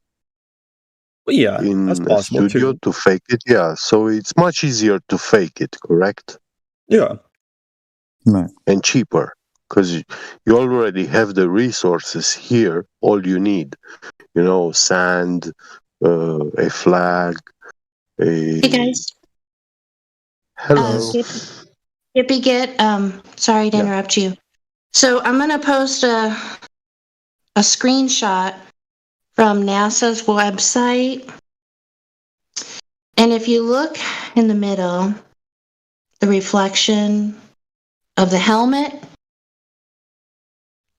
Yeah, in that's a possible studio too. to fake it. Yeah, so it's much easier to fake it, correct? Yeah, right. And cheaper, because you already have the resources here. All you need, sand, a flag. Hey guys. Hello. Yippee Git, sorry to interrupt you. So I'm gonna post a screenshot from NASA's website. And if you look in the middle, the reflection of the helmet,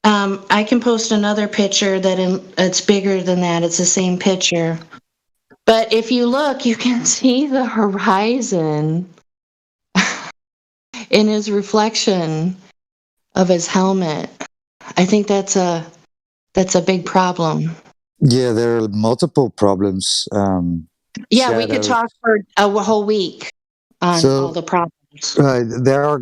I can post another picture it's bigger than that. It's the same picture. But if you look, you can see the horizon in his reflection of his helmet. I think that's a big problem. Yeah, there are multiple problems. We could talk for a whole week on all the problems. Right, there are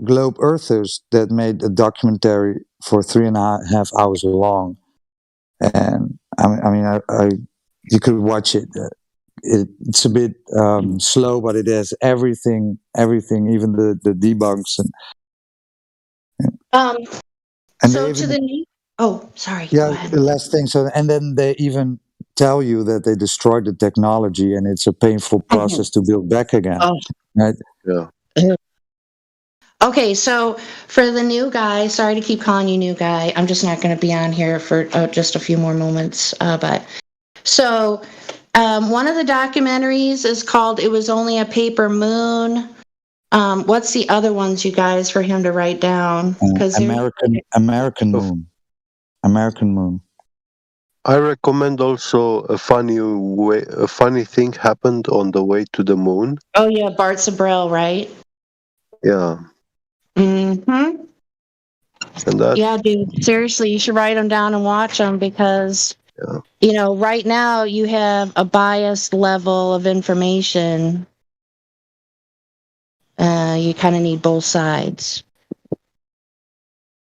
globe earthers that made a documentary for 3.5 hours long, and you could watch it. It's a bit slow, but it has everything, even the debunks and so to the new. Oh, sorry. Yeah, the last thing. So, and then they even tell you that they destroyed the technology, and it's a painful process to build back again. Oh. Right? Yeah. Okay, so for the new guy, sorry to keep calling you new guy. I'm just not going to be on here for just a few more moments. But so one of the documentaries is called "It Was Only a Paper Moon." What's the other ones, you guys, for him to write down? American Moon. American Moon. I recommend also a funny thing happened on the way to the moon. Oh yeah, Bart Sabrell, right? Yeah. Mm-hmm. And that. Yeah, dude. Seriously, you should write them down and watch them because, right now you have a biased level of information. You kind of need both sides.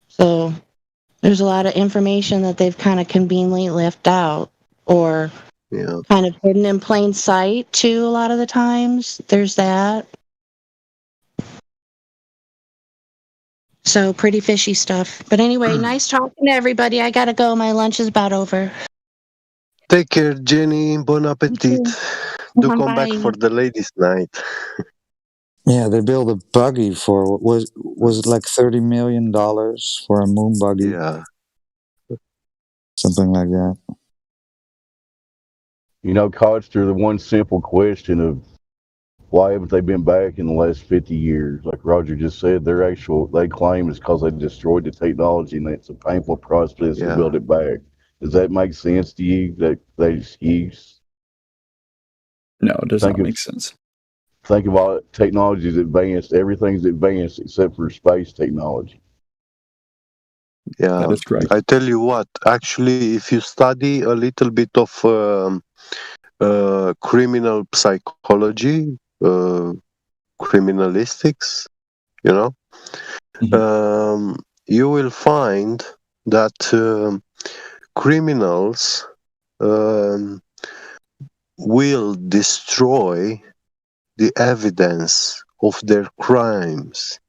So there's a lot of information that they've kind of conveniently left out or kind of hidden in plain sight too a lot of the times. There's that. So pretty fishy stuff. But anyway, nice talking to everybody. I gotta go. My lunch is about over. Take care, Jenny. Bon appetit. Do come back Bye. for the ladies' night. Yeah, they built a buggy for was it like $30 million for a moon buggy? Yeah. Something like that. You know, Koster, the one simple question of why haven't they been back in the last 50 years? Like Roger just said, they claim it's because they destroyed the technology and it's a painful process to build it back. Does that make sense to you, that excuse? No, it does not make sense. Think of all technology's advanced. Everything's advanced except for space technology. Yeah, that is correct. I tell you what, actually, if you study a little bit of criminal psychology, criminalistics, you know, you will find that criminals will destroy the evidence of their crimes.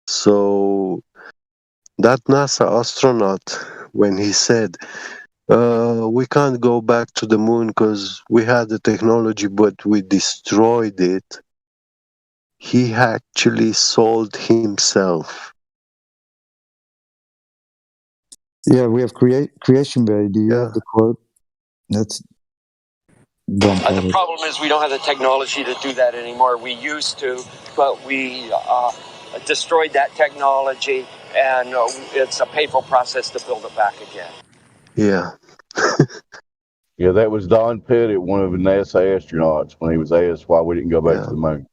So that NASA astronaut, when he said, we can't go back to the moon because we had the technology, but we destroyed it, he actually sold himself. Yeah, we have Creation Bay. Do you have the quote? That's The problem is we don't have the technology to do that anymore. We used to, but we destroyed that technology, and it's a painful process to build it back again. Yeah. Yeah, that was Don Pettit, one of the NASA astronauts, when he was asked why we didn't go back to the moon.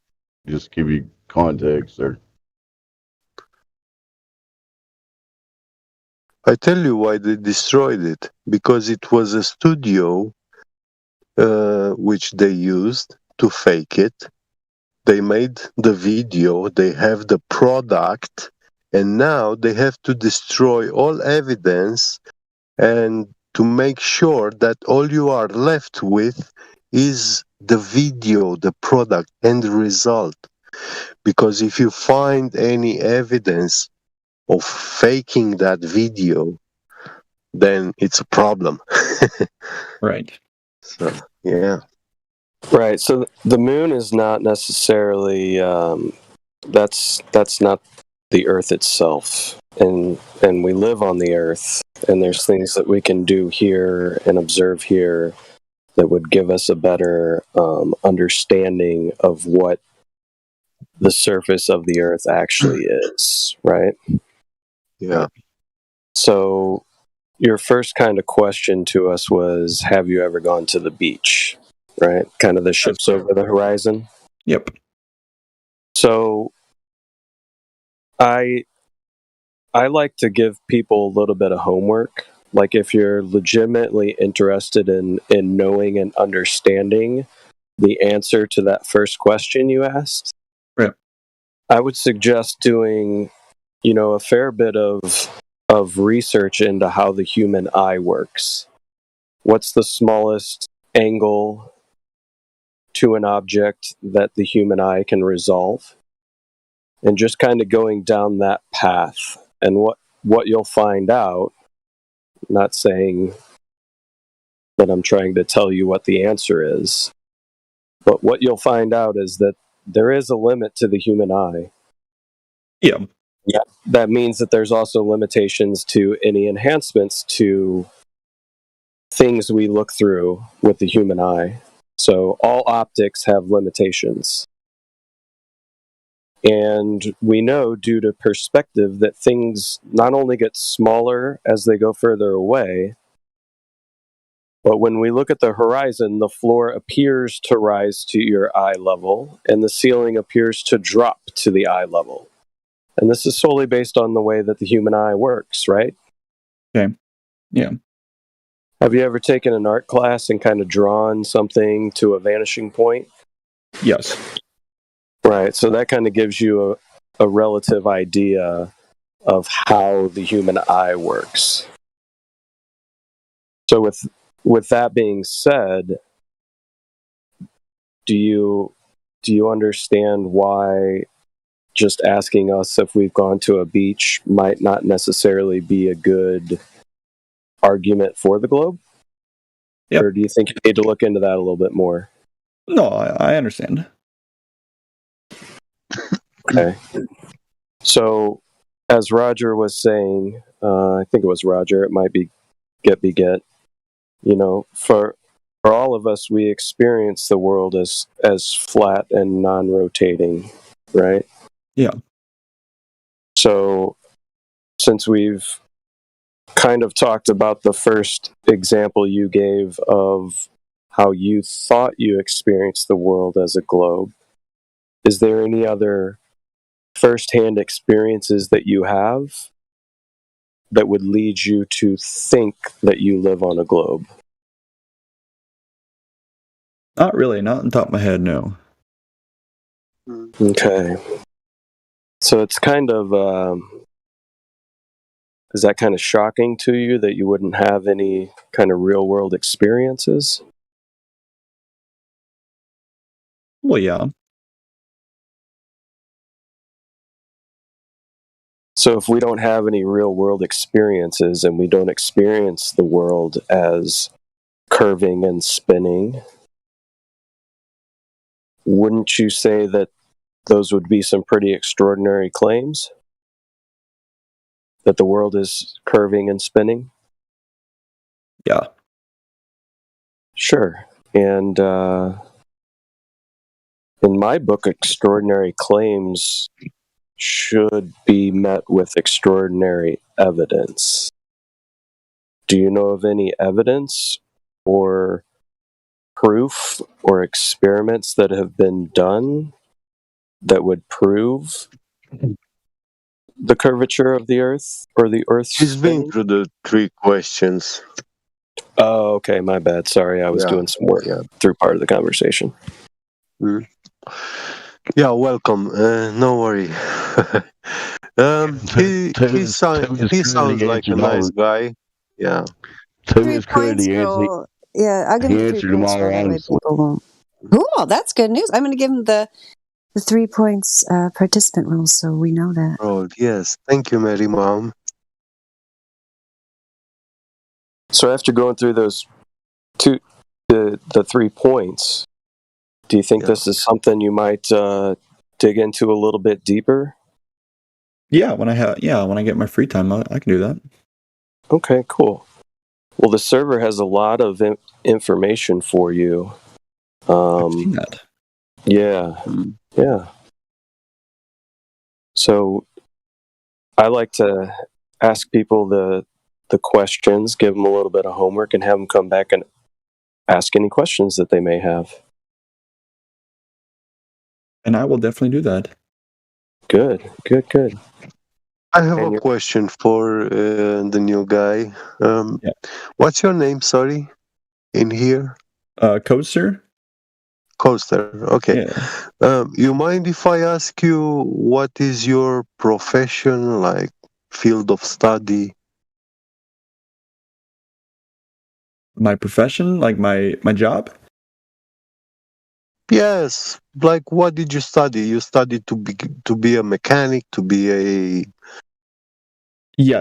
Just to give you context there. I tell you why they destroyed it. Because it was a studio which they used to fake it. They made the video, they have the product, and now they have to destroy all evidence and to make sure that all you are left with is the video, the product, and the result. Because if you find any evidence of faking that video, then it's a problem. Right. So, yeah. Right. So the moon is not necessarily that's not the Earth itself, and we live on the Earth, and there's things that we can do here and observe here that would give us a better understanding of what the surface of the Earth actually is. Right. Yeah. So your first kind of question to us was, have you ever gone to the beach? Right? Kind of the ships over the horizon. Yep. So I like to give people a little bit of homework. Like if you're legitimately interested in knowing and understanding the answer to that first question you asked, right, I would suggest doing, a fair bit of research into how the human eye works. What's the smallest angle to an object that the human eye can resolve, and just kind of going down that path. And what you'll find out, not saying that I'm trying to tell you what the answer is, but what you'll find out is that there is a limit to the human eye. Yeah. That means that there's also limitations to any enhancements to things we look through with the human eye. So all optics have limitations. And we know due to perspective that things not only get smaller as they go further away, but when we look at the horizon, the floor appears to rise to your eye level and the ceiling appears to drop to the eye level. And this is solely based on the way that the human eye works, right? Okay. Yeah. Have you ever taken an art class and kind of drawn something to a vanishing point? Yes. Right. So that kind of gives you a relative idea of how the human eye works. So with that being said, do you understand why just asking us if we've gone to a beach might not necessarily be a good argument for the globe? Yep. Or do you think you need to look into that a little bit more? No, I understand. Okay. So, as Roger was saying, I think it was Roger, it might be Get Beget, you know, for all of us, we experience the world as flat and non-rotating, right? Yeah. So, since we've kind of talked about the first example you gave of how you thought you experienced the world as a globe, is there any other first-hand experiences that you have that would lead you to think that you live on a globe? Not really, not on the top of my head, no. Okay. So it's kind of, is that kind of shocking to you that you wouldn't have any kind of real world experiences? Well, yeah. So if we don't have any real world experiences and we don't experience the world as curving and spinning, wouldn't you say that those would be some pretty extraordinary claims? That the world is curving and spinning? Yeah. Sure. And in my book, extraordinary claims should be met with extraordinary evidence. Do you know of any evidence or proof or experiments that have been done that would prove the curvature of the Earth or the Earth's He's been spin? through the 3 questions. Oh, okay, my bad. Sorry, I was doing some work through part of the conversation. Mm. Yeah, welcome. No worry. He sounds like a nice guy. Yeah. To his credit, yeah, I'll give him 3 points for that way people won't. Cool, that's good news. I'm going to give him the 3 points participant rules, so we know that. Oh, yes. Thank you, Mary Mom. So after going through those the 3 points, do you think this is something you might dig into a little bit deeper? Yeah, when I get my free time, I can do that. Okay, cool. Well, the server has a lot of information for you. I've seen that. Yeah, yeah. So I like to ask people the questions, give them a little bit of homework, and have them come back and ask any questions that they may have. And I will definitely do that. Good. I have a question for the new guy. What's your name, sorry, in here? Coaster. Coaster, okay. You mind if I ask you what is your profession, like field of study? My profession, like my job? Yes, like what did you study? You studied to be a mechanic, to be a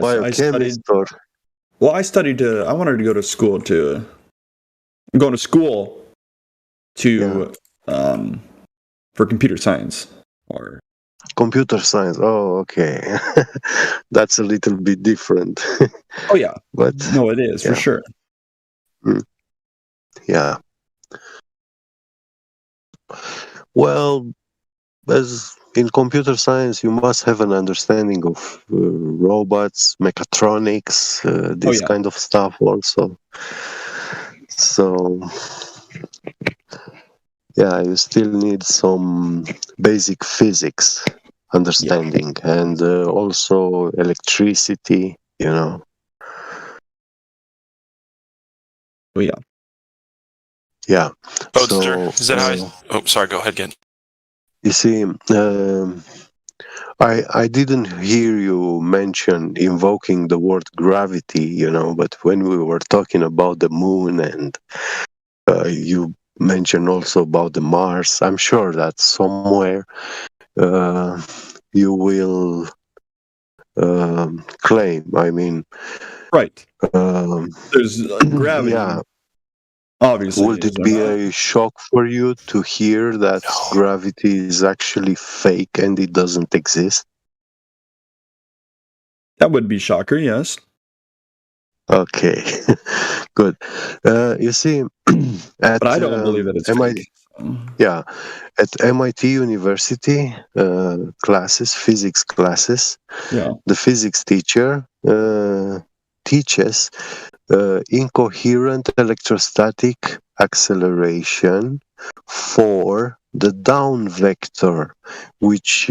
biochemist, or? Well, I studied. I wanted to go to school to. I'm going to school to for computer science or computer science. Oh, okay. That's a little bit different. Oh yeah, but no, it is for sure. Yeah. Well, as in computer science, you must have an understanding of robots, mechatronics, this kind of stuff also. So, yeah, you still need some basic physics understanding and also electricity, you know. Oh, yeah. Yeah. Roadster. Is that how oh, sorry, go ahead again. You see, I didn't hear you mention invoking the word gravity, you know, but when we were talking about the moon and you mentioned also about the Mars, I'm sure that somewhere you will claim, I mean... Right. There's gravity. Yeah. Obviously, would it be a shock for you to hear that gravity is actually fake and it doesn't exist? That would be shocker, yes. Okay, good. You see, at But I don't believe that it's MIT, yeah, at MIT University classes, physics classes, Yeah. the physics teacher teaches incoherent electrostatic acceleration for the down vector, which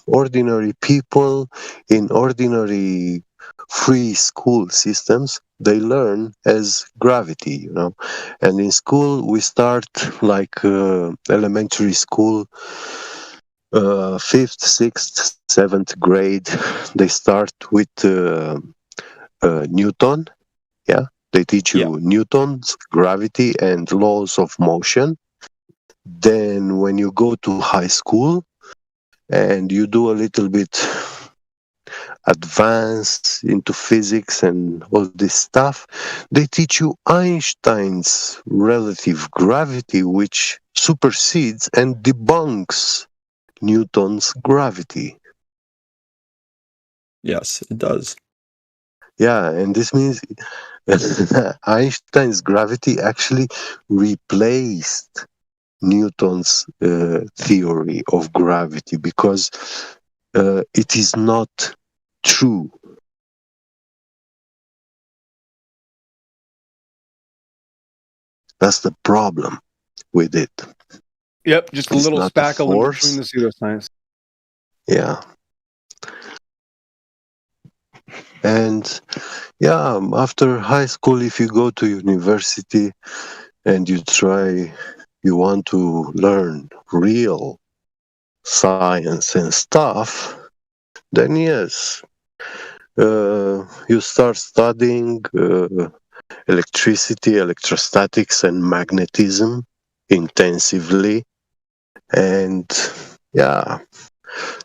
ordinary people in ordinary free school systems they learn as gravity, you know. And in school we start like elementary school, 5th, 6th, 7th grade. They start with Newton. Yeah, they teach you Newton's gravity and laws of motion. Then when you go to high school and you do a little bit advance into physics and all this stuff, they teach you Einstein's relative gravity, which supersedes and debunks Newton's gravity. Yes, it does. Yeah, and this means Einstein's gravity actually replaced Newton's theory of gravity because it is not true. That's the problem with it. Yep, just a It's little not a spackle in force. between the pseudoscience. Yeah. And yeah, after high school, if you go to university and you want to learn real science and stuff, then yes, you start studying electricity, electrostatics, and magnetism intensively. And yeah,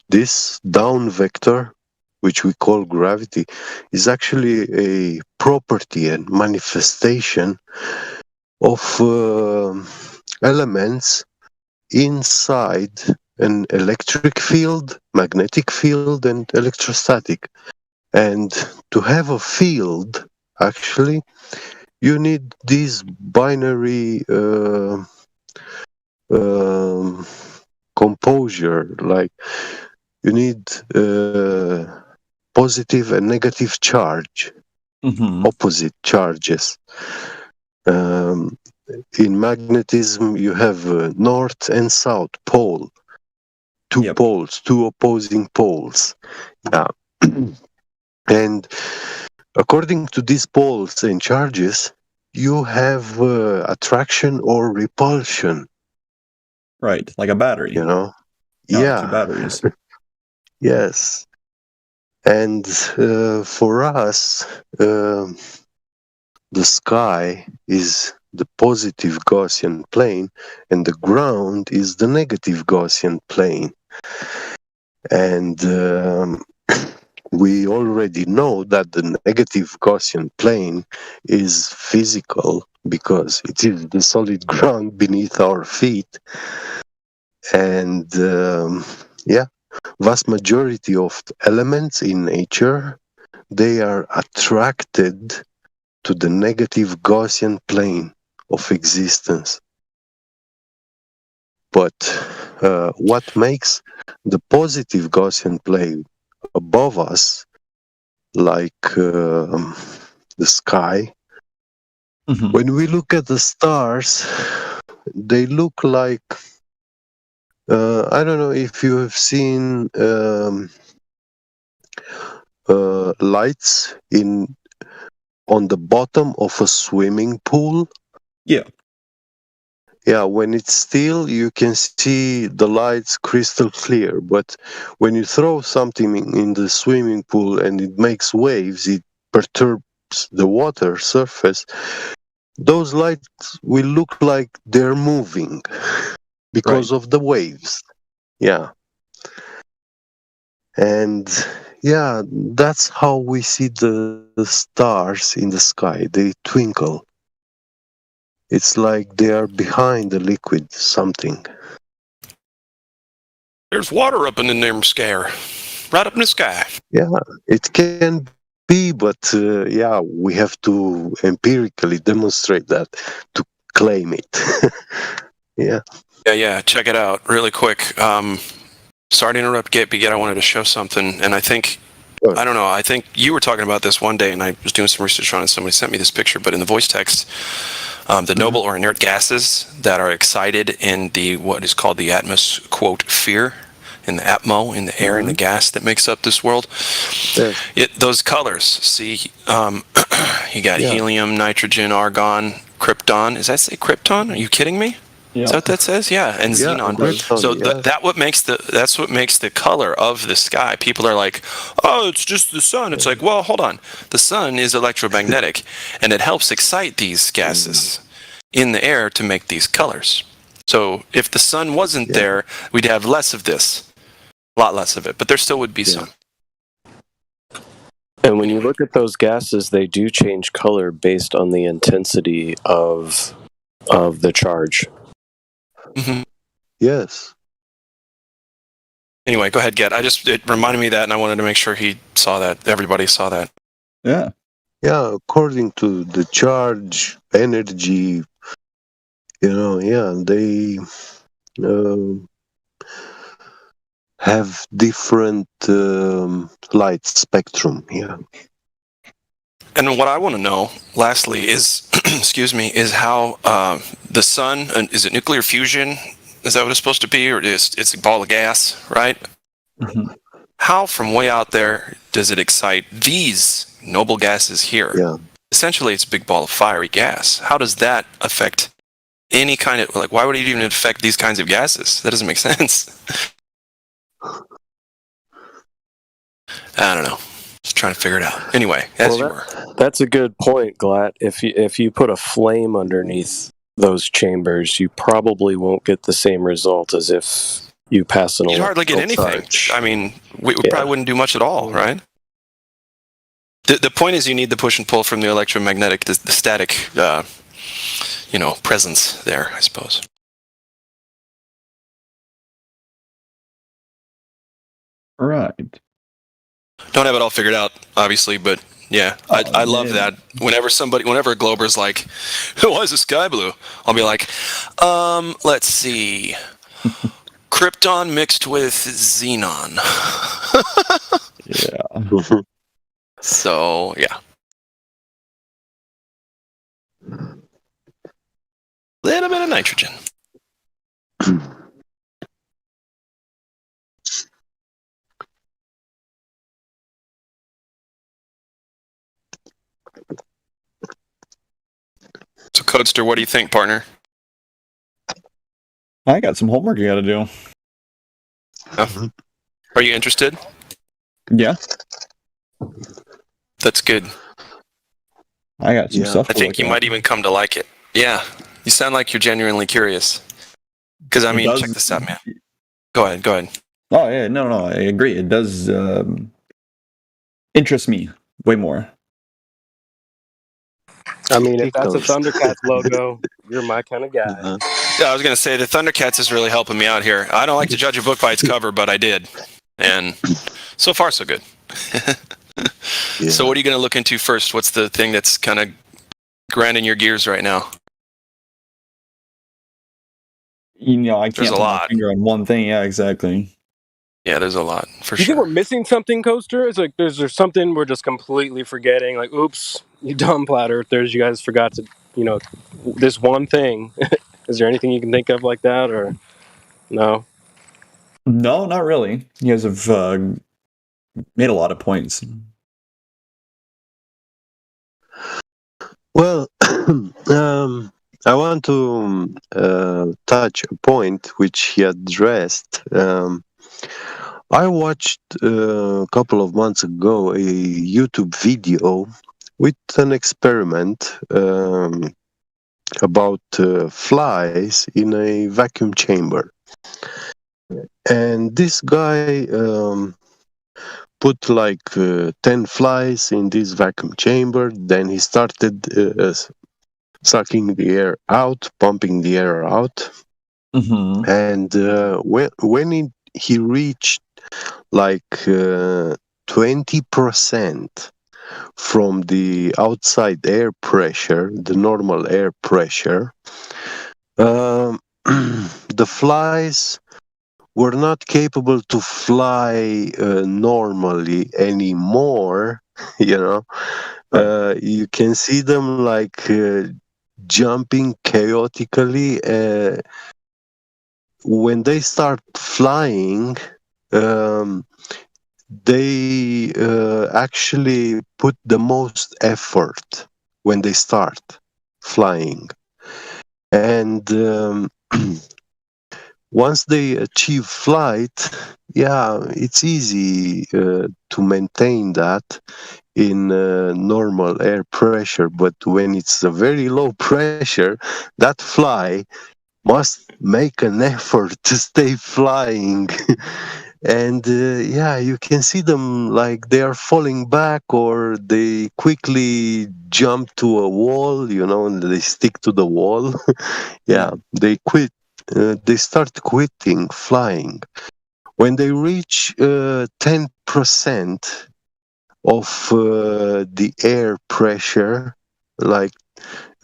this down vector, which we call gravity, is actually a property and manifestation of elements inside an electric field, magnetic field, and electrostatic. And to have a field, actually, you need this binary composure. Like you need positive and negative charge, opposite charges. In magnetism, you have north and south pole, two poles, two opposing poles. Yeah. And according to these poles and charges, you have attraction or repulsion. Right, like a battery. You know? No, Yeah. 2 batteries. Yes. And for us, the sky is the positive Gaussian plane and the ground is the negative Gaussian plane. And we already know that the negative Gaussian plane is physical because it is the solid ground beneath our feet. And yeah, vast majority of elements in nature, they are attracted to the negative Gaussian plane of existence. But what makes the positive Gaussian plane above us, like the sky, when we look at the stars, they look like, I don't know if you have seen lights on the bottom of a swimming pool. Yeah. Yeah, when it's still, you can see the lights crystal clear. But when you throw something in the swimming pool and it makes waves, it perturbs the water surface. Those lights will look like they're moving because of the waves. Yeah. And yeah, that's how we see the stars in the sky. They twinkle. It's like they are behind the liquid something. There's water up in the name scare, right up in the sky. Yeah, it can be, but yeah, we have to empirically demonstrate that to claim it. Yeah. Yeah. Check it out really quick. Sorry to interrupt, Get. I wanted to show something, and I think I don't know. I think you were talking about this one day, and I was doing some research on it. Somebody sent me this picture, but in the voice text, the noble or inert gases that are excited in the what is called the atmos quote sphere, in the atmo, in the air, in the gas that makes up this world. Those colors. See, you got helium, nitrogen, argon, krypton. Does that say krypton? Are you kidding me? Yeah. Is that what that says? Yeah, and xenon. So that's what makes the color of the sky. People are like, oh, it's just the sun. It's like, well, hold on. The sun is electromagnetic, and it helps excite these gases in the air to make these colors. So if the sun wasn't there, we'd have less of this, a lot less of it, but there still would be sun. And when you look at those gases, they do change color based on the intensity of the charge. Mm-hmm. Yes. Anyway, go ahead, Get. It reminded me of that, and I wanted to make sure he saw that. Everybody saw that. Yeah. Yeah, according to the charge, energy, they have different light spectrum. Yeah. And what I want to know, lastly, is, is how the sun, is it nuclear fusion? Is that what it's supposed to be? Or it's a ball of gas, right? Mm-hmm. How, from way out there, does it excite these noble gases here? Yeah. Essentially, it's a big ball of fiery gas. How does that affect any kind of, why would it even affect these kinds of gases? That doesn't make sense. I don't know. Just trying to figure it out. Anyway, that's a good point, Glatt. If you put a flame underneath those chambers, you probably won't get the same result as if you pass an You'd hardly get anything. charge. I mean, we probably wouldn't do much at all, right? The point is you need the push and pull from the electromagnetic, the static, presence there, I suppose. Right. Don't have it all figured out, obviously, but yeah, I love that. Whenever a glober's like, why is the sky blue? I'll be like, let's see. Krypton mixed with xenon. Yeah. So, yeah. Little bit of nitrogen. So, Codester, what do you think, partner? I got some homework I got to do. Oh. Are you interested? Yeah. That's good. I got some stuff. I think you might even come to like it. Yeah. You sound like you're genuinely curious. Because, I mean, check this out, man. Go ahead. Oh, yeah. No, I agree. It does interest me way more. I mean, if that's a Thundercats logo, you're my kind of guy. Yeah, I was going to say, the Thundercats is really helping me out here. I don't like to judge a book by its cover, but I did. And so far, so good. So what are you going to look into first? What's the thing that's kind of grinding your gears right now? I can't put my finger on one thing. Yeah, exactly. Yeah, there's a lot, for You sure. think we're missing something, Coaster? It's like, there's something we're just completely forgetting. Like, oops, you dumb flat earthers, you guys forgot to, this one thing. Is there anything you can think of like that, or no? No, not really. You guys have made a lot of points. Well, I want to touch a point which he addressed. I watched a couple of months ago a YouTube video with an experiment about flies in a vacuum chamber. And this guy put like 10 flies in this vacuum chamber. Then he started sucking the air out, pumping the air out. And when he reached like 20% from the outside air pressure, the normal air pressure, the flies were not capable to fly normally anymore. You can see them like jumping chaotically. When they start flying, they actually put the most effort when they start flying. And once they achieve flight, it's easy to maintain that in normal air pressure. But when it's a very low pressure, that fly must make an effort to stay flying. And you can see them like they are falling back, or they quickly jump to a wall, and they stick to the wall. They quit. They start quitting flying. When they reach 10% of the air pressure, like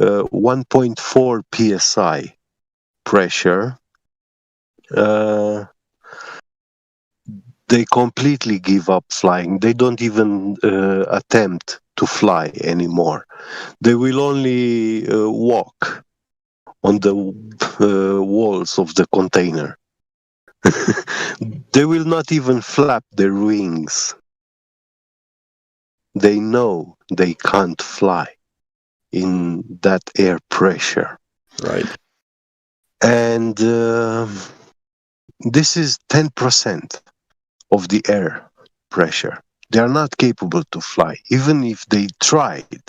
1.4 psi pressure, they completely give up flying. They don't even attempt to fly anymore. They will only walk on the walls of the container. They will not even flap their wings. They know they can't fly in that air pressure. Right. And this is 10% of the air pressure. They are not capable to fly, even if they tried.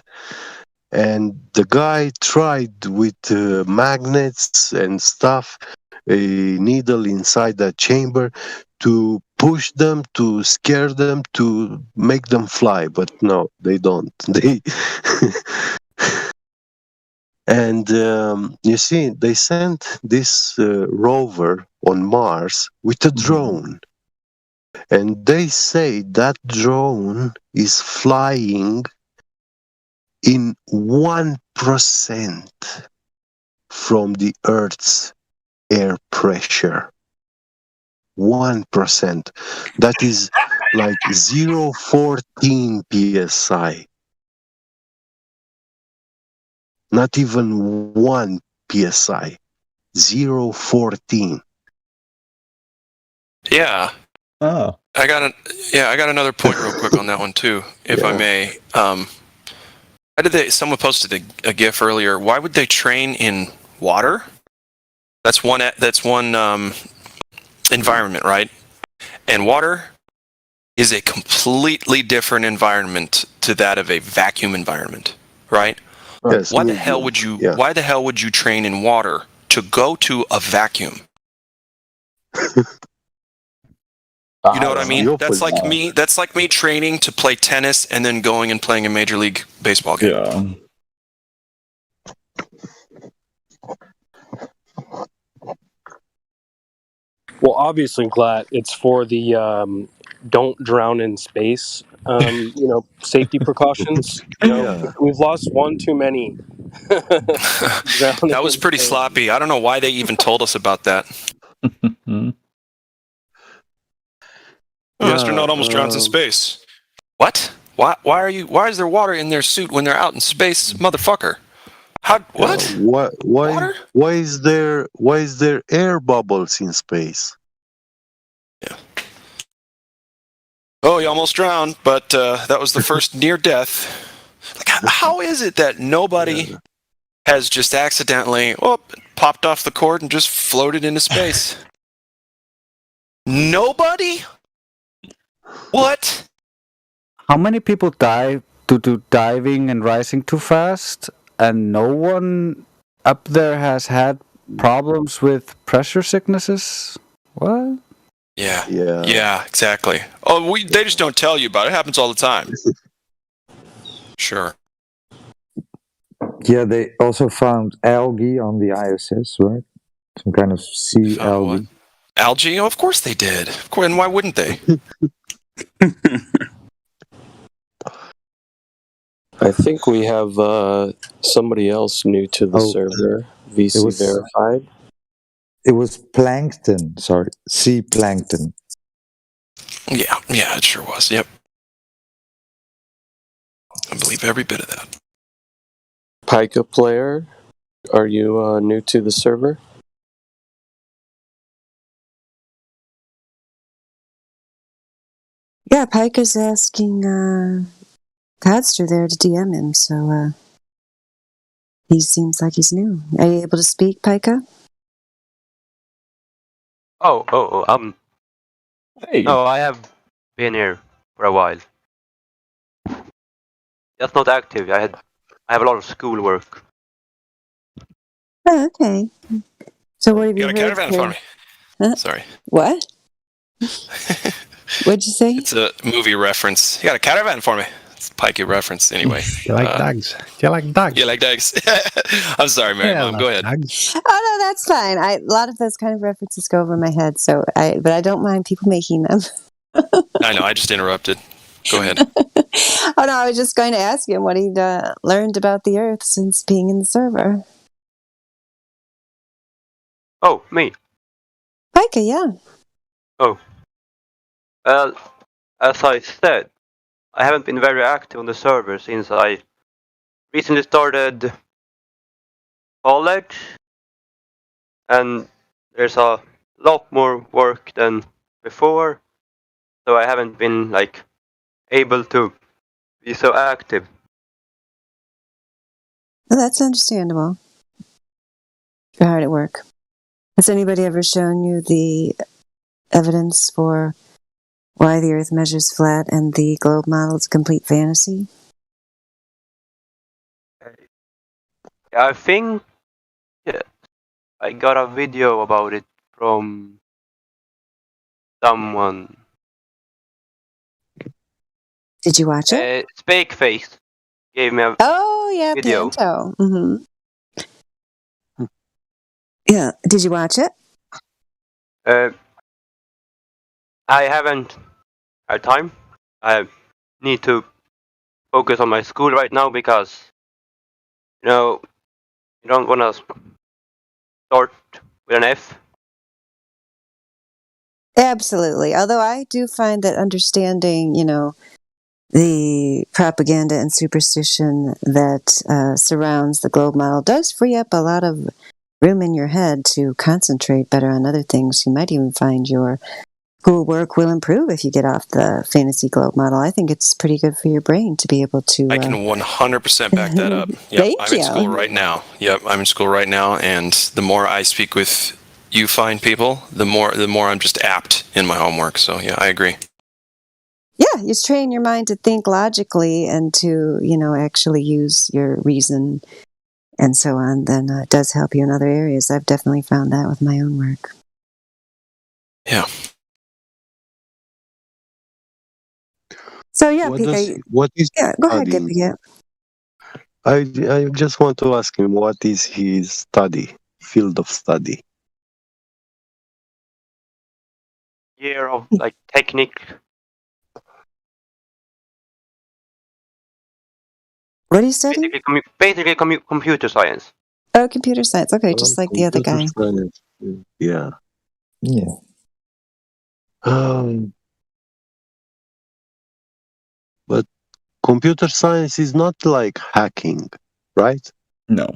And the guy tried with magnets and stuff, a needle inside that chamber, to push them, to scare them, to make them fly. But no, they don't. And you see, they sent this rover on Mars with a drone. And they say that drone is flying in 1% from the Earth's air pressure. 1%. That is like 0.14 psi. Not even 1 psi. 0.14. Yeah. Oh. I got another point real quick on that one too, if I may. Why did someone posted a GIF earlier? Why would they train in water? That's one environment, right? And water is a completely different environment to that of a vacuum environment, right? Yes, Why the hell would you train in water to go to a vacuum? You know what I mean? That's like me training to play tennis and then going and playing a major league baseball game. Yeah. Well, obviously, Glatt, it's for the don't drown in space, safety precautions. We've lost one too many. That was pretty sloppy. I don't know why they even told us about that. Astronaut almost drowns in space. What? Why is there water in their suit when they're out in space, motherfucker? What? Why is there air bubbles in space? Yeah. Oh, you almost drowned, but that was the first near death. Like, how is it that nobody has just accidentally popped off the cord and just floated into space? Nobody? What? How many people die due to diving and rising too fast, and no one up there has had problems with pressure sicknesses? What? Yeah, exactly. Oh, they just don't tell you about it. It happens all the time. Sure. Yeah, they also found algae on the ISS, right? Some kind of sea algae. Algae? Oh, of course they did. Of course, and why wouldn't they? I think we have somebody else new to the server, VC verified. It was plankton, sorry, sea plankton. Yeah, it sure was. Yep. I believe every bit of that. Pika player, are you new to the server? Yeah, Pika's asking Codster there to DM him, so he seems like he's new. Are you able to speak, Pika? Hey. No, I have been here for a while. Just not active. I have a lot of schoolwork. Oh, okay. So what have you Got a heard? caravan for me. Huh? Sorry. What? What'd you say? It's a movie reference. You got a caravan for me. It's a Pikey reference anyway. You like dogs? You like dogs? You like dogs? I'm sorry, Mary Mom. Go ahead. Oh no, that's fine. A lot of those kind of references go over my head, but I don't mind people making them. I know. I just interrupted. Go ahead. Oh no, I was just going to ask him what he'd learned about the Earth since being in the server. Oh, me. Pika, yeah. Oh. Well, as I said, I haven't been very active on the server since I recently started college, and there's a lot more work than before, so I haven't been able to be so active. Well, that's understandable. You're hard at work. Has anybody ever shown you the evidence for why the Earth measures flat and the globe model is a complete fantasy? I think I got a video about it from someone. Did you watch it? Spakeface gave me a video. Panto. Mm-hmm. Yeah, did you watch it? I haven't had time. I need to focus on my school right now because, you don't want to start with an F. Absolutely. Although I do find that understanding, the propaganda and superstition that surrounds the globe model does free up a lot of room in your head to concentrate better on other things. You might even find your schoolwork will improve if you get off the fantasy globe model. I think it's pretty good for your brain to be able to... I can 100% back that up. Yep, Thank I'm in you. school right now. Yep, I'm in school right now, and the more I speak with you fine people, the more I'm just apt in my homework. So yeah, I agree. Yeah, you train your mind to think logically and to, actually use your reason and so on. Then it does help you in other areas. I've definitely found that with my own work. Yeah. So yeah, What Pika, is go ahead, study? Pika. I just want to ask him what is his field of study. Year of technique. What are you studying? Basically computer science. Oh, computer science. Okay, just like the other guy. Science. Yeah. Yeah. But computer science is not like hacking, right? No.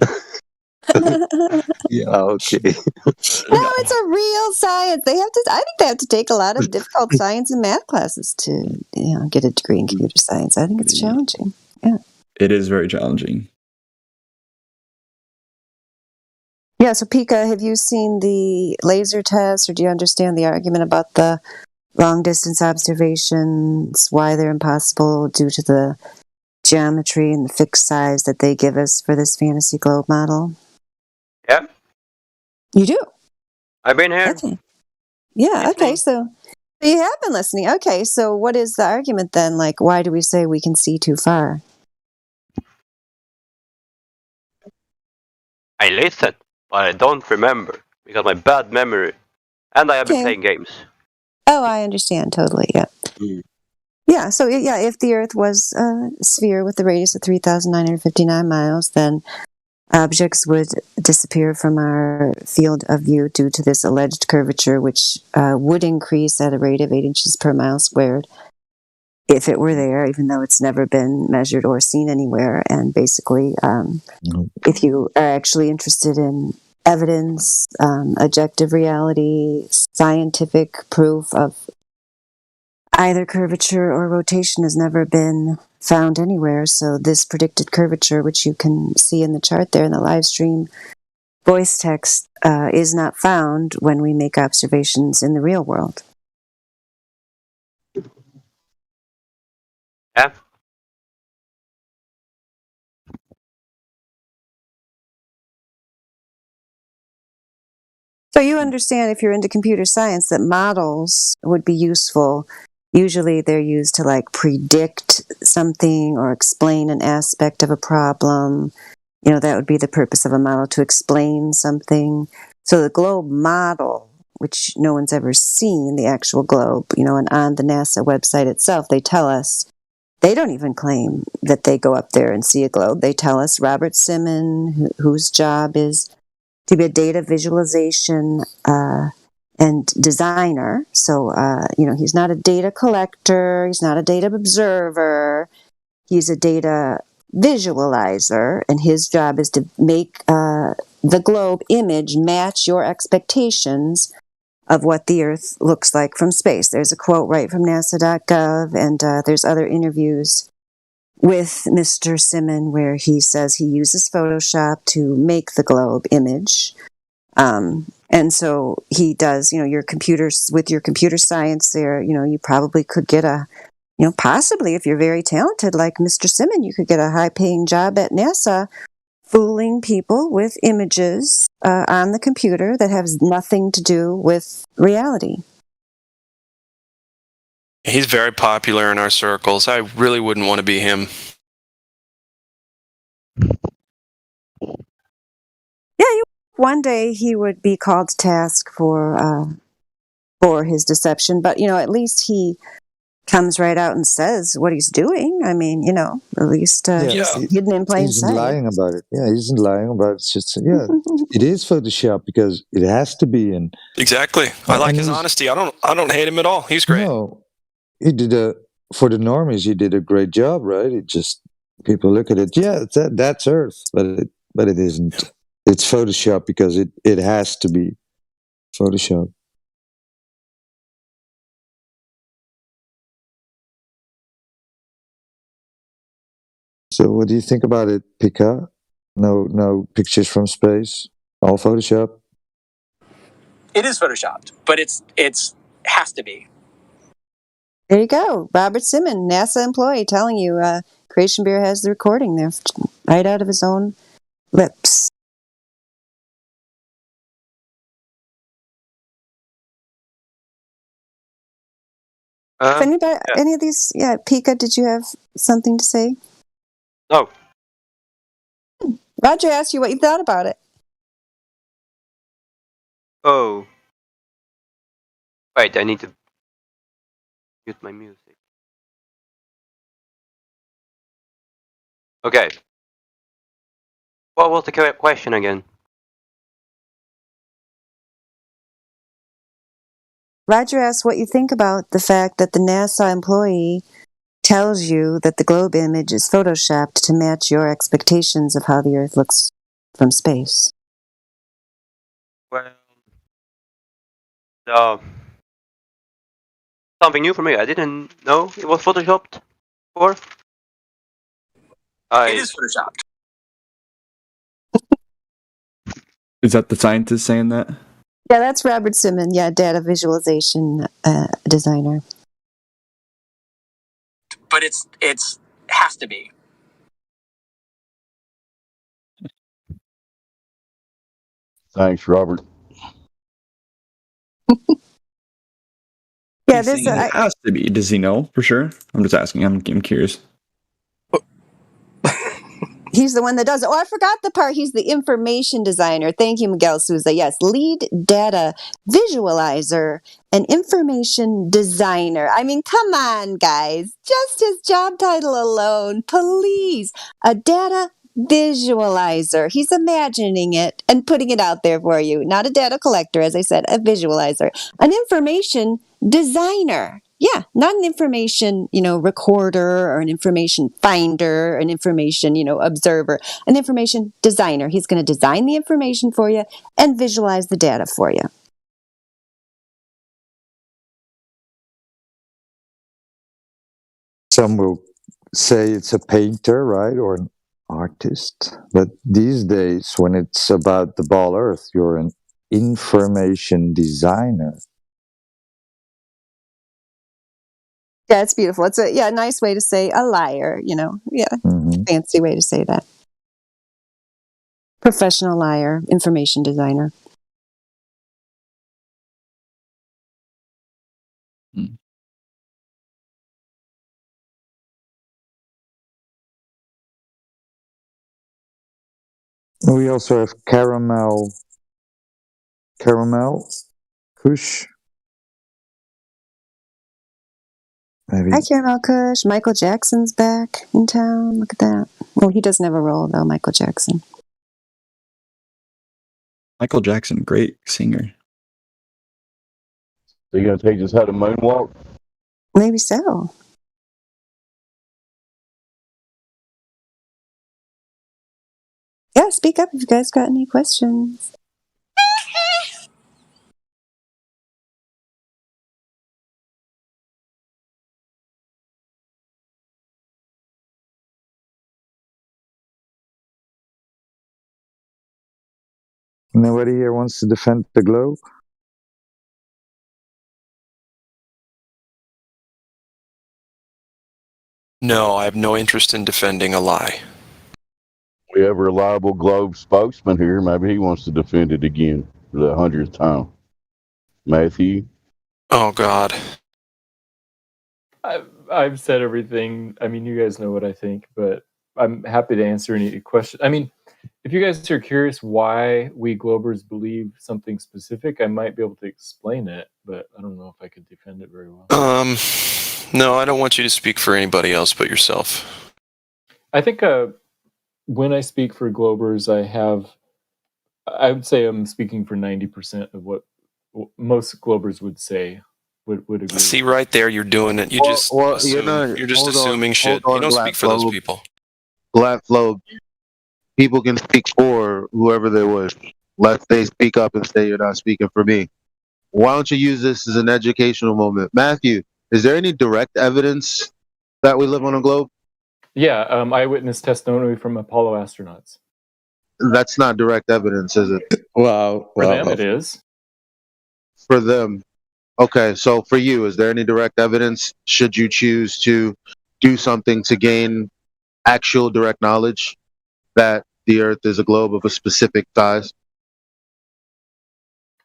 Yeah, okay. No, it's a real science. I think they have to take a lot of difficult science and math classes to, get a degree in computer science. I think it's challenging. Yeah. It is very challenging. Yeah, so Pika, have you seen the laser test, or do you understand the argument about the long-distance observations, why they're impossible due to the geometry and the fixed size that they give us for this fantasy globe model? Yeah. You do? I've been here. Okay. Yeah, okay, so you have been listening. Okay, so what is the argument then? Why do we say we can see too far? I listened, but I don't remember because my bad memory, and I have been playing games. Oh, I understand totally. Yeah. Yeah. So yeah, if the Earth was a sphere with a radius of 3,959 miles, then objects would disappear from our field of view due to this alleged curvature, which would increase at a rate of 8 inches per mile squared if it were there, even though it's never been measured or seen anywhere. And basically, if you are actually interested in evidence, objective reality, scientific proof of either curvature or rotation has never been found anywhere. So this predicted curvature, which you can see in the chart there in the live stream voice text, is not found when we make observations in the real world. Yeah. So you understand, if you're into computer science, that models would be useful. Usually they're used to like predict something or explain an aspect of a problem. You know, that would be the purpose of a model, to explain something. So the globe model, which no one's ever seen, the actual globe, you know, and on the NASA website itself, they tell us, they don't even claim that they go up there and see a globe. They tell us Robert Simon, whose job is to be a data visualization and designer. So, you know, he's not a data collector. He's not a data observer. He's a data visualizer, and his job is to make the globe image match your expectations of what the Earth looks like from space. There's a quote right from NASA.gov, and there's other interviews with Mr. Simon where he says he uses Photoshop to make the globe image. And so he does, you know, your computers, with your computer science there, you know, you probably could get a, you know, possibly if you're very talented like Mr. Simon, you could get a high-paying job at NASA fooling people with images on the computer that has nothing to do with reality. He's very popular in our circles. I really wouldn't want to be him. Yeah, one day he would be called to task for his deception, but, you know, at least he comes right out and says what he's doing. I mean, you know, at least he's hidden in plain sight. He isn't lying about it. Yeah, he isn't lying about it. It's just, it is Photoshop because it has to be. And exactly, I like his honesty. I don't hate him at all. He's great. No, he did for the normies. He did a great job, right? It just, people look at it. Yeah, that's Earth, but it isn't. It's Photoshop because it has to be Photoshop. So what do you think about it, Pika? No pictures from space, all Photoshop? It is Photoshopped, but it's has to be. There you go. Robert Simon, NASA employee, telling you Creation Beer has the recording there right out of his own lips. If anybody, any of these, Pika, did you have something to say? No. Roger asked you what you thought about it. Oh. Wait, I need to mute my music. Okay. What was the question again? Roger asked what you think about the fact that the NASA employee tells you that the globe image is photoshopped to match your expectations of how the Earth looks from space. Well, something new for me. I didn't know it was photoshopped before. It is photoshopped. Is that the scientist saying that? Yeah, that's Robert Simon. Yeah, data visualization designer. But it's has to be. Thanks, Robert. Yeah, it has to be. Does he know for sure? I'm just asking. I'm curious. He's the one that does it. Oh, I forgot the part. He's the information designer. Thank you, Miguel Souza. Yes, lead data visualizer and information designer. I mean, come on, guys. Just his job title alone, please. A data visualizer. He's imagining it and putting it out there for you. Not a data collector, as I said, a visualizer. An information designer. Yeah, not an information, recorder or an information finder, an information, observer, an information designer. He's going to design the information for you and visualize the data for you. Some will say it's a painter, right, or an artist. But these days, when it's about the ball Earth, you're an information designer. Yeah, it's beautiful. It's a nice way to say a liar, fancy way to say that. Professional liar, information designer. We also have Caramel Kush. Maybe. Hi, Caramel Kush. Michael Jackson's back in town. Look at that. Well, he doesn't have a role, though, Michael Jackson. Michael Jackson, great singer. So you're going to teach us how to moonwalk? Maybe so. Yeah, speak up if you guys got any questions. Nobody here wants to defend the globe? No, I have no interest in defending a lie. We have a reliable globe spokesman here. Maybe he wants to defend it again for the 100th time. Matthew? Oh, God. I've said everything. I mean, you guys know what I think, but I'm happy to answer any questions. I mean, if you guys are curious why we Globers believe something specific, I might be able to explain it, but I don't know if I could defend it very well. No, I don't want you to speak for anybody else but yourself. I think when I speak for Globers, I would say I'm speaking for 90% of what most Globers would say. Would agree. See, right there, you're doing it. You you're just assuming shit. You don't speak for those people. Black Flow, people can speak for whoever they wish. Let they speak up and say you're not speaking for me. Why don't you use this as an educational moment? Matthew, is there any direct evidence that we live on a globe? Yeah, eyewitness testimony from Apollo astronauts. That's not direct evidence, is it? Wow. For them, it is. For them. Okay, so for you, is there any direct evidence, should you choose to do something to gain actual direct knowledge that the Earth is a globe of a specific size?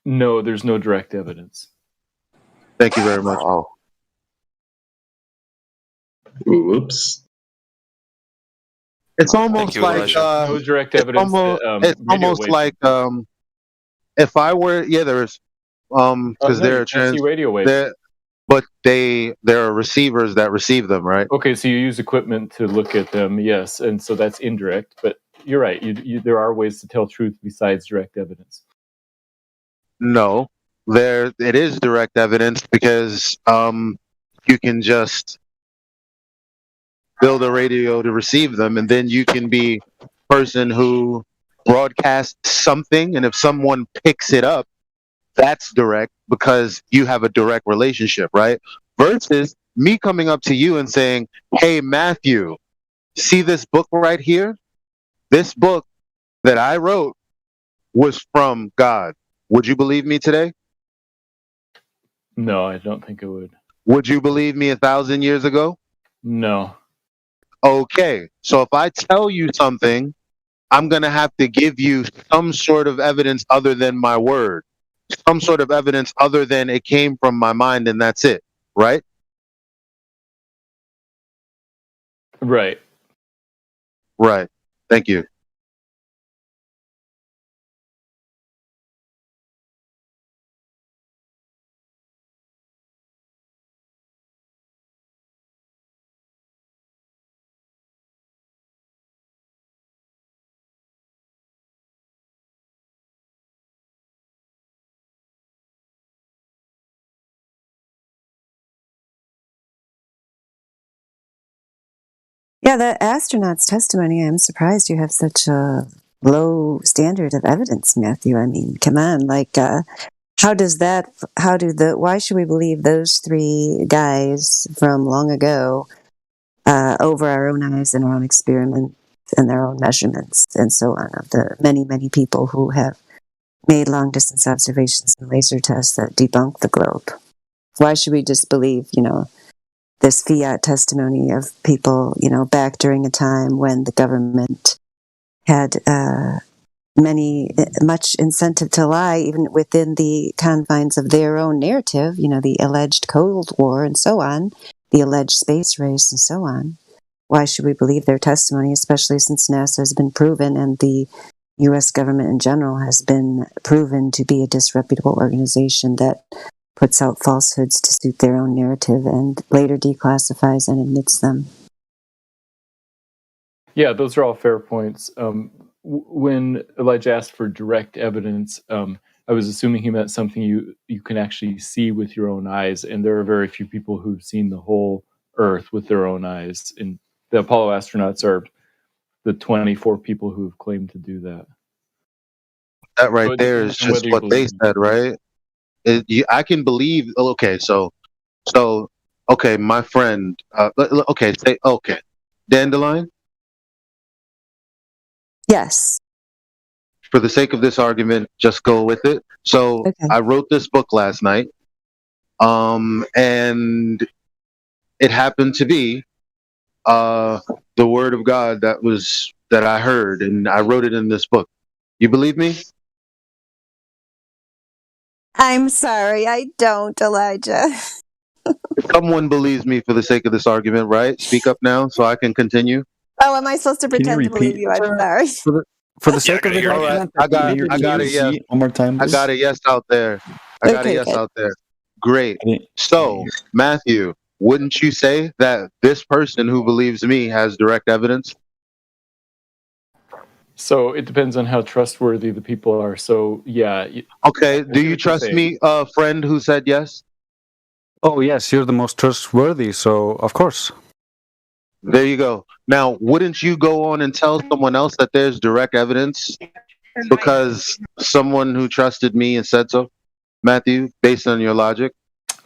No, there's no direct evidence. Thank you very much. Wow. Whoops. It's almost like no direct evidence. It's almost like if I were there is because they're radio waves. But there are receivers that receive them, right? Okay, so you use equipment to look at them, yes, and so that's indirect. But you're right. There are ways to tell truth besides direct evidence. No, it is direct evidence because you can just build a radio to receive them, and then you can be a person who broadcasts something, and if someone picks it up, that's direct because you have a direct relationship, right? Versus me coming up to you and saying, hey, Matthew, see this book right here? This book that I wrote was from God. Would you believe me today? No, I don't think I would. Would you believe me 1,000 years ago? No. Okay, so if I tell you something, I'm going to have to give you some sort of evidence other than my word. Some sort of evidence other than it came from my mind and that's it, right? Right. Right. Thank you. Yeah, the astronaut's testimony, I'm surprised you have such a low standard of evidence, Matthew. I mean, come on, like, why should we believe those three guys from long ago over our own eyes and our own experiments and their own measurements and so on of the many, many people who have made long distance observations and laser tests that debunk the globe? Why should we just believe, this fiat testimony of people, back during a time when the government had much incentive to lie, even within the confines of their own narrative, the alleged Cold War and so on, the alleged space race and so on? Why should we believe their testimony, especially since NASA has been proven and the U.S. government in general has been proven to be a disreputable organization that puts out falsehoods to suit their own narrative and later declassifies and admits them? Yeah, those are all fair points. When Elijah asked for direct evidence, I was assuming he meant something you can actually see with your own eyes, and there are very few people who've seen the whole Earth with their own eyes. And the Apollo astronauts are the 24 people who have claimed to do that. That right there is just what they said, right? I can believe. Okay, so okay, my friend. Okay, Dandelion. Yes. For the sake of this argument, just go with it. So okay. I wrote this book last night, and it happened to be the word of God that I heard, and I wrote it in this book. You believe me? I'm sorry, I don't, Elijah. Someone believes me for the sake of this argument, right? Speak up now so I can continue. Oh, am I supposed to pretend to believe you? I'm sorry. For the sake of the argument, I got a yes. One more time, please. I got a yes out there. Out there. Great. So, Matthew, wouldn't you say that this person who believes me has direct evidence? So it depends on how trustworthy the people are. So yeah. Okay. Do you trust me, friend who said yes? Oh yes, you're the most trustworthy. So of course. There you go. Now, wouldn't you go on and tell someone else that there's direct evidence because someone who trusted me and said so, Matthew, based on your logic?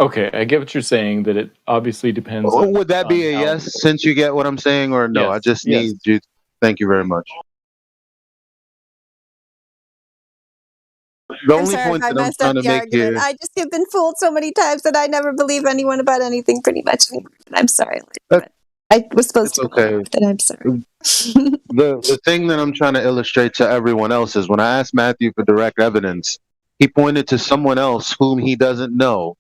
Okay, I get what you're saying, that it obviously depends. Would that be a yes, since you get what I'm saying, or no? Yes, I just need you. Thank you very much. The only point that I'm trying to make here. I just have been fooled so many times that I never believe anyone about anything pretty much anymore. I'm sorry. I was supposed to believe that. I'm sorry. The thing that I'm trying to illustrate to everyone else is when I asked Matthew for direct evidence, he pointed to someone else whom he doesn't know,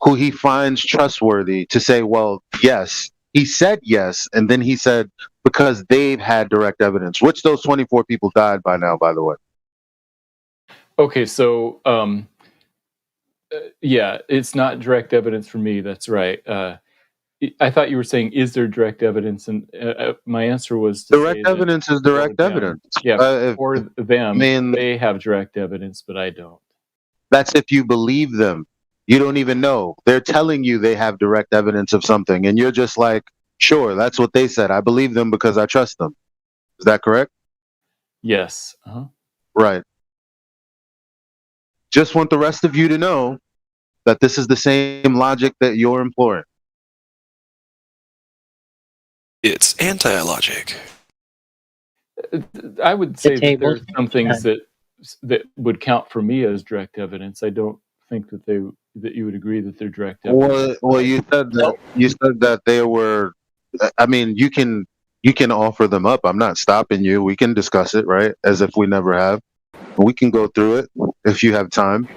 who he finds trustworthy to say, well, yes. He said yes, and then he said, because they've had direct evidence, which those 24 people died by now, by the way. Okay, so yeah, it's not direct evidence for me. That's right. I thought you were saying, is there direct evidence? And my answer was direct evidence is direct evidence. Yeah, for them, they have direct evidence, but I don't. That's if you believe them. You don't even know. They're telling you they have direct evidence of something, and you're just like, sure, that's what they said. I believe them because I trust them. Is that correct? Yes. Right. Just want the rest of you to know that this is the same logic that you're employing. It's anti-logic. I would say that there are some things that would count for me as direct evidence. I don't think that you would agree that they're direct evidence. Well, you said that they were. I mean, you can offer them up. I'm not stopping you. We can discuss it, right? As if we never have. We can go through it if you have time.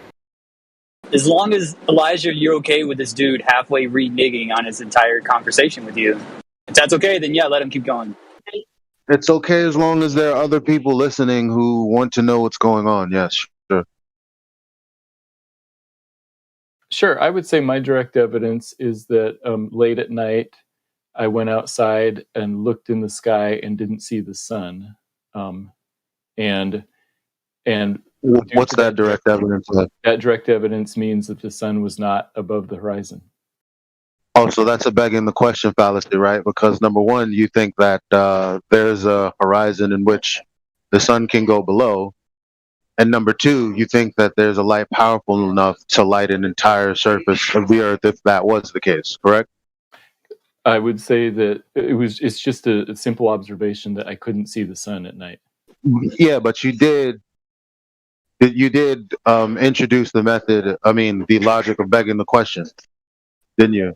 As long as, Elijah, you're okay with this dude halfway reneging on his entire conversation with you. If that's okay, then yeah, let him keep going. It's okay as long as there are other people listening who want to know what's going on. Yes, sure. Sure, I would say my direct evidence is that late at night, I went outside and looked in the sky and didn't see the sun. And what's that direct evidence of? That direct evidence means that the sun was not above the horizon. Oh, so that's a begging the question fallacy, right? Because number one, you think that there's a horizon in which the sun can go below. And number two, you think that there's a light powerful enough to light an entire surface of the earth if that was the case, correct? I would say that it's just a simple observation that I couldn't see the sun at night. Yeah, but you did introduce the method, the logic of begging the question, didn't you?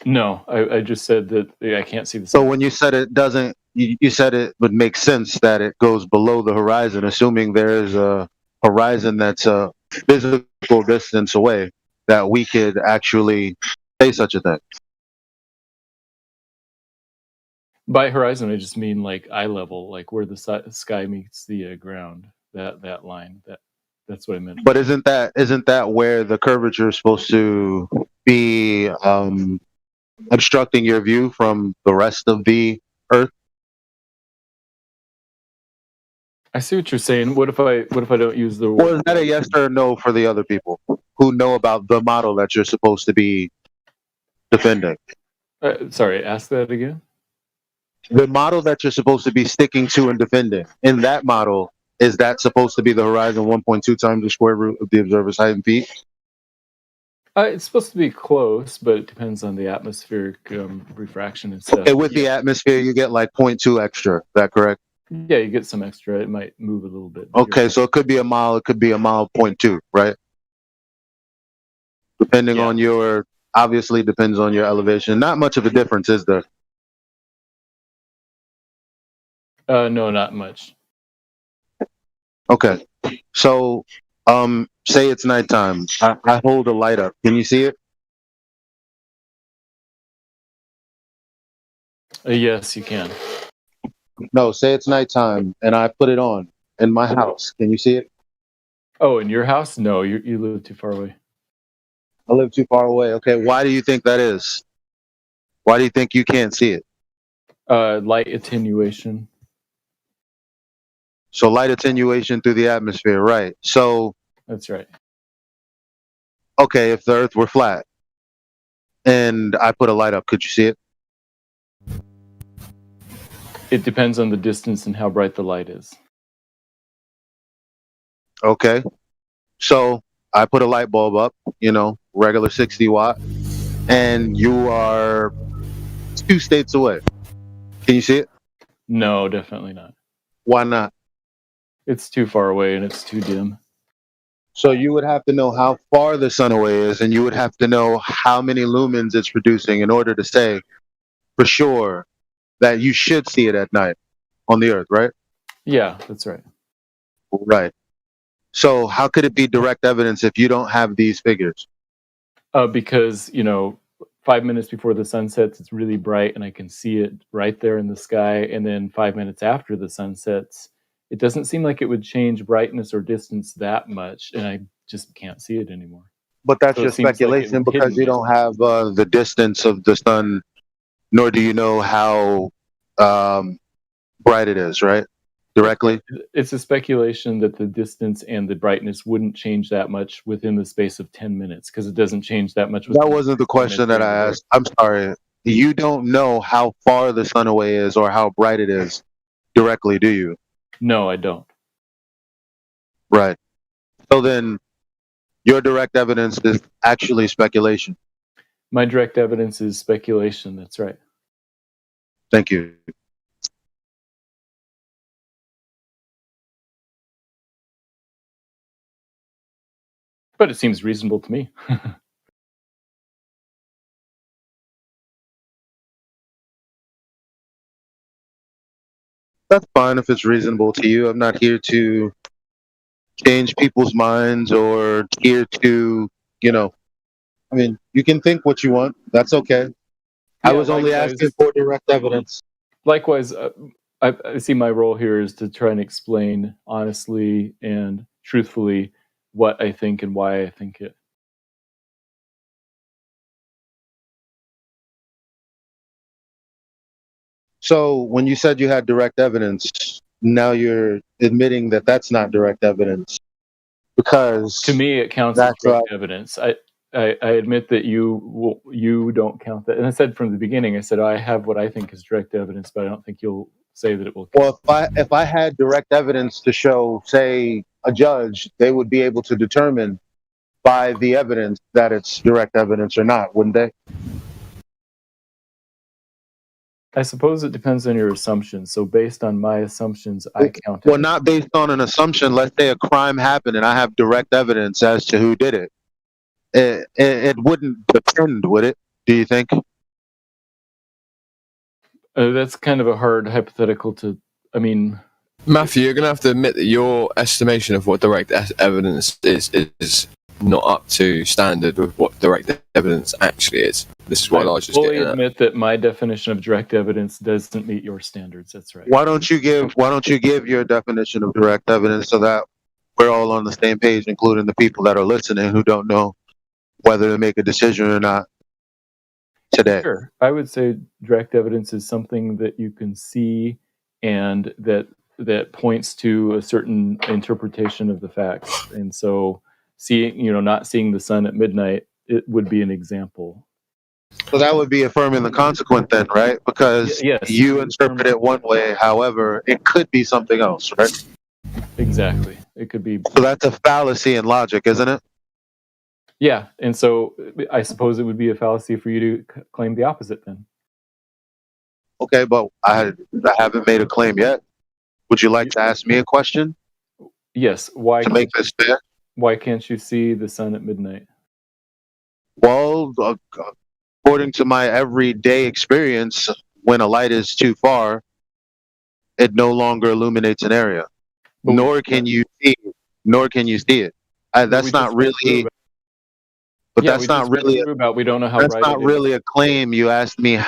No, I just said that I can't see the sun. So when you said it doesn't, you said it would make sense that it goes below the horizon, assuming there is a horizon that's a physical distance away, that we could actually say such a thing. By horizon, I just mean like eye level, like where the sky meets the ground. That line. That's what I meant. But isn't that where the curvature is supposed to be obstructing your view from the rest of the Earth? I see what you're saying. What if I don't use the word? Or is that a yes or a no for the other people who know about the model that you're supposed to be defending? Sorry, ask that again. The model that you're supposed to be sticking to and defending, in that model, is that supposed to be the horizon 1.2 times the square root of the observer's height in feet? It's supposed to be close, but it depends on the atmospheric refraction and stuff. Okay, with the atmosphere, you get like 0.2 extra. Is that correct? Yeah, you get some extra. It might move a little bit. Okay, so it could be a mile. It could be a mile 0.2, right? Depending on your, obviously depends on your elevation. Not much of a difference, is there? No, not much. Okay, so say it's nighttime. I hold a light up. Can you see it? Yes, you can. No, say it's nighttime and I put it on in my house. Can you see it? Oh, in your house? No, you live too far away. I live too far away. Okay, why do you think that is? Why do you think you can't see it? Light attenuation. So light attenuation through the atmosphere, right? So that's right. Okay, if the Earth were flat and I put a light up, could you see it? It depends on the distance and how bright the light is. Okay, so I put a light bulb up, regular 60 watt, and you are 2 states away. Can you see it? No, definitely not. Why not? It's too far away and it's too dim. So you would have to know how far the sun away is, and you would have to know how many lumens it's producing in order to say for sure that you should see it at night on the Earth, right? Yeah, that's right. Right. So how could it be direct evidence if you don't have these figures? Because, 5 minutes before the sun sets, it's really bright and I can see it right there in the sky. And then 5 minutes after the sun sets, it doesn't seem like it would change brightness or distance that much. And I just can't see it anymore. But that's just speculation because you don't have the distance of the sun, nor do you know how bright it is, right? Directly? It's a speculation that the distance and the brightness wouldn't change that much within the space of 10 minutes because it doesn't change that much. That wasn't the question that I asked. I'm sorry. You don't know how far the sun away is or how bright it is directly, do you? No, I don't. Right. So then your direct evidence is actually speculation. My direct evidence is speculation. That's right. Thank you. But it seems reasonable to me. That's fine if it's reasonable to you. I'm not here to change people's minds or here to, you can think what you want. That's okay. I was only asking for direct evidence. Likewise, I see my role here is to try and explain honestly and truthfully what I think and why I think it. So when you said you had direct evidence, now you're admitting that that's not direct evidence, because to me it counts as direct evidence. I admit that you don't count that, and I said from the beginning, I said I have what I think is direct evidence, but I don't think you'll say that it will count. Well, if I had direct evidence to show, say, a judge, they would be able to determine by the evidence that it's direct evidence or not, wouldn't they? I suppose it depends on your assumptions. So based on my assumptions, I count it. Well, not based on an assumption. Let's say a crime happened and I have direct evidence as to who did it. It wouldn't depend, would it? Do you think? That's kind of a hard hypothetical to, I mean... Matthew, you're going to have to admit that your estimation of what direct evidence is not up to standard with what direct evidence actually is. This is what I was just getting at. I fully admit that my definition of direct evidence doesn't meet your standards. That's right. Why don't you give your definition of direct evidence so that we're all on the same page, including the people that are listening who don't know whether to make a decision or not today? Sure. I would say direct evidence is something that you can see and that points to a certain interpretation of the facts. And so not seeing the sun at midnight, it would be an example. So that would be affirming the consequent then, right? Because yes, you interpret it one way, however, it could be something else, right? Exactly. It could be. So that's a fallacy in logic, isn't it? Yeah. And so I suppose it would be a fallacy for you to claim the opposite then. Okay, but I haven't made a claim yet. Would you like to ask me a question? Yes. Why to make this fair? Why can't you see the sun at midnight? Well, according to my everyday experience, when a light is too far, it no longer illuminates an area. Nor can you see it. That's not really. But yeah, that's not really. We don't know how. That's not really a claim. You asked me,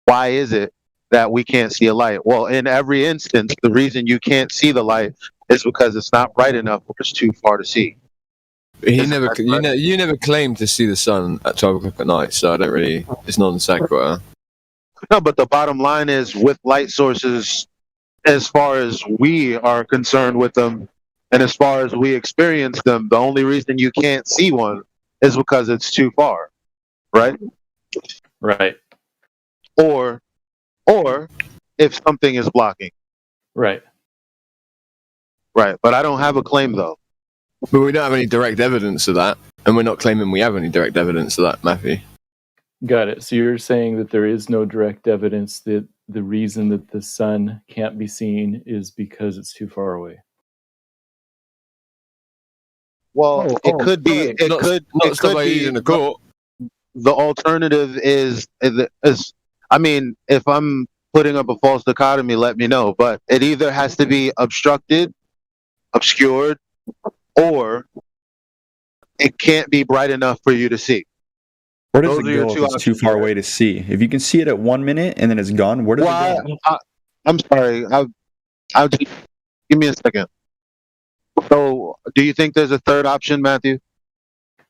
why is it that we can't see a light? Well, in every instance, the reason you can't see the light is because it's not bright enough or it's too far to see. You never claimed to see the sun at 12 o'clock at night, so I don't really. It's non sequitur. No, but the bottom line is, with light sources, as far as we are concerned with them, and as far as we experience them, the only reason you can't see one is because it's too far, right? Right. Or if something is blocking. Right. Right. But I don't have a claim, though. But we don't have any direct evidence of that, and we're not claiming we have any direct evidence of that, Matthew. Got it. So you're saying that there is no direct evidence that the reason that the sun can't be seen is because it's too far away. Well, it could be. It could be. In the court. The alternative is. I mean, if I'm putting up a false dichotomy, let me know. But it either has to be obstructed, obscured, or it can't be bright enough for you to see. Where does it go if it's too far away to see? If you can see it at 1 minute and then it's gone, where does it go? I'm sorry. I'll just give me a second. So, do you think there's a third option, Matthew?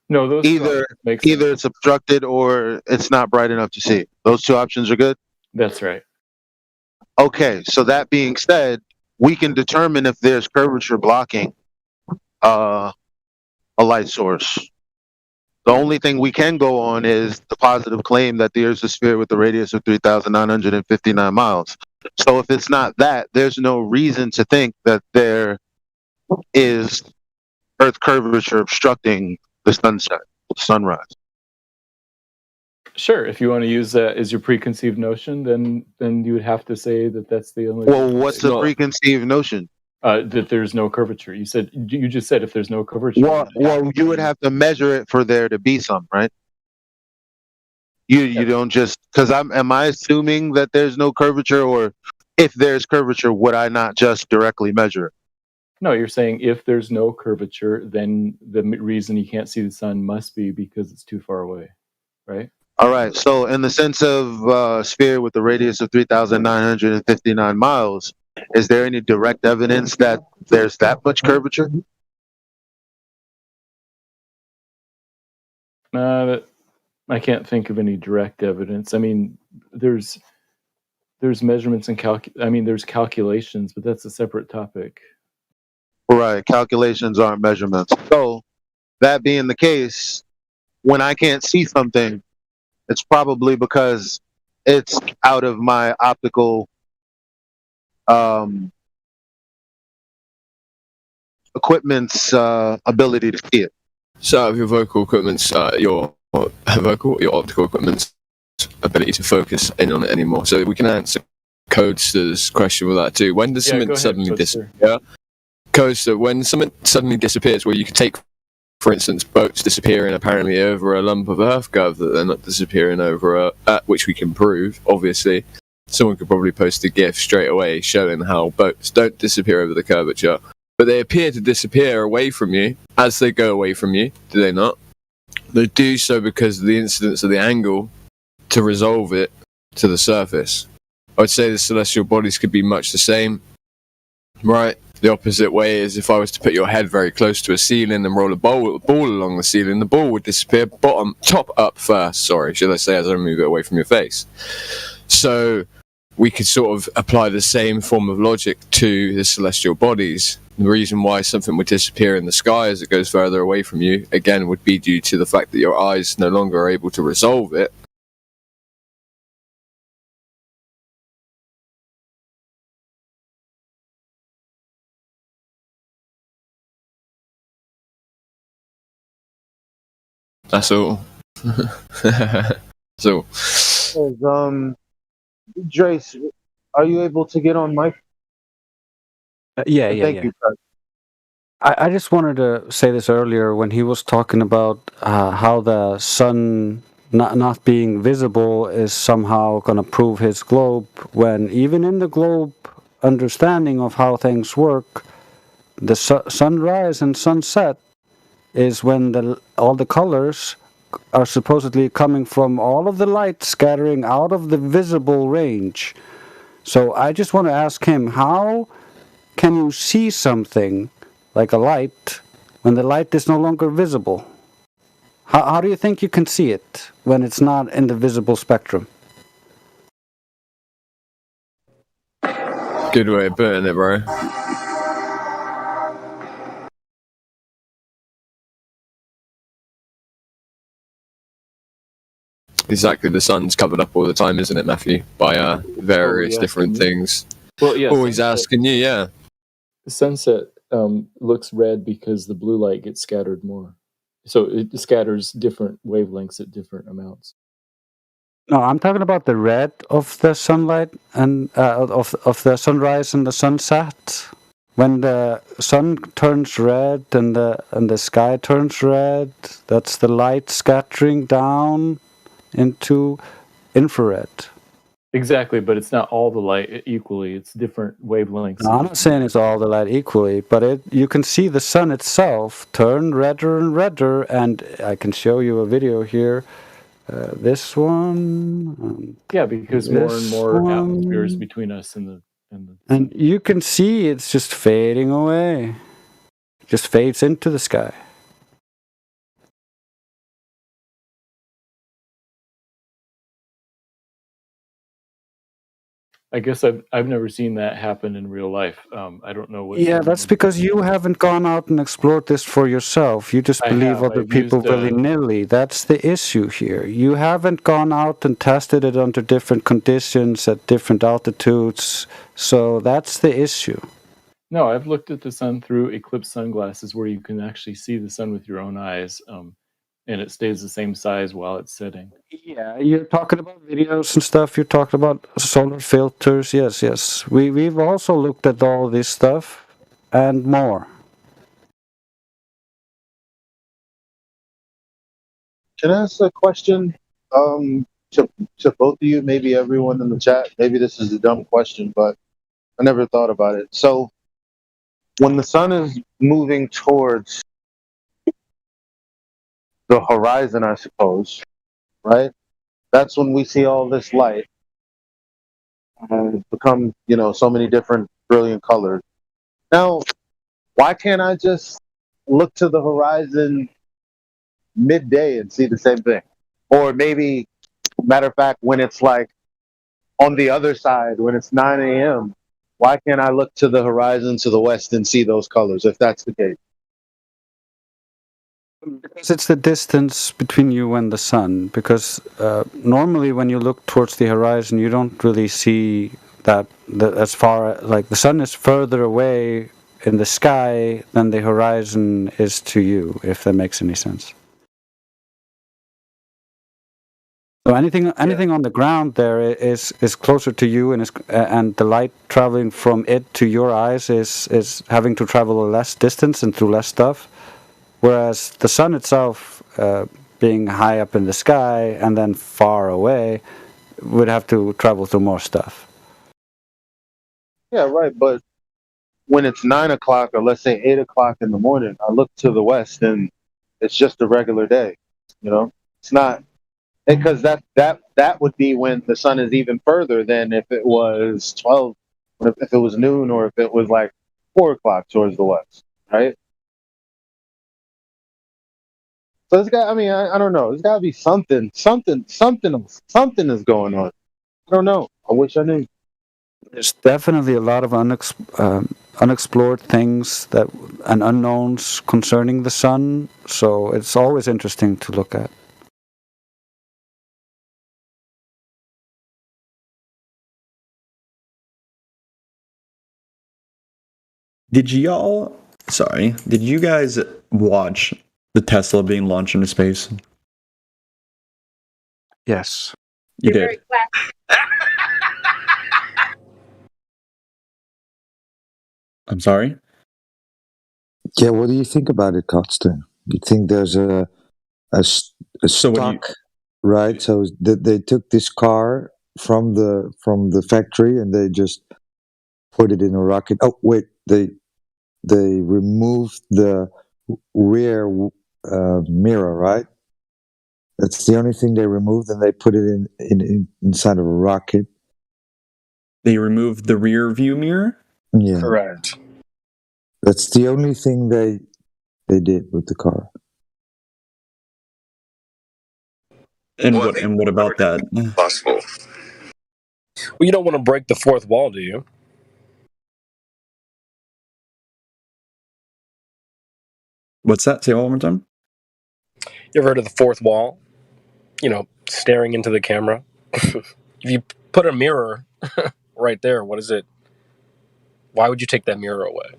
No, those either it's obstructed or it's not bright enough to see. Those two options are good? That's right. Okay, so that being said, we can determine if there's curvature blocking a light source. The only thing we can go on is the positive claim that the Earth's a sphere with a radius of 3,959 miles. So if it's not that, there's no reason to think that there is Earth curvature obstructing the sunrise. Sure, if you want to use that as your preconceived notion, then you would have to say that that's the only. Well, what's the preconceived notion? That there's no curvature. You just said if there's no curvature. Well, you would have to measure it for there to be some, right? You don't just because am I assuming that there's no curvature, or if there's curvature, would I not just directly measure it? No, you're saying if there's no curvature, then the reason you can't see the sun must be because it's too far away, right? All right. So, in the sense of sphere with a radius of 3,959 miles, is there any direct evidence that there's that much curvature? I can't think of any direct evidence. I mean, there's measurements and there's calculations, but that's a separate topic. Right. Calculations aren't measurements. So, that being the case, when I can't see something, it's probably because it's out of my optical equipment's ability to see it. So, out of your vocal equipment's, your optical equipment's ability to focus in on it anymore. So we can answer Codester's question with that too. When does something suddenly disappear? Codester, when something suddenly disappears, where you could take, for instance, boats disappearing apparently over a lump of earth curve that they're not disappearing over, which we can prove, obviously. Someone could probably post a GIF straight away showing how boats don't disappear over the curvature, but they appear to disappear away from you as they go away from you, do they not? They do so because of the incidence of the angle to resolve it to the surface. I would say the celestial bodies could be much the same, right? The opposite way is if I was to put your head very close to a ceiling and roll a ball along the ceiling, the ball would disappear top up first, should I say, as I move it away from your face. So we could sort of apply the same form of logic to the celestial bodies. The reason why something would disappear in the sky as it goes further away from you, again, would be due to the fact that your eyes no longer are able to resolve it. That's all. So, Drace, are you able to get on mic? Yeah. Thank you, sir. I just wanted to say this earlier when he was talking about how the sun not being visible is somehow going to prove his globe, when even in the globe understanding of how things work, the sunrise and sunset is when all the colors are supposedly coming from all of the light scattering out of the visible range. So I just want to ask him, how can you see something like a light when the light is no longer visible? How do you think you can see it when it's not in the visible spectrum? good way of putting it, bro. Exactly, the sun's covered up all the time, isn't it, Matthew? By various different things. Well, yeah. Always asking you, yeah. The sunset looks red because the blue light gets scattered more. So it scatters different wavelengths at different amounts. No, I'm talking about the red of the sunlight and of the sunrise and the sunset. When the sun turns red and the sky turns red, that's the light scattering down into infrared. Exactly, but it's not all the light equally. It's different wavelengths. No, I'm not saying it's all the light equally, but you can see the sun itself turn redder and redder, and I can show you a video here. This one. Yeah, because more and more atmospheres between us and the. And you can see it's just fading away. It just fades into the sky. I guess I've never seen that happen in real life. I don't know what. Yeah, that's because you haven't gone out and explored this for yourself. You just believe other people willy-nilly. That's the issue here. You haven't gone out and tested it under different conditions at different altitudes. So that's the issue. No, I've looked at the sun through eclipse sunglasses where you can actually see the sun with your own eyes. And it stays the same size while it's setting. Yeah, you're talking about videos and stuff. You're talking about solar filters. Yes. We've also looked at all this stuff and more. Can I ask a question to both of you? Maybe everyone in the chat. Maybe this is a dumb question, but I never thought about it. So, when the sun is moving towards the horizon, I suppose, right? That's when we see all this light and become, so many different brilliant colors. Now, why can't I just look to the horizon midday and see the same thing? Or maybe, matter of fact, when it's like on the other side, when it's 9 a.m., why can't I look to the horizon to the west and see those colors, if that's the case? Because it's the distance between you and the sun. Because normally when you look towards the horizon, you don't really see that as far, like the sun is further away in the sky than the horizon is to you, if that makes any sense. So anything on the ground there is closer to you, and the light traveling from it to your eyes is having to travel a less distance and through less stuff. Whereas the sun itself, being high up in the sky and then far away, would have to travel through more stuff. Yeah, right. But when it's 9 o'clock, or let's say 8 o'clock in the morning, I look to the west and it's just a regular day. It's not, because that would be when the sun is even further than if it was 12, if it was noon, or if it was like 4 o'clock towards the west, right? So it's got, I don't know. There's got to be something is going on. I don't know. I wish I knew. There's definitely a lot of unexplored things and unknowns concerning the sun. So it's always interesting to look at. Did you guys watch the Tesla being launched into space? Yes. You did. I'm sorry? Yeah, what do you think about it, Kotster? You think there's a stock, right? So they took this car from the factory and they just put it in a rocket. Oh wait, they removed the rear mirror, right? That's the only thing they removed, and they put it inside of a rocket. They removed the rear view mirror? Yeah, correct. That's the only thing they did with the car. And what about that? Possible. Well, you don't want to break the fourth wall, do you? What's that? Say it one more time. You ever heard of the fourth wall? Staring into the camera. If you put a mirror right there, what is it? Why would you take that mirror away?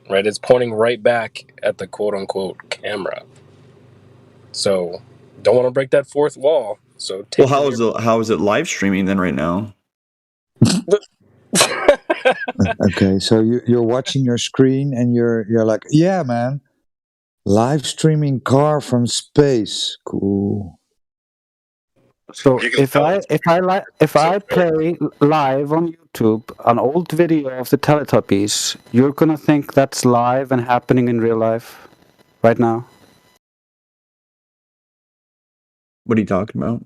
Right? It's pointing right back at the quote-unquote camera. So, don't want to break that fourth wall. So, how is it live streaming then right now? Okay, so you're watching your screen and you're like, yeah, man, live streaming car from space, cool. So if I play live on YouTube an old video of the Teletubbies, you're gonna think that's live and happening in real life, right now. What are you talking about?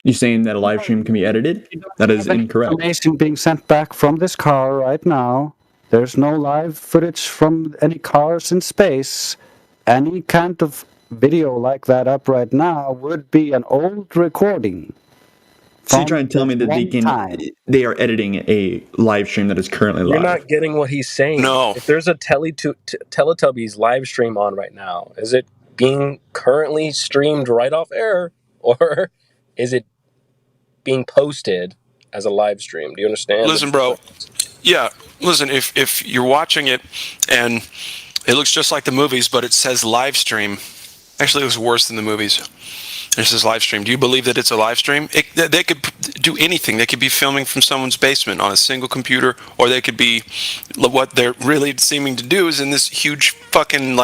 You saying that a live stream can be edited? That is incorrect. Information being sent back from this car right now. There's no live footage from any cars in space. Any kind of video like that up right now would be an old recording. So you're trying to tell me that they are editing a live stream that is currently live? You're not getting what he's saying. No. If there's a Teletubbies live stream on right now, is it being currently streamed right off air, or is it being posted as a live stream? Do you understand? Listen, bro. Yeah, listen, if you're watching it and it looks just like the movies, but it says live stream. Actually, it was worse than the movies. It says live stream. Do you believe that it's a live stream? They could do anything. They could be filming from someone's basement on a single computer, or they could be, what they're really seeming to do is in this huge fucking,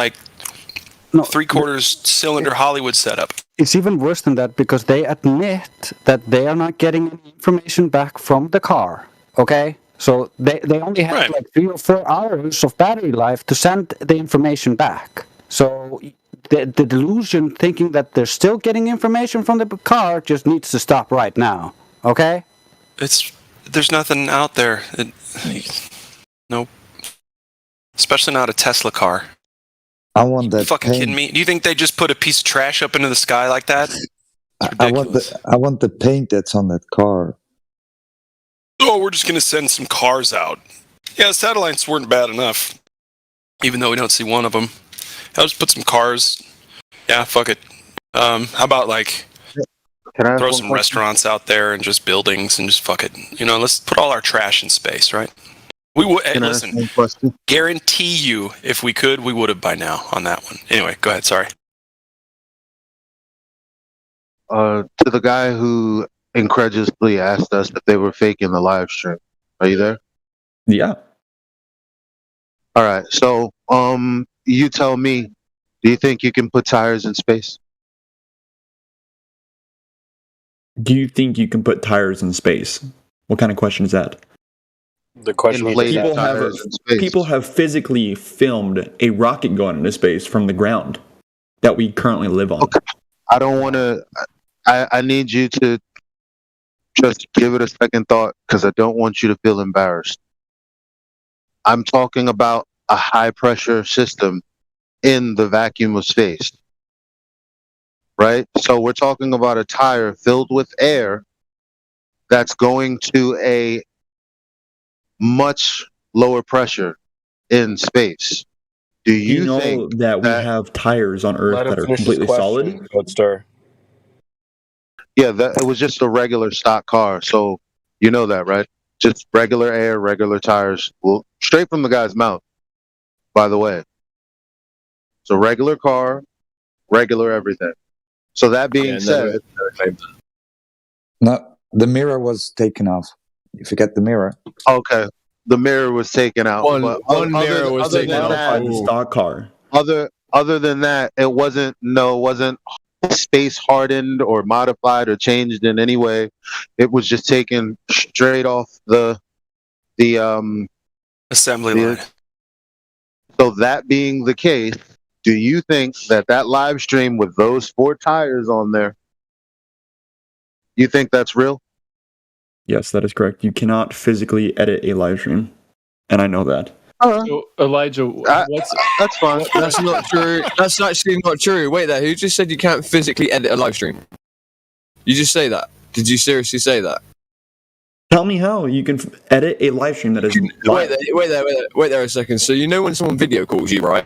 three-quarters cylinder Hollywood setup. It's even worse than that, because they admit that they are not getting any information back from the car, okay? So they only have like 3 or 4 hours of battery life to send the information back. So the delusion thinking that they're still getting information from the car just needs to stop right now. Okay? There's nothing out there. Nope. Especially not a Tesla car. I want that. You fucking paint. kidding me? Do you think they just put a piece of trash up into the sky like that? I want the paint that's on that car. Oh, we're just gonna send some cars out. Yeah, satellites weren't bad enough. Even though we don't see one of them. I'll just put some cars. Yeah, fuck it. How about like throw some restaurants out there and just buildings and just fuck it. You know, let's put all our trash in space, right? We would. Hey, listen, guarantee you, if we could, we would have by now on that one. Anyway, go ahead. Sorry. To the guy who incredulously asked us if they were faking the live stream. Are you there? Yeah. All right. So, you tell me, do you think you can put tires in space? Do you think you can put tires in space? What kind of question is that? The question people have physically filmed a rocket going into space from the ground that we currently live on. Okay. I don't want to. I need you to just give it a second thought because I don't want you to feel embarrassed. I'm talking about a high pressure system in the vacuum of space. Right? So we're talking about a tire filled with air that's going to a much lower pressure in space. Do you know think that we have tires on Earth that are completely solid? Yeah, it was just a regular stock car, so you know that, right? Just regular air, regular tires. Well, straight from the guy's mouth, by the way. So regular car, regular everything. So that being said... No, the mirror was taken off. You forget the mirror. Okay, the mirror was taken out. One mirror was taken out by the stock car. Other than that, it wasn't space hardened or modified or changed in any way. It was just taken straight off the assembly line. So that being the case, do you think that live stream with those 4 tires on there, you think that's real? Yes, that is correct. You cannot physically edit a live stream, and I know that. So, Elijah, that's fine. That's not true. That's actually not true. Wait there, who just said you can't physically edit a live stream? You just say that? Did you seriously say that? Tell me how you can edit a live stream that is live. Wait there a second. So you know when someone video calls you, right?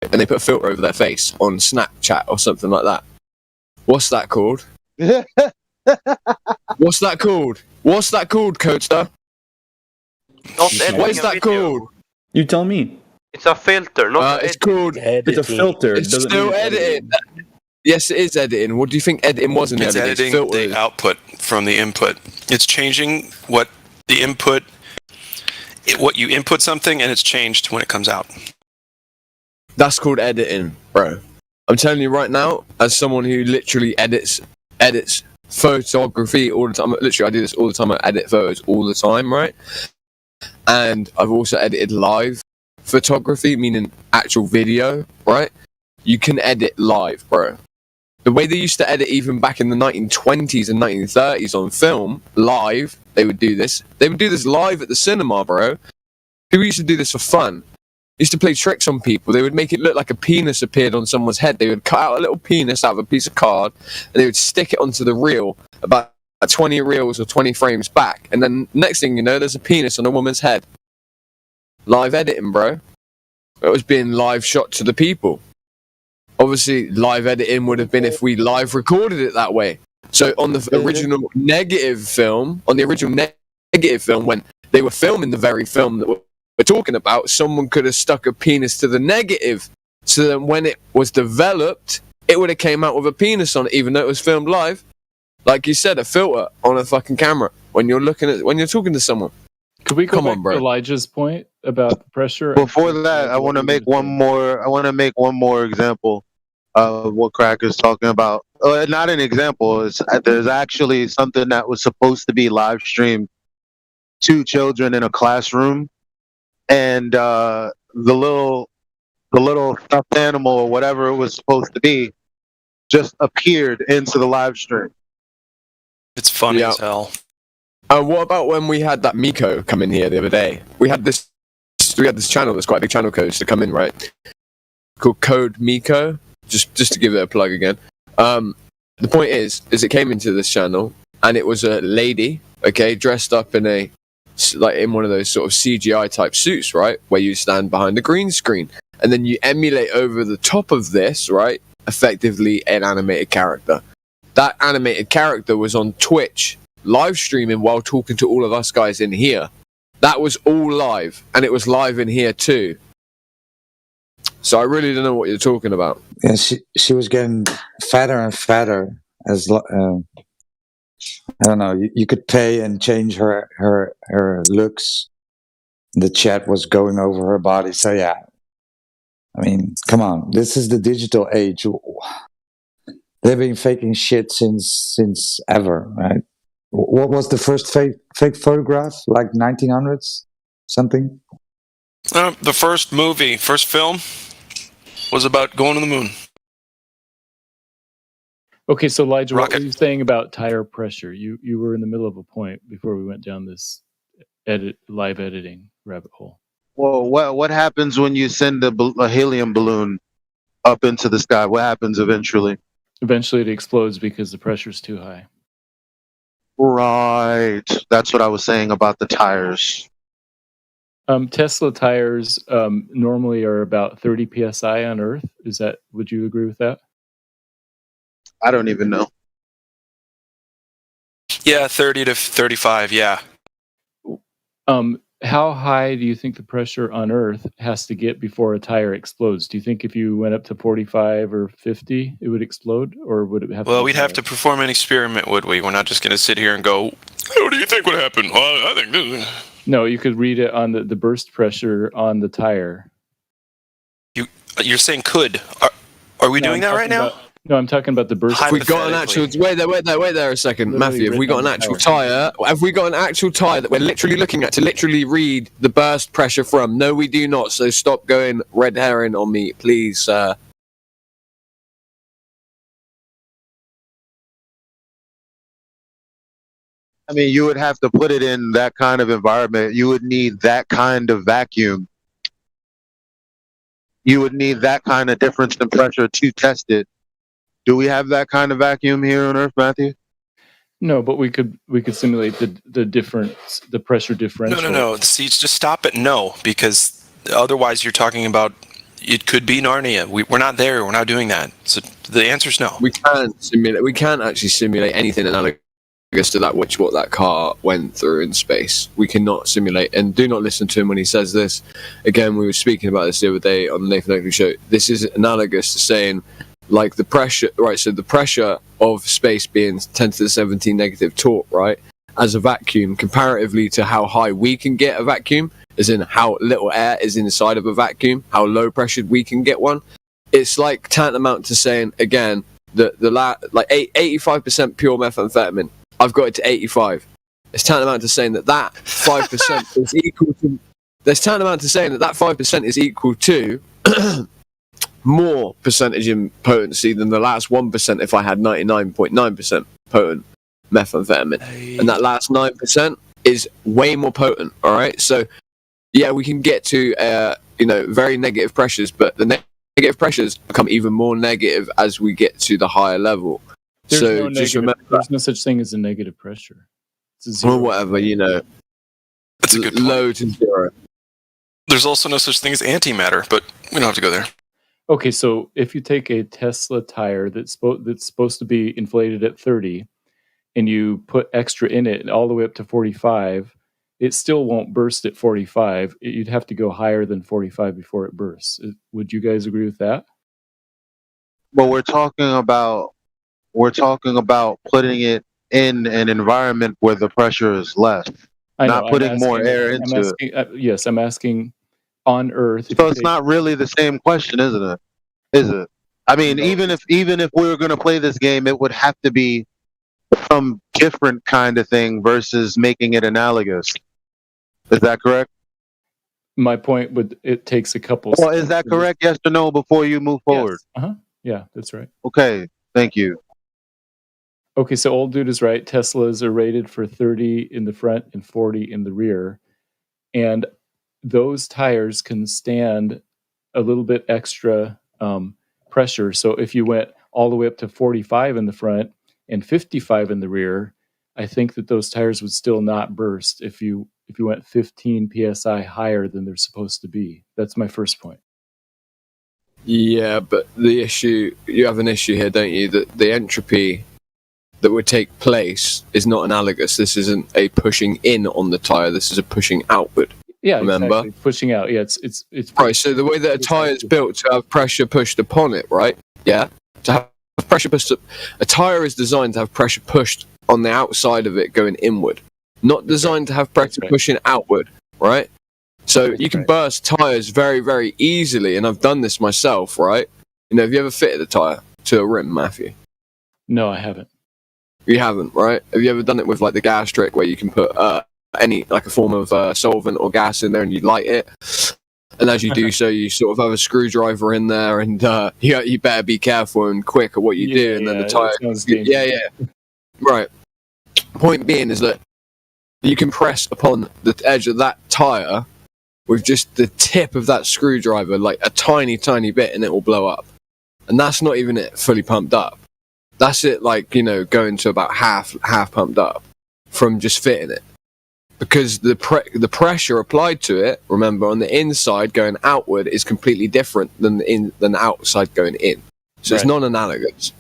And they put a filter over their face on Snapchat or something like that. What's that called? What's that called? What's that called, Codestar? What is that called? You tell me. It's a filter, not it's called. It's a filter. It's still editing. Yes, it is editing. What do you think editing was in It's editing? editing the output from the input. It's changing what the input, what you input something, and it's changed when it comes out. That's called editing, bro. I'm telling you right now, as someone who literally edits photography all the time. Literally, I do this all the time. I edit photos all the time, right? And I've also edited live photography, meaning actual video, right? You can edit live, bro. The way they used to edit even back in the 1920s and 1930s on film, live, they would do this. They would do this live at the cinema, bro. People used to do this for fun. They used to play tricks on people. They would make it look like a penis appeared on someone's head. They would cut out a little penis out of a piece of card, and they would stick it onto the reel about 20 reels or 20 frames back. And then next thing you know, there's a penis on a woman's head. Live editing, bro. It was being live shot to the people. Obviously, live editing would have been if we live recorded it that way. So on the original negative film, when they were filming the very film that we're talking about, someone could have stuck a penis to the negative. So then when it was developed, it would have came out with a penis on it, even though it was filmed live. Like you said, a filter on a fucking camera when you're talking to someone. Could we go back to Elijah's point about the pressure? Before that, I want to make one more example of what Cracker's talking about. Not an example. There's actually something that was supposed to be live streamed to children in a classroom, and the little the little stuffed animal or whatever it was supposed to be just appeared into the live stream. It's funny as hell. What about when we had that Miko come in here the other day? We had this channel that's quite a big channel codes to come in, right? Called Code Miko. Just to give it a plug again. The point is it came into this channel and it was a lady, okay, dressed up in in one of those sort of CGI type suits, right, where you stand behind a green screen, and then you emulate over the top of this, right, effectively an animated character. That animated character was on Twitch live streaming while talking to all of us guys in here. That was all live, and it was live in here too. So I really don't know what you're talking about. Yeah, she was getting fatter and fatter as I don't know. You could pay and change her looks. The chat was going over her body. So yeah, I mean, come on. This is the digital age. They've been faking shit since ever, right? What was the first fake photograph? Like 1900s, something. The first film was about going to the moon. Okay, so Elijah, what were you saying about tire pressure? You were in the middle of a point before we went down this live editing rabbit hole. Well, what happens when you send a helium balloon up into the sky? What happens eventually? Eventually it explodes because the pressure's too high. Right. That's what I was saying about the tires. Tesla tires normally are about 30 psi on Earth. Would you agree with that? I don't even know. Yeah, 30 to 35, yeah. How high do you think the pressure on Earth has to get before a tire explodes? Do you think if you went up to 45 or 50, it would explode? Or would it have Well, we'd have to perform an experiment, would we? We're not just going to sit here and go, what do you think would happen? Well, I think this. No, you could read it on the burst pressure on the tire. You're saying could. Are we doing that right now? No, I'm talking about the burst. If we got an actual, wait there a second, Matthew. If we got an actual tire, that we're literally looking at to literally read the burst pressure from? No, we do not. So stop going red herring on me, please, sir. I mean, you would have to put it in that kind of environment. You would need that kind of vacuum. You would need that kind of difference in pressure to test it. Do we have that kind of vacuum here on Earth, Matthew? No, but we could simulate the difference, the pressure differential. No. See, just stop it. No, because otherwise you're talking about it could be Narnia. We're not there. We're not doing that. So the answer is no. We can't actually simulate anything analogous to that what that car went through in space. We cannot simulate, and do not listen to him when he says this. Again, we were speaking about this the other day on the Nathan Oakley show. This is analogous to saying, like, the pressure, right? So the pressure of space being 10 to the 17 negative torque, right? As a vacuum, comparatively to how high we can get a vacuum, as in how little air is inside of a vacuum, how low pressured we can get one. It's like tantamount to saying, again, like 85% pure methamphetamine. I've got it to 85. It's tantamount to saying that 5% is equal to. There's tantamount to saying that 5% is equal to more percentage in potency than the last 1% if I had 99.9% potent methamphetamine. And that last 9% is way more potent, all right? So, yeah, we can get to, very negative pressures, but the negative pressures become even more negative as we get to the higher level. There's no such thing as a negative pressure. It's a zero. Or whatever, That's a good point. Low to zero. There's also no such thing as antimatter, but we don't have to go there. Okay, so if you take a Tesla tire that's supposed to be inflated at 30, and you put extra in it all the way up to 45, it still won't burst at 45. You'd have to go higher than 45 before it bursts. Would you guys agree with that? Well, we're talking about putting it in an environment where the pressure is less, not putting more air into it. Yes, I'm asking on Earth. So it's not really the same question, isn't it? Is it? I mean, even if we were going to play this game, it would have to be some different kind of thing versus making it analogous. Is that correct? My point would it takes a couple. Well, is that correct? Yes or no before you move forward? Yes. Yeah, that's right. Okay, thank you. Okay, so old dude is right. Teslas are rated for 30 in the front and 40 in the rear. And those tires can stand a little bit extra pressure. So if you went all the way up to 45 in the front and 55 in the rear, I think that those tires would still not burst if you went 15 psi higher than they're supposed to be. That's my first point. Yeah, but the issue, you have an issue here, don't you? That the entropy that would take place is not analogous. This isn't a pushing in on the tire. This is a pushing outward. Yeah, remember? Exactly. Pushing out. Yeah, it's right. So the way that a tire is built to have pressure pushed upon it, right? Yeah, to have pressure pushed. A tire is designed to have pressure pushed on the outside of it, going inward. Not designed to have pressure pushing outward, right? So you can burst tires very, very easily, and I've done this myself, right? You know, have you ever fitted a tire to a rim, Matthew? No, I haven't. You haven't, right? Have you ever done it with like the gas trick where you can put any like a form of solvent or gas in there and you light it, and as you do so, you sort of have a screwdriver in there, and you better be careful and quick at what you do, and then the tire. Yeah. Right. Point being is that you can press upon the edge of that tire with just the tip of that screwdriver, like a tiny, tiny bit, and it will blow up. And that's not even it fully pumped up. That's it, like, you know, going to about half pumped up from just fitting it. Because the pressure applied to it, remember, on the inside going outward is completely different than the outside going in. So it's non-analogous.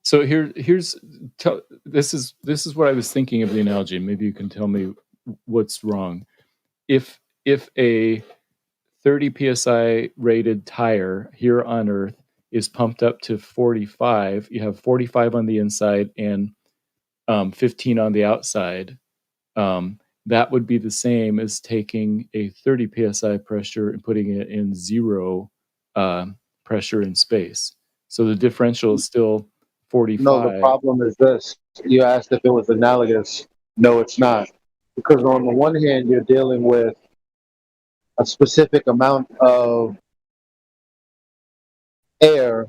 So this is what I was thinking of the analogy. Maybe you can tell me what's wrong. If a 30 psi rated tire here on Earth is pumped up to 45, you have 45 on the inside and 15 on the outside. That would be the same as taking a 30 psi pressure and putting it in 0 pressure in space. So the differential is still 45. No, the problem is this. You asked if it was analogous. No, it's not. Because on the one hand, you're dealing with a specific amount of air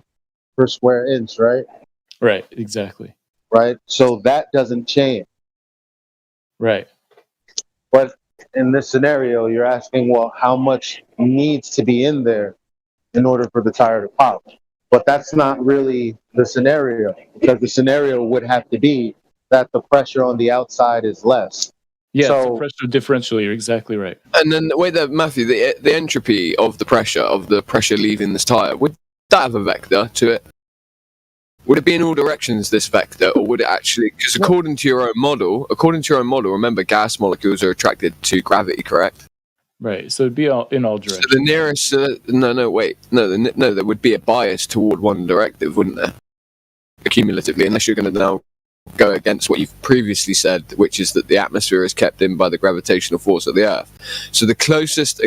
per square inch, right? Right, exactly. Right? So that doesn't change. Right. But in this scenario, you're asking, well, how much needs to be in there in order for the tire to pop? But that's not really the scenario, because the scenario would have to be that the pressure on the outside is less. Yeah, so, it's a pressure differential. You're exactly right. And then the way that, Matthew, the entropy of the pressure leaving this tire, would that have a vector to it? Would it be in all directions, this vector, or would it actually? Because according to your own model, remember, gas molecules are attracted to gravity, correct? Right. So it'd be in all directions. So the nearest, there would be a bias toward one directive, wouldn't there? Accumulatively, unless you're going to now go against what you've previously said, which is that the atmosphere is kept in by the gravitational force of the Earth. So the closest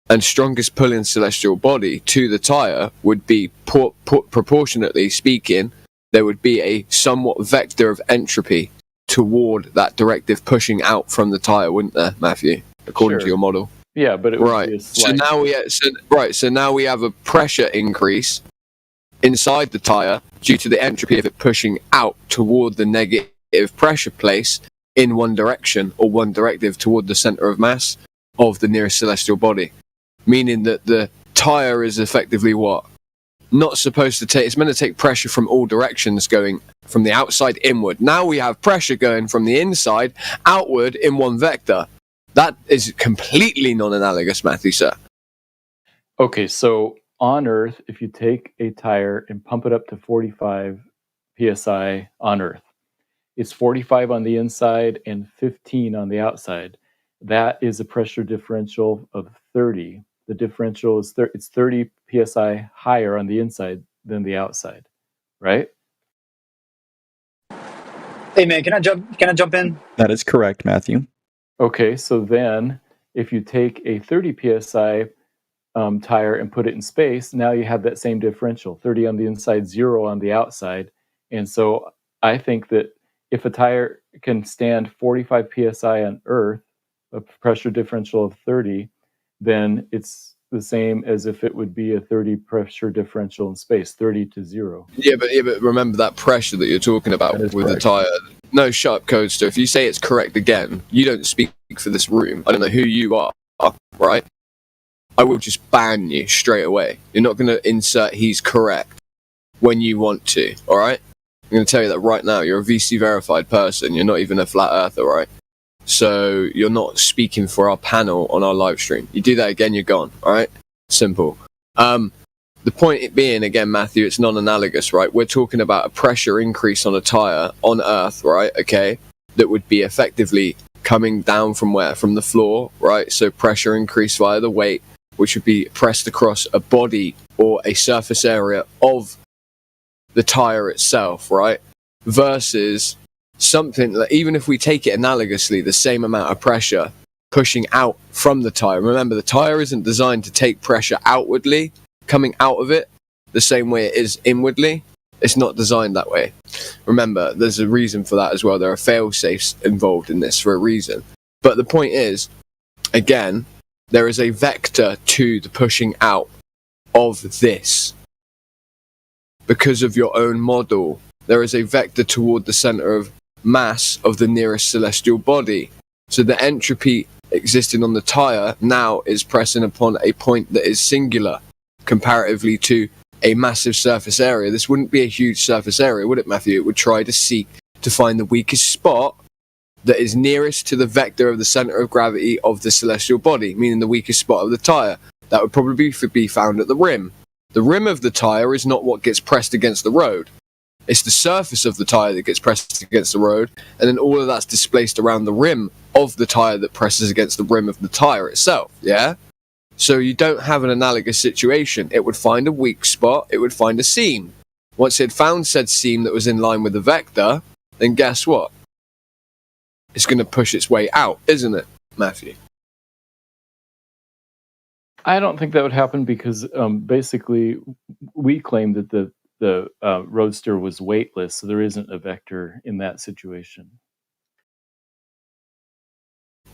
and strongest pulling celestial body to the tire would be, proportionately speaking, there would be a somewhat vector of entropy toward that directive pushing out from the tire, wouldn't there, Matthew? According to your model. Yeah, but it would be a slight... So now we have a pressure increase inside the tire due to the entropy of it pushing out toward the negative pressure place in one direction, or one directive toward the center of mass of the nearest celestial body. Meaning that the tire is effectively what? Not supposed to take, it's meant to take pressure from all directions, going from the outside inward. Now we have pressure going from the inside outward in one vector. That is completely non-analogous, Matthew, sir. Okay, so on Earth, if you take a tire and pump it up to 45 psi on Earth, it's 45 on the inside and 15 on the outside. That is a pressure differential of 30. The differential is it's 30 psi higher on the inside than the outside, right? Hey man, can I jump in? That is correct, Matthew. Okay, so then if you take a 30 psi tire and put it in space, now you have that same differential, 30 on the inside, 0 on the outside. And so I think that if a tire can stand 45 psi on Earth, a pressure differential of 30, then it's the same as if it would be a 30 pressure differential in space, 30 to 0. Yeah, but remember that pressure that you're talking about with the tire. No, shut up, Codester. If you say it's correct again, you don't speak for this room. I don't know who you are, right? I will just ban you straight away. You're not going to insert he's correct when you want to, all right? I'm going to tell you that right now. You're a VC verified person. You're not even a flat earther, right? So you're not speaking for our panel on our live stream. You do that again, you're gone, all right? Simple. The point being, again, Matthew, it's non-analogous, right? We're talking about a pressure increase on a tire on Earth, right? Okay, that would be effectively coming down from where? From the floor, right? So pressure increase via the weight, which would be pressed across a body or a surface area of the tire itself, right? Versus something that, even if we take it analogously, the same amount of pressure pushing out from the tire. Remember, the tire isn't designed to take pressure outwardly, coming out of it, the same way it is inwardly. It's not designed that way. Remember, there's a reason for that as well. There are fail-safes involved in this for a reason. But the point is, again, there is a vector to the pushing out of this. Because of your own model, there is a vector toward the center of mass of the nearest celestial body. So the entropy existing on the tire now is pressing upon a point that is singular comparatively to a massive surface area. This wouldn't be a huge surface area, would it, Matthew? It would try to seek to find the weakest spot that is nearest to the vector of the center of gravity of the celestial body, meaning the weakest spot of the tire. That would probably be found at the rim. The rim of the tire is not what gets pressed against the road. It's the surface of the tire that gets pressed against the road, and then all of that's displaced around the rim of the tire that presses against the rim of the tire itself, yeah? So you don't have an analogous situation. It would find a weak spot, it would find a seam. Once it had found said seam that was in line with the vector, then guess what? It's going to push its way out, isn't it, Matthew? I don't think that would happen because basically we claim that the Roadster was weightless, so there isn't a vector in that situation.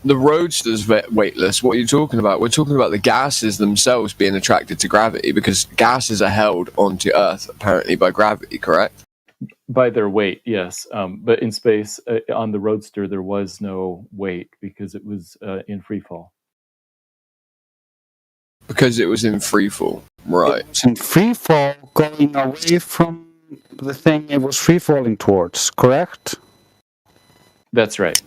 The Roadster's weightless. What are you talking about? We're talking about the gases themselves being attracted to gravity, because gases are held onto Earth apparently by gravity, correct? By their weight, yes. But in space, on the Roadster, there was no weight because it was in free fall. Because it was in free fall, right? It's in free fall, going away from the thing it was free falling towards, correct? That's right.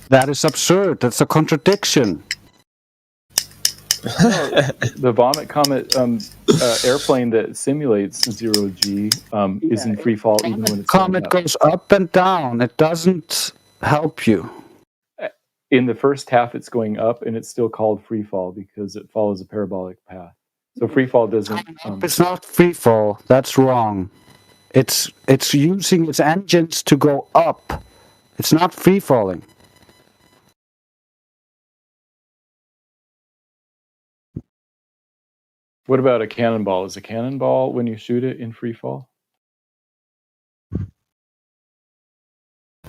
That is absurd. That's a contradiction. The Vomit Comet airplane that simulates zero-G is in free fall even when it's Comet goes up and down. It doesn't help you. In the first half, it's going up, and it's still called free fall because it follows a parabolic path. So free fall doesn't. It's not free fall. That's wrong. It's using its engines to go up. It's not free falling. What about a cannonball? Is a cannonball, when you shoot it, in free fall?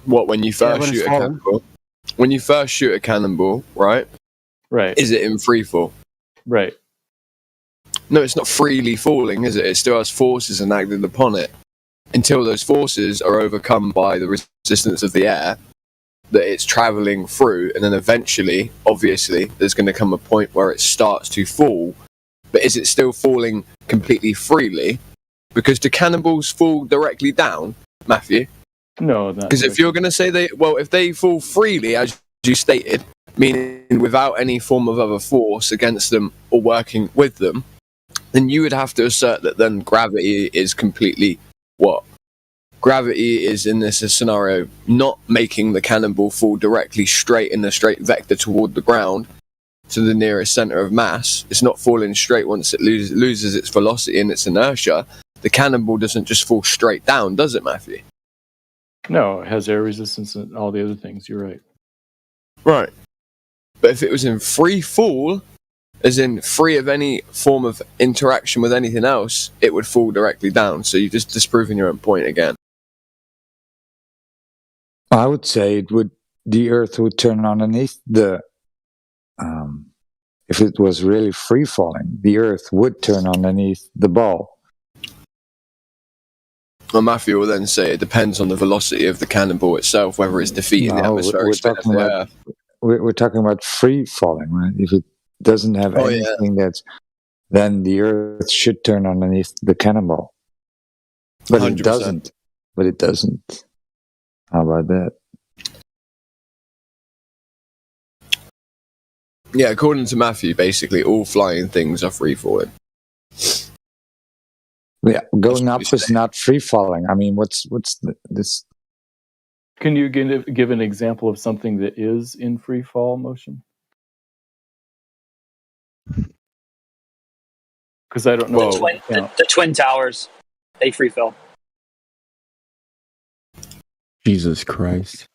What, when you first shoot a cannonball? When you first shoot a cannonball, right? Right. Is it in free fall? Right. No, it's not freely falling, is it? It still has forces enacted upon it. Until those forces are overcome by the resistance of the air that it's traveling through, and then eventually, obviously, there's going to come a point where it starts to fall. But is it still falling completely freely? Because do cannonballs fall directly down, Matthew? No, because if you're going to say if they fall freely, as you stated, meaning without any form of other force against them or working with them, then you would have to assert that then gravity is completely what? Gravity is, in this scenario, not making the cannonball fall directly straight in the straight vector toward the ground to the nearest center of mass. It's not falling straight once it loses its velocity and its inertia. The cannonball doesn't just fall straight down, does it, Matthew? No, it has air resistance and all the other things. You're right. Right. But if it was in free fall, as in free of any form of interaction with anything else, it would fall directly down. So you're just disproving your own point again. I would say it would the Earth would turn underneath the. If it was really free falling, the Earth would turn underneath the ball. Well, Matthew will then say it depends on the velocity of the cannonball itself, whether it's defeating the atmospheric spin of the Earth. We're talking about free falling, right? If it doesn't have anything then the Earth should turn underneath the cannonball. But 100%. it doesn't. But it doesn't. How about that? Yeah, according to Matthew, basically all flying things are free falling. Yeah, going up is not free falling. I mean, what's this? Can you give an example of something that is in free fall motion? Because I don't know. The Twin Towers, they free fell. Jesus Christ.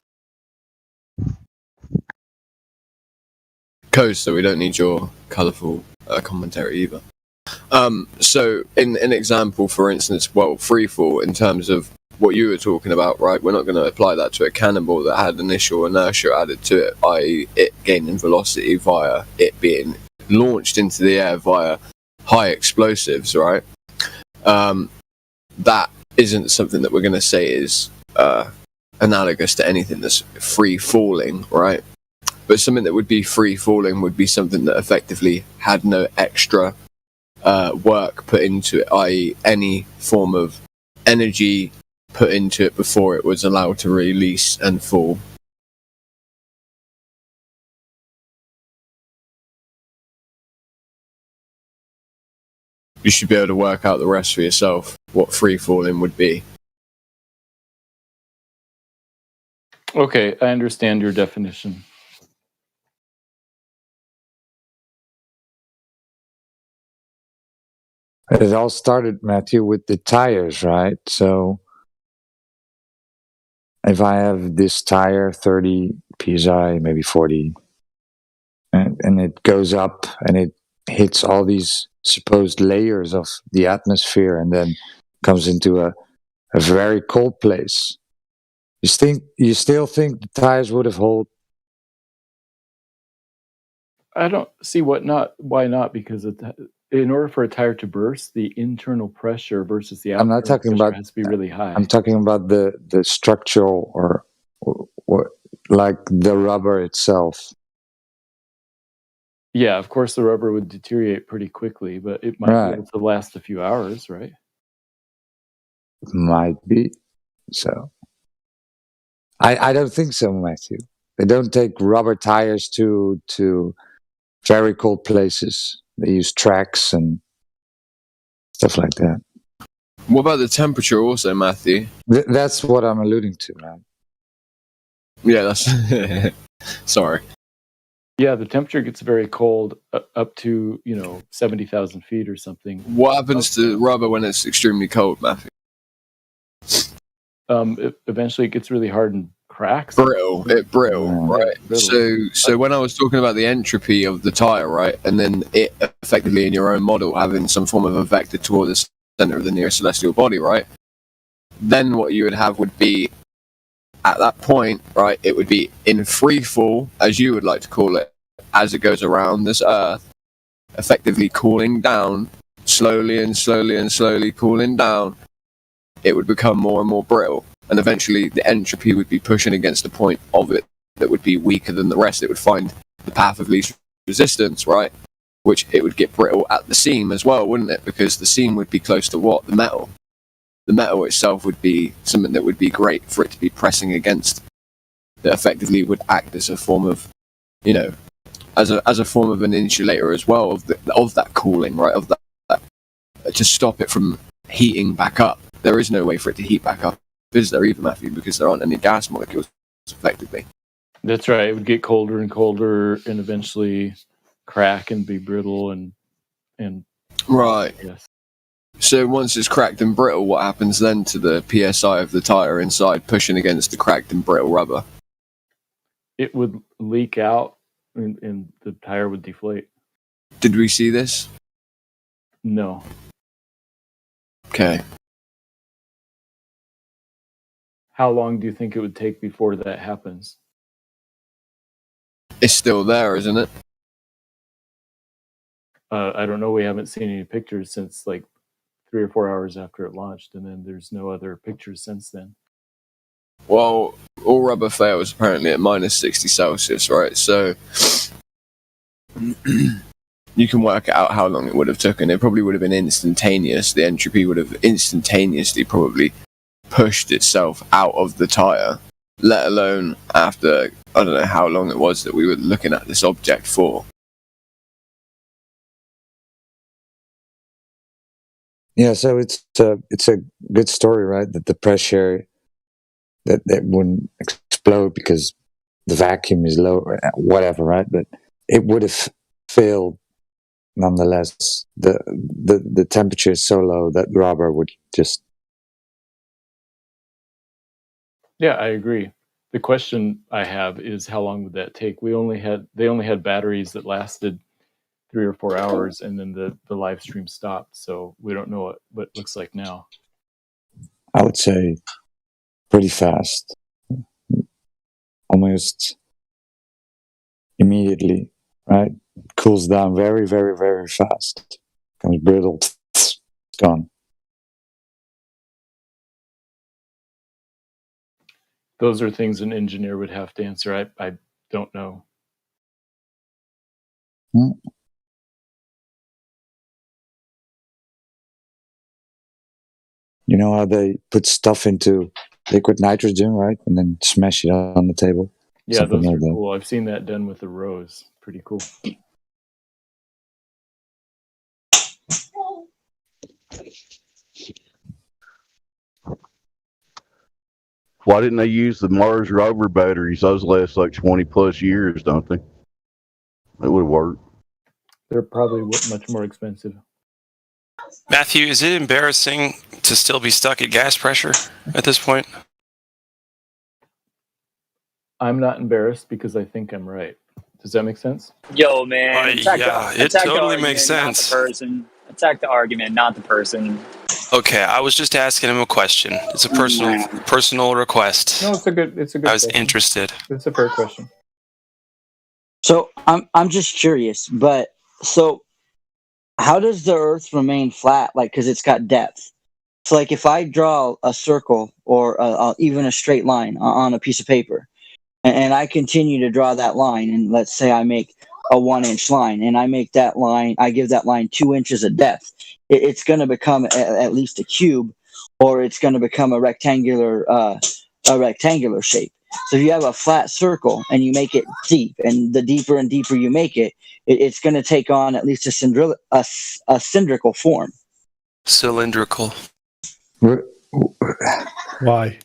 Coast, so we don't need your colourful commentary either. So in an example, for instance, well, free fall in terms of what you were talking about, right? We're not going to apply that to a cannonball that had initial inertia added to it, i.e. it gaining velocity via it being launched into the air via high explosives, right? That isn't something that we're going to say is analogous to anything that's free falling, right? But something that would be free falling would be something that effectively had no extra work put into it, i.e. any form of energy put into it before it was allowed to release and fall. You should be able to work out the rest for yourself, what free falling would be. Okay, I understand your definition. It all started, Matthew, with the tires, right? So if I have this tire, 30 psi, maybe 40, and it goes up and it hits all these supposed layers of the atmosphere and then comes into a very cold place, you still think the tires would have held? I don't see why not, because in order for a tire to burst, the internal pressure versus the I'm not outside talking pressure about has to be really high. I'm talking about the structural or like the rubber itself. Yeah, of course the rubber would deteriorate pretty quickly, but it might be able to last a few hours, right? Might be. So I don't think so, Matthew. They don't take rubber tires to very cold places. They use tracks and stuff like that. What about the temperature also, Matthew? That's what I'm alluding to, right? Yeah, that's... Sorry. Yeah, the temperature gets very cold up to, 70,000 feet or something. What happens to rubber when it's extremely cold, Matthew? Eventually it gets really hard and cracks. Brittle, right? So when I was talking about the entropy of the tire, right, and then it effectively in your own model having some form of a vector toward the center of the nearest celestial body, right? Then what you would have would be, at that point, right, it would be in free fall, as you would like to call it, as it goes around this Earth, effectively cooling down, slowly and slowly and slowly cooling down. It would become more and more brittle, and eventually the entropy would be pushing against the point of it that would be weaker than the rest. It would find the path of least resistance, right? Which it would get brittle at the seam as well, wouldn't it? Because the seam would be close to what? The metal. The metal itself would be something that would be great for it to be pressing against, that effectively would act as a form of, as a form of an insulator as well of that cooling, right? Of that to stop it from heating back up. There is no way for it to heat back up, is there either, Matthew? Because there aren't any gas molecules, effectively. That's right. It would get colder and colder, and eventually crack and be brittle and right. Yes. So once it's cracked and brittle, what happens then to the PSI of the tire inside pushing against the cracked and brittle rubber? It would leak out, and the tire would deflate. Did we see this? No. Okay. How long do you think it would take before that happens? it's still there, isn't it? I don't know. We haven't seen any pictures since like 3 or 4 hours after it launched, and then there's no other pictures since then. Well, all rubber fails apparently at minus 60 Celsius, right? So you can work out how long it would have taken. It probably would have been instantaneous. The entropy would have instantaneously probably pushed itself out of the tire, let alone after, I don't know how long it was that we were looking at this object for. Yeah, so it's a good story, right? That the pressure that wouldn't explode because the vacuum is low, or whatever, right? But it would have failed nonetheless. The temperature is so low that rubber would just. Yeah, I agree. The question I have is how long would that take? They only had batteries that lasted 3 or 4 hours, and then the live stream stopped. So we don't know what it looks like now. I would say pretty fast, almost immediately, right? Cools down very, very, very fast. Becomes brittle, it's gone. Those are things an engineer would have to answer. I don't know. You know how they put stuff into liquid nitrogen, right? And then smash it on the table? Yeah, Something those like are that. cool. I've seen that done with the rose. Pretty cool. Why didn't they use the Mars rover batteries? Those last like 20 plus years, don't they? It would work. They're probably much more expensive. Matthew, is it embarrassing to still be stuck at gas pressure at this point? I'm not embarrassed because I think I'm right. Does that make sense? Yo, man. It totally makes sense. Attack the argument, not the person. Okay, I was just asking him a question. It's a personal request. No, it's a good I was question. interested. It's a fair question. So I'm just curious, but so how does the Earth remain flat? Like, because it's got depth. So, like, if I draw a circle or even a straight line on a piece of paper, and I continue to draw that line, and let's say I make a 1-inch line, and I make that line, I give that line 2 inches of depth, it's going to become at least a cube, or it's going to become a rectangular shape. So if you have a flat circle and you make it deep, and the deeper and deeper you make it, it's going to take on at least a cylindrical form. Cylindrical. Why?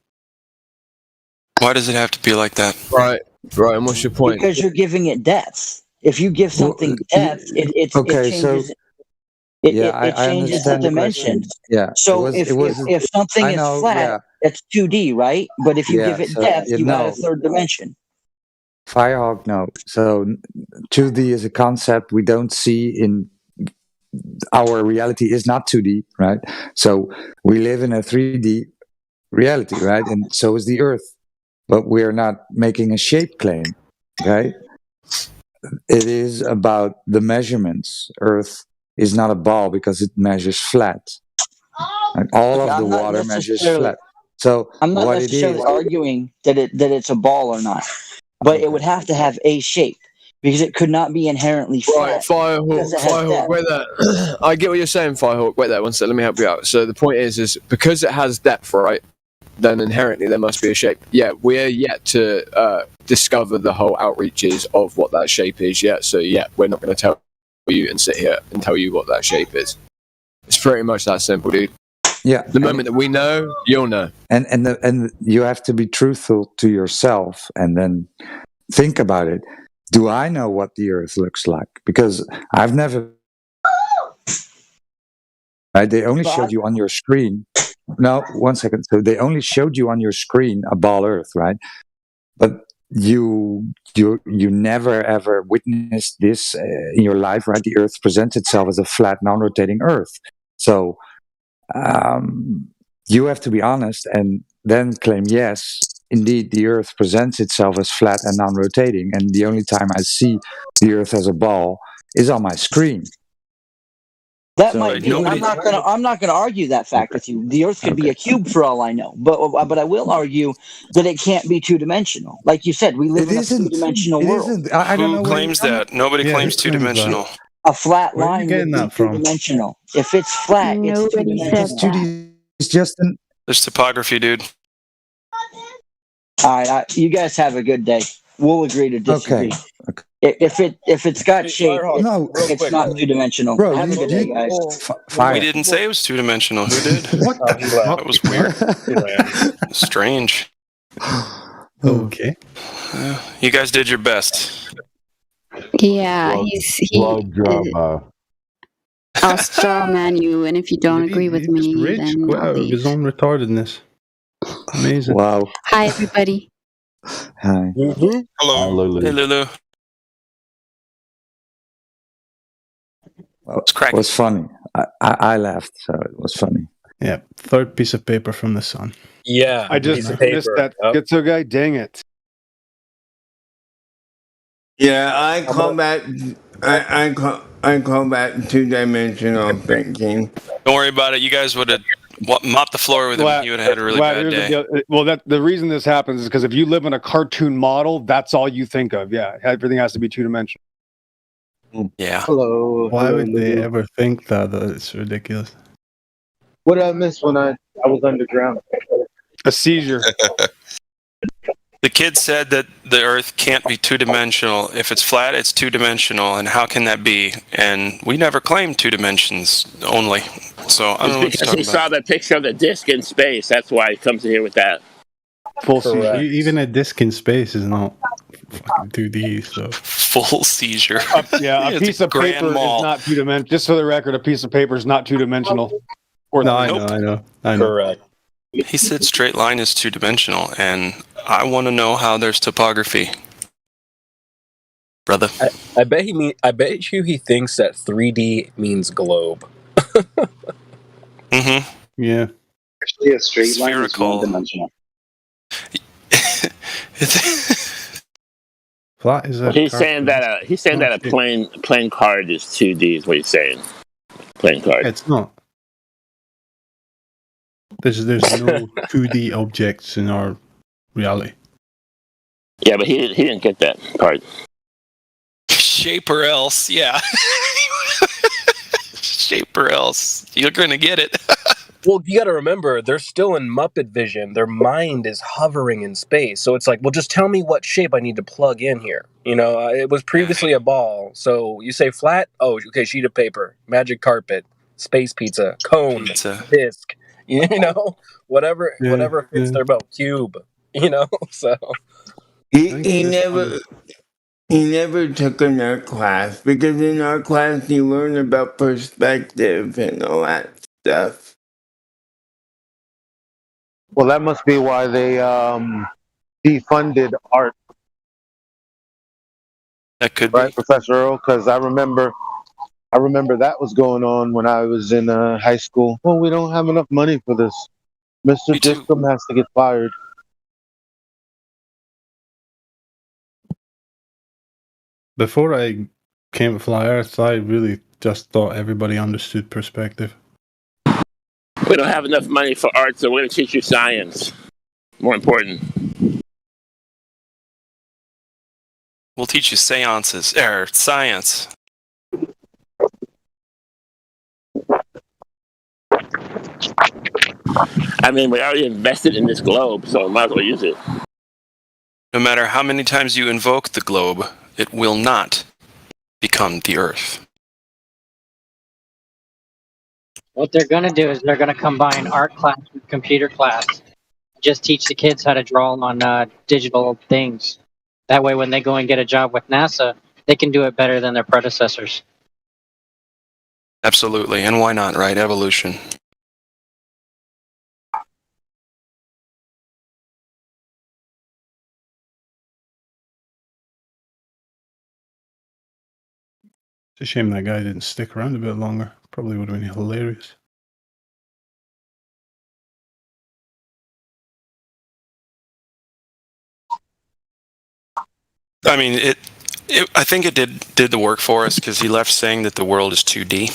Why does it have to be like that? Right. And what's your point? Because you're giving it depth. If you give something depth, it changes. It changes the dimensions. Yeah. So if something is flat, it's 2D, right? But if you give it depth, you got a third dimension. Firehawk, no. So 2D is a concept we don't see in our reality. Is not 2D, right? So we live in a 3D reality, right? And so is the Earth. But we're not making a shape claim, okay? It is about the measurements. Earth is not a ball because it measures flat. And all of the water measures flat. So I'm not what necessarily it is, arguing that it's a ball or not, but it would have to have a shape because it could not be inherently flat. Right, Firehawk, wait there. I get what you're saying, Firehawk. Wait there one second, let me help you out. So the point is because it has depth, right? Then inherently there must be a shape. Yeah, we're yet to discover the whole outreaches of what that shape is yet. So yeah, we're not going to tell you and sit here and tell you what that shape is. It's pretty much that simple, dude. Yeah. The moment that we know, you'll know. And you have to be truthful to yourself and then think about it. Do I know what the Earth looks like? Because I've never. Right? They only showed you on your screen. No, 1 second. So they only showed you on your screen a ball Earth, right? But you never ever witnessed this in your life, right? The Earth presents itself as a flat, non-rotating Earth. So you have to be honest and then claim, yes, indeed the Earth presents itself as flat and non-rotating, and the only time I see the Earth as a ball is on my screen. That So- might be. I'm not gonna argue that fact with you. The Earth could be a cube for all I know, but I will argue that it can't be two-dimensional. Like you said, we live in a two-dimensional world. I don't know Who where claims that? Nobody Yeah, claims who claims that? two-dimensional. A flat Where are you line would getting be that from? two-dimensional. If it's flat, it's Nobody said two-dimensional. It's just an. There's topography, dude. All right, you guys have a good day. We'll agree to disagree. Okay. If it's got shape, No, it's not two-dimensional. Bro, have a good day, guys. We didn't say it was two-dimensional. Who did? What the That was weird. Strange. Okay. You guys did your best. Yeah, Log drive-by. I'll straw man you, and if you don't agree with me, Rich then quit I'll out of leave. his own retardedness. Amazing. Wow. Hi, everybody. Hi. Hello. Hi, Lulu. Hey, Lulu. It was funny. I laughed, so it was funny. Yeah, third piece of paper from the sun. Yeah, I just piece of missed paper. that schizo guy. Dang it. Yeah, I call that two-dimensional thinking. Don't worry about it. You guys would have mopped the floor with him. You would have had a really bad here's day. the deal. Well, the reason this happens is because if you live in a cartoon model, that's all you think of. Yeah, everything has to be two-dimensional. Yeah. Hello. Why would they ever think that? It's ridiculous. What did I miss when I was underground? A seizure. The kid said that the Earth can't be two-dimensional. If it's flat, it's two-dimensional. And how can that be? And we never claimed 2 dimensions only. So I don't know what you're Because he talking saw about. the picture of the disc in space. That's why he comes in here with that. Full seizure. Even a disc in space is not fucking 2D. So full seizure. Yeah, a It's piece a of grand paper mall. is not two-dimensional. Just for the record, a piece of paper is not two-dimensional. Or no, I know. Correct. He said straight line is two-dimensional, and I want to know how there's topography, brother. I bet he thinks that 3D means globe. Mm-hmm. Yeah. Actually, a straight line is Spherical. one-dimensional. Flat is a He's saying that a plain card is 2D. Is what he's saying. Plain card. It's not. There's no 2D objects in our reality. Yeah, but he didn't get that part. Shape or else, yeah. Shape or else. You're going to get it. Well, you got to remember, they're still in Muppet vision. Their mind is hovering in space. So it's like, well, just tell me what shape I need to plug in here. You know, it was previously a ball. So you say flat? Oh, okay, sheet of paper, magic carpet, space pizza, cone, disc. You know, whatever fits their boat. Cube. You know, so He never took an art class because in art class you learn about perspective and all that stuff. Well, that must be why they defunded art. That could be Professor Earl, because I remember that was going on when I was in high school. Well, we don't have enough money for this. Mr. Discom has to get fired. Before I came to Fly Earth, I really just thought everybody understood perspective. We don't have enough money for art, so we're going to teach you science. More important. We'll teach you seances, science. I mean, we already invested in this globe, so we might as well use it. No matter how many times you invoke the globe, it will not become the Earth. What they're going to do is they're going to combine art class with computer class. Just teach the kids how to draw on digital things. That way, when they go and get a job with NASA, they can do it better than their predecessors. Absolutely, and why not, right? Evolution. It's a shame that guy didn't stick around a bit longer. Probably would have been hilarious. I mean, I think it did the work for us because he left saying that the world is 2D,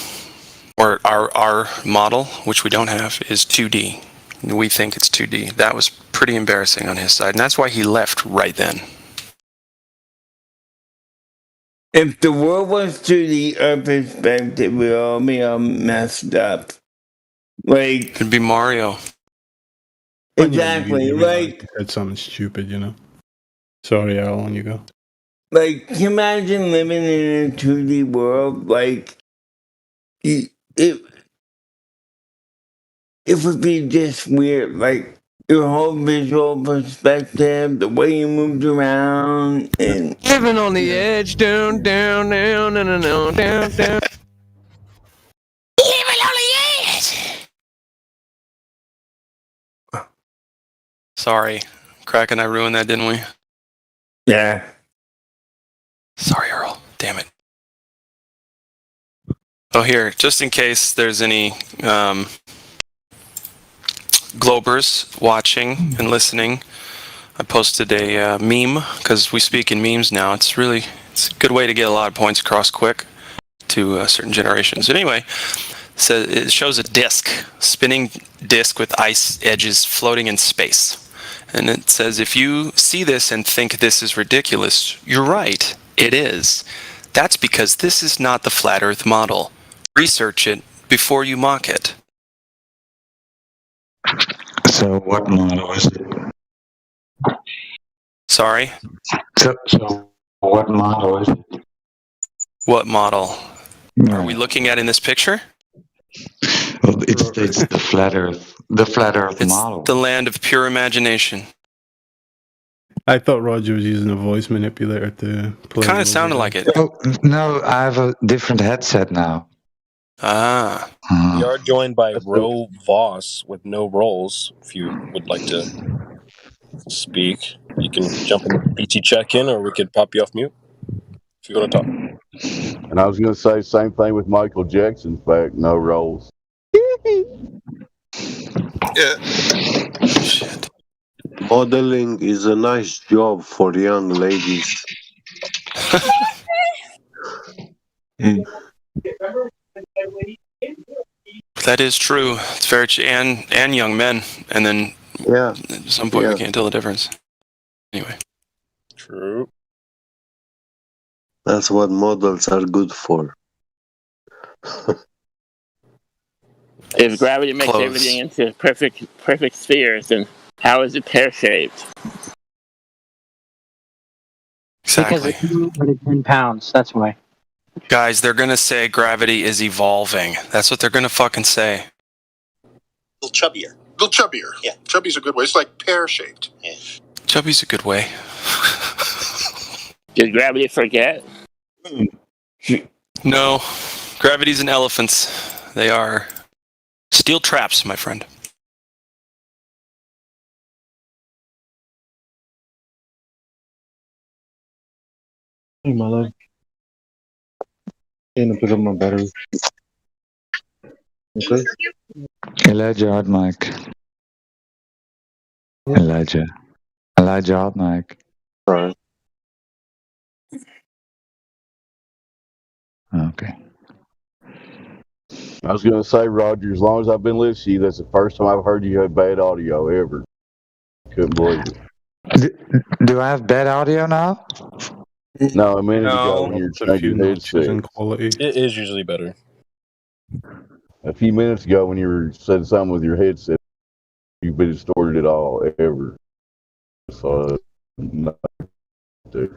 or our model, which we don't have, is 2D. We think it's 2D. That was pretty embarrassing on his side, and that's why he left right then. If the world was 2D, our perspective would all be all messed up. Like, it'd be Mario. Exactly. You Like, said something stupid, you know. Sorry, Al, on you go. Like, imagine living in a 2D world. Like, it would be just weird. Like, your whole visual perspective, the way you moved around, and living on the edge, down, down, down, down, down, down, down. Living on the edge. Sorry, Crack and I ruined that, didn't we? Yeah. Sorry, Earl. Damn it. Oh, here, just in case there's any Globers watching and listening, I posted a meme, because we speak in memes now. It's a good way to get a lot of points across quick to certain generations. But anyway, so it shows a spinning disc with ice edges floating in space. And it says, if you see this and think this is ridiculous, you're right, it is. That's because this is not the flat Earth model. Research it before you mock it. So what model is it? Sorry? So what model is it? What model are we looking at in this picture? Well, it states the flat Earth model. The land of pure imagination. I thought Roger was using a voice manipulator to play. Kind of sounded like it. Oh, no, I have a different headset now. Ah. We are joined by Ro Voss with no roles. If you would like to speak, you can jump in PT check in, or we could pop you off mute if you want to talk. And I was going to say same thing with Michael Jackson's back, no roles. Yeah. Shit. Modeling is a nice job for young ladies. That is true. It's very true. And young men. And then at some point we can't tell the difference. Anyway. True. That's what models are good for. If gravity makes everything into perfect spheres, then how is it pear-shaped? Exactly. Because it's 10 pounds, that's why. Guys, they're going to say gravity is evolving. That's what they're going to fucking say. A little chubbier. Yeah. Chubby's a good way. It's like pear-shaped. Yeah. Chubby's a good way. Did gravity forget? No. Gravities and elephants. They are steel traps, my friend. Hey, my love. I'm gonna pick up my battery. Okay. Elijah hot mic. Elijah hot mic. Alright. Okay. I was going to say, Roger, as long as I've been listening to you, that's the first time I've heard you have bad audio ever. Couldn't believe it. Do I have bad audio now? No, a minute ago when you were changing headsets. Quality. It is usually better. A few minutes ago when you were saying something with your headset, you've been distorted at all ever. So, no, dude.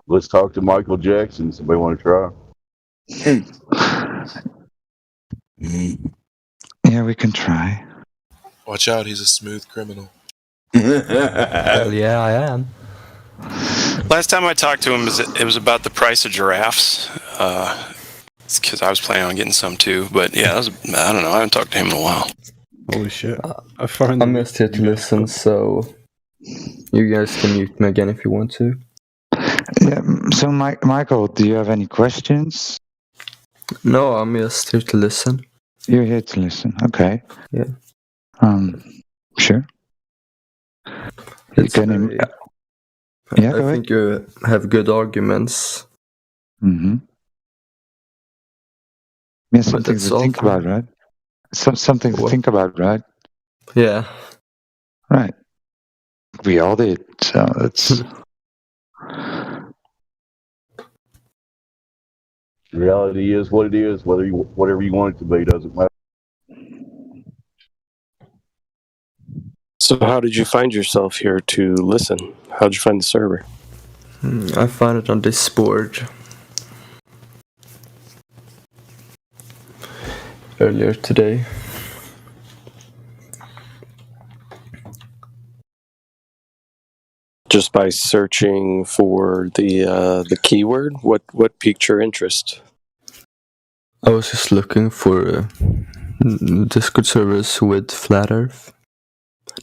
Let's talk to Michael Jackson. Somebody want to try? Yeah, we can try. Watch out, he's a smooth criminal. Hell yeah, I am. Last time I talked to him, it was about the price of giraffes. It's because I was planning on getting some too. But yeah, I don't know. I haven't talked to him in a while. Holy shit. I missed it to listen, so You guys can mute me again if you want to. Yeah. So, Michael, do you have any questions? No, I'm just here to listen. You're here to listen. Okay. Yeah. Sure. It's yeah, I go ahead. think you have good arguments. Mm-hmm. Yeah, something that's to all think for about, me. right? Something to think about, right? Yeah. Right. We all did. So it's. Reality is what it is. Whatever you want it to be doesn't matter. So how did you find yourself here to listen? How did you find the server? I found it on Discord earlier today. Just by searching for the keyword? What piqued your interest? I was just looking for Discord servers with Flat Earth.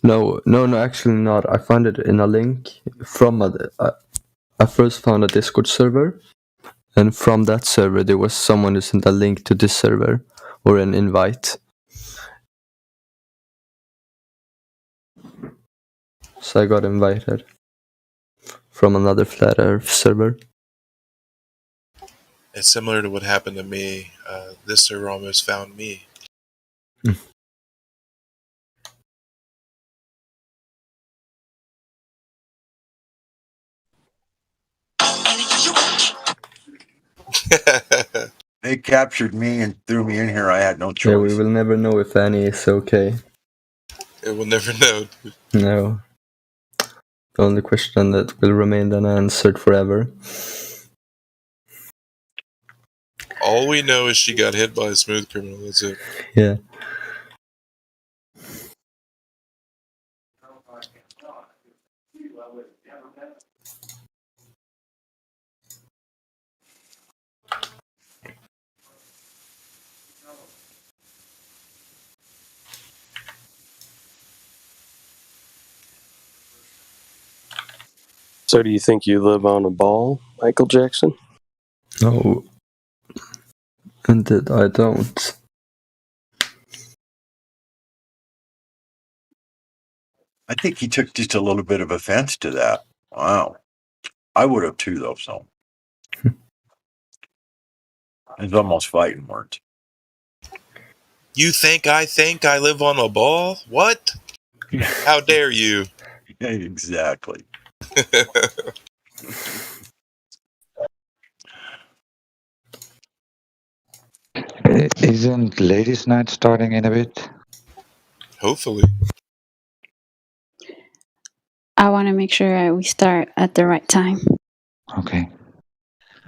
No, actually not. I found it in a link from I first found a Discord server, and from that server there was someone who sent a link to this server, or an invite. So I got invited from another Flat Earth server. It's similar to what happened to me. This server almost found me. They captured me and threw me in here. I had no choice. Yeah, we will never know if Annie is okay. Yeah, we'll never know. No. The only question that will remain unanswered forever. All we know is she got hit by a smooth criminal. That's it. Yeah. So do you think you live on a ball, Michael Jackson? No. Indeed, I don't. I think he took just a little bit of offense to that. Wow. I would have too, though, so. It's almost fighting words. You think I live on a ball? What? How dare you? Yeah, exactly. Isn't Ladies' Night starting in a bit? Hopefully. I want to make sure we start at the right time. Okay.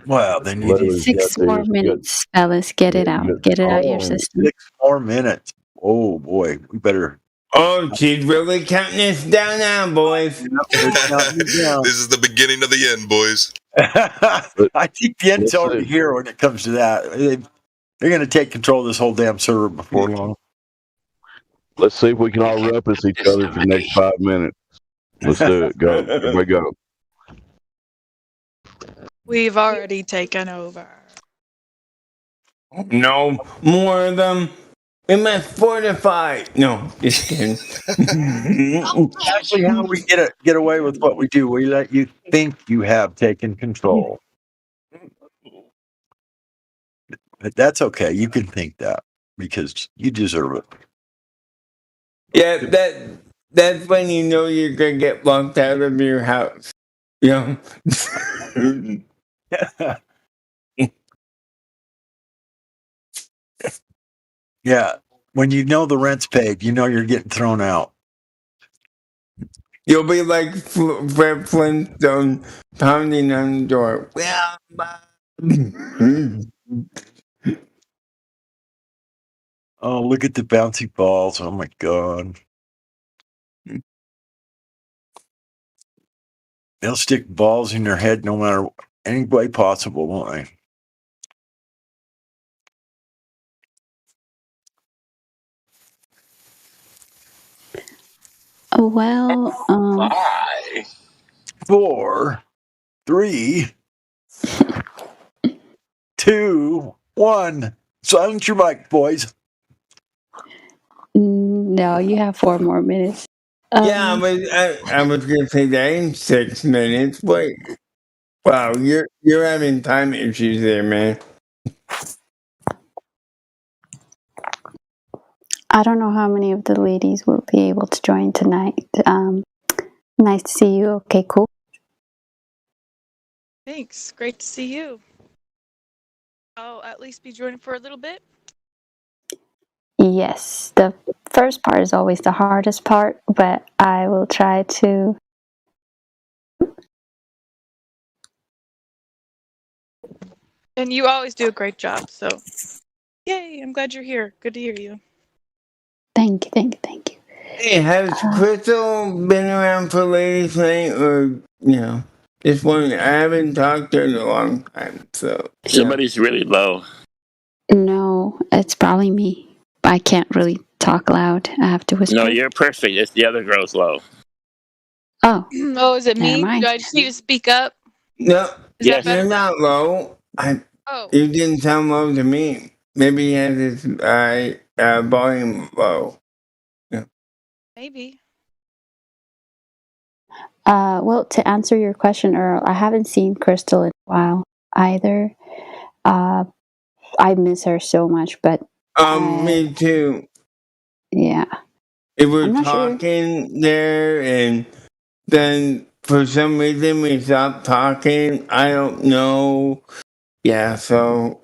Well, then you need 6 more minutes, fellas. Get it out. Get it out your system. 6 more minutes. Oh boy, we better. Oh, she's really counting us down now, boys. This is the beginning of the end, boys. I think the end's already here when it comes to that. They're going to take control of this whole damn server before long. Let's see if we can all rumpus each other for the next 5 minutes. Let's do it. Go. Here we go. We've already taken over. No more of them. We must fortify. No, just kidding. Actually, how we get away with what we do, we let you think you have taken control. But that's okay. You can think that because you deserve it. Yeah, that's when you know you're gonna get locked out of your house. You know? Yeah. When you know the rent's paid, you know you're getting thrown out. You'll be like Fred Flintstone pounding on the door. Oh, look at the bouncy balls. Oh my God. They'll stick balls in their head no matter any way possible, won't they? Well, 4, 3, 2, 1. Silence your mic, boys. No, you have 4 more minutes. Yeah, I was gonna say that in 6 minutes. Wait, wow, you're having time issues there, man. I don't know how many of the ladies will be able to join tonight. Nice to see you. Okay, cool. Thanks. Great to see you. I'll at least be joining for a little bit. Yes, the first part is always the hardest part, but I will try to. And you always do a great job, so yay, I'm glad you're here. Good to hear you. Thank you, thank you, thank you. Hey, has Crystal been around for Ladies Night, or just one? I haven't talked to her in a long time, so Somebody's really low. No, it's probably me. I can't really talk loud. I have to whisper. No, you're perfect. It's the other girl's low. Oh. Oh, is it Never me? mind. Do I just need to speak up? No, Is that better? you're not low. Oh. You didn't sound low to me. Maybe he has his volume low. Maybe. Well, to answer your question, Earl, I haven't seen Crystal in a while either. I miss her so much, but Me too. yeah. We were I'm not sure. talking there, and then for some reason we stopped talking. I don't know. Yeah, so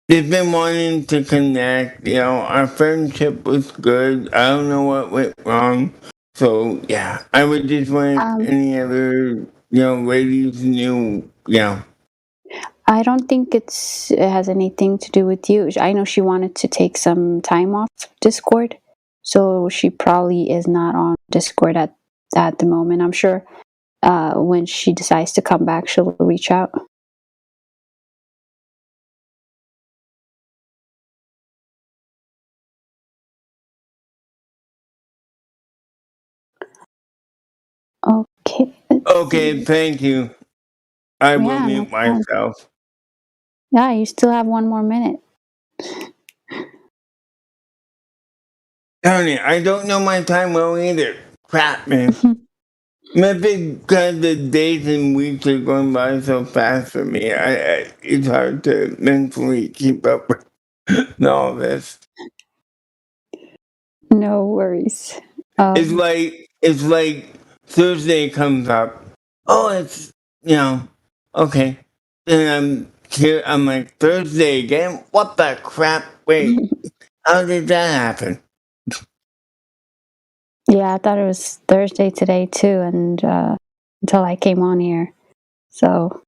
they've been wanting to connect. Our friendship was good. I don't know what went wrong. So yeah, I would just want any other ladies knew. I don't think it has anything to do with you. I know she wanted to take some time off Discord, so she probably is not on Discord at the moment. I'm sure when she decides to come back, she'll reach out. Okay. Okay, thank you. I will Yeah, no mute problem. myself. Yeah, you still have 1 more minute. Darn it, I don't know my time well either. Crap, man. Maybe because the days and weeks are going by so fast for me, it's hard to mentally keep up with all this. No worries. It's like Thursday comes up. Oh, it's okay. Then I'm here. I'm like Thursday again. What the crap? Wait, how did that happen? Yeah, I thought it was Thursday today too, and until I came on here. So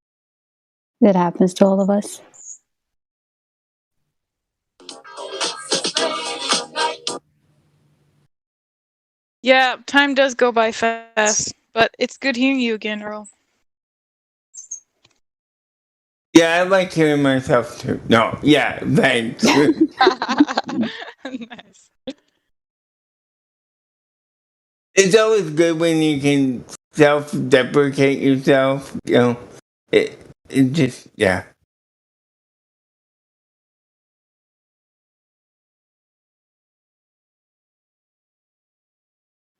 it happens to all of us. Yeah, time does go by fast, but it's good hearing you again, Earl. Yeah, I like hearing myself too. No, yeah, thanks. Nice. It's always good when you can self-deprecate yourself. It just yeah.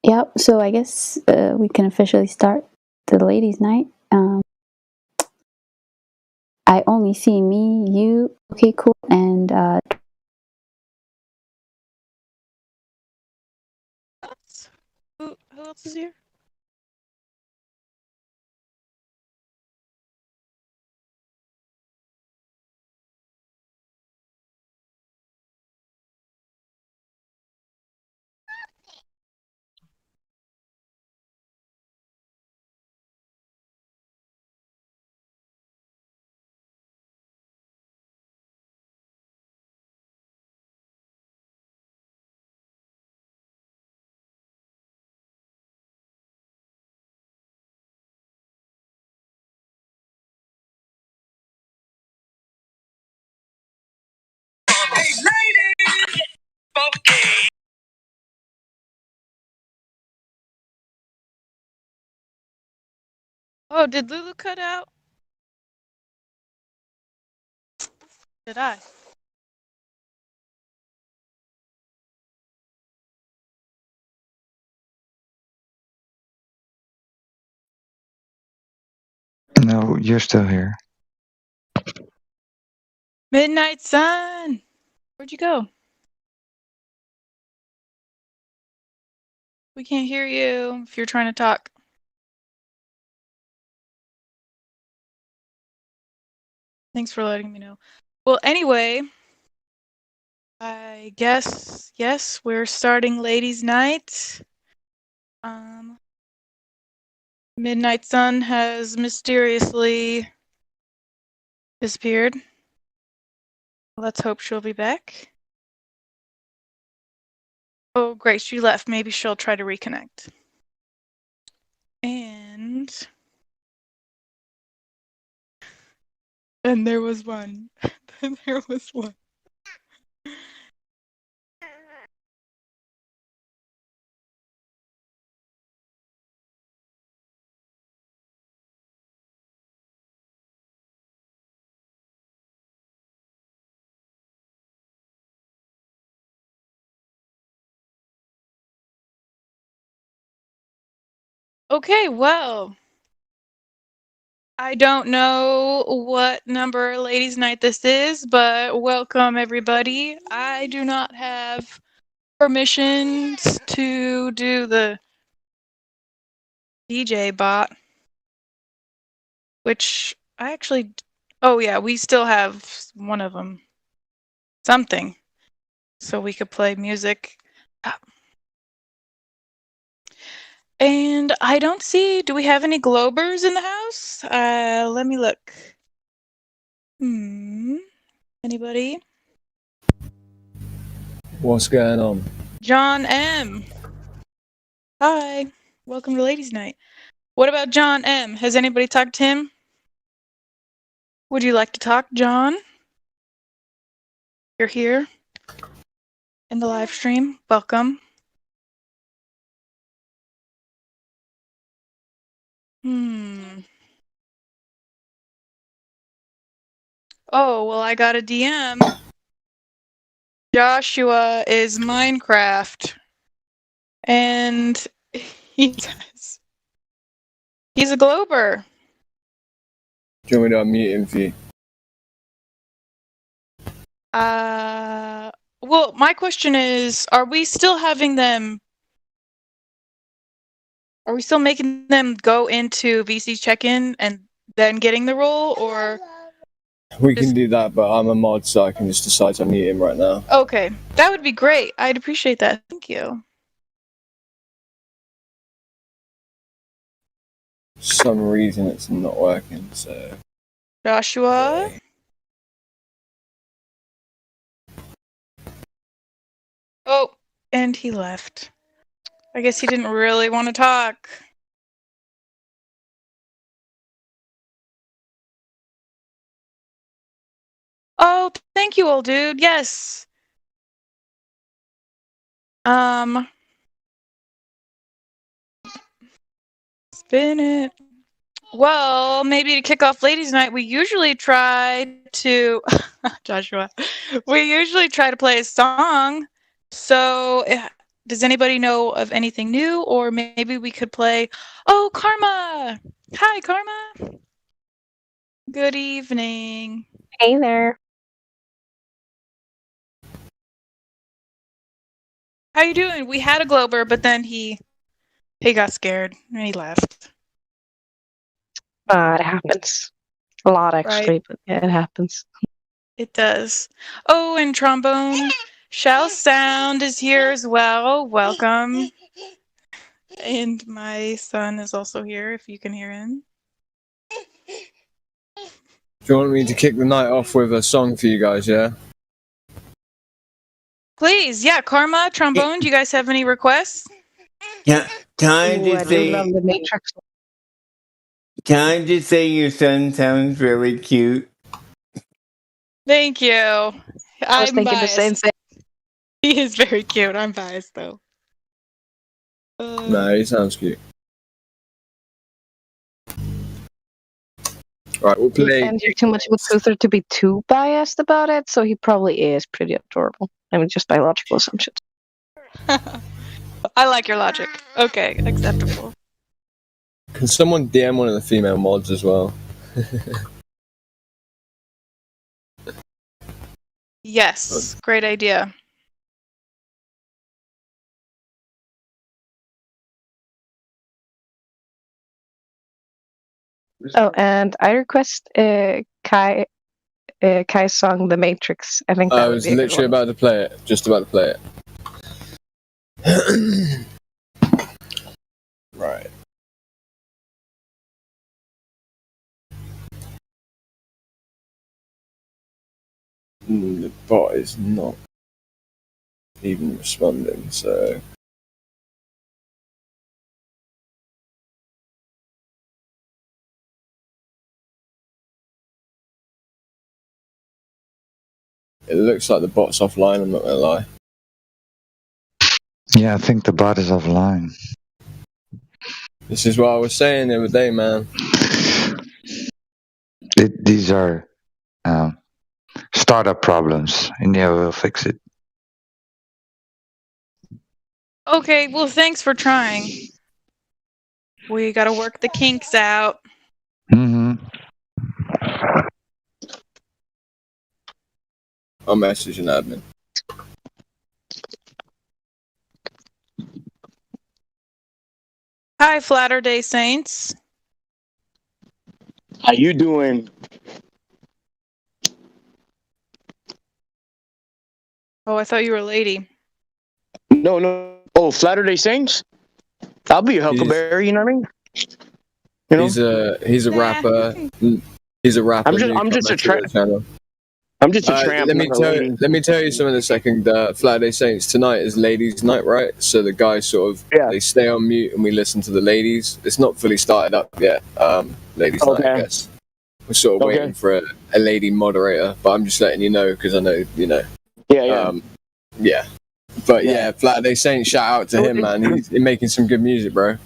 Yep. So I guess we can officially start the ladies' night. I only see me, you, okay, cool, and Who else is here? Oh, did Lulu cut out? Did I? No, you're still here. Midnight Sun! Where'd you go? We can't hear you if you're trying to talk. Thanks for letting me know. Well, anyway, I guess, yes, we're starting Ladies' Night. Midnight Sun has mysteriously disappeared. Let's hope she'll be back. Oh, great, she left. Maybe she'll try to reconnect. And there was one. There was one. Okay, well, I don't know what number Ladies' Night this is, but welcome everybody. I do not have permissions to do the DJ bot, which I actually, oh yeah, we still have one of them. Something. So we could play music. And I don't see, do we have any Globers in the house? Let me look. Anybody? What's going on? John M. Hi. Welcome to Ladies' Night. What about John M? Has anybody talked to him? Would you like to talk, John? You're here in the live stream. Welcome. Oh, well, I got a DM. Joshua is Minecraft. And he says he's a Glober. Do you want me to unmute him for you? Well, my question is, are we still having them? Are we still making them go into VC check-in and then getting the role, or? We can do that, but I'm a mod, so I can just decide to unmute him right now. Okay, that would be great. I'd appreciate that. Thank you. For some reason it's not working, so. Joshua? Okay. Oh, and he left. I guess he didn't really want to talk. Oh, thank you, old dude. Yes. Spin it. Well, maybe to kick off Ladies' Night, we usually try to Joshua. We usually try to play a song. So, does anybody know of anything new, or maybe we could play? Oh, Karma! Hi, Karma. Good evening. Hey there. How you doing? We had a Glober, but then he got scared and he left. It happens. A lot, actually, Right. but yeah, it happens. It does. Oh, and trombone. Shell Sound is here as well. Welcome. And my son is also here, if you can hear him. Do you want me to kick the night off with a song for you guys, yeah? Please, yeah, Karma, trombone, do you guys have any requests? Can I Ooh, just I do say? love the Matrix. Can I just say your son sounds really cute? Thank you. I was I'm thinking the same biased. thing. He is very cute. I'm biased, though. No, he sounds cute. Right, we'll play. And you're too much of a truther to be too biased about it, so he probably is pretty adorable. I mean, just by logical assumptions. I like your logic. Okay, acceptable. Can someone DM one of the female mods as well? Yes, great idea. Oh, and I request Kai's song "The Matrix." I think that I would was be a good literally one. about to play it. Just about to play it. Right. The bot is not even responding, so. It looks like the bot's offline, I'm not gonna lie. Yeah, I think the bot is offline. This is what I was saying the other day, man. These are startup problems. India will fix it. Okay, well, thanks for trying. We gotta work the kinks out. Mm-hmm. I'll message an admin. Hi, Flatter Day Saints. How you doing? Oh, I thought you were a lady. No. Oh, Saturday Saints? I'll be a Huckleberry, you know what I mean? You know? He's a rapper. He's a rapper. I'm just a tramp. I'm just a tramp. Let me not a lady. tell you something in a second. Flat Day Saints, tonight is ladies' night, right? So the guys sort of they stay on mute and we listen to the ladies. It's not fully started up yet. Ladies' night, I guess. We're sort of waiting for a lady moderator, but I'm just letting you know because I know you know. Yeah. Yeah. But yeah, Flat Day Saints, shout out to him, man. He's making some good music, bro.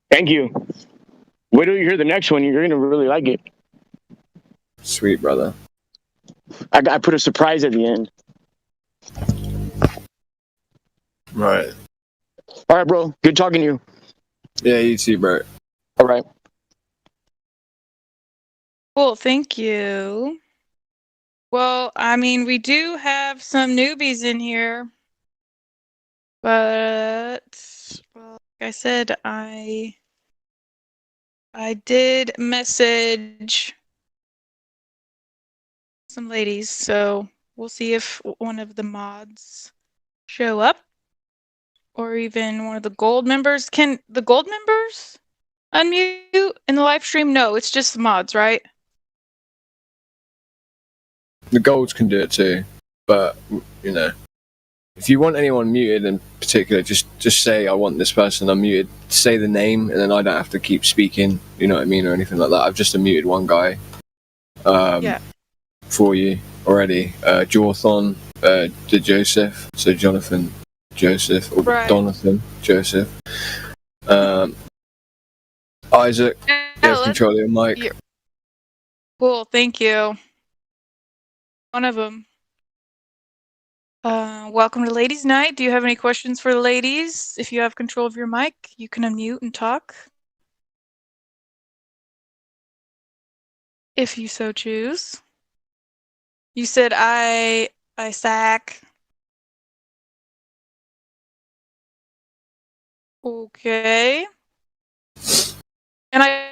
Thank you. Wait till you hear the next one. You're gonna really like it. Sweet, brother. I put a surprise at the end. Right. All right, bro. Good talking to you. Yeah, you too, bro. All right. Cool, thank you. Well, I mean, we do have some newbies in here. But, well, like I said, I did message some ladies, so we'll see if one of the mods show up. Or even one of the gold members. Can the gold members unmute in the live stream? No, it's just the mods, right? The golds can do it too, but you know, if you want anyone muted in particular, just say I want this person unmuted. Say the name, and then I don't have to keep speaking. You know what I mean, or anything like that. I've just unmuted one guy. For you already. Jawthon, the Joseph, so Jonathan Joseph or Donathan Joseph. Isaac, you have control of your mic. Yeah. Cool, thank you. One of them. Welcome to Ladies' Night. Do you have any questions for the ladies? If you have control of your mic, you can unmute and talk. If you so choose. You said Isaac. Okay. And I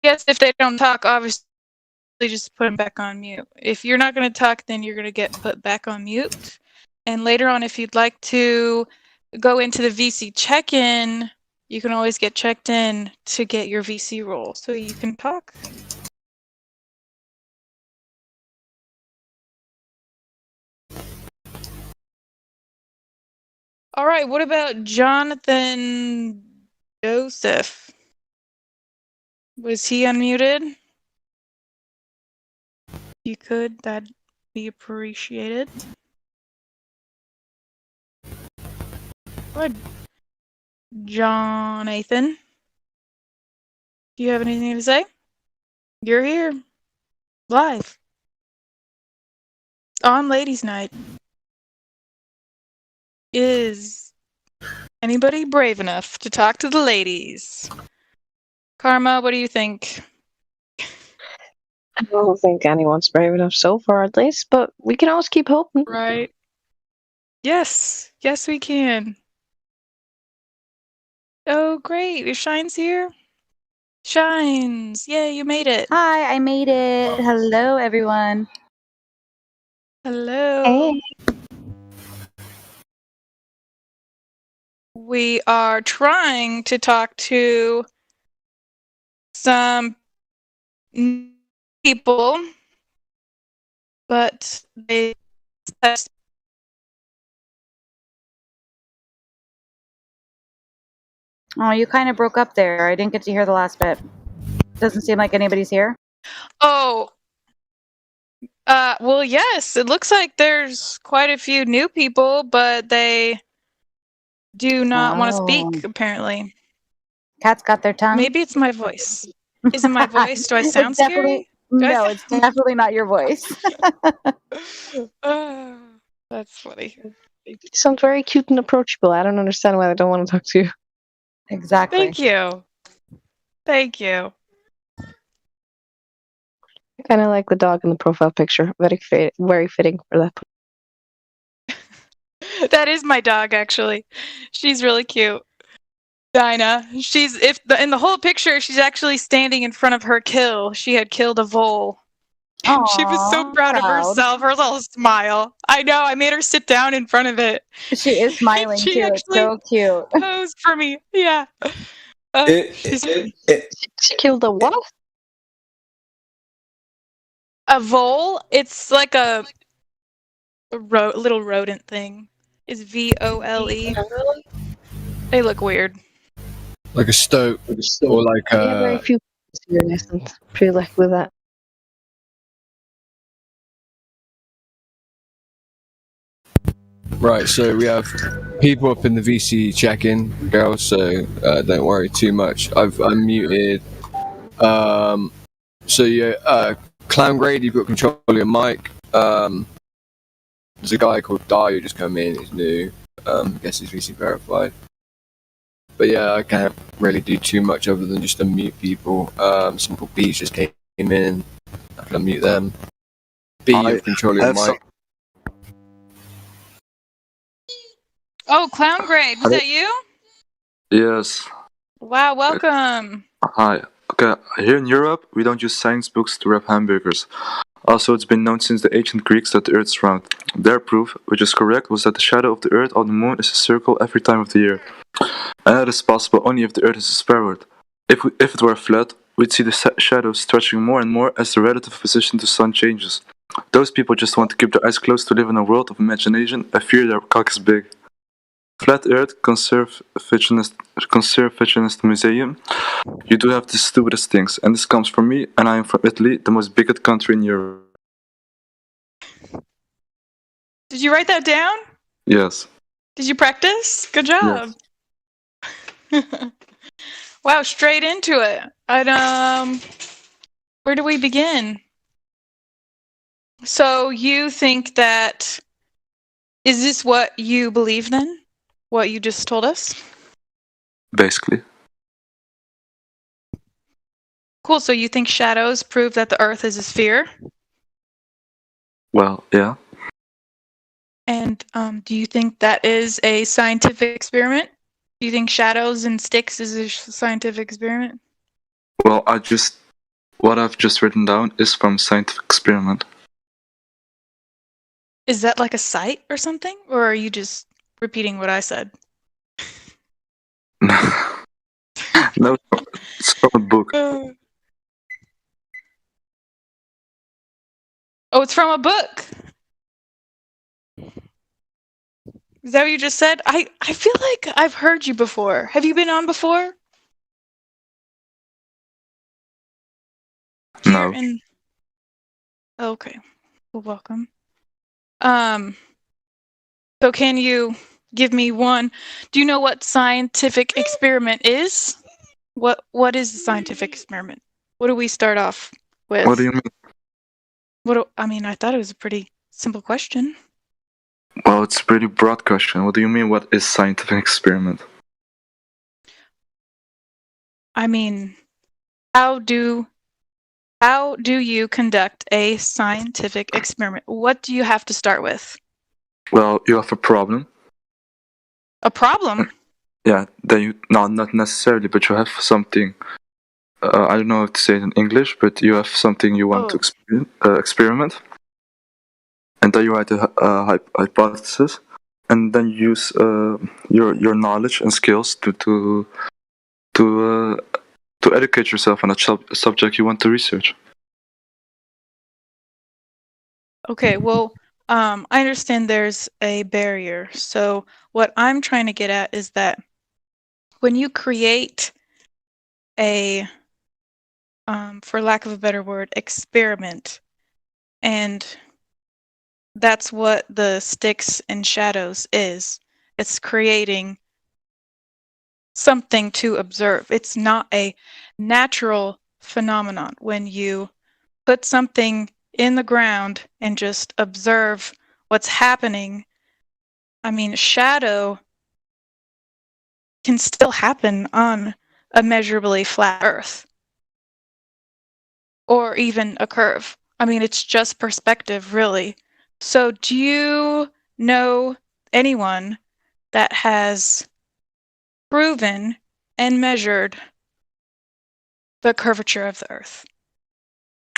guess if they don't talk, obviously just put them back on mute. If you're not going to talk, then you're going to get put back on mute. And later on, if you'd like to go into the VC check-in, you can always get checked in to get your VC role so you can talk. All right, what about Jonathan Joseph? Was he unmuted? You could, that'd be appreciated. Go ahead, Jonathan. Do you have anything to say? You're here. Live. On Ladies' Night. Is anybody brave enough to talk to the ladies? Karma, what do you think? I don't think anyone's brave enough so far, at least, but we can always keep hoping. Right. Yes. Yes, we can. Oh, great. Shine's here. Shines. Yay, you made it. Hi, I made it. Hello, everyone. Hello. Hey. We are trying to talk to some people, but they Oh, you kind of broke up there. I didn't get to hear the last bit. Doesn't seem like anybody's here. Oh. Well, yes, it looks like there's quite a few new people, but they do not want to speak, apparently. Cats got their tongue. Maybe it's my voice. Is it my voice? Do I sound scary? No, it's definitely not your voice. That's funny. You sound very cute and approachable. I don't understand why they don't want to talk to you. Exactly. Thank you. Thank you. I kind of like the dog in the profile picture. Very fitting for that. That is my dog, actually. She's really cute. Dinah. In the whole picture, she's actually standing in front of her kill. She had killed a vole. And she was so proud of herself. Her little smile. I know. I made her sit down in front of it. She is smiling she too. It's so cute. Posed for me. Yeah. She killed a what? A vole. It's like a little rodent thing. Is VOLE. They look weird. Like a stoat, or like We have very few serious and pretty lucky with that. Right, so we have people up in the VC check-in, girls, so don't worry too much. I've unmuted. So yeah, Clown Grade, you've got control of your mic. There's a guy called Dai who just come in, he's new. I guess he's VC verified. But yeah, I can't really do too much other than just unmute people. Simple Beats just came in. I can unmute them. B, you have control of your mic. Oh, Clown Grade, was that you? Yes. Wow, welcome. Hi. Okay, here in Europe, we don't use science books to wrap hamburgers. Also, it's been known since the ancient Greeks that the Earth is round. Their proof, which is correct, was that the shadow of the Earth on the Moon is a circle every time of the year. And that is possible only if the Earth is a spheroid. If it were flat, we'd see the shadow stretching more and more as the relative position to the Sun changes. Those people just want to keep their eyes closed to live in a world of imagination and fear their cock is big. Flat Earth Conservationist Museum. You do have the stupidest things, and this comes from me, and I am from Italy, the most bigoted country in Europe. Did you write that down? Yes. Did you practice? Good job. Wow, straight into it. Where do we begin? So you think that, is this what you believe then? What you just told us? Basically. Cool, so you think shadows prove that the Earth is a sphere? Well, yeah. And do you think that is a scientific experiment? Do you think shadows and sticks is a scientific experiment? Well, what I've just written down is from scientific experiment. Is that like a site or something? Or are you just repeating what I said? No, it's from a book. Oh, it's from a book. Is that what you just said? I feel like I've heard you before. Have you been on before? No. Okay. Well, welcome. So can you give me one? Do you know what scientific experiment is? What is the scientific experiment? What do we start off with? What do you mean? I thought it was a pretty simple question. Well, it's a pretty broad question. What do you mean, what is scientific experiment? I mean, how do you conduct a scientific experiment? What do you have to start with? Well, you have a problem. A problem? Yeah, then you... No, not necessarily, but you have something... I don't know how to say it in English, but you have something you want to experiment. And then you write a hypothesis. And then you use your knowledge and skills to educate yourself on a subject you want to research. Okay, well, I understand there's a barrier. So what I'm trying to get at is that when you create a, for lack of a better word, experiment, and that's what the sticks and shadows is. It's creating something to observe. It's not a natural phenomenon when you put something in the ground and just observe what's happening. I mean, shadow can still happen on a measurably flat Earth or even a curve. I mean, it's just perspective, really. So do you know anyone that has proven and measured the curvature of the Earth?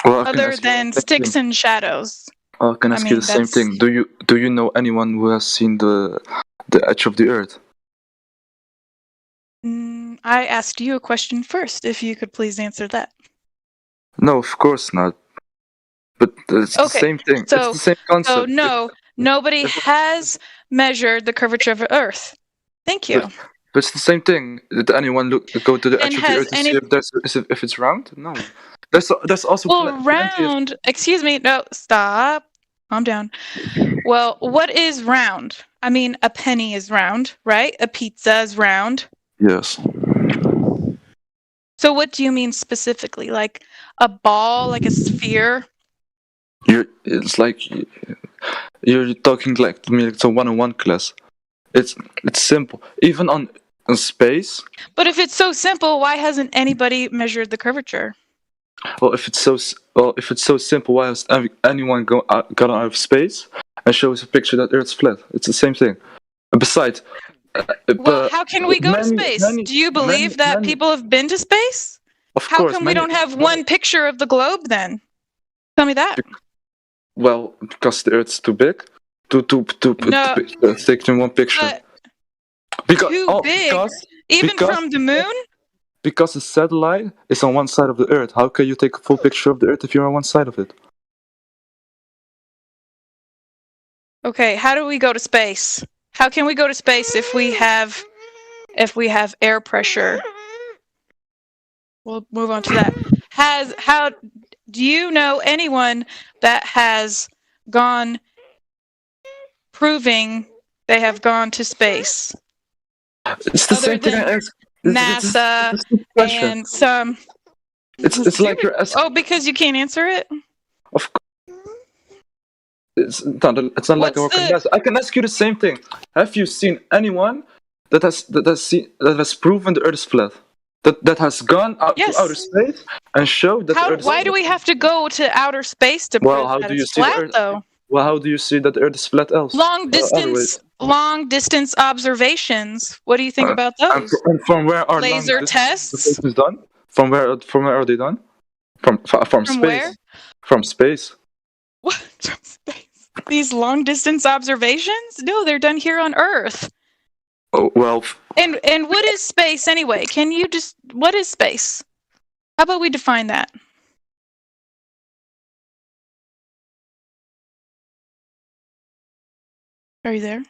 Well, Other than sticks and shadows. I can ask you the same thing. Do you know anyone who has seen the edge of the Earth? I asked you a question first. If you could please answer that. No, of course not. But it's the same thing. So, it's the same concept. So no, nobody has measured the curvature of Earth. Thank you. But it's the same thing. Did anyone go to the edge of the Earth to see if it's round? No. There's also round. Excuse me. No, stop. Calm down. Well, what is round? I mean, a penny is round, right? A pizza is round. Yes. So what do you mean specifically? Like a ball, like a sphere? It's like you're talking like to me. It's a one-on-one class. It's simple. Even on space. But if it's so simple, why hasn't anybody measured the curvature? Well, if it's so simple, why has anyone gone out of space and shows a picture that Earth's flat? It's the same thing. Besides, well, how can we go to space? Do you believe that people have been to space? Of course. How come we don't have one picture of the globe then? Tell me that. Well, because the Earth's too big to take in one picture. Even from the moon? Because the satellite is on one side of the Earth. How can you take a full picture of the Earth if you're on one side of it? Okay, how do we go to space? How can we go to space if we have air pressure? We'll move on to that. Do you know anyone that has gone proving they have gone to space? It's the same thing I asked. NASA and some. It's like you're asking. Oh, because you can't answer it? Of course. It's not like a NASA. I can ask you the same thing. Have you seen anyone that has proven the Earth is flat? That has gone out to outer space and showed that the Earth is flat? Why do we have to go to outer space to prove that it's flat, though? Well, how do you see that the Earth is flat else? Long distance observations. What do you think about those? And from where are laser tests done? From where are they done? From space. Where? From space. What? From space? These long distance observations? No, they're done here on Earth. Oh well. And what is space anyway? What is space? How about we define that? Are you there?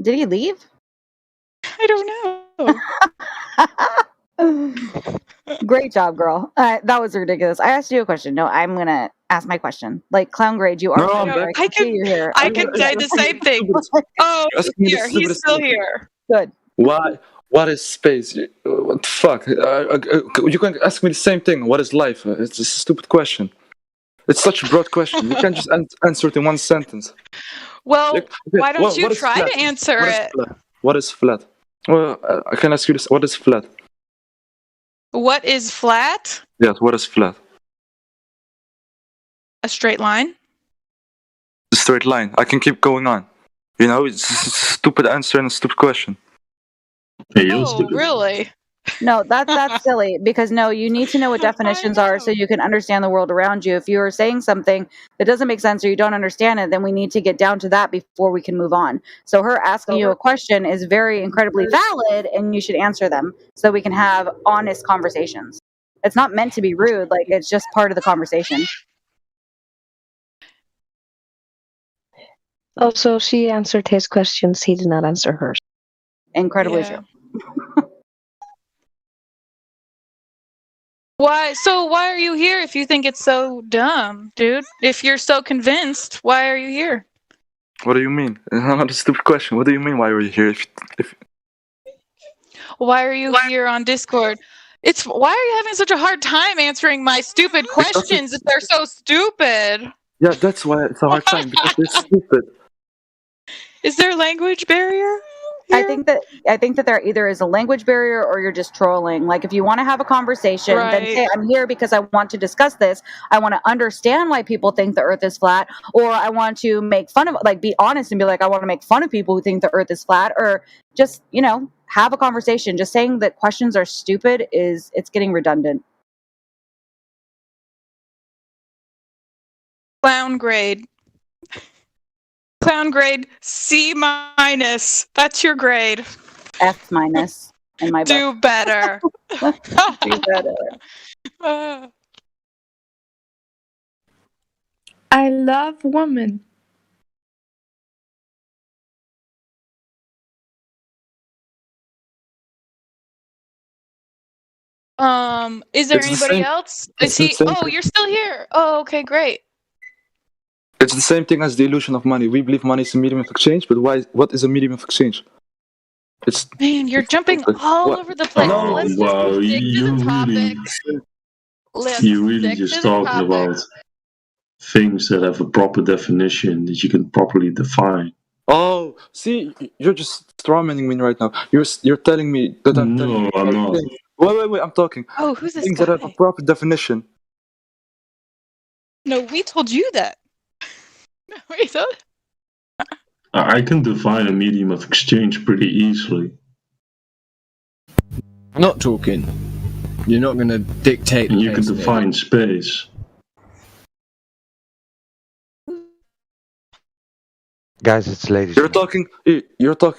Did he leave? I don't know. Great job, girl. That was ridiculous. I asked you a question. No, I'm gonna ask my question. Like Clown Grade, you are No, I'm here. back. I can see you here. I Okay, can say the same thing. Oh, he's Ask me the here. He's stupidest still thing. here. Good. Why? What is space? What the fuck? You can ask me the same thing. What is life? It's a stupid question. It's such a broad question. You can't just answer it in one sentence. Well, Like, why don't you what is try flat? to answer What is it? flat? What is flat? Well, I can ask you this. What is flat? What is flat? Yes, what is flat? A straight line. A straight line. I can keep going on. You know, it's a stupid answer and a stupid question. Oh, really? No, that's silly because no, you need to know what definitions are so you can understand the world around you. If you are saying something that doesn't make sense or you don't understand it, then we need to get down to that before we can move on. So her asking you a question is very incredibly valid and you should answer them so we can have honest conversations. It's not meant to be rude, like it's just part of the conversation. Also, she answered his questions. He did not answer hers. Incredibly true. Why are you here if you think it's so dumb, dude? If you're so convinced, why are you here? What do you mean? Not a stupid question. What do you mean? Why were you here? Why are you here on Discord? Why are you having such a hard time answering my stupid questions if they're so stupid? Yeah, that's why it's a hard time because they're stupid. Is there a language barrier? I think that there either is a language barrier or you're just trolling. Like if you want to have a conversation, then say I'm here because I want to discuss this. I want to understand why people think the earth is flat, or I want to make fun of, like, be honest and be like, I want to make fun of people who think the earth is flat, or just, have a conversation. Just saying that questions are stupid it's getting redundant. Clown grade. Clown grade C-. That's your grade. F- in my book. Do better. Do better. I love women. Is there It's the anybody same- else? it's Is the he? same Oh, thing. you're still here. Oh, okay, great. It's the same thing as the illusion of money. We believe money is a medium of exchange, but what is a medium of exchange? It's Man, you're jumping all What? over the place. Oh, Let's wow, just stick to you the really, topic. Let's you really stick just to the talking topic. about things that have a proper definition that you can properly define. Oh, see, you're just strawmanning me right now. You're telling me that I'm telling No, you I'm about not. things. Wait, I'm talking. Oh, who's this Things that have a proper definition. No, we told you that. We told. I can define a medium of exchange pretty easily. Not talking. You're not going to dictate. And the you can pace of it. define space. Guys, it's ladies. You're talking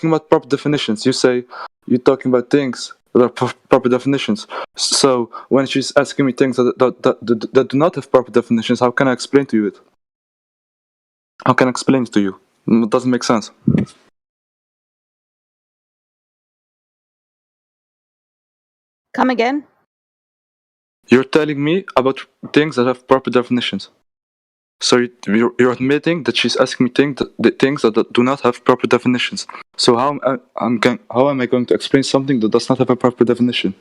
about proper definitions. You're talking about things that are proper definitions. So when she's asking me things that do not have proper definitions, how can I explain to you it? How can I explain it to you? It doesn't make sense. Come again? You're telling me about things that have proper definitions. So you're admitting that she's asking me things that do not have proper definitions. So how am I going to explain something that does not have a proper definition?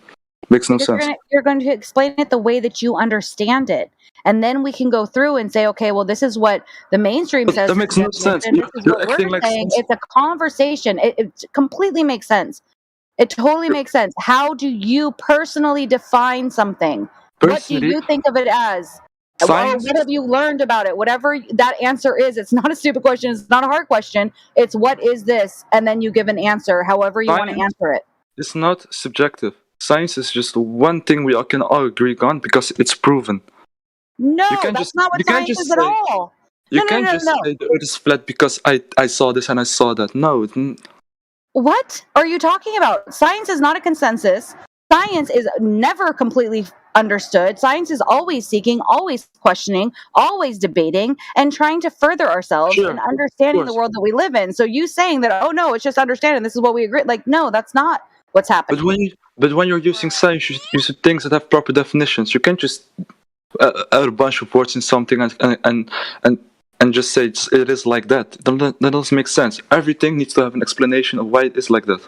Makes no sense. You're going to explain it the way that you understand it. And then we can go through and say, okay, well, this is what the mainstream says. That makes no sense. And this is You're what acting we're like saying. It's a conversation. It completely makes sense. It totally makes sense. How do you personally define something? What do you think of it as? Science. What have you learned about it? Whatever that answer is, it's not a stupid question. It's not a hard question. It's what is this? And then you give an answer, however you want to answer it. It's not subjective. Science is just one thing we can all agree on because it's proven. No, that's not what science is at all. You can't just say the earth is flat because I saw this and I saw that. No. What are you talking about? Science is not a consensus. Science is never completely understood. Science is always seeking, always questioning, always debating, and trying to further ourselves in understanding the world that we live in. So you saying that, oh no, it's just understanding, this is what we agree. Like, no, that's not what's happening. But when you're using science, you use things that have proper definitions. You can't just add a bunch of words in something and just say it is like that. That doesn't make sense. Everything needs to have an explanation of why it is like that.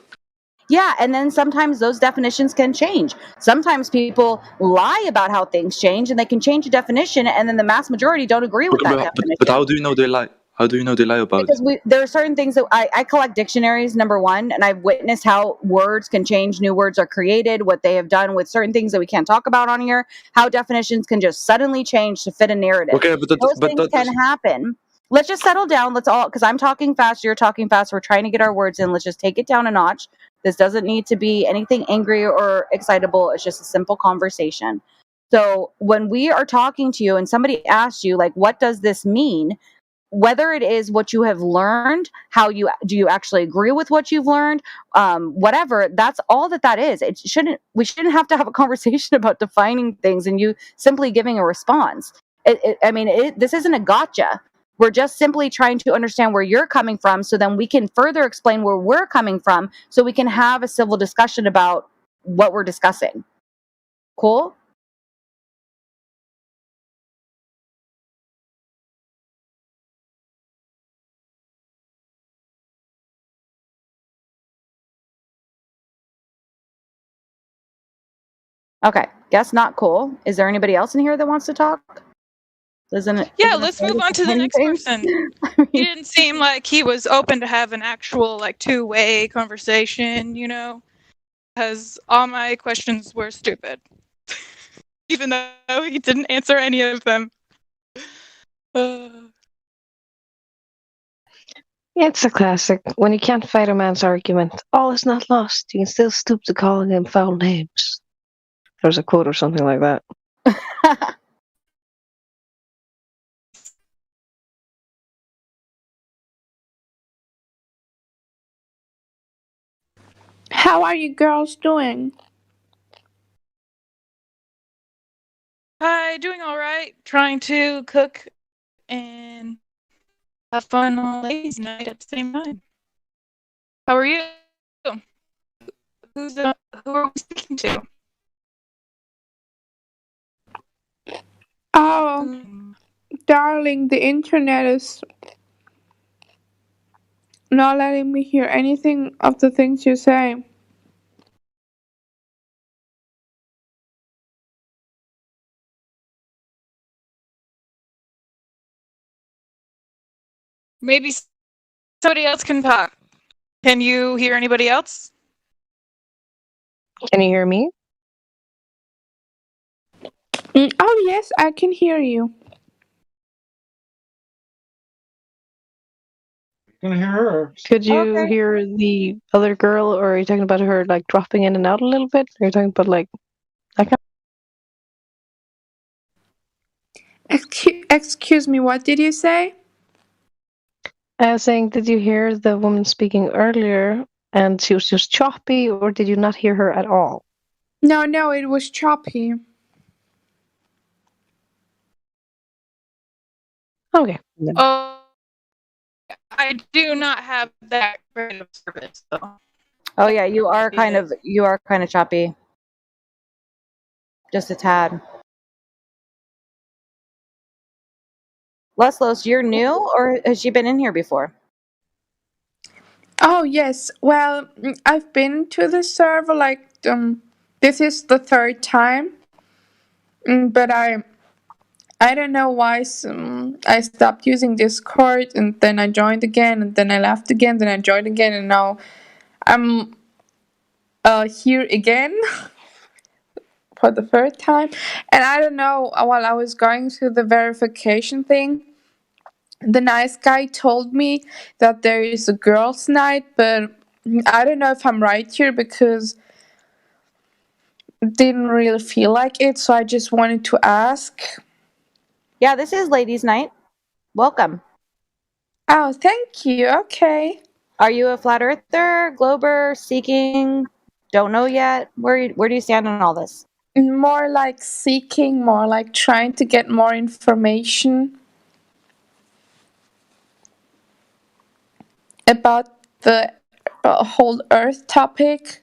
Yeah, and then sometimes those definitions can change. Sometimes people lie about how things change, and they can change a definition, and then the mass majority don't agree with that definition. But how do you know they lie? How do you know they lie about Because it? there are certain things that I collect dictionaries, number one, and I've witnessed how words can change, new words are created, what they have done with certain things that we can't talk about on here, how definitions can just suddenly change to fit a narrative. Okay, Those things can happen. Let's just settle down. Let's all, because I'm talking fast, you're talking fast, we're trying to get our words in. Let's just take it down a notch. This doesn't need to be anything angry or excitable. It's just a simple conversation. So when we are talking to you and somebody asks you, like, what does this mean? Whether it is what you have learned, do you actually agree with what you've learned, whatever, that's all that is. We shouldn't have to have a conversation about defining things and you simply giving a response. This isn't a gotcha. We're just simply trying to understand where you're coming from, so then we can further explain where we're coming from, so we can have a civil discussion about what we're discussing. Cool? Okay, guess not cool. Is there anybody else in here that wants to talk? Let's move on to the next person. He didn't seem like he was open to have an actual two-way conversation, because all my questions were stupid. Even though he didn't answer any of them. It's a classic. When you can't fight a man's argument, all is not lost. You can still stoop to calling him foul names. There's a quote or something like that. How are you girls doing? Hi, doing all right. Trying to cook and have fun on ladies' night at the same time. How are you? Who are we speaking to? Oh, darling, the internet is not letting me hear anything of the things you say. Maybe somebody else can talk. Can you hear anybody else? Can you hear me? Oh, yes, I can hear you. You can hear her. Could you hear the other girl, or are you talking about her dropping in and out a little bit? Or are you talking about that kind Excuse me, what did you say? I was saying, did you hear the woman speaking earlier and she was just choppy, or did you not hear her at all? No, it was choppy. Okay. Oh, I do not have that great of service, though. Oh yeah, you are kind of choppy. Just a tad. Leslos, you're new, or has she been in here before? Oh, yes. Well, I've been to the server this is the third time. But I don't know why I stopped using Discord, and then I joined again, and then I left again, then I joined again, and now I'm here again for the third time. And I don't know, while I was going through the verification thing, the nice guy told me that there is a girls' night, but I don't know if I'm right here because didn't really feel like it, so I just wanted to ask. Yeah, this is ladies' night. Welcome. Oh, thank you. Okay. Are you a flat earther, glober, seeking, don't know yet? Where do you stand on all this? More like seeking, more like trying to get more information about the whole Earth topic.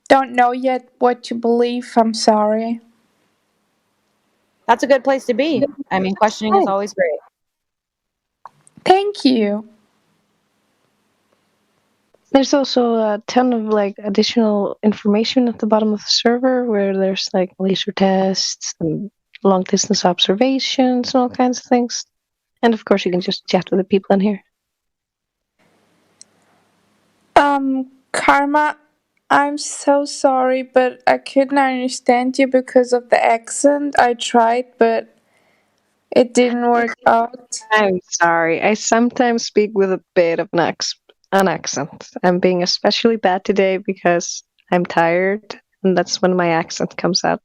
don't know yet what to believe. I'm sorry. That's a good place to be. I mean, questioning is always great. Thank you. There's also a ton of like additional information at the bottom of the server where there's like laser tests and long distance observations and all kinds of things. And of course, you can just chat with the people in here. Karma, I'm so sorry, but I couldn't understand you because of the accent. I tried, but it didn't work out. I'm sorry. I sometimes speak with a bit of an accent. I'm being especially bad today because I'm tired, and that's when my accent comes out.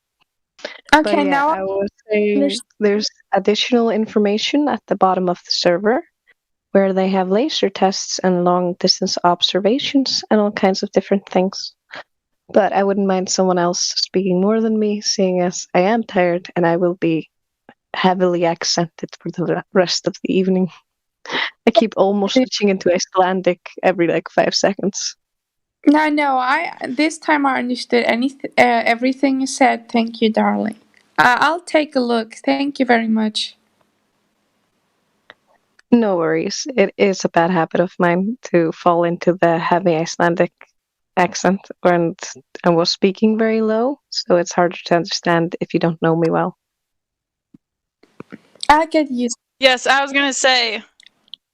Okay, But yeah, now I was saying there's additional information at the bottom of the server where they have laser tests and long distance observations and all kinds of different things. But I wouldn't mind someone else speaking more than me, seeing as I am tired and I will be heavily accented for the rest of the evening. I keep almost switching into Icelandic every like 5 seconds. No, this time I understood everything you said. Thank you, darling. I'll take a look. Thank you very much. No worries. It is a bad habit of mine to fall into the heavy Icelandic accent, and I was speaking very low, so it's harder to understand if you don't know me well. I'll get used. Yes, I was gonna say,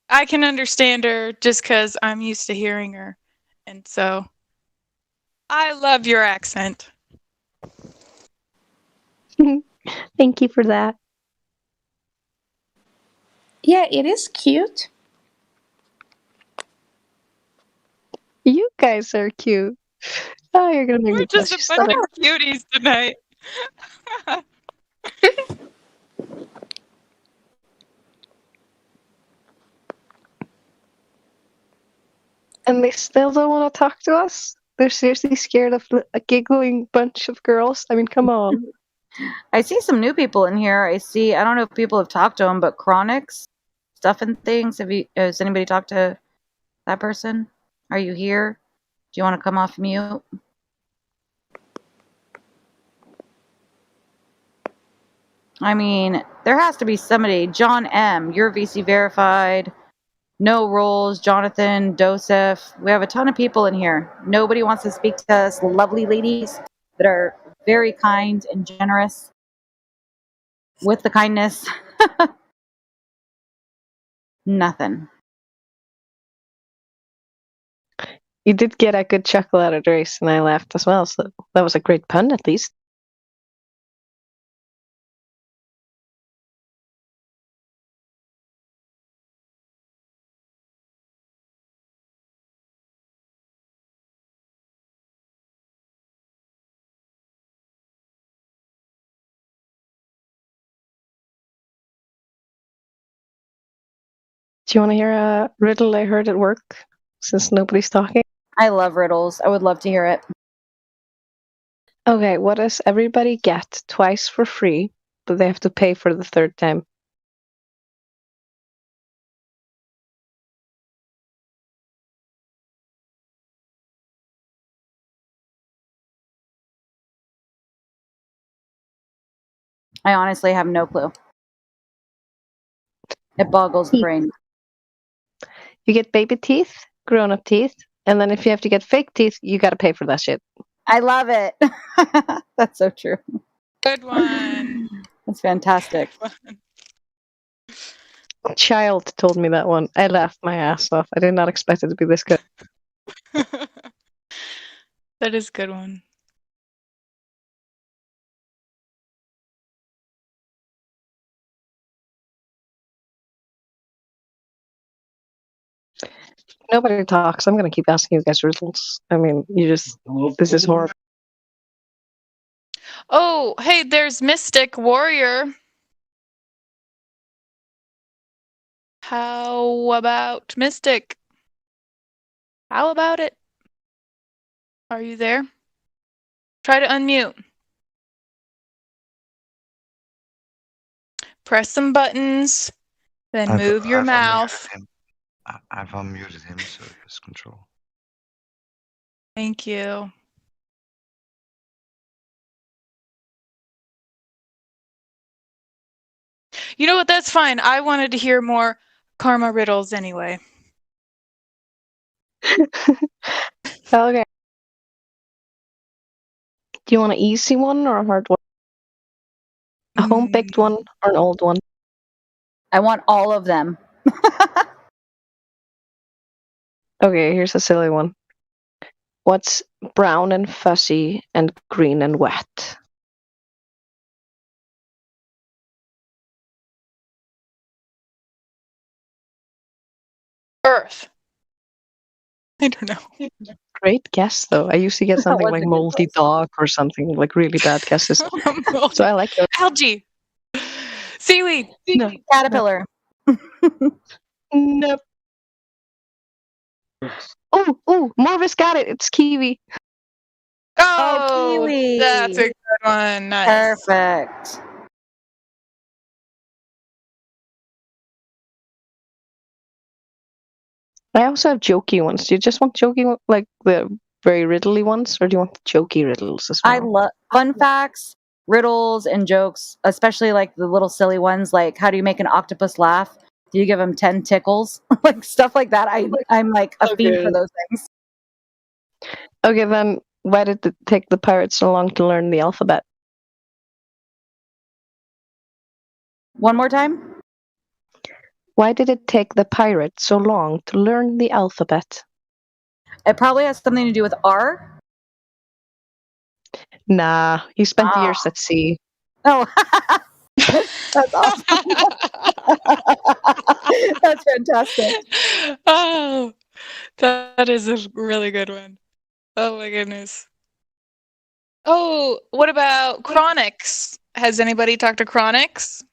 I can understand her just because I'm used to hearing her, and so I love your accent. Thank you for that. Yeah, it is cute. You guys are cute. Oh, you're gonna make We're me just touch a your bunch stomach. of cuties tonight. And they still don't want to talk to us? They're seriously scared of a giggling bunch of girls? I mean, come on. I see some new people in here. I don't know if people have talked to them, but Chronix, Stuff and Things. Has anybody talked to that person? Are you here? Do you want to come off mute? I mean, there has to be somebody. John M., you're VC verified. No Rolls, Jonathan, Joseph. We have a ton of people in here. Nobody wants to speak to us, lovely ladies that are very kind and generous with the kindness. Nothing. You did get a good chuckle out of Drace, and I laughed as well, so that was a great pun at least. Do you want to hear a riddle I heard at work, since nobody's talking? I love riddles. I would love to hear it. Okay, what does everybody get twice for free, but they have to pay for the third time? I honestly have no clue. It boggles the brain. You get baby teeth, grown-up teeth, and then if you have to get fake teeth, you gotta pay for that shit. I love it. That's so true. Good one. That's fantastic. A child told me that one. I laughed my ass off. I did not expect it to be this good. That is a good one. Nobody talks. I'm gonna keep asking you guys riddles. I mean, this is horrible. Oh, hey, there's Mystic Warrior. How about Mystic? How about it? Are you there? Try to unmute. Press some buttons, then move your mouth. I've unmuted him, so he has control. Thank you. You know what? That's fine. I wanted to hear more karma riddles anyway. Okay. Do you want an easy one or a hard one? A home-baked one or an old one? I want all of them. Okay, here's a silly one. What's brown and fuzzy and green and wet? Earth. I don't know. Great guess, though. I usually get something was like a good moldy dog or something, like really bad guesses. So I like those. Algae. Seaweed. No. Caterpillar. Nope. Oh, Marvis got it. It's kiwi. Oh, kiwi. that's a good one. Nice. Perfect. I also have jokey ones. Do you just want jokey, like the very riddly ones, or do you want the jokey riddles as well? I love fun facts, riddles, and jokes, especially like the little silly ones, like how do you make an octopus laugh? Do you give him 10 tickles? Like stuff like that. I'm like a fiend for those things. Okay, then why did it take the pirates so long to learn the alphabet? One more time. Why did it take the pirates so long to learn the alphabet? It probably has something to do with R. Nah, he spent years at sea. Oh, that's awesome. That's fantastic. Oh, that is a really good one. Oh my goodness. Oh, what about Chronix? Has anybody talked to Chronix?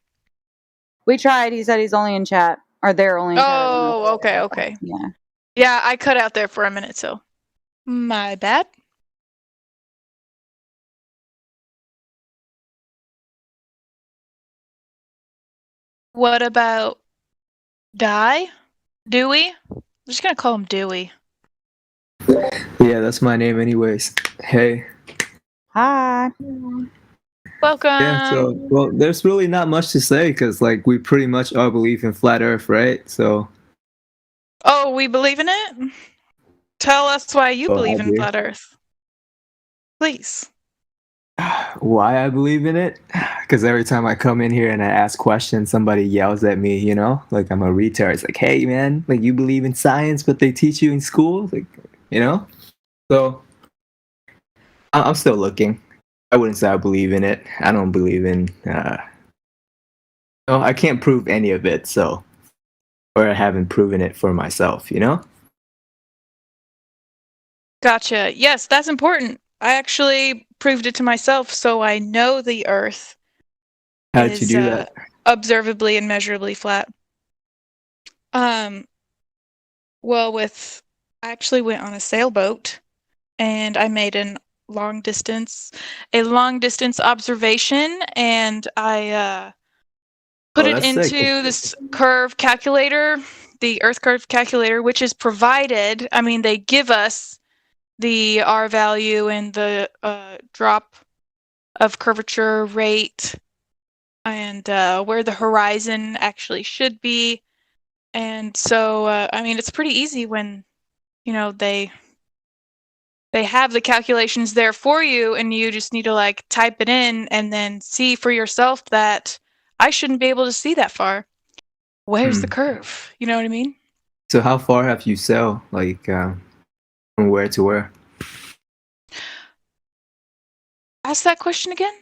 We tried. He said he's only in chat. Or they're only in chat. Oh, okay. Yeah. Yeah, I cut out there for a minute, so my bad. What about Dewey? I'm just gonna call him Dewey. Yeah, that's my name anyways. Hey. Hi. Welcome. Yeah, so, well, there's really not much to say because, like, we pretty much all believe in flat Earth, right? So. Oh, we believe in it? Tell us why you Oh, believe I in do. flat Earth. Please. Why I believe in it? Because every time I come in here and I ask questions, somebody yells at me, you know? Like I'm a retard. It's like, hey, man, like you believe in science, but they teach you in school? Like, you know? So, I'm still looking. I wouldn't say I believe in it. I don't believe in, no, I can't prove any of it, so. Or I haven't proven it for myself, you know? Gotcha. Yes, that's important. I actually proved it to myself, so I know the Earth How did you do that? observably and measurably flat. Well, I actually went on a sailboat, and I made a long distance observation, and I put Oh, it that's into sick. this curve calculator, the Earth curve calculator, which is provided. I mean, they give us the R value and the drop of curvature rate and where the horizon actually should be. And so, I mean, it's pretty easy when, you know, they have the calculations there for you and you just need to like type it in and then see for yourself that I shouldn't be able to see that far. Where's the curve? You know what I mean? So how far have you sailed? Like, from where to where? Ask that question again.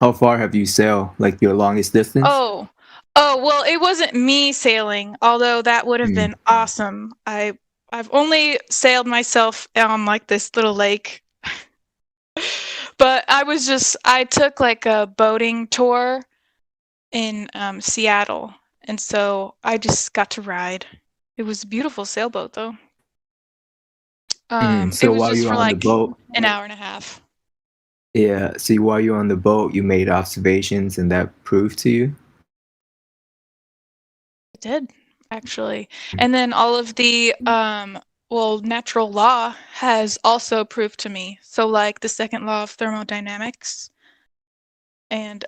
How far have you sailed? Like your longest distance? Oh, well, it wasn't me sailing, although that would have been awesome. I've only sailed myself on like this little lake. But I took like a boating tour in Seattle, and so I just got to ride. It was a beautiful sailboat though. It So was while just you were for on the like boat, an hour and a half. yeah. See, while you were on the boat, you made observations, and that proved to you. It did, actually. And then all of the natural law has also proved to me. So like the second law of thermodynamics and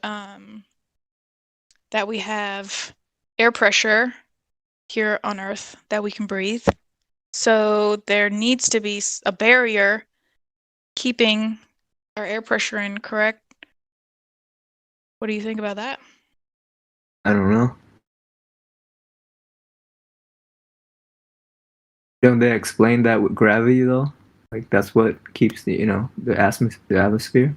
that we have air pressure here on Earth that we can breathe. So there needs to be a barrier keeping our air pressure in, correct? What do you think about that? I don't know. Don't they explain that with gravity though? Like that's what keeps the atmosphere.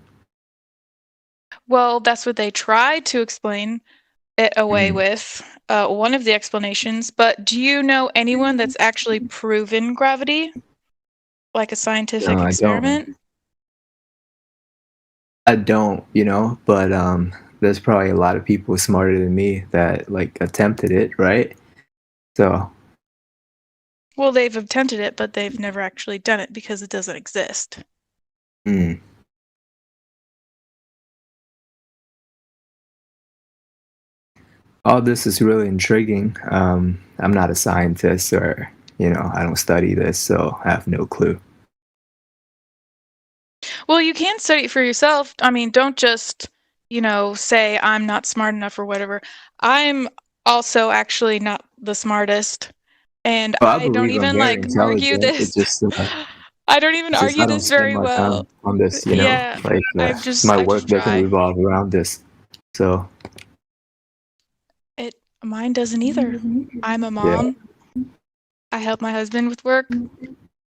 Well, that's what they try to explain it away with. One of the explanations. But do you know anyone that's actually proven gravity, like a scientific No, I experiment? I don't, but there's probably a lot of people smarter than me that like attempted it, right? So Well, they've attempted it, but they've never actually done it because it doesn't exist. All this is really intriguing. I'm not a scientist or, I don't study this, so I have no clue. Well, you can study it for yourself. I mean, don't just, say I'm not smart enough or whatever. I'm also actually not the smartest. And Well, I don't believe I'm even very argue intelligent. this. It's just, I don't even it's just argue I don't this spend very my well. time on this, Yeah, like I just my work doesn't try. revolve around this. So Mine doesn't either. I'm a yeah. mom. I help my husband with work,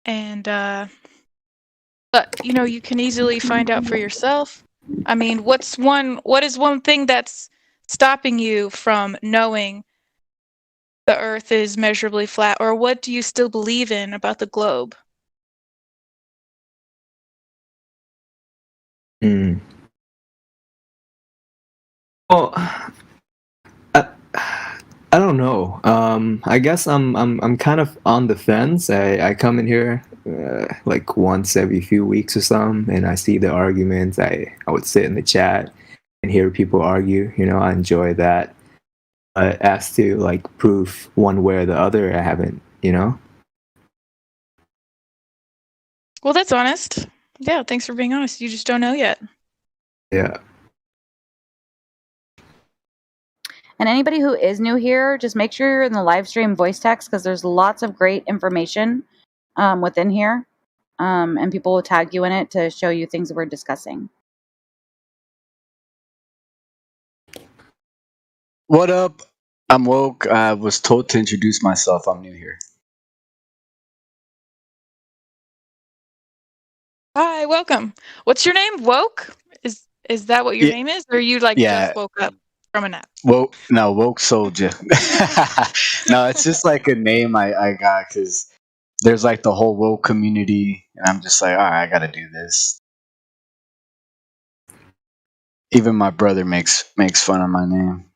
and but you can easily find out for yourself. I mean, what is one thing that's stopping you from knowing the Earth is measurably flat, or what do you still believe in about the globe? Well, I don't know. I guess I'm kind of on the fence. I come in here like once every few weeks or something, and I see the arguments. I would sit in the chat and hear people argue. I enjoy that. As to like prove one way or the other, I haven't. Well, that's honest. Yeah, thanks for being honest. You just don't know yet. Yeah. And anybody who is new here, just make sure you're in the live stream voice text because there's lots of great information within here. And people will tag you in it to show you things that we're discussing. What up? I'm Woke. I was told to introduce myself. I'm new here. Hi, welcome. What's your name? Woke? Is that what your name is, or you just woke up from a nap? Woke. No, Woke Soldier. No, it's just like a name I got because there's like the whole woke community, and I'm just like, all right, I gotta do this. Even my brother makes fun of my name.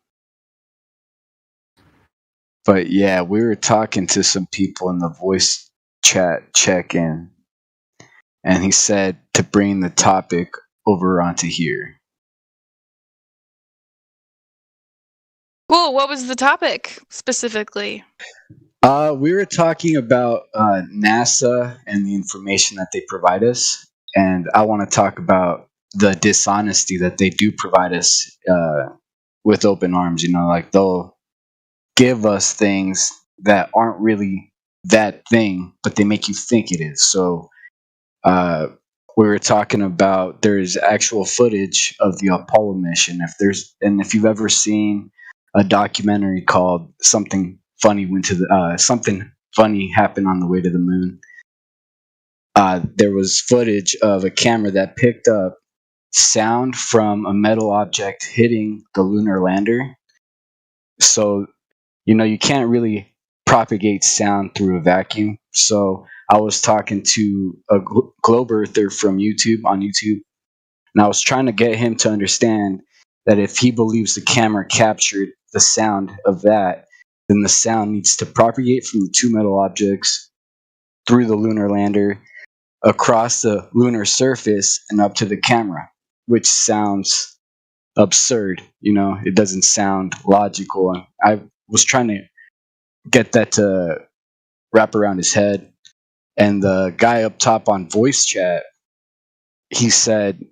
But yeah, we were talking to some people in the voice chat check-in, and he said to bring the topic over onto here. Cool. What was the topic specifically? We were talking about NASA and the information that they provide us, and I want to talk about the dishonesty that they do provide us with open arms. Like they'll give us things that aren't really that thing, but they make you think it is. So we were talking about there's actual footage of the Apollo mission. If you've ever seen a documentary called Something Funny Something Funny Happened on the Way to the Moon, there was footage of a camera that picked up sound from a metal object hitting the lunar lander. So you can't really propagate sound through a vacuum. So I was talking to a globe earther from YouTube, and I was trying to get him to understand that if he believes the camera captured the sound of that, then the sound needs to propagate from the two metal objects through the lunar lander, across the lunar surface, and up to the camera, which sounds absurd. It doesn't sound logical. And I was trying to get that to wrap around his head. And the guy up top on voice chat, he said,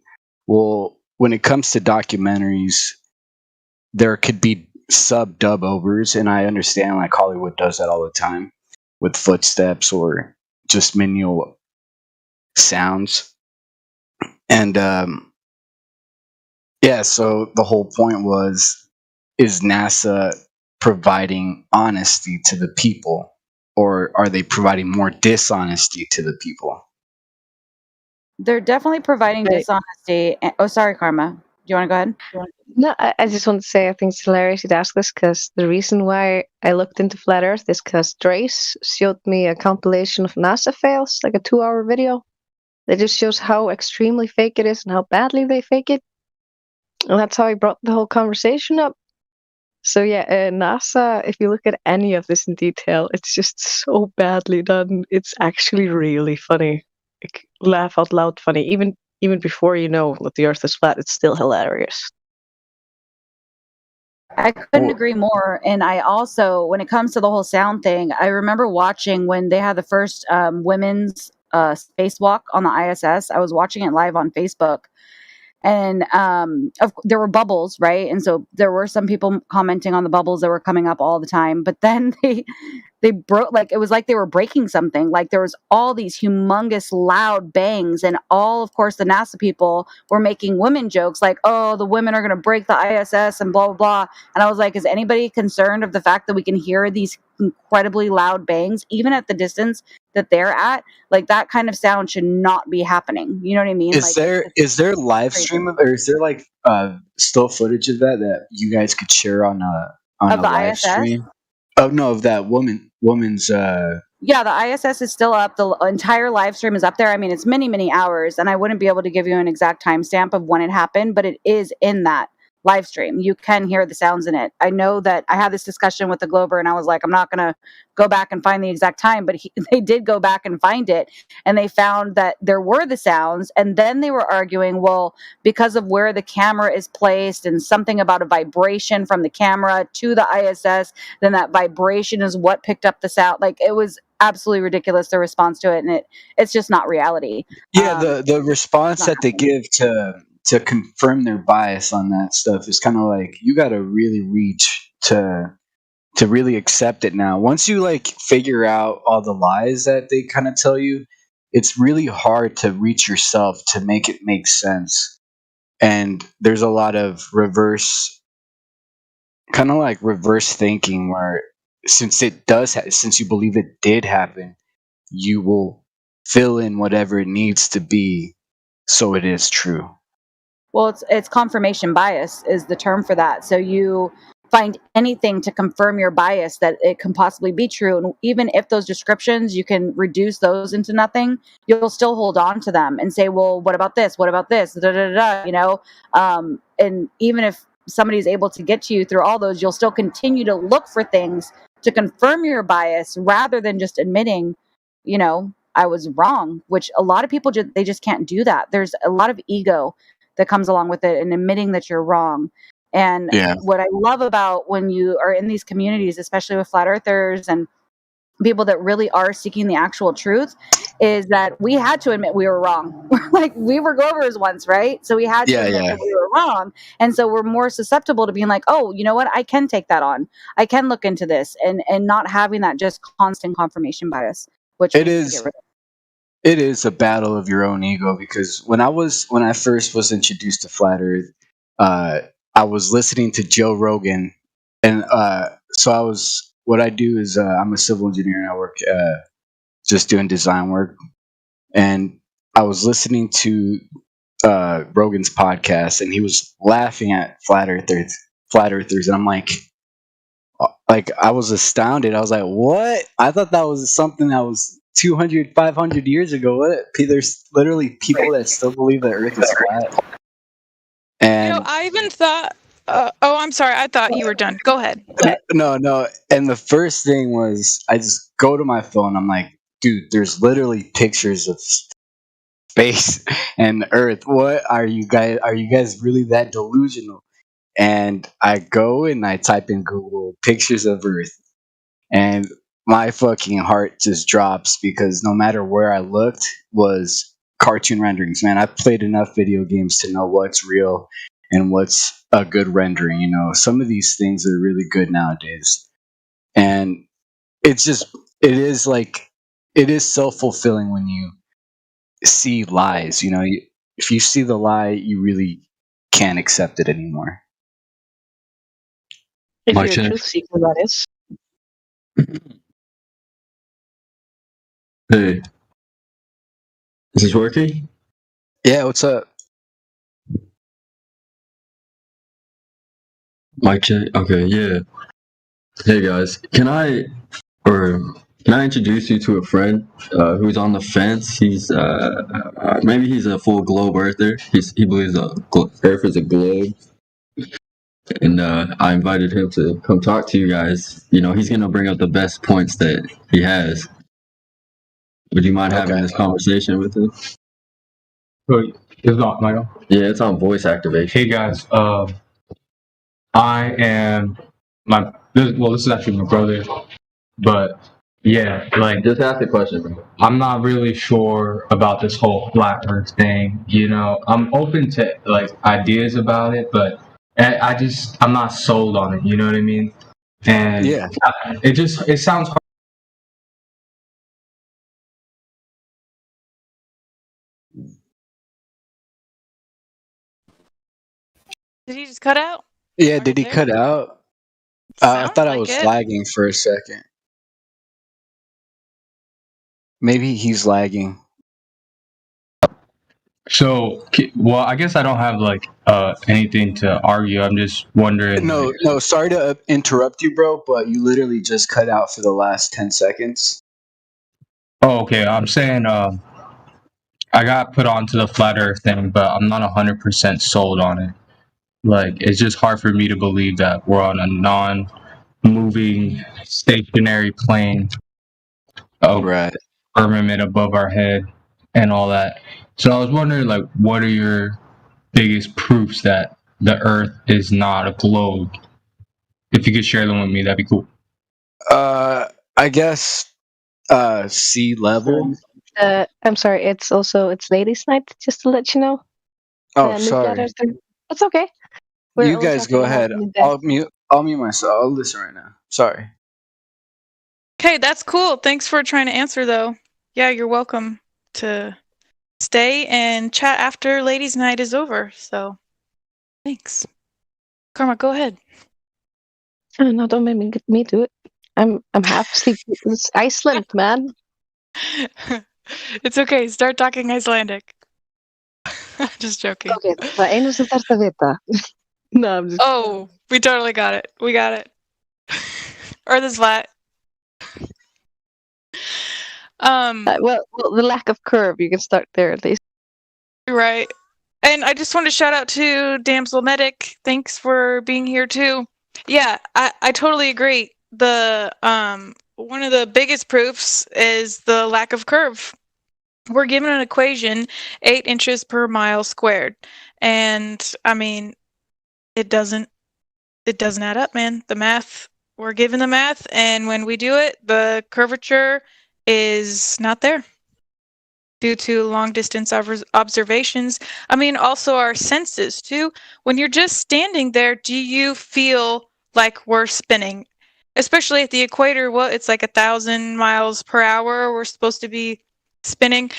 well, when it comes to documentaries, there could be sub dub overs, and I understand like Hollywood does that all the time with footsteps or just menial sounds. And yeah, so the whole point was, is NASA providing honesty to the people, or are they providing more dishonesty to the people? They're definitely providing dishonesty. Oh, sorry, Karma. Do you want to go ahead? No, I just want to say I think it's hilarious you'd ask this, because the reason why I looked into Flat Earth is because Drace showed me a compilation of NASA fails, like a 2-hour video that just shows how extremely fake it is and how badly they fake it. And that's how I brought the whole conversation up. So yeah, NASA, if you look at any of this in detail, it's just so badly done. It's actually really funny. Like, laugh out loud funny. Even before you know that the Earth is flat, it's still hilarious. I couldn't agree more. And I also, when it comes to the whole sound thing, I remember watching when they had the first women's spacewalk on the ISS. I was watching it live on Facebook. And there were bubbles, right? And so there were some people commenting on the bubbles that were coming up all the time. But then they broke, like it was like they were breaking something. Like there was all these humongous loud bangs, and all, of course, the NASA people were making women jokes like, "Oh, the women are going to break the ISS," and blah blah blah. And I was like, is anybody concerned of the fact that we can hear these incredibly loud bangs even at the distance that they're at? Like that kind of sound should not be happening. You know what I mean? Is there live stream of, or is there like still footage of that you guys could share on a Of the live ISS? stream? Oh no, of that woman's. Yeah, the ISS is still up. The entire live stream is up there. I mean, it's many, many hours, and I wouldn't be able to give you an exact timestamp of when it happened, but it is in that live stream. You can hear the sounds in it. I know that I had this discussion with the Glober, and I was like, I'm not going to go back and find the exact time, but they did go back and find it, and they found that there were the sounds, and then they were arguing, well, because of where the camera is placed and something about a vibration from the camera to the ISS, then that vibration is what picked up the sound. Like, it was absolutely ridiculous, the response to it, and it's just not reality. Yeah, the response that they give to confirm their bias on that stuff is kind of like, you got to really reach to really accept it now. Once you like figure out all the lies that they kind of tell you, it's really hard to reach yourself to make it make sense. And there's a lot of reverse thinking, where since you believe it did happen, you will fill in whatever it needs to be so it is true. Well, it's confirmation bias is the term for that. So you find anything to confirm your bias that it can possibly be true. And even if those descriptions, you can reduce those into nothing, you'll still hold on to them and say, well, what about this? What about this? Da, da, da, da, you know? And even if somebody's able to get to you through all those, you'll still continue to look for things to confirm your bias rather than just admitting, you know, I was wrong, which a lot of people they just can't do that. There's a lot of ego that comes along with it, and admitting that you're wrong. And what I love about when you are in these communities, especially with flat earthers and people that really are seeking the actual truth, is that we had to admit we were wrong. Like, we were Glovers once, right? So we had to admit that we were wrong. And so we're more susceptible to being like, oh, you know what? I can take that on. I can look into this, and not having that just constant confirmation bias, which it is a battle of your own ego, because when I first was introduced to flat earth, I was listening to Joe Rogan, and so what I do is I'm a civil engineer, and I work just doing design work, and I was listening to Rogan's podcast, and he was laughing at flat earthers, and I'm like I was astounded. I was like, what? I thought that was something that was 200, 500 years ago. What? There's literally people that still believe the earth is flat. And You know, I even thought. Oh, I'm sorry. I thought you were done. Go ahead. no. And the first thing was, I just go to my phone. I'm like, dude, there's literally pictures of space and Earth. What are you guys? Are you guys really that delusional? And I go and I type in Google pictures of Earth, and my fucking heart just drops, because no matter where I looked was cartoon renderings. Man, I've played enough video games to know what's real and what's a good rendering. You know, some of these things are really good nowadays, and it's just it is self-fulfilling when you see lies. You know, if you see the lie, you really can't accept it anymore. If Mic you're a check. truth seeker, that is. Hey, is this working? Yeah, what's up? Mic check. Okay, yeah. Hey guys, can I introduce you to a friend who's on the fence? He's maybe he's a full globe earther. He believes Earth is a globe, and I invited him to come talk to you guys. You know, he's gonna bring up the best points that he has. Would you mind having this conversation with him? It's not, Michael. Yeah, it's on voice activation. Hey guys, I am this is actually my brother, but yeah, like just ask the question, bro. I'm not really sure about this whole flat Earth thing. You know, I'm open to like ideas about it, but I'm not sold on it. You know what I mean? And yeah, it sounds hard. Did he just cut out? Yeah, did he cut out? I thought I like was it. lagging for a second. Maybe he's lagging. So, well, I guess I don't have like anything to argue. I'm just wondering. No, sorry to interrupt you, bro, but you literally just cut out for the last 10 seconds. Oh, okay. I'm saying I got put onto the flat Earth thing, but I'm not 100% sold on it. Like, it's just hard for me to believe that we're on a non-moving, stationary plane of firmament above our head and all that. So I was wondering, like, what are your biggest proofs that the Earth is not a globe? If you could share them with me, that'd be cool. I guess sea level. I'm sorry. It's ladies' night. Just to let you know. Oh, sorry. It's okay. You guys go ahead. I'll mute myself. I'll listen right now. Sorry. Okay, that's cool. Thanks for trying to answer, though. Yeah, you're welcome to stay and chat after ladies' night is over. So, thanks. Karma, go ahead. No, don't make me do it. I'm half asleep. It's Iceland, man. It's okay. Start talking Icelandic. Just joking. Okay, það einu sem þarfst að vita. No, I'm just. Oh, we totally got it. We got it. Earth is flat. Well, the lack of curve. You can start there at least. Right. And I just want to shout out to Damsel Medic. Thanks for being here too. Yeah, I totally agree. The one of the biggest proofs is the lack of curve. We're given an equation, 8 inches per mile squared. And I mean, it doesn't add up, man. The math, we're given the math, and when we do it, the curvature is not there due to long distance observations. I mean, also our senses too. When you're just standing there, do you feel like we're spinning? Especially at the equator, well, it's like 1,000 miles per hour. We're supposed to be spinning.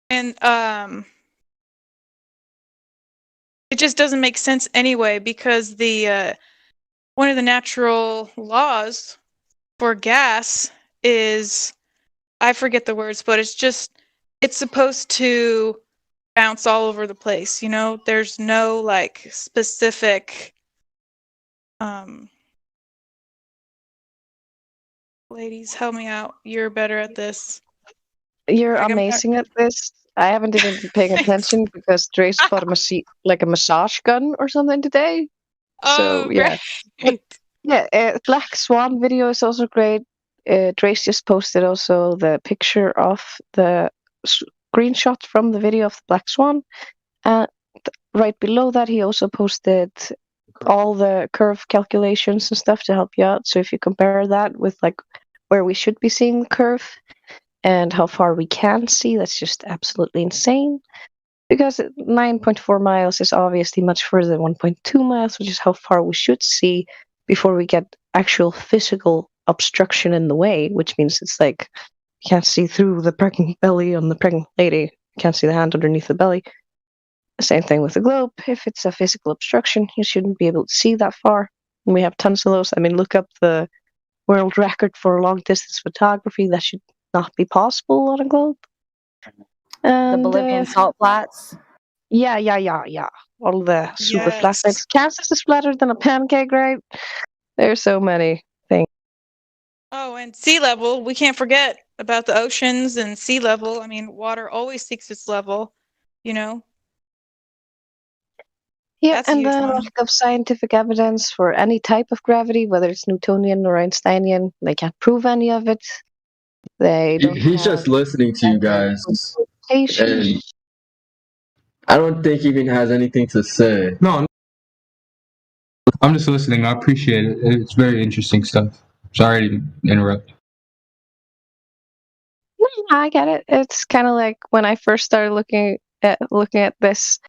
And it just doesn't make sense anyway, because the one of the natural laws for gas is, I forget the words, but it's supposed to bounce all over the place. You know, there's no like specific ladies, help me out. You're better at this. You're amazing at this. I haven't even been paying attention because Dre's bought a massage gun or something today. So yeah, Black Swan video is also great. Dre's just posted also the picture of the screenshot from the video of the Black Swan. Right below that, he also posted all the curve calculations and stuff to help you out. So if you compare that with like where we should be seeing the curve and how far we can see, that's just absolutely insane. Because 9.4 miles is obviously much further than 1.2 miles, which is how far we should see before we get actual physical obstruction in the way, which means it's like you can't see through the pregnant belly on the pregnant lady. You can't see the hand underneath the belly. Same thing with the globe. If it's a physical obstruction, you shouldn't be able to see that far. And we have tons of those. I mean, look up the world record for long distance photography. That should not be possible on a globe. And, the Bolivian salt flats. Yeah. All the super flat things. Kansas is flatter than a pancake, right? There's so many things. Oh, and sea level. We can't forget about the oceans and sea level. I mean, water always seeks its level, you know? Yeah, That's a and huge the one. lack of scientific evidence for any type of gravity, whether it's Newtonian or Einsteinian, they can't prove any of it. They don't He's have just listening to you guys. interpretation. And I don't think he even has anything to say. No, I'm just listening. I appreciate it. It's very interesting stuff. Sorry to interrupt. No, I get it. It's kind of like when I first started looking at this,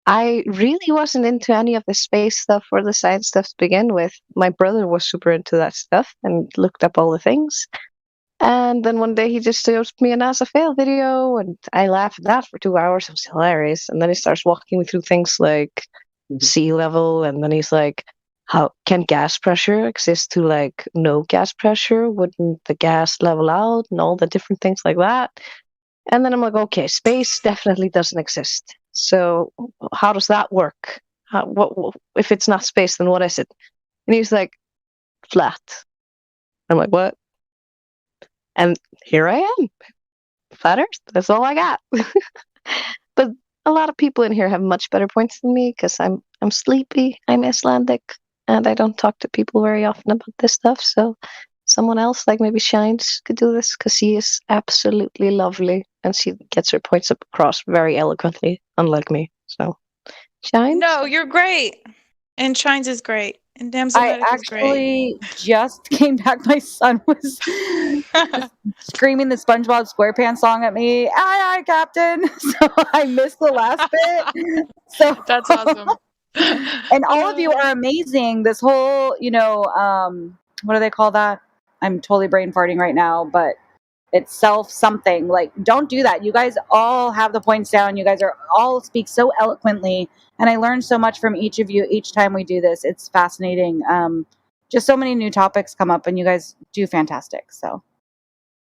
I really wasn't into any of the space stuff or the science stuff to begin with. My brother was super into that stuff and looked up all the things. And then one day he just shows me a NASA fail video, and I laughed at that for 2 hours. It was hilarious. And then he starts walking me through things like sea level, and then he's like, "How can gas pressure exist to like no gas pressure? Wouldn't the gas level out?" And all the different things like that. And then I'm like, "Okay, space definitely doesn't exist. So how does that work? What if it's not space? Then what is it?" And he's like, "Flat." I'm like, "What?" And here I am. Flat Earth. That's all I got. But a lot of people in here have much better points than me because I'm sleepy. I'm Icelandic, and I don't talk to people very often about this stuff. So someone else, like maybe Shines, could do this because she is absolutely lovely and she gets her points across very eloquently, unlike me. So Shines. No, you're great. And Shines is great. And Damsel I Medic is great. actually just came back. My son was screaming the SpongeBob SquarePants song at me. Aye, aye, Captain. So I missed the last bit. So That's awesome. And all of you are amazing. This whole, what do they call that? I'm totally brain farting right now, but it's self something. Like, don't do that. You guys all have the points down. You guys are all speak so eloquently. And I learned so much from each of you each time we do this. It's fascinating. Just so many new topics come up, and you guys do fantastic. So,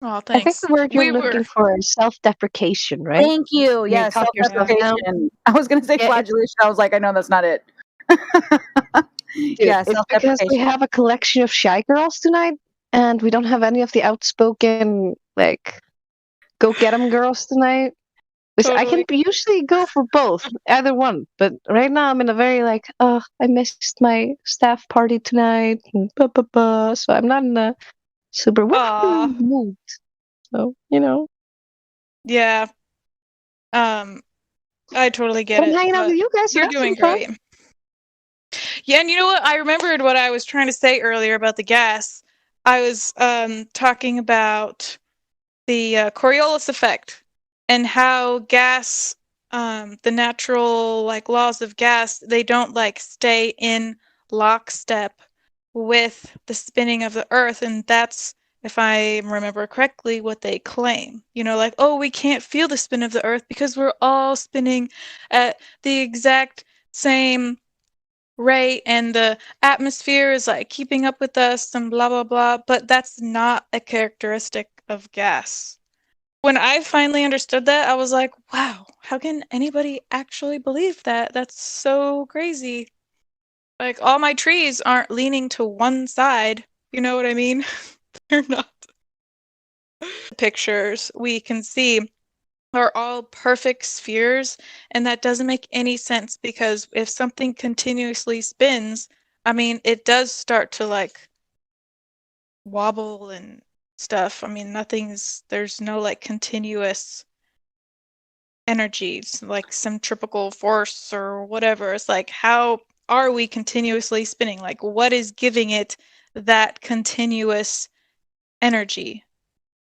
Oh, I think thanks. the word you're looking for is self-deprecation, right? thank you. When Yes, talk yourself down. self-deprecation. I was going to say Yeah, flagellation. I was like, I know that's not it. Dude, Yeah, it's because we have a collection of shy girls tonight, and we don't have any of the outspoken, like, go get 'em girls tonight. Which I can usually go for both, either one. But right now I'm in a very like, oh, I missed my staff party tonight, and blah, blah, blah. So I'm not in a super woohoo mood. So, Yeah. I totally get I'm it. hanging out but with you guys, so You're that's doing fun. great. Yeah, and you know what? I remembered what I was trying to say earlier about the gas. I was talking about the Coriolis effect and how gas, the natural like laws of gas, they don't like stay in lockstep with the spinning of the Earth, and that's, if I remember correctly, what they claim. Like, oh, we can't feel the spin of the Earth because we're all spinning at the exact same rate, and the atmosphere is like keeping up with us and blah blah blah. But that's not a characteristic of gas. When I finally understood that, I was like, wow, how can anybody actually believe that? That's so crazy. Like, all my trees aren't leaning to one side. You know what I mean? They're not. Pictures we can see are all perfect spheres, and that doesn't make any sense because if something continuously spins, I mean, it does start to like wobble and stuff. I mean, there's no like continuous energies, like centrifugal force or whatever. It's like, how are we continuously spinning? Like, what is giving it that continuous energy?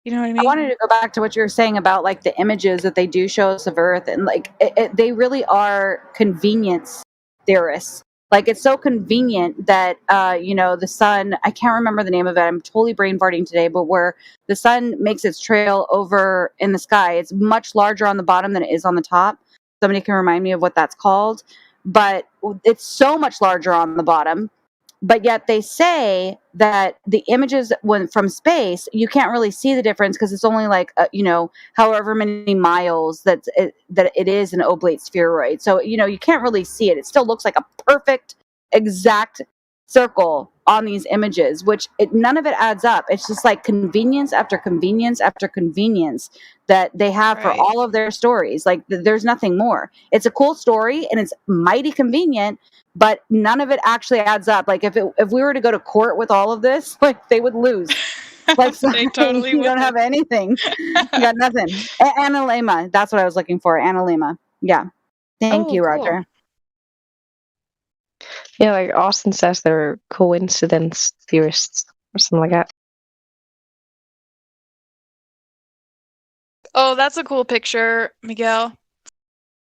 You know what I I mean? wanted to go back to what you were saying about like the images that they do show us of Earth, and like they really are convenience theorists. Like it's so convenient that the sun. I can't remember the name of it. I'm totally brain farting today, but where the sun makes its trail over in the sky, it's much larger on the bottom than it is on the top. Somebody can remind me of what that's called, but it's so much larger on the bottom. But yet they say that the images when from space, you can't really see the difference because it's only like however many miles that it is an oblate spheroid. So you can't really see it. It still looks like a perfect, exact circle on these images, which none of it adds up. It's just like convenience after convenience after convenience that they have for all of their stories. Like there's nothing more. It's a cool story and it's mighty convenient, but none of it actually adds up. Like if we were to go to court with all of this, like they would lose. Like They totally you don't have anything. You got nothing. Analema. That's what I was looking for. Analema. Yeah. Thank you, cool. Roger. Yeah, like Austin says, they're coincidence theorists or something like that. Oh, that's a cool picture, Miguel.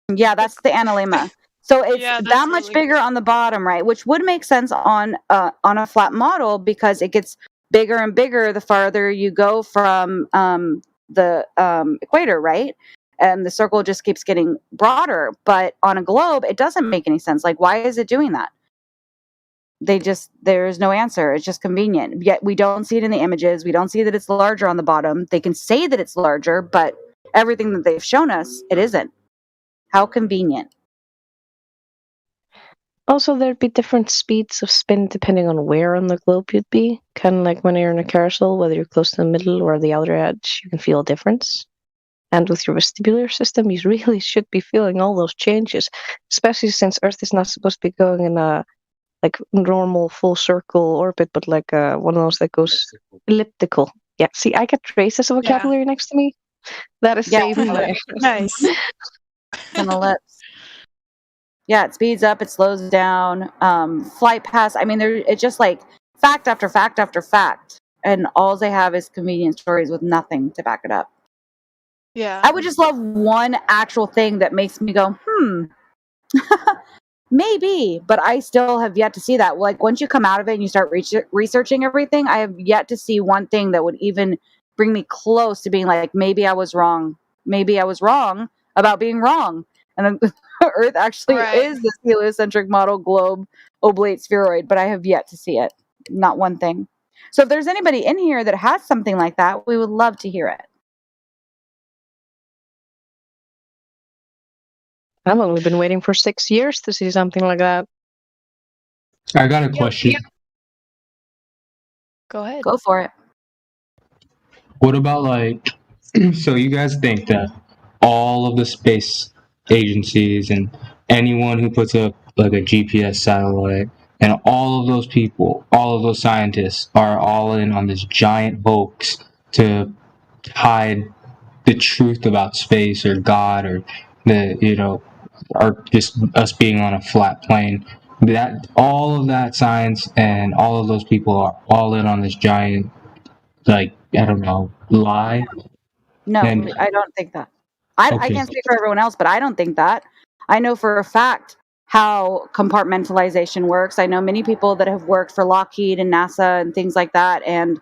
Yeah, that's the analema. So it's Yeah, that that's much really bigger on the bottom, right? Which would make sense on a flat model because it gets bigger and bigger the farther you go from the equator, right? And the circle just keeps getting broader. But on a globe, it doesn't make any sense. Like, why is it doing that? There's no answer. It's just convenient. Yet we don't see it in the images. We don't see that it's larger on the bottom. They can say that it's larger, but everything that they've shown us, it isn't. How convenient. Also, there'd be different speeds of spin depending on where on the globe you'd be. Kind of like when you're in a carousel, whether you're close to the middle or the outer edge, you can feel a difference. And with your vestibular system, you really should be feeling all those changes, especially since Earth is not supposed to be going in a like normal full circle orbit, but like one of those that goes elliptical. Yeah, see, I get traces of vocabulary next to me. That is saving my nice. An ellipse. Yeah, it speeds up, it slows down. Flight paths. I mean, it's just like fact after fact after fact, and all they have is convenient stories with nothing to back it up. Yeah. I would just love one actual thing that makes me go, maybe, but I still have yet to see that. Like once you come out of it and you start researching everything, I have yet to see one thing that would even bring me close to being like, maybe I was wrong. Maybe I was wrong about being wrong. And Earth actually is this heliocentric model globe oblate spheroid, but I have yet to see it. Not one thing. So if there's anybody in here that has something like that, we would love to hear it. I've only been waiting for 6 years to see something like that. I got a question. Go ahead. Go for it. What about like, so you guys think that all of the space agencies and anyone who puts up like a GPS satellite and all of those people, all of those scientists are all in on this giant hoax to hide the truth about space or God or or just us being on a flat plane? That all of that science and all of those people are all in on this giant, like, I don't know, lie. No, And I don't think that. I Okay. can't speak for everyone else, but I don't think that. I know for a fact how compartmentalization works. I know many people that have worked for Lockheed and NASA and things like that, and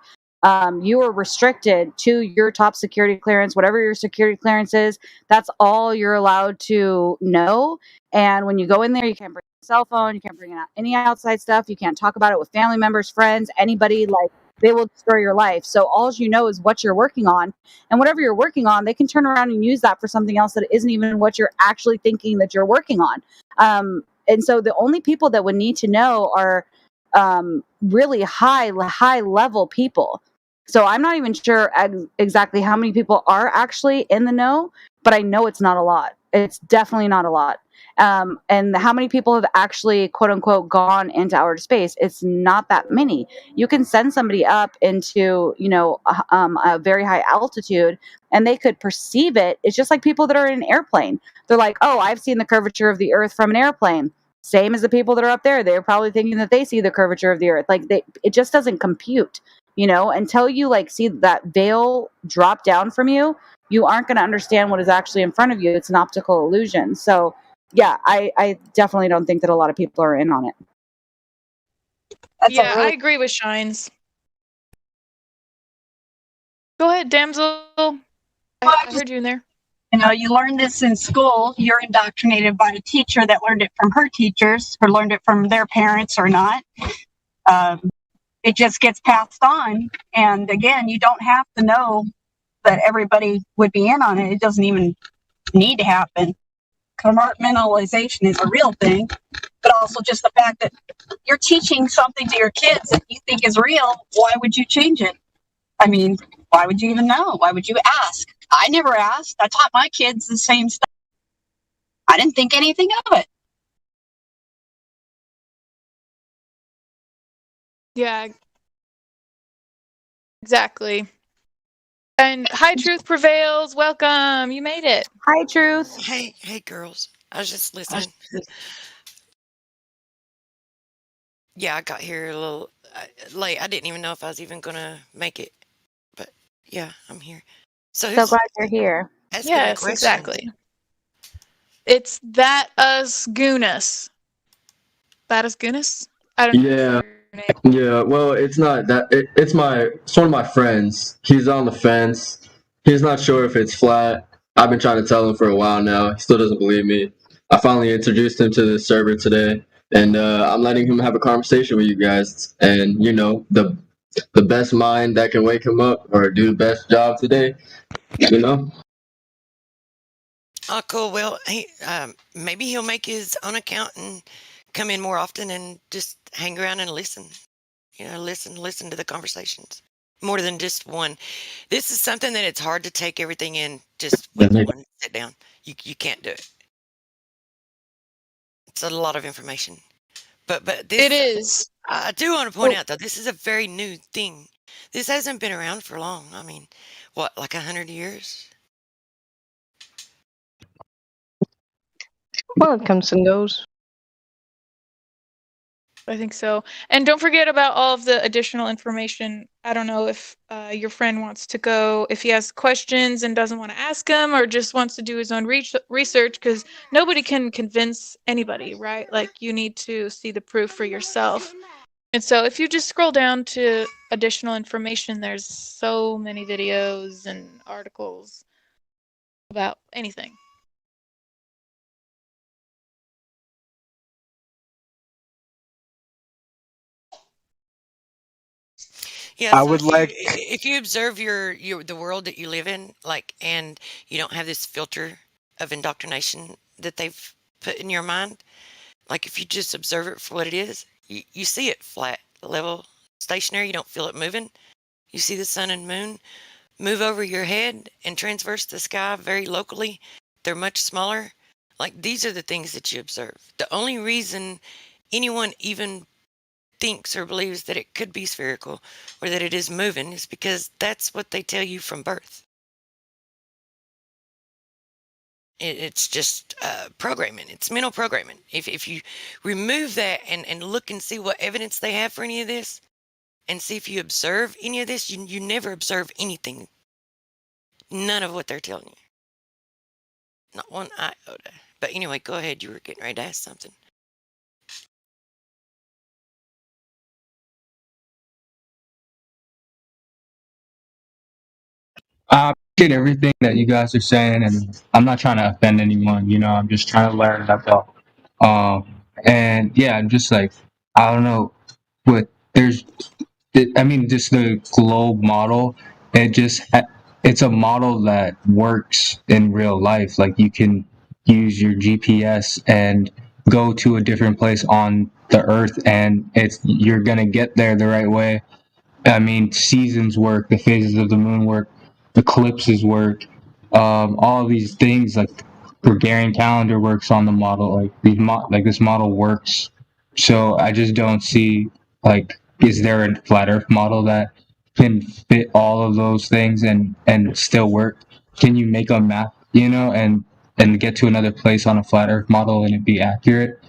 you are restricted to your top security clearance, whatever your security clearance is. That's all you're allowed to know. And when you go in there, you can't bring a cell phone, you can't bring out any outside stuff, you can't talk about it with family members, friends, anybody. Like, they will destroy your life. So all you know is what you're working on, and whatever you're working on, they can turn around and use that for something else that isn't even what you're actually thinking that you're working on. And so the only people that would need to know are really high level people. So I'm not even sure exactly how many people are actually in the know, but I know it's not a lot. It's definitely not a lot. And how many people have actually, quote unquote, gone into outer space? It's not that many. You can send somebody up into, a very high altitude and they could perceive it. It's just like people that are in an airplane. They're like, oh, I've seen the curvature of the Earth from an airplane. Same as the people that are up there. They're probably thinking that they see the curvature of the Earth. Like, it just doesn't compute. You know, until you like see that veil drop down from you, you aren't going to understand what is actually in front of you. It's an optical illusion. So yeah, I definitely don't think that a lot of people are in on it. I agree with Shines. Go ahead, damsel. I heard you in there. You know, you learn this in school. You're indoctrinated by a teacher that learned it from her teachers or learned it from their parents or not. It just gets passed on. And again, you don't have to know that everybody would be in on it. It doesn't even need to happen. Compartmentalization is a real thing, but also just the fact that you're teaching something to your kids that you think is real. Why would you change it? I mean, why would you even know? Why would you ask? I never asked. I taught my kids the same stuff. I didn't think anything of it. Yeah, exactly. And High Truth prevails. Welcome. You made it. Hi, Truth. Hey, girls. I was just listening. Yeah, I got here a little late. I didn't even know if I was even going to make it. But yeah, I'm here. So glad you're here. Yes, exactly. It's That Us Goonus. That Us Goonus? I don't know. Yeah. Well, it's not that. It's one of my friends. He's on the fence. He's not sure if it's flat. I've been trying to tell him for a while now. He still doesn't believe me. I finally introduced him to the server today, and I'm letting him have a conversation with you guys. And you know, the best mind that can wake him up or do the best job today. You know. Oh, cool. Well, maybe he'll make his own account and come in more often and just hang around and listen. You know, listen to the conversations more than just one. This is something that it's hard to take everything in just with one sit down. You can't do it. It's a lot of information. But this, it is. I do want to point out though, this is a very new thing. This hasn't been around for long. I mean, what, like 100 years? Well, it comes and goes. I think so. And don't forget about all of the additional information. I don't know if your friend wants to go, if he has questions and doesn't want to ask them, or just wants to do his own research, because nobody can convince anybody, right? Like, you need to see the proof for yourself. And so if you just scroll down to additional information, there's so many videos and articles about anything. Yeah, I so would like. if you observe the world that you live in, like, and you don't have this filter of indoctrination that they've put in your mind, like if you just observe it for what it is, you see it flat, level, stationary. You don't feel it moving. You see the sun and moon move over your head and transverse the sky very locally. They're much smaller. Like, these are the things that you observe. The only reason anyone even thinks or believes that it could be spherical or that it is moving is because that's what they tell you from birth. It's just programming. It's mental programming. If you remove that and look and see what evidence they have for any of this, and see if you observe any of this, you never observe anything. None of what they're telling you. Not one iota. But anyway, go ahead. You were getting ready to ask something. I appreciate everything that you guys are saying, and I'm not trying to offend anyone. You know, I'm just trying to learn. That's all. And yeah, I'm just like, I don't know, but I mean, just the globe model. It's a model that works in real life. Like, you can use your GPS and go to a different place on the Earth, and you're gonna get there the right way. I mean, seasons work, the phases of the moon work, the eclipses work, all of these things, like Gregorian calendar works on the model. Like this model works. So I just don't see, like, is there a flat Earth model that can fit all of those things and still work? Can you make a map, you know, and get to another place on a flat Earth model and it be accurate?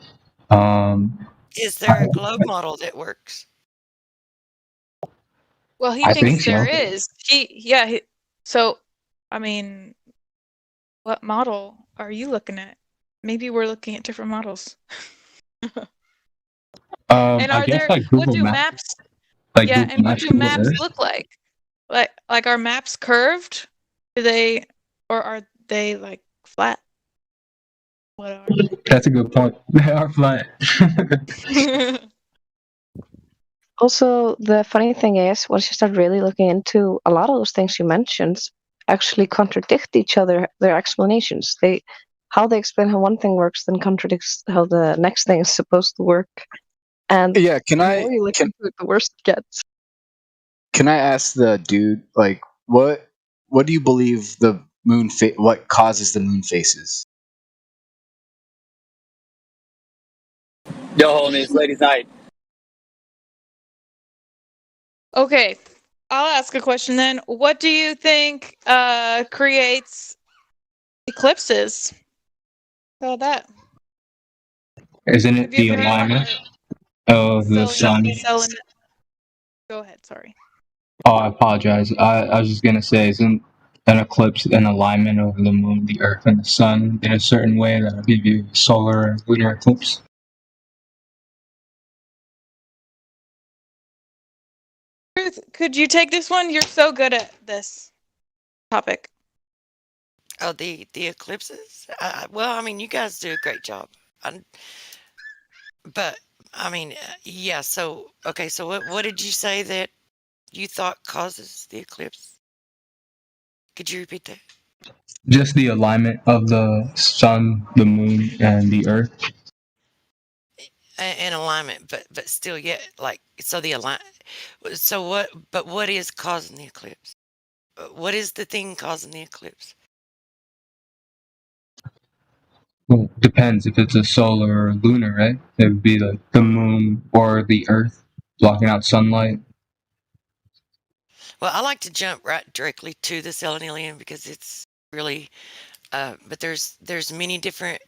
Is there a globe model that works? Well, he I thinks think there so. is. So, I mean, what model are you looking at? Maybe we're looking at different models. And I are guess there, like what Google do Maps, maps, like yeah, Google and what Maps, do Google maps Earth. look like? Like are maps curved? Or are they like flat? What are That's a good point. They are flat. they? Also, the funny thing is, once you start really looking into a lot of those things you mentioned, actually contradict each other. Their explanations, how they explain how one thing works, then contradicts how the next thing is supposed to work. And Yeah, the more you look into it, the worse it gets. can I ask the dude like what do you believe the what causes the moon phases? Yo, homies, ladies' night. Okay, I'll ask a question then. What do you think creates eclipses? How about that? Isn't Have it you the ever heard alignment of the sun? Go ahead, sorry. Oh, I apologize. I was just gonna say, isn't an eclipse an alignment of the moon, the earth, and the sun in a certain way that'll give you solar and lunar eclipse? Ruth, could you take this one? You're so good at this topic. Oh, the eclipses. Well, I mean, you guys do a great job. But I mean, yeah. So okay. So what did you say that you thought causes the eclipse? Could you repeat that? Just the alignment of the sun, the moon, and the earth. In alignment, but still, yet like so the align. So what? But what is causing the eclipse? What is the thing causing the eclipse? Well, depends if it's a solar or lunar, right? It would be like the moon or the earth blocking out sunlight. Well, I like to jump right directly to the selenium because it's really. But there's many different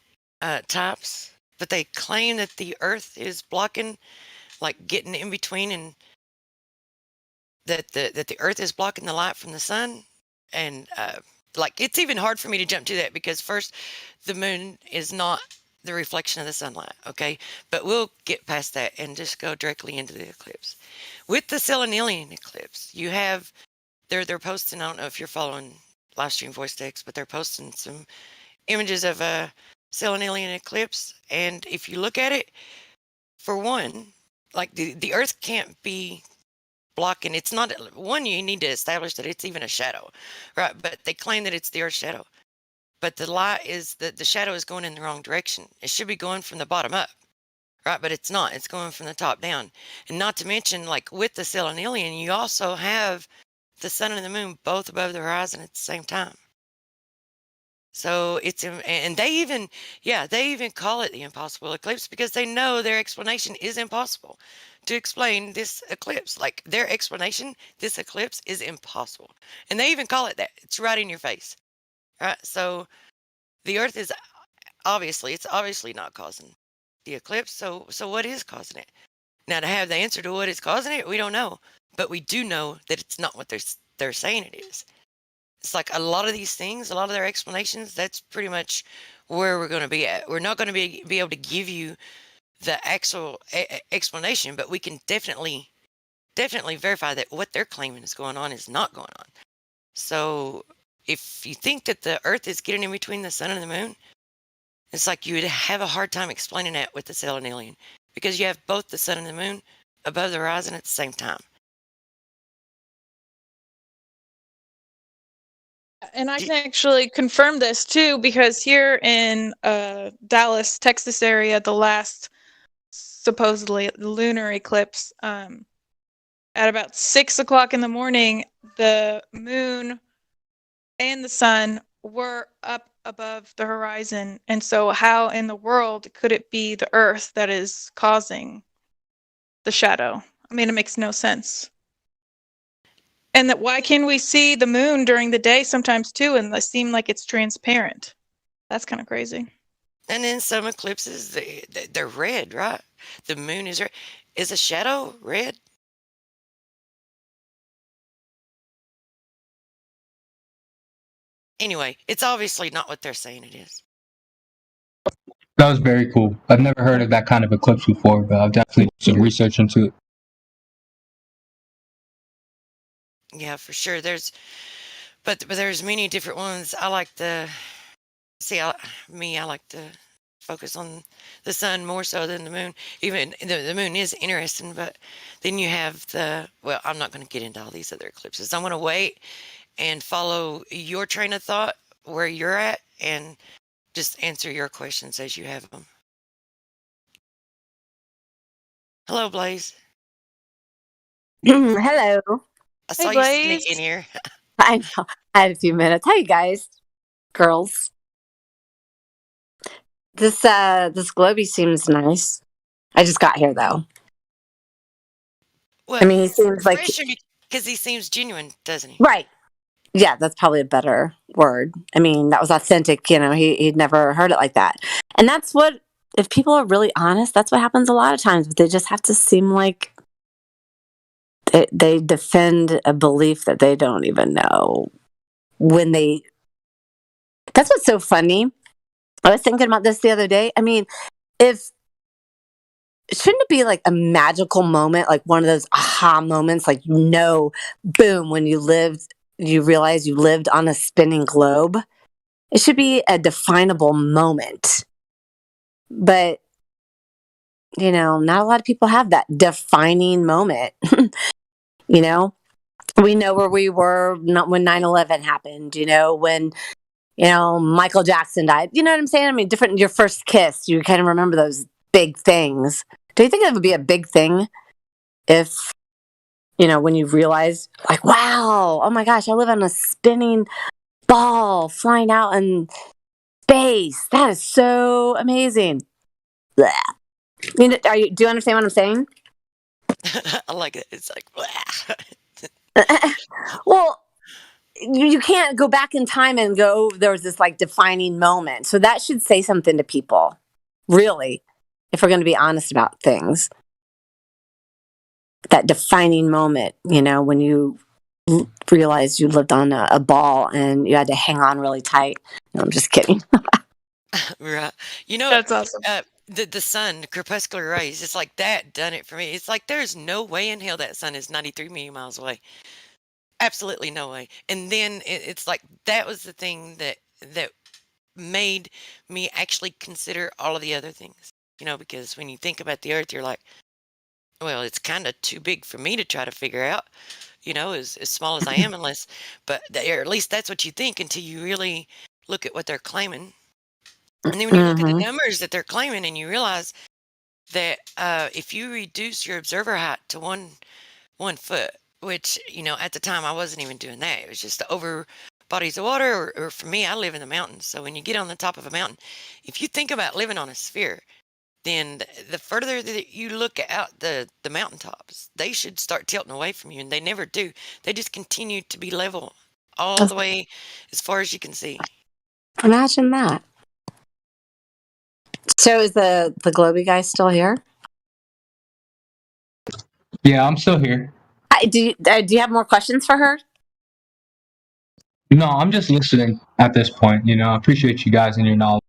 types. But they claim that the Earth is blocking, like getting in between, and that the Earth is blocking the light from the sun, and like it's even hard for me to jump to that because first, the moon is not the reflection of the sunlight. Okay, but we'll get past that and just go directly into the eclipse. With the selenium eclipse, you have they're posting. I don't know if you're following live stream voice text, but they're posting some images of a selenium eclipse, and if you look at it, for one, like the Earth can't be blocking. It's not one. You need to establish that it's even a shadow, right? But they claim that it's the Earth's shadow, but the light is the shadow is going in the wrong direction. It should be going from the bottom up, right? But it's not. It's going from the top down, and not to mention, like with the selenium, you also have the sun and the moon both above the horizon at the same time. So it's and they even call it the impossible eclipse because they know their explanation is impossible to explain this eclipse. Like their explanation, this eclipse is impossible, and they even call it that. It's right in your face, right? So the Earth is it's obviously not causing the eclipse. So what is causing it? Now, to have the answer to what is causing it, we don't know, but we do know that it's not what they're saying it is. It's like a lot of these things, a lot of their explanations, that's pretty much where we're going to be at. We're not going to be able to give you the actual explanation, but we can definitely verify that what they're claiming is going on is not going on. So if you think that the Earth is getting in between the sun and the moon, it's like you would have a hard time explaining that with the selenium because you have both the sun and the moon above the horizon at the same time. And I can actually confirm this too because here in Dallas, Texas area, the last supposedly lunar eclipse, at about 6 o'clock in the morning, the moon and the sun were up above the horizon. And so how in the world could it be the Earth that is causing the shadow? I mean, it makes no sense. And that why can we see the moon during the day sometimes too, and it seem like it's transparent? That's kind of crazy. And then some eclipses, they're red, right? The moon is red. Is a shadow red? Anyway, it's obviously not what they're saying it is. That was very cool. I've never heard of that kind of eclipse before, but I've definitely done some research into it. Yeah, for sure. But there's many different ones. I like I like to focus on the sun more so than the moon. Even the moon is interesting, but then you have well, I'm not going to get into all these other eclipses. I'm going to wait and follow your train of thought where you're at and just answer your questions as you have them. Hello, Blaze. Hello. I saw you sneak in here. I know. I had a few minutes. Hi, guys, girls. This Globey seems nice. I just got here though. Well, I mean, he seems like because he seems genuine, doesn't he? right. Yeah, that's probably a better word. I mean, that was authentic. You know, he'd never heard it like that, and that's what. If people are really honest, that's what happens a lot of times. But they just have to seem like they defend a belief that they don't even know when they. That's what's so funny. I was thinking about this the other day. I mean, shouldn't it be like a magical moment, like one of those aha moments, like, boom, when you realize you lived on a spinning globe? It should be a definable moment. But, not a lot of people have that defining moment. We know where we were when 9/11 happened, when Michael Jackson died. You know what I'm saying? I mean, your first kiss, you kind of remember those big things. Do you think it would be a big thing if, when you realize, like, wow, oh my gosh, I live on a spinning ball flying out in space. That is so amazing. Blah. Do you understand what I'm saying? I like it. It's like, well, you can't go back in time and go, there was this like defining moment. So that should say something to people, really, if we're going to be honest about things. That defining moment, when you realized you lived on a ball and you had to hang on really tight. No, I'm just kidding. Right. That's awesome. The sun, the crepuscular rays, it's like that done it for me. It's like there's no way in hell that sun is 93 million miles away. Absolutely no way. And then it's like that was the thing that made me actually consider all of the other things. Because when you think about the Earth, you're like, well, it's kind of too big for me to try to figure out. As small as I am, or at least that's what you think until you really look at what they're claiming. And then when you look at the numbers that they're claiming and you realize that if you reduce your observer height to one foot, which, at the time I wasn't even doing that. It was just over bodies of water, or for me, I live in the mountains. So when you get on the top of a mountain, if you think about living on a sphere, then the further that you look out the mountaintops, they should start tilting away from you, and they never do. They just continue to be level all the way as far as you can see. Imagine that. So is the Globey guy still here? Yeah, I'm still here. Do you have more questions for her? No, I'm just listening at this point. I appreciate you guys and your knowledge.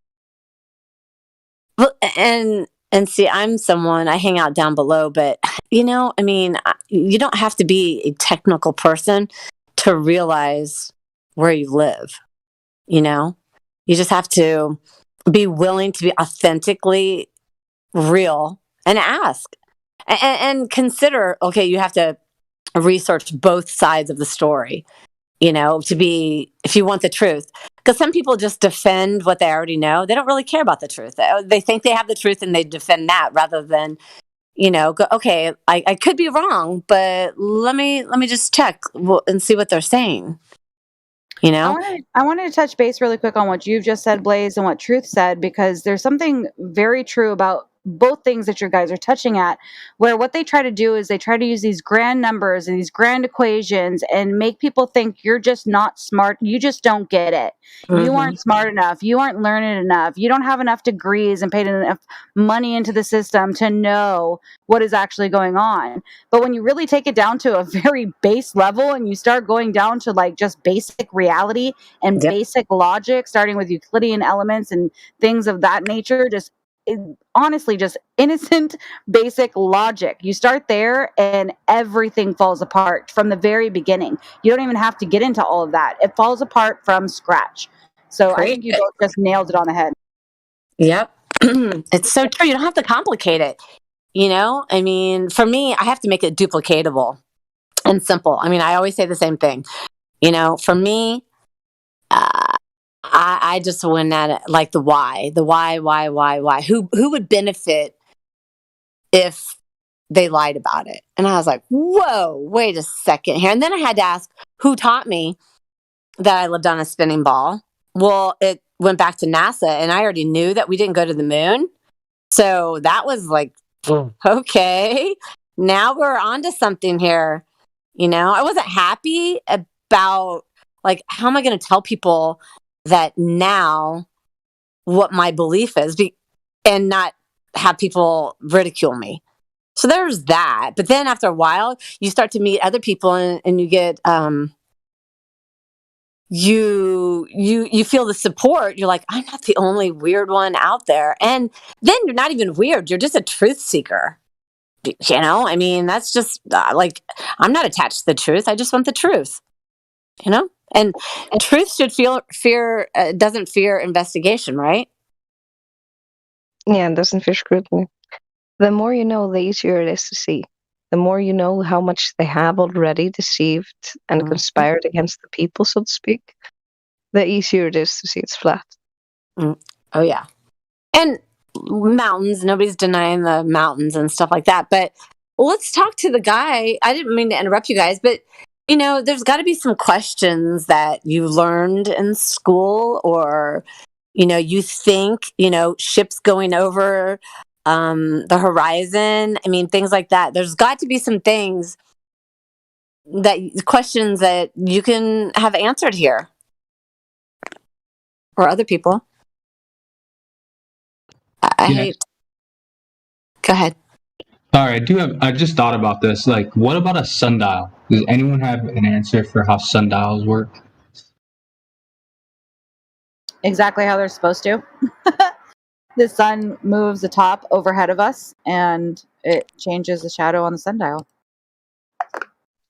Well, and see, I'm someone, I hang out down below, but you don't have to be a technical person to realize where you live. You just have to be willing to be authentically real and ask and consider, okay, you have to research both sides of the story, if you want the truth. Because some people just defend what they already know. They don't really care about the truth. They think they have the truth and they defend that rather than, go, okay, I could be wrong, but let me just check and see what they're saying. I wanted to touch base really quick on what you've just said, Blaze, and what Truth said, because there's something very true about both things that you guys are touching at, where what they try to do is they try to use these grand numbers and these grand equations and make people think you're just not smart. You just don't get it. You aren't smart enough. You aren't learning enough. You don't have enough degrees and paid enough money into the system to know what is actually going on. But when you really take it down to a very base level and you start going down to like just basic reality and basic logic, starting with Euclidean elements and things of that nature, just honestly just innocent basic logic, you start there and everything falls apart from the very beginning. You don't even have to get into all of that. It falls apart from scratch. So I think you both just nailed it on the head. Yep. It's so true. You don't have to complicate it. I mean, for me, I have to make it duplicatable and simple. I mean, I always say the same thing. For me, I just went at it like the why. Who would benefit if they lied about it? And I was like, whoa, wait a second here. And then I had to ask who taught me that I lived on a spinning ball. Well, it went back to NASA, and I already knew that we didn't go to the moon. So that was like, okay, now we're on to something here. I wasn't happy about, like, how am I going to tell people that now what my belief is and not have people ridicule me? So there's that. But then after a while, you start to meet other people and you get, you feel the support. You're like, I'm not the only weird one out there. And then you're not even weird. You're just a truth seeker. I mean, that's just like, I'm not attached to the truth. I just want the truth, and truth should doesn't fear investigation, right? Yeah, it doesn't fear scrutiny. The more you know, the easier it is to see. The more you know how much they have already deceived and conspired against the people, so to speak, the easier it is to see it's flat. Oh, yeah. And mountains, nobody's denying the mountains and stuff like that. But let's talk to the guy. I didn't mean to interrupt you guys, but, there's got to be some questions that you learned in school, or, you think, ships going over the horizon. I mean, things like that. There's got to be some questions that you can have answered here, or other people. Go ahead. All right, I just thought about this. Like, what about a sundial? Does anyone have an answer for how sundials work? Exactly how they're supposed to. The sun moves the top overhead of us, and it changes the shadow on the sundial.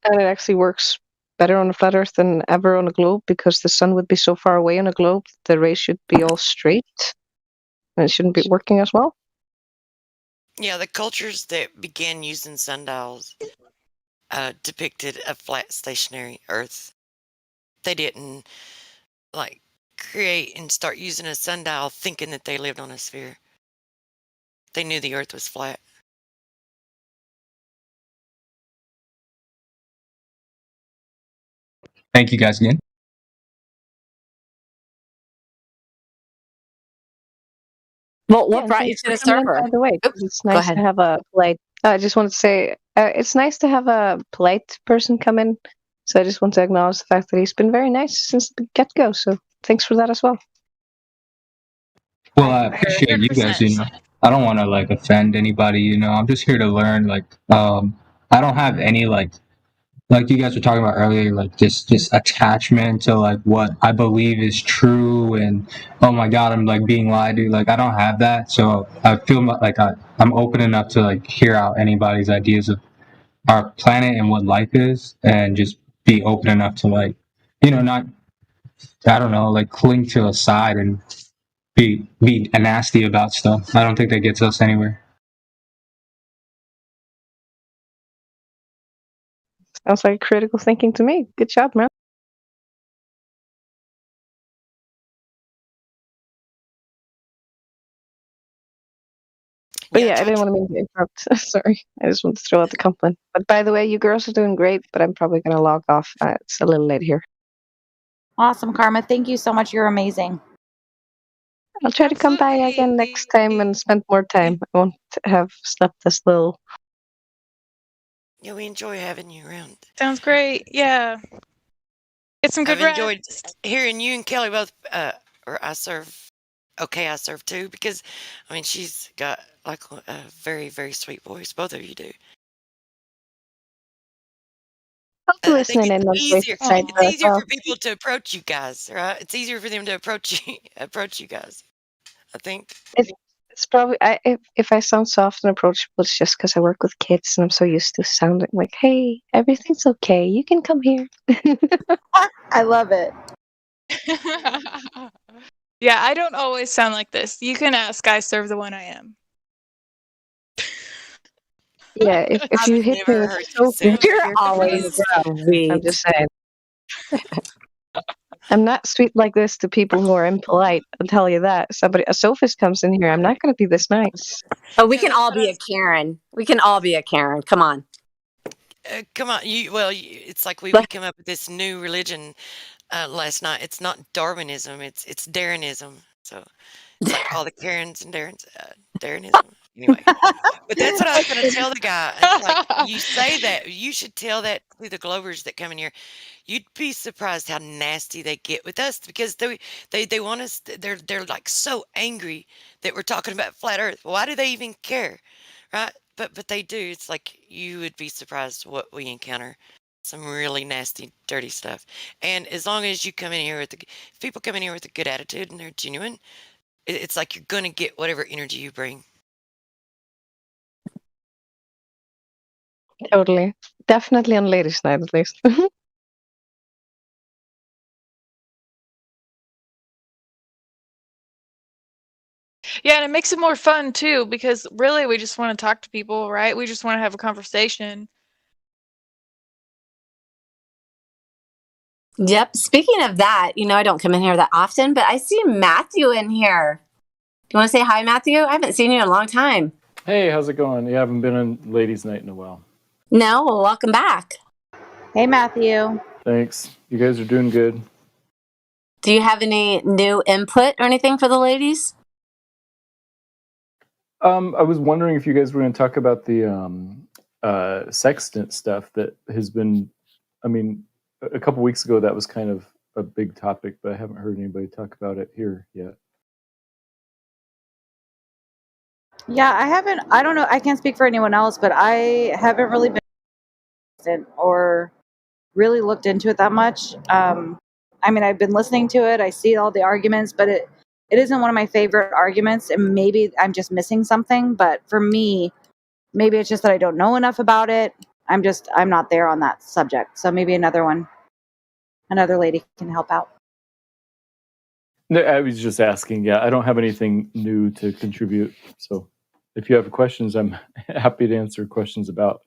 And it actually works better on a flat Earth than ever on a globe, because the sun would be so far away on a globe, the rays should be all straight, and it shouldn't be working as well. Yeah, the cultures that began using sundials depicted a flat, stationary Earth. They didn't create and start using a sundial thinking that they lived on a sphere. They knew the Earth was flat. Thank you guys again. Well, what brought you to the server? By the way, it's nice to have a polite. I just wanted to say it's nice to have a polite person come in. So I just want to acknowledge the fact that he's been very nice since the get-go. So thanks for that as well. Well, I appreciate you guys. I don't want to offend anybody. I'm just here to learn. I don't have any like you guys were talking about earlier, just attachment to what I believe is true, and oh my god, I'm being lied to. I don't have that, so I feel like I'm open enough to hear out anybody's ideas of our planet and what life is, and just be open enough to not, I don't know, cling to a side and be nasty about stuff. I don't think that gets us anywhere. Sounds like critical thinking to me. Good job, man. But yeah, I didn't want to interrupt. Sorry, I just wanted to throw out the compliment. But by the way, you girls are doing great, but I'm probably going to log off. It's a little late here. Awesome, Karma. Thank you so much. You're amazing. I'll try to come by again next time and spend more time. I won't have slept this little. Yeah, we enjoy having you around. Sounds great. Yeah. Get some good I've enjoyed rest. hearing you and Kelly both, or I serve too, because, I mean, she's got like a very, very sweet voice. Both of you do. I'll be I think listening in on it's the easier. side It's as easier well. for people to approach you guys, right? It's easier for them to approach you guys. I think. It's probably if I sound soft and approachable, it's just because I work with kids and I'm so used to sounding like, "Hey, everything's okay. You can come here." I love it. Yeah, I don't always sound like this. You can ask. I serve the one I am. Yeah, if you hit me with Sophie, You're always sweet. I'm just saying. I'm not sweet like this to people who are impolite. I'll tell you that. A sophist comes in here, I'm not going to be this nice. Oh, we can all be a Karen. We can all be a Karen. Come on. Come on, it's like we came up with this new religion last night. It's not Darwinism. It's Darrenism. So it's like all the Karens and Darrens. Darrenism. Anyway, but that's what I was going to tell the guy. It's like, you say that, you should tell that to the Glovers that come in here. You'd be surprised how nasty they get with us, because they want us. They're like so angry that we're talking about flat Earth. Why do they even care, right? But they do. It's like you would be surprised what we encounter. Some really nasty, dirty stuff. And as long as you come in here if people come in here with a good attitude and they're genuine, it's like you're going to get whatever energy you bring. Totally. Definitely on ladies' night, at least. Yeah, and it makes it more fun too, because really we just want to talk to people, right? We just want to have a conversation. Yep. Speaking of that, I don't come in here that often, but I see Matthew in here. You want to say hi, Matthew? I haven't seen you in a long time. Hey, how's it going? You haven't been on ladies' night in a while. No, well, welcome back. Hey, Matthew. Thanks. You guys are doing good. Do you have any new input or anything for the ladies? I was wondering if you guys were going to talk about the sextant stuff that has been, a couple weeks ago that was kind of a big topic, but I haven't heard anybody talk about it here yet. Yeah, I don't know. I can't speak for anyone else, but I haven't really been or really looked into it that much. I've been listening to it. I see all the arguments, but it isn't one of my favorite arguments, and maybe I'm just missing something. But for me, maybe it's just that I don't know enough about it. I'm not there on that subject. So maybe another lady can help out. No, I was just asking. Yeah, I don't have anything new to contribute. So if you have questions, I'm happy to answer questions about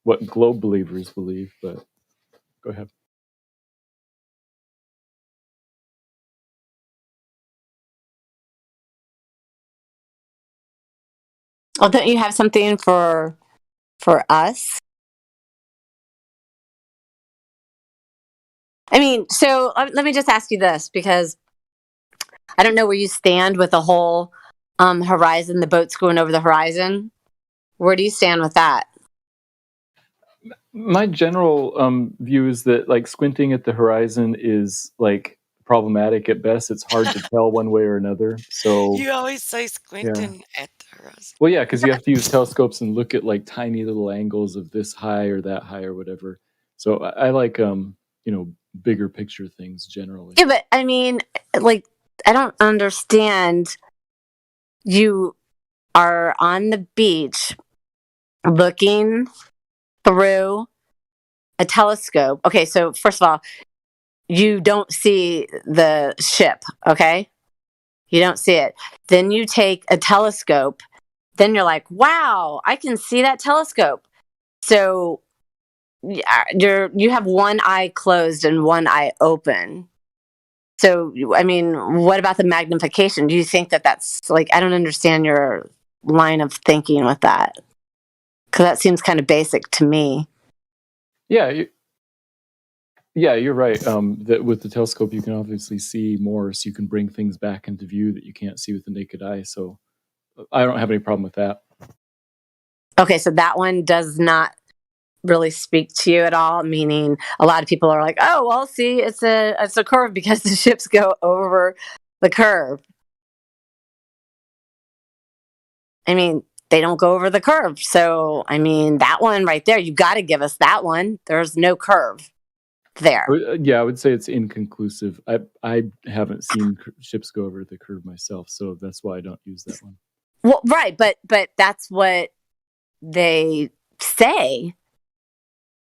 what globe believers believe, but go ahead. Well, don't you have something for us? So let me just ask you this, because I don't know where you stand with the whole horizon, the boats going over the horizon. Where do you stand with that? My general view is that like squinting at the horizon is like problematic at best. It's hard to tell one way or another. So You always say squinting at the horizon. well, yeah, because you have to use telescopes and look at like tiny little angles of this high or that high or whatever. So I like bigger picture things generally. Yeah, but I don't understand. You are on the beach looking through a telescope. Okay, so first of all, you don't see the ship, okay? You don't see it. Then you take a telescope. Then you're like, wow, I can see that telescope. So you have one eye closed and one eye open. So, what about the magnification? Do you think that's like, I don't understand your line of thinking with that, because that seems kind of basic to me. Yeah, Yeah, you're right. That with the telescope, you can obviously see more, so you can bring things back into view that you can't see with the naked eye. So I don't have any problem with that. Okay, so that one does not really speak to you at all. Meaning, a lot of people are like, "Oh, well, see, it's a curve because the ships go over the curve." I mean, they don't go over the curve. So, I mean, that one right there, you got to give us that one. There's no curve there. Yeah, I would say it's inconclusive. I haven't seen ships go over the curve myself, so that's why I don't use that one. Well, right, but that's what they say,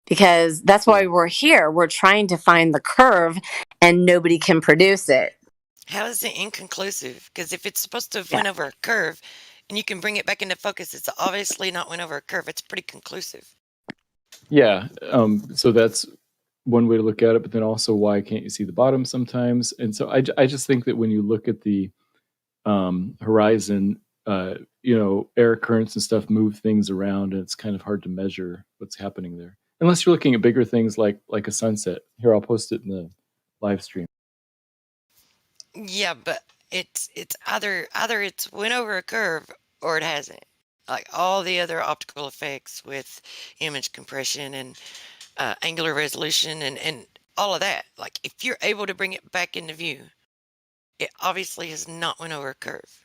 because that's why we're here. We're trying to find the curve, and nobody can produce it. How is it inconclusive? Because if it's supposed to have went over a curve and you can bring it back into focus, it's obviously not went over a curve. It's pretty conclusive. Yeah, so that's one way to look at it, but then also, why can't you see the bottom sometimes? And so I just think that when you look at the horizon, air currents and stuff move things around, and it's kind of hard to measure what's happening there. Unless you're looking at bigger things like a sunset. Here, I'll post it in the live stream. Yeah, but it's either it's went over a curve or it hasn't. Like all the other optical effects with image compression and angular resolution and all of that. Like if you're able to bring it back into view, it obviously has not went over a curve.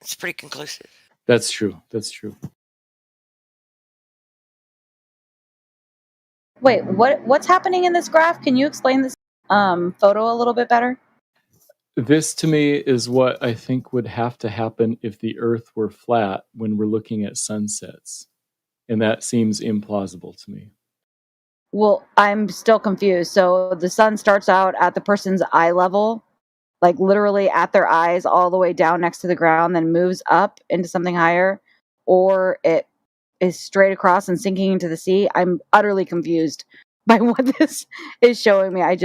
It's pretty conclusive. That's true. That's true. Wait, what's happening in this graph? Can you explain this photo a little bit better? This to me is what I think would have to happen if the Earth were flat when we're looking at sunsets. And that seems implausible to me. Well, I'm still confused. So the sun starts out at the person's eye level, like literally at their eyes, all the way down next to the ground, then moves up into something higher, or it is straight across and sinking into the sea. I'm utterly confused by what this is showing me. I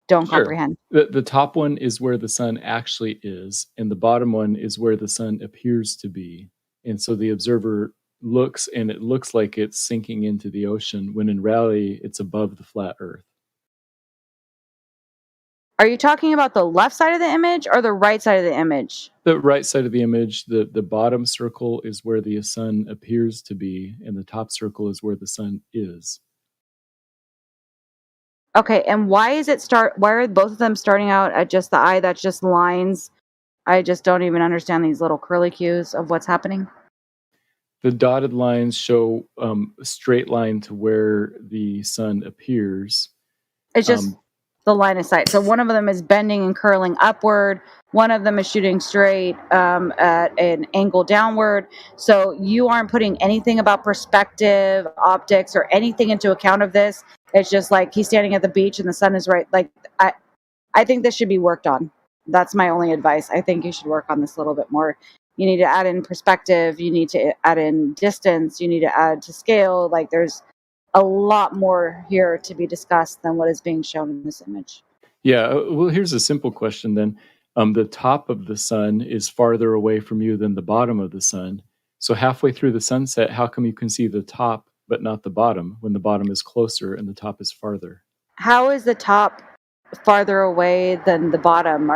don't comprehend. The top one is where the sun actually is, and the bottom one is where the sun appears to be. And so the observer looks, and it looks like it's sinking into the ocean, when in reality, it's above the flat Earth. Are you talking about the left side of the image or the right side of the image? The right side of the image, the bottom circle is where the sun appears to be, and the top circle is where the sun is. Okay, and why are both of them starting out at just the eye? That's just lines. I just don't even understand these little curly cues of what's happening. The dotted lines show a straight line to where the sun appears. It's just the line of sight. So one of them is bending and curling upward. One of them is shooting straight at an angle downward. So you aren't putting anything about perspective, optics, or anything into account of this. It's just like he's standing at the beach and the sun is right. Like I think this should be worked on. That's my only advice. I think you should work on this a little bit more. You need to add in perspective. You need to add in distance. You need to add to scale. Like there's a lot more here to be discussed than what is being shown in this image. Yeah, well, here's a simple question then. The top of the sun is farther away from you than the bottom of the sun. So halfway through the sunset, how come you can see the top but not the bottom, when the bottom is closer and the top is farther? How is the top farther away than the bottom?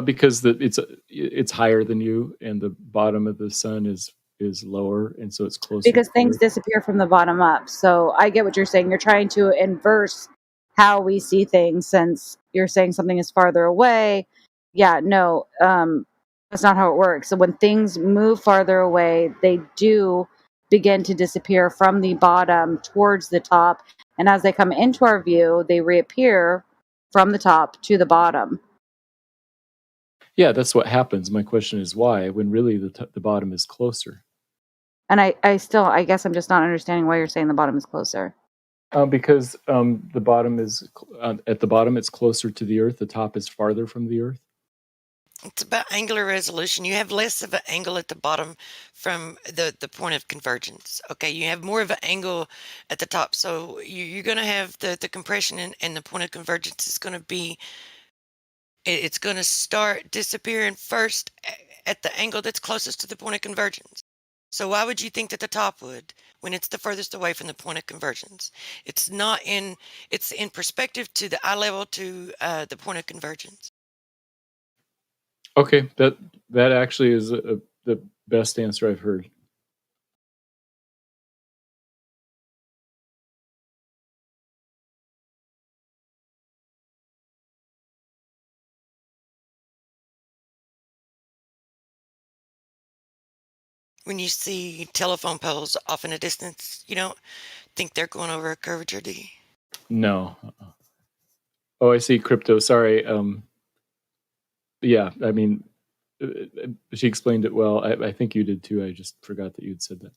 Because it's higher than you, and the bottom of the sun is lower, and so it's closer. Because things disappear from the bottom up. So I get what you're saying. You're trying to inverse how we see things, since you're saying something is farther away. Yeah, no, that's not how it works. So when things move farther away, they do begin to disappear from the bottom towards the top. And as they come into our view, they reappear from the top to the bottom. Yeah, that's what happens. My question is why, when really the bottom is closer? And I guess I'm just not understanding why you're saying the bottom is closer. Because the bottom is at the bottom, it's closer to the Earth. The top is farther from the Earth. It's about angular resolution. You have less of an angle at the bottom from the point of convergence. Okay, you have more of an angle at the top. So you're going to have the compression and the point of convergence is going to be, it's going to start disappearing first at the angle that's closest to the point of convergence. So why would you think that the top would when it's the furthest away from the point of convergence? It's in perspective to the eye level to the point of convergence. Okay, that actually is the best answer I've heard. When you see telephone poles off in a distance, you don't think they're going over a curvature, do you? No. Oh, I see. Crypto. Sorry. Yeah, I mean, she explained it well. I think you did too. I just forgot that you'd said that.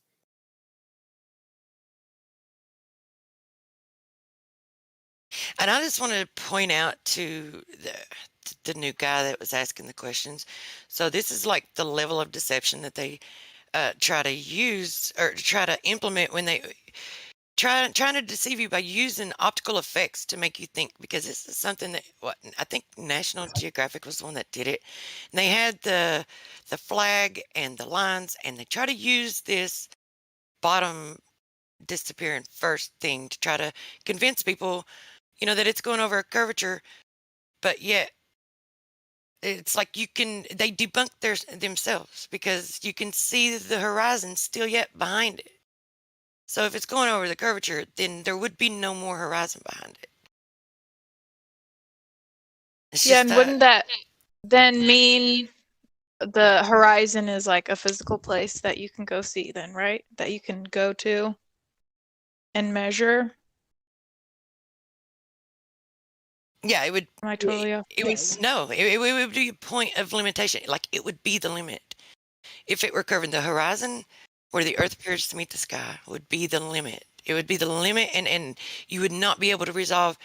And I just wanted to point out to the new guy that was asking the questions. So this is like the level of deception that they try to use or try to implement when they trying to deceive you by using optical effects to make you think, because this is something that I think National Geographic was the one that did it. And they had the flag and the lines, and they try to use this bottom disappearing first thing to try to convince people, that it's going over a curvature, but yet it's like they debunk themselves because you can see the horizon still yet behind it. So if it's going over the curvature, then there would be no more horizon behind it. Yeah, and wouldn't that then mean the horizon is like a physical place that you can go see then, right? That you can go to and measure? Yeah, it would. Am I totally off base? No, it would be a point of limitation. Like it would be the limit. If it were curving, the horizon where the earth appears to meet the sky would be the limit. It would be the limit, and you would not be able to resolve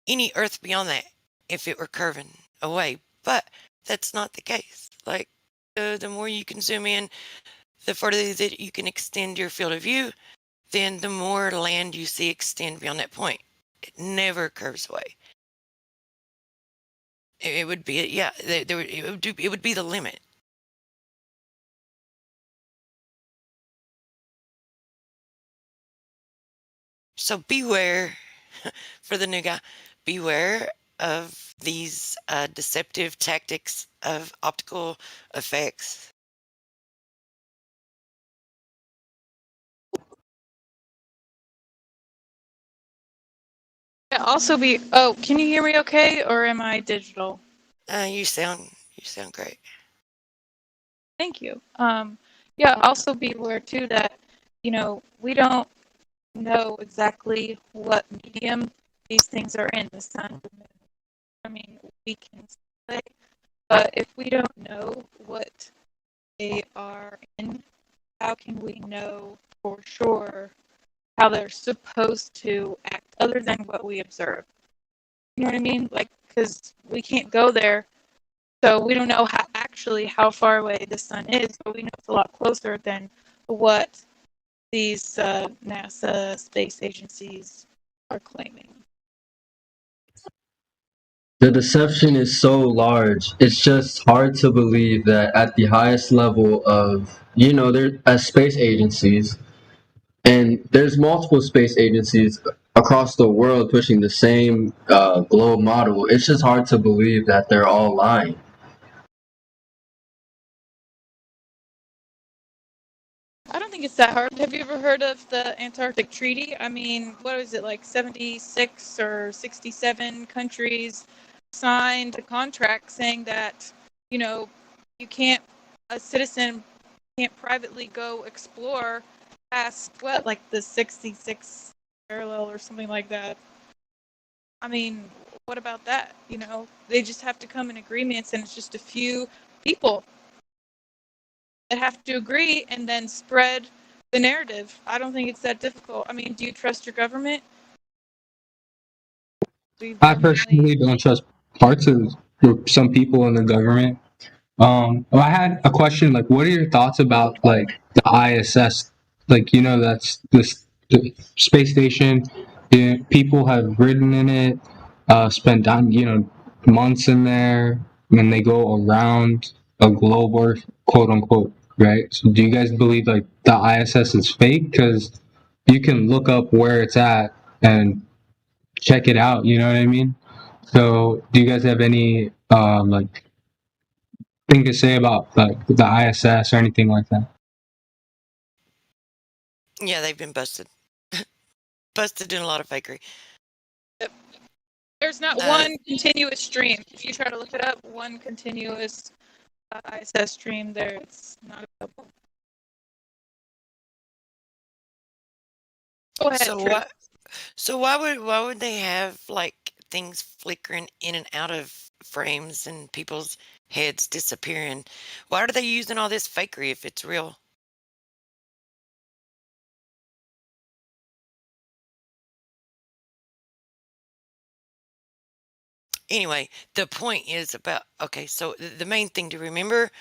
any earth beyond that if it were curving away. But that's not the case. Like the more you can zoom in, the further that you can extend your field of view, then the more land you see extend beyond that point. It never curves away. It would be, yeah, it would be the limit. So beware, for the new guy, beware of these deceptive tactics of optical effects. Yeah, also can you hear me okay, or am I digital? You sound great. Thank you. Yeah, also be aware too that, we don't know exactly what medium these things are in, the sun, the moon. I mean, we can say, but if we don't know what they are in, how can we know for sure how they're supposed to act other than what we observe? You know what I mean? Like, because we can't go there, so we don't know how far away the sun is, but we know it's a lot closer than what these NASA space agencies are claiming. The deception is so large. It's just hard to believe that at the highest level of, there as space agencies, and there's multiple space agencies across the world pushing the same globe model. It's just hard to believe that they're all lying. I don't think it's that hard. Have you ever heard of the Antarctic Treaty? I mean, what was it, like 76 or 67 countries signed a contract saying that, a citizen can't privately go explore past, like the 66 parallel or something like that. I mean, what about that? They just have to come in agreements, and it's just a few people that have to agree and then spread the narrative. I don't think it's that difficult. I mean, do you trust your government? I personally don't trust parts of some people in the government. I had a question, like, what are your thoughts about, like, the ISS? Like, that's the space station. People have ridden in it, spent, months in there, and they go around a globe, or quote unquote, right? So do you guys believe like the ISS is fake? Because you can look up where it's at and check it out. You know what I mean? So do you guys have any like thing to say about like the ISS or anything like that? Yeah, they've been busted. Busted doing a lot of fakery. There's not one continuous stream. If you try to look it up, one continuous ISS stream there, it's not available. Go ahead, So Trip. why would they have like things flickering in and out of frames and people's heads disappearing? Why are they using all this fakery if it's real? Anyway, the point is about, okay, so the main thing to remember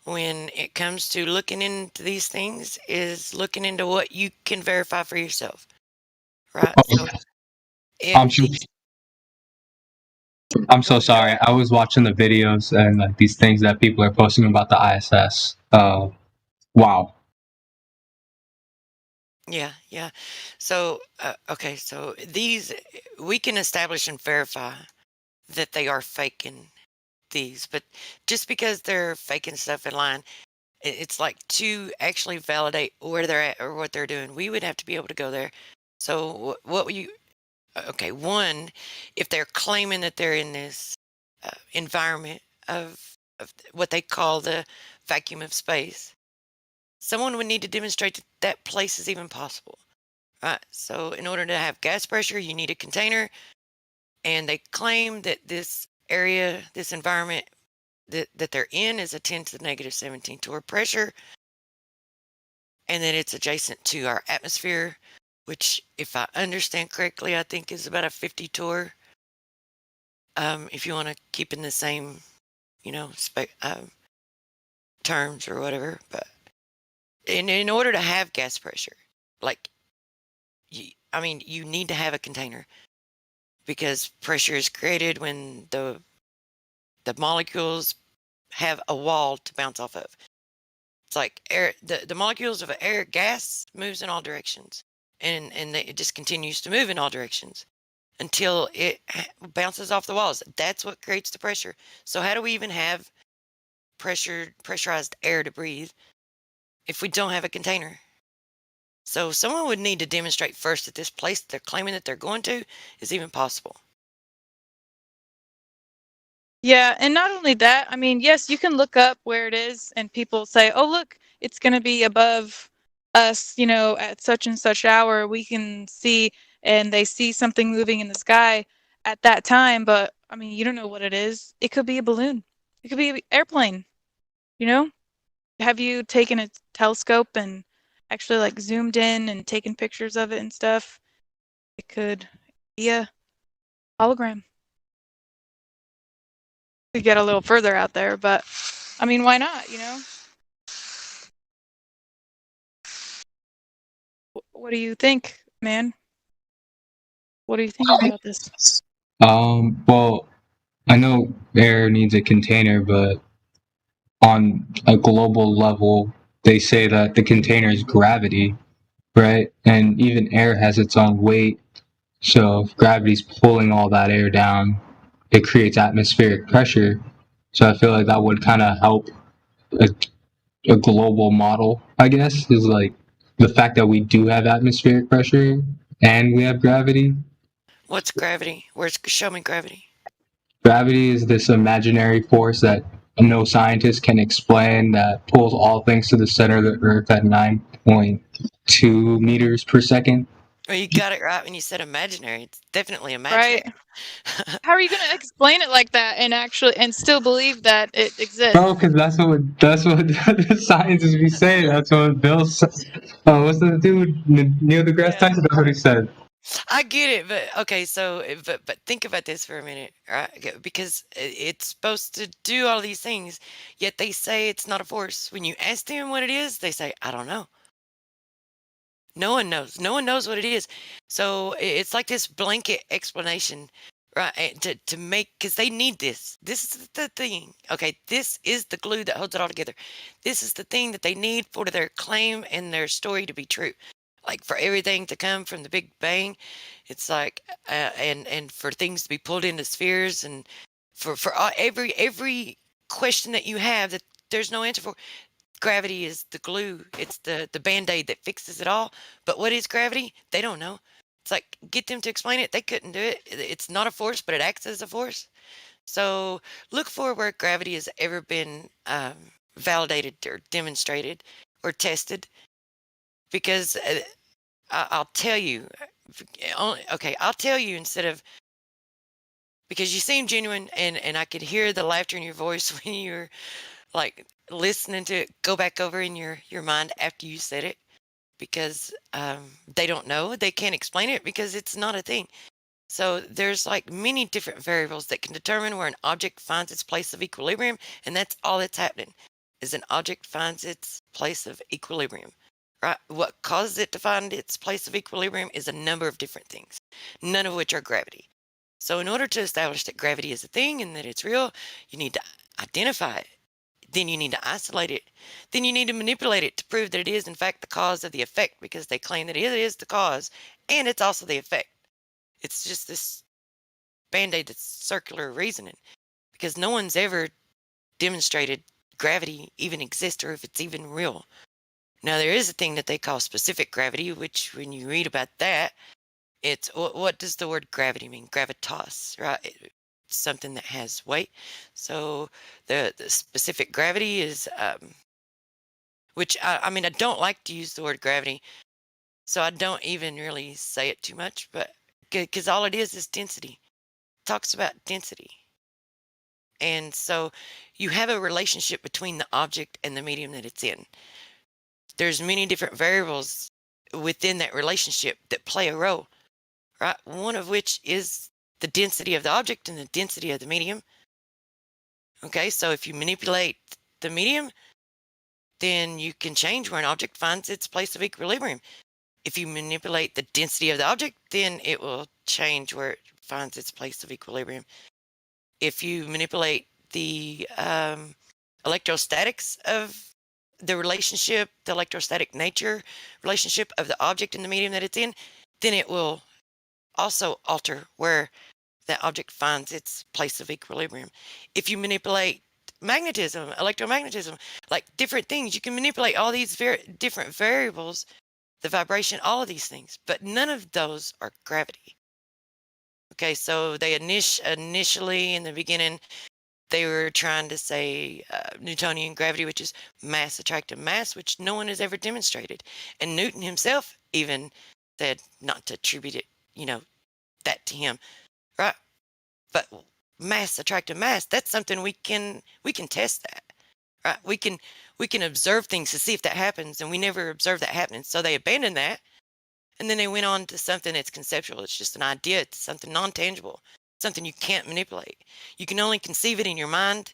when it comes to looking into these things is looking into what you can verify for yourself, right? So I'm so sorry. I was watching the videos and like these things that people are posting about the ISS. Wow. Yeah. So, okay, so these, we can establish and verify that they are faking these, but just because they're faking stuff in line, it's like to actually validate where they're at or what they're doing, we would have to be able to go there. So what you, okay, one, if they're claiming that they're in this environment of what they call the vacuum of space, someone would need to demonstrate that that place is even possible, right? So in order to have gas pressure, you need a container, and they claim that this area, this environment that they're in is a 10 to the negative 17 torr pressure, and that it's adjacent to our atmosphere, which, if I understand correctly, I think is about a 50 torr. If you want to keep in the same, terms or whatever, but in order to have gas pressure, like, you need to have a container, because pressure is created when the molecules have a wall to bounce off of. It's like air, the molecules of air, gas moves in all directions, and it just continues to move in all directions until it bounces off the walls. That's what creates the pressure. So how do we even have pressurized air to breathe if we don't have a container? So someone would need to demonstrate first that this place they're claiming that they're going to is even possible. Yeah, and not only that, I mean, yes, you can look up where it is and people say, oh, look, it's going to be above us, at such and such hour. We can see, and they see something moving in the sky at that time. But, I mean, you don't know what it is. It could be a balloon. It could be an airplane, Have you taken a telescope and actually, like, zoomed in and taken pictures of it and stuff? It could be a hologram. Could get a little further out there, but I mean, why not, What do you think, man? What do you think about this? Well, I know air needs a container, but on a global level, they say that the container is gravity, right? And even air has its own weight. So if gravity's pulling all that air down, it creates atmospheric pressure. So I feel like that would kind of help a global model, I guess, is like the fact that we do have atmospheric pressure and we have gravity. What's gravity? Show me gravity. Gravity is this imaginary force that no scientist can explain that pulls all things to the center of the Earth at 9.2 meters per second. Well, you got it right when you said imaginary. It's definitely imaginary. Right. How are you going to explain it like that and still believe that it exists? No, because that's what the scientists be saying. That's what Bill said. What's the dude, Neil deGrasse Tyson? That's what he said. I get it, but okay, so but think about this for a minute, right? Because it's supposed to do all these things, yet they say it's not a force. When you ask them what it is, they say, I don't know. No one knows. No one knows what it is. So it's like this blanket explanation, right? And to make, because they need this. This is the thing. Okay, this is the glue that holds it all together. This is the thing that they need for their claim and their story to be true. Like for everything to come from the Big Bang, it's like, and for things to be pulled into spheres, and for every question that you have that there's no answer for. Gravity is the glue. It's the Band-Aid that fixes it all. But what is gravity? They don't know. It's like, get them to explain it. They couldn't do it. It's not a force, but it acts as a force. So look for where gravity has ever been validated or demonstrated or tested. Because I'll tell you, I'll tell you instead of, because you seem genuine, and I could hear the laughter in your voice when you're like listening to it go back over in your mind after you said it, because they don't know, they can't explain it because it's not a thing. So there's like many different variables that can determine where an object finds its place of equilibrium, and that's all that's happening, is an object finds its place of equilibrium, right? What causes it to find its place of equilibrium is a number of different things, none of which are gravity. So in order to establish that gravity is a thing and that it's real, you need to identify it. Then you need to isolate it. Then you need to manipulate it to prove that it is in fact the cause of the effect, because they claim that it is the cause and it's also the effect. It's just this Band-Aid that's circular reasoning, because no one's ever demonstrated gravity even exists or if it's even real. Now there is a thing that they call specific gravity, which when you read about that, it's, what does the word gravity mean? Gravitas, right? It's something that has weight. So the specific gravity is, which I mean, I don't like to use the word gravity, so I don't even really say it too much, but because all it is density. It talks about density. And so you have a relationship between the object and the medium that it's in. There's many different variables within that relationship that play a role, right? One of which is the density of the object and the density of the medium. Okay, so if you manipulate the medium, then you can change where an object finds its place of equilibrium. If you manipulate the density of the object, then it will change where it finds its place of equilibrium. If you manipulate the electrostatics of the relationship, the electrostatic nature relationship of the object and the medium that it's in, then it will also alter where that object finds its place of equilibrium. If you manipulate magnetism, electromagnetism, like different things, you can manipulate all these different variables, the vibration, all of these things, but none of those are gravity. Okay, so they initially in the beginning, they were trying to say Newtonian gravity, which is mass attracting mass, which no one has ever demonstrated. And Newton himself even said not to attribute it, that to him, right? But mass attracting mass, that's something we can test that, right? We can observe things to see if that happens, and we never observed that happening. So they abandoned that, and then they went on to something that's conceptual. It's just an idea. It's something non-tangible, something you can't manipulate. You can only conceive it in your mind,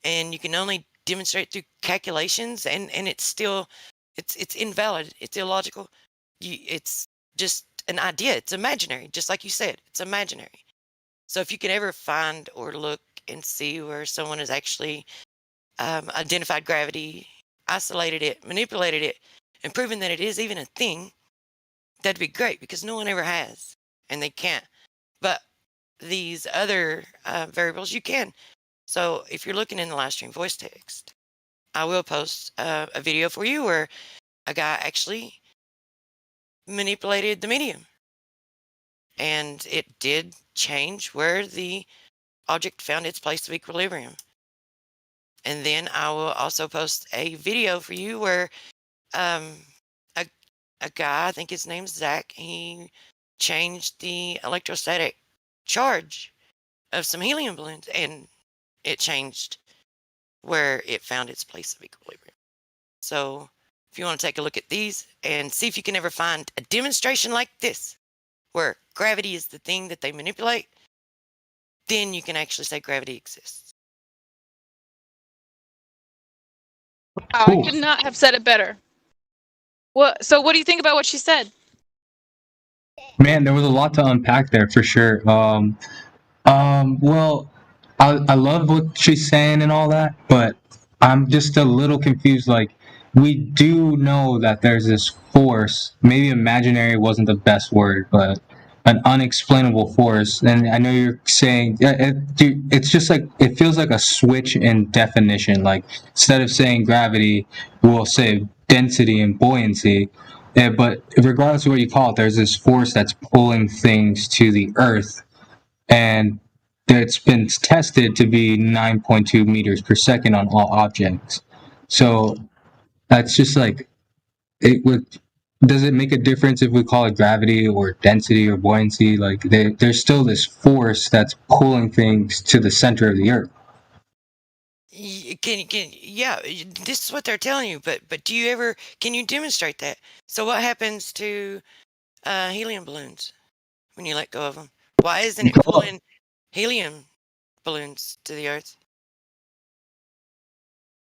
and you can only demonstrate through calculations, and it's still, it's invalid. It's illogical. It's just an idea. It's imaginary, just like you said. It's imaginary. So if you can ever find or look and see where someone has actually identified gravity, isolated it, manipulated it, and proven that it is even a thing, that'd be great, because no one ever has, and they can't. But these other variables, you can. So if you're looking in the live stream voice text, I will post a video for you where a guy actually manipulated the medium, and it did change where the object found its place of equilibrium. And then I will also post a video for you where a guy, I think his name's Zach, he changed the electrostatic charge of some helium balloons, and it changed where it found its place of equilibrium. So if you want to take a look at these and see if you can ever find a demonstration like this, where gravity is the thing that they manipulate, then you can actually say gravity exists. I could not have said it better. So what do you think about what she said? Man, there was a lot to unpack there for sure. Well, I love what she's saying and all that, but I'm just a little confused. Like, we do know that there's this force, maybe imaginary wasn't the best word, but an unexplainable force. And I know you're saying, it's just like, it feels like a switch in definition. Like, instead of saying gravity, we'll say density and buoyancy. Yeah, but regardless of what you call it, there's this force that's pulling things to the earth, and it's been tested to be 9.2 meters per second on all objects. So that's just like, it would. Does it make a difference if we call it gravity or density or buoyancy? Like, there's still this force that's pulling things to the center of the earth. Yeah, this is what they're telling you, but do you ever, can you demonstrate that? So what happens to helium balloons when you let go of them? Why isn't it pulling helium balloons to the earth?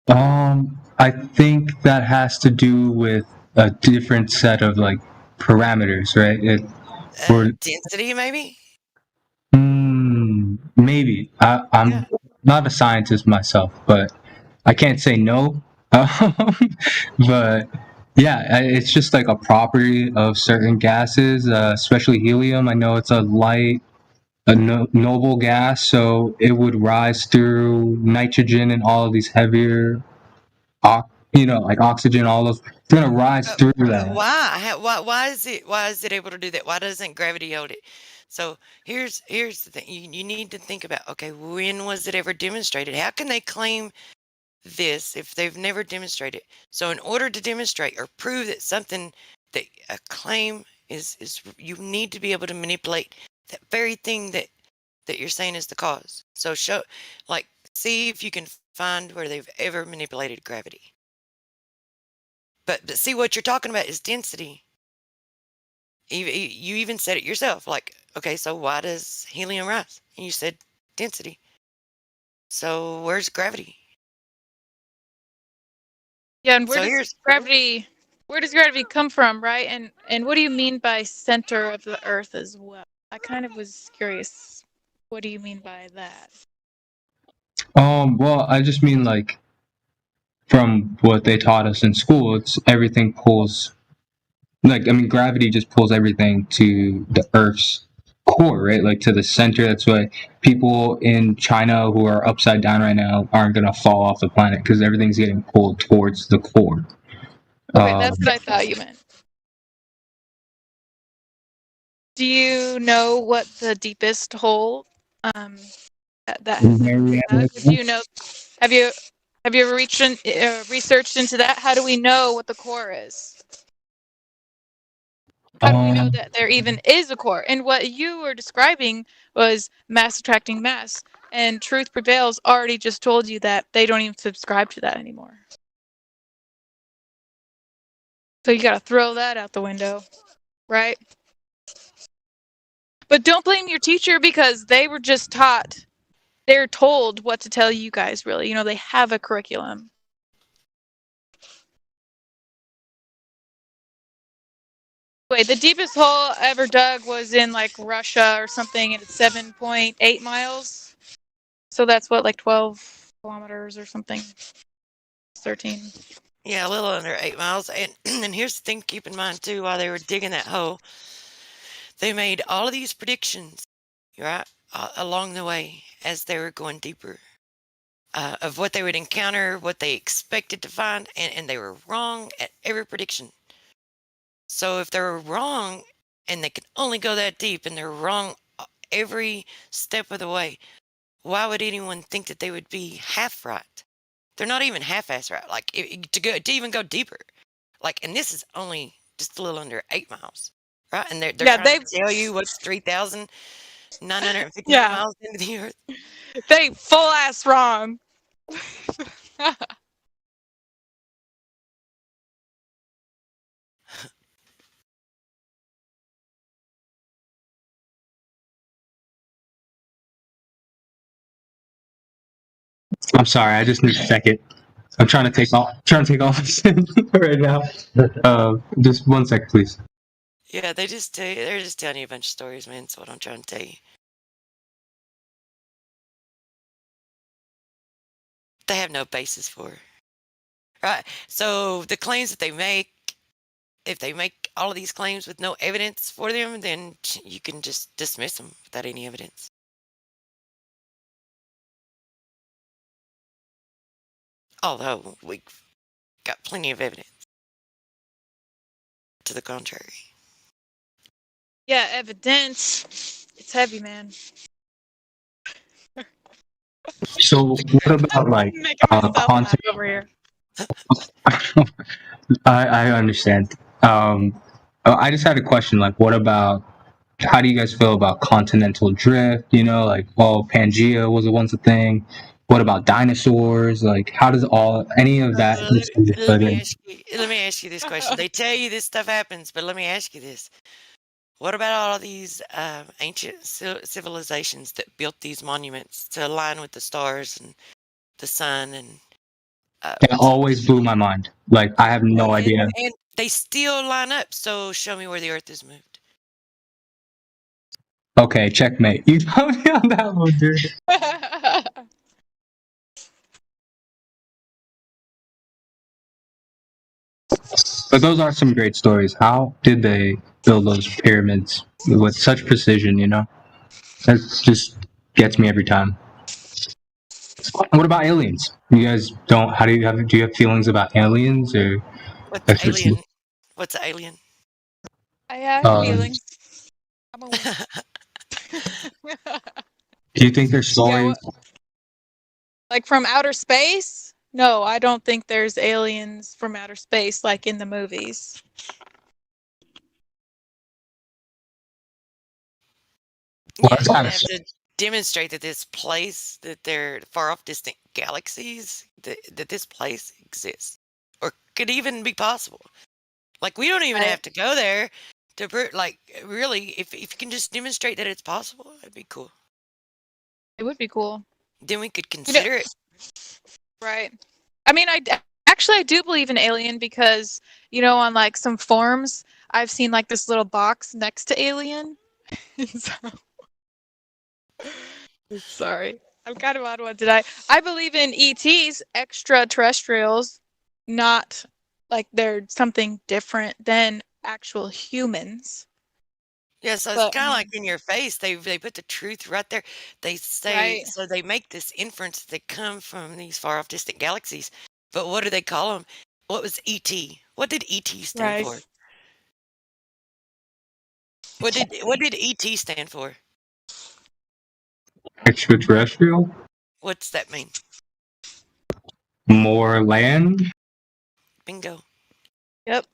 I think that has to do with a different set of like parameters, right? For Density, maybe? maybe. I'm not a scientist myself, but I can't say no. But yeah, it's just like a property of certain gases, especially helium. I know it's a light, noble gas, so it would rise through nitrogen and all of these heavier, like oxygen, all those. It's gonna rise through that. Why is it able to do that? Why doesn't gravity hold it? So here's the thing. You need to think about, okay, when was it ever demonstrated? How can they claim this if they've never demonstrated? So in order to demonstrate or prove that something, that a claim is you need to be able to manipulate that very thing that you're saying is the cause. So see if you can find where they've ever manipulated gravity. But see, what you're talking about is density. You even said it yourself. Like, okay, so why does helium rise? And you said density. So where's gravity? Yeah, and where So does gravity come from, right? And what do you mean by center of the earth as well? I kind of was curious. What do you mean by that? Well, I just mean, like, from what they taught us in school, it's everything pulls. Like, I mean, gravity just pulls everything to the Earth's core, right? Like, to the center. That's why people in China who are upside down right now aren't gonna fall off the planet, because everything's getting pulled towards the core. Okay, that's what I thought you meant. Do you know what the deepest hole that has ever been dug? Do you know? Have you ever researched into that? How do we know what the core is? How do we know that there even is a core? And what you were describing was mass attracting mass, and Truth Prevails already just told you that they don't even subscribe to that anymore. So you got to throw that out the window, right? But don't blame your teacher, because they were just taught. They're told what to tell you guys, really. They have a curriculum. Wait, the deepest hole ever dug was in like Russia or something, and it's 7.8 miles. So that's what, like 12 kilometers or something? 13. Yeah, a little under 8 miles. And here's the thing to keep in mind too, while they were digging that hole, they made all of these predictions, right, along the way as they were going deeper, of what they would encounter, what they expected to find, and they were wrong at every prediction. So if they're wrong and they can only go that deep, and they're wrong every step of the way, why would anyone think that they would be half right? They're not even half-ass right. Like, to even go deeper. Like, and this is only just a little under 8 miles, right? And they're trying to tell you what's 3,950 miles into the earth. They full ass wrong. I'm sorry, I just need a second. I'm trying to take off this right now. Just 1 second, please. Yeah, they're just telling you a bunch of stories, man. That's what I'm trying to tell you. they have no basis for. Right. So the claims that they make, if they make all of these claims with no evidence for them, then you can just dismiss them without any evidence. Although we've got plenty of evidence to the contrary. Yeah, evidence. It's heavy, man. So what about like Making myself laugh content? over here. I understand. I just had a question. Like, what about? How do you guys feel about continental drift? You know, like, well, Pangea was once a thing. What about dinosaurs? Like, how does any of that history fit Let me in? ask you this question. They tell you this stuff happens, but let me ask you this. What about all of these ancient civilizations that built these monuments to align with the stars and the sun? And It always blew my mind. Like, I have no idea. and they still line up. So show me where the Earth is moved. Okay, checkmate. You got me on that one, dude. But those are some great stories. How did they build those pyramids with such precision? You know, that just gets me every time. What about aliens? You guys don't. How do you have? Do you have feelings about aliens or? What's alien? What's an alien? I have feelings. I'm a Do you think there's stories? Like from outer space? No, I don't think there's aliens from outer space like in the movies. Yeah, you have to demonstrate that this place, that they're far off distant galaxies, that this place exists, or could even be possible. Like, we don't even have to go there to prove, like, really, if you can just demonstrate that it's possible, that'd be cool. It would be cool. Then we could consider it. Right. I mean, I do believe in alien because, you know, on like some forums, I've seen like this little box next to alien. Sorry. I'm kind of odd one today. I believe in ETs, extraterrestrials, not like they're something different than actual humans. Yeah, so it's kind of like in your face. They put the truth right there. They say, so they make this inference that they come from these far off distant galaxies. But what do they call them? What was ET? What did ET stand for? What did ET stand for? Extraterrestrial? What's that mean? More land? Bingo. Yep.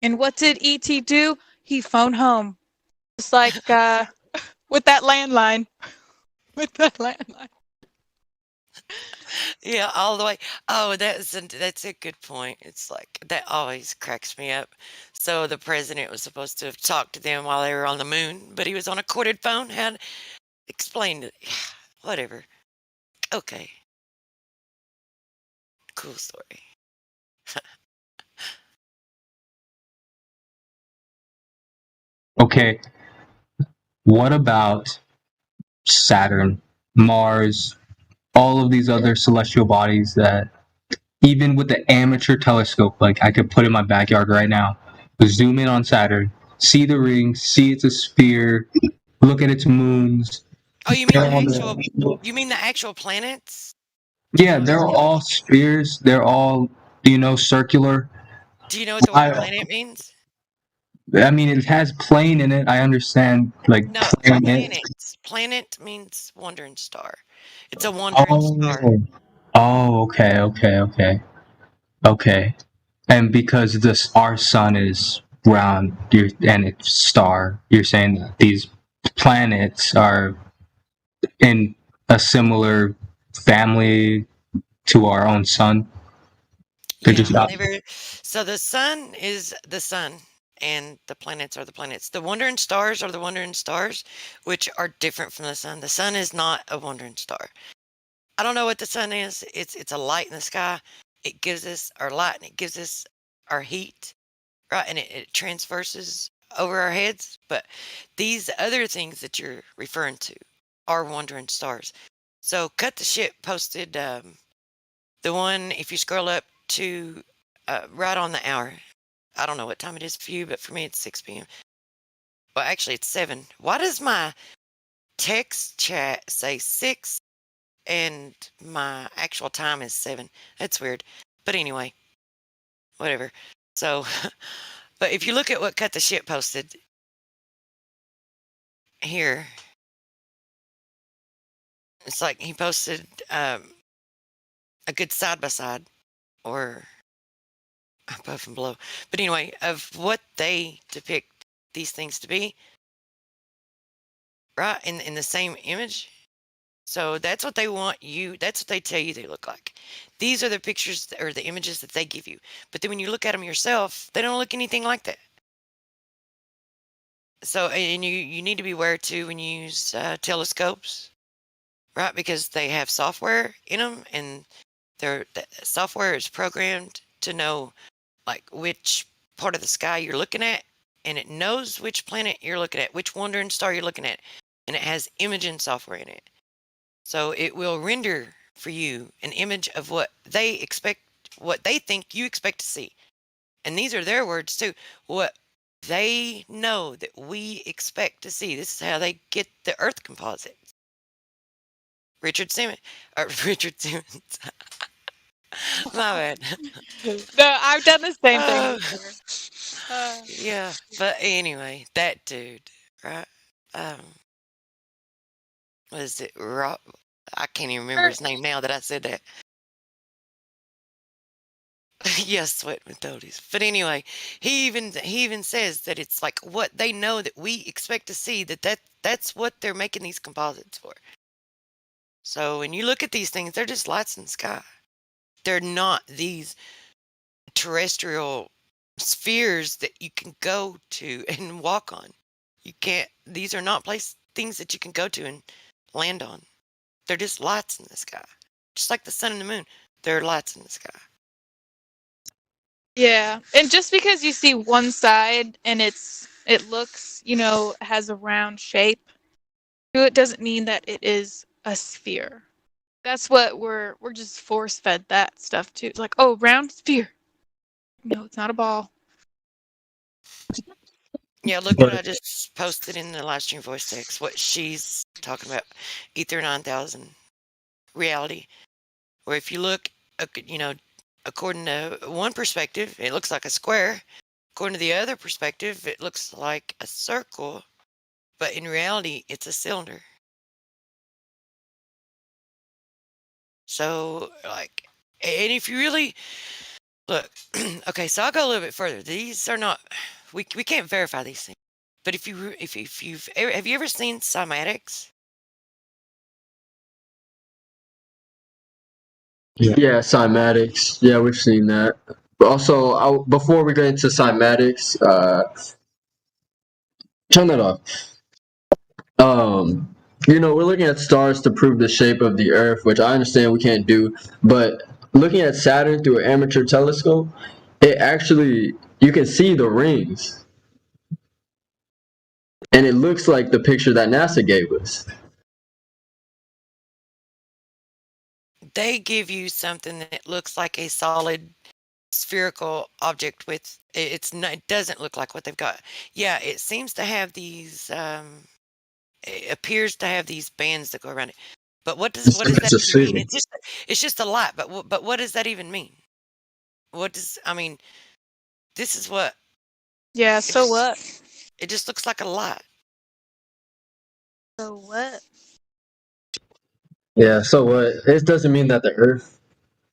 And what did ET do? He phoned home. Just like with that landline. With that landline. Yeah, all the way. Oh, that's a good point. It's like that always cracks me up. So the president was supposed to have talked to them while they were on the moon, but he was on a corded phone. Had explained it. Whatever. Okay. Cool story. Okay. What about Saturn, Mars, all of these other celestial bodies that even with the amateur telescope, like I could put in my backyard right now, zoom in on Saturn, see the ring, see it's a sphere, look at its moons. Oh, you mean the actual planets? Yeah, they're all spheres. They're all, circular. Do you know what the word planet means? I mean, it has plane in it. I understand, like, No, planet. Planet means wandering star. It's a wandering star. Oh, okay. And because our sun is round, and it's star, you're saying that these planets are in a similar family to our own sun. They're just not. So the sun is the sun, and the planets are the planets. The wandering stars are the wandering stars, which are different from the sun. The sun is not a wandering star. I don't know what the sun is. It's a light in the sky. It gives us our light, and it gives us our heat, right? And it transverses over our heads. But these other things that you're referring to are wandering stars. So Cut the Shit posted the one, if you scroll up to right on the hour. I don't know what time it is for you, but for me it's 6 p.m. Well, actually it's 7. Why does my text chat say 6 and my actual time is 7? That's weird. But anyway, whatever. So, but if you look at what Cut the Shit posted here, it's like he posted a good side by side, or above and below. But anyway, of what they depict these things to be, right? In the same image. So that's what they want you, that's what they tell you they look like. These are the pictures or the images that they give you. But then when you look at them yourself, they don't look anything like that. So, and you need to be aware too when you use telescopes, right? Because they have software in them, and the software is programmed to know like which part of the sky you're looking at, and it knows which planet you're looking at, which wandering star you're looking at, and it has imaging software in it. So it will render for you an image of what they expect, what they think you expect to see. And these are their words too. What they know that we expect to see. This is how they get the Earth composite. Richard Simmons. My bad. No, I've done the same thing before. Yeah, but anyway, that dude, right? What is it? Rob? I can't even remember his name now that I said that. Yes, Sweat Methodis. But anyway, he even says that it's like what they know that we expect to see, that's what they're making these composites for. So when you look at these things, they're just lights in the sky. They're not these terrestrial spheres that you can go to and walk on. You can't, these are not things that you can go to and land on. They're just lights in the sky. Just like the sun and the moon, they're lights in the sky. Yeah, and just because you see one side and it looks, has a round shape, it doesn't mean that it is a sphere. That's what we're just force fed that stuff too. It's like, oh, round sphere. No, it's not a ball. Yeah, look what I just posted in the live stream voice text. What she's talking about, Ether 9000 reality. Where if you look, according to one perspective, it looks like a square. According to the other perspective, it looks like a circle. But in reality, it's a cylinder. So, like, and if you really look, okay, so I'll go a little bit further. These are not, we can't verify these things. But if you've ever, have you ever seen cymatics? Yeah, cymatics. Yeah, we've seen that. But also, before we get into cymatics, turn that off. We're looking at stars to prove the shape of the Earth, which I understand we can't do. But looking at Saturn through an amateur telescope, you can see the rings. And it looks like the picture that NASA gave us. They give you something that looks like a solid spherical object with it doesn't look like what they've got. Yeah, it seems to have these it appears to have these bands that go around it. But what does that even mean? It's just a light, but what does that even mean? This is what. Yeah, so what? It just looks like a light. So what? Yeah, so what? It doesn't mean that the Earth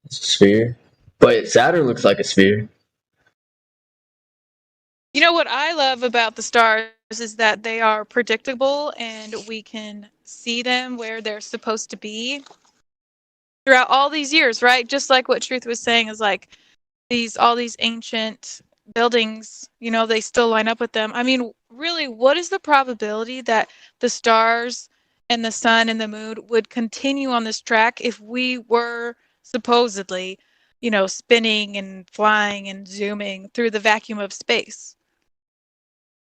is a sphere, but Saturn looks like a sphere. You know what I love about the stars is that they are predictable and we can see them where they're supposed to be throughout all these years, right? Just like what Truth was saying is like all these ancient buildings, they still line up with them. I mean, really, what is the probability that the stars and the sun and the moon would continue on this track if we were supposedly, spinning and flying and zooming through the vacuum of space?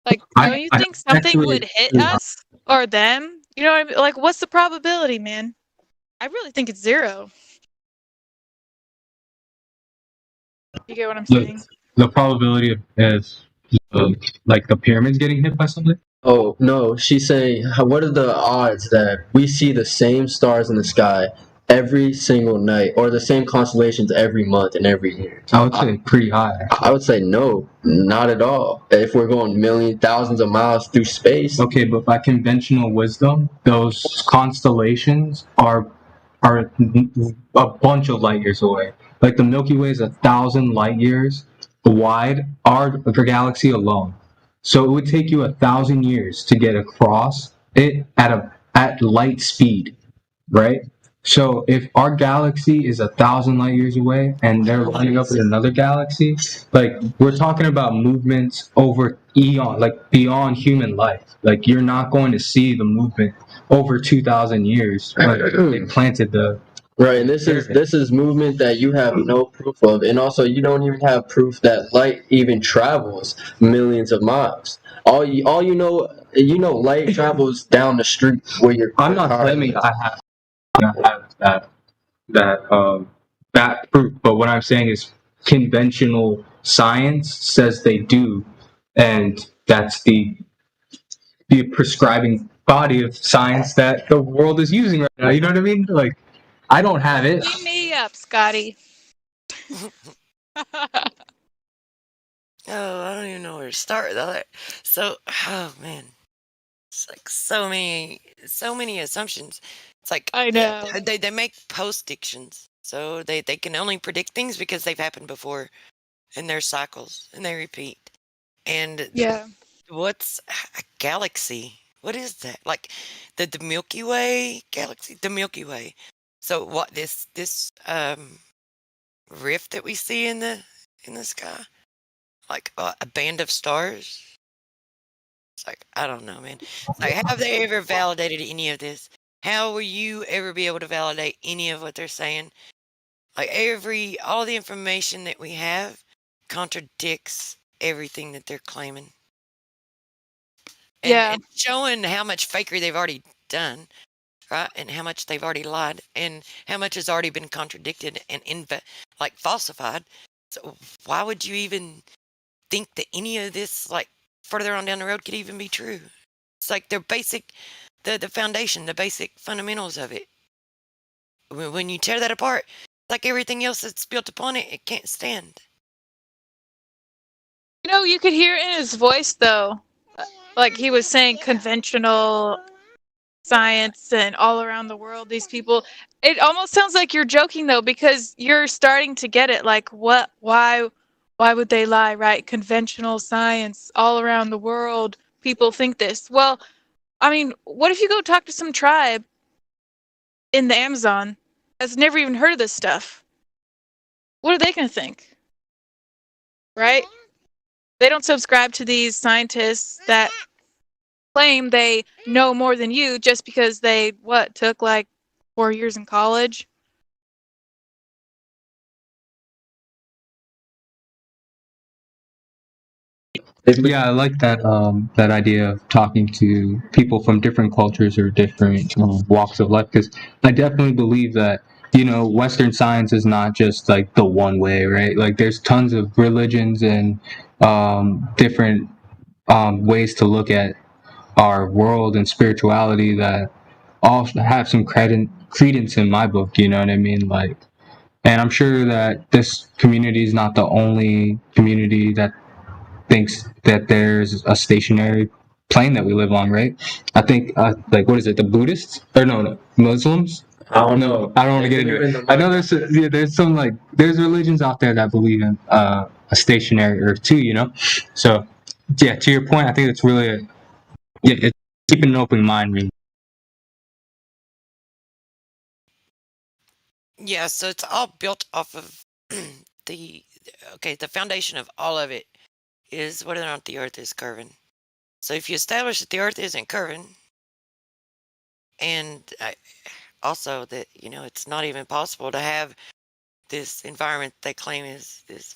Like, don't you think something would hit us or them? You know what I mean? Like, what's the probability, man? I really think it's 0. You get what I'm saying? The probability is like the pyramids getting hit by something. Oh no, she's saying, what are the odds that we see the same stars in the sky every single night, or the same constellations every month and every year? I would say pretty high. I would say no, not at all. If we're going millions, thousands of miles through space. Okay, but by conventional wisdom, those constellations are a bunch of light years away. Like the Milky Way is 1,000 light years wide, our galaxy alone. So it would take you 1,000 years to get across it at light speed, right? So if our galaxy is 1,000 light years away and they're lining up with another galaxy, like we're talking about movements over eon, like beyond human life. Like you're not going to see the movement over 2,000 years. Like they planted the Right, and this is movement that you have no proof of, and also you don't even have proof that light even travels millions of miles. All you know, light travels down the street where you're. I'm not claiming I have that proof, but what I'm saying is conventional science says they do, and that's the prescribing body of science that the world is using right now. You know what I mean? Like, I don't have it. Beat me up, Scotty. Oh, I don't even know where to start with all that. So, oh man, it's like so many assumptions. It's like I know. they make postdictions, so they can only predict things because they've happened before, and they're cycles and they repeat. And Yeah. what's a galaxy? What is that? Like the Milky Way galaxy, the Milky Way. So what this rift that we see in the sky, like a band of stars. It's like, I don't know, man. Like, have they ever validated any of this? How will you ever be able to validate any of what they're saying? Like all the information that we have contradicts everything that they're claiming. And showing how much fakery they've already done, right? And how much they've already lied, and how much has already been contradicted and falsified. So why would you even think that any of this, like further on down the road, could even be true? It's like their basic, the foundation, the basic fundamentals of it. When you tear that apart, like everything else that's built upon it, it can't stand. You know, you could hear in his voice though, like he was saying conventional science and all around the world, these people. It almost sounds like you're joking though, because you're starting to get it. Like, what? Why would they lie, right? Conventional science all around the world. People think this. Well, I mean, what if you go talk to some tribe in the Amazon that's never even heard of this stuff? What are they going to think? Right? They don't subscribe to these scientists that claim they know more than you just because they, took like 4 years in college? Yeah, I like that that idea of talking to people from different cultures or different walks of life, because I definitely believe that Western science is not just like the one way, right? Like there's tons of religions and different ways to look at our world and spirituality that all have some credence in my book. You know what I mean? Like, and I'm sure that this community is not the only community that thinks that there's a stationary plane that we live on, right? I think, like, what is it, the Buddhists? Or no, Muslims? I don't know. I don't want to get into it. I know there's some, like, there's religions out there that believe in a stationary Earth too, So, yeah, to your point, I think it's really, it's keeping an open mind, really. Yeah, so it's all built off of the foundation of all of it is whether or not the Earth is curving. So if you establish that the Earth isn't curving, and also that it's not even possible to have this environment they claim is